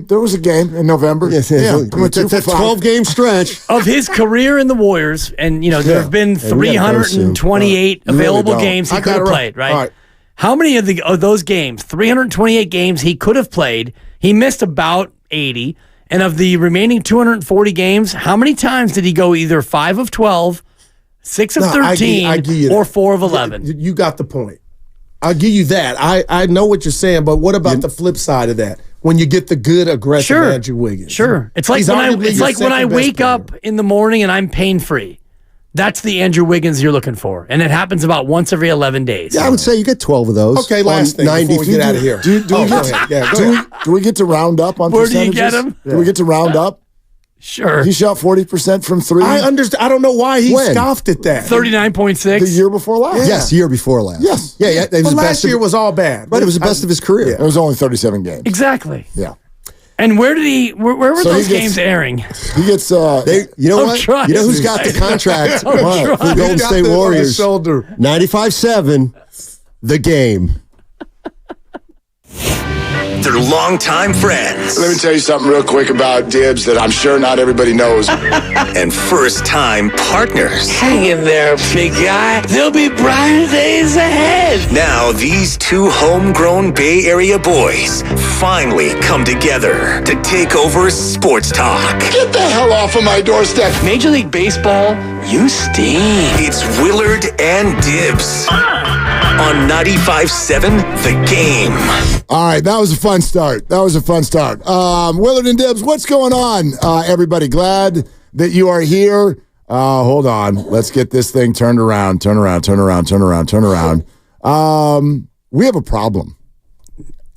There was a game in November. It's a 12-game stretch. Of his career in the Warriors, and there have been 328 available games he could have played, right? All right. How many of those games, 328 games he could have played, he missed about 80, and of the remaining 240 games, how many times did he go either 5 of 12, 6 of 13, or 4 of 11? You got the point. I'll give you that. I know what you're saying, but what about the flip side of that? When you get the good, aggressive Andrew Wiggins. Sure. It's like when I wake up in the morning and I'm pain-free. That's the Andrew Wiggins you're looking for. And it happens about once every 11 days. Yeah, I would say you get 12 of those. Okay, last thing before we get out of here. Do we get to round up on Where percentages? do you get him? Do we get to round up? Sure. He shot 40% from 3. I understand. I don't know why he scoffed at that. 39.6. The year before last. Yes, year before last. Yes. Yeah. It was But the last best year was all bad. But it was the best of his career. It was only 37 games. Exactly. Yeah. And where were those games airing? He gets, you know what? trying. You know who's got the contract for trying. the Golden State Warriors? 95-7, the game. They're longtime friends. Let me tell you something real quick about Dibs that I'm sure not everybody knows. And first-time partners. Hang in there, big guy. There'll be brighter days ahead. Now, these two homegrown Bay Area boys finally come together to take over sports talk. Get the hell off of my doorstep. Major League Baseball, you stink. It's Willard and Dibs on 95.7 The Game. All right, that was a fun start. Willard and Dibs, what's going on, everybody? Glad that you are here. Hold on. Let's get this thing turned around. Turn around. We have a problem.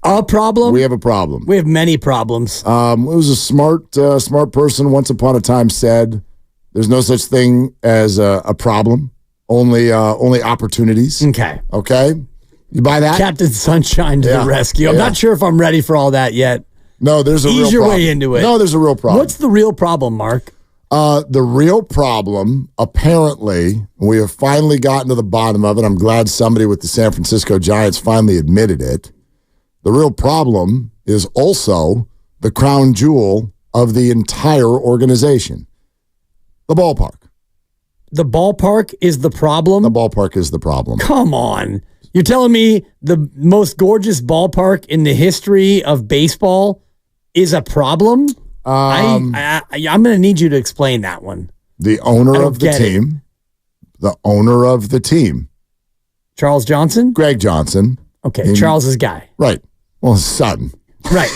A problem? We have a problem. We have many problems. It was a smart person once upon a time said, there's no such thing as a problem, only opportunities. Okay? You buy that? Captain Sunshine to the rescue. I'm not sure if I'm ready for all that yet. No, there's a real problem. Ease your way into it. No, there's a real problem. What's the real problem, Mark? The real problem, apparently, we have finally gotten to the bottom of it. I'm glad somebody with the San Francisco Giants finally admitted it. The real problem is also the crown jewel of the entire organization, the ballpark. The ballpark is the problem? The ballpark is the problem. Come on. You're telling me the most gorgeous ballpark in the history of baseball is a problem? I'm going to need you to explain that one. The owner of the team. The owner of the team. Charles Johnson? Greg Johnson. Okay, Charles's guy. Right. Well, his son. Right.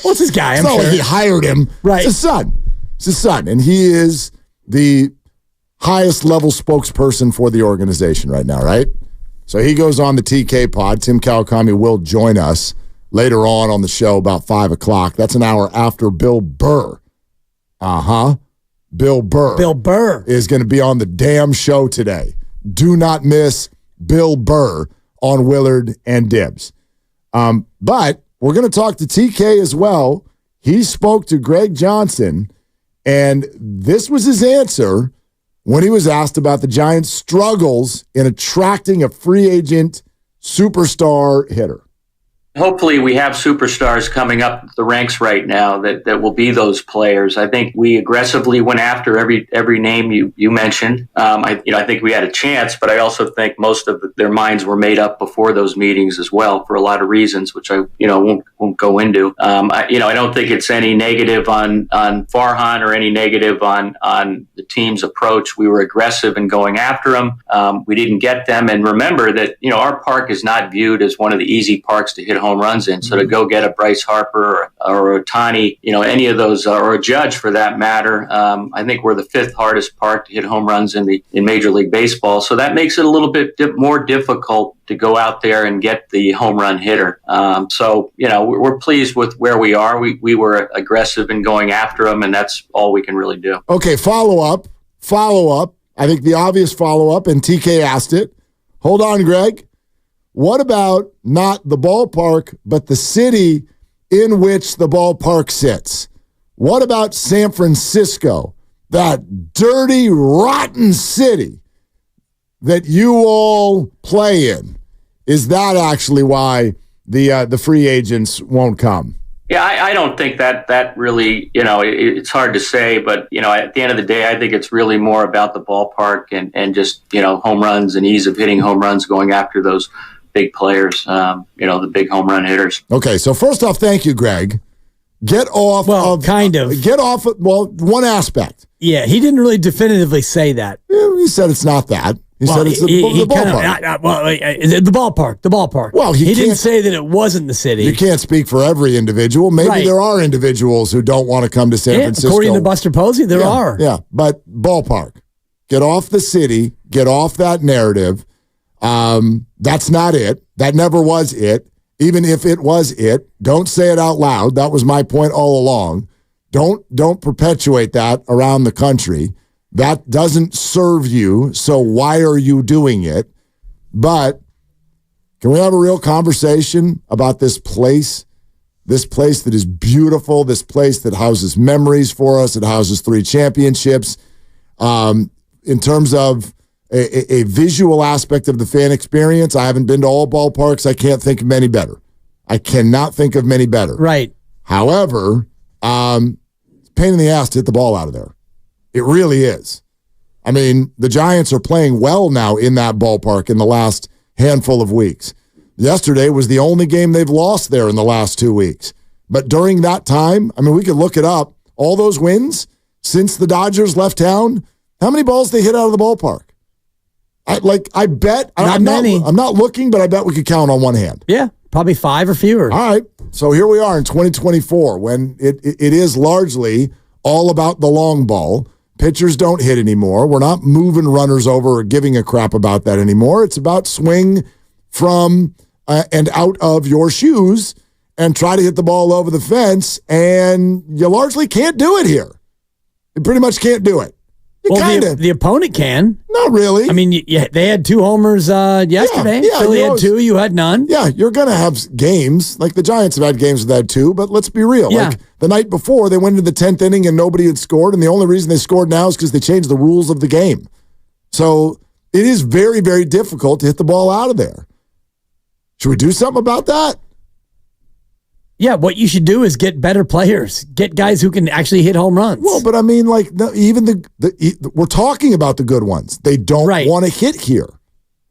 What's his guy? It's not like he hired him. Right. It's his son. It's his son. And he is the highest level spokesperson for the organization right now, right? So he goes on the TK pod. Tim Kawakami will join us later on the show about 5 o'clock. That's an hour after Bill Burr. Bill Burr is going to be on the damn show today. Do not miss Bill Burr on Willard and Dibs. But we're going to talk to TK as well. He spoke to Greg Johnson, and this was his answer when he was asked about the Giants' struggles in attracting a free agent superstar hitter. Hopefully we have superstars coming up the ranks right now that will be those players. I think we aggressively went after every name you mentioned. I think we had a chance, but I also think most of their minds were made up before those meetings as well for a lot of reasons, which I won't go into. I don't think it's any negative on Farhan or any negative on the team's approach. We were aggressive in going after them. We didn't get them, and remember that our park is not viewed as one of the easy parks to hit home runs in. So to go get a Bryce Harper or Ohtani, any of those, or a Judge for that matter, I think we're the 5th hardest park to hit home runs in Major League Baseball. So that makes it a little bit more difficult to go out there and get the home run hitter. We're pleased with where we are. We were aggressive in going after them, and that's all we can really do. Okay, follow up. I think the obvious follow-up, and TK asked it. Hold on, Greg. What about not the ballpark, but the city in which the ballpark sits? What about San Francisco, that dirty, rotten city that you all play in? Is that actually why the free agents won't come? Yeah, I don't think that really, it's hard to say, but, at the end of the day, I think it's really more about the ballpark and just, home runs and ease of hitting home runs, going after those big players, the big home run hitters. Okay, so first off, thank you, Greg. Get off one aspect. Yeah, he didn't really definitively say that. Yeah, he said it's not that. He said it's the ballpark. The ballpark. Well, he didn't say that it wasn't the city. You can't speak for every individual. Maybe there are individuals who don't want to come to San Francisco. According to Buster Posey, there are. Yeah, but ballpark. Get off the city. Get off that narrative. That's not it. That never was it. Even if it was it, don't say it out loud. That was my point all along. Don't perpetuate that around the country. That doesn't serve you, so why are you doing it? But can we have a real conversation about this place? This place that is beautiful, this place that houses memories for us. It houses 3 championships. In terms of a visual aspect of the fan experience, I haven't been to all ballparks. I can't think of many better. I cannot think of many better. Right. However, it's a pain in the ass to hit the ball out of there. It really is. I mean, the Giants are playing well now in that ballpark in the last handful of weeks. Yesterday was the only game they've lost there in the last 2 weeks. But during that time, I mean, we could look it up. All those wins since the Dodgers left town, how many balls they hit out of the ballpark? I bet. Not many. I'm not looking, but I bet we could count on one hand. Yeah, probably 5 or fewer. All right. So here we are in 2024 when it is largely all about the long ball. Pitchers don't hit anymore. We're not moving runners over or giving a crap about that anymore. It's about swing from and out of your shoes and try to hit the ball over the fence, and you largely can't do it here. You pretty much can't do it. The opponent can. Not really. I mean, they had 2 homers yesterday. Yeah, Philly had 2. You had none. Yeah, you're going to have games. Like the Giants have had games with that 2, but let's be real. Yeah. Like the night before, they went into the 10th inning and nobody had scored, and the only reason they scored now is because they changed the rules of the game. So it is very, very difficult to hit the ball out of there. Should we do something about that? Yeah, what you should do is get better players. Get guys who can actually hit home runs. Well, but I mean, like, even we're talking about the good ones. They don't want to hit here.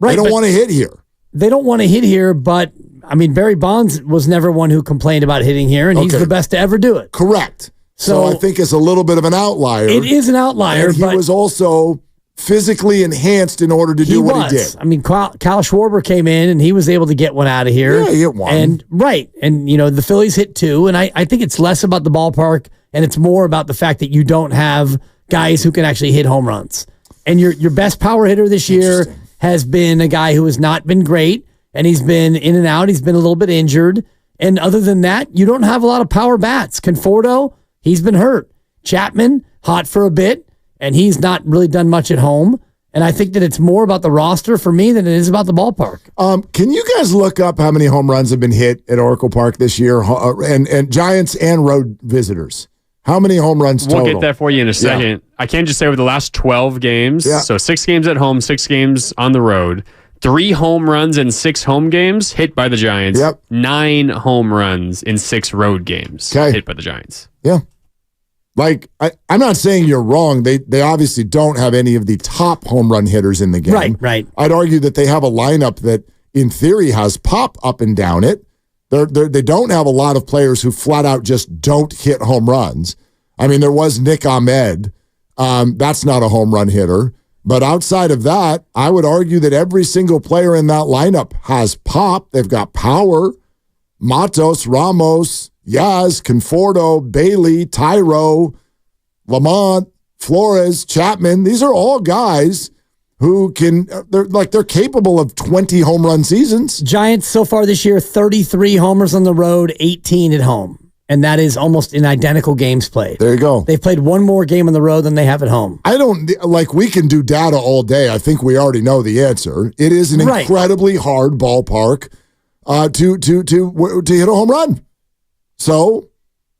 Right, they don't want to hit here. They don't want to hit here, but, I mean, Barry Bonds was never one who complained about hitting here, and he's the best to ever do it. Correct. So I think it's a little bit of an outlier. It is an outlier, and he was also physically enhanced in order to do what he did. I mean, Kyle Schwarber came in and he was able to get one out of here. Yeah, he hit one. And the Phillies hit 2, and I think it's less about the ballpark and it's more about the fact that you don't have guys who can actually hit home runs. And your best power hitter this year has been a guy who has not been great, and he's been in and out. He's been a little bit injured. And other than that, you don't have a lot of power bats. Conforto, he's been hurt. Chapman, hot for a bit. And he's not really done much at home. And I think that it's more about the roster for me than it is about the ballpark. Can you guys look up how many home runs have been hit at Oracle Park this year? And Giants and road visitors. How many home runs total? We'll get that for you in a second. Yeah. I can just say over the last 12 games, so 6 games at home, 6 games on the road, 3 home runs in 6 home games hit by the Giants. Yep. 9 home runs in 6 road games hit by the Giants. Yeah. Like, I'm not saying you're wrong. They obviously don't have any of the top home run hitters in the game. Right. I'd argue that they have a lineup that, in theory, has pop up and down it. They don't have a lot of players who flat out just don't hit home runs. I mean, there was Nick Ahmed. That's not a home run hitter. But outside of that, I would argue that every single player in that lineup has pop. They've got power. Matos, Ramos, Yaz, Conforto, Bailey, Tyro, Lamont, Flores, Chapman. These are all guys who they're capable of 20 home run seasons. Giants so far this year, 33 homers on the road, 18 at home. And that is almost in identical games played. There you go. They've played one more game on the road than they have at home. We can do data all day. I think we already know the answer. It is an incredibly hard ballpark to hit a home run. So,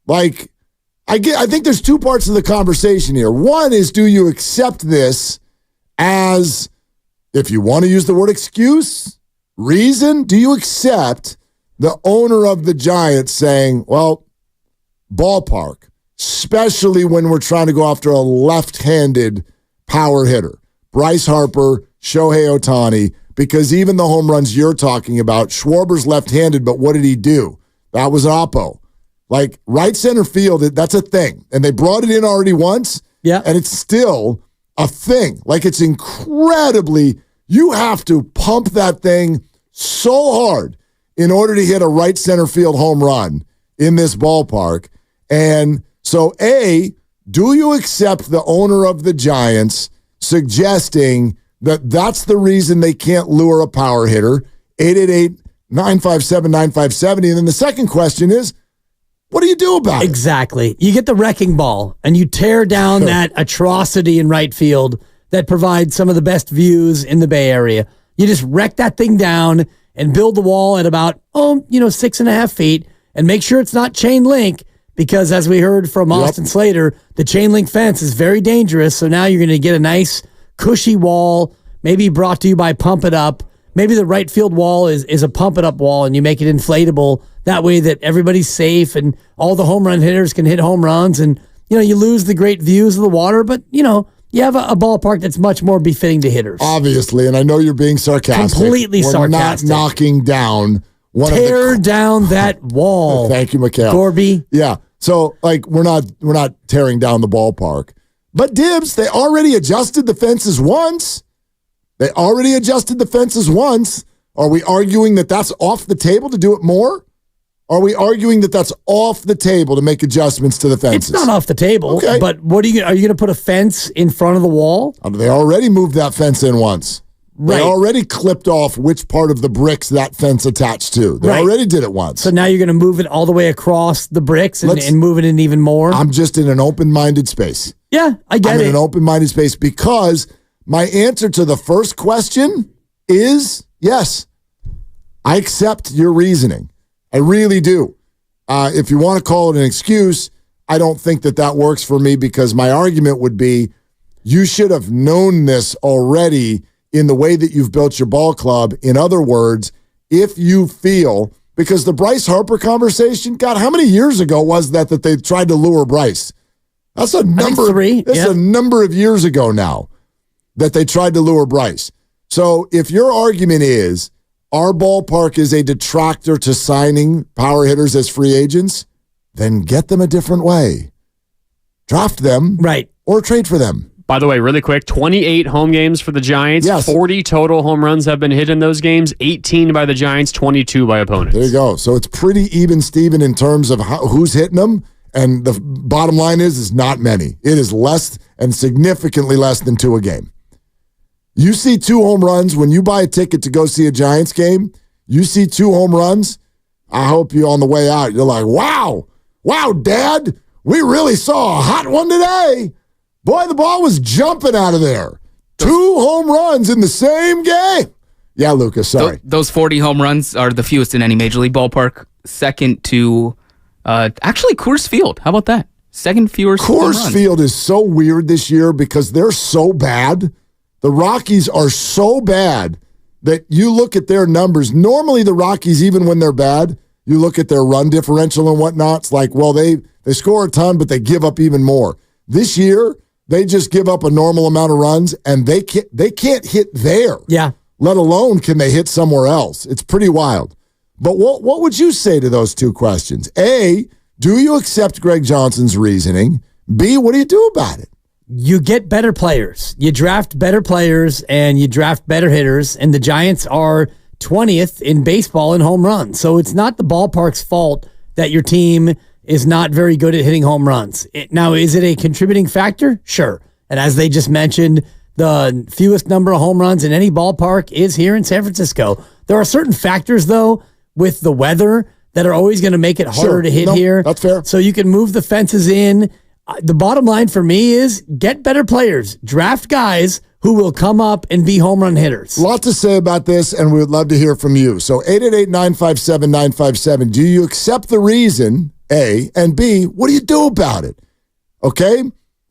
I think there's 2 parts of the conversation here. One is, do you accept this as, if you want to use the word excuse, reason, do you accept the owner of the Giants saying, well, ballpark, especially when we're trying to go after a left-handed power hitter, Bryce Harper, Shohei Ohtani, because even the home runs you're talking about, Schwarber's left-handed, but what did he do? That was Oppo. Like, right center field, that's a thing. And they brought it in already once, and it's still a thing. Like, it's incredibly, you have to pump that thing so hard in order to hit a right center field home run in this ballpark. And so, A, do you accept the owner of the Giants suggesting that that's the reason they can't lure a power hitter? 888-957-9570. And then the second question is, what do you do about it? Exactly. You get the wrecking ball and you tear down that atrocity in right field that provides some of the best views in the Bay Area. You just wreck that thing down and build the wall at about, 6.5 feet and make sure it's not chain link, because as we heard from Austin Slater, the chain link fence is very dangerous. So now you're going to get a nice cushy wall, maybe brought to you by Pump It Up. Maybe the right field wall is a Pump It Up wall and you make it inflatable. That way that everybody's safe and all the home run hitters can hit home runs, and, you lose the great views of the water, but, you have a ballpark that's much more befitting to hitters. Obviously, and I know you're being sarcastic. Completely sarcastic. We're not knocking down Tear down that wall. Thank you, Mikhail. Gorby. Yeah. So, we're not tearing down the ballpark. But Dibs, they already adjusted the fences once. Are we arguing that that's off the table to do it more? Are we arguing that that's off the table to make adjustments to the fences? It's not off the table. Okay. But are you going to put a fence in front of the wall? They already moved that fence in once. Right. They already clipped off which part of the bricks that fence attached to. They already did it once. So now you're going to move it all the way across the bricks and move it in even more? I'm just in an open-minded space. Yeah, I get it. I'm in an open-minded space because my answer to the first question is yes. I accept your reasoning. I really do. If you want to call it an excuse, I don't think that works for me, because my argument would be you should have known this already in the way that you've built your ball club. In other words, if you feel, because the Bryce Harper conversation, God, how many years ago was that they tried to lure Bryce? That's a number. A number of years ago now that they tried to lure Bryce. So if your argument is our ballpark is a detractor to signing power hitters as free agents, then get them a different way. Draft them. Right. Or trade for them. By the way, really quick, 28 home games for the Giants. Yes. 40 total home runs have been hit in those games, 18 by the Giants, 22 by opponents. There you go. So it's pretty even, Steven, in terms of who's hitting them. And the bottom line is not many. It is less, and significantly less than 2 a game. You see 2 home runs when you buy a ticket to go see a Giants game. You see 2 home runs. I hope you on the way out, you're like, wow, Dad, we really saw a hot one today. Boy, the ball was jumping out of there. 2 home runs in the same game. Yeah, Lucas, sorry. Those 40 home runs are the fewest in any Major League ballpark. Second to, actually, Coors Field. How about that? Second fewest home runs. Coors Field is so weird this year because they're so bad. The Rockies are so bad that you look at their numbers. Normally, the Rockies, even when they're bad, you look at their run differential and whatnot. It's like, well, they score a ton, but they give up even more. This year, they just give up a normal amount of runs, and they can't hit there. Yeah. Let alone can they hit somewhere else. It's pretty wild. But what would you say to those two questions? A, do you accept Greg Johnson's reasoning? B, what do you do about it? You get better players. You draft better players, and you draft better hitters, and the Giants are 20th in baseball in home runs. So it's not the ballpark's fault that your team is not very good at hitting home runs. Now, is it a contributing factor? Sure. And as they just mentioned, the fewest number of home runs in any ballpark is here in San Francisco. There are certain factors, though, with the weather that are always going to make it harder to hit here. That's fair. So you can move the fences in. The bottom line for me is get better players. Draft guys who will come up and be home run hitters. A lot to say about this, and we would love to hear from you. So 888-957-957. Do you accept the reason, A, and B, what do you do about it? Okay?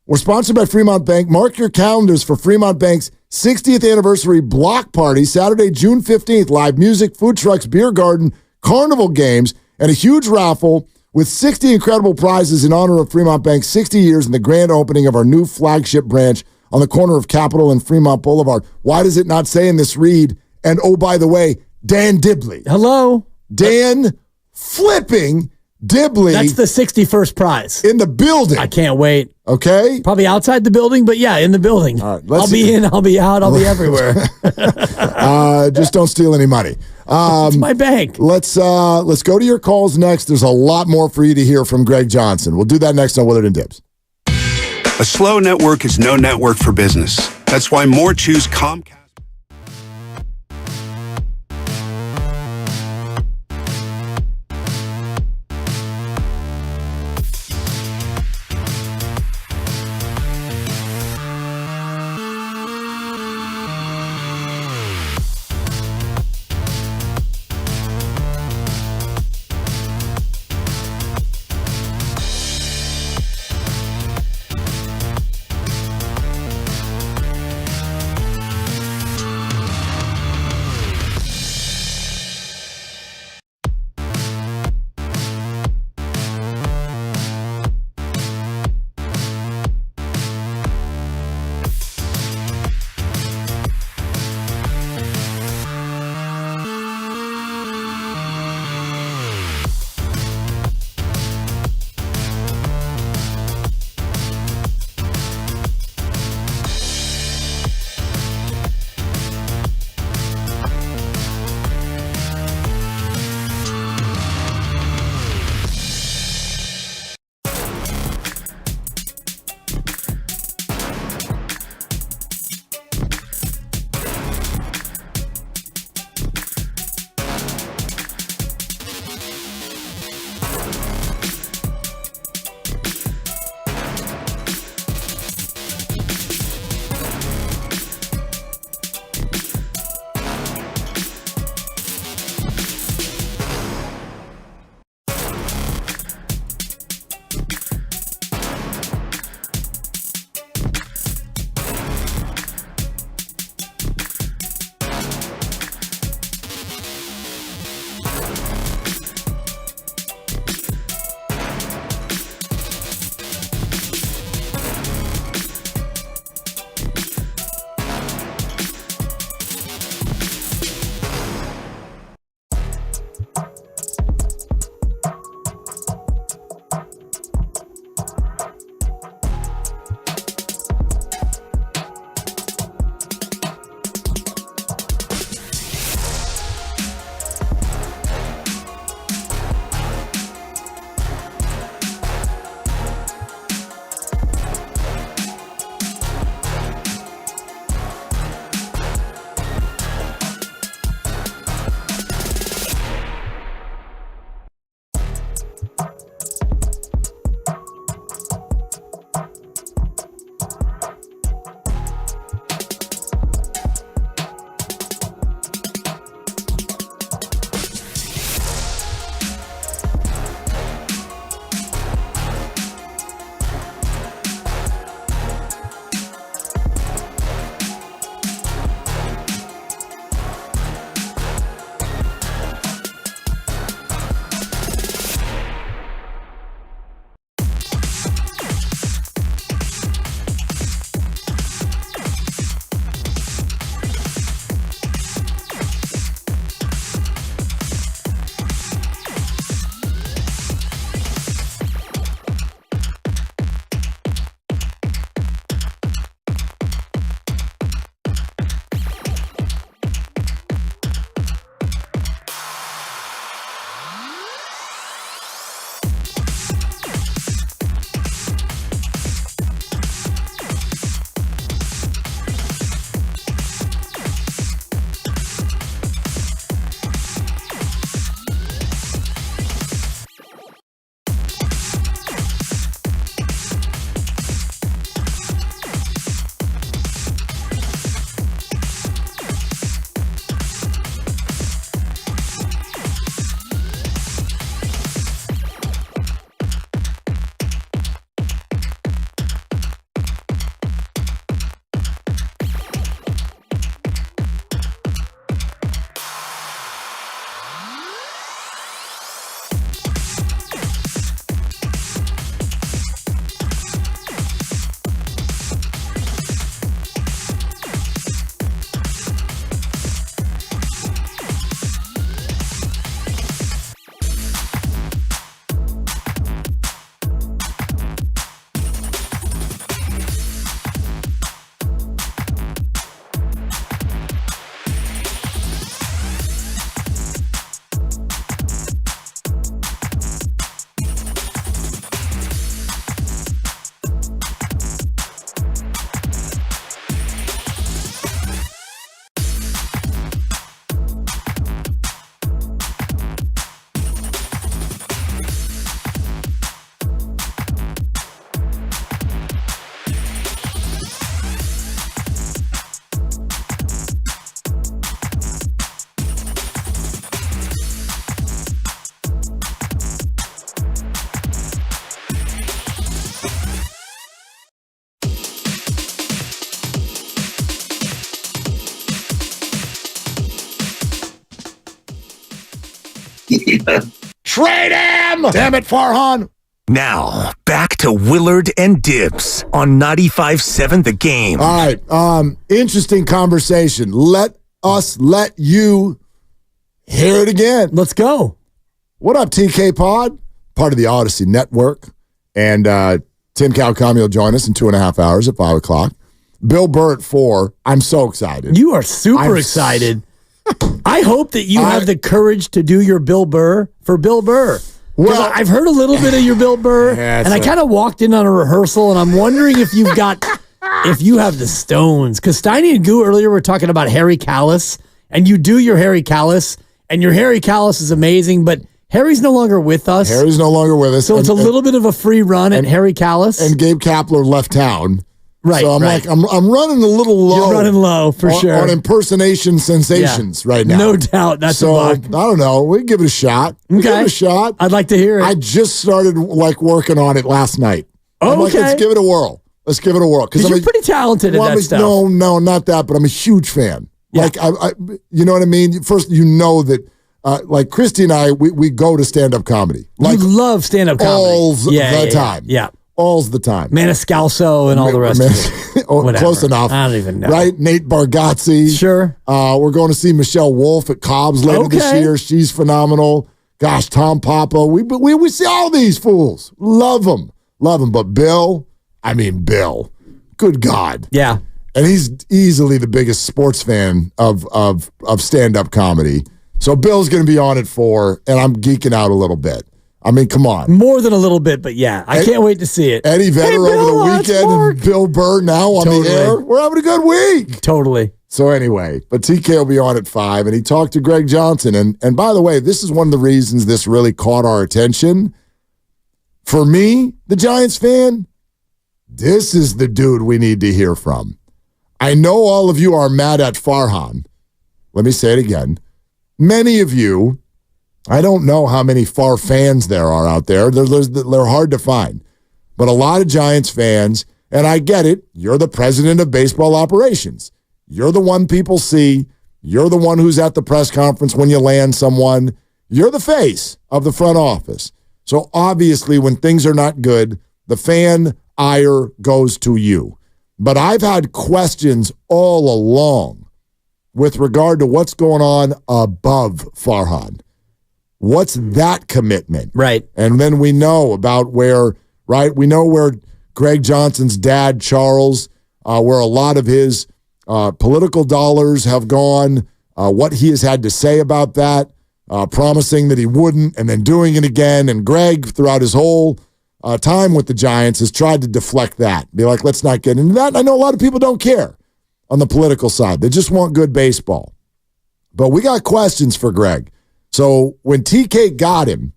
We're sponsored by Fremont Bank. Mark your calendars for Fremont Bank's 60th anniversary block party, Saturday, June 15th. Live music, food trucks, beer garden, carnival games, and a huge raffle with 60 incredible prizes in honor of Fremont Bank's 60 years and the grand opening of our new flagship branch on the corner of Capitol and Fremont Boulevard. Why does it not say in this read? And oh, by the way, Dan Dibley. Hello. Dan flipping Dibley. That's the 61st prize. In the building. I can't wait. Okay. Probably outside the building, but yeah, in the building. All right, I'll be in, I'll be out, I'll be everywhere. Just don't steal any money. It's my bank. Let's go to your calls next. There's a lot more for you to hear from Greg Johnson. We'll do that next on Willard and Dibs. A slow network is no network for business. That's why more choose Comcast. Trade him! Damn it, Farhan. Now, back to Willard and Dibbs on 95.7 The Game. All right, interesting conversation. Let you hear it again. Let's go. What up, TK Pod? Part of the Odyssey Network. And Tim Kawakami will join us in 2.5 hours at 5 o'clock. Bill Burr at 4. I'm so excited. You are super excited. I hope that you have the courage to do your Bill Burr for Bill Burr. Well, I've heard a little bit of your Bill Burr, and I kind of walked in on a rehearsal, and I'm wondering if you have the stones. Because Steiny and Goo earlier were talking about Harry Callis, and you do your Harry Callis, and your Harry Callis is amazing, but Harry's no longer with us. So it's a little bit of a free run at Harry Callis. And Gabe Kapler left town. Right. So I'm running a little low. You're running low for sure. On impersonation sensations right now. No doubt. That's a buck. I don't know. We can give it a shot. Give it a shot. I'd like to hear it. I just started working on it last night. Oh, okay. Let's give it a whirl. Because you're pretty talented at that stuff. No, not that, but I'm a huge fan. Yeah. Like, I you know what I mean? First, you know that, like Christy and I, we go to stand-up comedy. Like, you love stand-up comedy. All the time. Yeah. All's the time. Maniscalco and all the rest of it. Close enough. I don't even know. Right? Nate Bargatze. Sure. We're going to see Michelle Wolf at Cobb's later this year. She's phenomenal. Gosh, Tom Papa. We see all these fools. Love them. But Bill, good God. Yeah. And he's easily the biggest sports fan of stand-up comedy. So Bill's going to be on at 4, and I'm geeking out a little bit. I mean, come on. More than a little bit, but yeah. I can't wait to see it. Eddie Vedder over the weekend and Bill Burr now on the air. We're having a good week. Totally. So anyway, but TK will be on at 5, and he talked to Greg Johnson. And by the way, this is one of the reasons this really caught our attention. For me, the Giants fan, this is the dude we need to hear from. I know all of you are mad at Farhan. Let me say it again. Many of you, I don't know how many Far fans there are out there. They're hard to find. But a lot of Giants fans, and I get it, you're the president of baseball operations. You're the one people see. You're the one who's at the press conference when you land someone. You're the face of the front office. So obviously when things are not good, the fan ire goes to you. But I've had questions all along with regard to what's going on above Farhan. What's that commitment? Right. And then we know about where Greg Johnson's dad, Charles, where a lot of his political dollars have gone, what he has had to say about that, promising that he wouldn't and then doing it again. And Greg, throughout his whole time with the Giants, has tried to deflect that. Be like, let's not get into that. And I know a lot of people don't care on the political side. They just want good baseball. But we got questions for Greg. So when TK got him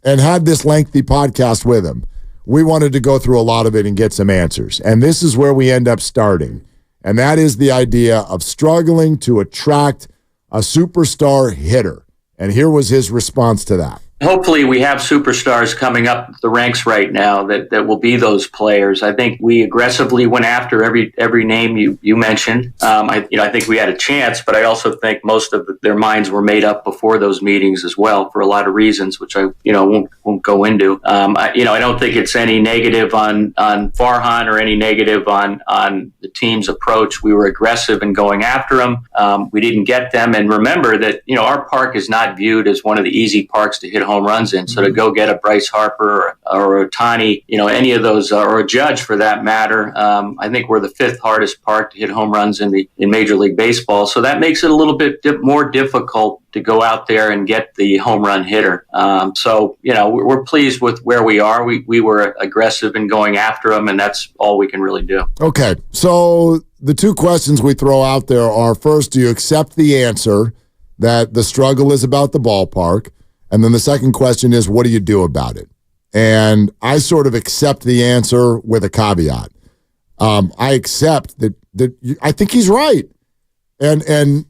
and had this lengthy podcast with him, we wanted to go through a lot of it and get some answers. And this is where we end up starting. And that is the idea of struggling to attract a superstar hitter. And here was his response to that. Hopefully we have superstars coming up the ranks right now that will be those players. I think we aggressively went after every name you mentioned. I think we had a chance, but I also think most of their minds were made up before those meetings as well for a lot of reasons, which I won't go into. I don't think it's any negative on Farhan or any negative on the team's approach. We were aggressive in going after them. We didn't get them, and remember that our park is not viewed as one of the easy parks to hit home runs in. So to go get a Bryce Harper or a Tani, any of those, or a Judge for that matter, I think we're the 5th hardest park to hit home runs in Major League Baseball. So that makes it a little bit more difficult to go out there and get the home run hitter. We're pleased with where we are. We were aggressive in going after them, and that's all we can really do. Okay, so the two questions we throw out there are, first, do you accept the answer that the struggle is about the ballpark? And then the second question is, what do you do about it? And I sort of accept the answer with a caveat. I accept that I think he's right. And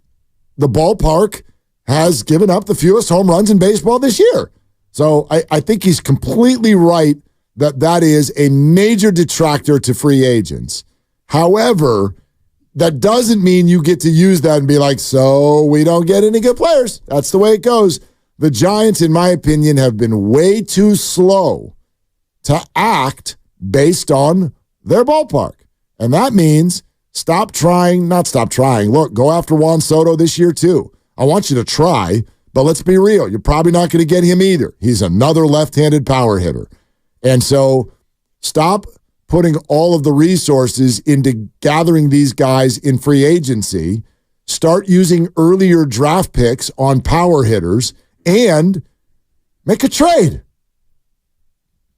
the ballpark has given up the fewest home runs in baseball this year. So I think he's completely right that is a major detractor to free agents. However, that doesn't mean you get to use that and be like, so we don't get any good players. That's the way it goes. the Giants, in my opinion, have been way too slow to act based on their ballpark. And that means not stop trying. Look, go after Juan Soto this year too. I want you to try, but let's be real. You're probably not going to get him either. He's another left-handed power hitter. And so stop putting all of the resources into gathering these guys in free agency. Start using earlier draft picks on power hitters and make a trade.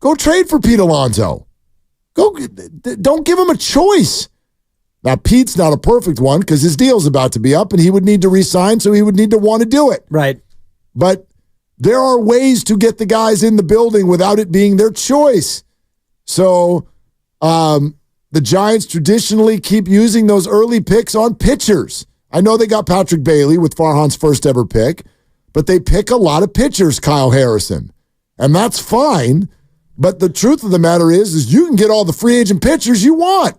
Go trade for Pete Alonso. Don't give him a choice. Now, Pete's not a perfect one because his deal's about to be up and he would need to resign, so he would need to want to do it. Right. But there are ways to get the guys in the building without it being their choice. So the Giants traditionally keep using those early picks on pitchers. I know they got Patrick Bailey with Farhan's first ever pick, but they pick a lot of pitchers, Kyle Harrison. And that's fine. But the truth of the matter is you can get all the free agent pitchers you want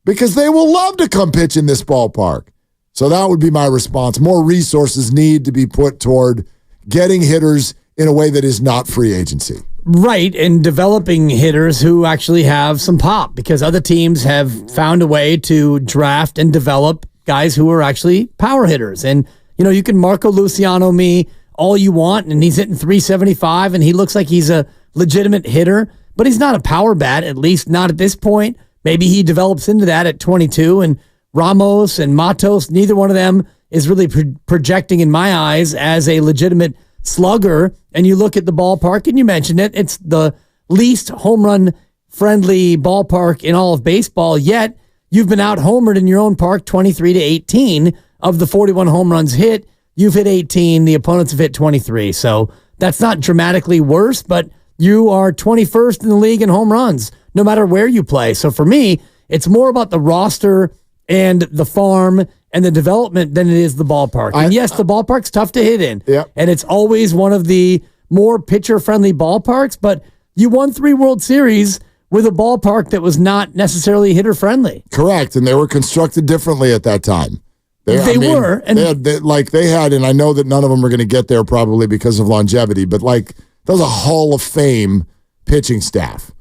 because they will love to come pitch in this ballpark. So that would be my response. More resources need to be put toward getting hitters in a way that is not free agency. Right, and developing hitters who actually have some pop because other teams have found a way to draft and develop guys who are actually power hitters. And, you can Marco Luciano me all you want, and he's hitting 375, and he looks like he's a legitimate hitter, but he's not a power bat, at least not at this point. Maybe he develops into that at 22, and Ramos and Matos, neither one of them is really projecting in my eyes as a legitimate slugger. And you look at the ballpark, and you mentioned it, it's the least home run friendly ballpark in all of baseball, yet you've been out homered in your own park 23-18 of the 41 home runs hit. You've hit 18, the opponents have hit 23. So that's not dramatically worse, but you are 21st in the league in home runs, no matter where you play. So for me, it's more about the roster and the farm and the development than it is the ballpark. And yes, the ballpark's tough to hit in. Yep. And it's always one of the more pitcher-friendly ballparks, but you won 3 World Series with a ballpark that was not necessarily hitter-friendly. Correct, and they were constructed differently at that time. They were. And they had, and I know that none of them are going to get there probably because of longevity, but that was a Hall of Fame pitching staff.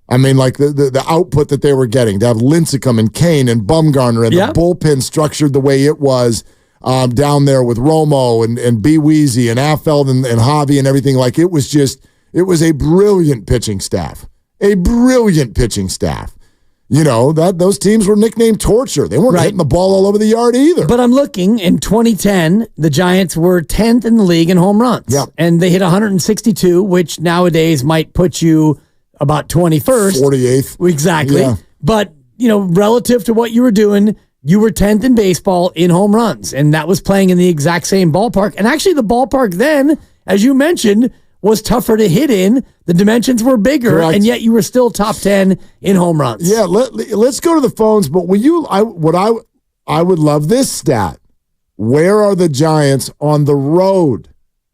I mean, the output that they were getting, to have Lincecum and Kane and Bumgarner and the bullpen structured the way it was down there with Romo and B. Weezy and Affeld and Javi and everything. It was a brilliant pitching staff. A brilliant pitching staff. Those teams were nicknamed torture. They weren't hitting the ball all over the yard either. But I'm looking, in 2010, the Giants were 10th in the league in home runs. Yep. And they hit 162, which nowadays might put you about 21st. 48th. Exactly. Yeah. But, relative to what you were doing, you were 10th in baseball in home runs. And that was playing in the exact same ballpark. And actually the ballpark then, as you mentioned, was tougher to hit in. The dimensions were bigger, correct, and yet you were still top 10 in home runs. Yeah, let's go to the phones, but I would love this stat. Where are the Giants on the road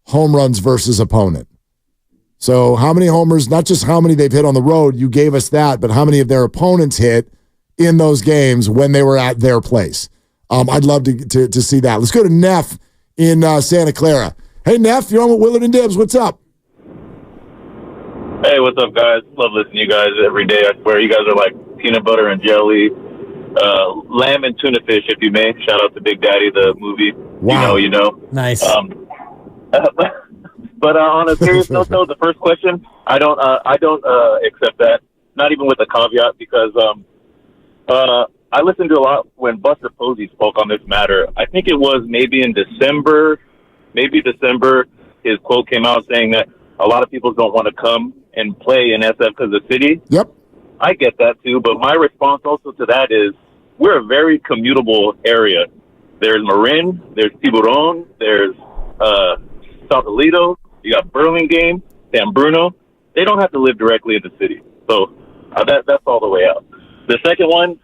home runs versus opponent? So how many homers, not just how many they've hit on the road, you gave us that, but how many of their opponents hit in those games when they were at their place? I'd love to see that. Let's go to Neff in Santa Clara. Hey, Neff, you're on with Willard and Dibs. What's up? Hey, what's up, guys? Love listening to you guys every day. I swear you guys are like peanut butter and jelly, lamb and tuna fish, if you may. Shout out to Big Daddy, the movie. Wow. You know. Nice. But on a serious note, though, the first question, I don't accept that. Not even with a caveat, because I listened to a lot when Buster Posey spoke on this matter. I think it was maybe in December. His quote came out saying that a lot of people don't want to come and play in SF because of the city. Yep. I get that too, but my response also to that is we're a very commutable area. There's Marin, there's Tiburon, there's Sausalito, you got Burlingame, San Bruno. They don't have to live directly in the city. So that's all the way out. The second one,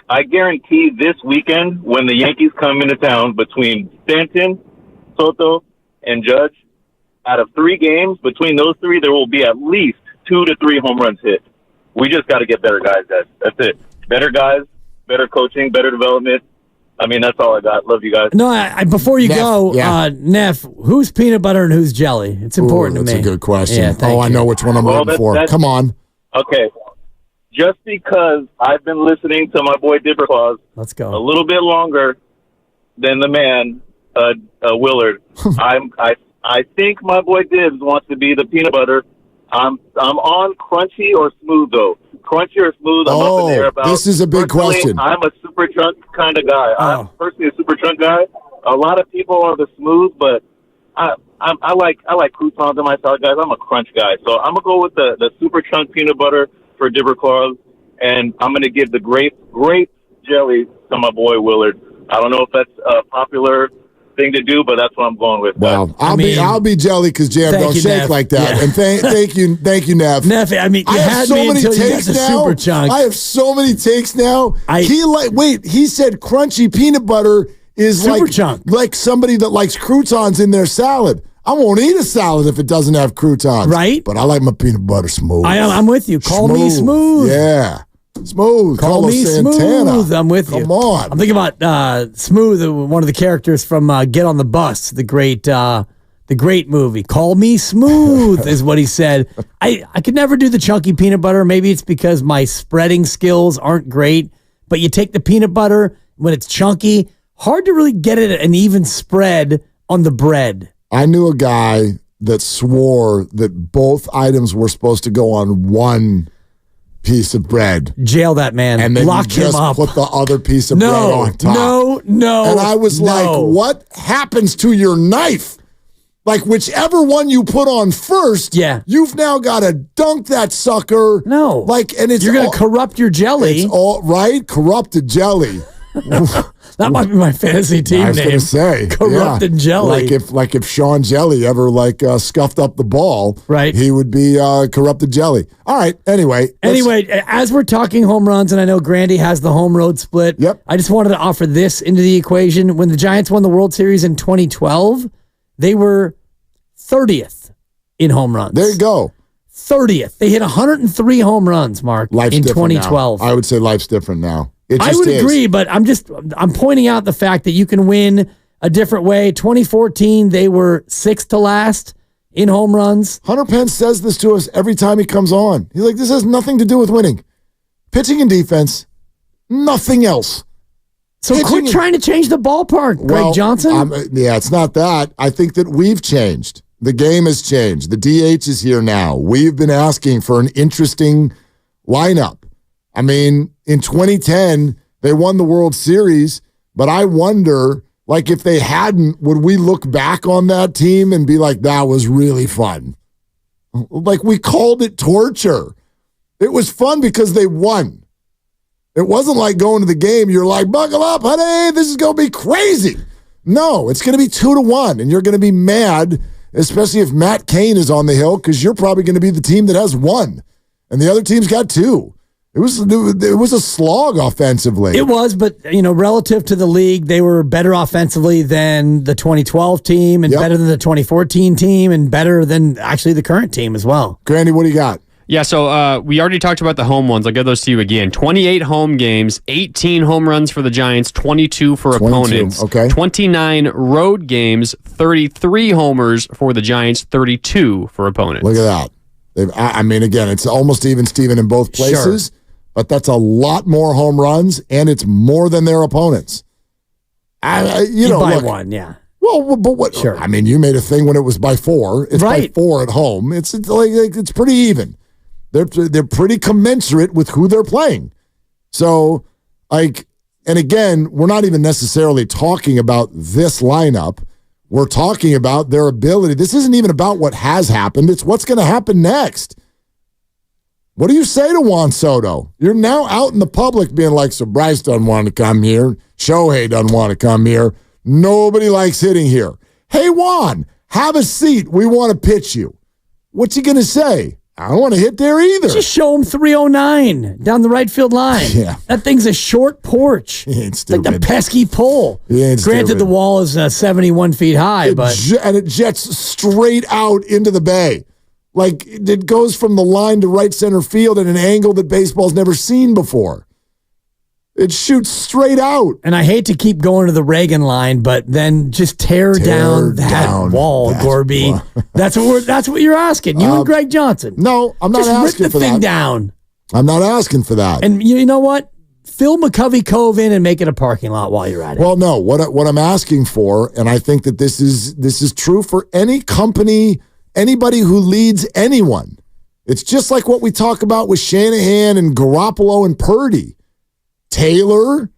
I guarantee this weekend when the Yankees come into town between Stanton, Soto, and Judge, out of 3 games, between those 3, there will be at least 2 to 3 home runs hit. We just got to get better guys, guys. That's it. Better guys, better coaching, better development, I mean, that's all I got. Love you guys. No, before you go, Neff, who's peanut butter and who's jelly? It's important to me. That's a good question. Yeah, I know which one I'm rooting for. Come on. Okay. Just because I've been listening to my boy Dipper Claus Let's go. a little bit longer than the man, Willard, I think my boy Dibs wants to be the peanut butter. I'm on crunchy or smooth, though. Crunchy or smooth, I'm up in the air about. This is a big question. I'm a super chunk kind of guy. I'm personally a super chunk guy. A lot of people are the smooth, but I like croutons in my salad, guys. I'm a crunch guy. So I'm going to go with the super chunk peanut butter for Dipper Claus, and I'm going to give the grape jelly to my boy Willard. I don't know if that's a popular thing to do, but that's what I'm going with. Well, I'll be jelly because Jam don't shake Neff. like that. Yeah. And thank you, Neff. Neff, I mean, you had me until you got the super chunk. I have so many takes now. He said crunchy peanut butter is Super chunk. like somebody that likes croutons in their salad. I won't eat a salad if it doesn't have croutons. Right. But I like my peanut butter smooth. I'm with you. Call me smooth. Yeah. Smooth. Call Carlos me Santana. smooth. I'm with you. Come on. I'm thinking about Smooth, one of the characters from Get on the Bus, the great movie. Call me smooth is what he said. I could never do the chunky peanut butter. Maybe it's because my spreading skills aren't great. But you take the peanut butter when it's chunky, hard to really get it an even spread on the bread. I knew a guy that swore that both items were supposed to go on one piece of bread. Jail that man. And then lock you just him up. put the other piece of bread on top. No. And I was like, what happens to your knife? Like, whichever one you put on first, you've now got to dunk that sucker. No. And you're going to corrupt your jelly. It's all right. Corrupted jelly. That might be my fantasy team name. I was going to say. Corrupted jelly. Like if Sean Jelly ever scuffed up the ball, right, he would be corrupted jelly. All right. Anyway, as we're talking home runs, and I know Grandy has the home road split. Yep. I just wanted to offer this into the equation. When the Giants won the World Series in 2012, they were 30th in home runs. There you go. 30th. They hit 103 home runs, Mark, in 2012. Now. I would say life's different now. I would agree, but I'm pointing out the fact that you can win a different way. 2014, they were 6th to last in home runs. Hunter Pence says this to us every time he comes on. He's like, this has nothing to do with winning. Pitching and defense, nothing else. So quit trying to change the ballpark, Greg Johnson. It's not that. I think that we've changed. The game has changed. The DH is here now. We've been asking for an interesting lineup. I mean, in 2010, they won the World Series, but I wonder, if they hadn't, would we look back on that team and be like, that was really fun? We called it torture. It was fun because they won. It wasn't like going to the game, you're like, buckle up, honey, this is going to be crazy. No, it's going to be 2-1, and you're going to be mad, especially if Matt Cain is on the hill, because you're probably going to be the team that has 1, and the other team's got 2. It was a slog offensively. It was, but relative to the league, they were better offensively than the 2012 team, and better than the 2014 team, and better than actually the current team as well. Grandy, what do you got? Yeah, so we already talked about the home ones. I'll give those to you again. 28 home games, 18 home runs for the Giants, 22 for opponents. Okay. 29 road games, 33 homers for the Giants, 32 for opponents. Look at that. Again, it's almost even Steven in both places. Sure. But that's a lot more home runs, and it's more than their opponents. By one, yeah. Well, but what? Sure. You made a thing when it was by 4. It's by 4 at home. It's pretty even. They're pretty commensurate with who they're playing. So, and again, we're not even necessarily talking about this lineup. We're talking about their ability. This isn't even about what has happened. It's what's going to happen next. What do you say to Juan Soto? You're now out in the public being like, so Bryce doesn't want to come here. Shohei doesn't want to come here. Nobody likes hitting here. Hey, Juan, have a seat. We want to pitch you. What's he going to say? I don't want to hit there either. Just show him 309 down the right field line. Yeah. That thing's a short porch. He ain't stupid. It's like the pesky pole. Granted, stupid. the wall is 71 feet high, and it jets straight out into the bay. It goes from the line to right center field at an angle that baseball's never seen before. It shoots straight out. And I hate to keep going to the Reagan line, but then just tear down that wall, Gorby. That's what you're asking. You and Greg Johnson. No, I'm not asking for that. Rip the thing down. I'm not asking for that. And you know what? Fill McCovey Cove in and make it a parking lot while you're at it. Well, no. What I'm asking for, and I think that this is true for any company, anybody who leads anyone. It's just like what we talk about with Shanahan and Garoppolo and Purdy. Tailor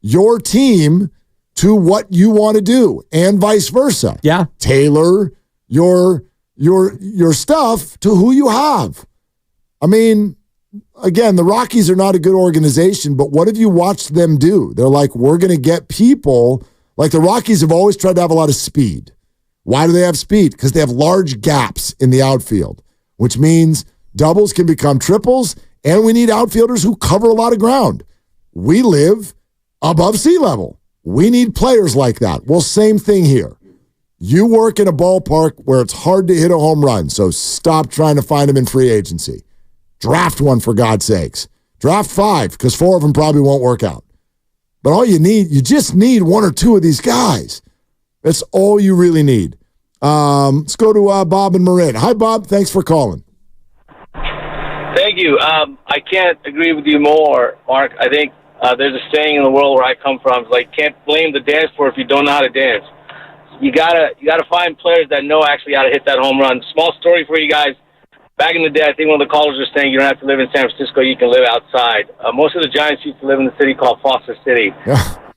your team to what you want to do, and vice versa. Yeah. Tailor your stuff to who you have. I mean, again, the Rockies are not a good organization, but what have you watched them do? They're like, we're going to get people. Like the Rockies have always tried to have a lot of speed. Why do they have speed? Because they have large gaps in the outfield, which means doubles can become triples, and we need outfielders who cover a lot of ground. We live above sea level. We need players like that. Well, same thing here. You work in a ballpark where it's hard to hit a home run, so stop trying to find them in free agency. Draft one, for God's sakes. Draft 5, because 4 of them probably won't work out. But all you just need 1 or 2 of these guys. That's all you really need. Let's go to Bob and Marin. Hi, Bob. Thanks for calling. Thank you. I can't agree with you more, Mark. I think there's a saying in the world where I come from. It's like, can't blame the dance floor if you don't know how to dance. You gotta find players that know actually how to hit that home run. Small story for you guys. Back in the day, I think one of the callers was saying you don't have to live in San Francisco, you can live outside. Most of the Giants used to live in a city called Foster City.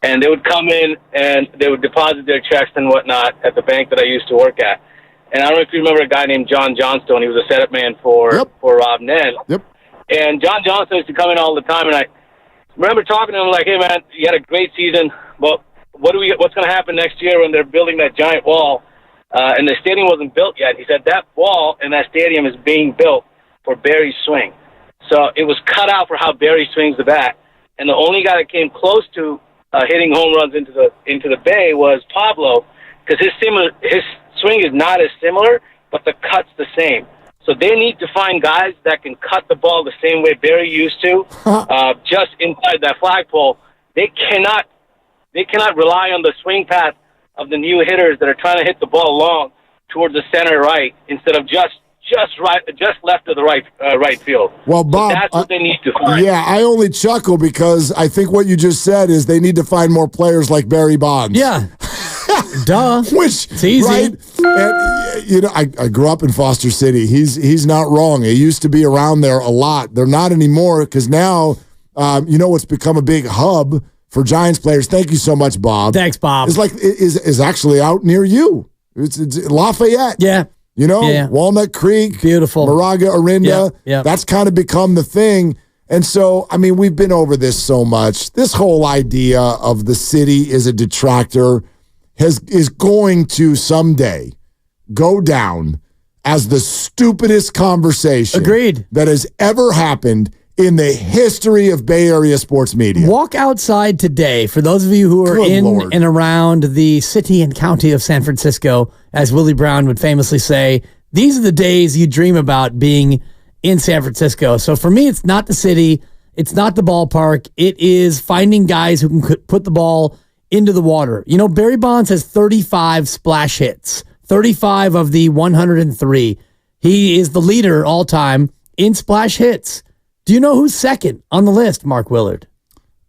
And they would come in and they would deposit their checks and whatnot at the bank that I used to work at. And I don't know if you remember a guy named John Johnstone. He was a setup man for Rob Nen. Yep. And John Johnstone used to come in all the time, and I remember talking to him like, hey, man, you had a great season, but what's going to happen next year when they're building that giant wall? And the stadium wasn't built yet. He said that wall and that stadium is being built for Barry's swing. So it was cut out for how Barry swings the bat. And the only guy that came close to hitting home runs into the bay was Pablo, because his swing is not as similar, but the cut's the same. So they need to find guys that can cut the ball the same way Barry used to, just inside that flagpole. They cannot rely on the swing path of the new hitters that are trying to hit the ball long towards the center right instead of just left of the right field. Well, Bob, so that's what they need to find. Yeah, I only chuckle because I think what you just said is they need to find more players like Barry Bonds. Yeah. Duh. Which, it's easy. Right? And, I grew up in Foster City. He's not wrong. He used to be around there a lot. They're not anymore because now, it's become a big hub for Giants players. Thank you so much, Bob. Thanks, Bob. It's like is actually out near you. It's Lafayette. Yeah. Walnut Creek, beautiful, Moraga, Orinda. Yeah. That's kind of become the thing. And so, I mean, we've been over this so much. This whole idea of the city is a detractor is going to someday go down as the stupidest conversation that has ever happened in the history of Bay Area sports media. Walk outside today, for those of you who are and around the city and county of San Francisco, as Willie Brown would famously say, these are the days you dream about being in San Francisco. So for me, it's not the city, it's not the ballpark, it is finding guys who can put the ball into the water. Barry Bonds has 35 splash hits, 35 of the 103. He is the leader all time in splash hits. Do you know who's second on the list, Mark Willard?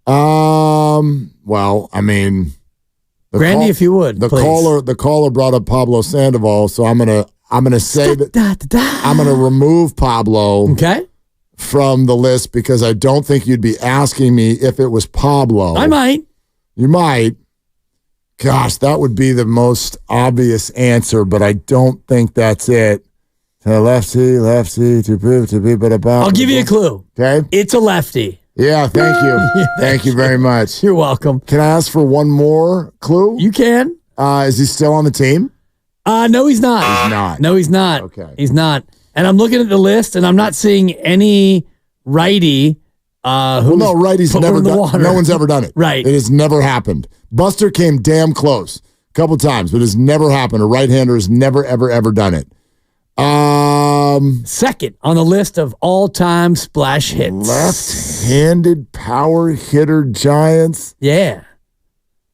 Well, I mean, Grandy, if you would, the please. caller brought up Pablo Sandoval, so I'm gonna say that I'm gonna remove Pablo from the list because I don't think you'd be asking me if it was Pablo. I might. You might. Gosh, that would be the most obvious answer, but I don't think that's it. Lefty, to prove to be, but about. I'll give you a clue. Okay. It's a lefty. Yeah, thank you. Thank you very much. You're welcome. Can I ask for one more clue? You can. Is he still on the team? No, he's not. He's not. No, he's not. Okay. He's not. And I'm looking at the list, and I'm not seeing any righty. Righty's never done. No one's ever done it. Right. It has never happened. Buster came damn close a couple times, but it's never happened. A right-hander has never, ever, ever done it. Second on the list of all-time splash hits. Left-handed power hitter Giants. Yeah.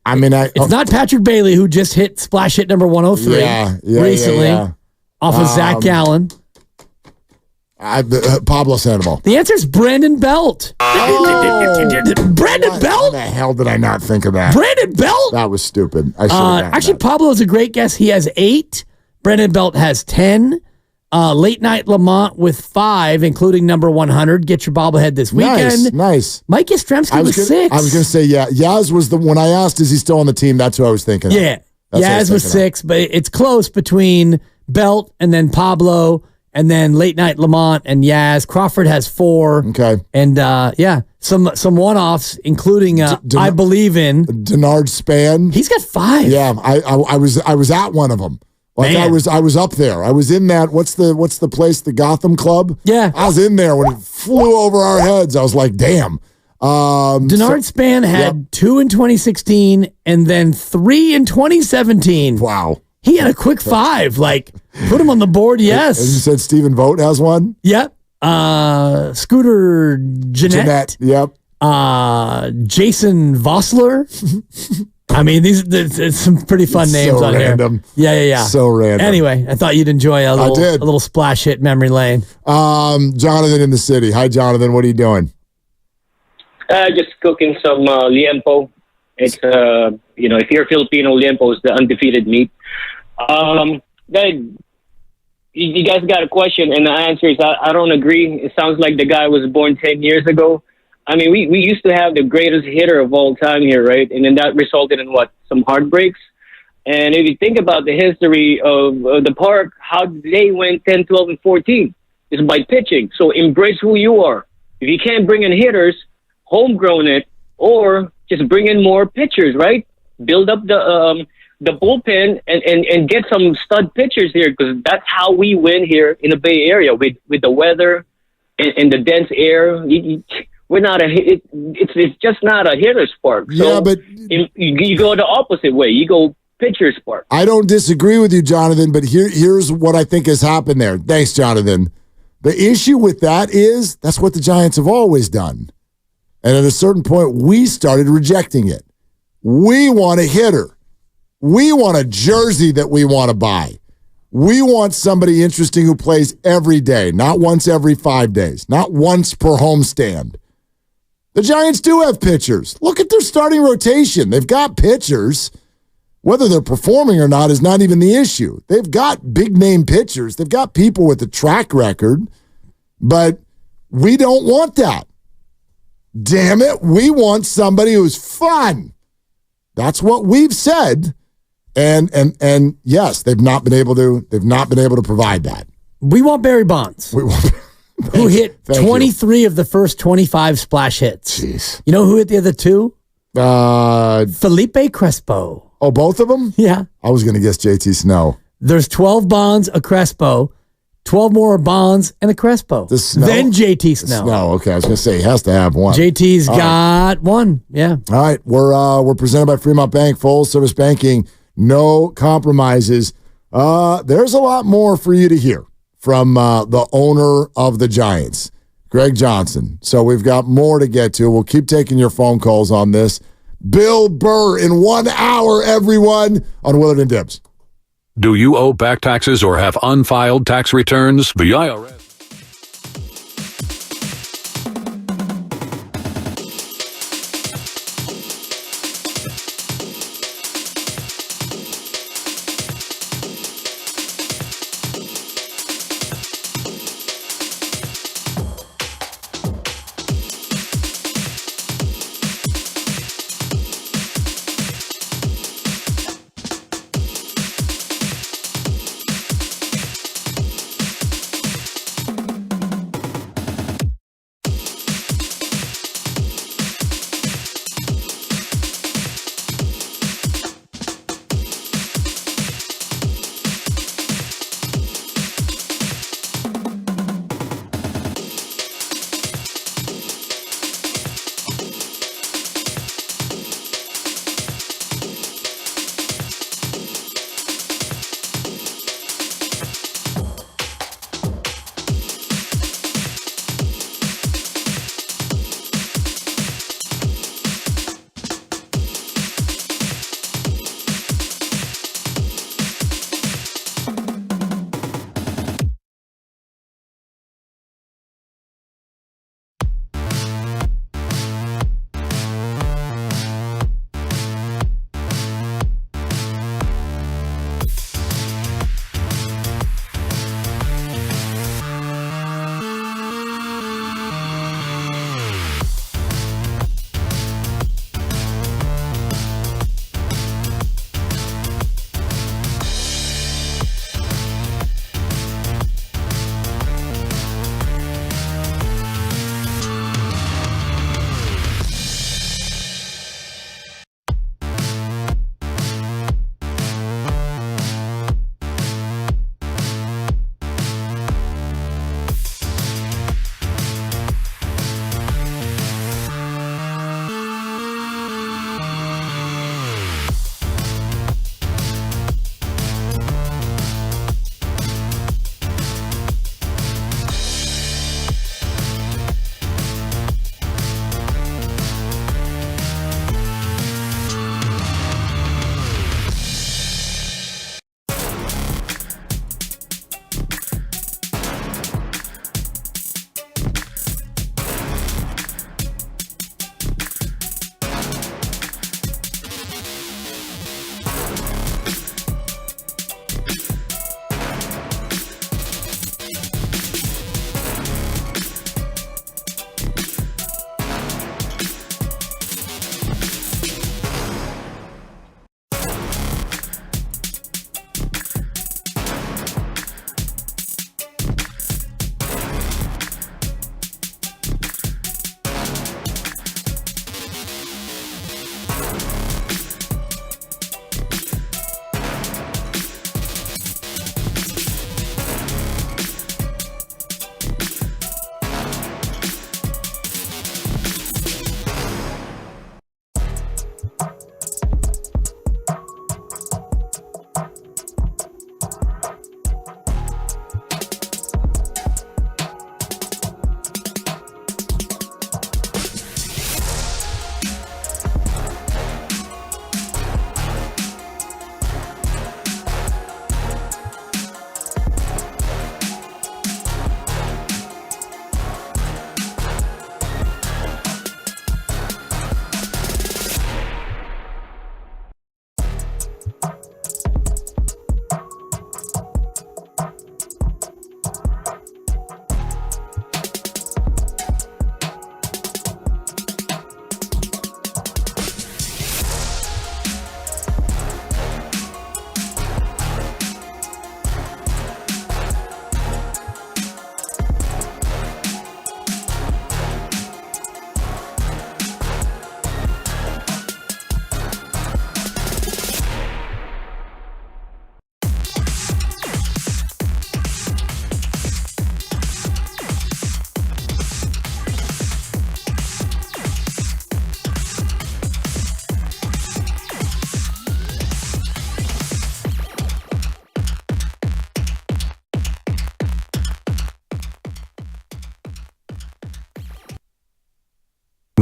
I mean, it's not Patrick Bailey who just hit splash hit number 103 recently off of Zach Gallen. Pablo Sandoval. The answer is Brandon Belt. Brandon Belt? How the hell did I not think of that? Brandon Belt? That was stupid. I actually, Pablo's a great guess. He has 8. Brandon Belt has 10. Late Night Lamont with 5, including number 100. Get your bobblehead this weekend. Nice. Mike Yastrzemski was 6. I was going to say, Yaz was when I asked, is he still on the team? That's who I was thinking of. Yaz was 6, but it's close between Belt and then Pablo and then Late Night Lamont and Yaz. Crawford has 4. Okay. And some one-offs, including I Believe in. Denard Span. He's got 5. Yeah, I was at one of them. Like I was up there. I was in that. What's the place? The Gotham Club. Yeah, I was in there when it flew over our heads. I was like, damn. Denard Span had 2 in 2016 and then 3 in 2017. Wow. He had a quick 5. Like, put him on the board. Yes. And you said Stephen Vogt has one. Yep. Scooter Jeanette. Yep. Jason Vossler. I mean, it's some pretty fun names on random. Here. Yeah. So random. Anyway, I thought you'd enjoy a little splash hit memory lane. Jonathan in the city. Hi, Jonathan. What are you doing? Just cooking some liempo. It's if you're Filipino, liempo is the undefeated meat. You guys got a question, and the answer is I don't agree. It sounds like the guy was born 10 years ago. I mean, we used to have the greatest hitter of all time here, right? And then that resulted in some heartbreaks. And if you think about the history of the park, how they went 10, 12, and 14 is by pitching. So embrace who you are. If you can't bring in hitters, homegrown it, or just bring in more pitchers, right? Build up the bullpen and get some stud pitchers here, because that's how we win here in the Bay Area with the weather and the dense air. We're not it's just not a hitter's park. So but you go the opposite way. You go pitcher's park. I don't disagree with you, Jonathan, but here's what I think has happened there. Thanks, Jonathan. The issue with that is that's what the Giants have always done. And at a certain point, we started rejecting it. We want a hitter. We want a jersey that we want to buy. We want somebody interesting who plays every day, not once every 5 days, not once per homestand. The Giants do have pitchers. Look at their starting rotation. They've got pitchers. Whether they're performing or not is not even the issue. They've got big-name pitchers. They've got people with a track record, but we don't want that. Damn it, we want somebody who's fun. That's what we've said. And yes, they've not been able to provide that. We want Barry Bonds. Who hit 23 of the first 25 splash hits. Jeez. You know who hit the other 2? Felipe Crespo. Oh, both of them? Yeah. I was going to guess JT Snow. There's 12 Bonds, a Crespo, 12 more Bonds, and a Crespo. Then JT Snow. Okay. I was going to say he has to have one. JT's got one. Yeah. All right. We're presented by Fremont Bank, full service banking, no compromises. There's a lot more for you to hear from the owner of the Giants, Greg Johnson. So we've got more to get to. We'll keep taking your phone calls on this. Bill Burr in 1 hour, everyone, on Willard and Dibs. Do you owe back taxes or have unfiled tax returns? The IRS.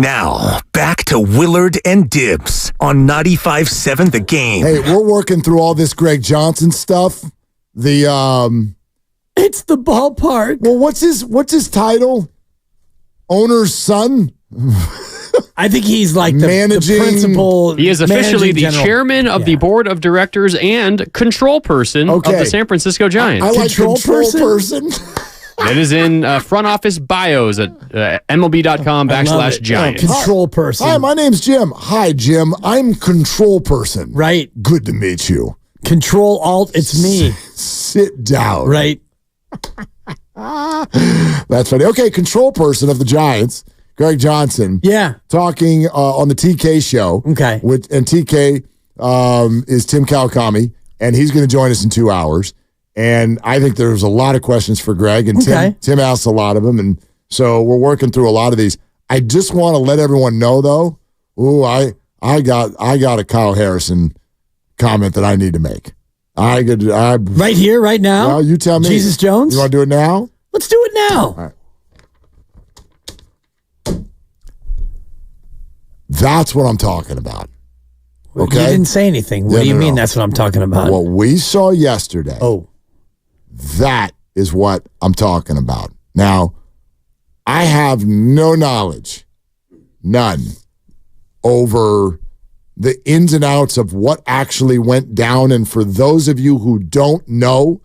Now, back to Willard and Dibs on 95.7 The Game. Hey, we're working through all this Greg Johnson stuff. It's the ballpark. Well, what's his title? Owner's son? I think he's like the principal. He is officially the general. chairman of the board of directors and control person of the San Francisco Giants. I like control person. It is in front office bios at MLB.com/Giants. Control person. Hi, my name's Jim. Hi, Jim. I'm control person. Right. Good to meet you. Control Alt. It's me. Sit down. Right. That's funny. Okay, control person of the Giants, Greg Johnson. Yeah. Talking on the TK show. Okay. And TK is Tim Kawakami, and he's going to join us in 2 hours. And I think there's a lot of questions for Greg, and Tim asked a lot of them, and so we're working through a lot of these. I just want to let everyone know, though. Ooh, I got a Kyle Harrison comment that I need to make. Right here, right now. Well, you tell me. Jesus Jones. You want to do it now? Let's do it now. All right. That's what I'm talking about. Okay. You didn't say anything. What do you mean? That's what I'm talking about. What we saw yesterday. Oh. That is what I'm talking about. Now, I have no knowledge, none, over the ins and outs of what actually went down. And for those of you who don't know,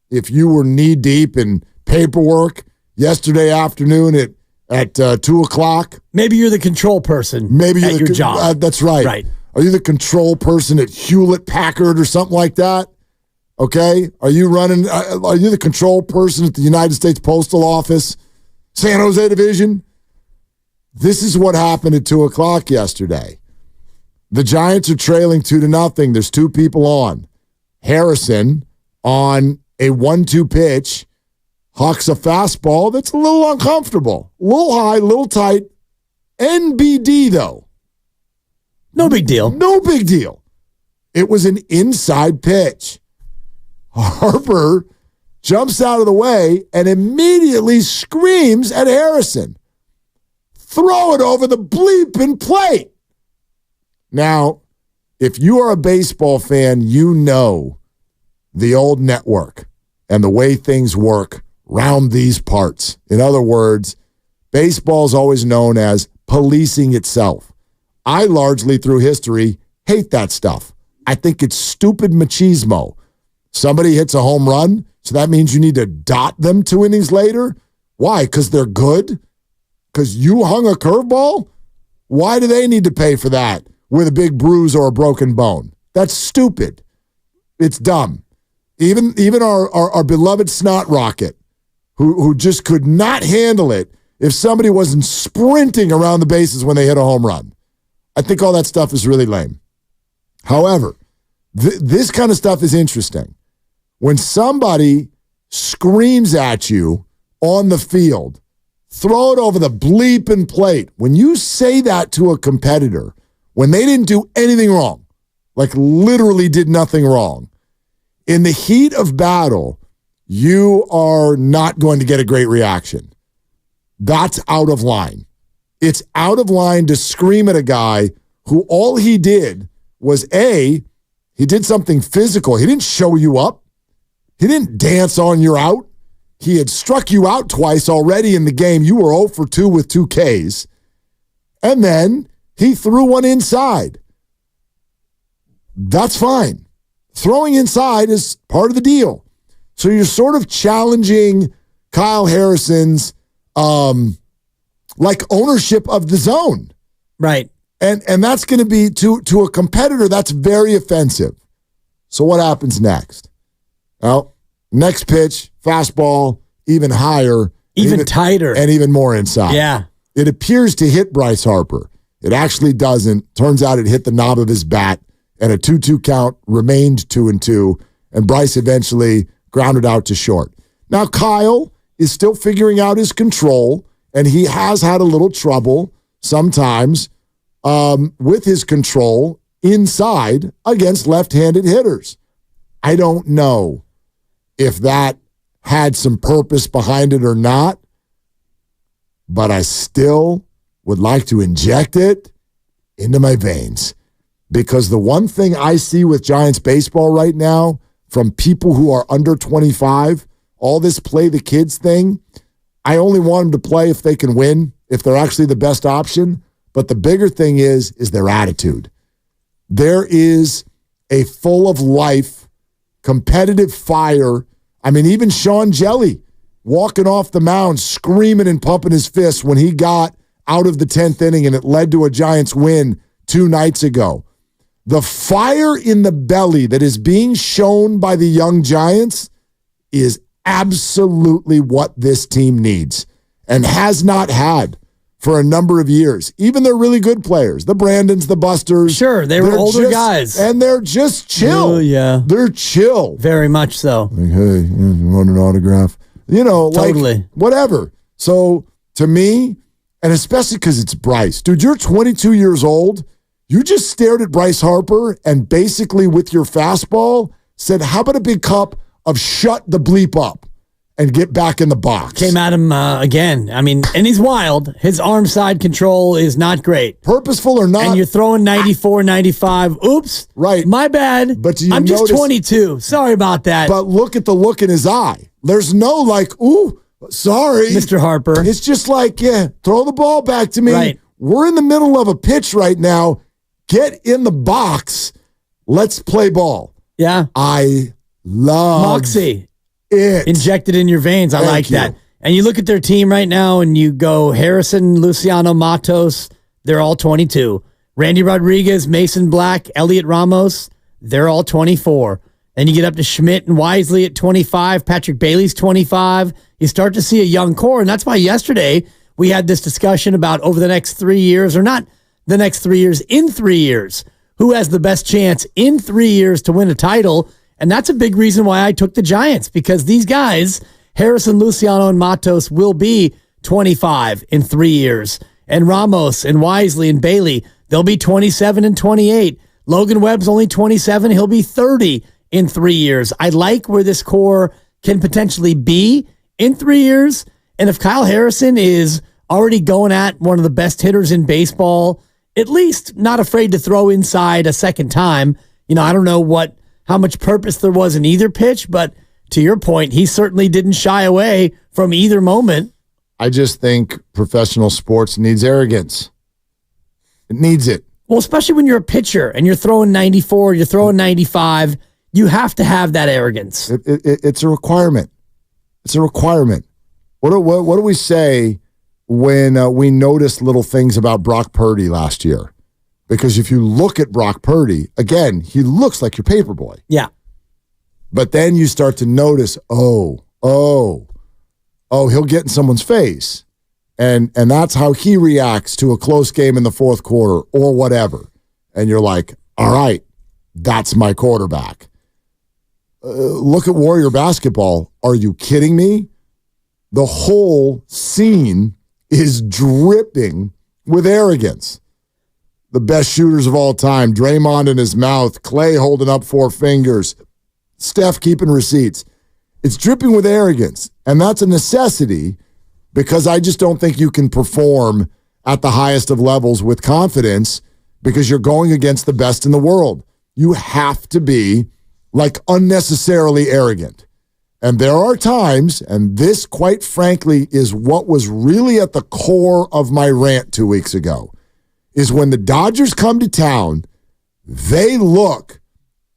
if you were knee-deep in paperwork yesterday afternoon at 2 o'clock. Maybe you're the control person Maybe you're at your job. That's right. Right. Are you the control person at Hewlett-Packard or something like that? Okay? Are you the control person at the United States Postal Office, San Jose Division? This is what happened at 2 o'clock yesterday. The Giants are trailing 2-0. There's two people on. Harrison on a 1-2 pitch hucks a fastball that's a little uncomfortable. A little high, a little tight. NBD, though. No big deal. No big deal. It was an inside pitch. Harper jumps out of the way and immediately screams at Harrison. Throw it over the bleeping plate. Now, if you are a baseball fan, you know the old network and the way things work round these parts. In other words, baseball is always known as policing itself. I largely, through history, hate that stuff. I think it's stupid machismo. Somebody hits a home run, so that means you need to dot them 2 innings later? Why? Because they're good? Because you hung a curveball? Why do they need to pay for that with a big bruise or a broken bone? That's stupid. It's dumb. Even our beloved Snot Rocket, who just could not handle it if somebody wasn't sprinting around the bases when they hit a home run. I think all that stuff is really lame. However, this kind of stuff is interesting. When somebody screams at you on the field, throw it over the bleeping plate. When you say that to a competitor, when they didn't do anything wrong, like literally did nothing wrong, in the heat of battle, you are not going to get a great reaction. That's out of line. It's out of line to scream at a guy who all he did was he did something physical. He didn't show you up. He didn't dance on you out. He had struck you out twice already in the game. You were 0 for 2 with 2 Ks. And then he threw one inside. That's fine. Throwing inside is part of the deal. So you're sort of challenging Kyle Harrison's ownership of the zone. Right. And that's going to be, to a competitor, that's very offensive. So what happens next? Well, next pitch, fastball, even higher. Even tighter. And even more inside. Yeah. It appears to hit Bryce Harper. It actually doesn't. Turns out it hit the knob of his bat, and a 2-2 count remained 2-2, and Bryce eventually grounded out to short. Now, Kyle is still figuring out his control, and he has had a little trouble sometimes with his control inside against left-handed hitters. I don't know if that had some purpose behind it or not, but I still would like to inject it into my veins. Because the one thing I see with Giants baseball right now from people who are under 25, all this play the kids thing, I only want them to play if they can win, if they're actually the best option. But the bigger thing is their attitude. There is a full of life, competitive fire. I mean, even Sean Jelly walking off the mound, screaming and pumping his fists when he got out of the 10th inning and it led to a Giants win 2 nights ago. The fire in the belly that is being shown by the young Giants is absolutely what this team needs and has not had for a number of years. Even their really good players, the Brandons, the Busters. Sure, they were older guys. And they're just chill. Oh, yeah. They're chill. Very much so. Like, hey, you want an autograph? Totally. Like, whatever. So, to me, and especially because it's Bryce. Dude, you're 22 years old. You just stared at Bryce Harper and basically with your fastball said, how about a big cup of shut the bleep up and get back in the box? Came at him again. I mean, and he's wild. His arm side control is not great. Purposeful or not. And you're throwing 94, 95. Oops. Right. My bad. But I'm just 22. Sorry about that. But look at the look in his eye. There's no like, ooh, sorry. Mr. Harper. It's just like, yeah, throw the ball back to me. Right. We're in the middle of a pitch right now. Get in the box. Let's play ball. Yeah. I love Moxie. It. Injected in your veins. I like that. And you look at their team right now and you go Harrison, Luciano, Matos, they're all 22. Randy Rodriguez, Mason Black, Elliot Ramos, they're all 24. Then you get up to Schmidt and Wisely at 25. Patrick Bailey's 25. You start to see a young core. And that's why yesterday we had this discussion about over the next 3 years, or not the next 3 years, in 3 years, who has the best chance in 3 years to win a title. And that's a big reason why I took the Giants, because these guys, Harrison, Luciano, and Matos, will be 25 in 3 years. And Ramos and Wisely and Bailey, they'll be 27 and 28. Logan Webb's only 27. He'll be 30 in 3 years. I like where this core can potentially be in 3 years. And if Kyle Harrison is already going at one of the best hitters in baseball, at least not afraid to throw inside a second time. I don't know how much purpose there was in either pitch, but to your point, he certainly didn't shy away from either moment. I just think professional sports needs arrogance. It needs it. Well, especially when you're a pitcher and you're throwing 94, you're throwing 95, you have to have that arrogance. It's a requirement. It's a requirement. What do we say when we noticed little things about Brock Purdy last year? Because if you look at Brock Purdy, again, he looks like your paper boy. Yeah. But then you start to notice, he'll get in someone's face. And that's how he reacts to a close game in the fourth quarter or whatever. And you're like, all right, that's my quarterback. Look at Warrior basketball. Are you kidding me? The whole scene is dripping with arrogance. The best shooters of all time, Draymond in his mouth, Klay holding up 4 fingers, Steph keeping receipts. It's dripping with arrogance, and that's a necessity because I just don't think you can perform at the highest of levels with confidence because you're going against the best in the world. You have to be like unnecessarily arrogant. And there are times, and this, quite frankly, is what was really at the core of my rant 2 weeks ago, is when the Dodgers come to town, they look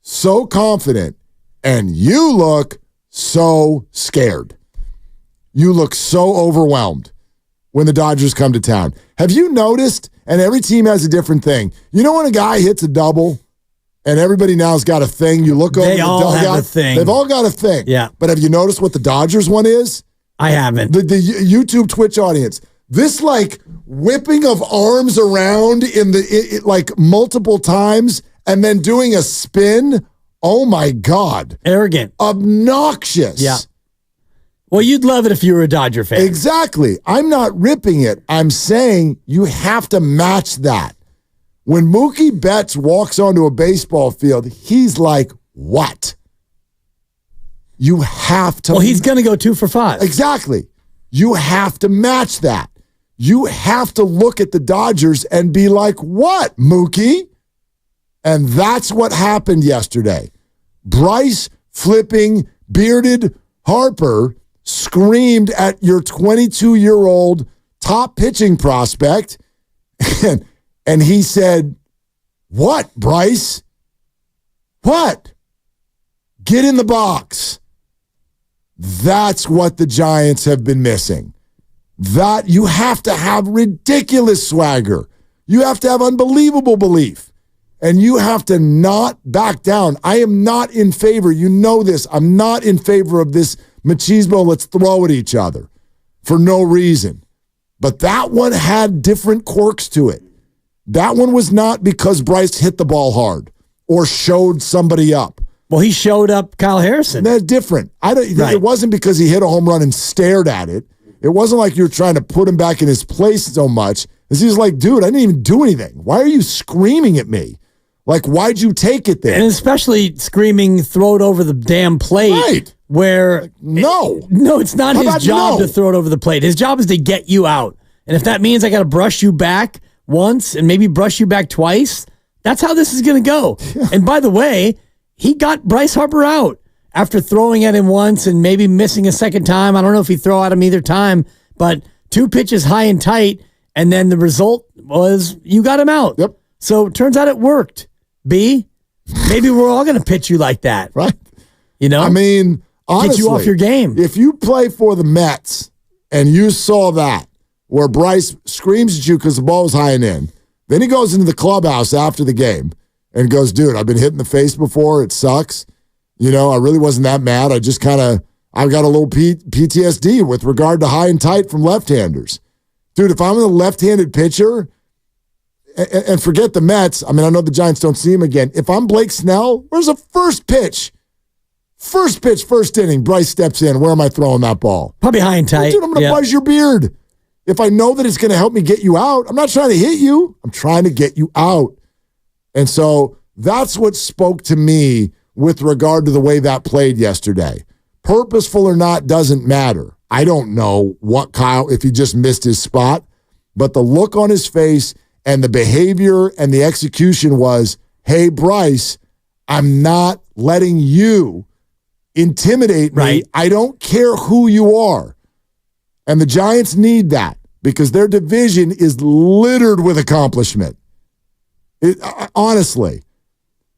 so confident, and you look so scared. You look so overwhelmed when the Dodgers come to town. Have you noticed, and every team has a different thing, you know when a guy hits a double and everybody now's got a thing, you look over the dugout. They all have a thing. They've all got a thing. Yeah. But have you noticed what the Dodgers one is? I haven't. The YouTube Twitch audience. This like whipping of arms around like multiple times and then doing a spin. Oh my God. Arrogant. Obnoxious. Yeah. Well, you'd love it if you were a Dodger fan. Exactly. I'm not ripping it. I'm saying you have to match that. When Mookie Betts walks onto a baseball field, he's like, what? You have to. Well, he's going to go 2 for 5. Exactly. You have to match that. you have to look at the Dodgers and be like, what, Mookie? And that's what happened yesterday. Bryce flipping bearded Harper screamed at your 22-year-old top pitching prospect, and he said, what, Bryce? What? Get in the box. That's what the Giants have been missing. That you have to have ridiculous swagger. You have to have unbelievable belief. And you have to not back down. I am not in favor. You know this. I'm not in favor of this machismo, let's throw at each other for no reason. But that one had different quirks to it. That one was not because Bryce hit the ball hard or showed somebody up. Well, he showed up Kyle Harrison. That's different. It wasn't because he hit a home run and stared at it. It wasn't like you were trying to put him back in his place so much. He was like, dude, I didn't even do anything. Why are you screaming at me? Like, why'd you take it there? And especially screaming, throw it over the damn plate. Right. Where no, it's not his job to throw it over the plate. His job is to get you out. And if that means I got to brush you back once and maybe brush you back twice, that's how this is going to go. Yeah. And by the way, he got Bryce Harper out after throwing at him once and maybe missing a second time. I don't know if he threw at him either time, but 2 pitches high and tight, and then the result was you got him out. Yep. So it turns out it worked. B, maybe we're all going to pitch you like that. Right. You know? I mean, honestly, get you off your game. If you play for the Mets and you saw that, where Bryce screams at you because the ball was high and in, then he goes into the clubhouse after the game and goes, dude, I've been hit in the face before. It sucks. You know, I really wasn't that mad. I've got a little PTSD with regard to high and tight from left-handers. Dude, if I'm a left-handed pitcher, and forget the Mets, I mean, I know the Giants don't see him again. If I'm Blake Snell, where's the first pitch? First pitch, first inning, Bryce steps in. Where am I throwing that ball? Probably high and tight. Dude, I'm going to buzz your beard. If I know that it's going to help me get you out, I'm not trying to hit you. I'm trying to get you out. And so that's what spoke to me with regard to the way that played yesterday. Purposeful or not doesn't matter. I don't know what Kyle, if he just missed his spot, but the look on his face and the behavior and the execution was, hey, Bryce, I'm not letting you intimidate me. Right. I don't care who you are. And the Giants need that because their division is littered with accomplishment. Honestly,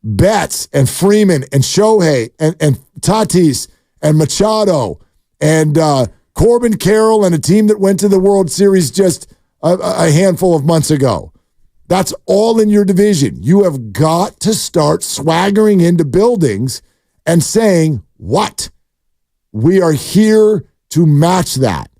Betts and Freeman and Shohei and Tatis and Machado and Corbin Carroll and a team that went to the World Series just a handful of months ago. That's all in your division. You have got to start swaggering into buildings and saying, what? We are here to match that.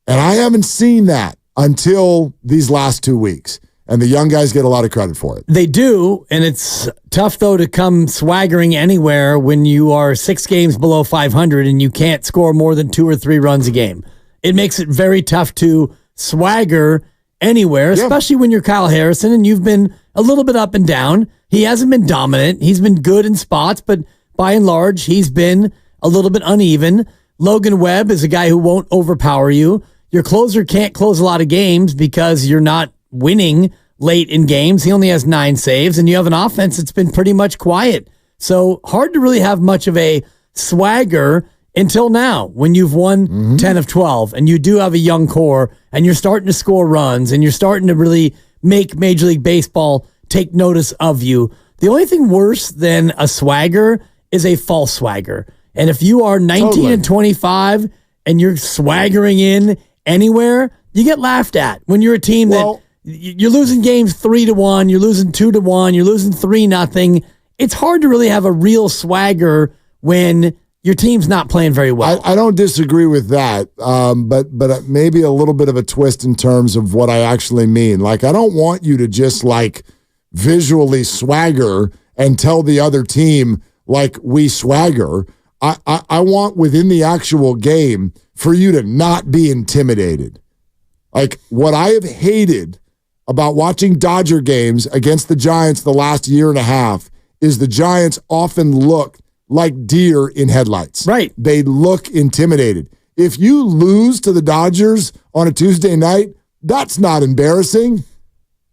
And I haven't seen that until these last 2 weeks. And the young guys get a lot of credit for it. They do, and it's tough, though, to come swaggering anywhere when you are 6 games below 500 and you can't score more than 2 or 3 runs a game. It makes it very tough to swagger anywhere, especially when you're Kyle Harrison and you've been a little bit up and down. He hasn't been dominant. He's been good in spots, but by and large, he's been a little bit uneven. Logan Webb is a guy who won't overpower you. Your closer can't close a lot of games because you're not winning late in games. He only has 9 saves, and you have an offense that's been pretty much quiet. So hard to really have much of a swagger until now when you've won 10 of 12 and you do have a young core and you're starting to score runs and you're starting to really make Major League Baseball take notice of you. The only thing worse than a swagger is a false swagger. And if you are 19 and 25 and you're swaggering in anywhere, you get laughed at when you're a team that you're losing games 3-1, you're losing 2-1, you're losing 3-0. It's hard to really have a real swagger when your team's not playing very well. I don't disagree with that, but maybe a little bit of a twist in terms of what I actually mean. Like, I don't want you to just like visually swagger and tell the other team like we swagger. I want within the actual game for you to not be intimidated. Like, what I have hated about watching Dodger games against the Giants the last year and a half is the Giants often look like deer in headlights. Right. They look intimidated. If you lose to the Dodgers on a Tuesday night, That's not embarrassing.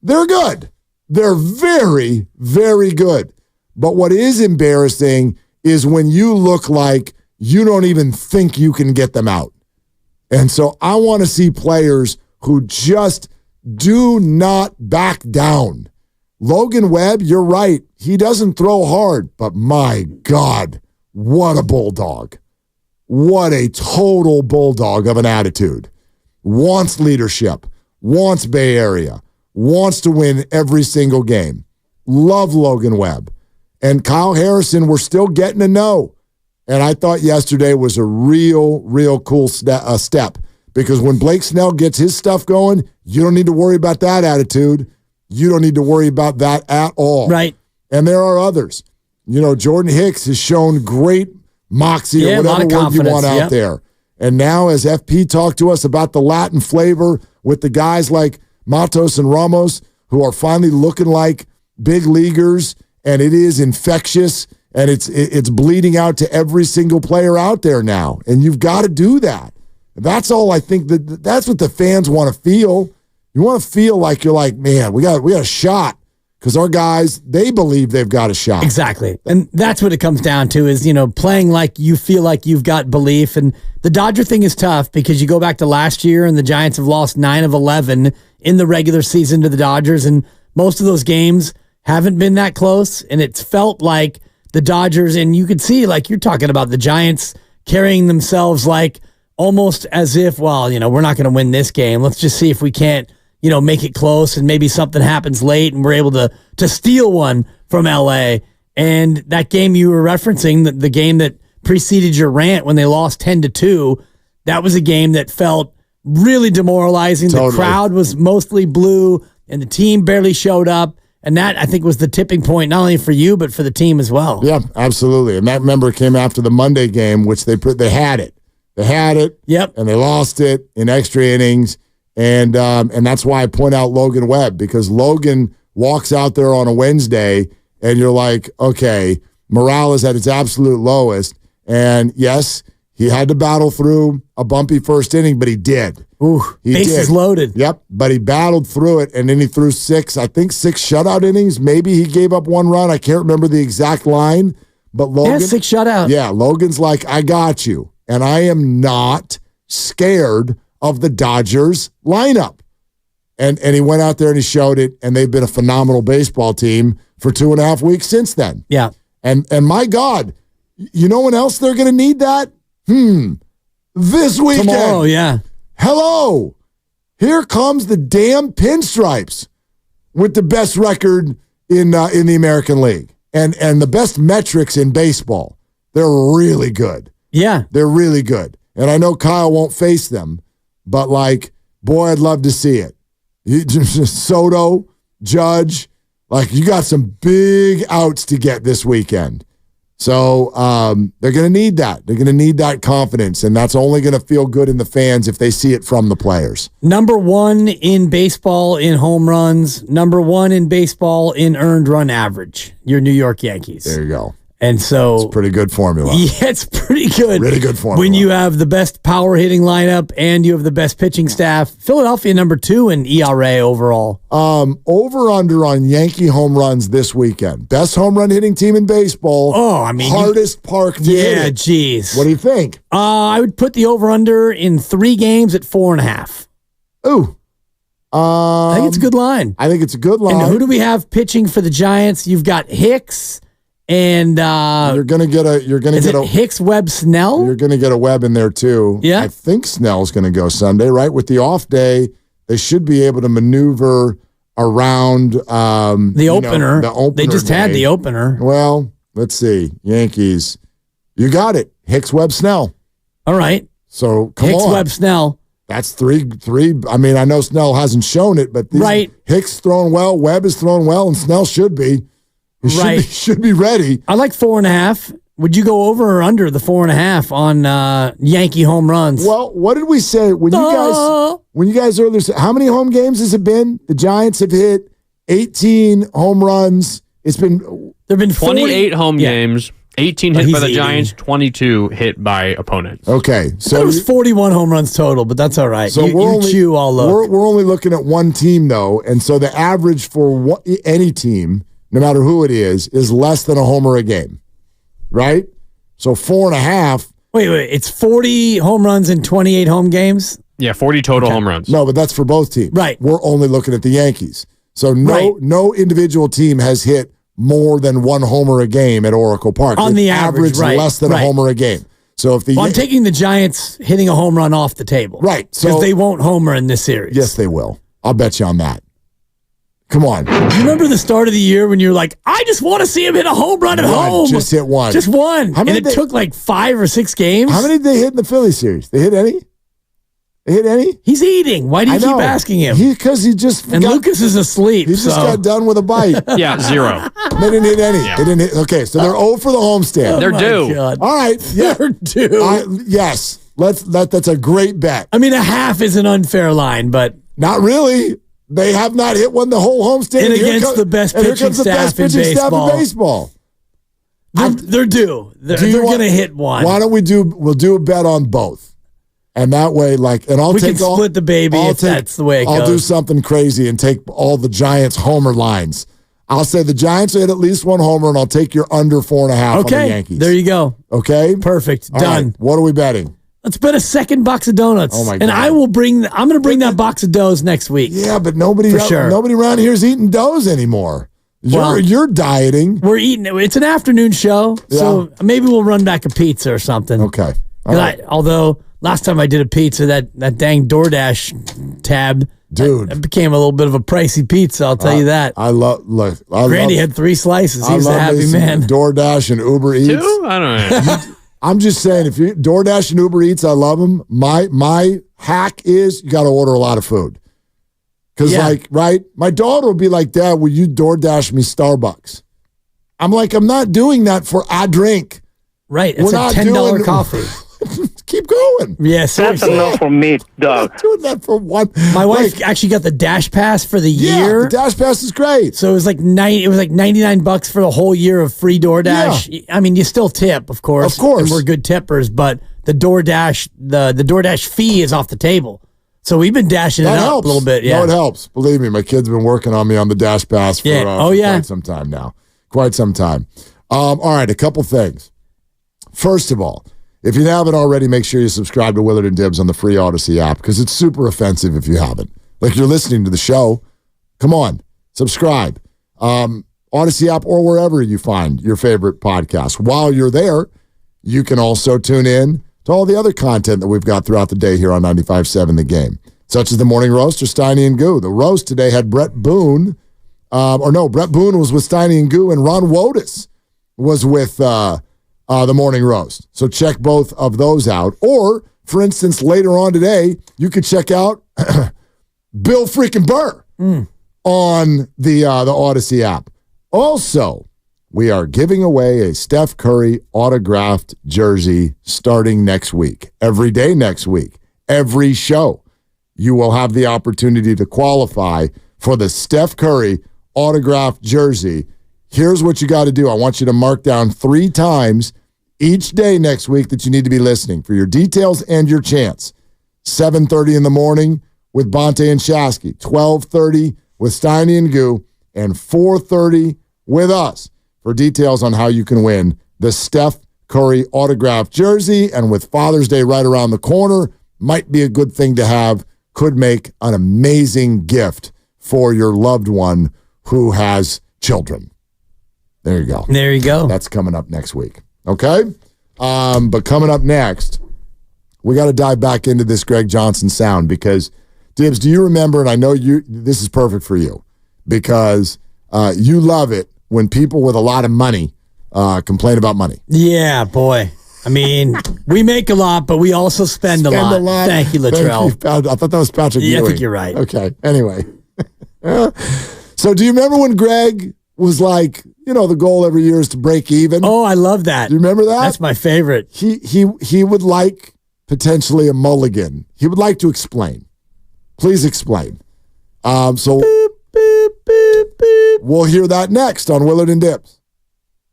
They're good. They're very, very good. But what is embarrassing is when you look like you don't even think you can get them out. And so I want to see players who just do not back down. Logan Webb, you're right. He doesn't throw hard, but my God, what a bulldog. What a total bulldog of an attitude. Wants leadership, wants Bay Area, wants to win every single game. Love Logan Webb. And Kyle Harrison, we're still getting to know. And I thought yesterday was a real cool step. Because when Blake Snell gets his stuff going, you don't need to worry about that attitude. You don't need to worry about that at all. Right. And there are others. Jordan Hicks has shown great moxie or whatever word you want out there. And now as FP talked to us about the Latin flavor with the guys like Matos and Ramos who are finally looking like big leaguers, and it is infectious, and it's bleeding out to every single player out there now. And you've got to do that. That's all I think that's what the fans want to feel. You want to feel like you're like, man, we got a shot because our guys, they believe they've got a shot. Exactly. And that's what it comes down to is, playing like you feel like you've got belief. And the Dodger thing is tough because you go back to last year and the Giants have lost 9 of 11 in the regular season to the Dodgers. And most of those games haven't been that close. And it's felt like the Dodgers, and you could see, like you're talking about the Giants carrying themselves like almost as if, well, we're not going to win this game. Let's just see if we can't, make it close and maybe something happens late and we're able to steal one from LA. And that game you were referencing, the game that preceded your rant when they lost 10-2, that was a game that felt really demoralizing. Totally. The crowd was mostly blue and the team barely showed up. And that, I think, was the tipping point, not only for you, but for the team as well. Yeah, absolutely. And that, remember, came after the Monday game, which they had it. They had it. Yep. And they lost it in extra innings. And that's why I point out Logan Webb, because Logan walks out there on a Wednesday and you're like, okay, morale is at its absolute lowest. And yes, he had to battle through a bumpy first inning, but he did. Ooh, bases loaded. Yep, but he battled through it, and then he threw 6 shutout innings. Maybe he gave up 1 run. I can't remember the exact line, but Logan. Yeah, 6 shutouts. Yeah, Logan's like, I got you. And I am not scared of the Dodgers lineup. And he went out there and he showed it, and they've been a phenomenal baseball team for 2.5 weeks since then. Yeah. And my God, you know when else they're going to need that? This weekend. Tomorrow, yeah. Hello. Here comes the damn Pinstripes with the best record in the American League and the best metrics in baseball. They're really good. Yeah. They're really good. And I know Kyle won't face them, but boy, I'd love to see it. Soto, Judge, you got some big outs to get this weekend. So they're going to need that. They're going to need that confidence, and that's only going to feel good in the fans if they see it from the players. Number 1 in baseball in home runs, number 1 in baseball in earned run average, your New York Yankees. There you go. And so it's a pretty good formula. Yeah, it's pretty good. Really good formula. When you have the best power hitting lineup and you have the best pitching staff. Philadelphia number 2 in ERA overall. Over under on Yankee home runs this weekend. Best home run hitting team in baseball. Oh, I mean, hardest park to hit it. Geez. What do you think? I would put the over under in 3 games at 4.5. Ooh. I think it's a good line. I think it's a good line. And who do we have pitching for the Giants? You've got Hicks. And you're gonna get a Hicks, Webb, Snell. You're gonna get a Webb in there too. Yeah, I think Snell's gonna go Sunday, right? With the off day, they should be able to maneuver around the opener. The opener. They just had the opener. Well, let's see. Yankees, you got it. Hicks, Webb, Snell. All right. So come Hicks, on. Webb, Snell. That's three. I mean, I know Snell hasn't shown it, but right. Hicks throwing well, Webb is throwing well, and Snell should be. He should be ready. I like 4.5. Would you go over or under the 4.5 on Yankee home runs? Well, what did we say when you guys earlier said, how many home games has it been? The Giants have hit 18 home runs. There've been 28 home games. 18 hit by the eating. Giants, 22 hit by opponents. Okay, So it was 41 home runs total, but that's all right. So you chew all over. We're only looking at one team though, and so the average for any team, no matter who it is less than a homer a game, right? So 4.5. Wait. It's 40 home runs in 28 home games? Yeah, 40 total home runs. No, but that's for both teams. Right. We're only looking at the Yankees. So no individual team has hit more than one homer a game at Oracle Park. On the average, right. Less than a homer a game. So if I'm taking the Giants hitting a home run off the table. Right. Because they won't homer in this series. Yes, they will. I'll bet you on that. Come on. You remember the start of the year when you're like, I just want to see him hit a home run at home. Just hit one. Just one. And it took like 5 or 6 games. How many did they hit in the Phillies series? They hit any? He's eating. Why do you keep asking him? Because he just and Lucas is asleep. He just got done with a bite. Yeah, 0. They didn't hit any. Yeah. They didn't hit. Okay, so they're 0 for the homestand. They're due. God. All right. Yeah. They're due. Yes. That's a great bet. I mean, a half is an unfair line, but not really. They have not hit one the whole homestand. And against the best pitching staff in baseball. They're due. They're going to hit one. Why don't we'll do a bet on both. And that way, we can split the baby if that's the way it goes. I'll do something crazy and take all the Giants homer lines. I'll say the Giants hit at least one homer, and I'll take your under 4.5 on the Yankees. There you go. Okay? Perfect. All Done. Right. What are we betting? Let's bet a second box of donuts. Oh, my God. And I'm going to bring that box of doughs next week. Yeah, but nobody around here is eating doughs anymore. You're dieting. We're eating. It's an afternoon show, so maybe we'll run back a pizza or something. Okay. All right. Although last time I did a pizza, that dang DoorDash tab, dude, it became a little bit of a pricey pizza. I'll tell you that. Randy had 3 slices. He's a happy man. DoorDash and Uber Eats. 2? I don't know. I'm just saying, if you DoorDash and Uber Eats, I love them. My hack is you got to order a lot of food. Because, my daughter will be like, Dad, will you DoorDash me Starbucks? I'm like, I'm not doing that for a drink. Right. It's a $10 coffee. Keep going. Yeah, seriously. That's enough for me, Doug. I'm doing that for one. My wife actually got the Dash Pass for the year. The Dash Pass is great. So it was like $99 for the whole year of free DoorDash. Yeah. I mean, you still tip, of course. Of course. And we're good tippers, but the DoorDash, the DoorDash fee is off the table. So we've been dashing it up a little bit. Yeah, no, it helps. Believe me, my kid's been working on me on the Dash Pass for quite some time now. Quite some time. All right, a couple things. First of all, if you haven't already, make sure you subscribe to Willard and Dibs on the free Odyssey app because it's super offensive if you haven't. Like you're listening to the show. Come on, subscribe. Odyssey app or wherever you find your favorite podcast. While you're there, you can also tune in to all the other content that we've got throughout the day here on 95.7 The Game, such as the Morning Roast or Steiny and Goo. The roast today had Brett Boone. Brett Boone was with Steiny and Goo, and Ron Wotus was with the Morning Roast. So check both of those out. Or, for instance, later on today, you could check out Bill freaking Burr on the Odyssey app. Also, we are giving away a Steph Curry autographed jersey starting next week. Every day next week. Every show. You will have the opportunity to qualify for the Steph Curry autographed jersey. Here's what you got to do. I want you to mark down 3 times each day next week that you need to be listening for your details and your chance. 7:30 in the morning with Bonte and Shasky, 12:30 with Steiny and Goo, and 4:30 with us for details on how you can win the Steph Curry autographed jersey. And with Father's Day right around the corner, might be a good thing to have, could make an amazing gift for your loved one who has children. There you go. There you go. That's coming up next week. Okay? But coming up next, we got to dive back into this Greg Johnson sound because, Dibs, do you remember, and I know this is perfect for you, because you love it when people with a lot of money complain about money. Yeah, boy. I mean, we make a lot, but we also spend a lot. Thank you, Latrell. Thank you. I thought that was Patrick Ewing. I think you're right. Okay. Anyway. So do you remember when Greg was like, the goal every year is to break even? Oh, I love that. Do you remember that? That's my favorite. He would like potentially a mulligan. He would like to explain. Please explain. So boop, boop, boop, boop. We'll hear that next on Willard and Dibs.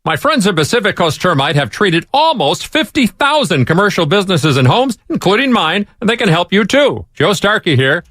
My friends at Pacific Coast Termite have treated almost 50,000 commercial businesses and homes, including mine, and they can help you too. Joe Starkey here.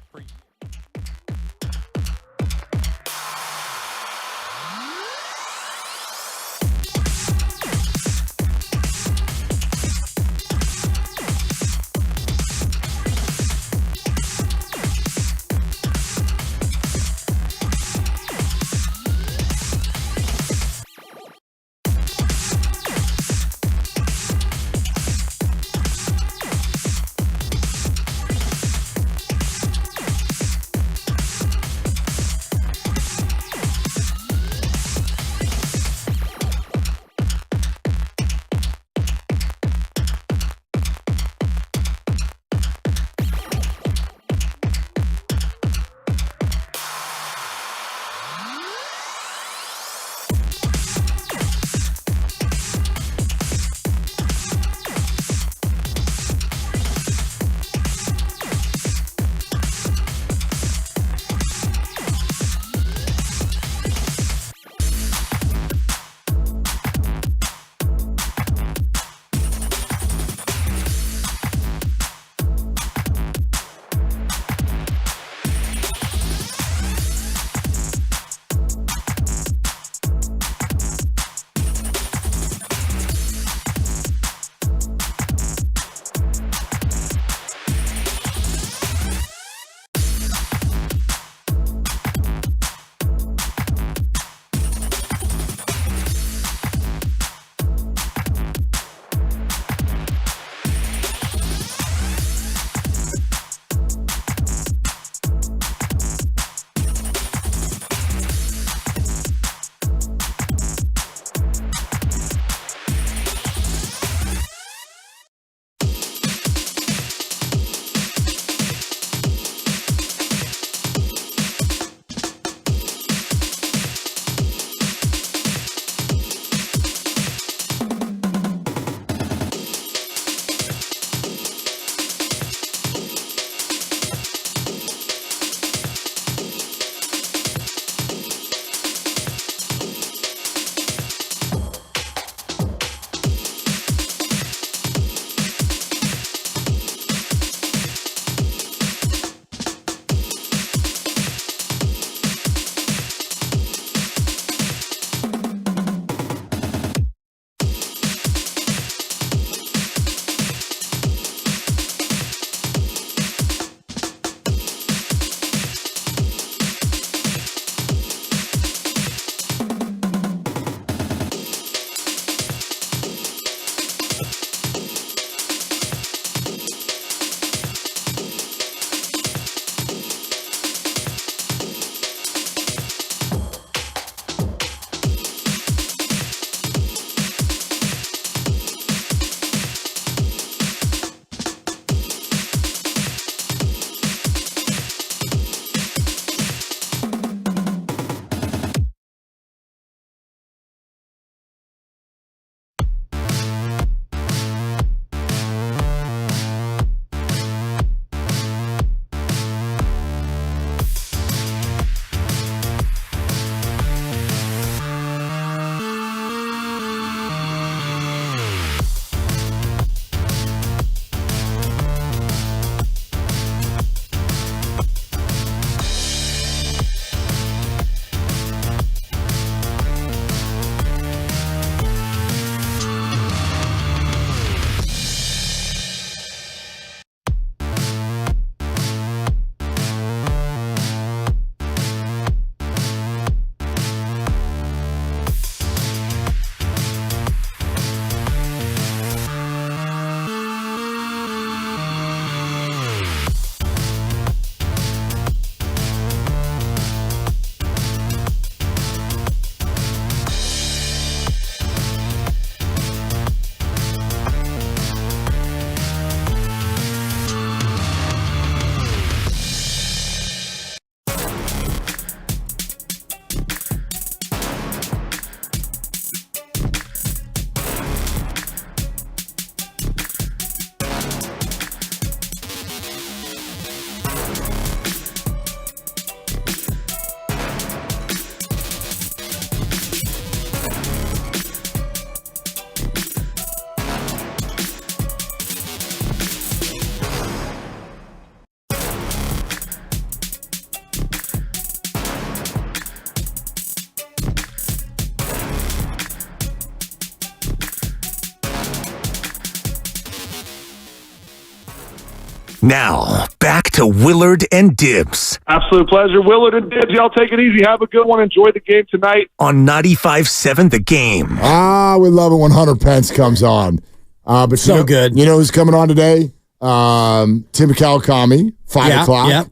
Now, back to Willard and Dibs. Absolute pleasure. Willard and Dibs, y'all take it easy. Have a good one. Enjoy the game tonight. On 95.7 The Game. We love it when Hunter Pence comes on. But so good. You know who's coming on today? Tim Kawakami, 5 o'clock. Yeah.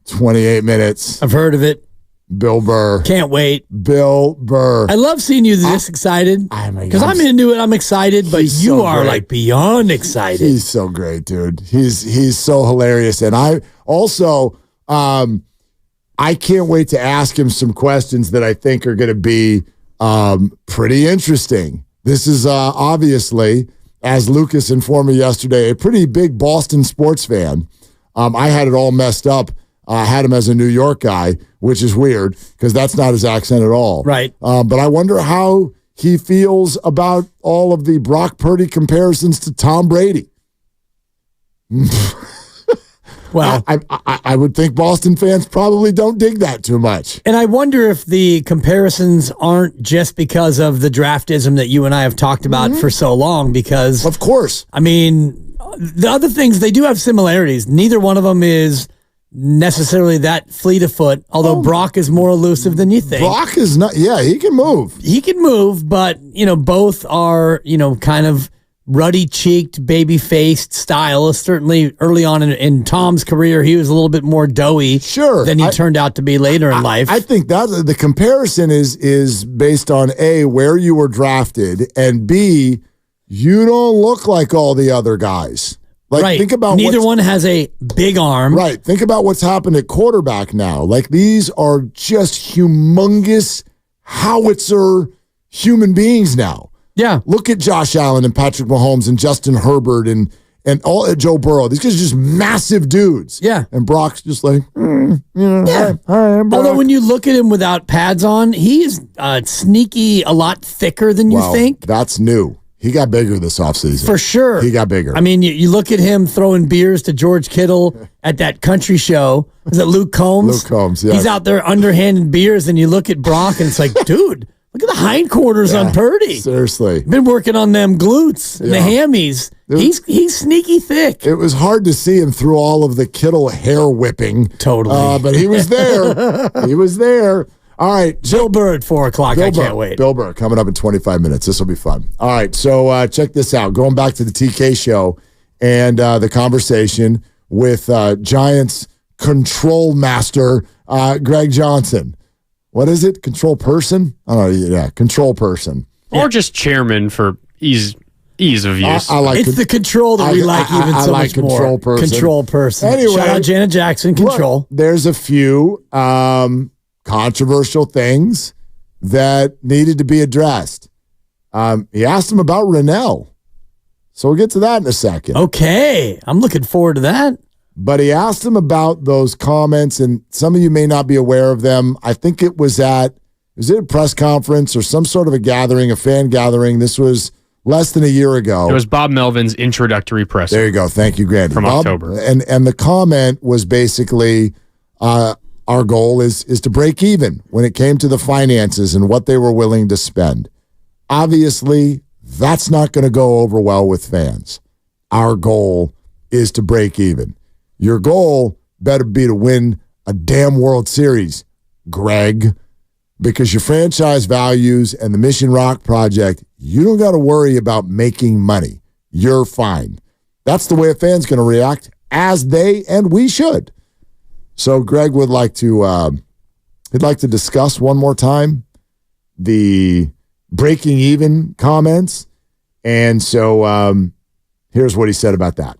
28 minutes. I've heard of it. Bill Burr. Can't wait. Bill Burr. I love seeing you this excited. Because I'm into it. I'm excited, but you are like beyond excited. He's so great, dude. He's so hilarious. And I also, I can't wait to ask him some questions that I think are going to be pretty interesting. This is obviously, as Lucas informed me yesterday, a pretty big Boston sports fan. I had it all messed up. I had him as a New York guy, which is weird because that's not his accent at all. Right. But I wonder how he feels about all of the Brock Purdy comparisons to Tom Brady. Well, I would think Boston fans probably don't dig that too much. And I wonder if the comparisons aren't just because of the draftism that you and I have talked about for so long, because... Of course. I mean, the other things, they do have similarities. Neither one of them is necessarily that fleet of foot, although Brock is more elusive than you think. Brock is not... Yeah, he can move. He can move, but, both are, kind of ruddy-cheeked, baby-faced style. Certainly early on in Tom's career, he was a little bit more doughy than he turned out to be later in life. I think that the comparison is based on A, where you were drafted, and B, you don't look like all the other guys. Like, think about neither one has a big arm. Right. Think about what's happened at quarterback now. Like, these are just humongous howitzer human beings now. Yeah. Look at Josh Allen and Patrick Mahomes and Justin Herbert and all at Joe Burrow. These guys are just massive dudes. Yeah. And Brock's just like, yeah. Hi, I'm Brock. Although when you look at him without pads on, he's sneaky, a lot thicker than you think. That's new. He got bigger this offseason. For sure. He got bigger. I mean, you look at him throwing beers to George Kittle at that country show. Is it Luke Combs? Luke Combs, yeah. He's out there underhanding beers, and you look at Brock, and it's like, dude, look at the hindquarters on Purdy. Seriously. Been working on them glutes and the hammies. He's sneaky thick. It was hard to see him through all of the Kittle hair whipping. Totally. But he was there. He was there. All right. Bill Burr at 4 o'clock. I can't wait. Bill Burr coming up in 25 minutes. This will be fun. All right. So check this out. Going back to the TK show and the conversation with Giants control master Greg Johnson. What is it? Control person? I don't know. Yeah, control person. Or just chairman for ease of use. I like it's the control that we like even so like much control more. Person. Control person. Anyway, shout out Janet Jackson. Control. Look, there's a few controversial things that needed to be addressed. He asked him about Rennell. So we'll get to that in a second. Okay. I'm looking forward to that. But he asked him about those comments, and some of you may not be aware of them. I think it was a press conference or some sort of a gathering, a fan gathering. This was less than a year ago. It was Bob Melvin's introductory press. There you go. Thank you, Grant. From October. And the comment was basically, our goal is to break even when it came to the finances and what they were willing to spend. Obviously, that's not going to go over well with fans. Our goal is to break even. Your goal better be to win a damn World Series, Greg, because your franchise values and the Mission Rock project, you don't got to worry about making money. You're fine. That's the way a fan's going to react, as they and we should. So Greg would like to discuss one more time the breaking even comments. And so here's what he said about that.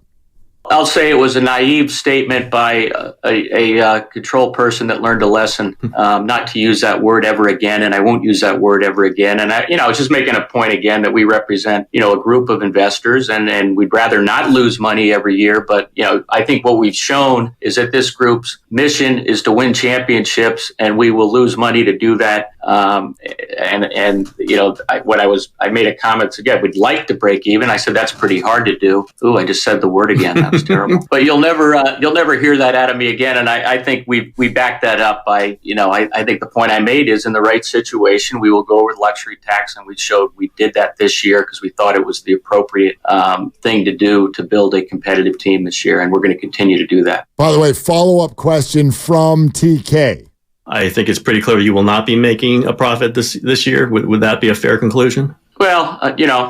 I'll say it was a naive statement by a control person that learned a lesson not to use that word ever again, and I won't use that word ever again. And I was just making a point again that we represent, a group of investors, and we'd rather not lose money every year. But I think what we've shown is that this group's mission is to win championships, and we will lose money to do that. And I made a comment again, we'd like to break even. I said, that's pretty hard to do. Ooh, I just said the word again. That was terrible. But you'll never hear that out of me again. And I think we backed that up by, I think the point I made is in the right situation, we will go over the luxury tax, and we showed we did that this year because we thought it was the appropriate thing to do to build a competitive team this year. And we're going to continue to do that. By the way, follow-up question from TK. I think it's pretty clear you will not be making a profit this year. Would that be a fair conclusion? Well,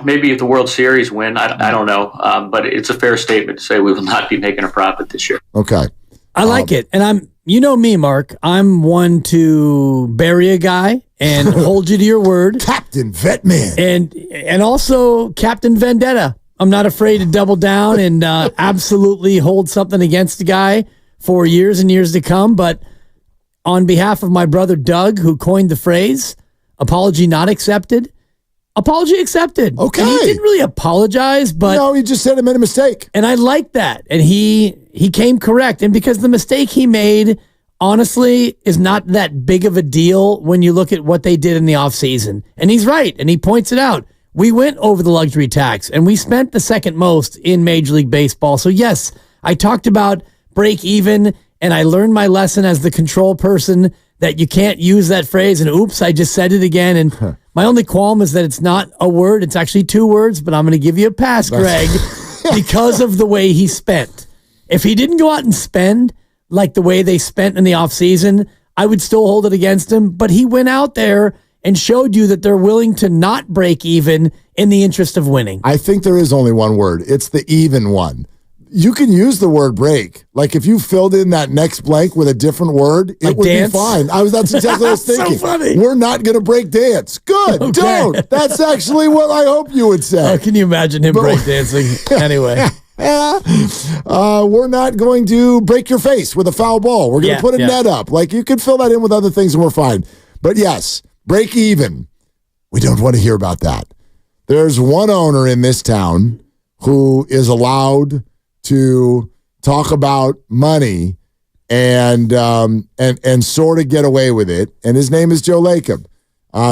maybe if the World Series win, I don't know. But it's a fair statement to say we will not be making a profit this year. Okay. I like it. And you know me, Mark. I'm one to bury a guy and hold you to your word. Captain Vetman. And also Captain Vendetta. I'm not afraid to double down and absolutely hold something against a guy for years and years to come. But on behalf of my brother Doug, who coined the phrase, apology not accepted, apology accepted. Okay. And he didn't really apologize, but... No, he just said he made a mistake. And I like that. And he came correct. And because the mistake he made, honestly, is not that big of a deal when you look at what they did in the offseason. And he's right. And he points it out. We went over the luxury tax, and we spent the second most in Major League Baseball. So, yes, I talked about break even, and I learned my lesson as the control person that you can't use that phrase. And oops, I just said it again. And my only qualm is that it's not a word. It's actually two words, but I'm going to give you a pass, Greg, because of the way he spent. If he didn't go out and spend like the way they spent in the offseason, I would still hold it against him. But he went out there and showed you that they're willing to not break even in the interest of winning. I think there is only one word. It's the even one. You can use the word break. Like if you filled in that next blank with a different word, it would be fine. That's exactly what I was thinking. So funny. We're not going to break dance. Good. Okay. Don't. That's actually what I hope you would say. Oh, can you imagine him break dancing? Anyway. We're not going to break your face with a foul ball. We're going to put a net up. Like you could fill that in with other things and we're fine. But yes, break even. We don't want to hear about that. There's one owner in this town who is allowed to talk about money and sort of get away with it, and his name is Joe Lacob,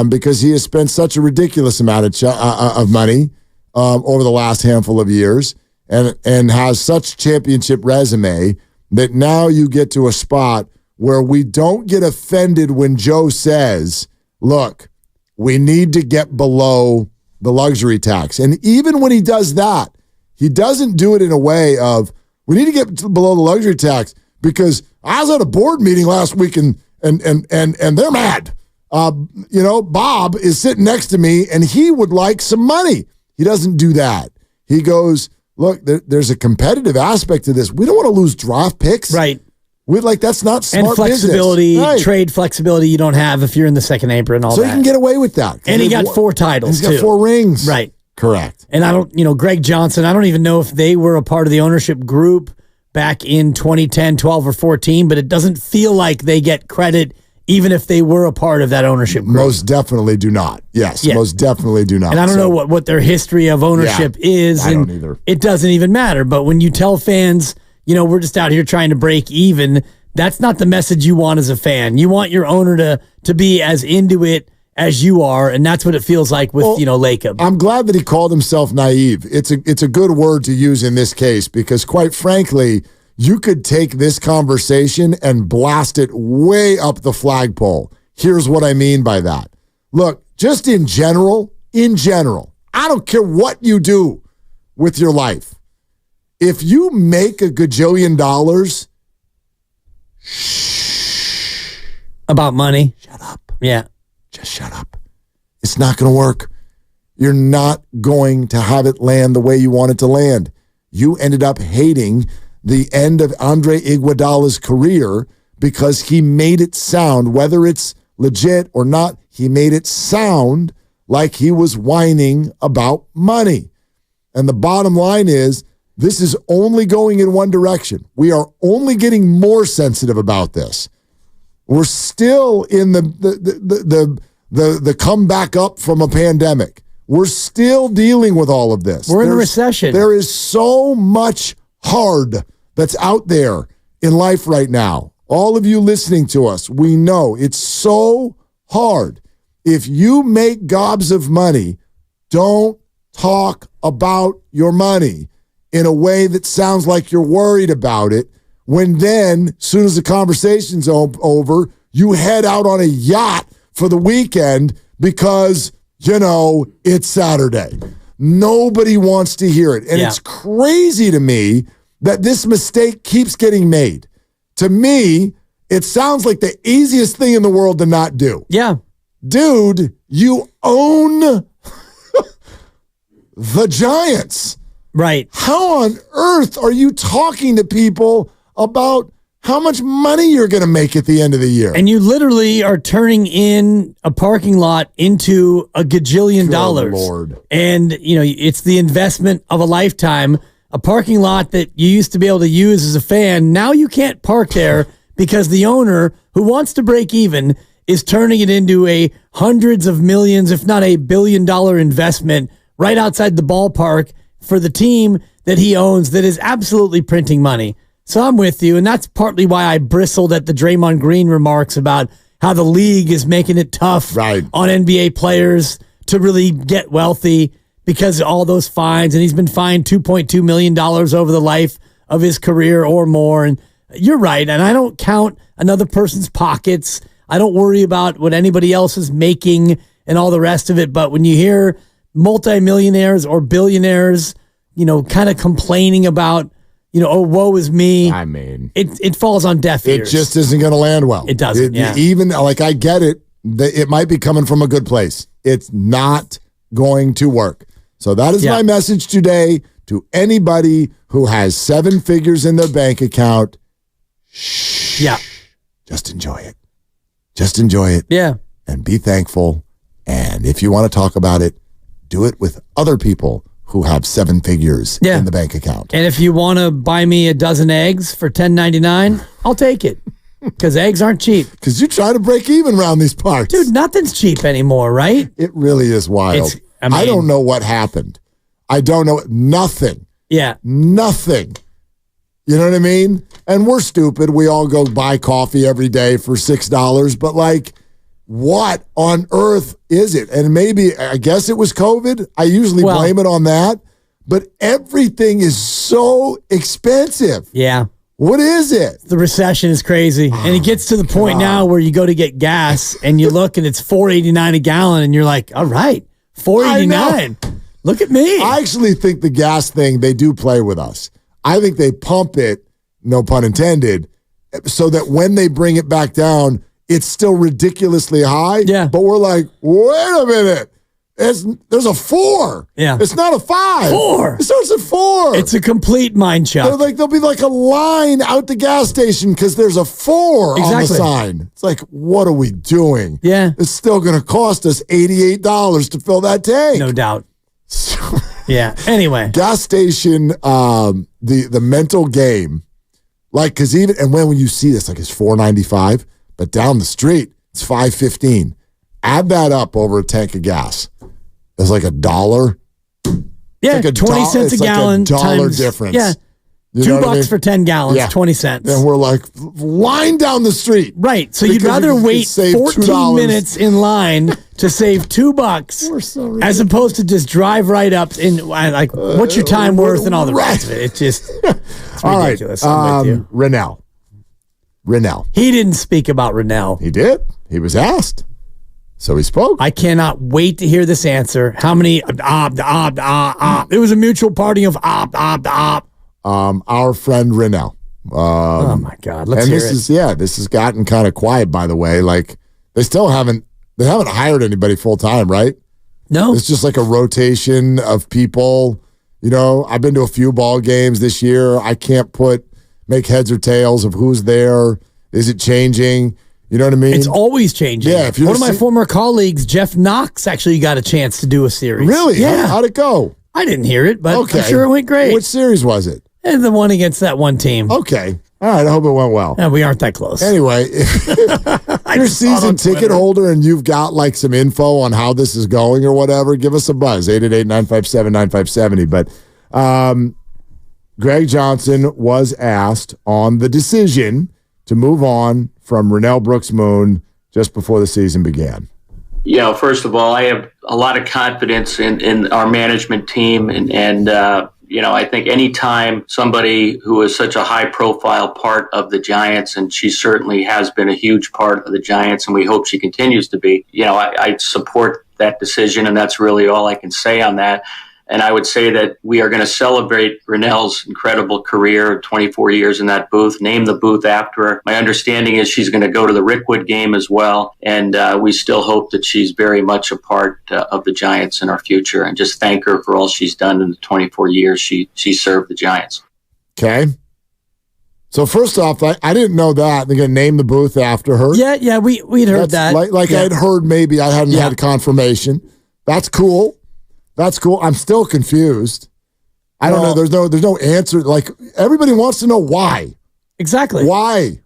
because he has spent such a ridiculous amount of money over the last handful of years, and has such championship resume that now you get to a spot where we don't get offended when Joe says, "Look, we need to get below the luxury tax," and even when he does that, he doesn't do it in a way of, we need to get below the luxury tax because I was at a board meeting last week and they're mad. Bob is sitting next to me and he would like some money. He doesn't do that. He goes, look, there's a competitive aspect to this. We don't want to lose draft picks. Right. That's not smart and flexibility, business. Right. Trade flexibility you don't have if you're in the second apron and all so that. So you can get away with that. And he got 4 titles, He's got 4 rings. Right. Correct. And I don't, Greg Johnson, I don't even know if they were a part of the ownership group back in 2010, 12, or 14, but it doesn't feel like they get credit even if they were a part of that ownership group. Most definitely do not. Yes, most definitely do not. And I don't know what their history of ownership is. I don't either. It doesn't even matter. But when you tell fans, we're just out here trying to break even, that's not the message you want as a fan. You want your owner to be as into it as you are, and that's what it feels like with, Lacob. I'm glad that he called himself naive. It's a good word to use in this case because, quite frankly, you could take this conversation and blast it way up the flagpole. Here's what I mean by that. Look, just in general, I don't care what you do with your life. If you make a gajillion dollars, about money. Shut up. Yeah. Just shut up. It's not going to work. You're not going to have it land the way you want it to land. You ended up hating the end of Andre Iguodala's career because he made it sound, whether it's legit or not, he made it sound like he was whining about money. And the bottom line is, this is only going in one direction. We are only getting more sensitive about this. We're still in the comeback up from a pandemic. We're still dealing with all of this. We're in a recession. There is so much hard that's out there in life right now. All of you listening to us, we know it's so hard. if you make gobs of money, don't talk about your money in a way that sounds like you're worried about it, when then, as soon as the conversation's over, you head out on a yacht for the weekend because, it's Saturday. Nobody wants to hear it. And it's crazy to me that this mistake keeps getting made. To me, it sounds like the easiest thing in the world to not do. Yeah. Dude, you own the Giants. Right. How on earth are you talking to people about how much money you're going to make at the end of the year? And you literally are turning in a parking lot into a gajillion dollars. Lord. And, it's the investment of a lifetime. A parking lot that you used to be able to use as a fan, now you can't park there because the owner, who wants to break even, is turning it into a hundreds of millions, if not $1 billion investment right outside the ballpark for the team that he owns that is absolutely printing money. So I'm with you, and that's partly why I bristled at the Draymond Green remarks about how the league is making it tough on NBA players to really get wealthy because of all those fines, and he's been fined $2.2 million over the life of his career or more. And you're right, and I don't count another person's pockets. I don't worry about what anybody else is making and all the rest of it, but when you hear multimillionaires or billionaires, kind of complaining about, oh, woe is me. I mean, it falls on deaf ears. It just isn't going to land well. It doesn't. Even I get it. It might be coming from a good place. It's not going to work. So that is my message today to anybody who has 7 figures in their bank account. Shh. Yeah. Just enjoy it. Just enjoy it. Yeah. And be thankful. And if you want to talk about it, do it with other people who have 7 figures in the bank account. And if you want to buy me a dozen eggs for $10.99, I'll take it. Because eggs aren't cheap. Because you try to break even around these parts. Dude, nothing's cheap anymore, right? It really is wild. I don't know what happened. I don't know. Nothing. Yeah. Nothing. You know what I mean? And we're stupid. We all go buy coffee every day for $6. But what on earth is it? And maybe, I guess it was COVID. I usually blame it on that. But everything is so expensive. Yeah. What is it? The recession is crazy. And it gets to the point now where you go to get gas and you look and it's $4.89 a gallon and you're like, all right, $4.89. Look at me. I actually think the gas thing, they do play with us. I think they pump it, no pun intended, so that when they bring it back down, it's still ridiculously high. Yeah. But we're like, wait a minute. There's a 4. Yeah. It's not a 5. 4. It starts at 4. It's a complete mind chuck. There'll be like a line out the gas station because there's a 4 on the sign. It's like, what are we doing? Yeah. It's still going to cost us $88 to fill that tank. No doubt. Yeah. Anyway. Gas station, the mental game, because when you see this, it's $4.95, but down the street, it's $5.15. Add that up over a tank of gas. It's like $1. Yeah, 20 cents a gallon. Like a $1 times, difference. Yeah. You $2 for 10 gallons, 20 cents. And we're like, line down the street. Right. So you'd rather wait 14 minutes in line to save $2 as opposed to just drive right up in what's your time worth and all the rest of it. It's just it's ridiculous. All right. Rennell. He didn't speak about Rennell. He did. He was asked. So he spoke. I cannot wait to hear this answer. How many? It was a mutual parting of our friend Rennell. Oh my God! Let's hear it. This has gotten kind of quiet. By the way, they still haven't hired anybody full time, right? No, it's just like a rotation of people. I've been to a few ball games this year. I can't make heads or tails of who's there. Is it changing? You know what I mean? It's always changing. Yeah. One of my former colleagues, Jeff Knox, actually got a chance to do a series. Really? Yeah. How'd it go? I didn't hear it, but I'm sure it went great. Which series was it? And the one against that one team. Okay. All right. I hope it went well. Yeah, we aren't that close. Anyway, if you're a season ticket holder and you've got some info on how this is going or whatever, give us a buzz. 888-957-9570. But Greg Johnson was asked on the decision to move on from Rell Brooks Moon just before the season began. First of all, I have a lot of confidence in our management team, and I think anytime somebody who is such a high-profile part of the Giants, and she certainly has been a huge part of the Giants, and we hope she continues to be, I support that decision, and that's really all I can say on that. And I would say that we are going to celebrate Rennell's incredible career, 24 years in that booth, name the booth after her. My understanding is she's going to go to the Rickwood game as well. And we still hope that she's very much a part of the Giants in our future, and just thank her for all she's done in the 24 years she served the Giants. Okay. So first off, I didn't know that. They're going to name the booth after her. Yeah, we'd heard that. I'd heard, maybe I hadn't had confirmation. That's cool. That's cool. I'm still confused. I don't know. There's no answer. Like, everybody wants to know why. Exactly. Why?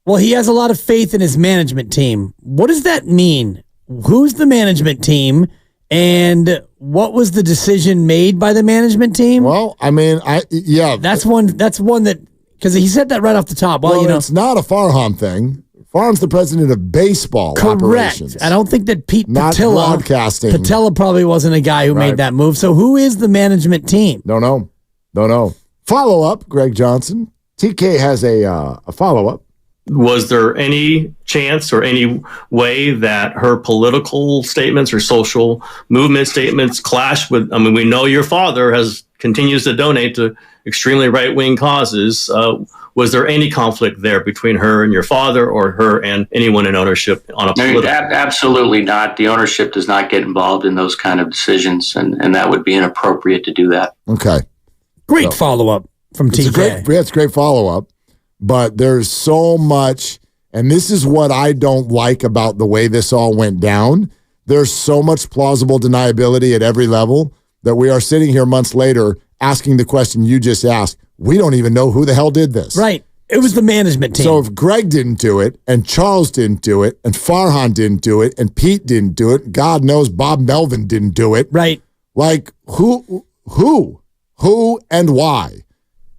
Well, he has a lot of faith in his management team. What does that mean? Who's the management team? And what was the decision made by the management team? Well, I mean, That's one that, because he said that right off the top. Well, it's not a Farhan thing. Farhan's the president of baseball operations. Correct. I don't think that Pete not Patella. Broadcasting. Patella probably wasn't a guy who made that move. So who is the management team? Don't know. Follow up, Greg Johnson. TK has a follow up. Was there any chance or any way that her political statements or social movement statements clash with? I mean, we know your father continues to donate to extremely right-wing causes. Was there any conflict there between her and your father, or her and anyone in ownership on a political? No, absolutely not. The ownership does not get involved in those kind of decisions, and that would be inappropriate to do that. Okay. Great follow-up from TK. It's a great follow-up, but there's so much, and this is what I don't like about the way this all went down. There's so much plausible deniability at every level that we are sitting here months later asking the question you just asked. We don't even know who the hell did this. Right. It was the management team. So if Greg didn't do it, and Charles didn't do it, and Farhan didn't do it, and Pete didn't do it, God knows Bob Melvin didn't do it. Right. Like, who, and why?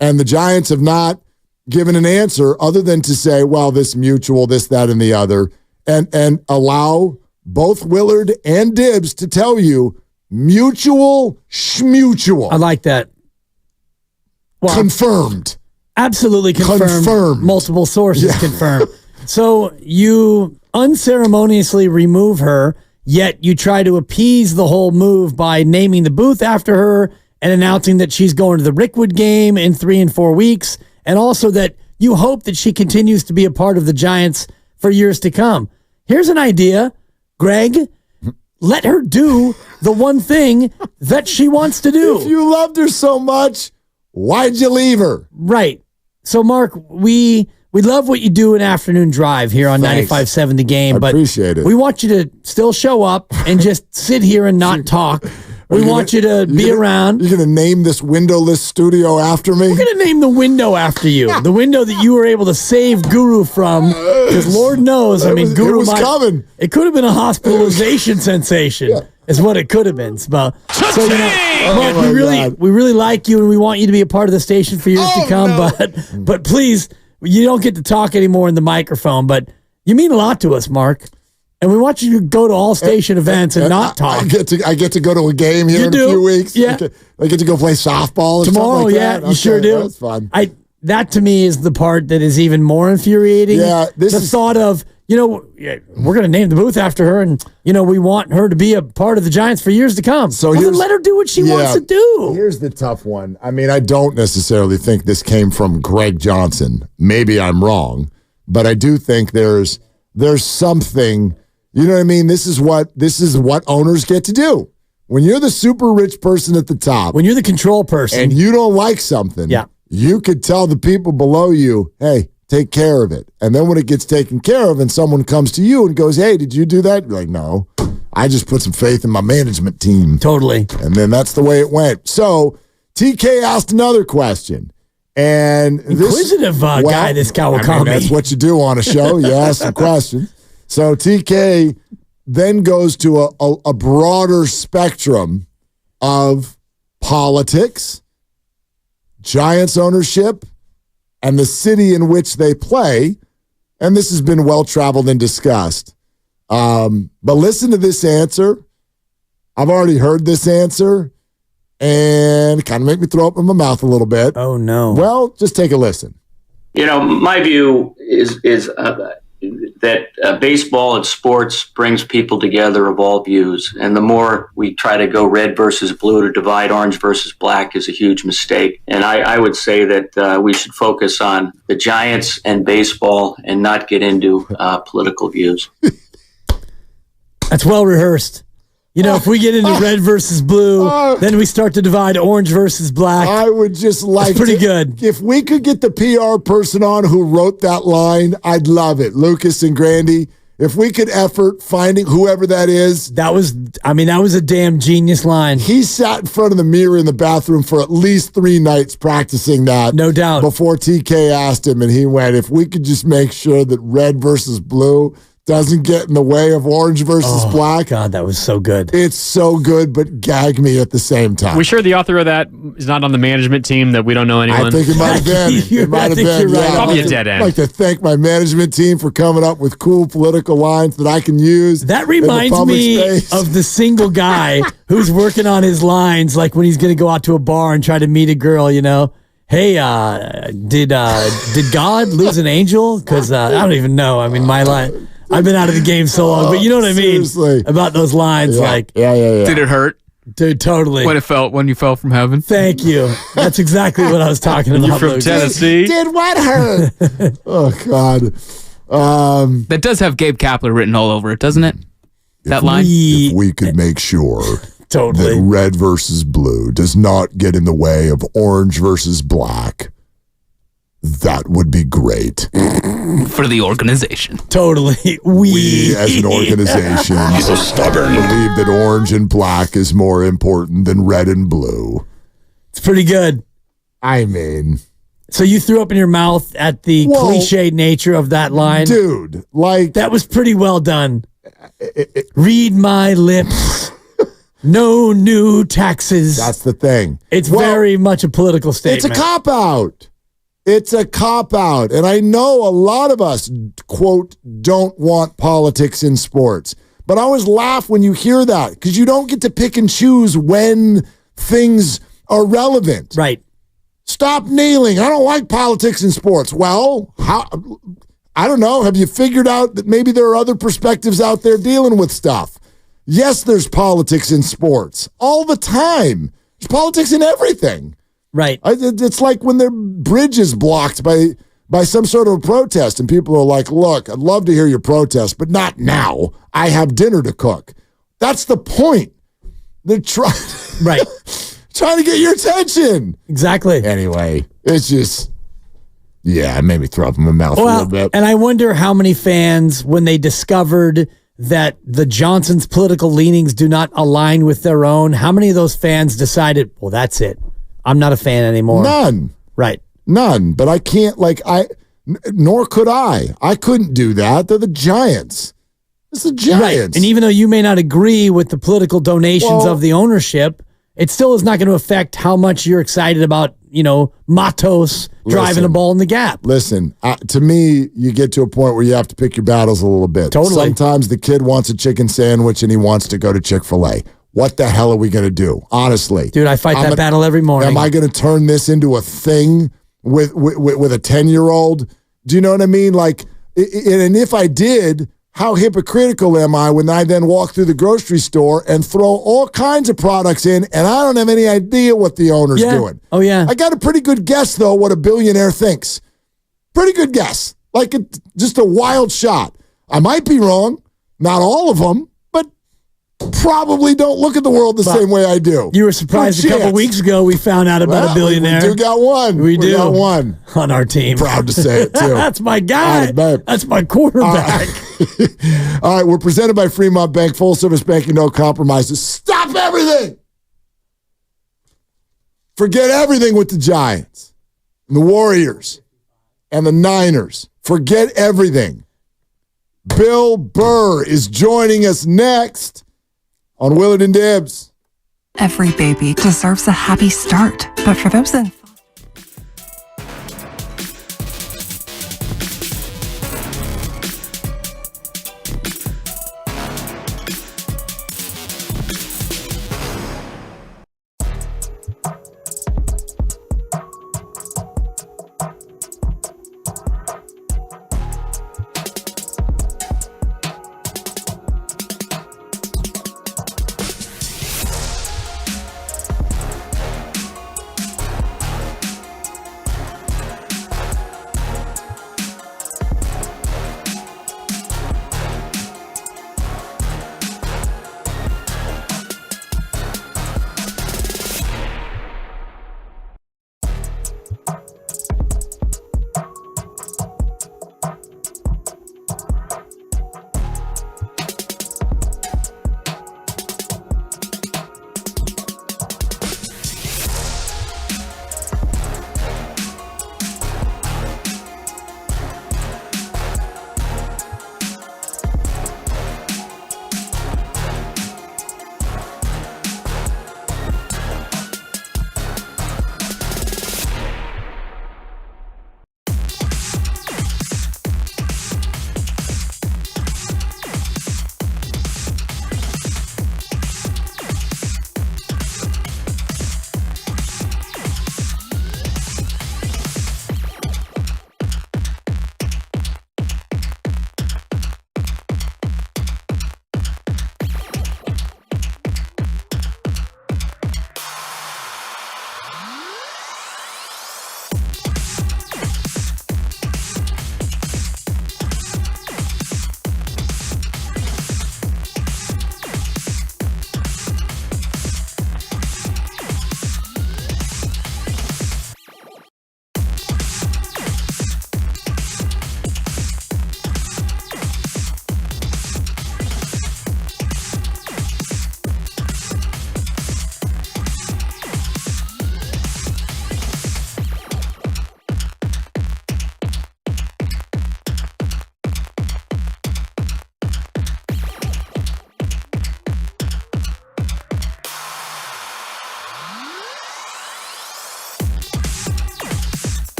And the Giants have not given an answer other than to say, well, this mutual, this, that, and the other, and allow both Willard and Dibbs to tell you mutual schmutual. I like that. Well, confirmed. Absolutely confirmed. Multiple sources confirmed. So you unceremoniously remove her, yet you try to appease the whole move by naming the booth after her and announcing that she's going to the Rickwood game in 3 and 4 weeks, and also that you hope that she continues to be a part of the Giants for years to come. Here's an idea, Greg. Let her do the one thing that she wants to do. If you loved her so much, why'd you leave her? Right. So, Mark, we love what you do in Afternoon Drive here on 95.7 The Game. I appreciate it. We want you to still show up and just sit here and not talk. We want you to be around. You're going to name this windowless studio after me? We're going to name the window after you. The window that you were able to save Guru from. Because Lord knows, Guru it was coming. It could have been a hospitalization sensation. Yeah. Is what it could have been. So Mark, we really like you, and we want you to be a part of the station for years to come. No. But please, you don't get to talk anymore in the microphone. But you mean a lot to us, Mark, and we want you to go to all station events and not talk. I get to go to a game here in a few weeks. Yeah, I get to go play softball tomorrow. Like yeah, that. You sure do. That's fun. That to me is the part that is even more infuriating. Yeah, the thought of, we're going to name the booth after her, and, we want her to be a part of the Giants for years to come. So then let her do what she wants to do. Here's the tough one. I don't necessarily think this came from Greg Johnson. Maybe I'm wrong, but I do think there's something, you know what I mean? This is what owners get to do. When you're the super rich person at the top. When you're the control person. And you don't like something. Yeah. You could tell the people below you, hey, take care of it. And then when it gets taken care of and someone comes to you and goes, hey, did you do that? You're like, no, I just put some faith in my management team. Totally. And then that's the way it went. So TK asked another question. And inquisitive guy, this Kawakami. That's what you do on a show. You ask some questions. So TK then goes to a broader spectrum of politics, Giants ownership, and the city in which they play, and this has been well-traveled and discussed. But listen to this answer. I've already heard this answer, and it kind of made me throw up in my mouth a little bit. Oh, no. Well, just take a listen. My view is that baseball and sports brings people together of all views. And the more we try to go red versus blue to divide orange versus black is a huge mistake. And I would say that we should focus on the Giants and baseball and not get into political views. That's well rehearsed. If we get into red versus blue, then we start to divide orange versus black. I would just like That's pretty good. If we could get the PR person on who wrote that line, I'd love it. Lucas and Grandy, if we could effort finding whoever that is. That was a damn genius line. He sat in front of the mirror in the bathroom for at least 3 nights practicing that. No doubt. Before TK asked him, and he went, if we could just make sure that red versus blue doesn't get in the way of orange versus black. God, that was so good. It's so good, but gag me at the same time. We sure the author of that is not on the management team, that we don't know anyone? I think it might have been. It might have been. Right. Probably a dead end. I'd like to thank my management team for coming up with cool political lines that I can use. That reminds me of the single guy who's working on his lines, like when he's going to go out to a bar and try to meet a girl, Hey, did God lose an angel? Because I don't even know. I mean, my line... I've been out of the game so long, but you know what I mean about those lines. Yeah. Did it hurt? Dude, totally. When you fell from heaven? Thank you. That's exactly what I was talking about. You're from Tennessee? Did what hurt? Oh, God. That does have Gabe Kapler written all over it, doesn't it? That line? If we could make sure totally that red versus blue does not get in the way of orange versus black, that would be great. For the organization. Totally. We as an organization so stubborn. believe that orange and black is more important than red and blue. It's pretty good. I mean... So you threw up in your mouth at the cliched nature of that line? Dude, like... That was pretty well done. Read my lips. No new taxes. That's the thing. It's very much a political statement. It's a cop-out. It's a cop-out. And I know a lot of us, quote, don't want politics in sports. But I always laugh when you hear that because you don't get to pick and choose when things are relevant. Right. Stop kneeling. I don't like politics in sports. Well, I don't know. Have you figured out that maybe there are other perspectives out there dealing with stuff? Yes, there's politics in sports all the time. There's politics in everything. Right. It's like when their bridge is blocked by some sort of a protest and people are like, look, I'd love to hear your protest, but not now. I have dinner to cook. That's the point. They're trying to get your attention. Exactly. Anyway, it's just, it made me throw up in my mouth a little bit. And I wonder how many fans, when they discovered that the Johnsons' political leanings do not align with their own, how many of those fans decided, well, that's it. I'm not a fan anymore. None. Right. None. But I can't, nor could I. I couldn't do that. They're the Giants. It's the Giants. Right. And even though you may not agree with the political donations of the ownership, it still is not going to affect how much you're excited about, Matos driving a ball in the gap. Listen, to me, you get to a point where you have to pick your battles a little bit. Totally. Sometimes the kid wants a chicken sandwich and he wants to go to Chick-fil-A. What the hell are we going to do? Honestly. Dude, I fight that battle every morning. Am I going to turn this into a thing with a 10-year-old? Do you know what I mean? And if I did, how hypocritical am I when I then walk through the grocery store and throw all kinds of products in and I don't have any idea what the owner's doing? Oh, yeah. I got a pretty good guess, though, what a billionaire thinks. Pretty good guess. Just a wild shot. I might be wrong. Not all of them. Probably don't look at the world the same way I do. You were surprised a couple weeks ago we found out about a billionaire. We do got one. We got one. On our team. Proud to say it, too. That's my guy. That's my quarterback. All right, we're presented by Fremont Bank. Full service banking, no compromises. Stop everything. Forget everything with the Giants, and the Warriors, and the Niners. Forget everything. Bill Burr is joining us next on Willard and Dibs. Every baby deserves a happy start, but for those in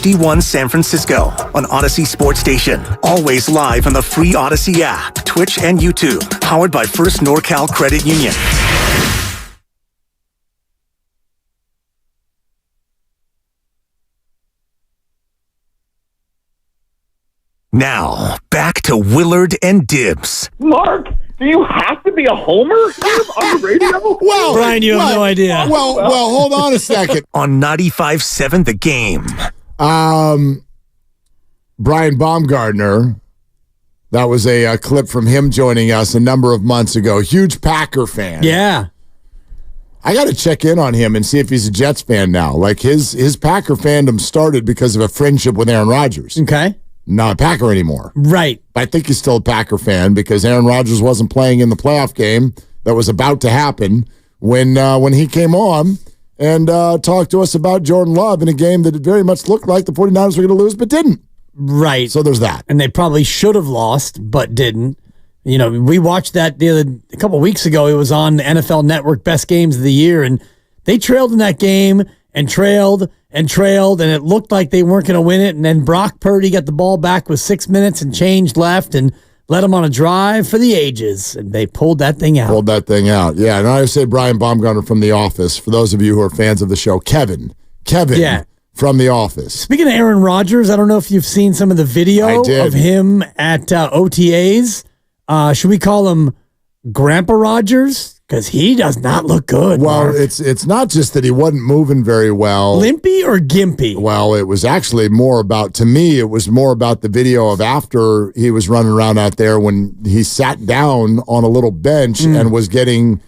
51 San Francisco on Odyssey Sports Station. Always live on the free Odyssey app, Twitch, and YouTube. Powered by First NorCal Credit Union. Now, back to Willard and Dibs. Mark, do you have to be a homer on the radio? Well, Brian, you have no idea. Well, hold on a second. On 95.7 The Game. Brian Baumgartner, that was a clip from him joining us a number of months ago. Huge Packer fan. Yeah. I got to check in on him and see if he's a Jets fan now. Like his Packer fandom started because of a friendship with Aaron Rodgers. Okay. Not a Packer anymore. Right. I think he's still a Packer fan because Aaron Rodgers wasn't playing in the playoff game that was about to happen when he came on and talked to us about Jordan Love in a game that it very much looked like the 49ers were going to lose but didn't. Right. So there's that. And they probably should have lost but didn't. You know, we watched that a couple weeks ago. It was on the NFL Network Best Games of the Year, and they trailed in that game and trailed, and it looked like they weren't going to win it. And then Brock Purdy got the ball back with 6 minutes and changed left and led them on a drive for the ages. And they pulled that thing out. Yeah, and I say Brian Baumgartner from The Office. For those of you who are fans of the show, Kevin from The Office. Speaking of Aaron Rodgers, I don't know if you've seen some of the video of him at OTAs. Should we call him Grandpa Rodgers? Because he does not look good. Well, Mark. it's not just that he wasn't moving very well. Limpy or gimpy? Well, it was actually more about the video of after he was running around out there when he sat down on a little bench and was getting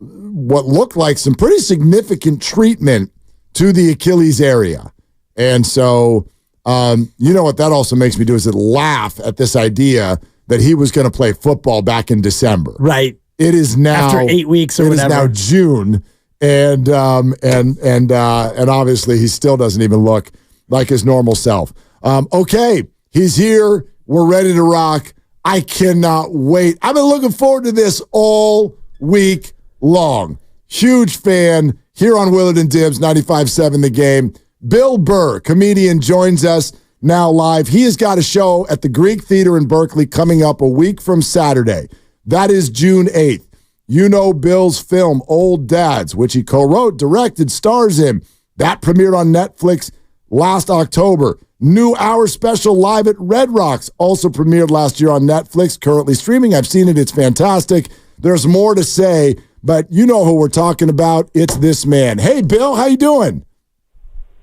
what looked like some pretty significant treatment to the Achilles area. And so, you know what that also makes me do is laugh at this idea that he was going to play football back in December. Right. It is now after 8 weeks or whatever. It is now June, and obviously he still doesn't even look like his normal self. Okay, he's here. We're ready to rock. I cannot wait. I've been looking forward to this all week long. Huge fan here on Willard and Dibs, 95.7 The Game. Bill Burr, comedian, joins us now live. He has got a show at the Greek Theater in Berkeley coming up a week from Saturday. That is June 8th. You know Bill's film, Old Dads, which he co-wrote, directed, stars in. That premiered on Netflix last October. New hour special live at Red Rocks, also premiered last year on Netflix, currently streaming. I've seen it. It's fantastic. There's more to say, but you know who we're talking about. It's this man. Hey, Bill, how you doing?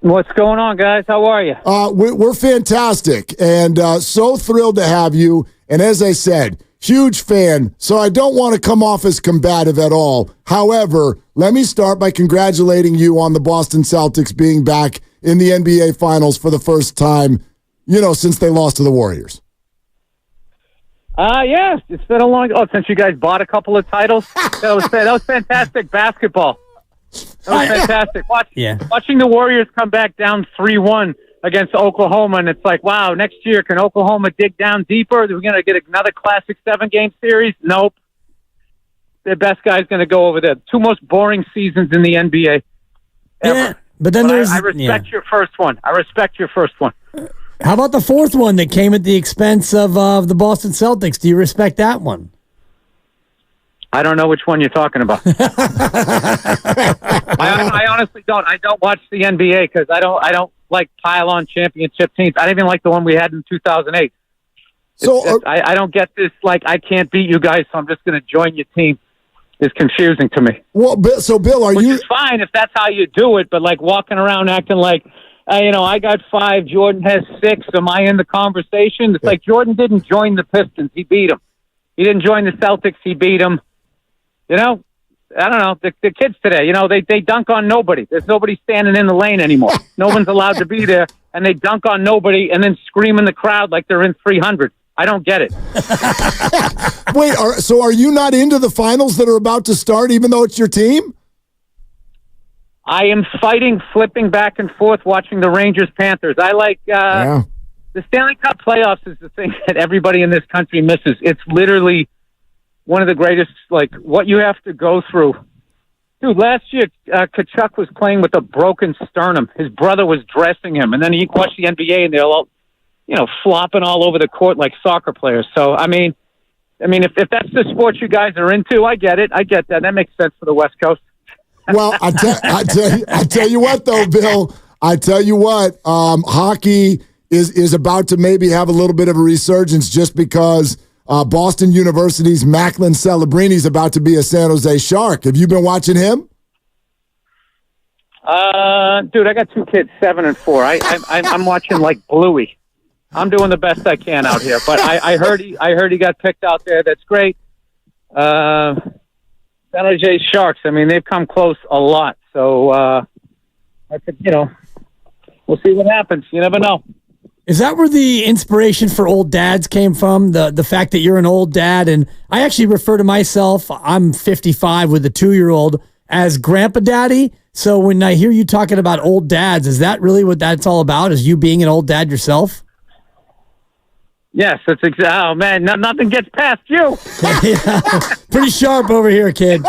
What's going on, guys? How are you? We're fantastic, and so thrilled to have you. And as I said, huge fan, so I don't want to come off as combative at all. However, let me start by congratulating you on the Boston Celtics being back in the NBA Finals for the first time, since they lost to the Warriors. Yes, it's been a long. Since you guys bought a couple of titles, that was fantastic basketball. That was fantastic. Watching the Warriors come back down 3-1 against Oklahoma, and it's like, wow, next year, can Oklahoma dig down deeper? Are we going to get another classic 7-game series? Nope. The best guy's going to go over there. Two most boring seasons in the NBA ever. Yeah, but then I respect your first one. How about the fourth one that came at the expense of the Boston Celtics? Do you respect that one? I don't know which one you're talking about. I honestly don't. I don't watch the NBA because I don't like pile-on championship teams. I didn't even like the one we had in 2008. So I don't get this, like, I can't beat you guys, so I'm just going to join your team. It's confusing to me. Well, Bill, Which is fine if that's how you do it, but, like, walking around acting like, I got 5, Jordan has 6, am I in the conversation? It's like Jordan didn't join the Pistons. He beat them. He didn't join the Celtics. He beat them. I don't know. The kids today, they dunk on nobody. There's nobody standing in the lane anymore. No one's allowed to be there, and they dunk on nobody and then scream in the crowd like they're in 300. I don't get it. Wait, so are you not into the finals that are about to start, even though it's your team? I am flipping back and forth, watching the Rangers-Panthers. I like the Stanley Cup playoffs is the thing that everybody in this country misses. It's literally one of the greatest, like, what you have to go through Dude, last year, Kachuk was playing with a broken sternum. His brother was dressing him, and then he watched the NBA, and they're all, flopping all over the court like soccer players. So, I mean, if that's the sport you guys are into, I get it. I get that. That makes sense for the West Coast. Well, I tell you what, though, Bill. I tell you what, hockey is about to maybe have a little bit of a resurgence just because Boston University's Macklin Celebrini is about to be a San Jose Shark. Have you been watching him? Dude, I got 2 kids, 7 and 4. I'm watching like Bluey. I'm doing the best I can out here, but I heard he got picked out there. That's great. San Jose Sharks. I mean, they've come close a lot. So I think we'll see what happens. You never know. Is that where the inspiration for old dads came from? The fact that you're an old dad, and I actually refer to myself. I'm 55 with a 2-year-old as Grandpa Daddy. So when I hear you talking about old dads, is that really what that's all about? Is you being an old dad yourself? Yes, that's exactly. Oh man, nothing gets past you. Yeah, pretty sharp over here, kid.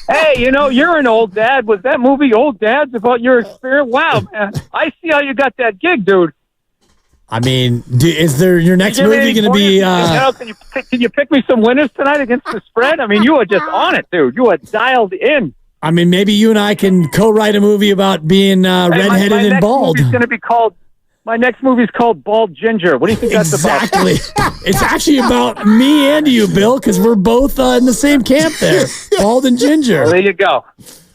Hey, you're an old dad. Was that movie Old Dads about your experience? Wow, man, I see how you got that gig, dude. I mean, is there your next movie going to be? Can you pick me some winners tonight against the spread? I mean, you are just on it, dude. You are dialed in. I mean, maybe you and I can co-write a movie about being redheaded and bald. It's going to be called. My next movie is called Bald Ginger. What do you think that's about? Exactly. It's actually about me and you, Bill, because we're both in the same camp there. Bald and Ginger. Well, there you go.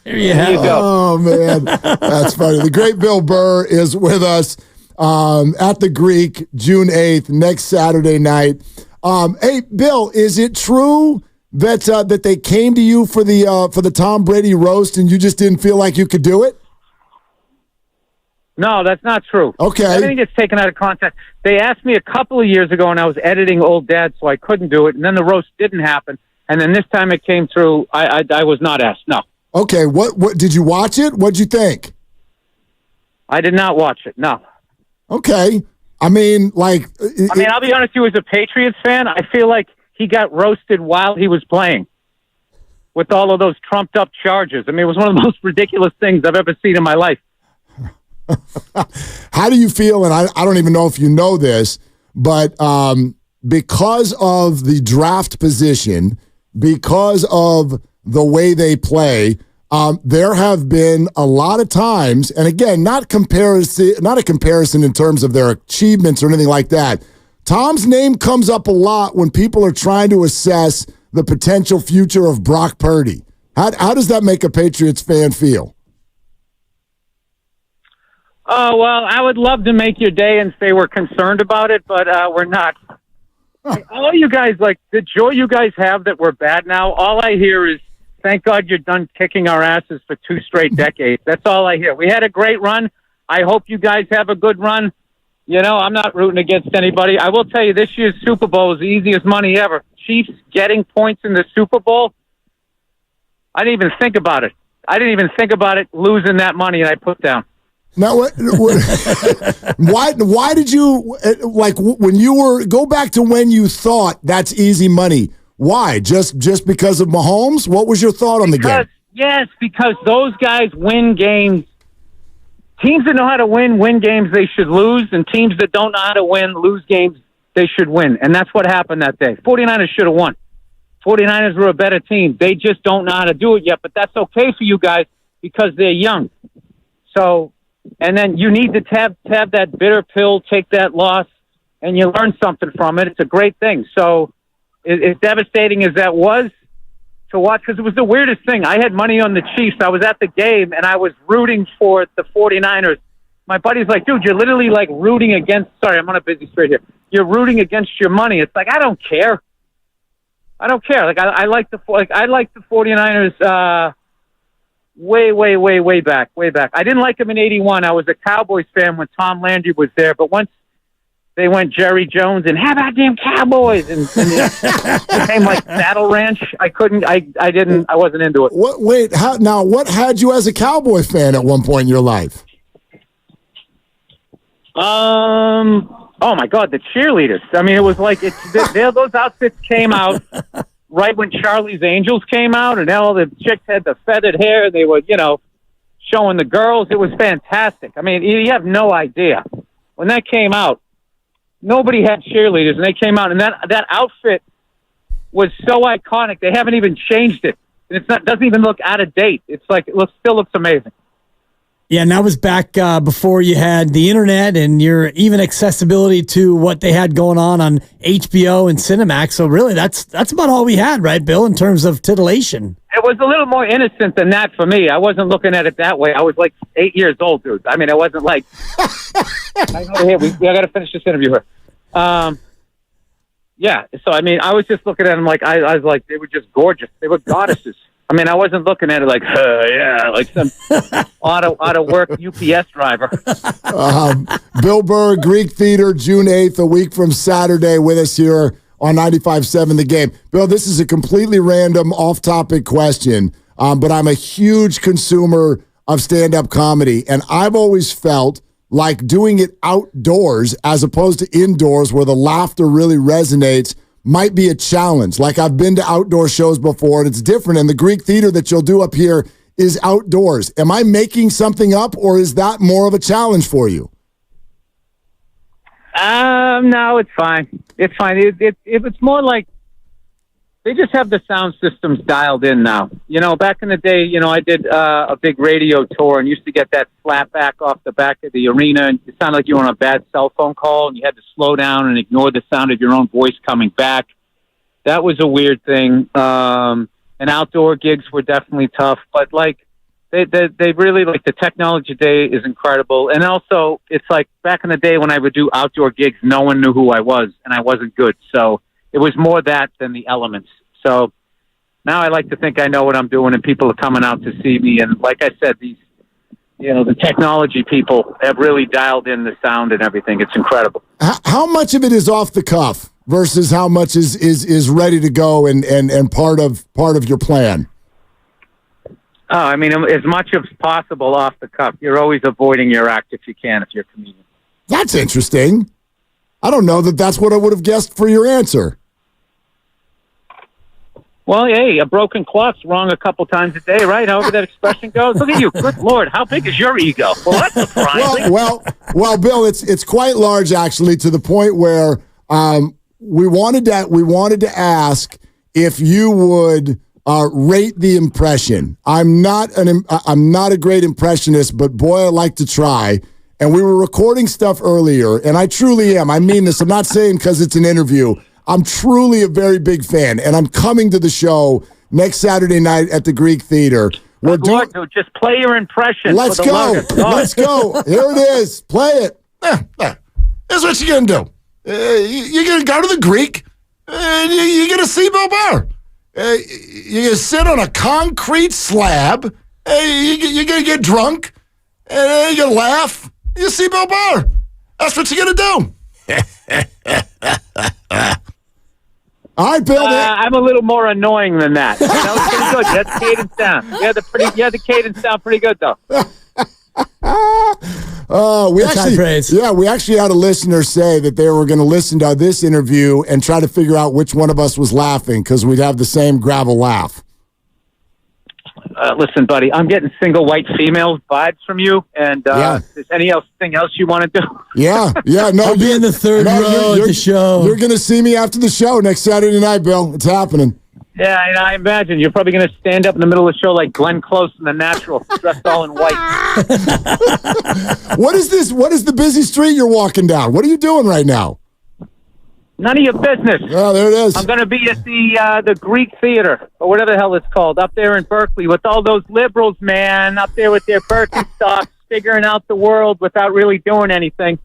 There you go. Oh, man. That's funny. The great Bill Burr is with us at the Greek, June 8th, next Saturday night. Hey, Bill, is it true that they came to you for the Tom Brady roast and you just didn't feel like you could do it? No, that's not true. Okay. Everything gets taken out of context. They asked me a couple of years ago, and I was editing Old Dad, so I couldn't do it. And then the roast didn't happen. And then this time it came through. I was not asked. No. Okay. What did you watch it? What'd you think? I did not watch it. No. Okay. I mean, I'll be honest with you. As a Patriots fan, I feel like he got roasted while he was playing with all of those trumped up charges. I mean, it was one of the most ridiculous things I've ever seen in my life. How do you feel? And I don't even know if you know this, but because of the draft position, because of the way they play, there have been a lot of times, and again, not a comparison in terms of their achievements or anything like that. Tom's name comes up a lot when people are trying to assess the potential future of Brock Purdy. How does that make a Patriots fan feel? Oh, well, I would love to make your day and say we're concerned about it, but we're not. All you guys, the joy you guys have that we're bad now, all I hear is, thank God you're done kicking our asses for 2 straight decades. That's all I hear. We had a great run. I hope you guys have a good run. I'm not rooting against anybody. I will tell you, this year's Super Bowl is the easiest money ever. Chiefs getting points in the Super Bowl, I didn't even think about it. Losing that money, and I put down. Now, why did you, when you were, go back to when you thought that's easy money. Why? Just because of Mahomes? What was your thought on the game? Yes, because those guys win games. Teams that know how to win games they should lose, and teams that don't know how to win, lose games they should win. And that's what happened that day. 49ers should have won. 49ers were a better team. They just don't know how to do it yet, but that's okay for you guys because they're young. So, and then you need to have that bitter pill, take that loss, and you learn something from it. It's a great thing. So as devastating as that was to watch, because it was the weirdest thing. I had money on the Chiefs. I was at the game, and I was rooting for the 49ers. My buddy's like, dude, you're literally rooting against – sorry, I'm on a busy street here. You're rooting against your money. It's I don't care. I like the 49ers way back. I didn't like them in 81. I was a Cowboys fan when Tom Landry was there, but once they went Jerry Jones and how about them Cowboys and it became like Saddle Ranch, I wasn't into it. What had you as a Cowboy fan at one point in your life? Oh my God, the cheerleaders. I mean, it was those outfits came out. right when Charlie's Angels came out, and all the chicks had the feathered hair. They were, showing the girls. It was fantastic. I mean, you have no idea. When that came out, nobody had cheerleaders, and they came out, and that outfit was so iconic. They haven't even changed it. And doesn't even look out of date. It's like still looks amazing. Yeah, and that was back before you had the internet and your even accessibility to what they had going on HBO and Cinemax. So really, that's about all we had, right, Bill, in terms of titillation. It was a little more innocent than that for me. I wasn't looking at it that way. I was like 8 years old, dude. I mean, I wasn't like. I got to finish this interview here. Yeah, so I mean, I was just looking at them like I was like they were just gorgeous. They were goddesses. I mean, I wasn't looking at it like, like some auto work UPS driver. Bill Burr, Greek Theater, June 8th, a week from Saturday, with us here on 95.7 The Game. Bill, this is a completely random, off-topic question, but I'm a huge consumer of stand-up comedy, and I've always felt like doing it outdoors as opposed to indoors where the laughter really resonates might be a challenge. Like, I've been to outdoor shows before, and it's different, and the Greek Theater that you'll do up here is outdoors. Am I making something up, or is that more of a challenge for you? No, it's fine. It's fine. It's more like they just have the sound systems dialed in now. Back in the day, I did a big radio tour and used to get that slap back off the back of the arena, and it sounded like you were on a bad cell phone call, and you had to slow down and ignore the sound of your own voice coming back. That was a weird thing. And outdoor gigs were definitely tough, but like they really, like, the technology today is incredible. And also, it's like back in the day when I would do outdoor gigs, no one knew who I was, and I wasn't good. So it was more that than the elements. So now I like to think I know what I'm doing, and people are coming out to see me. And like I said, these, the technology people have really dialed in the sound and everything. It's incredible. How much of it is off the cuff versus how much is ready to go and part of your plan? Oh, I mean, as much as possible off the cuff. You're always avoiding your act if you can, if you're a comedian. That's interesting. I don't know that that's what I would have guessed for your answer. Well, hey, a broken clock's wrong a couple times a day, right? However that expression goes. Look at you. Good Lord, how big is your ego? Well, that's surprising. Well, Bill, it's quite large, actually, to the point where we wanted to ask if you would rate the impression. I'm not a great impressionist, but boy, I like to try. And we were recording stuff earlier, and I truly am. I mean this. I'm not saying because it's an interview. I'm truly a very big fan, and I'm coming to the show next Saturday night at the Greek Theater. Lord, dude, just play your impression. Let's go. Let's go. Here it is. Play it. Here's what you're going to do. You're going to go to the Greek, and you're going to see Bill Burr. You're going to sit on a concrete slab. You're going to get drunk, and you're going to laugh. You see Bill Burr. That's what you're going to do. All right, Bill. I'm a little more annoying than that. That was pretty good. You had the cadence down. You had the cadence down pretty good, though. We actually had a listener say that they were going to listen to this interview and try to figure out which one of us was laughing because we'd have the same gravel laugh. Listen, buddy, I'm getting single white female vibes from you, and is anything else you want to do? Yeah. No, I'll be in the third row at the show. You're going to see me after the show next Saturday night, Bill. It's happening. Yeah, and I imagine you're probably going to stand up in the middle of the show like Glenn Close in The Natural, dressed all in white. What is this? What is the busy street you're walking down? What are you doing right now? None of your business. Oh, there it is. I'm going to be at the Greek Theater, or whatever the hell it's called, up there in Berkeley with all those liberals, man, up there with their Birkenstocks, figuring out the world without really doing anything.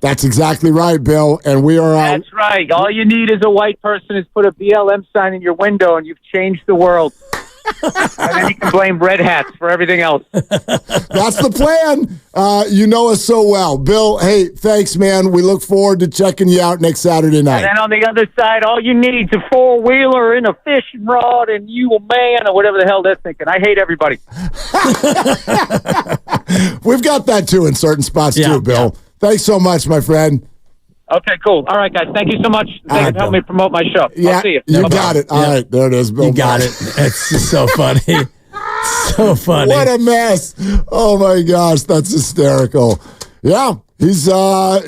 That's exactly right, Bill, and we are out. That's right. All you need as a white person is put a BLM sign in your window, and you've changed the world. And then you can blame red hats for everything else. That's the plan. You know us so well. Bill, hey, thanks, man. We look forward to checking you out next Saturday night. And then on the other side, all you need is a four-wheeler and a fishing rod and you a man or whatever the hell they're thinking. I hate everybody. We've got that, too, in certain spots, too, Bill. Yeah. Thanks so much, my friend. Okay, cool. All right, guys. Thank you so much. Thanks for helping me promote my show. Yeah, I'll see you. you Bye-bye. got it. All right, there it is, Bill. You got it. It's just so funny. So funny. What a mess. Oh, my gosh. That's hysterical. Yeah, he's got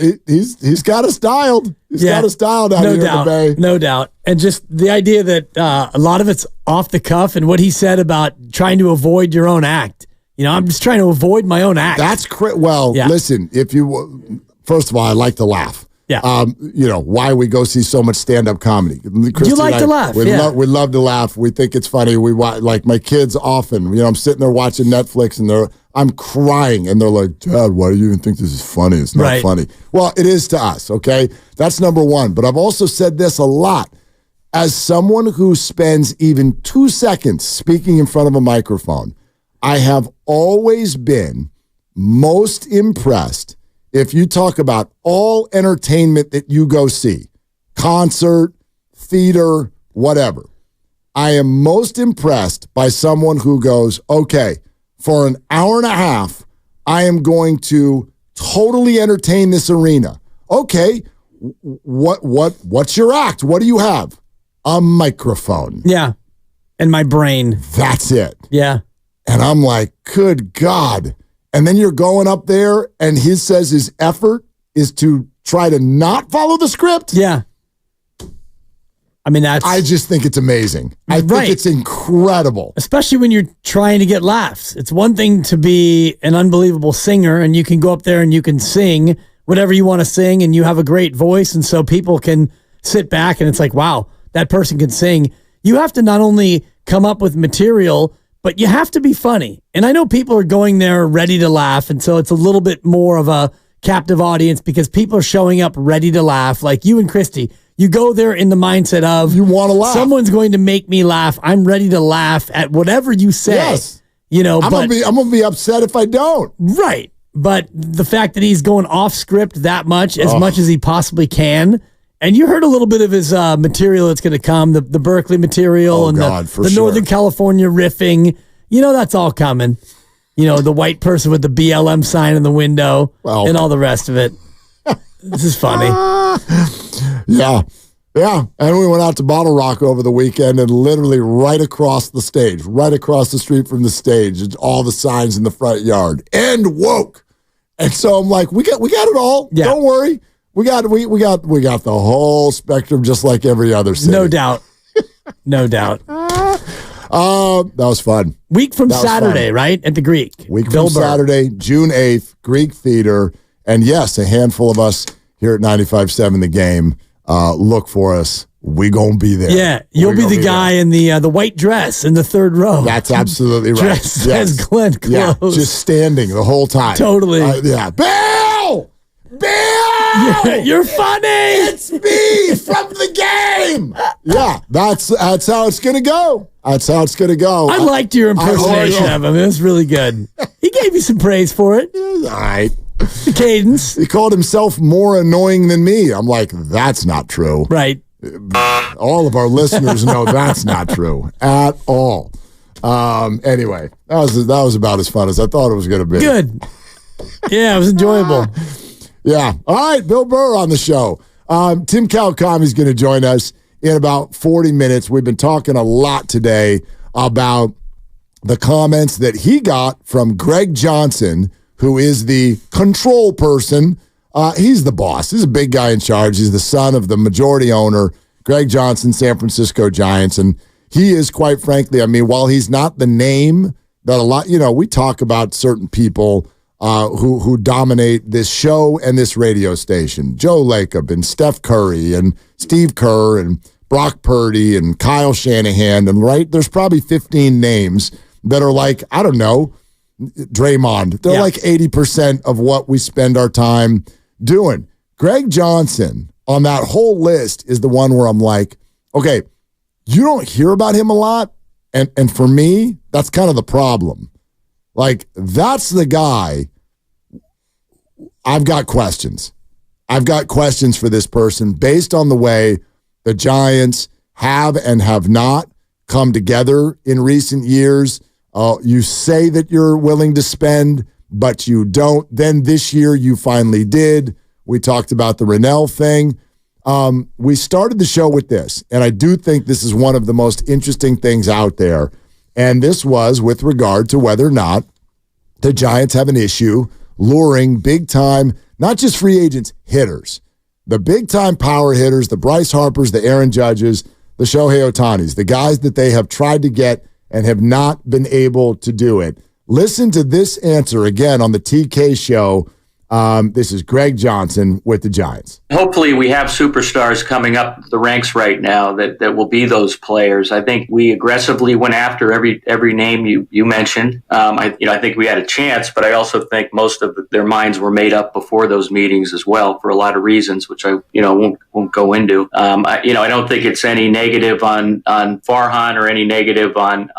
us dialed. He's got us dialed out here in the Bay. No doubt. And just the idea that a lot of it's off the cuff and what he said about trying to avoid your own act. You know, I'm just trying to avoid my own act. That's listen, if you, first of all, I like to laugh. Yeah. You know, why we go see so much stand-up comedy. You like to laugh, we love to laugh. We think it's funny. We watch, like my kids often, you know, I'm sitting there watching Netflix and I'm crying and they're like, Dad, why do you even think this is funny? It's not funny. Well, it is to us, okay? That's number one. But I've also said this a lot. As someone who spends even 2 seconds speaking in front of a microphone, I have always been most impressed if you talk about all entertainment that you go see, concert, theater, whatever. I am most impressed by someone who goes, okay, for an hour and a half, I am going to totally entertain this arena. Okay, what's your act? What do you have? A microphone. Yeah. And my brain. That's it. Yeah. And I'm like, good God. And then you're going up there and he says his effort is to try to not follow the script? Yeah. I mean, I just think it's amazing. I think it's incredible. Especially when you're trying to get laughs. It's one thing to be an unbelievable singer and you can go up there and you can sing whatever you want to sing and you have a great voice. And so people can sit back and it's like, wow, that person can sing. You have to not only come up with material, but you have to be funny. And I know people are going there ready to laugh. And so it's a little bit more of a captive audience because people are showing up ready to laugh. Like you and Christy, you go there in the mindset of, you want to laugh. Someone's going to make me laugh. I'm ready to laugh at whatever you say. Yes. You know, I'm gonna be upset if I don't. Right. But the fact that he's going off script that much, as much as he possibly can. And you heard a little bit of his material that's going to come, the Berkeley material and the Northern California riffing. You know, that's all coming. You know, the white person with the BLM sign in the window and all the rest of it. This is funny. Yeah. Yeah. And we went out to Bottle Rock over the weekend and literally right across the stage, right across the street from the stage, all the signs in the front yard. And woke. And so I'm like, we got it all. Yeah. Don't worry. We got the whole spectrum just like every other city. No doubt. No doubt. That was fun. Week from Saturday, right? At the Greek. Week from Saturday, June 8th, Greek Theater. And yes, a handful of us here at 95.7 The Game. Look for us. We gonna be there. Yeah, you'll be the guy in the white dress in the third row. That's absolutely right. Dressed as Glenn Close. Yeah, just standing the whole time. Totally. Yeah. Bill! You're funny. It's me from the game. Yeah, that's how it's gonna go. That's how it's gonna go. I liked your impersonation of him. It was really good. He gave you some praise for it. All right. The cadence. He called himself more annoying than me. I'm like, that's not true. Right. All of our listeners know that's not true at all. Anyway, that was about as fun as I thought it was going to be. Good. Yeah, it was enjoyable. Yeah. All right, Bill Burr on the show. Tim Kawakami is going to join us in about 40 minutes. We've been talking a lot today about the comments that he got from Greg Johnson, who is the control person. He's the boss. He's a big guy in charge. He's the son of the majority owner, Greg Johnson, San Francisco Giants. And he is, quite frankly, I mean, while he's not the name that a lot, we talk about certain people who dominate this show and this radio station. Joe Lacob and Steph Curry and Steve Kerr and Brock Purdy and Kyle Shanahan. And there's probably 15 names that are like, I don't know, Draymond. They're like 80% of what we spend our time doing. Greg Johnson on that whole list is the one where I'm like, okay, you don't hear about him a lot. And for me, that's kind of the problem. Like, that's the guy. I've got questions. I've got questions for this person based on the way the Giants have and have not come together in recent years. You say that you're willing to spend, but you don't. Then this year you finally did We talked about the Rennell thing. We started the show with this, and I do think this is one of the most interesting things out there. And this was with regard to whether or not the Giants have an issue luring big-time, not just free agents, hitters. The big-time power hitters, the Bryce Harpers, the Aaron Judges, the Shohei Ohtanis, the guys that they have tried to get and have not been able to do it. Listen to this answer again on the TK show. This is Greg Johnson with the Giants. Hopefully we have superstars coming up the ranks right now that will be those players. I think we aggressively went after every name you mentioned. I think we had a chance, but I also think most of their minds were made up before those meetings as well for a lot of reasons, which I won't go into. I don't think it's any negative on Farhan or any negative on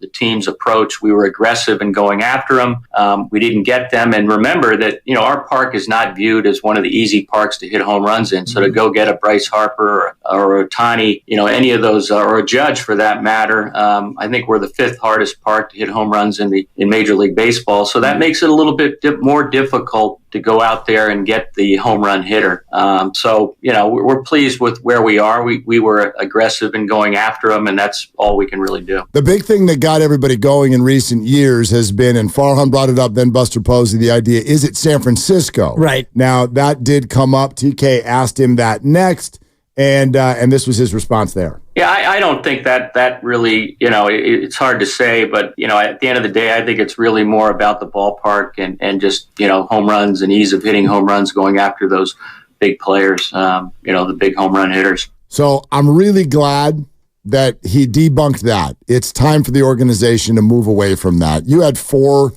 the team's approach. We were aggressive in going after them. We didn't get them, and remember that our park is not viewed as one of the easy parks to hit home runs in. So to go get a Bryce Harper or a Ohtani, any of those, or a Judge for that matter, I think we're the 5th hardest park to hit home runs in Major League Baseball. So that makes it a little bit more difficult to go out there and get the home run hitter. We're pleased with where we are. We were aggressive in going after them, and that's all we can really do. The big thing that got everybody going in recent years has been, and Farhan brought it up, then Buster Posey, the idea, is it San Francisco? Right. Now, that did come up. TK asked him that next, and this was his response there. Yeah, I don't think that really, it's hard to say, but, at the end of the day, I think it's really more about the ballpark and just, home runs and ease of hitting home runs, going after those big players, the big home run hitters. So I'm really glad that he debunked that. It's time for the organization to move away from that. You had 4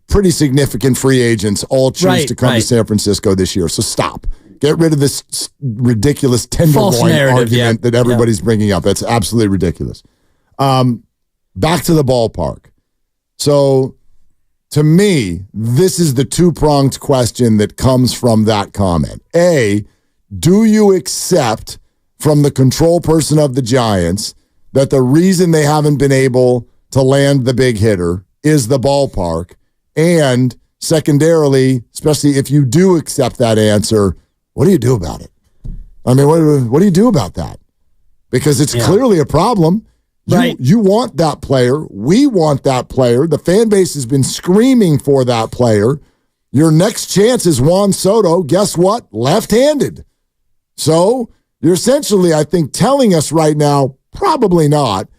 pretty significant free agents all choose to come to San Francisco this year, so stop. Get rid of this ridiculous tenderloin argument that everybody's bringing up. That's absolutely ridiculous. Back to the ballpark. So, to me, this is the two-pronged question that comes from that comment. A, do you accept from the control person of the Giants that the reason they haven't been able to land the big hitter is the ballpark? And secondarily, especially if you do accept that answer, what do you do about it? I mean, what do you do about that? Because it's clearly a problem. You want that player. We want that player. The fan base has been screaming for that player. Your next chance is Juan Soto. Guess what? Left-handed. So you're essentially, I think, telling us right now, probably not.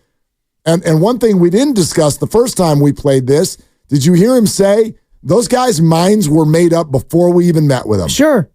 And one thing we didn't discuss the first time we played this, did you hear him say those guys' minds were made up before we even met with them? Sure.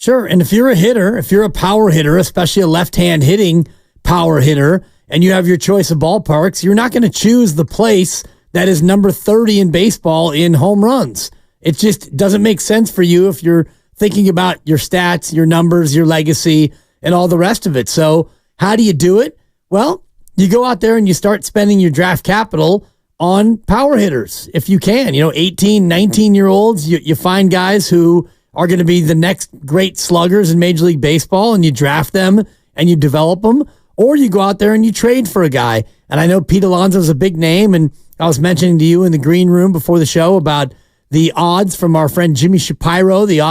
And if you're a hitter, if you're a power hitter, especially a left-hand hitting power hitter, and you have your choice of ballparks, you're not going to choose the place that is number 30 in baseball in home runs. It just doesn't make sense for you if you're thinking about your stats, your numbers, your legacy, and all the rest of it. So how do you do it? Well, you go out there and you start spending your draft capital on power hitters if you can. 18, 19-year-olds, you find guys who are going to be the next great sluggers in Major League Baseball, and you draft them and you develop them, or you go out there and you trade for a guy. And I know Pete Alonso's a big name, and I was mentioning to you in the green room before the show about the odds from our friend Jimmy Shapiro, the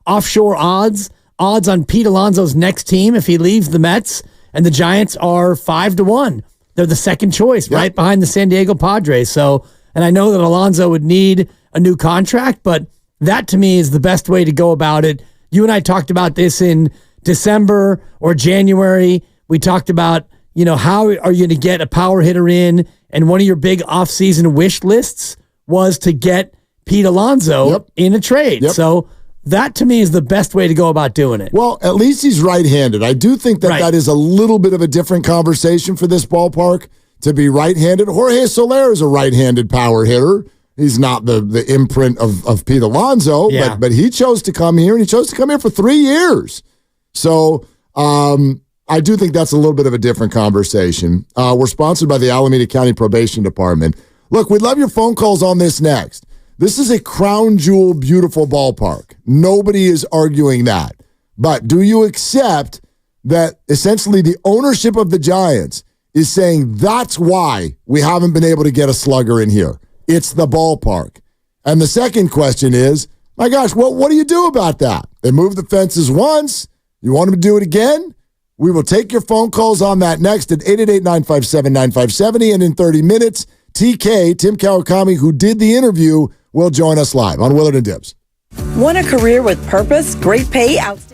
offshore odds on Pete Alonso's next team if he leaves the Mets, and the Giants are 5-1. They're the second choice, right behind the San Diego Padres. So, and I know that Alonso would need a new contract, but that to me is the best way to go about it. You and I talked about this in December or January. We talked about, how are you going to get a power hitter in? And one of your big offseason wish lists was to get Pete Alonso in a trade. So that to me is the best way to go about doing it. Well, at least he's right-handed. I do think that is a little bit of a different conversation for this ballpark to be right-handed. Jorge Soler is a right-handed power hitter. He's not the imprint of Pete Alonso, but he chose to come here, and he chose to come here for 3 years. So I do think that's a little bit of a different conversation. We're sponsored by the Alameda County Probation Department. Look, we'd love your phone calls on this next. This is a crown jewel, beautiful ballpark. Nobody is arguing that. But do you accept that essentially the ownership of the Giants is saying that's why we haven't been able to get a slugger in here? It's the ballpark. And the second question is, My gosh, what do you do about that? They moved the fences once. You want them to do it again? We will take your phone calls on that next at 888-957-9570. And in 30 minutes, TK, Tim Kawakami, who did the interview, will join us live on Willard and Dibs. Want a career with purpose, great pay, outstanding.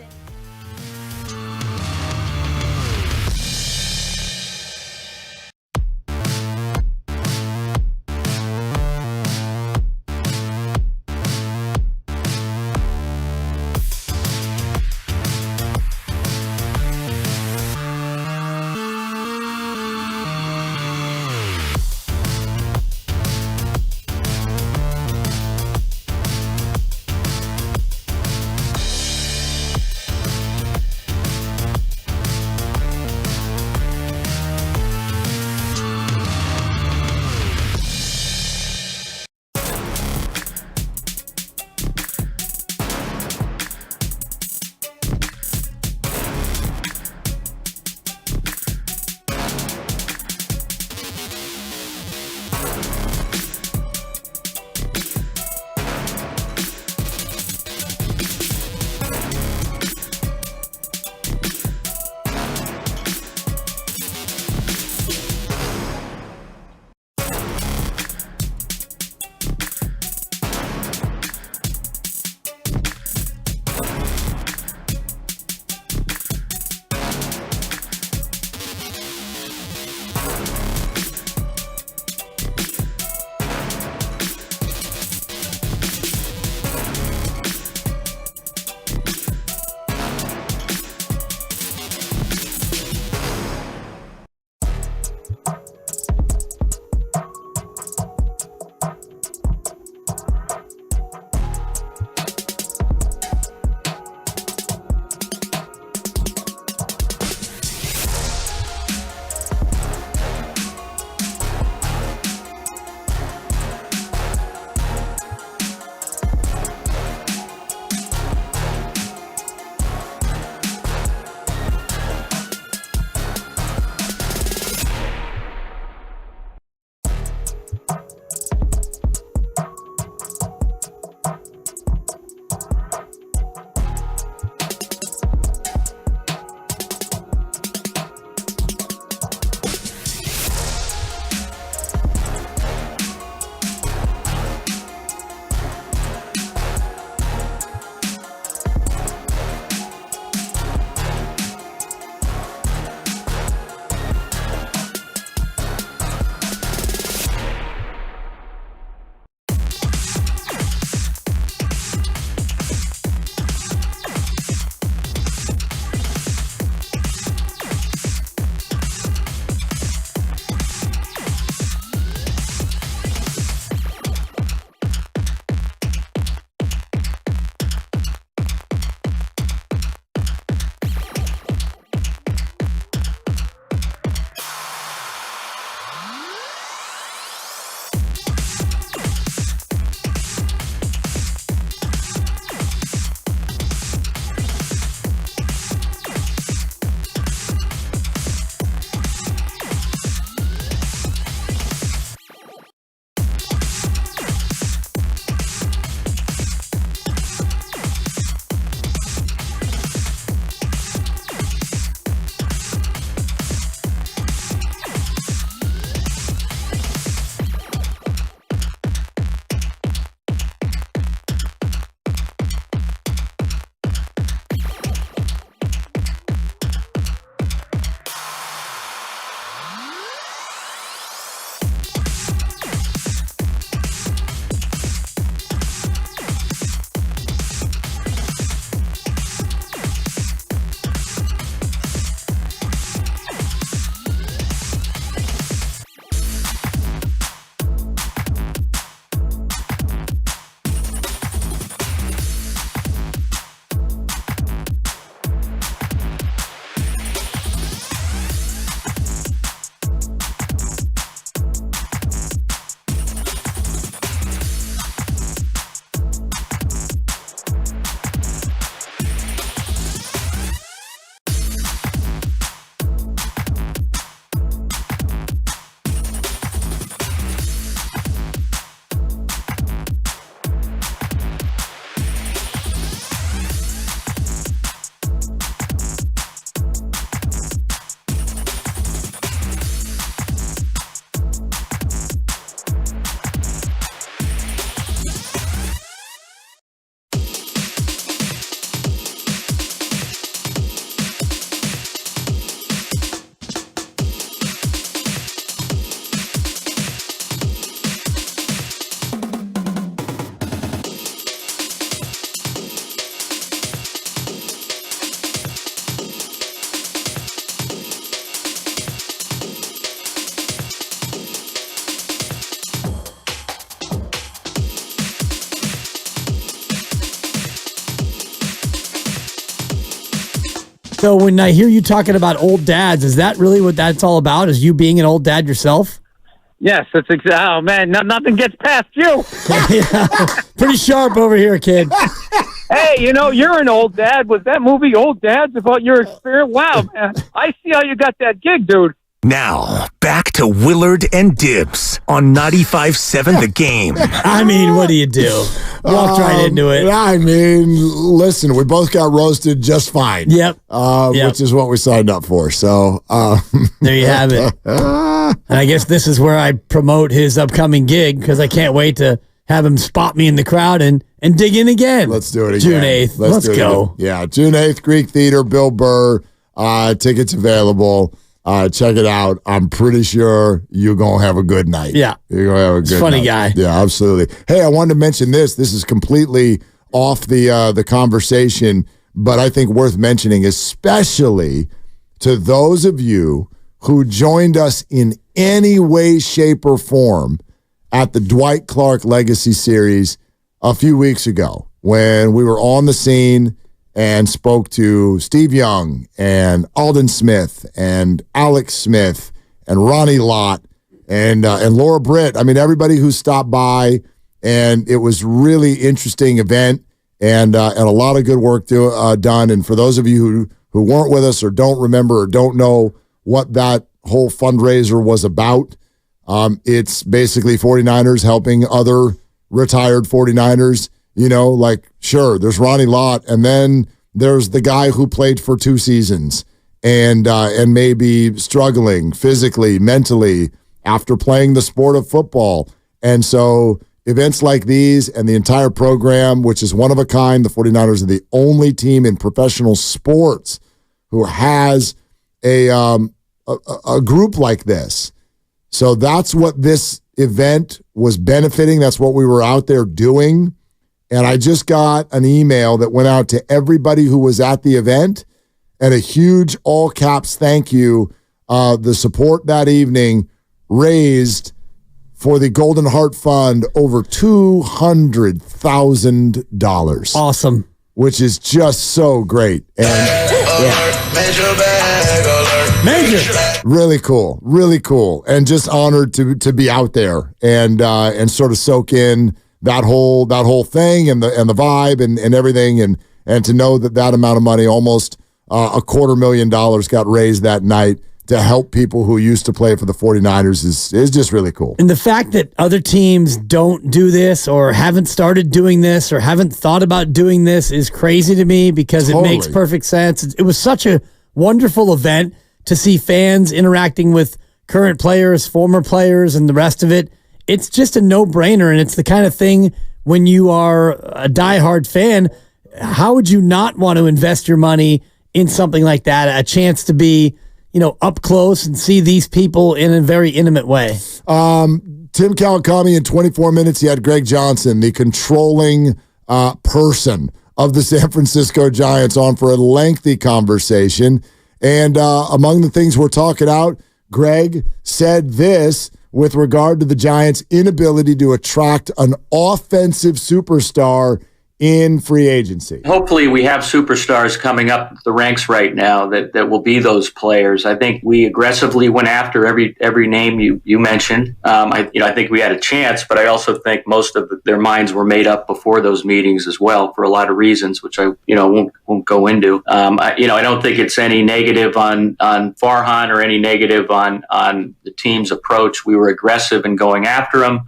So when I hear you talking about old dads, is that really what that's all about? Is you being an old dad yourself? Yes, that's exactly. Oh man, nothing gets past you. Yeah, pretty sharp over here, kid. Hey, you're an old dad. Was that movie Old Dads about your experience? Wow, man. I see how you got that gig, dude. Now, back to Willard and Dibs on 95.7 The Game. I mean, what do you do? Walked right into it. I mean, listen, we both got roasted just fine. Yep. Which is what we signed up for. So there you have it. And I guess this is where I promote his upcoming gig because I can't wait to have him spot me in the crowd and dig in again. Let's do it again. June 8th. Let's go. Yeah, June 8th, Greek Theater, Bill Burr. Tickets available. Check it out. I'm pretty sure you're going to have a good night. Yeah. You're going to have a good funny night. guy. Yeah, absolutely. Hey, I wanted to mention this. This is completely off the conversation, but I think worth mentioning, especially to those of you who joined us in any way, shape, or form at the Dwight Clark Legacy Series a few weeks ago when we were on the scene and spoke to Steve Young and Alden Smith and Alex Smith and Ronnie Lott and Laura Britt. I mean, everybody who stopped by, and it was really interesting event and a lot of good work done. And for those of you who weren't with us or don't remember or don't know what that whole fundraiser was about, it's basically 49ers helping other retired 49ers. Sure, there's Ronnie Lott, and then there's the guy who played for 2 seasons and may be struggling physically, mentally after playing the sport of football. And so events like these and the entire program, which is one of a kind, the 49ers are the only team in professional sports who has a group like this. So that's what this event was benefiting. That's what we were out there doing. And I just got an email that went out to everybody who was at the event and a huge all caps thank you. The support that evening raised for the Golden Heart Fund over $200,000. Awesome. Which is just so great. And Major. Really cool. Really cool. And just honored to be out there and sort of soak in that whole thing and the vibe and everything and to know that amount of money, almost $250,000 got raised that night to help people who used to play for the 49ers is just really cool. And the fact that other teams don't do this or haven't started doing this or haven't thought about doing this is crazy to me because It makes perfect sense. It was such a wonderful event to see fans interacting with current players, former players, and the rest of it. It's just a no-brainer, and it's the kind of thing when you are a diehard fan, how would you not want to invest your money in something like that, a chance to be, up close and see these people in a very intimate way? Tim Kawakami, in 24 minutes, he had Greg Johnson, the controlling person of the San Francisco Giants, on for a lengthy conversation. And among the things we're talking out, Greg said this with regard to the Giants' inability to attract an offensive superstar in free agency. Hopefully we have superstars coming up the ranks right now that will be those players. I think we aggressively went after every name you mentioned. I think we had a chance, but I also think most of their minds were made up before those meetings as well for a lot of reasons, which I won't go into. I don't think it's any negative on Farhan or any negative on the team's approach. We were aggressive in going after them.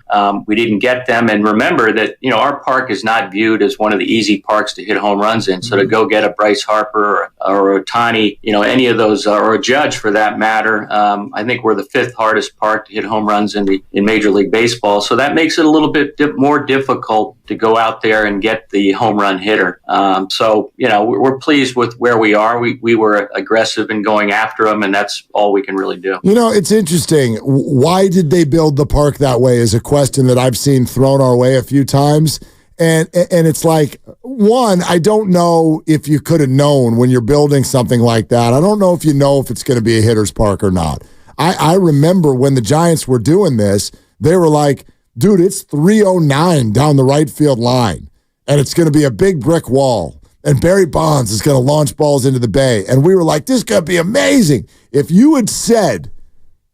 We didn't get them, and remember that our park is not viewed as one of the easy parks to hit home runs in. So to go get a Bryce Harper or Ohtani, any of those, or a Judge for that matter, I think we're the 5th hardest park to hit home runs in Major League Baseball. So that makes it a little bit more difficult to go out there and get the home run hitter. We're pleased with where we are. We were aggressive in going after them, and that's all we can really do. It's interesting. Why did they build the park that way is a question that I've seen thrown our way a few times. And it's like, one, I don't know if you could have known when you're building something like that. I don't know if you know if it's going to be a hitter's park or not. I remember when the Giants were doing this, they were like, dude, it's 309 down the right field line, and it's going to be a big brick wall. and Barry Bonds is going to launch balls into the Bay. And we were like, this is going to be amazing. If you had said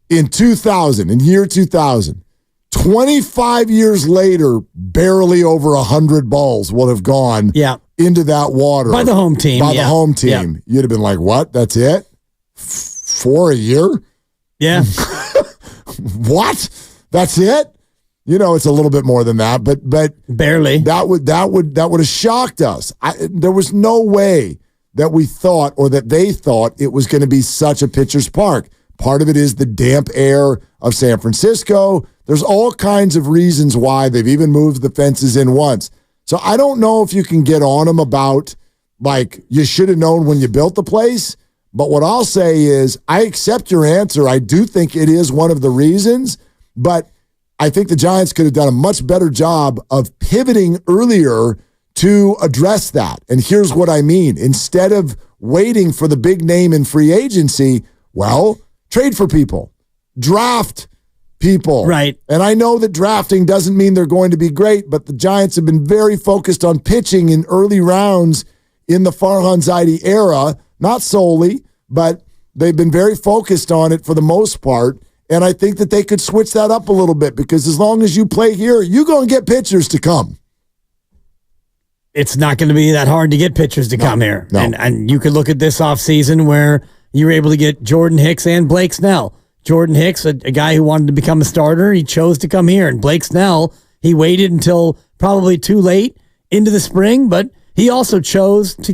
in year 2000, 25 years later, barely over 100 balls would have gone into that water. By the home team. The home team. You'd have been like, what? That's it? 4 a year? Yeah. What? That's it? It's a little bit more than that, but barely. That would have shocked us. There was no way that we thought or that they thought it was going to be such a pitcher's park. Part of it is the damp air of San Francisco. There's all kinds of reasons why. They've even moved the fences in once. So I don't know if you can get on them about, like, you should have known when you built the place. But what I'll say is I accept your answer. I do think it is one of the reasons, but I think the Giants could have done a much better job of pivoting earlier to address that. And here's what I mean. Instead of waiting for the big name in free agency, well, trade for people. Draft people. Right. And I know that drafting doesn't mean they're going to be great, but the Giants have been very focused on pitching in early rounds in the Farhan Zaidi era. Not solely, but they've been very focused on it for the most part. And I think that they could switch that up a little bit because as long as you play here, you're going to get pitchers to come. It's not going to be that hard to get pitchers to come here. No. And you could look at this offseason where you were able to get Jordan Hicks and Blake Snell. Jordan Hicks, a guy who wanted to become a starter, he chose to come here. And Blake Snell, he waited until probably too late into the spring, but he also chose to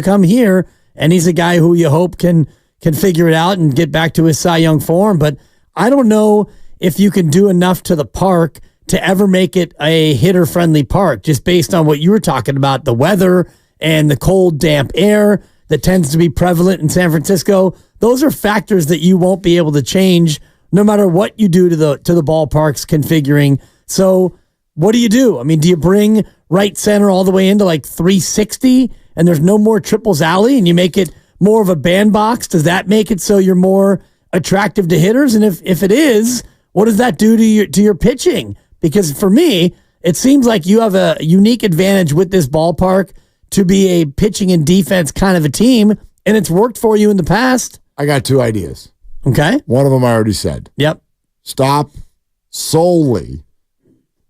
come here. And he's a guy who you hope can figure it out and get back to his Cy Young form. But I don't know if you can do enough to the park to ever make it a hitter-friendly park, just based on what you were talking about, the weather and the cold, damp air that tends to be prevalent in San Francisco. Those are factors that you won't be able to change no matter what you do to the ballpark's configuring. So what do you do? I mean, do you bring right center all the way into like 360 and there's no more triples alley and you make it more of a bandbox? Does that make it so you're more attractive to hitters? And if it is, what does that do to your pitching? Because for me, it seems like you have a unique advantage with this ballpark to be a pitching and defense kind of a team, and it's worked for you in the past. I got 2 ideas. Okay. One of them I already said. Yep. Stop solely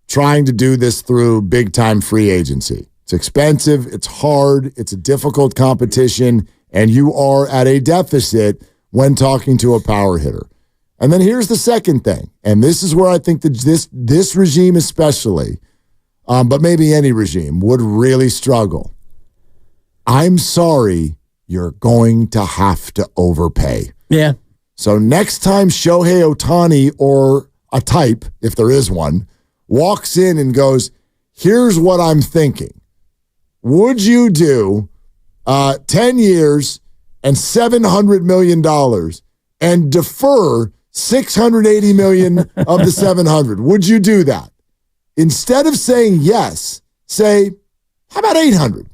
trying to do this through big-time free agency. It's expensive, it's hard, it's a difficult competition, and you are at a deficit when talking to a power hitter. And then here's the second thing, and this is where I think that this regime especially, but maybe any regime, would really struggle. I'm sorry, you're going to have to overpay. Yeah. So next time Shohei Ohtani or a type, if there is one, walks in and goes, here's what I'm thinking. Would you do 10 years and $700 million and defer $680 million of the 700? Would you do that? Instead of saying yes, say, how about 800?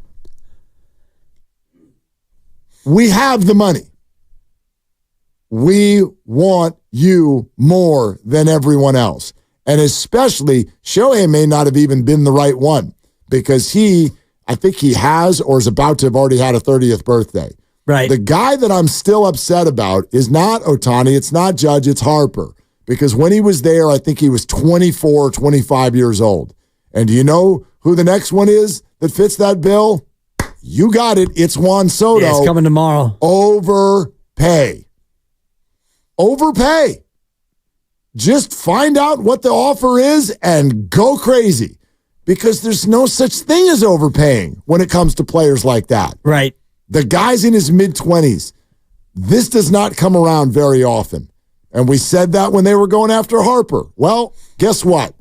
We have the money. We want you more than everyone else. And especially, Shohei may not have even been the right one because I think he has or is about to have already had a 30th birthday. Right. The guy that I'm still upset about is not Ohtani, it's not Judge, it's Harper. Because when he was there, I think he was 24, 25 years old. And do you know who the next one is that fits that bill? You got it. It's Juan Soto. Yeah, it's coming tomorrow. Overpay. Just find out what the offer is and go crazy. Because there's no such thing as overpaying when it comes to players like that. Right. The guy's in his mid-20s. This does not come around very often. And we said that when they were going after Harper. Well, guess what?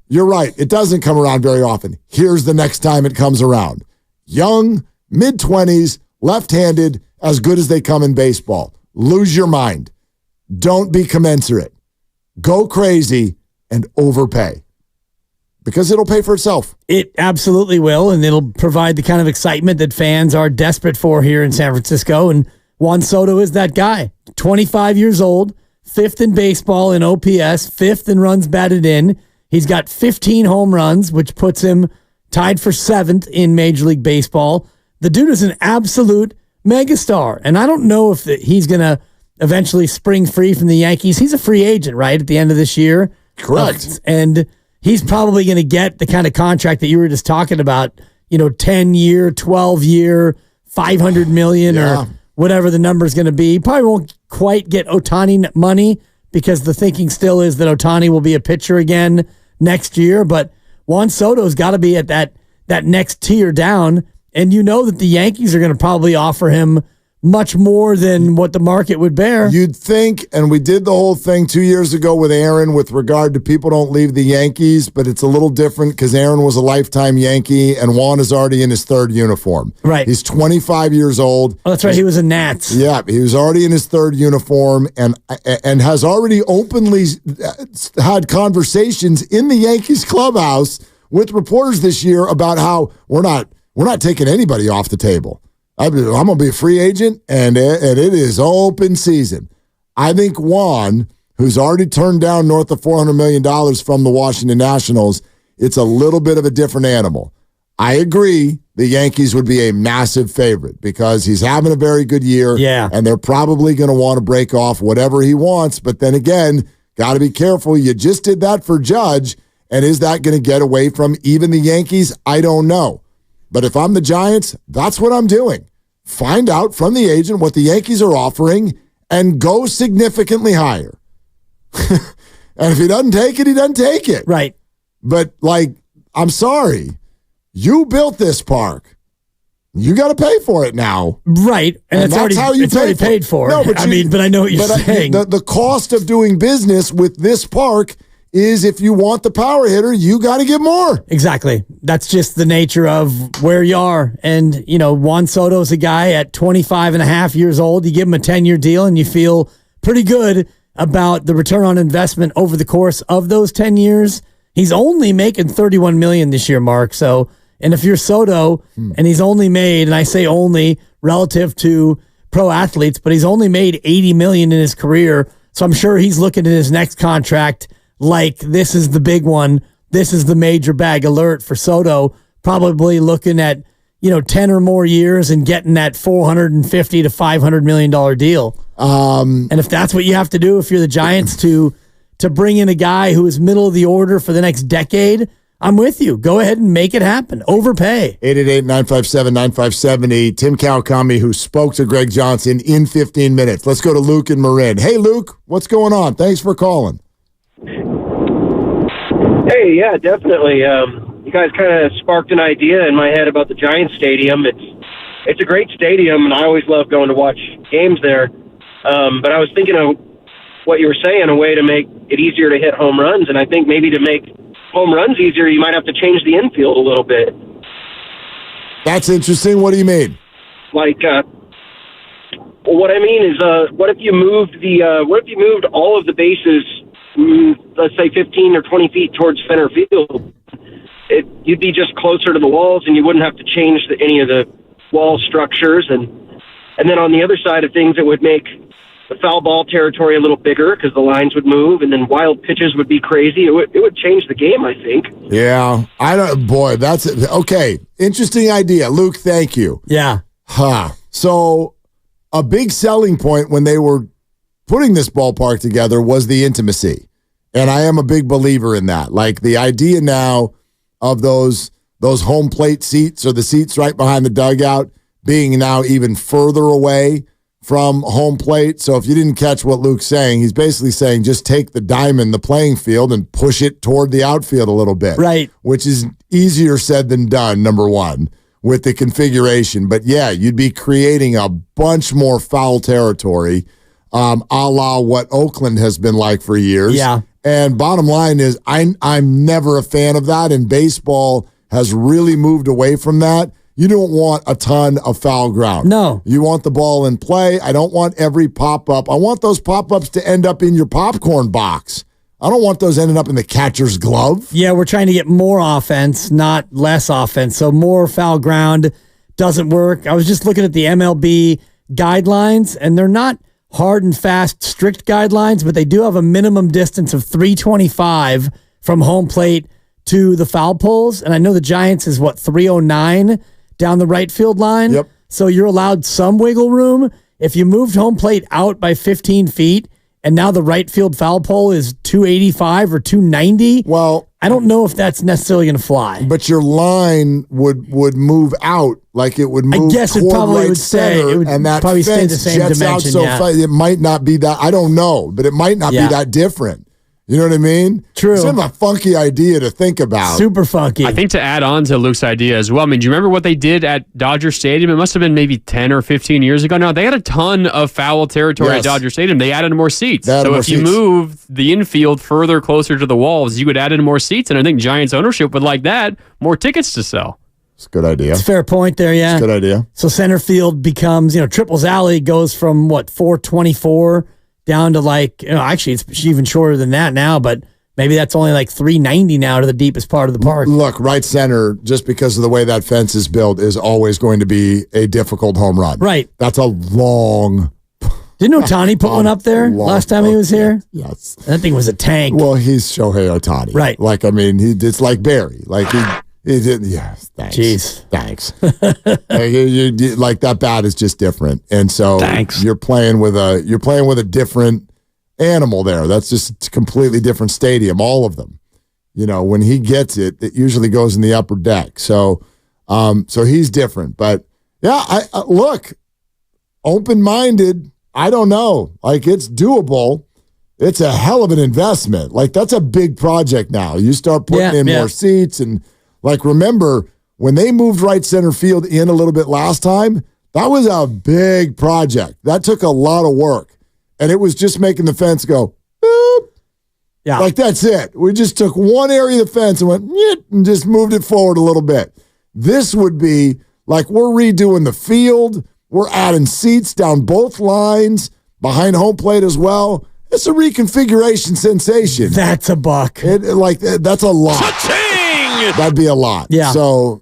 You're right. It doesn't come around very often. Here's the next time it comes around. Young, mid-20s, left-handed, as good as they come in baseball. Lose your mind. Don't be commensurate. Go crazy and overpay. Because it'll pay for itself. It absolutely will, and it'll provide the kind of excitement that fans are desperate for here in San Francisco. And Juan Soto is that guy. 25 years old, 5th in baseball in OPS, 5th in runs batted in. He's got 15 home runs, which puts him tied for 7th in Major League Baseball. The dude is an absolute megastar. And I don't know if he's going to eventually spring free from the Yankees. He's a free agent, right, at the end of this year? Correct. And he's probably going to get the kind of contract that you were just talking about, 10-year, 12-year, $500 million or whatever the number is going to be. He probably won't quite get Ohtani money because the thinking still is that Ohtani will be a pitcher again next year. But Juan Soto's got to be at that next tier down. And you know that the Yankees are going to probably offer him much more than what the market would bear. You'd think, and we did the whole thing 2 years ago with Aaron with regard to people don't leave the Yankees, but it's a little different because Aaron was a lifetime Yankee and Juan is already in his third uniform. Right. He's 25 years old. Oh, that's right. He was a Nats. Yeah, he was already in his third uniform and has already openly had conversations in the Yankees clubhouse with reporters this year about how we're not taking anybody off the table. I'm going to be a free agent, and it is open season. I think Juan, who's already turned down north of $400 million from the Washington Nationals, it's a little bit of a different animal. I agree the Yankees would be a massive favorite because he's having a very good year, and they're probably going to want to break off whatever he wants. But then again, got to be careful. You just did that for Judge, and is that going to get away from even the Yankees? I don't know. But if I'm the Giants, that's what I'm doing. Find out from the agent what the Yankees are offering and go significantly higher. And if he doesn't take it, he doesn't take it. Right. But, I'm sorry. You built this park. You got to pay for it now. Right. And it's that's already, how you it's already paid for. No, but I know what you're saying. The cost of doing business with this park is if you want the power hitter, you got to get more. Exactly. That's just the nature of where you are. And, Juan Soto's a guy at 25 and a half years old. You give him a 10-year deal and you feel pretty good about the return on investment over the course of those 10 years. He's only making $31 million this year, Mark. So, and if you're Soto and he's only made, and I say only relative to pro athletes, but he's only made $80 million in his career. So I'm sure he's looking at his next contract like this is the big one. This is the major bag alert for Soto, probably looking at, 10 or more years and getting that $450 to $500 million deal. And if that's what you have to do, if you're the Giants to bring in a guy who is middle of the order for the next decade, I'm with you. Go ahead and make it happen. Overpay. 888-957-9570. Tim Kawakami, who spoke to Greg Johnson in 15 minutes. Let's go to Luke in Marin. Hey, Luke, what's going on? Thanks for calling. Hey, yeah, definitely. You guys kind of sparked an idea in my head about the Giants Stadium. It's a great stadium, and I always love going to watch games there. But I was thinking of what you were saying, a way to make it easier to hit home runs, and I think maybe to make home runs easier, you might have to change the infield a little bit. That's interesting. What do you mean? What I mean is, what if you moved all of the bases, let's say 15 or 20 feet towards center field? You'd be just closer to the walls, and you wouldn't have to change any of the wall structures. And then on the other side of things, it would make the foul ball territory a little bigger because the lines would move, and then wild pitches would be crazy. It would change the game, I think. Yeah, that's okay. Interesting idea, Luke. Thank you. Yeah. So a big selling point when they were putting this ballpark together was the intimacy, and I am a big believer in that. Like the idea now of those home plate seats or the seats right behind the dugout being now even further away from home plate. So if you didn't catch what Luke's saying, he's basically saying just take the diamond, the playing field, and push it toward the outfield a little bit. Right. Which is easier said than done, number one, with the configuration. But yeah, you'd be creating a bunch more foul territory, a la what Oakland has been like for years. Yeah. And bottom line is I'm never a fan of that, and baseball has really moved away from that. You don't want a ton of foul ground. No. You want the ball in play. I don't want every pop-up. I want those pop-ups to end up in your popcorn box. I don't want those ending up in the catcher's glove. Yeah, we're trying to get more offense, not less offense. So more foul ground doesn't work. I was just looking at the MLB guidelines, and they're not hard and fast, strict guidelines, but they do have a minimum distance of 325 from home plate to the foul poles. And I know the Giants is 309 down the right field line. Yep. So you're allowed some wiggle room. If you moved home plate out by 15 feet and now the right field foul pole is 285 or 290, well, I don't know if that's necessarily going to fly. But your line would move out, like it would move. I guess it toward probably right would stay. center, It would and that probably stay fence the same jets out dimension. so far. It might not be that. I don't know, but it might not be that different. You know what I mean? True. It's kind of a funky idea to think about. Super funky. I think to add on to Luke's idea as well, I mean, do you remember what they did at Dodger Stadium? It must have been maybe 10 or 15 years ago now. They had a ton of foul territory at Dodger Stadium. They added more seats. So if you move the infield further closer to the walls, you could add in more seats. And I think Giants ownership would like that. More tickets to sell. It's a good idea. It's a fair point there, yeah. It's a good idea. So center field becomes, Triples Alley goes from, 424 down to actually it's even shorter than that now, but maybe that's only like 390 now to the deepest part of the park. Look, right center, just because of the way that fence is built, is always going to be a difficult home run. Right. That's a long... Didn't Ohtani put one up there last time he was here? Yes. That thing was a tank. Well, he's Shohei Ohtani. Right. It's like Barry. He did. Yeah, thanks. Jeez. Thanks. That bat is just different. And so Thanks. you're playing with a different animal there. That's just a completely different stadium, all of them. When he gets it, it usually goes in the upper deck. So he's different. But yeah, I look, open-minded, I don't know. It's doable. It's a hell of an investment. That's a big project now. You start putting in more seats and remember when they moved right center field in a little bit last time, that was a big project. That took a lot of work. And it was just making the fence go, boop. Yeah. That's it. We just took one area of the fence and went, and just moved it forward a little bit. This would be we're redoing the field. We're adding seats down both lines, behind home plate as well. It's a reconfiguration sensation. That's a buck. That's a lot. Cha-ching! That'd be a lot. Yeah. So,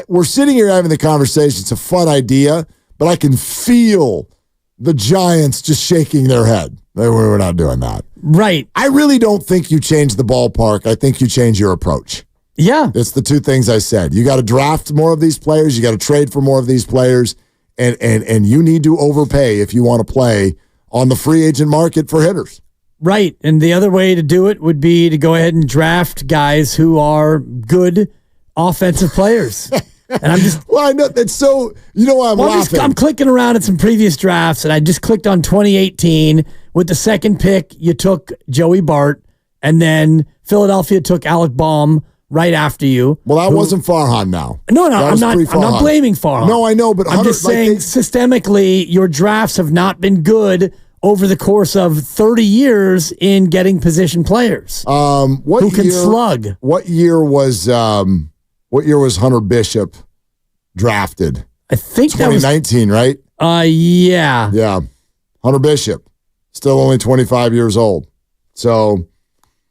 we're sitting here having the conversation. It's a fun idea, but I can feel the Giants just shaking their head. We're not doing that. Right. I really don't think you change the ballpark. I think you change your approach. Yeah. It's the two things I said. You got to draft more of these players. You got to trade for more of these players. And you need to overpay if you want to play on the free agent market for hitters. Right. And the other way to do it would be to go ahead and draft guys who are good offensive players. And I'm just... Well, I know that's so... You know why I'm laughing? I'm clicking around at some previous drafts, and I just clicked on 2018. With the second pick, you took Joey Bart, and then Philadelphia took Alec Baum right after you. Well, that wasn't Farhan now. No, I'm not blaming Farhan. No, I know, but I'm just saying systemically, your drafts have not been good over the course of 30 years in getting position players who can slug. What year was Hunter Bishop drafted? I think 2019, right? Yeah. Yeah. Hunter Bishop, still only 25 years old. So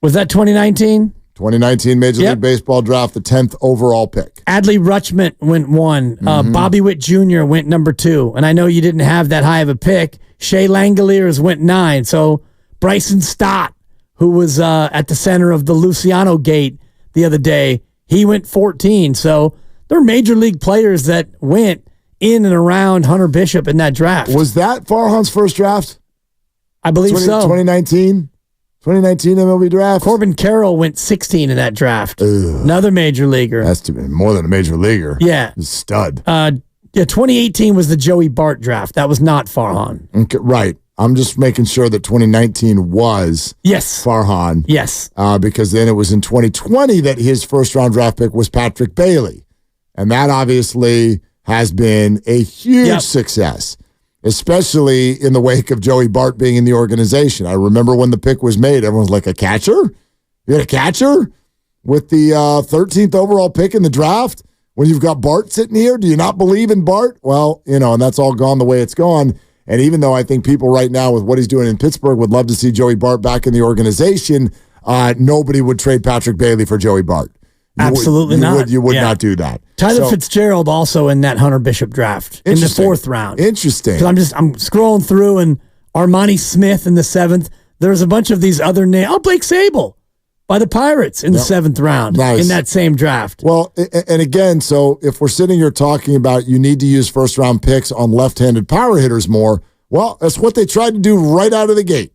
was that 2019? 2019 Major League Baseball draft, the 10th overall pick. Adley Rutschman went 1. Bobby Witt Jr. went number 2. And I know you didn't have that high of a pick. Shea Langoliers went 9. So Bryson Stott, who was at the center of the Luciano gate the other day, he went 14. So there are major league players that went in and around Hunter Bishop in that draft. Was that Farhan's first draft? I believe so. 2019 MLB draft. Corbin Carroll went 16 in that draft. Ugh. Another major leaguer. That's to be more than a major leaguer. Yeah. He's a stud. 2018 was the Joey Bart draft. That was not Farhan. Okay, right. I'm just making sure that 2019 was Farhan. Yes. Because then it was in 2020 that his first round draft pick was Patrick Bailey. And that obviously has been a huge success, especially in the wake of Joey Bart being in the organization. I remember when the pick was made, everyone was like, a catcher? You got a catcher with the 13th overall pick in the draft? When you've got Bart sitting here, do you not believe in Bart? Well, and that's all gone the way it's gone. And even though I think people right now with what he's doing in Pittsburgh would love to see Joey Bart back in the organization, nobody would trade Patrick Bailey for Joey Bart. Absolutely not. You would not do that. Tyler Fitzgerald also in that Hunter Bishop draft in the 4th round. Interesting. I'm scrolling through, and Armani Smith in the 7th. There's a bunch of these other names. Oh, Blake Sable. by the Pirates in the 7th round in that same draft. Well, and again, so if we're sitting here talking about you need to use first-round picks on left-handed power hitters more, well, that's what they tried to do right out of the gate.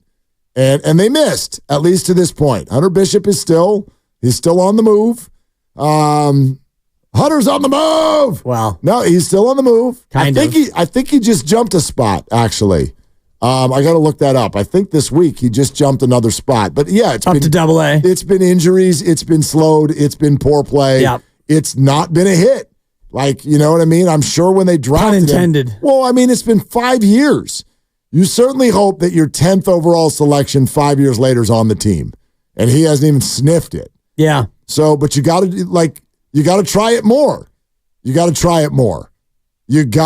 And they missed, at least to this point. Hunter Bishop is still on the move. Hunter's on the move. Wow. No, he's still on the move. I think he just jumped a spot, actually. I got to look that up. I think this week he just jumped another spot. But yeah, it's up to AA. It's been injuries. It's been slowed. It's been poor play. Yep. It's not been a hit. Like, you know what I mean? I'm sure when they drafted him. Well, I mean, it's been 5 years. You certainly hope that your 10th overall selection 5 years later is on the team. And he hasn't even sniffed it. Yeah. So, but you got to try it more. You got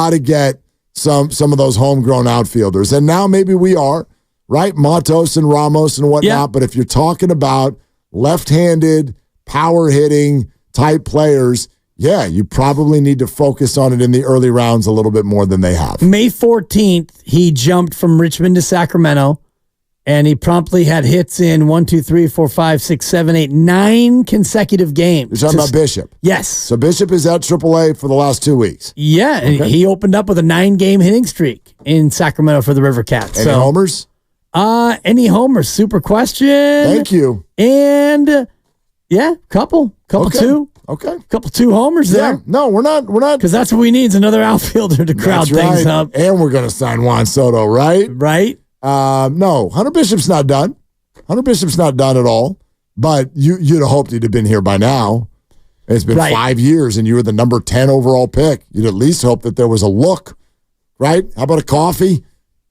to get some of those homegrown outfielders. And now maybe we are, right? Matos and Ramos and whatnot. Yeah. But if you're talking about left-handed, power-hitting type players, yeah, you probably need to focus on it in the early rounds a little bit more than they have. May 14th, he jumped from Richmond to Sacramento, and he promptly had hits in 1, 2, 3, 4, 5, 6, 7, 8, 9 consecutive games. You're talking about Bishop? Yes. So Bishop is at AAA for the last 2 weeks. Yeah, and he opened up with a 9-game hitting streak in Sacramento for the River Cats. Any homers? Any homers? Super question. Thank you. And yeah, couple two. Okay. Couple 2 homers there. Yeah. No, we're not. Because that's what we need is another outfielder to crowd things up. And we're going to sign Juan Soto, right? Right. No, Hunter Bishop's not done. Hunter Bishop's not done at all. But you'd have hoped he'd have been here by now. It's been 5 years, and you were the number 10 overall pick. You'd at least hope that there was a look, right? How about a coffee?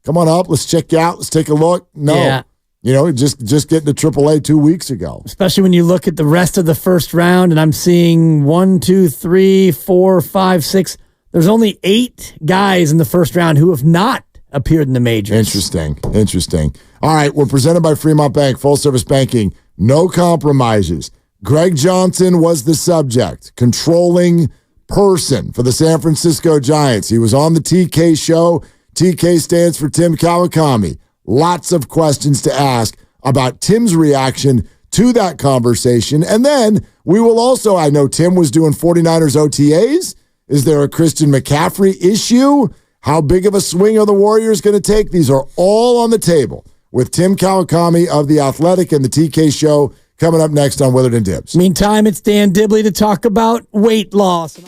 Come on up. Let's check you out. Let's take a look. No. Yeah. You know, just getting to AAA 2 weeks ago. Especially when you look at the rest of the first round, and I'm seeing 1, 2, 3, 4, 5, 6. There's only 8 guys in the first round who have not appeared in the majors. Interesting. All right, we're presented by Fremont Bank, full service banking, no compromises. Greg Johnson was the subject, controlling person for the San Francisco Giants. He was on the TK show. TK stands for Tim Kawakami. Lots of questions to ask about Tim's reaction to that conversation. And then we will also, I know Tim was doing 49ers OTAs. Is there a Christian McCaffrey issue? How big of a swing are the Warriors going to take? These are all on the table with Tim Kawakami of The Athletic and the TK Show coming up next on Willard and Dibs. Meantime, it's Dan Dibley to talk about weight loss.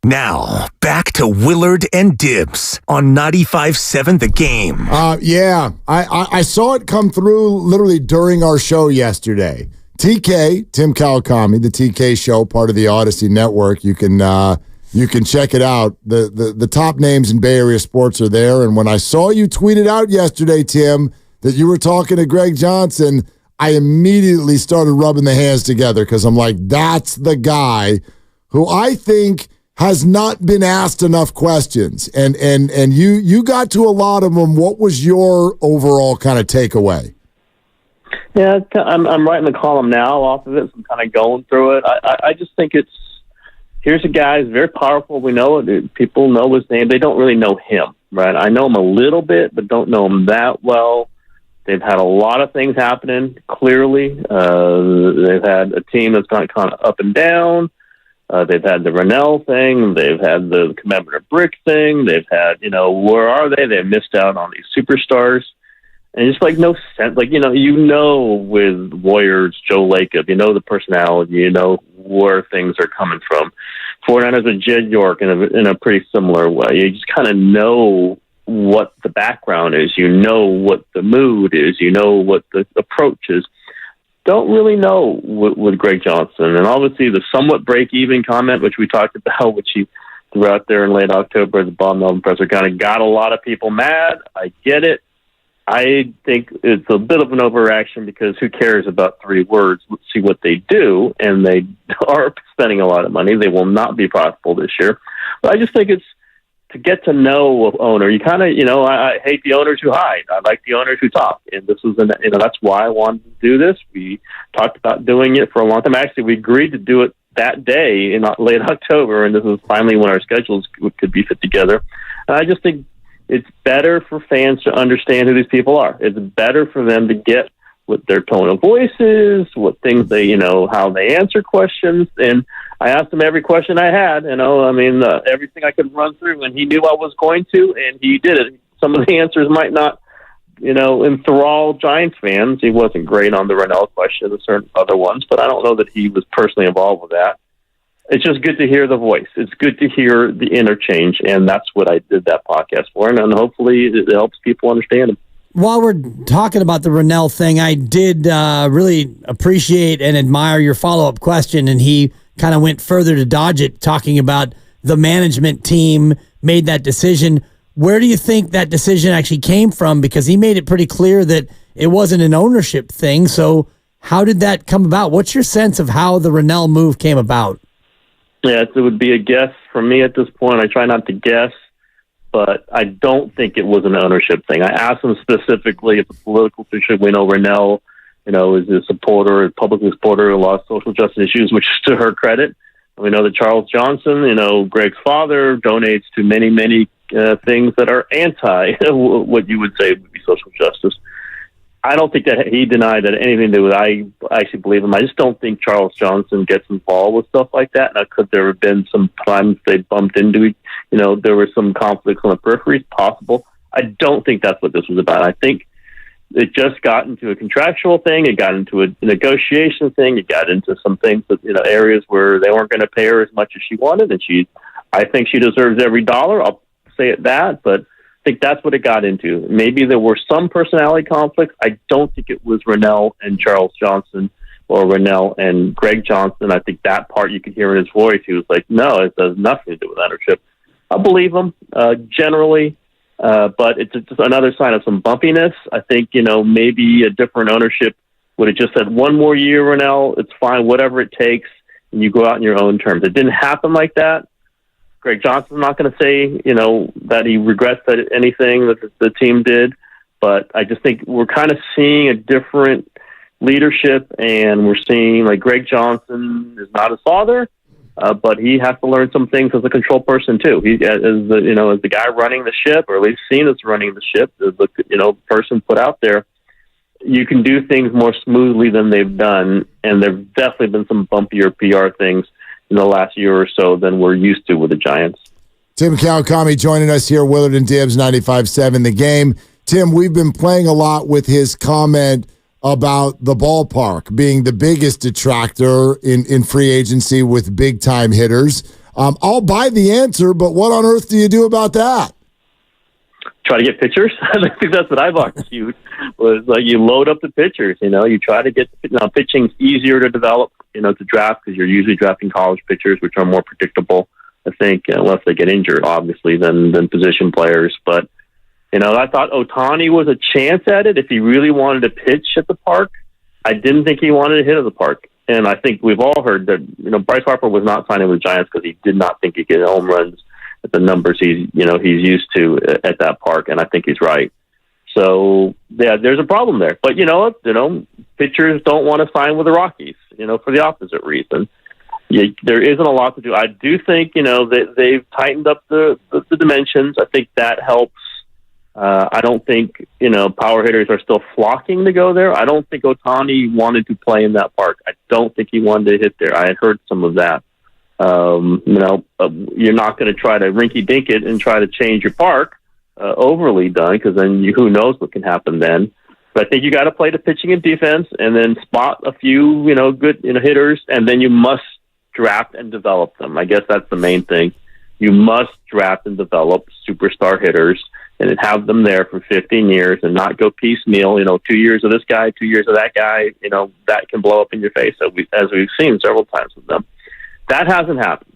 Now, back to Willard and Dibs on 95.7 The Game. Yeah, I saw it come through literally during our show yesterday. TK, Tim Kawakami, the TK show, part of the Odyssey Network. You can check it out. The top names in Bay Area sports are there. And when I saw you tweet it out yesterday, Tim, that you were talking to Greg Johnson, I immediately started rubbing the hands together because I'm like, that's the guy who I think has not been asked enough questions. And you got to a lot of them. What was your overall kind of takeaway? Yeah, I'm writing the column now off of it, so I'm kind of going through it. I just think here's a guy who's very powerful. We know it. People know his name. They don't really know him, right? I know him a little bit, but don't know him that well. They've had a lot of things happening, clearly. They've had a team that's gone kind of up and down. They've had the Rennell thing. They've had the commemorative brick thing. They've had, where are they? They've missed out on these superstars. And it's like no sense. Like, with Warriors, Joe Lacob, the personality, where things are coming from. 49ers with Jed York in a pretty similar way. You just kind of know what the background is. You know what the mood is. You know what the approach is. Don't really know with Greg Johnson. And obviously the somewhat break-even comment, which we talked about, which he threw out there in late October at the Bob Melvin presser, kind of got a lot of people mad. I get it. I think it's a bit of an overreaction because who cares about 3 words? Let's see what they do. And they are spending a lot of money. They will not be profitable this year. But I just think it's to get to know an owner. You kind of, I hate the owners who hide. I like the owners who talk. And this was, that's why I wanted to do this. We talked about doing it for a long time. Actually, we agreed to do it that day in late October. And this is finally when our schedules could be fit together. And I just think it's better for fans to understand who these people are. It's better for them to get what their tone of voice is, what things they, how they answer questions. And I asked him every question I had, everything I could run through, and he knew I was going to, and he did it. Some of the answers might not, enthrall Giants fans. He wasn't great on the Rennell question and certain other ones, but I don't know that he was personally involved with that. It's just good to hear the voice. It's good to hear the interchange, and that's what I did that podcast for, and hopefully it helps people understand him. While we're talking about the Rennell thing, I did really appreciate and admire your follow-up question, and he kind of went further to dodge it, talking about the management team made that decision. Where do you think that decision actually came from? Because he made it pretty clear that it wasn't an ownership thing, so how did that come about? What's your sense of how the Rennell move came about? Yeah, it would be a guess from me at this point. I try not to guess, but I don't think it was an ownership thing. I asked him specifically if a political figure. We know Rennell, is a supporter, a public supporter of a lot of social justice issues, which is to her credit. And we know that Charles Johnson, Greg's father, donates to many, many things that are anti what you would say would be social justice. I don't think that he denied that anything to do with it. I actually believe him. I just don't think Charles Johnson gets involved with stuff like that. Now, could there have been some times they bumped into it? There were some conflicts on the peripheries, possible. I don't think that's what this was about. I think it just got into a contractual thing. It got into a negotiation thing. It got into some things that, areas where they weren't going to pay her as much as she wanted. And I think she deserves every dollar. I'll say it that, but I think that's what it got into. Maybe there were some personality conflicts. I don't think it was Rennell and Charles Johnson or Rennell and Greg Johnson. I think that part you could hear in his voice. He was like, no, it has nothing to do with ownership. I believe him generally, but it's just another sign of some bumpiness. I think, maybe a different ownership would have just said 1 more year, Rennell, it's fine, whatever it takes, and you go out on your own terms. It didn't happen like that. Greg Johnson's not going to say, that he regrets anything that the team did, but I just think we're kind of seeing a different leadership, and we're seeing like Greg Johnson is not his father, but he has to learn some things as a control person too. He as the guy running the ship, or at least seen as running the ship, as the person put out there. You can do things more smoothly than they've done, and there've definitely been some bumpier PR things in the last year or so than we're used to with the Giants. Tim Kawakami joining us here, Willard and Dibs, 95.7 The Game. Tim, we've been playing a lot with his comment about the ballpark being the biggest detractor in free agency with big-time hitters. I'll buy the answer, but what on earth do you do about that? Try to get pitchers. I think that's what I've argued. Was like you load up the pitchers. You try to get pitching's easier to develop. To draft because you're usually drafting college pitchers, which are more predictable. I think unless they get injured, obviously, than position players. But I thought Ohtani was a chance at it if he really wanted to pitch at the park. I didn't think he wanted to hit at the park, and I think we've all heard that Bryce Harper was not signing with the Giants because he did not think he could hit home runs at the numbers he's used to at that park, and I think he's right. So yeah, there's a problem there. But pitchers don't want to sign with the Rockies, for the opposite reason. There isn't a lot to do. I do think that they've tightened up the dimensions. I think that helps. I don't think power hitters are still flocking to go there. I don't think Ohtani wanted to play in that park. I don't think he wanted to hit there. I had heard some of that. You're not going to try to rinky dink it and try to change your park overly done, because then who knows what can happen then. But I think you got to play the pitching and defense, and then spot a few good hitters, and then you must draft and develop them. I guess that's the main thing. You must draft and develop superstar hitters and have them there for 15 years and not go piecemeal. 2 years of this guy, 2 years of that guy. That can blow up in your face, as we've seen several times with them. That hasn't happened.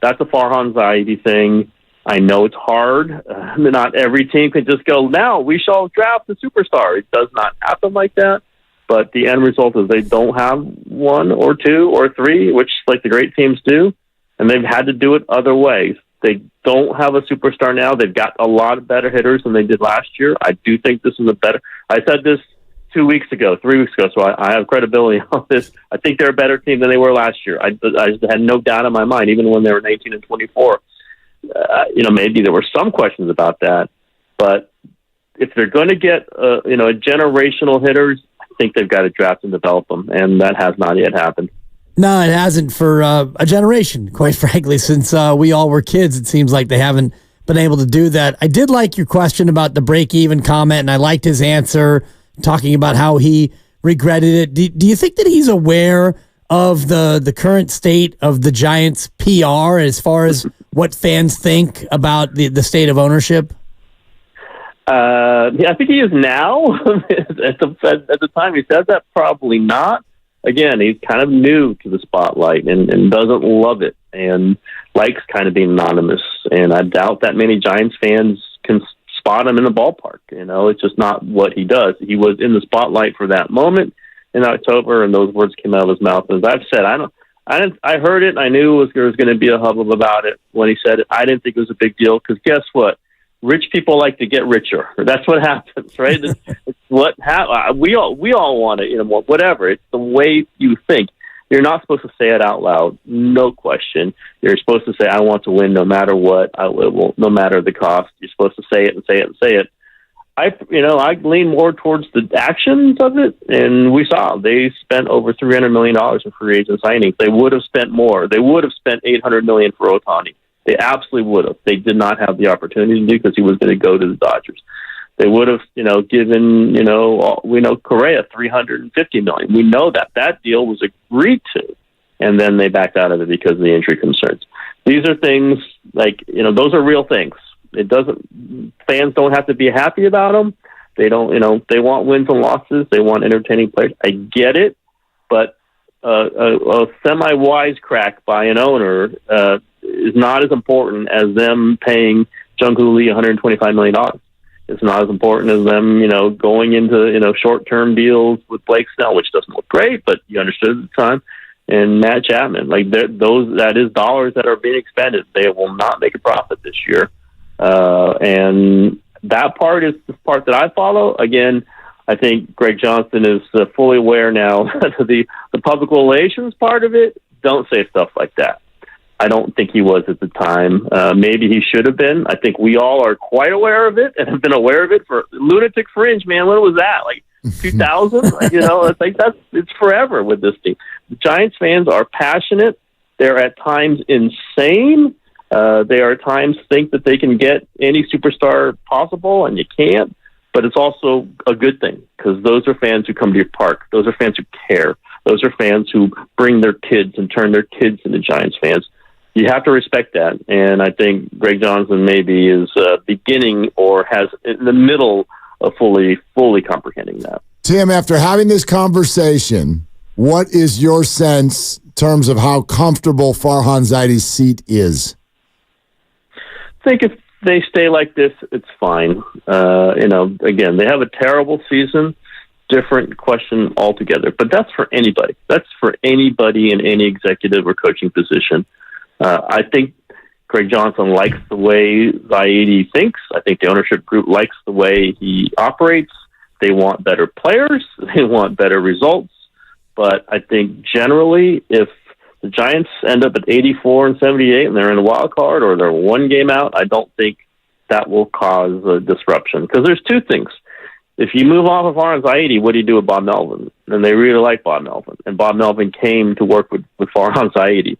That's a Farhan Zaidi thing. I know it's hard. Not every team can just go, now we shall draft a superstar. It does not happen like that. But the end result is they don't have one or two or three, which like the great teams do, and they've had to do it other ways. They don't have a superstar now. They've got a lot of better hitters than they did last year. I do think this is I said this 3 weeks ago, so I have credibility on this. I think they're a better team than they were last year. I just had no doubt in my mind, even when they were 19-24. Maybe there were some questions about that, but if they're going to get a generational hitters, I think they've got to draft and develop them, and that has not yet happened. No, it hasn't for a generation, quite frankly. Since we all were kids, it seems like they haven't been able to do that. I did like your question about the break-even comment, and I liked his answer, talking about how he regretted it. Do you think that he's aware of the current state of the Giants' PR as far as what fans think about the state of ownership? I think he is now. at the time he said that, probably not. Again, he's kind of new to the spotlight and doesn't love it and likes kind of being anonymous. And I doubt that many Giants fans can spot him in the ballpark. It's just not what he does. He was in the spotlight for that moment in October, and those words came out of his mouth. As I've said, I heard it. I knew there was going to be a hubbub about it when he said it. I didn't think it was a big deal because guess what? Rich people like to get richer. That's what happens, right? It's what we all want it, whatever. It's the way you think. You're not supposed to say it out loud, no question. You're supposed to say, "I want to win, no matter what. No matter the cost." You're supposed to say it and say it and say it. I lean more towards the actions of it, and we saw they spent over $300 million in free agent signings. They would have spent more. They would have spent $800 million for Ohtani. They absolutely would have. They did not have the opportunity to do because he was going to go to the Dodgers. They would have, given, we know Correa $350 million. We know that deal was agreed to, and then they backed out of it because of the injury concerns. These are things those are real things. Fans don't have to be happy about them. They don't, they want wins and losses. They want entertaining players. I get it, but a semi-wisecrack by an owner is not as important as them paying Jung-Hoo Lee $125 million. It's not as important as them, going into, short-term deals with Blake Snell, which doesn't look great, but you understood at the time, and Matt Chapman. That is dollars that are being expended. They will not make a profit this year. And that part is the part that I follow. Again, I think Greg Johnson is fully aware now of the public relations part of it. Don't say stuff like that. I don't think he was at the time. Maybe he should have been. I think we all are quite aware of it and have been aware of it for Lunatic Fringe, man. When was that? 2000? It's forever with this team. The Giants fans are passionate. They're at times insane. They are at times think that they can get any superstar possible, and you can't. But it's also a good thing because those are fans who come to your park. Those are fans who care. Those are fans who bring their kids and turn their kids into Giants fans. You have to respect that. And I think Greg Johnson maybe is beginning or has in the middle of fully comprehending that. Tim, after having this conversation, what is your sense in terms of how comfortable Farhan Zaidi's seat is? I think if they stay like this, it's fine. Again, they have a terrible season. Different question altogether. But that's for anybody. That's for anybody in any executive or coaching position. I think Greg Johnson likes the way Zaidi thinks. I think the ownership group likes the way he operates. They want better players. They want better results. But I think generally, if the Giants end up at 84 and 78 and they're in a wild card or they're one game out, I don't think that will cause a disruption. Because there's two things. If you move off of Farhan Zaidi, what do you do with Bob Melvin? And they really like Bob Melvin. And Bob Melvin came to work with Farhan Zaidi.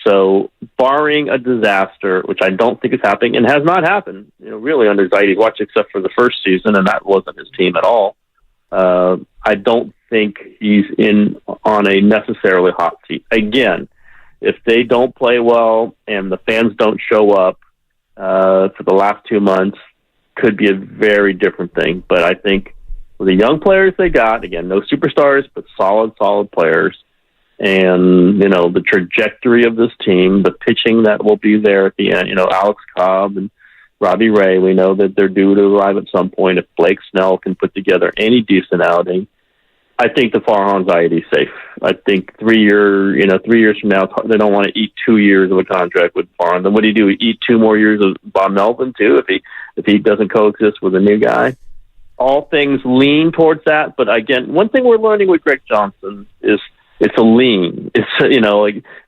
So barring a disaster, which I don't think is happening and has not happened, really under Zaidi's watch, except for the first season, and that wasn't his team at all. I don't think he's on a necessarily hot seat. Again, if they don't play well and the fans don't show up for the last 2 months, could be a very different thing. But I think with the young players they got, again, no superstars, but solid players, and, the trajectory of this team, the pitching that will be there at the end, Alex Cobb and Robbie Ray, we know that they're due to arrive at some point. If Blake Snell can put together any decent outing, I think the Farhan Zaidi is safe. I think 3 years from now, they don't want to eat 2 years of a contract with Farhan. Then what do you do? Eat 2 more years of Bob Melvin too, if he doesn't coexist with a new guy? All things lean towards that. But again, one thing we're learning with Greg Johnson is it's a lean. It's,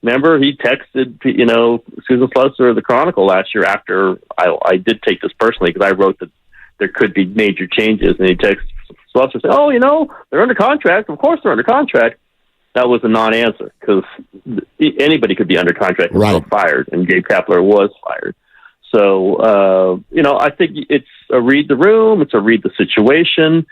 remember he texted, Susan Slusser of the Chronicle last year after I did take this personally because I wrote that there could be major changes, and he texted Slusser saying, they're under contract. Of course they're under contract. That was a non-answer because anybody could be under contract and still fired, and Gabe Kapler was fired. So, I think it's a read the room, it's a read the situation,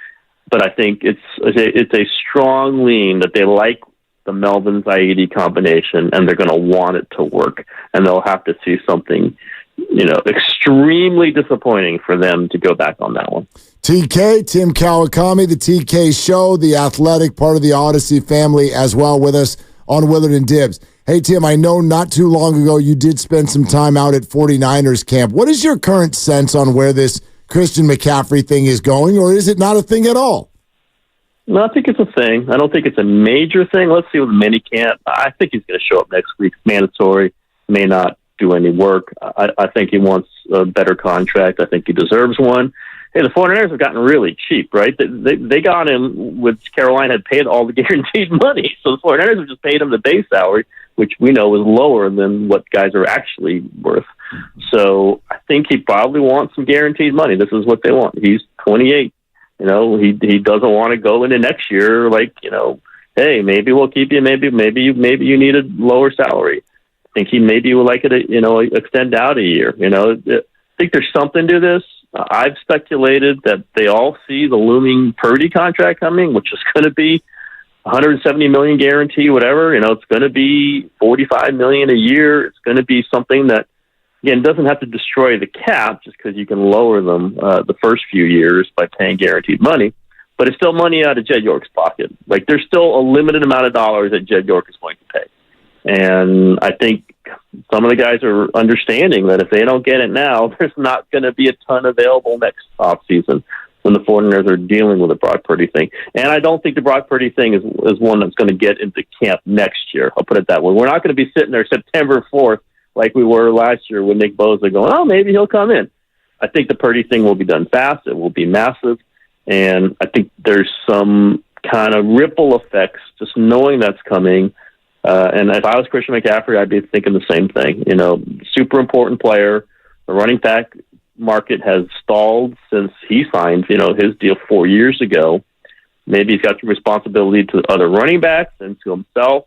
but I think it's a strong lean that they like the Melvin Zaidi combination, and they're going to want it to work, and they'll have to see something, extremely disappointing for them to go back on that one. TK, Tim Kawakami, the TK Show, the athletic part of the Odyssey family as well with us on Willard and Dibs. Hey, Tim, I know not too long ago you did spend some time out at 49ers camp. What is your current sense on where this Christian McCaffrey thing is going, or is it not a thing at all? No, I think it's a thing. I don't think it's a major thing. Let's see with minicamp. I think he's going to show up next week. Mandatory. May not do any work. I think he wants a better contract. I think he deserves one. Hey, the 49ers have gotten really cheap, right? They got him with Carolina had paid all the guaranteed money. So the 49ers have just paid him the base salary, which we know is lower than what guys are actually worth. So I think he probably wants some guaranteed money. This is what they want. He's 28. He doesn't want to go into next year like, hey, maybe we'll keep you. Maybe you need a lower salary. I think he maybe would like it to, extend out a year. I think there's something to this. I've speculated that they all see the looming Purdy contract coming, which is going to be $170 million guarantee, whatever. It's going to be $45 million a year. It's going to be something that, again, doesn't have to destroy the cap just because you can lower them the first few years by paying guaranteed money. But it's still money out of Jed York's pocket. Like, there's still a limited amount of dollars that Jed York is going to pay. And I think some of the guys are understanding that if they don't get it now, there's not going to be a ton available next offseason when the 49ers are dealing with the Brock Purdy thing. And I don't think the Brock Purdy thing is one that's going to get into camp next year. I'll put it that way. We're not going to be sitting there September 4th like we were last year with Nick Bosa going, maybe he'll come in. I think the Purdy thing will be done fast. It will be massive. And I think there's some kind of ripple effects just knowing that's coming. And if I was Christian McCaffrey, I'd be thinking the same thing. Super important player. The running back market has stalled since he signed, his deal 4 years ago. Maybe he's got some responsibility to other running backs and to himself.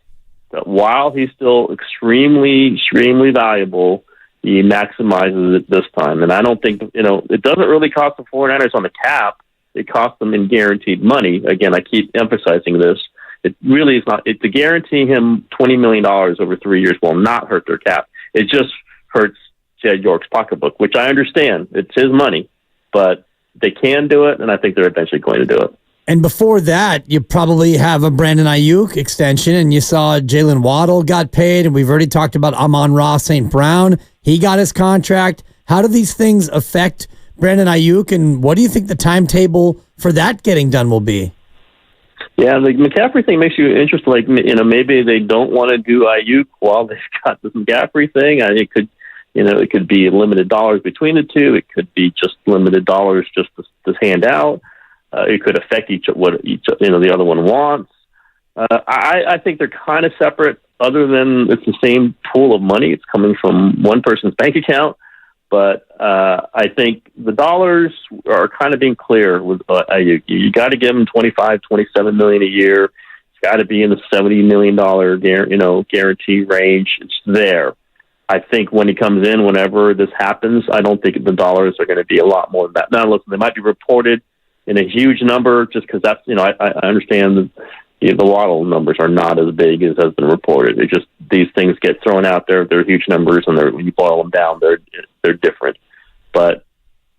That while he's still extremely, extremely valuable, he maximizes it this time. And I don't think, it doesn't really cost the 49ers on the cap. It costs them in guaranteed money. Again, I keep emphasizing this. It really is not. To guarantee him $20 million over 3 years will not hurt their cap. It just hurts Jed York's pocketbook, which I understand. It's his money, but they can do it, and I think they're eventually going to do it. And before that, you probably have a Brandon Ayuk extension, and you saw Jalen Waddle got paid, and we've already talked about Amon-Ra St. Brown. He got his contract. How do these things affect Brandon Ayuk, and what do you think the timetable for that getting done will be? Yeah, the McCaffrey thing makes you interested. Like, maybe they don't want to do Ayuk while they've got this McCaffrey thing. It could be limited dollars between the two. It could be just limited dollars just to hand out. It could affect what the other one wants. I think they're kind of separate, other than it's the same pool of money. It's coming from one person's bank account. But I think the dollars are kind of being clear with Ayuk. You got to give him $25, $27 million a year. It's got to be in the $70 million guarantee range. It's there. I think when he comes in, whenever this happens, I don't think the dollars are going to be a lot more than that. Now, listen, they might be reported in a huge number just because that's, I understand the Waddle numbers are not as big as has been reported. It just, these things get thrown out there. They're huge numbers, and when you boil them down, they're different. But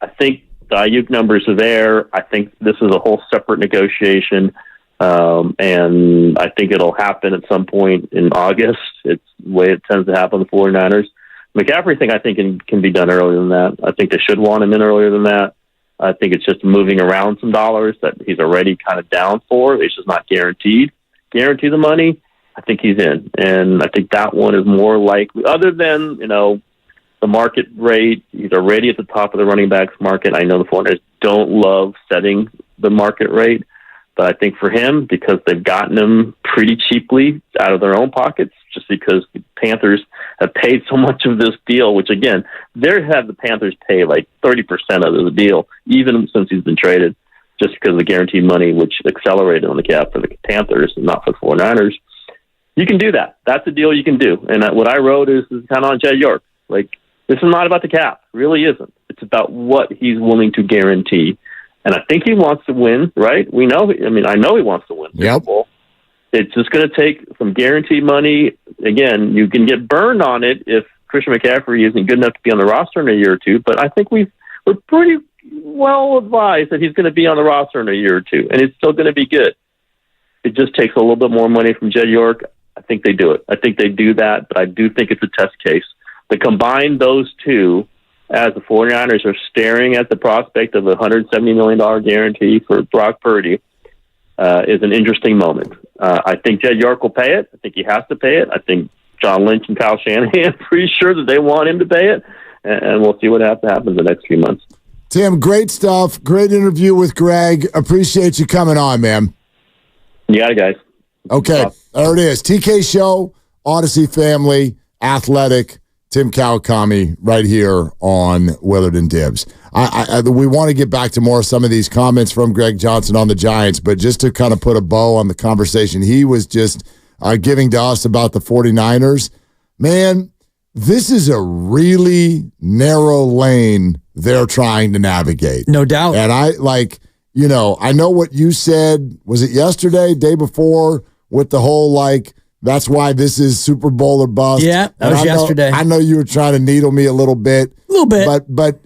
I think the Ayuk numbers are there. I think this is a whole separate negotiation, and I think it'll happen at some point in August. It's the way it tends to happen with the 49ers. McCaffrey thing, I think, can be done earlier than that. I think they should want him in earlier than that. I think it's just moving around some dollars that he's already kind of down for. It's just not guaranteed. Guarantee the money, I think he's in. And I think that one is more likely, other than, the market rate. He's already at the top of the running backs market. I know the 49ers don't love setting the market rate, but I think for him, because they've gotten him pretty cheaply out of their own pockets, just because the Panthers have paid so much of this deal, which again, they had the Panthers pay like 30% of the deal, even since he's been traded, just because of the guaranteed money, which accelerated on the cap for the Panthers and not for the 49ers. You can do that. That's a deal you can do. And what I wrote is kind of on Jed York. Like, this is not about the cap. It really isn't. It's about what he's willing to guarantee. And I think he wants to win, right? I know he wants to win. Yep. It's just going to take some guaranteed money. Again, you can get burned on it if Christian McCaffrey isn't good enough to be on the roster in a year or two, but I think we're pretty well advised that he's going to be on the roster in a year or two, and it's still going to be good. It just takes a little bit more money from Jed York. I think they do it. I think they do that, but I do think it's a test case. To combine those two, as the 49ers are staring at the prospect of a $170 million guarantee for Brock Purdy, is an interesting moment. I think Jed York will pay it. I think he has to pay it. I think John Lynch and Kyle Shanahan are pretty sure that they want him to pay it, and we'll see what happens in the next few months. Tim, great stuff. Great interview with Greg. Appreciate you coming on, man. You got it, guys. Okay, there it is. TK Show, Odyssey Family, Athletic, Tim Kawakami right here on Willard and Dibs. We want to get back to more of some of these comments from Greg Johnson on the Giants, but just to kind of put a bow on the conversation he was just giving to us about the 49ers, man, this is a really narrow lane they're trying to navigate. No doubt. And I know what you said, was it yesterday, day before, with the whole that's why this is Super Bowl or bust. Yeah, that was yesterday. I know you were trying to needle me a little bit. A little bit. But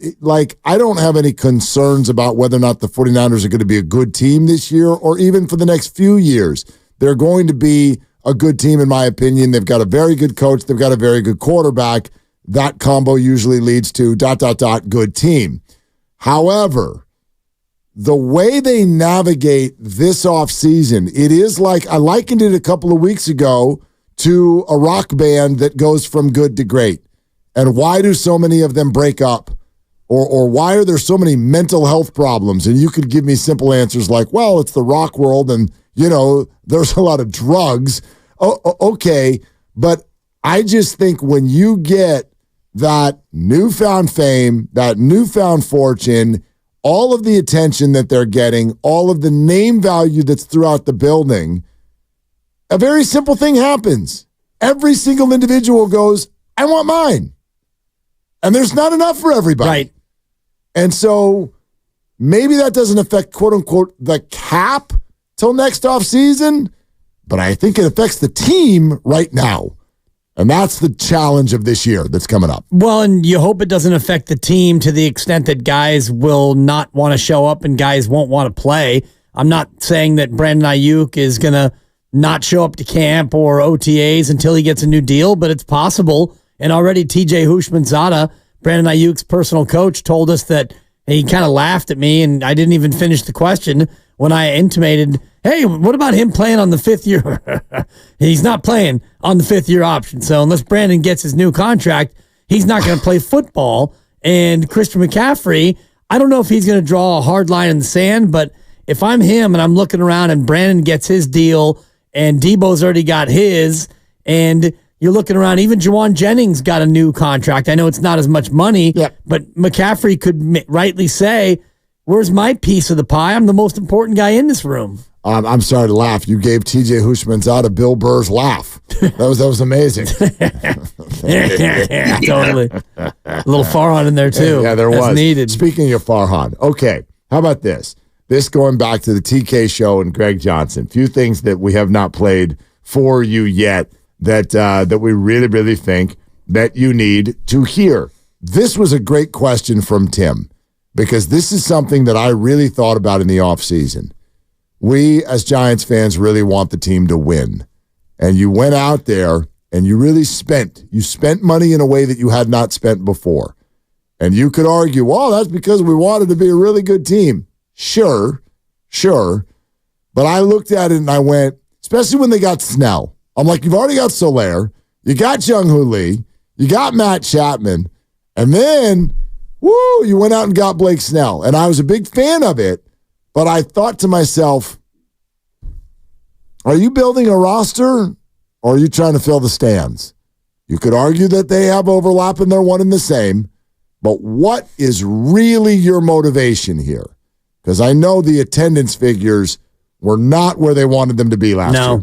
I don't have any concerns about whether or not the 49ers are going to be a good team this year or even for the next few years. They're going to be a good team, in my opinion. They've got a very good coach. They've got a very good quarterback. That combo usually leads to ... good team. However, the way they navigate this offseason, it is I likened it a couple of weeks ago to a rock band that goes from good to great. And why do so many of them break up? Or why are there so many mental health problems? And you could give me simple answers like, well, it's the rock world and, there's a lot of drugs. Okay, but I just think when you get that newfound fame, that newfound fortune, all of the attention that they're getting, all of the name value that's throughout the building, a very simple thing happens. Every single individual goes, I want mine. And there's not enough for everybody. Right. And so maybe that doesn't affect, quote unquote, the cap till next offseason, but I think it affects the team right now. And that's the challenge of this year that's coming up. Well, and you hope it doesn't affect the team to the extent that guys will not want to show up and guys won't want to play. I'm not saying that Brandon Ayuk is going to not show up to camp or OTAs until he gets a new deal, but it's possible. And already TJ Houshmandzadeh, Brandon Ayuk's personal coach, told us that he kind of laughed at me, and I didn't even finish the question when I intimated, hey, what about him playing on the 5th year? He's not playing on the 5th year option. So unless Brandon gets his new contract, he's not going to play football. And Christian McCaffrey, I don't know if he's going to draw a hard line in the sand, but if I'm him and I'm looking around and Brandon gets his deal and Debo's already got his, and you're looking around, even Juwan Jennings got a new contract. I know it's not as much money, but McCaffrey could rightly say, where's my piece of the pie? I'm the most important guy in this room. I'm sorry to laugh. You gave TJ Houshmandzadeh Bill Burr's laugh. That was amazing. Yeah, totally. A little Farhan in there, too. Yeah, there was. Needed. Speaking of Farhan, okay, how about this? This going back to the TK show and Greg Johnson. Few things that we have not played for you yet that we really, really think that you need to hear. This was a great question from Tim, because this is something that I really thought about in the offseason. We, as Giants fans, really want the team to win. And you went out there and you really spent money in a way that you had not spent before. And you could argue, well, that's because we wanted to be a really good team. Sure. But I looked at it and I went, especially when they got Snell. I'm like, you've already got Soler, you got Jung-Hoo Lee, you got Matt Chapman, and then, you went out and got Blake Snell. And I was a big fan of it, but I thought to myself, are you building a roster or are you trying to fill the stands? You could argue that they have overlap and they're one and the same, but what is really your motivation here? Because I know the attendance figures were not where they wanted them to be last year.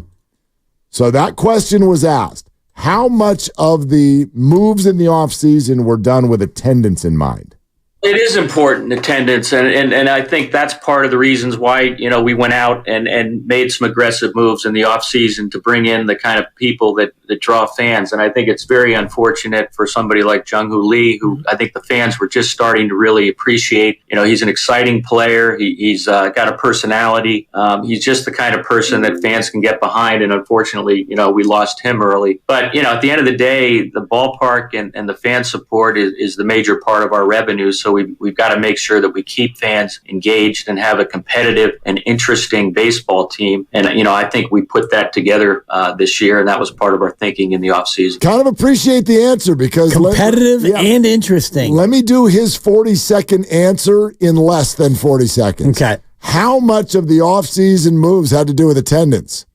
So that question was asked. How much of the moves in the offseason were done with attendance in mind? It is important, attendance, and I think that's part of the reasons why, we went out and made some aggressive moves in the offseason to bring in the kind of people that draw fans. And I think it's very unfortunate for somebody like Jung-Hoo Lee, who I think the fans were just starting to really appreciate. He's an exciting player. He's got a personality. He's just the kind of person that fans can get behind. And unfortunately, we lost him early. But, at the end of the day, the ballpark and the fan support is the major part of our revenue. So we've got to make sure that we keep fans engaged and have a competitive and interesting baseball team. And, I think we put that together this year, and that was part of our thinking in the offseason. Kind of appreciate the answer because competitive and interesting. Let me do his 40-second answer in less than 40 seconds. Okay. How much of the offseason moves had to do with attendance?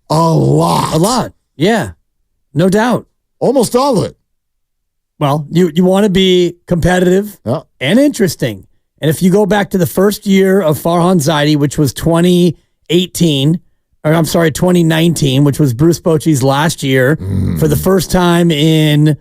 A lot. Yeah. No doubt. Almost all of it. Well, you want to be competitive and interesting. And if you go back to the first year of Farhan Zaidi, which was 2019, which was Bruce Bochy's last year, for the first time in,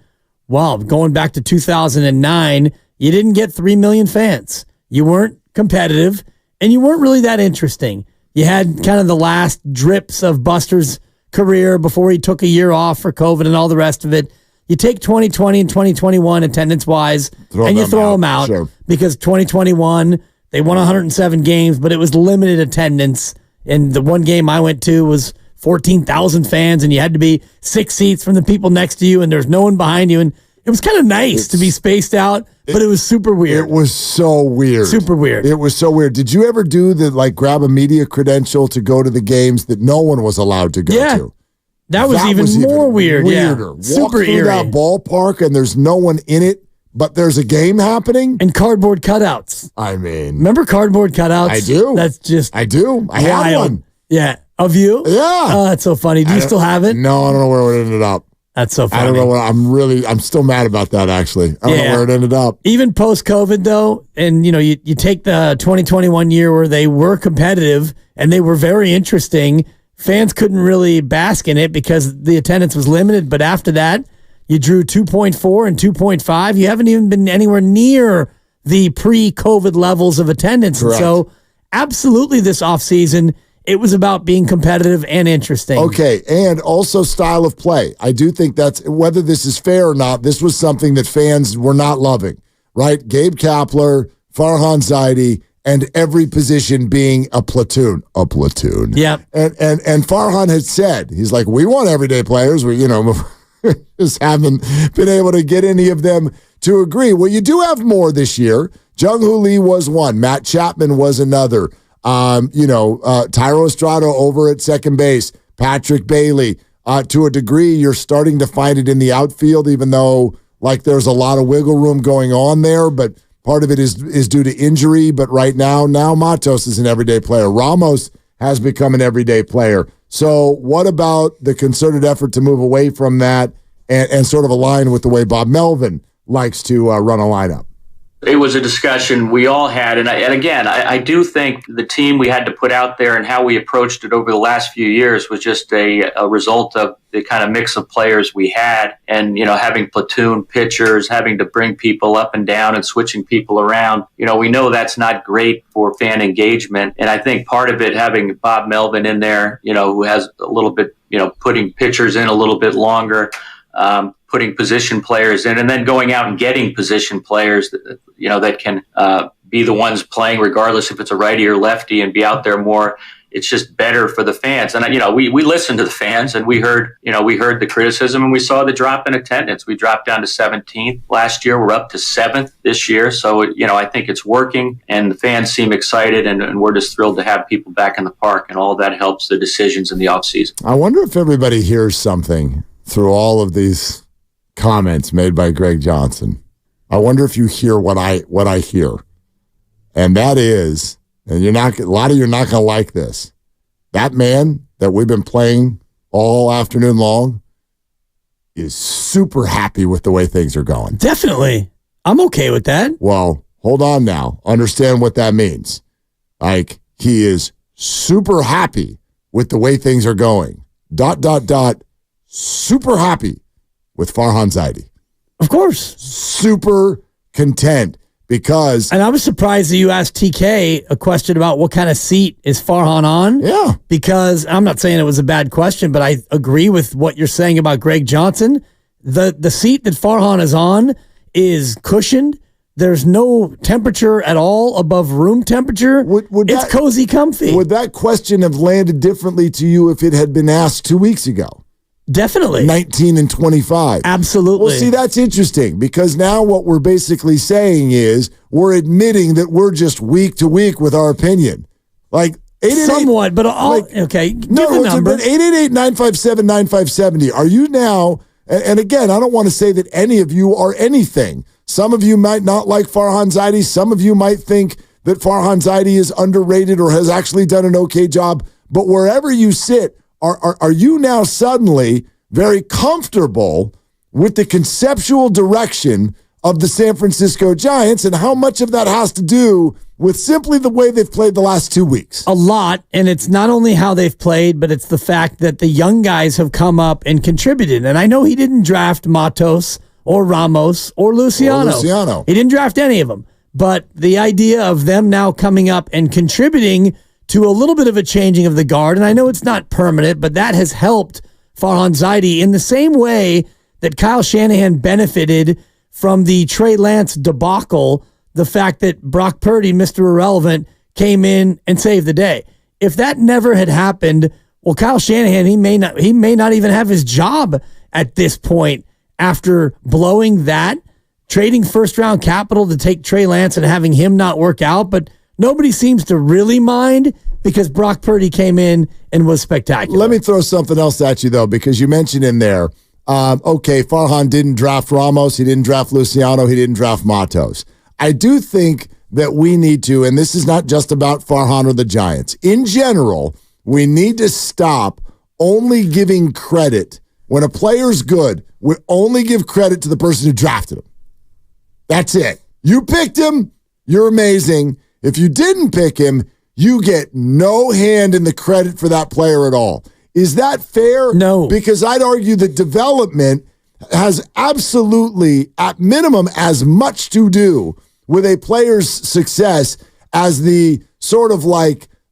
going back to 2009, you didn't get 3 million fans. You weren't competitive, and you weren't really that interesting. You had kind of the last drips of Buster's career before he took a year off for COVID and all the rest of it. You take 2020 and 2021 attendance-wise, and you throw them out because 2021, they won 107 games, but it was limited attendance. And the one game I went to was 14,000 fans, and you had to be 6 seats from the people next to you, and there's no one behind you. And it was kind of nice to be spaced out, but it was super weird. It was so weird. Super weird. It was so weird. Did you ever do grab a media credential to go to the games that no one was allowed to go to? That was even more weird. Weirder. Yeah. Super Walk through eerie. that ballpark and there's no one in it, but there's a game happening. And cardboard cutouts. I mean. Remember cardboard cutouts? I do. That's just I do. I have one. Yeah. Of you? Yeah. Oh, that's so funny. Do you still have it? No, I don't know where it ended up. That's so funny. I don't know I'm still mad about that, actually. I don't know where it ended up. Even post-COVID, though, and, you take the 2021 year where they were competitive and they were very interesting. Fans couldn't really bask in it because the attendance was limited. But after that, you drew 2.4 and 2.5. You haven't even been anywhere near the pre-COVID levels of attendance. Correct. And so absolutely this offseason It was about being competitive and interesting. Okay, and also style of play. I do think that's, whether this is fair or not, this was something that fans were not loving, right? Gabe Kapler, Farhan Zaidi, and every position being a platoon. A platoon. Yeah. And Farhan had said, he's like, we want everyday players. We, just haven't been able to get any of them to agree. Well, you do have more this year. Jung-Hoo Lee was one. Matt Chapman was another. Tyro Estrada over at second base. Patrick Bailey. To a degree, you're starting to find it in the outfield, even though there's a lot of wiggle room going on there, but part of it is due to injury. But right now Matos is an everyday player. Ramos has become an everyday player. So what about the concerted effort to move away from that and sort of align with the way Bob Melvin likes to run a lineup? It was a discussion we all had. And again, I do think the team we had to put out there and how we approached it over the last few years was just a result of the kind of mix of players we had, and, having platoon pitchers, having to bring people up and down and switching people around. We know that's not great for fan engagement. And I think part of it, having Bob Melvin in there, who has a little bit, putting pitchers in a little bit longer, putting position players in, and then going out and getting position players that can be the ones playing regardless if it's a righty or lefty and be out there more. It's just better for the fans. And, we listened to the fans, and we heard the criticism, and we saw the drop in attendance. We dropped down to 17th last year. We're up to 7th this year. So, I think it's working, and the fans seem excited, and we're just thrilled to have people back in the park, and all of that helps the decisions in the offseason. I wonder if everybody hears something through all of these comments made by Greg Johnson. I wonder if you hear what I hear. And that is, and a lot of you are not going to like this. That man that we've been playing all afternoon long is super happy with the way things are going. Definitely. I'm okay with that. Well, hold on now. Understand what that means. He is super happy with the way things are going. ... Super happy with Farhan Zaidi. Of course. Super content. Because, and I was surprised that you asked TK a question about what kind of seat is Farhan on. Yeah. Because I'm not saying it was a bad question, but I agree with what you're saying about Greg Johnson. The seat that Farhan is on is cushioned. There's no temperature at all above room temperature. It's cozy, comfy. Would that question have landed differently to you if it had been asked 2 weeks ago? Definitely. 19 and 25. Absolutely. Well, see, that's interesting, because now what we're basically saying is we're admitting that we're just week to week with our opinion. Somewhat, but okay. No, but 888-957-9570. Are you now, and again, I don't want to say that any of you are anything. Some of you might not like Farhan Zaidi. Some of you might think that Farhan Zaidi is underrated or has actually done an okay job. But wherever you sit, are you now suddenly very comfortable with the conceptual direction of the San Francisco Giants, and how much of that has to do with simply the way they've played the last 2 weeks? A lot, and it's not only how they've played, but it's the fact that the young guys have come up and contributed. And I know he didn't draft Matos or Ramos or Luciano. He didn't draft any of them. But the idea of them now coming up and contributing to a little bit of a changing of the guard, and I know it's not permanent, but that has helped Farhan Zaidi in the same way that Kyle Shanahan benefited from the Trey Lance debacle, the fact that Brock Purdy, Mr. Irrelevant, came in and saved the day. If that never had happened, well, Kyle Shanahan, he may not even have his job at this point after blowing that, trading first-round capital to take Trey Lance and having him not work out, but nobody seems to really mind because Brock Purdy came in and was spectacular. Let me throw something else at you, though, because you mentioned in there, Farhan didn't draft Ramos, he didn't draft Luciano, he didn't draft Matos. I do think that we need to, and this is not just about Farhan or the Giants, in general, we need to stop only giving credit. When a player's good, we only give credit to the person who drafted him. That's it. You picked him, you're amazing. If you didn't pick him, you get no hand in the credit for that player at all. Is that fair? No. Because I'd argue that development has absolutely, at minimum, as much to do with a player's success as the sort of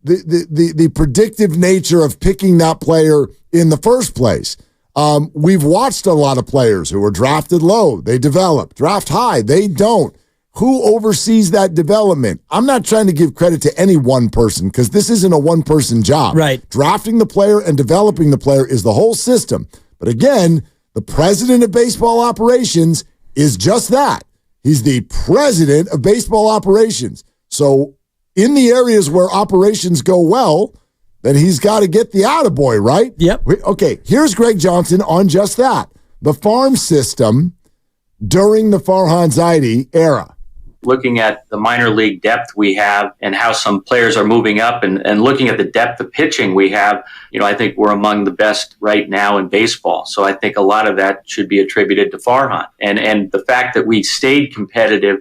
the predictive nature of picking that player in the first place. We've watched a lot of players who were drafted low. They develop. Draft high. They don't. Who oversees that development? I'm not trying to give credit to any one person because this isn't a one-person job. Right. Drafting the player and developing the player is the whole system. But again, the president of baseball operations is just that. He's the president of baseball operations. So in the areas where operations go well, then he's got to get the attaboy, right? Yep. Okay, here's Greg Johnson on just that. The farm system during the Farhan Zaidi era. Looking at the minor league depth we have and how some players are moving up and looking at the depth of pitching we have, I think we're among the best right now in baseball. So I think a lot of that should be attributed to Farhan. And the fact that we stayed competitive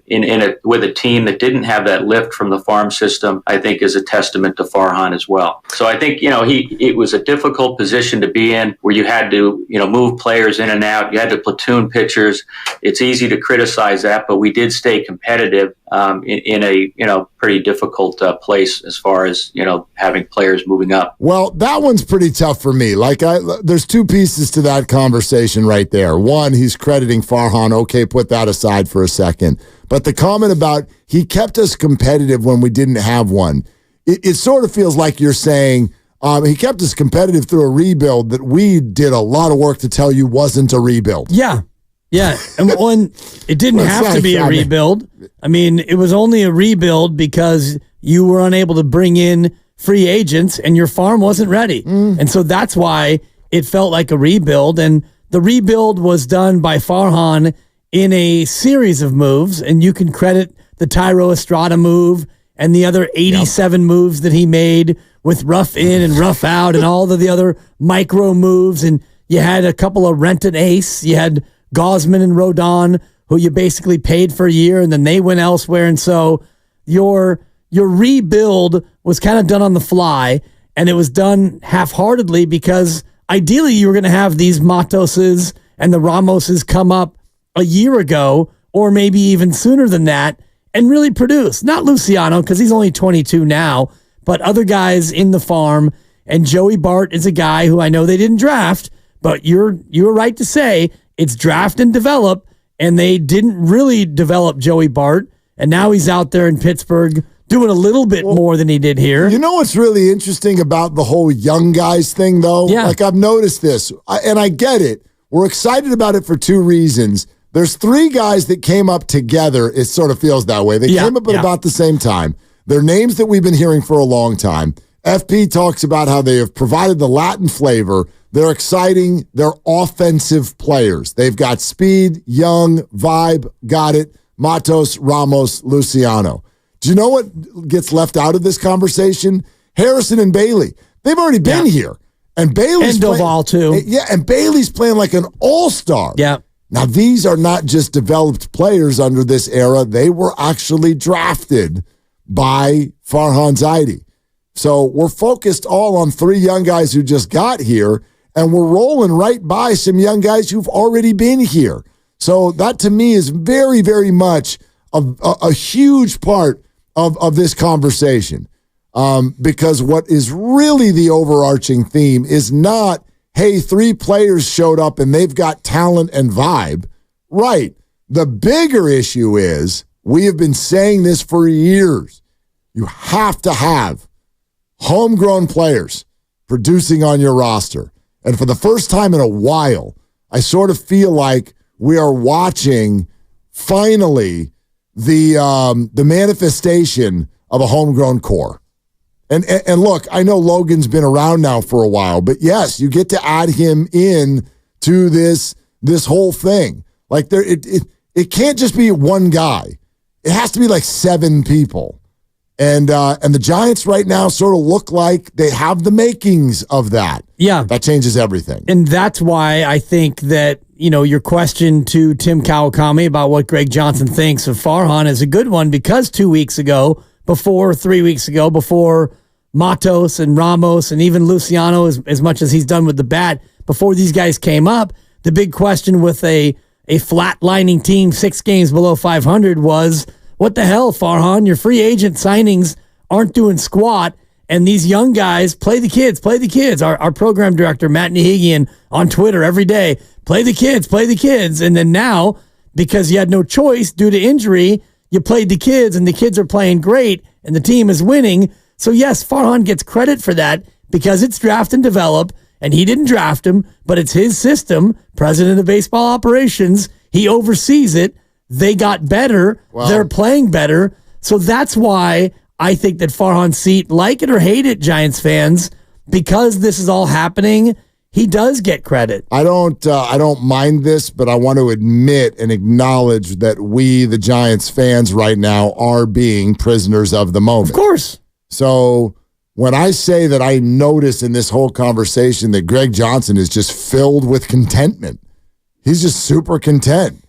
with a team that didn't have that lift from the farm system, I think is a testament to Farhan as well. So I think, it was a difficult position to be in where you had to, move players in and out. You had to platoon pitchers. It's easy to criticize that, but we did stay competitive in a pretty difficult place as far as having players moving up. Well, that one's pretty tough for me. There's two pieces to that conversation right there. One, he's crediting Farhan. Okay, put that aside for a second. But the comment about he kept us competitive when we didn't have one, it sort of feels like you're saying he kept us competitive through a rebuild that we did a lot of work to tell you wasn't a rebuild. Yeah. Yeah, and it didn't have to be a rebuild. I mean, it was only a rebuild because you were unable to bring in free agents and your farm wasn't ready. And so that's why it felt like a rebuild. And the rebuild was done by Farhan in a series of moves, and you can credit the Tyro Estrada move and the other 87 moves that he made with rough in and rough out and all of the other micro moves. And you had a couple of rent an ace. You had Gosman and Rodon, who you basically paid for a year, and then they went elsewhere. And so your rebuild was kind of done on the fly, and it was done half-heartedly because ideally you were going to have these Matoses and the Ramoses come up a year ago or maybe even sooner than that and really produce. Not Luciano because he's only 22 now, but other guys in the farm. And Joey Bart is a guy who I know they didn't draft, but you're right to say it's draft and develop, and they didn't really develop Joey Bart, and now he's out there in Pittsburgh doing a little bit more than he did here. You know what's really interesting about the whole young guys thing, though? Yeah. I've noticed this, and I get it. We're excited about it for two reasons. There's three guys that came up together. It sort of feels that way. They came up at about the same time. They're names that we've been hearing for a long time. FP talks about how they have provided the Latin flavor. They're exciting. They're offensive players. They've got speed, young, vibe, got it. Matos, Ramos, Luciano. Do you know what gets left out of this conversation? Harrison and Bailey. They've already been here. And Bailey's and Doval, too. Yeah, and Bailey's playing like an all-star. Yeah. Now, these are not just developed players under this era. They were actually drafted by Farhan Zaidi. So we're focused all on three young guys who just got here, and we're rolling right by some young guys who've already been here. So that, to me, is very, very much a huge part of this conversation. Because what is really the overarching theme is not, hey, three players showed up and they've got talent and vibe. Right. The bigger issue is, we have been saying this for years, you have to have homegrown players producing on your roster. And for the first time in a while, I sort of feel like we are watching, finally, the manifestation of a homegrown core. And look, I know Logan's been around now for a while, but yes, you get to add him in to this whole thing. Like it can't just be one guy. It has to be like seven people. And the Giants right now sort of look like they have the makings of that. Yeah. That changes everything. And that's why I think that, your question to Tim Kawakami about what Greg Johnson thinks of Farhan is a good one, because 3 weeks ago, before Matos and Ramos and even Luciano, as much as he's done with the bat, before these guys came up, the big question with a flatlining team 6 games below 500 was, what the hell, Farhan? Your free agent signings aren't doing squat, And these young guys play the kids. Our program director, Matt Nahigian, on Twitter every day, play the kids. And then now, because you had no choice due to injury, you played the kids, and the kids are playing great, and the team is winning. So yes, Farhan gets credit for that because it's draft and develop, and he didn't draft him, but it's his system, president of baseball operations. He oversees it. They got better. Wow. They're playing better. So that's why I think that Farhan's seat, like it or hate it, Giants fans, because this is all happening, he does get credit. I don't mind this, but I want to admit and acknowledge that we, the Giants fans right now, are being prisoners of the moment. Of course. So when I say that I notice in this whole conversation that Greg Johnson is just filled with contentment, he's just super content.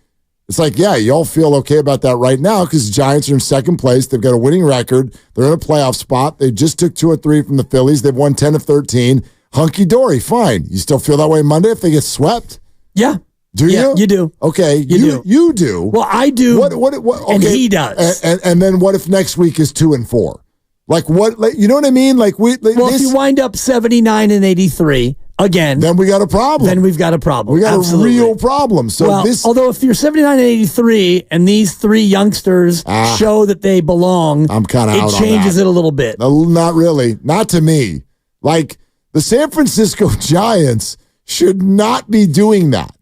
It's like, yeah, y'all feel okay about that right now because the Giants are in second place. They've got a winning record. They're in a playoff spot. They just took 2 or 3 from the Phillies. They've won 10 of 13. Hunky-dory, fine. You still feel that way Monday if they get swept? Yeah. Do you? Yeah, you do. Okay. You do. Well, I do. What, okay. And he does. And then what if next week is 2-4? Like what? Like, you know what I mean? Like if you wind up 79 and 83 again, then we got a problem. Then we've got a problem. We got a real problem. So although if you're 79 and 83 and these 3 youngsters show that they belong, I'm kind of out on that. It changes it a little bit. No, not really. Not to me. Like the San Francisco Giants should not be doing that.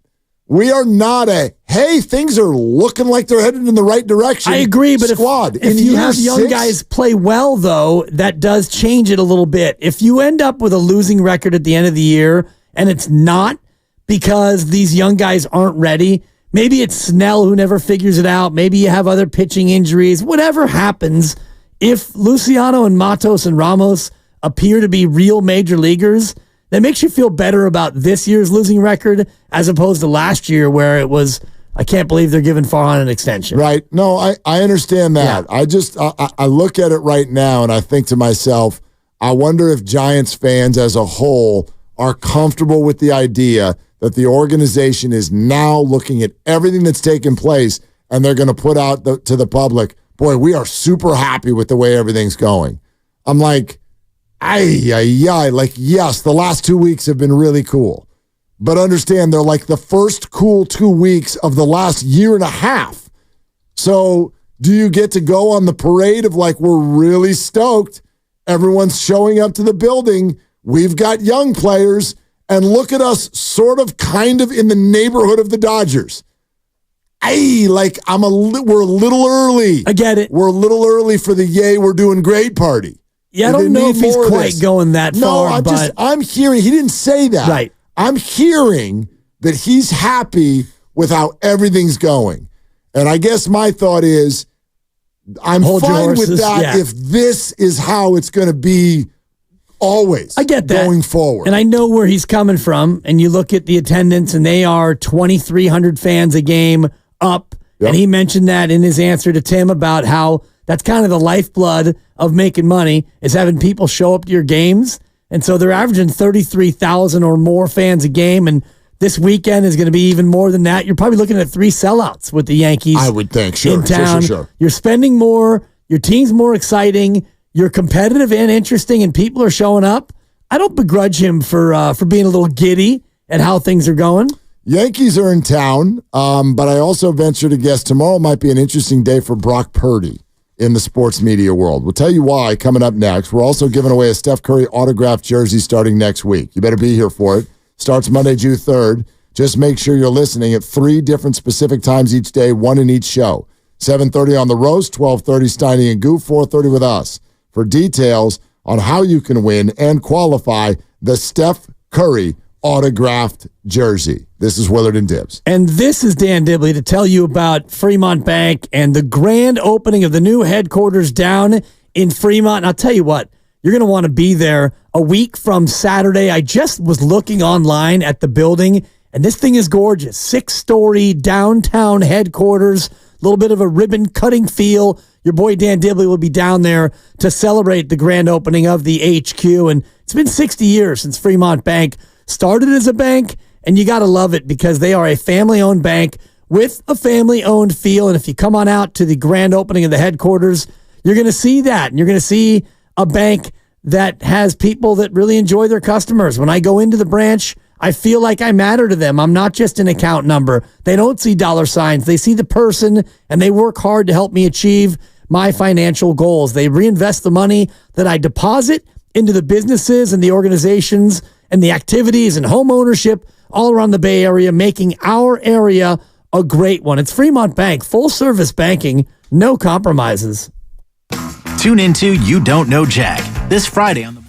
We are not hey, things are looking like they're headed in the right direction. I agree, but squad. if you have young guys play well, though, that does change it a little bit. If you end up with a losing record at the end of the year, and it's not because these young guys aren't ready, maybe it's Snell who never figures it out. Maybe you have other pitching injuries. Whatever happens, if Luciano and Matos and Ramos appear to be real major leaguers, that makes you feel better about this year's losing record as opposed to last year where it was, I can't believe they're giving Farhan an extension. Right. No, I understand that. Yeah. I look at it right now and I think to myself, I wonder if Giants fans as a whole are comfortable with the idea that the organization is now looking at everything that's taken place and they're going to put out to the public, boy, we are super happy with the way everything's going. I'm like, like, yes, the last 2 weeks have been really cool. But understand they're like the first cool 2 weeks of the last year and a half. So do you get to go on the parade of like, we're really stoked. Everyone's showing up to the building. We've got young players. And look at us sort of kind of in the neighborhood of the Dodgers. We're a little early. I get it. We're a little early for the yay, we're doing great party. Yeah, I don't know if he's quite going that far. No, I'm hearing, he didn't say that. Right. I'm hearing that he's happy with how everything's going. And I guess my thought is, I'm fine with that if this is how it's going to be always. I get that. Going forward. And I know where he's coming from. And you look at the attendance, and they are 2,300 fans a game up. Yep. And he mentioned that in his answer to Tim about how that's kind of the lifeblood of making money is having people show up to your games. And so they're averaging 33,000 or more fans a game. And this weekend is going to be even more than that. You're probably looking at 3 sellouts with the Yankees. I would think, sure. In town. Sure. You're spending more. Your team's more exciting. You're competitive and interesting, and people are showing up. I don't begrudge him for being a little giddy at how things are going. Yankees are in town, but I also venture to guess tomorrow might be an interesting day for Brock Purdy in the sports media world. We'll tell you why coming up next. We're also giving away a Steph Curry autographed jersey starting next week. You better be here for it. Starts Monday, June 3rd. Just make sure you're listening at 3 different specific times each day, 1 in each show. 7:30 on The Roast, 12:30 Steiny and Goof, 4:30 with us. For details on how you can win and qualify the Steph Curry autographed jersey. This is Willard and Dibbs. And this is Dan Dibley to tell you about Fremont Bank and the grand opening of the new headquarters down in Fremont. And I'll tell you what, you're going to want to be there a week from Saturday. I just was looking online at the building, and this thing is gorgeous. 6-story downtown headquarters, a little bit of a ribbon-cutting feel. Your boy Dan Dibley will be down there to celebrate the grand opening of the HQ. And it's been 60 years since Fremont Bank started as a bank, and you got to love it because they are a family-owned bank with a family-owned feel. And if you come on out to the grand opening of the headquarters, you're going to see that. And you're going to see a bank that has people that really enjoy their customers. When I go into the branch, I feel like I matter to them. I'm not just an account number. They don't see dollar signs. They see the person, and they work hard to help me achieve my financial goals. They reinvest the money that I deposit into the businesses and the organizations and the activities and home ownership all around the Bay Area, making our area a great one. It's Fremont Bank, full service banking, no compromises. Tune into You Don't Know Jack this Friday on the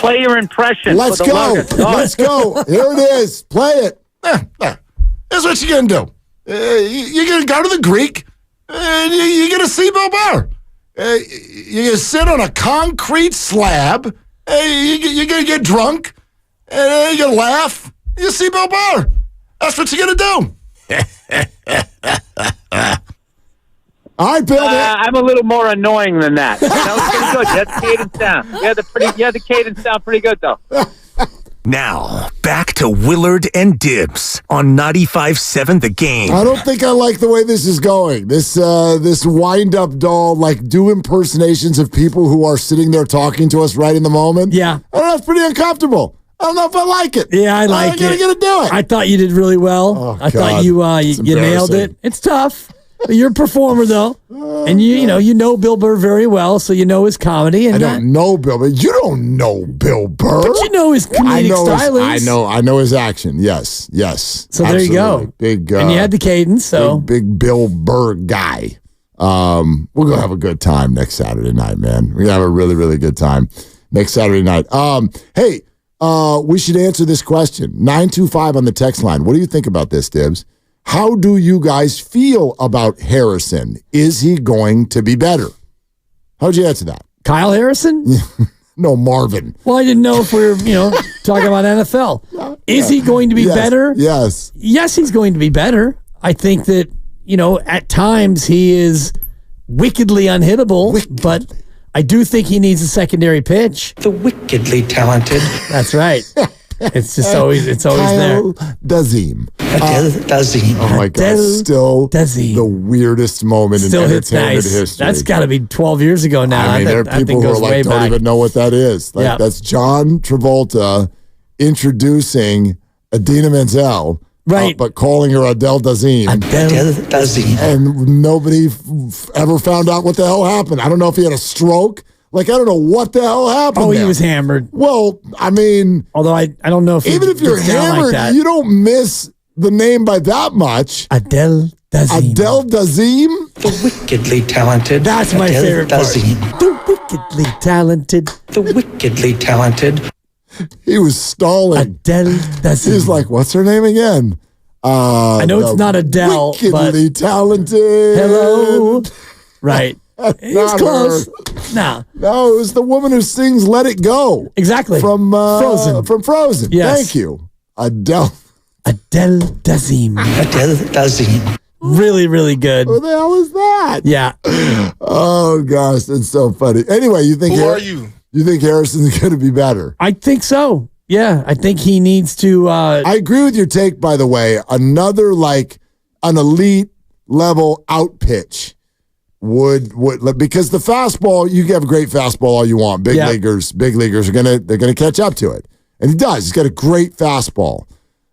Play your impression. Let's for the go. Lotus. Let's go. Here it is. Play it. Here's what you're going to do. You're going to go to the Greek, and you're going to see Bill Burr. You're going to sit on a concrete slab. You're going to get drunk, and you're going to laugh. You see Bill Burr. That's what you're going to do. All right, Bill. I'm a little more annoying than that. That was pretty good. You had the cadence down. You had the cadence down pretty good, though. Now, back to Willard and Dibs on 95.7 The Game. I don't think I like the way this is going. This wind-up doll, like, do impersonations of people who are sitting there talking to us right in the moment. Yeah. I don't know, it's pretty uncomfortable. I don't know if I like it. Yeah, I like it. I'm going to do it. I thought you did really well. Oh, I thought God. you nailed it. It's tough. But you're a performer, though. And you know Bill Burr very well, so you know his comedy. And I don't know Bill, but you don't know Bill Burr. But you know his comedic stylings. I know his action. Yes. So there you go. Big, and you had the cadence, so. Big Bill Burr guy. We're going to have a good time next Saturday night, man. We're going to have a really, really good time next Saturday night. Hey, we should answer this question. 925 on the text line. What do you think about this, Dibs? How do you guys feel about Harrison? Is he going to be better? How'd you answer that? Kyle Harrison? No, Marvin. Well, I didn't know if we were, talking about NFL. Is he going to be better? Yes. Yes, he's going to be better. I think that, at times he is wickedly unhittable, but I do think he needs a secondary pitch. The wickedly talented. That's right. It's just always there. Dazim. Dazim. Oh my God! Still the weirdest moment in entertainment history. That's got to be 12 years ago now. I mean, there are people who are like, don't even know what that is. Like, that's John Travolta introducing Idina Menzel, right? But calling her Adele Dazim. Adele Dazim. And nobody ever found out what the hell happened. I don't know if he had a stroke. Like, I don't know what the hell happened. Oh, he was hammered. Well, I mean, although I don't know if even if you're hammered, like you don't miss the name by that much. Adele Dazim. Adele Dazim. The wickedly talented. That's my favorite part. The wickedly talented. The wickedly talented. He was stalling. Adele Dazim. He was like, "What's her name again?" I know it's not Adele, wickedly talented. Hello. Right. He's close. No, it was the woman who sings "Let It Go." Exactly. From Frozen. From Frozen. Yes. Thank you, Adele. Adele Dazim. Adele Dazim. Really, really good. Who the hell is that? Yeah. Oh gosh, that's so funny. Anyway, you think Who are you? You think Harrison's going to be better? I think so. Yeah, I think he needs to. I agree with your take. By the way, another like an elite level out pitch. Would because the fastball, you can have a great fastball all you want. Big leaguers are gonna catch up to it, and he does. He's got a great fastball.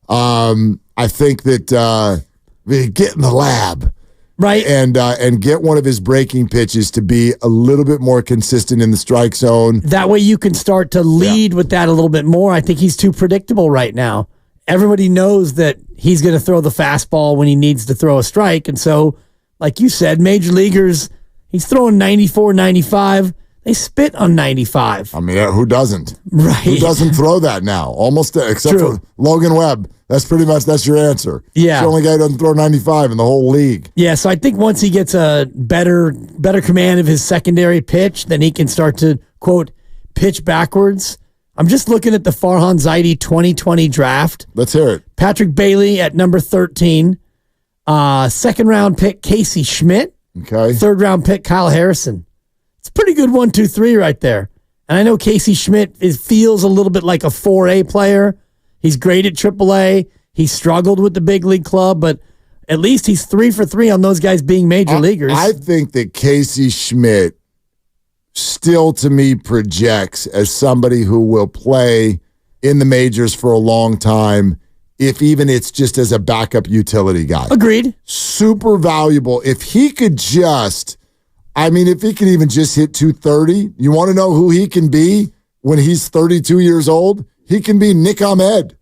I think that get in the lab, right, and get one of his breaking pitches to be a little bit more consistent in the strike zone. That way, you can start to lead with that a little bit more. I think he's too predictable right now. Everybody knows that he's going to throw the fastball when he needs to throw a strike, and so. Like you said, major leaguers, he's throwing 94, 95. They spit on 95. I mean, who doesn't? Right. Who doesn't throw that now? Almost, except for Logan Webb. That's your answer. Yeah. He's the only guy who doesn't throw 95 in the whole league. Yeah, so I think once he gets a better command of his secondary pitch, then he can start to, quote, pitch backwards. I'm just looking at the Farhan Zaidi 2020 draft. Let's hear it. Patrick Bailey at number 13. Second round pick Casey Schmidt. Okay. Third round pick Kyle Harrison. It's a pretty good 1, 2, 3 right there. And I know Casey Schmidt feels a little bit like a 4A player. He's great at AAA. He struggled with the big league club, but at least he's 3 for 3 on those guys being major leaguers. I think that Casey Schmidt still to me projects as somebody who will play in the majors for a long time. If even it's just as a backup utility guy. Agreed. Super valuable. If he could just, if he could even just hit 230, you want to know who he can be when he's 32 years old? He can be Nick Ahmed.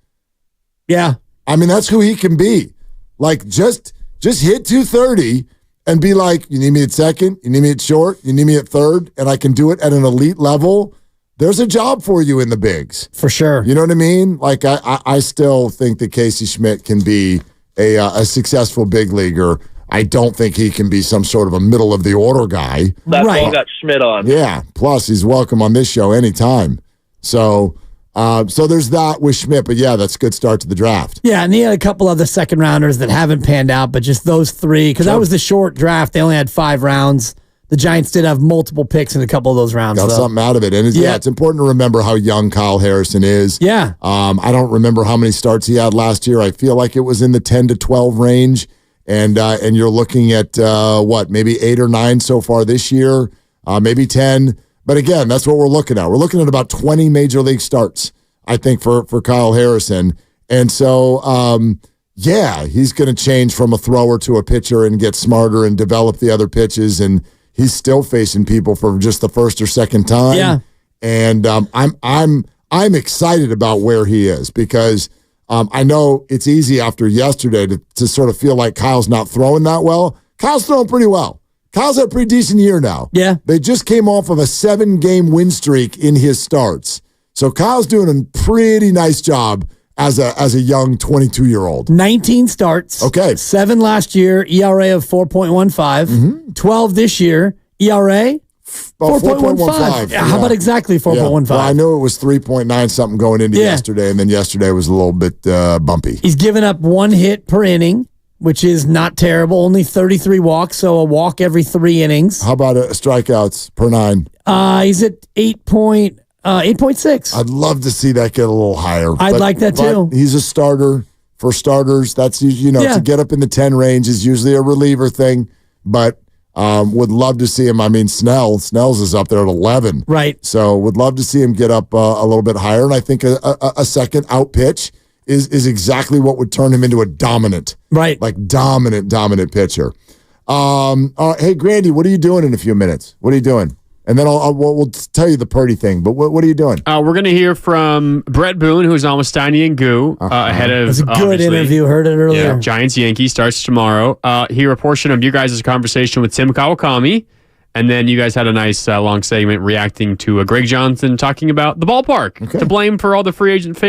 Yeah. That's who he can be. Like, just hit 230 and be like, you need me at second, you need me at short, you need me at third, and I can do it at an elite level. there's a job for you in the bigs. For sure. You know what I mean? Like, I still think that Casey Schmidt can be a successful big leaguer. I don't think he can be some sort of a middle-of-the-order guy. That's why you got Schmidt on. Yeah. Plus, he's welcome on this show anytime. So there's that with Schmidt. But, yeah, that's a good start to the draft. Yeah, and he had a couple other second-rounders that haven't panned out, but just those three. Because that was the short draft. They only had 5 rounds. The Giants did have multiple picks in a couple of those rounds. Got something out of it. And it's important to remember how young Kyle Harrison is. Yeah. I don't remember how many starts he had last year. I feel like it was in the 10 to 12 range. And you're looking at, maybe 8 or 9 so far this year, maybe 10. But again, that's what we're looking at. We're looking at about 20 major league starts, I think, for Kyle Harrison. And so, he's going to change from a thrower to a pitcher and get smarter and develop the other pitches. And he's still facing people for just the first or second time. Yeah. And I'm excited about where he is because I know it's easy after yesterday to sort of feel like Kyle's not throwing that well. Kyle's throwing pretty well. Kyle's had a pretty decent year now. Yeah. They just came off of a 7-game win streak in his starts. So Kyle's doing a pretty nice job as a young 22-year-old. 19 starts. Okay. 7 last year, ERA of 4.15. 12 this year, ERA 4.15. Yeah. How about exactly 4.15? Yeah. Well, I know it was 3.9 something going into yesterday, and then yesterday was a little bit bumpy. He's given up 1 hit per inning, which is not terrible. Only 33 walks, so a walk every 3 innings. How about strikeouts per 9? He's at 8.6. I'd love to see that get a little higher. I'd like that too. He's a starter. For starters, that's, to get up in the 10 range is usually a reliever thing, but would love to see him. I mean, Snell's is up there at 11. Right. So would love to see him get up a little bit higher, and I think a second out pitch is exactly what would turn him into a dominant. Right. Like dominant pitcher. Hey, Grandy, what are you doing in a few minutes? What are you doing? And then we'll tell you the Purdy thing. But what are you doing? We're going to hear from Brett Boone, who's on with Steiny and Goo, ahead of. It's a good interview. Heard it earlier. Yeah, Giants-Yankees starts tomorrow. Hear a portion of you guys' conversation with Tim Kawakami. And then you guys had a nice long segment reacting to Greg Johnson talking about the ballpark to blame for all the free agent failures.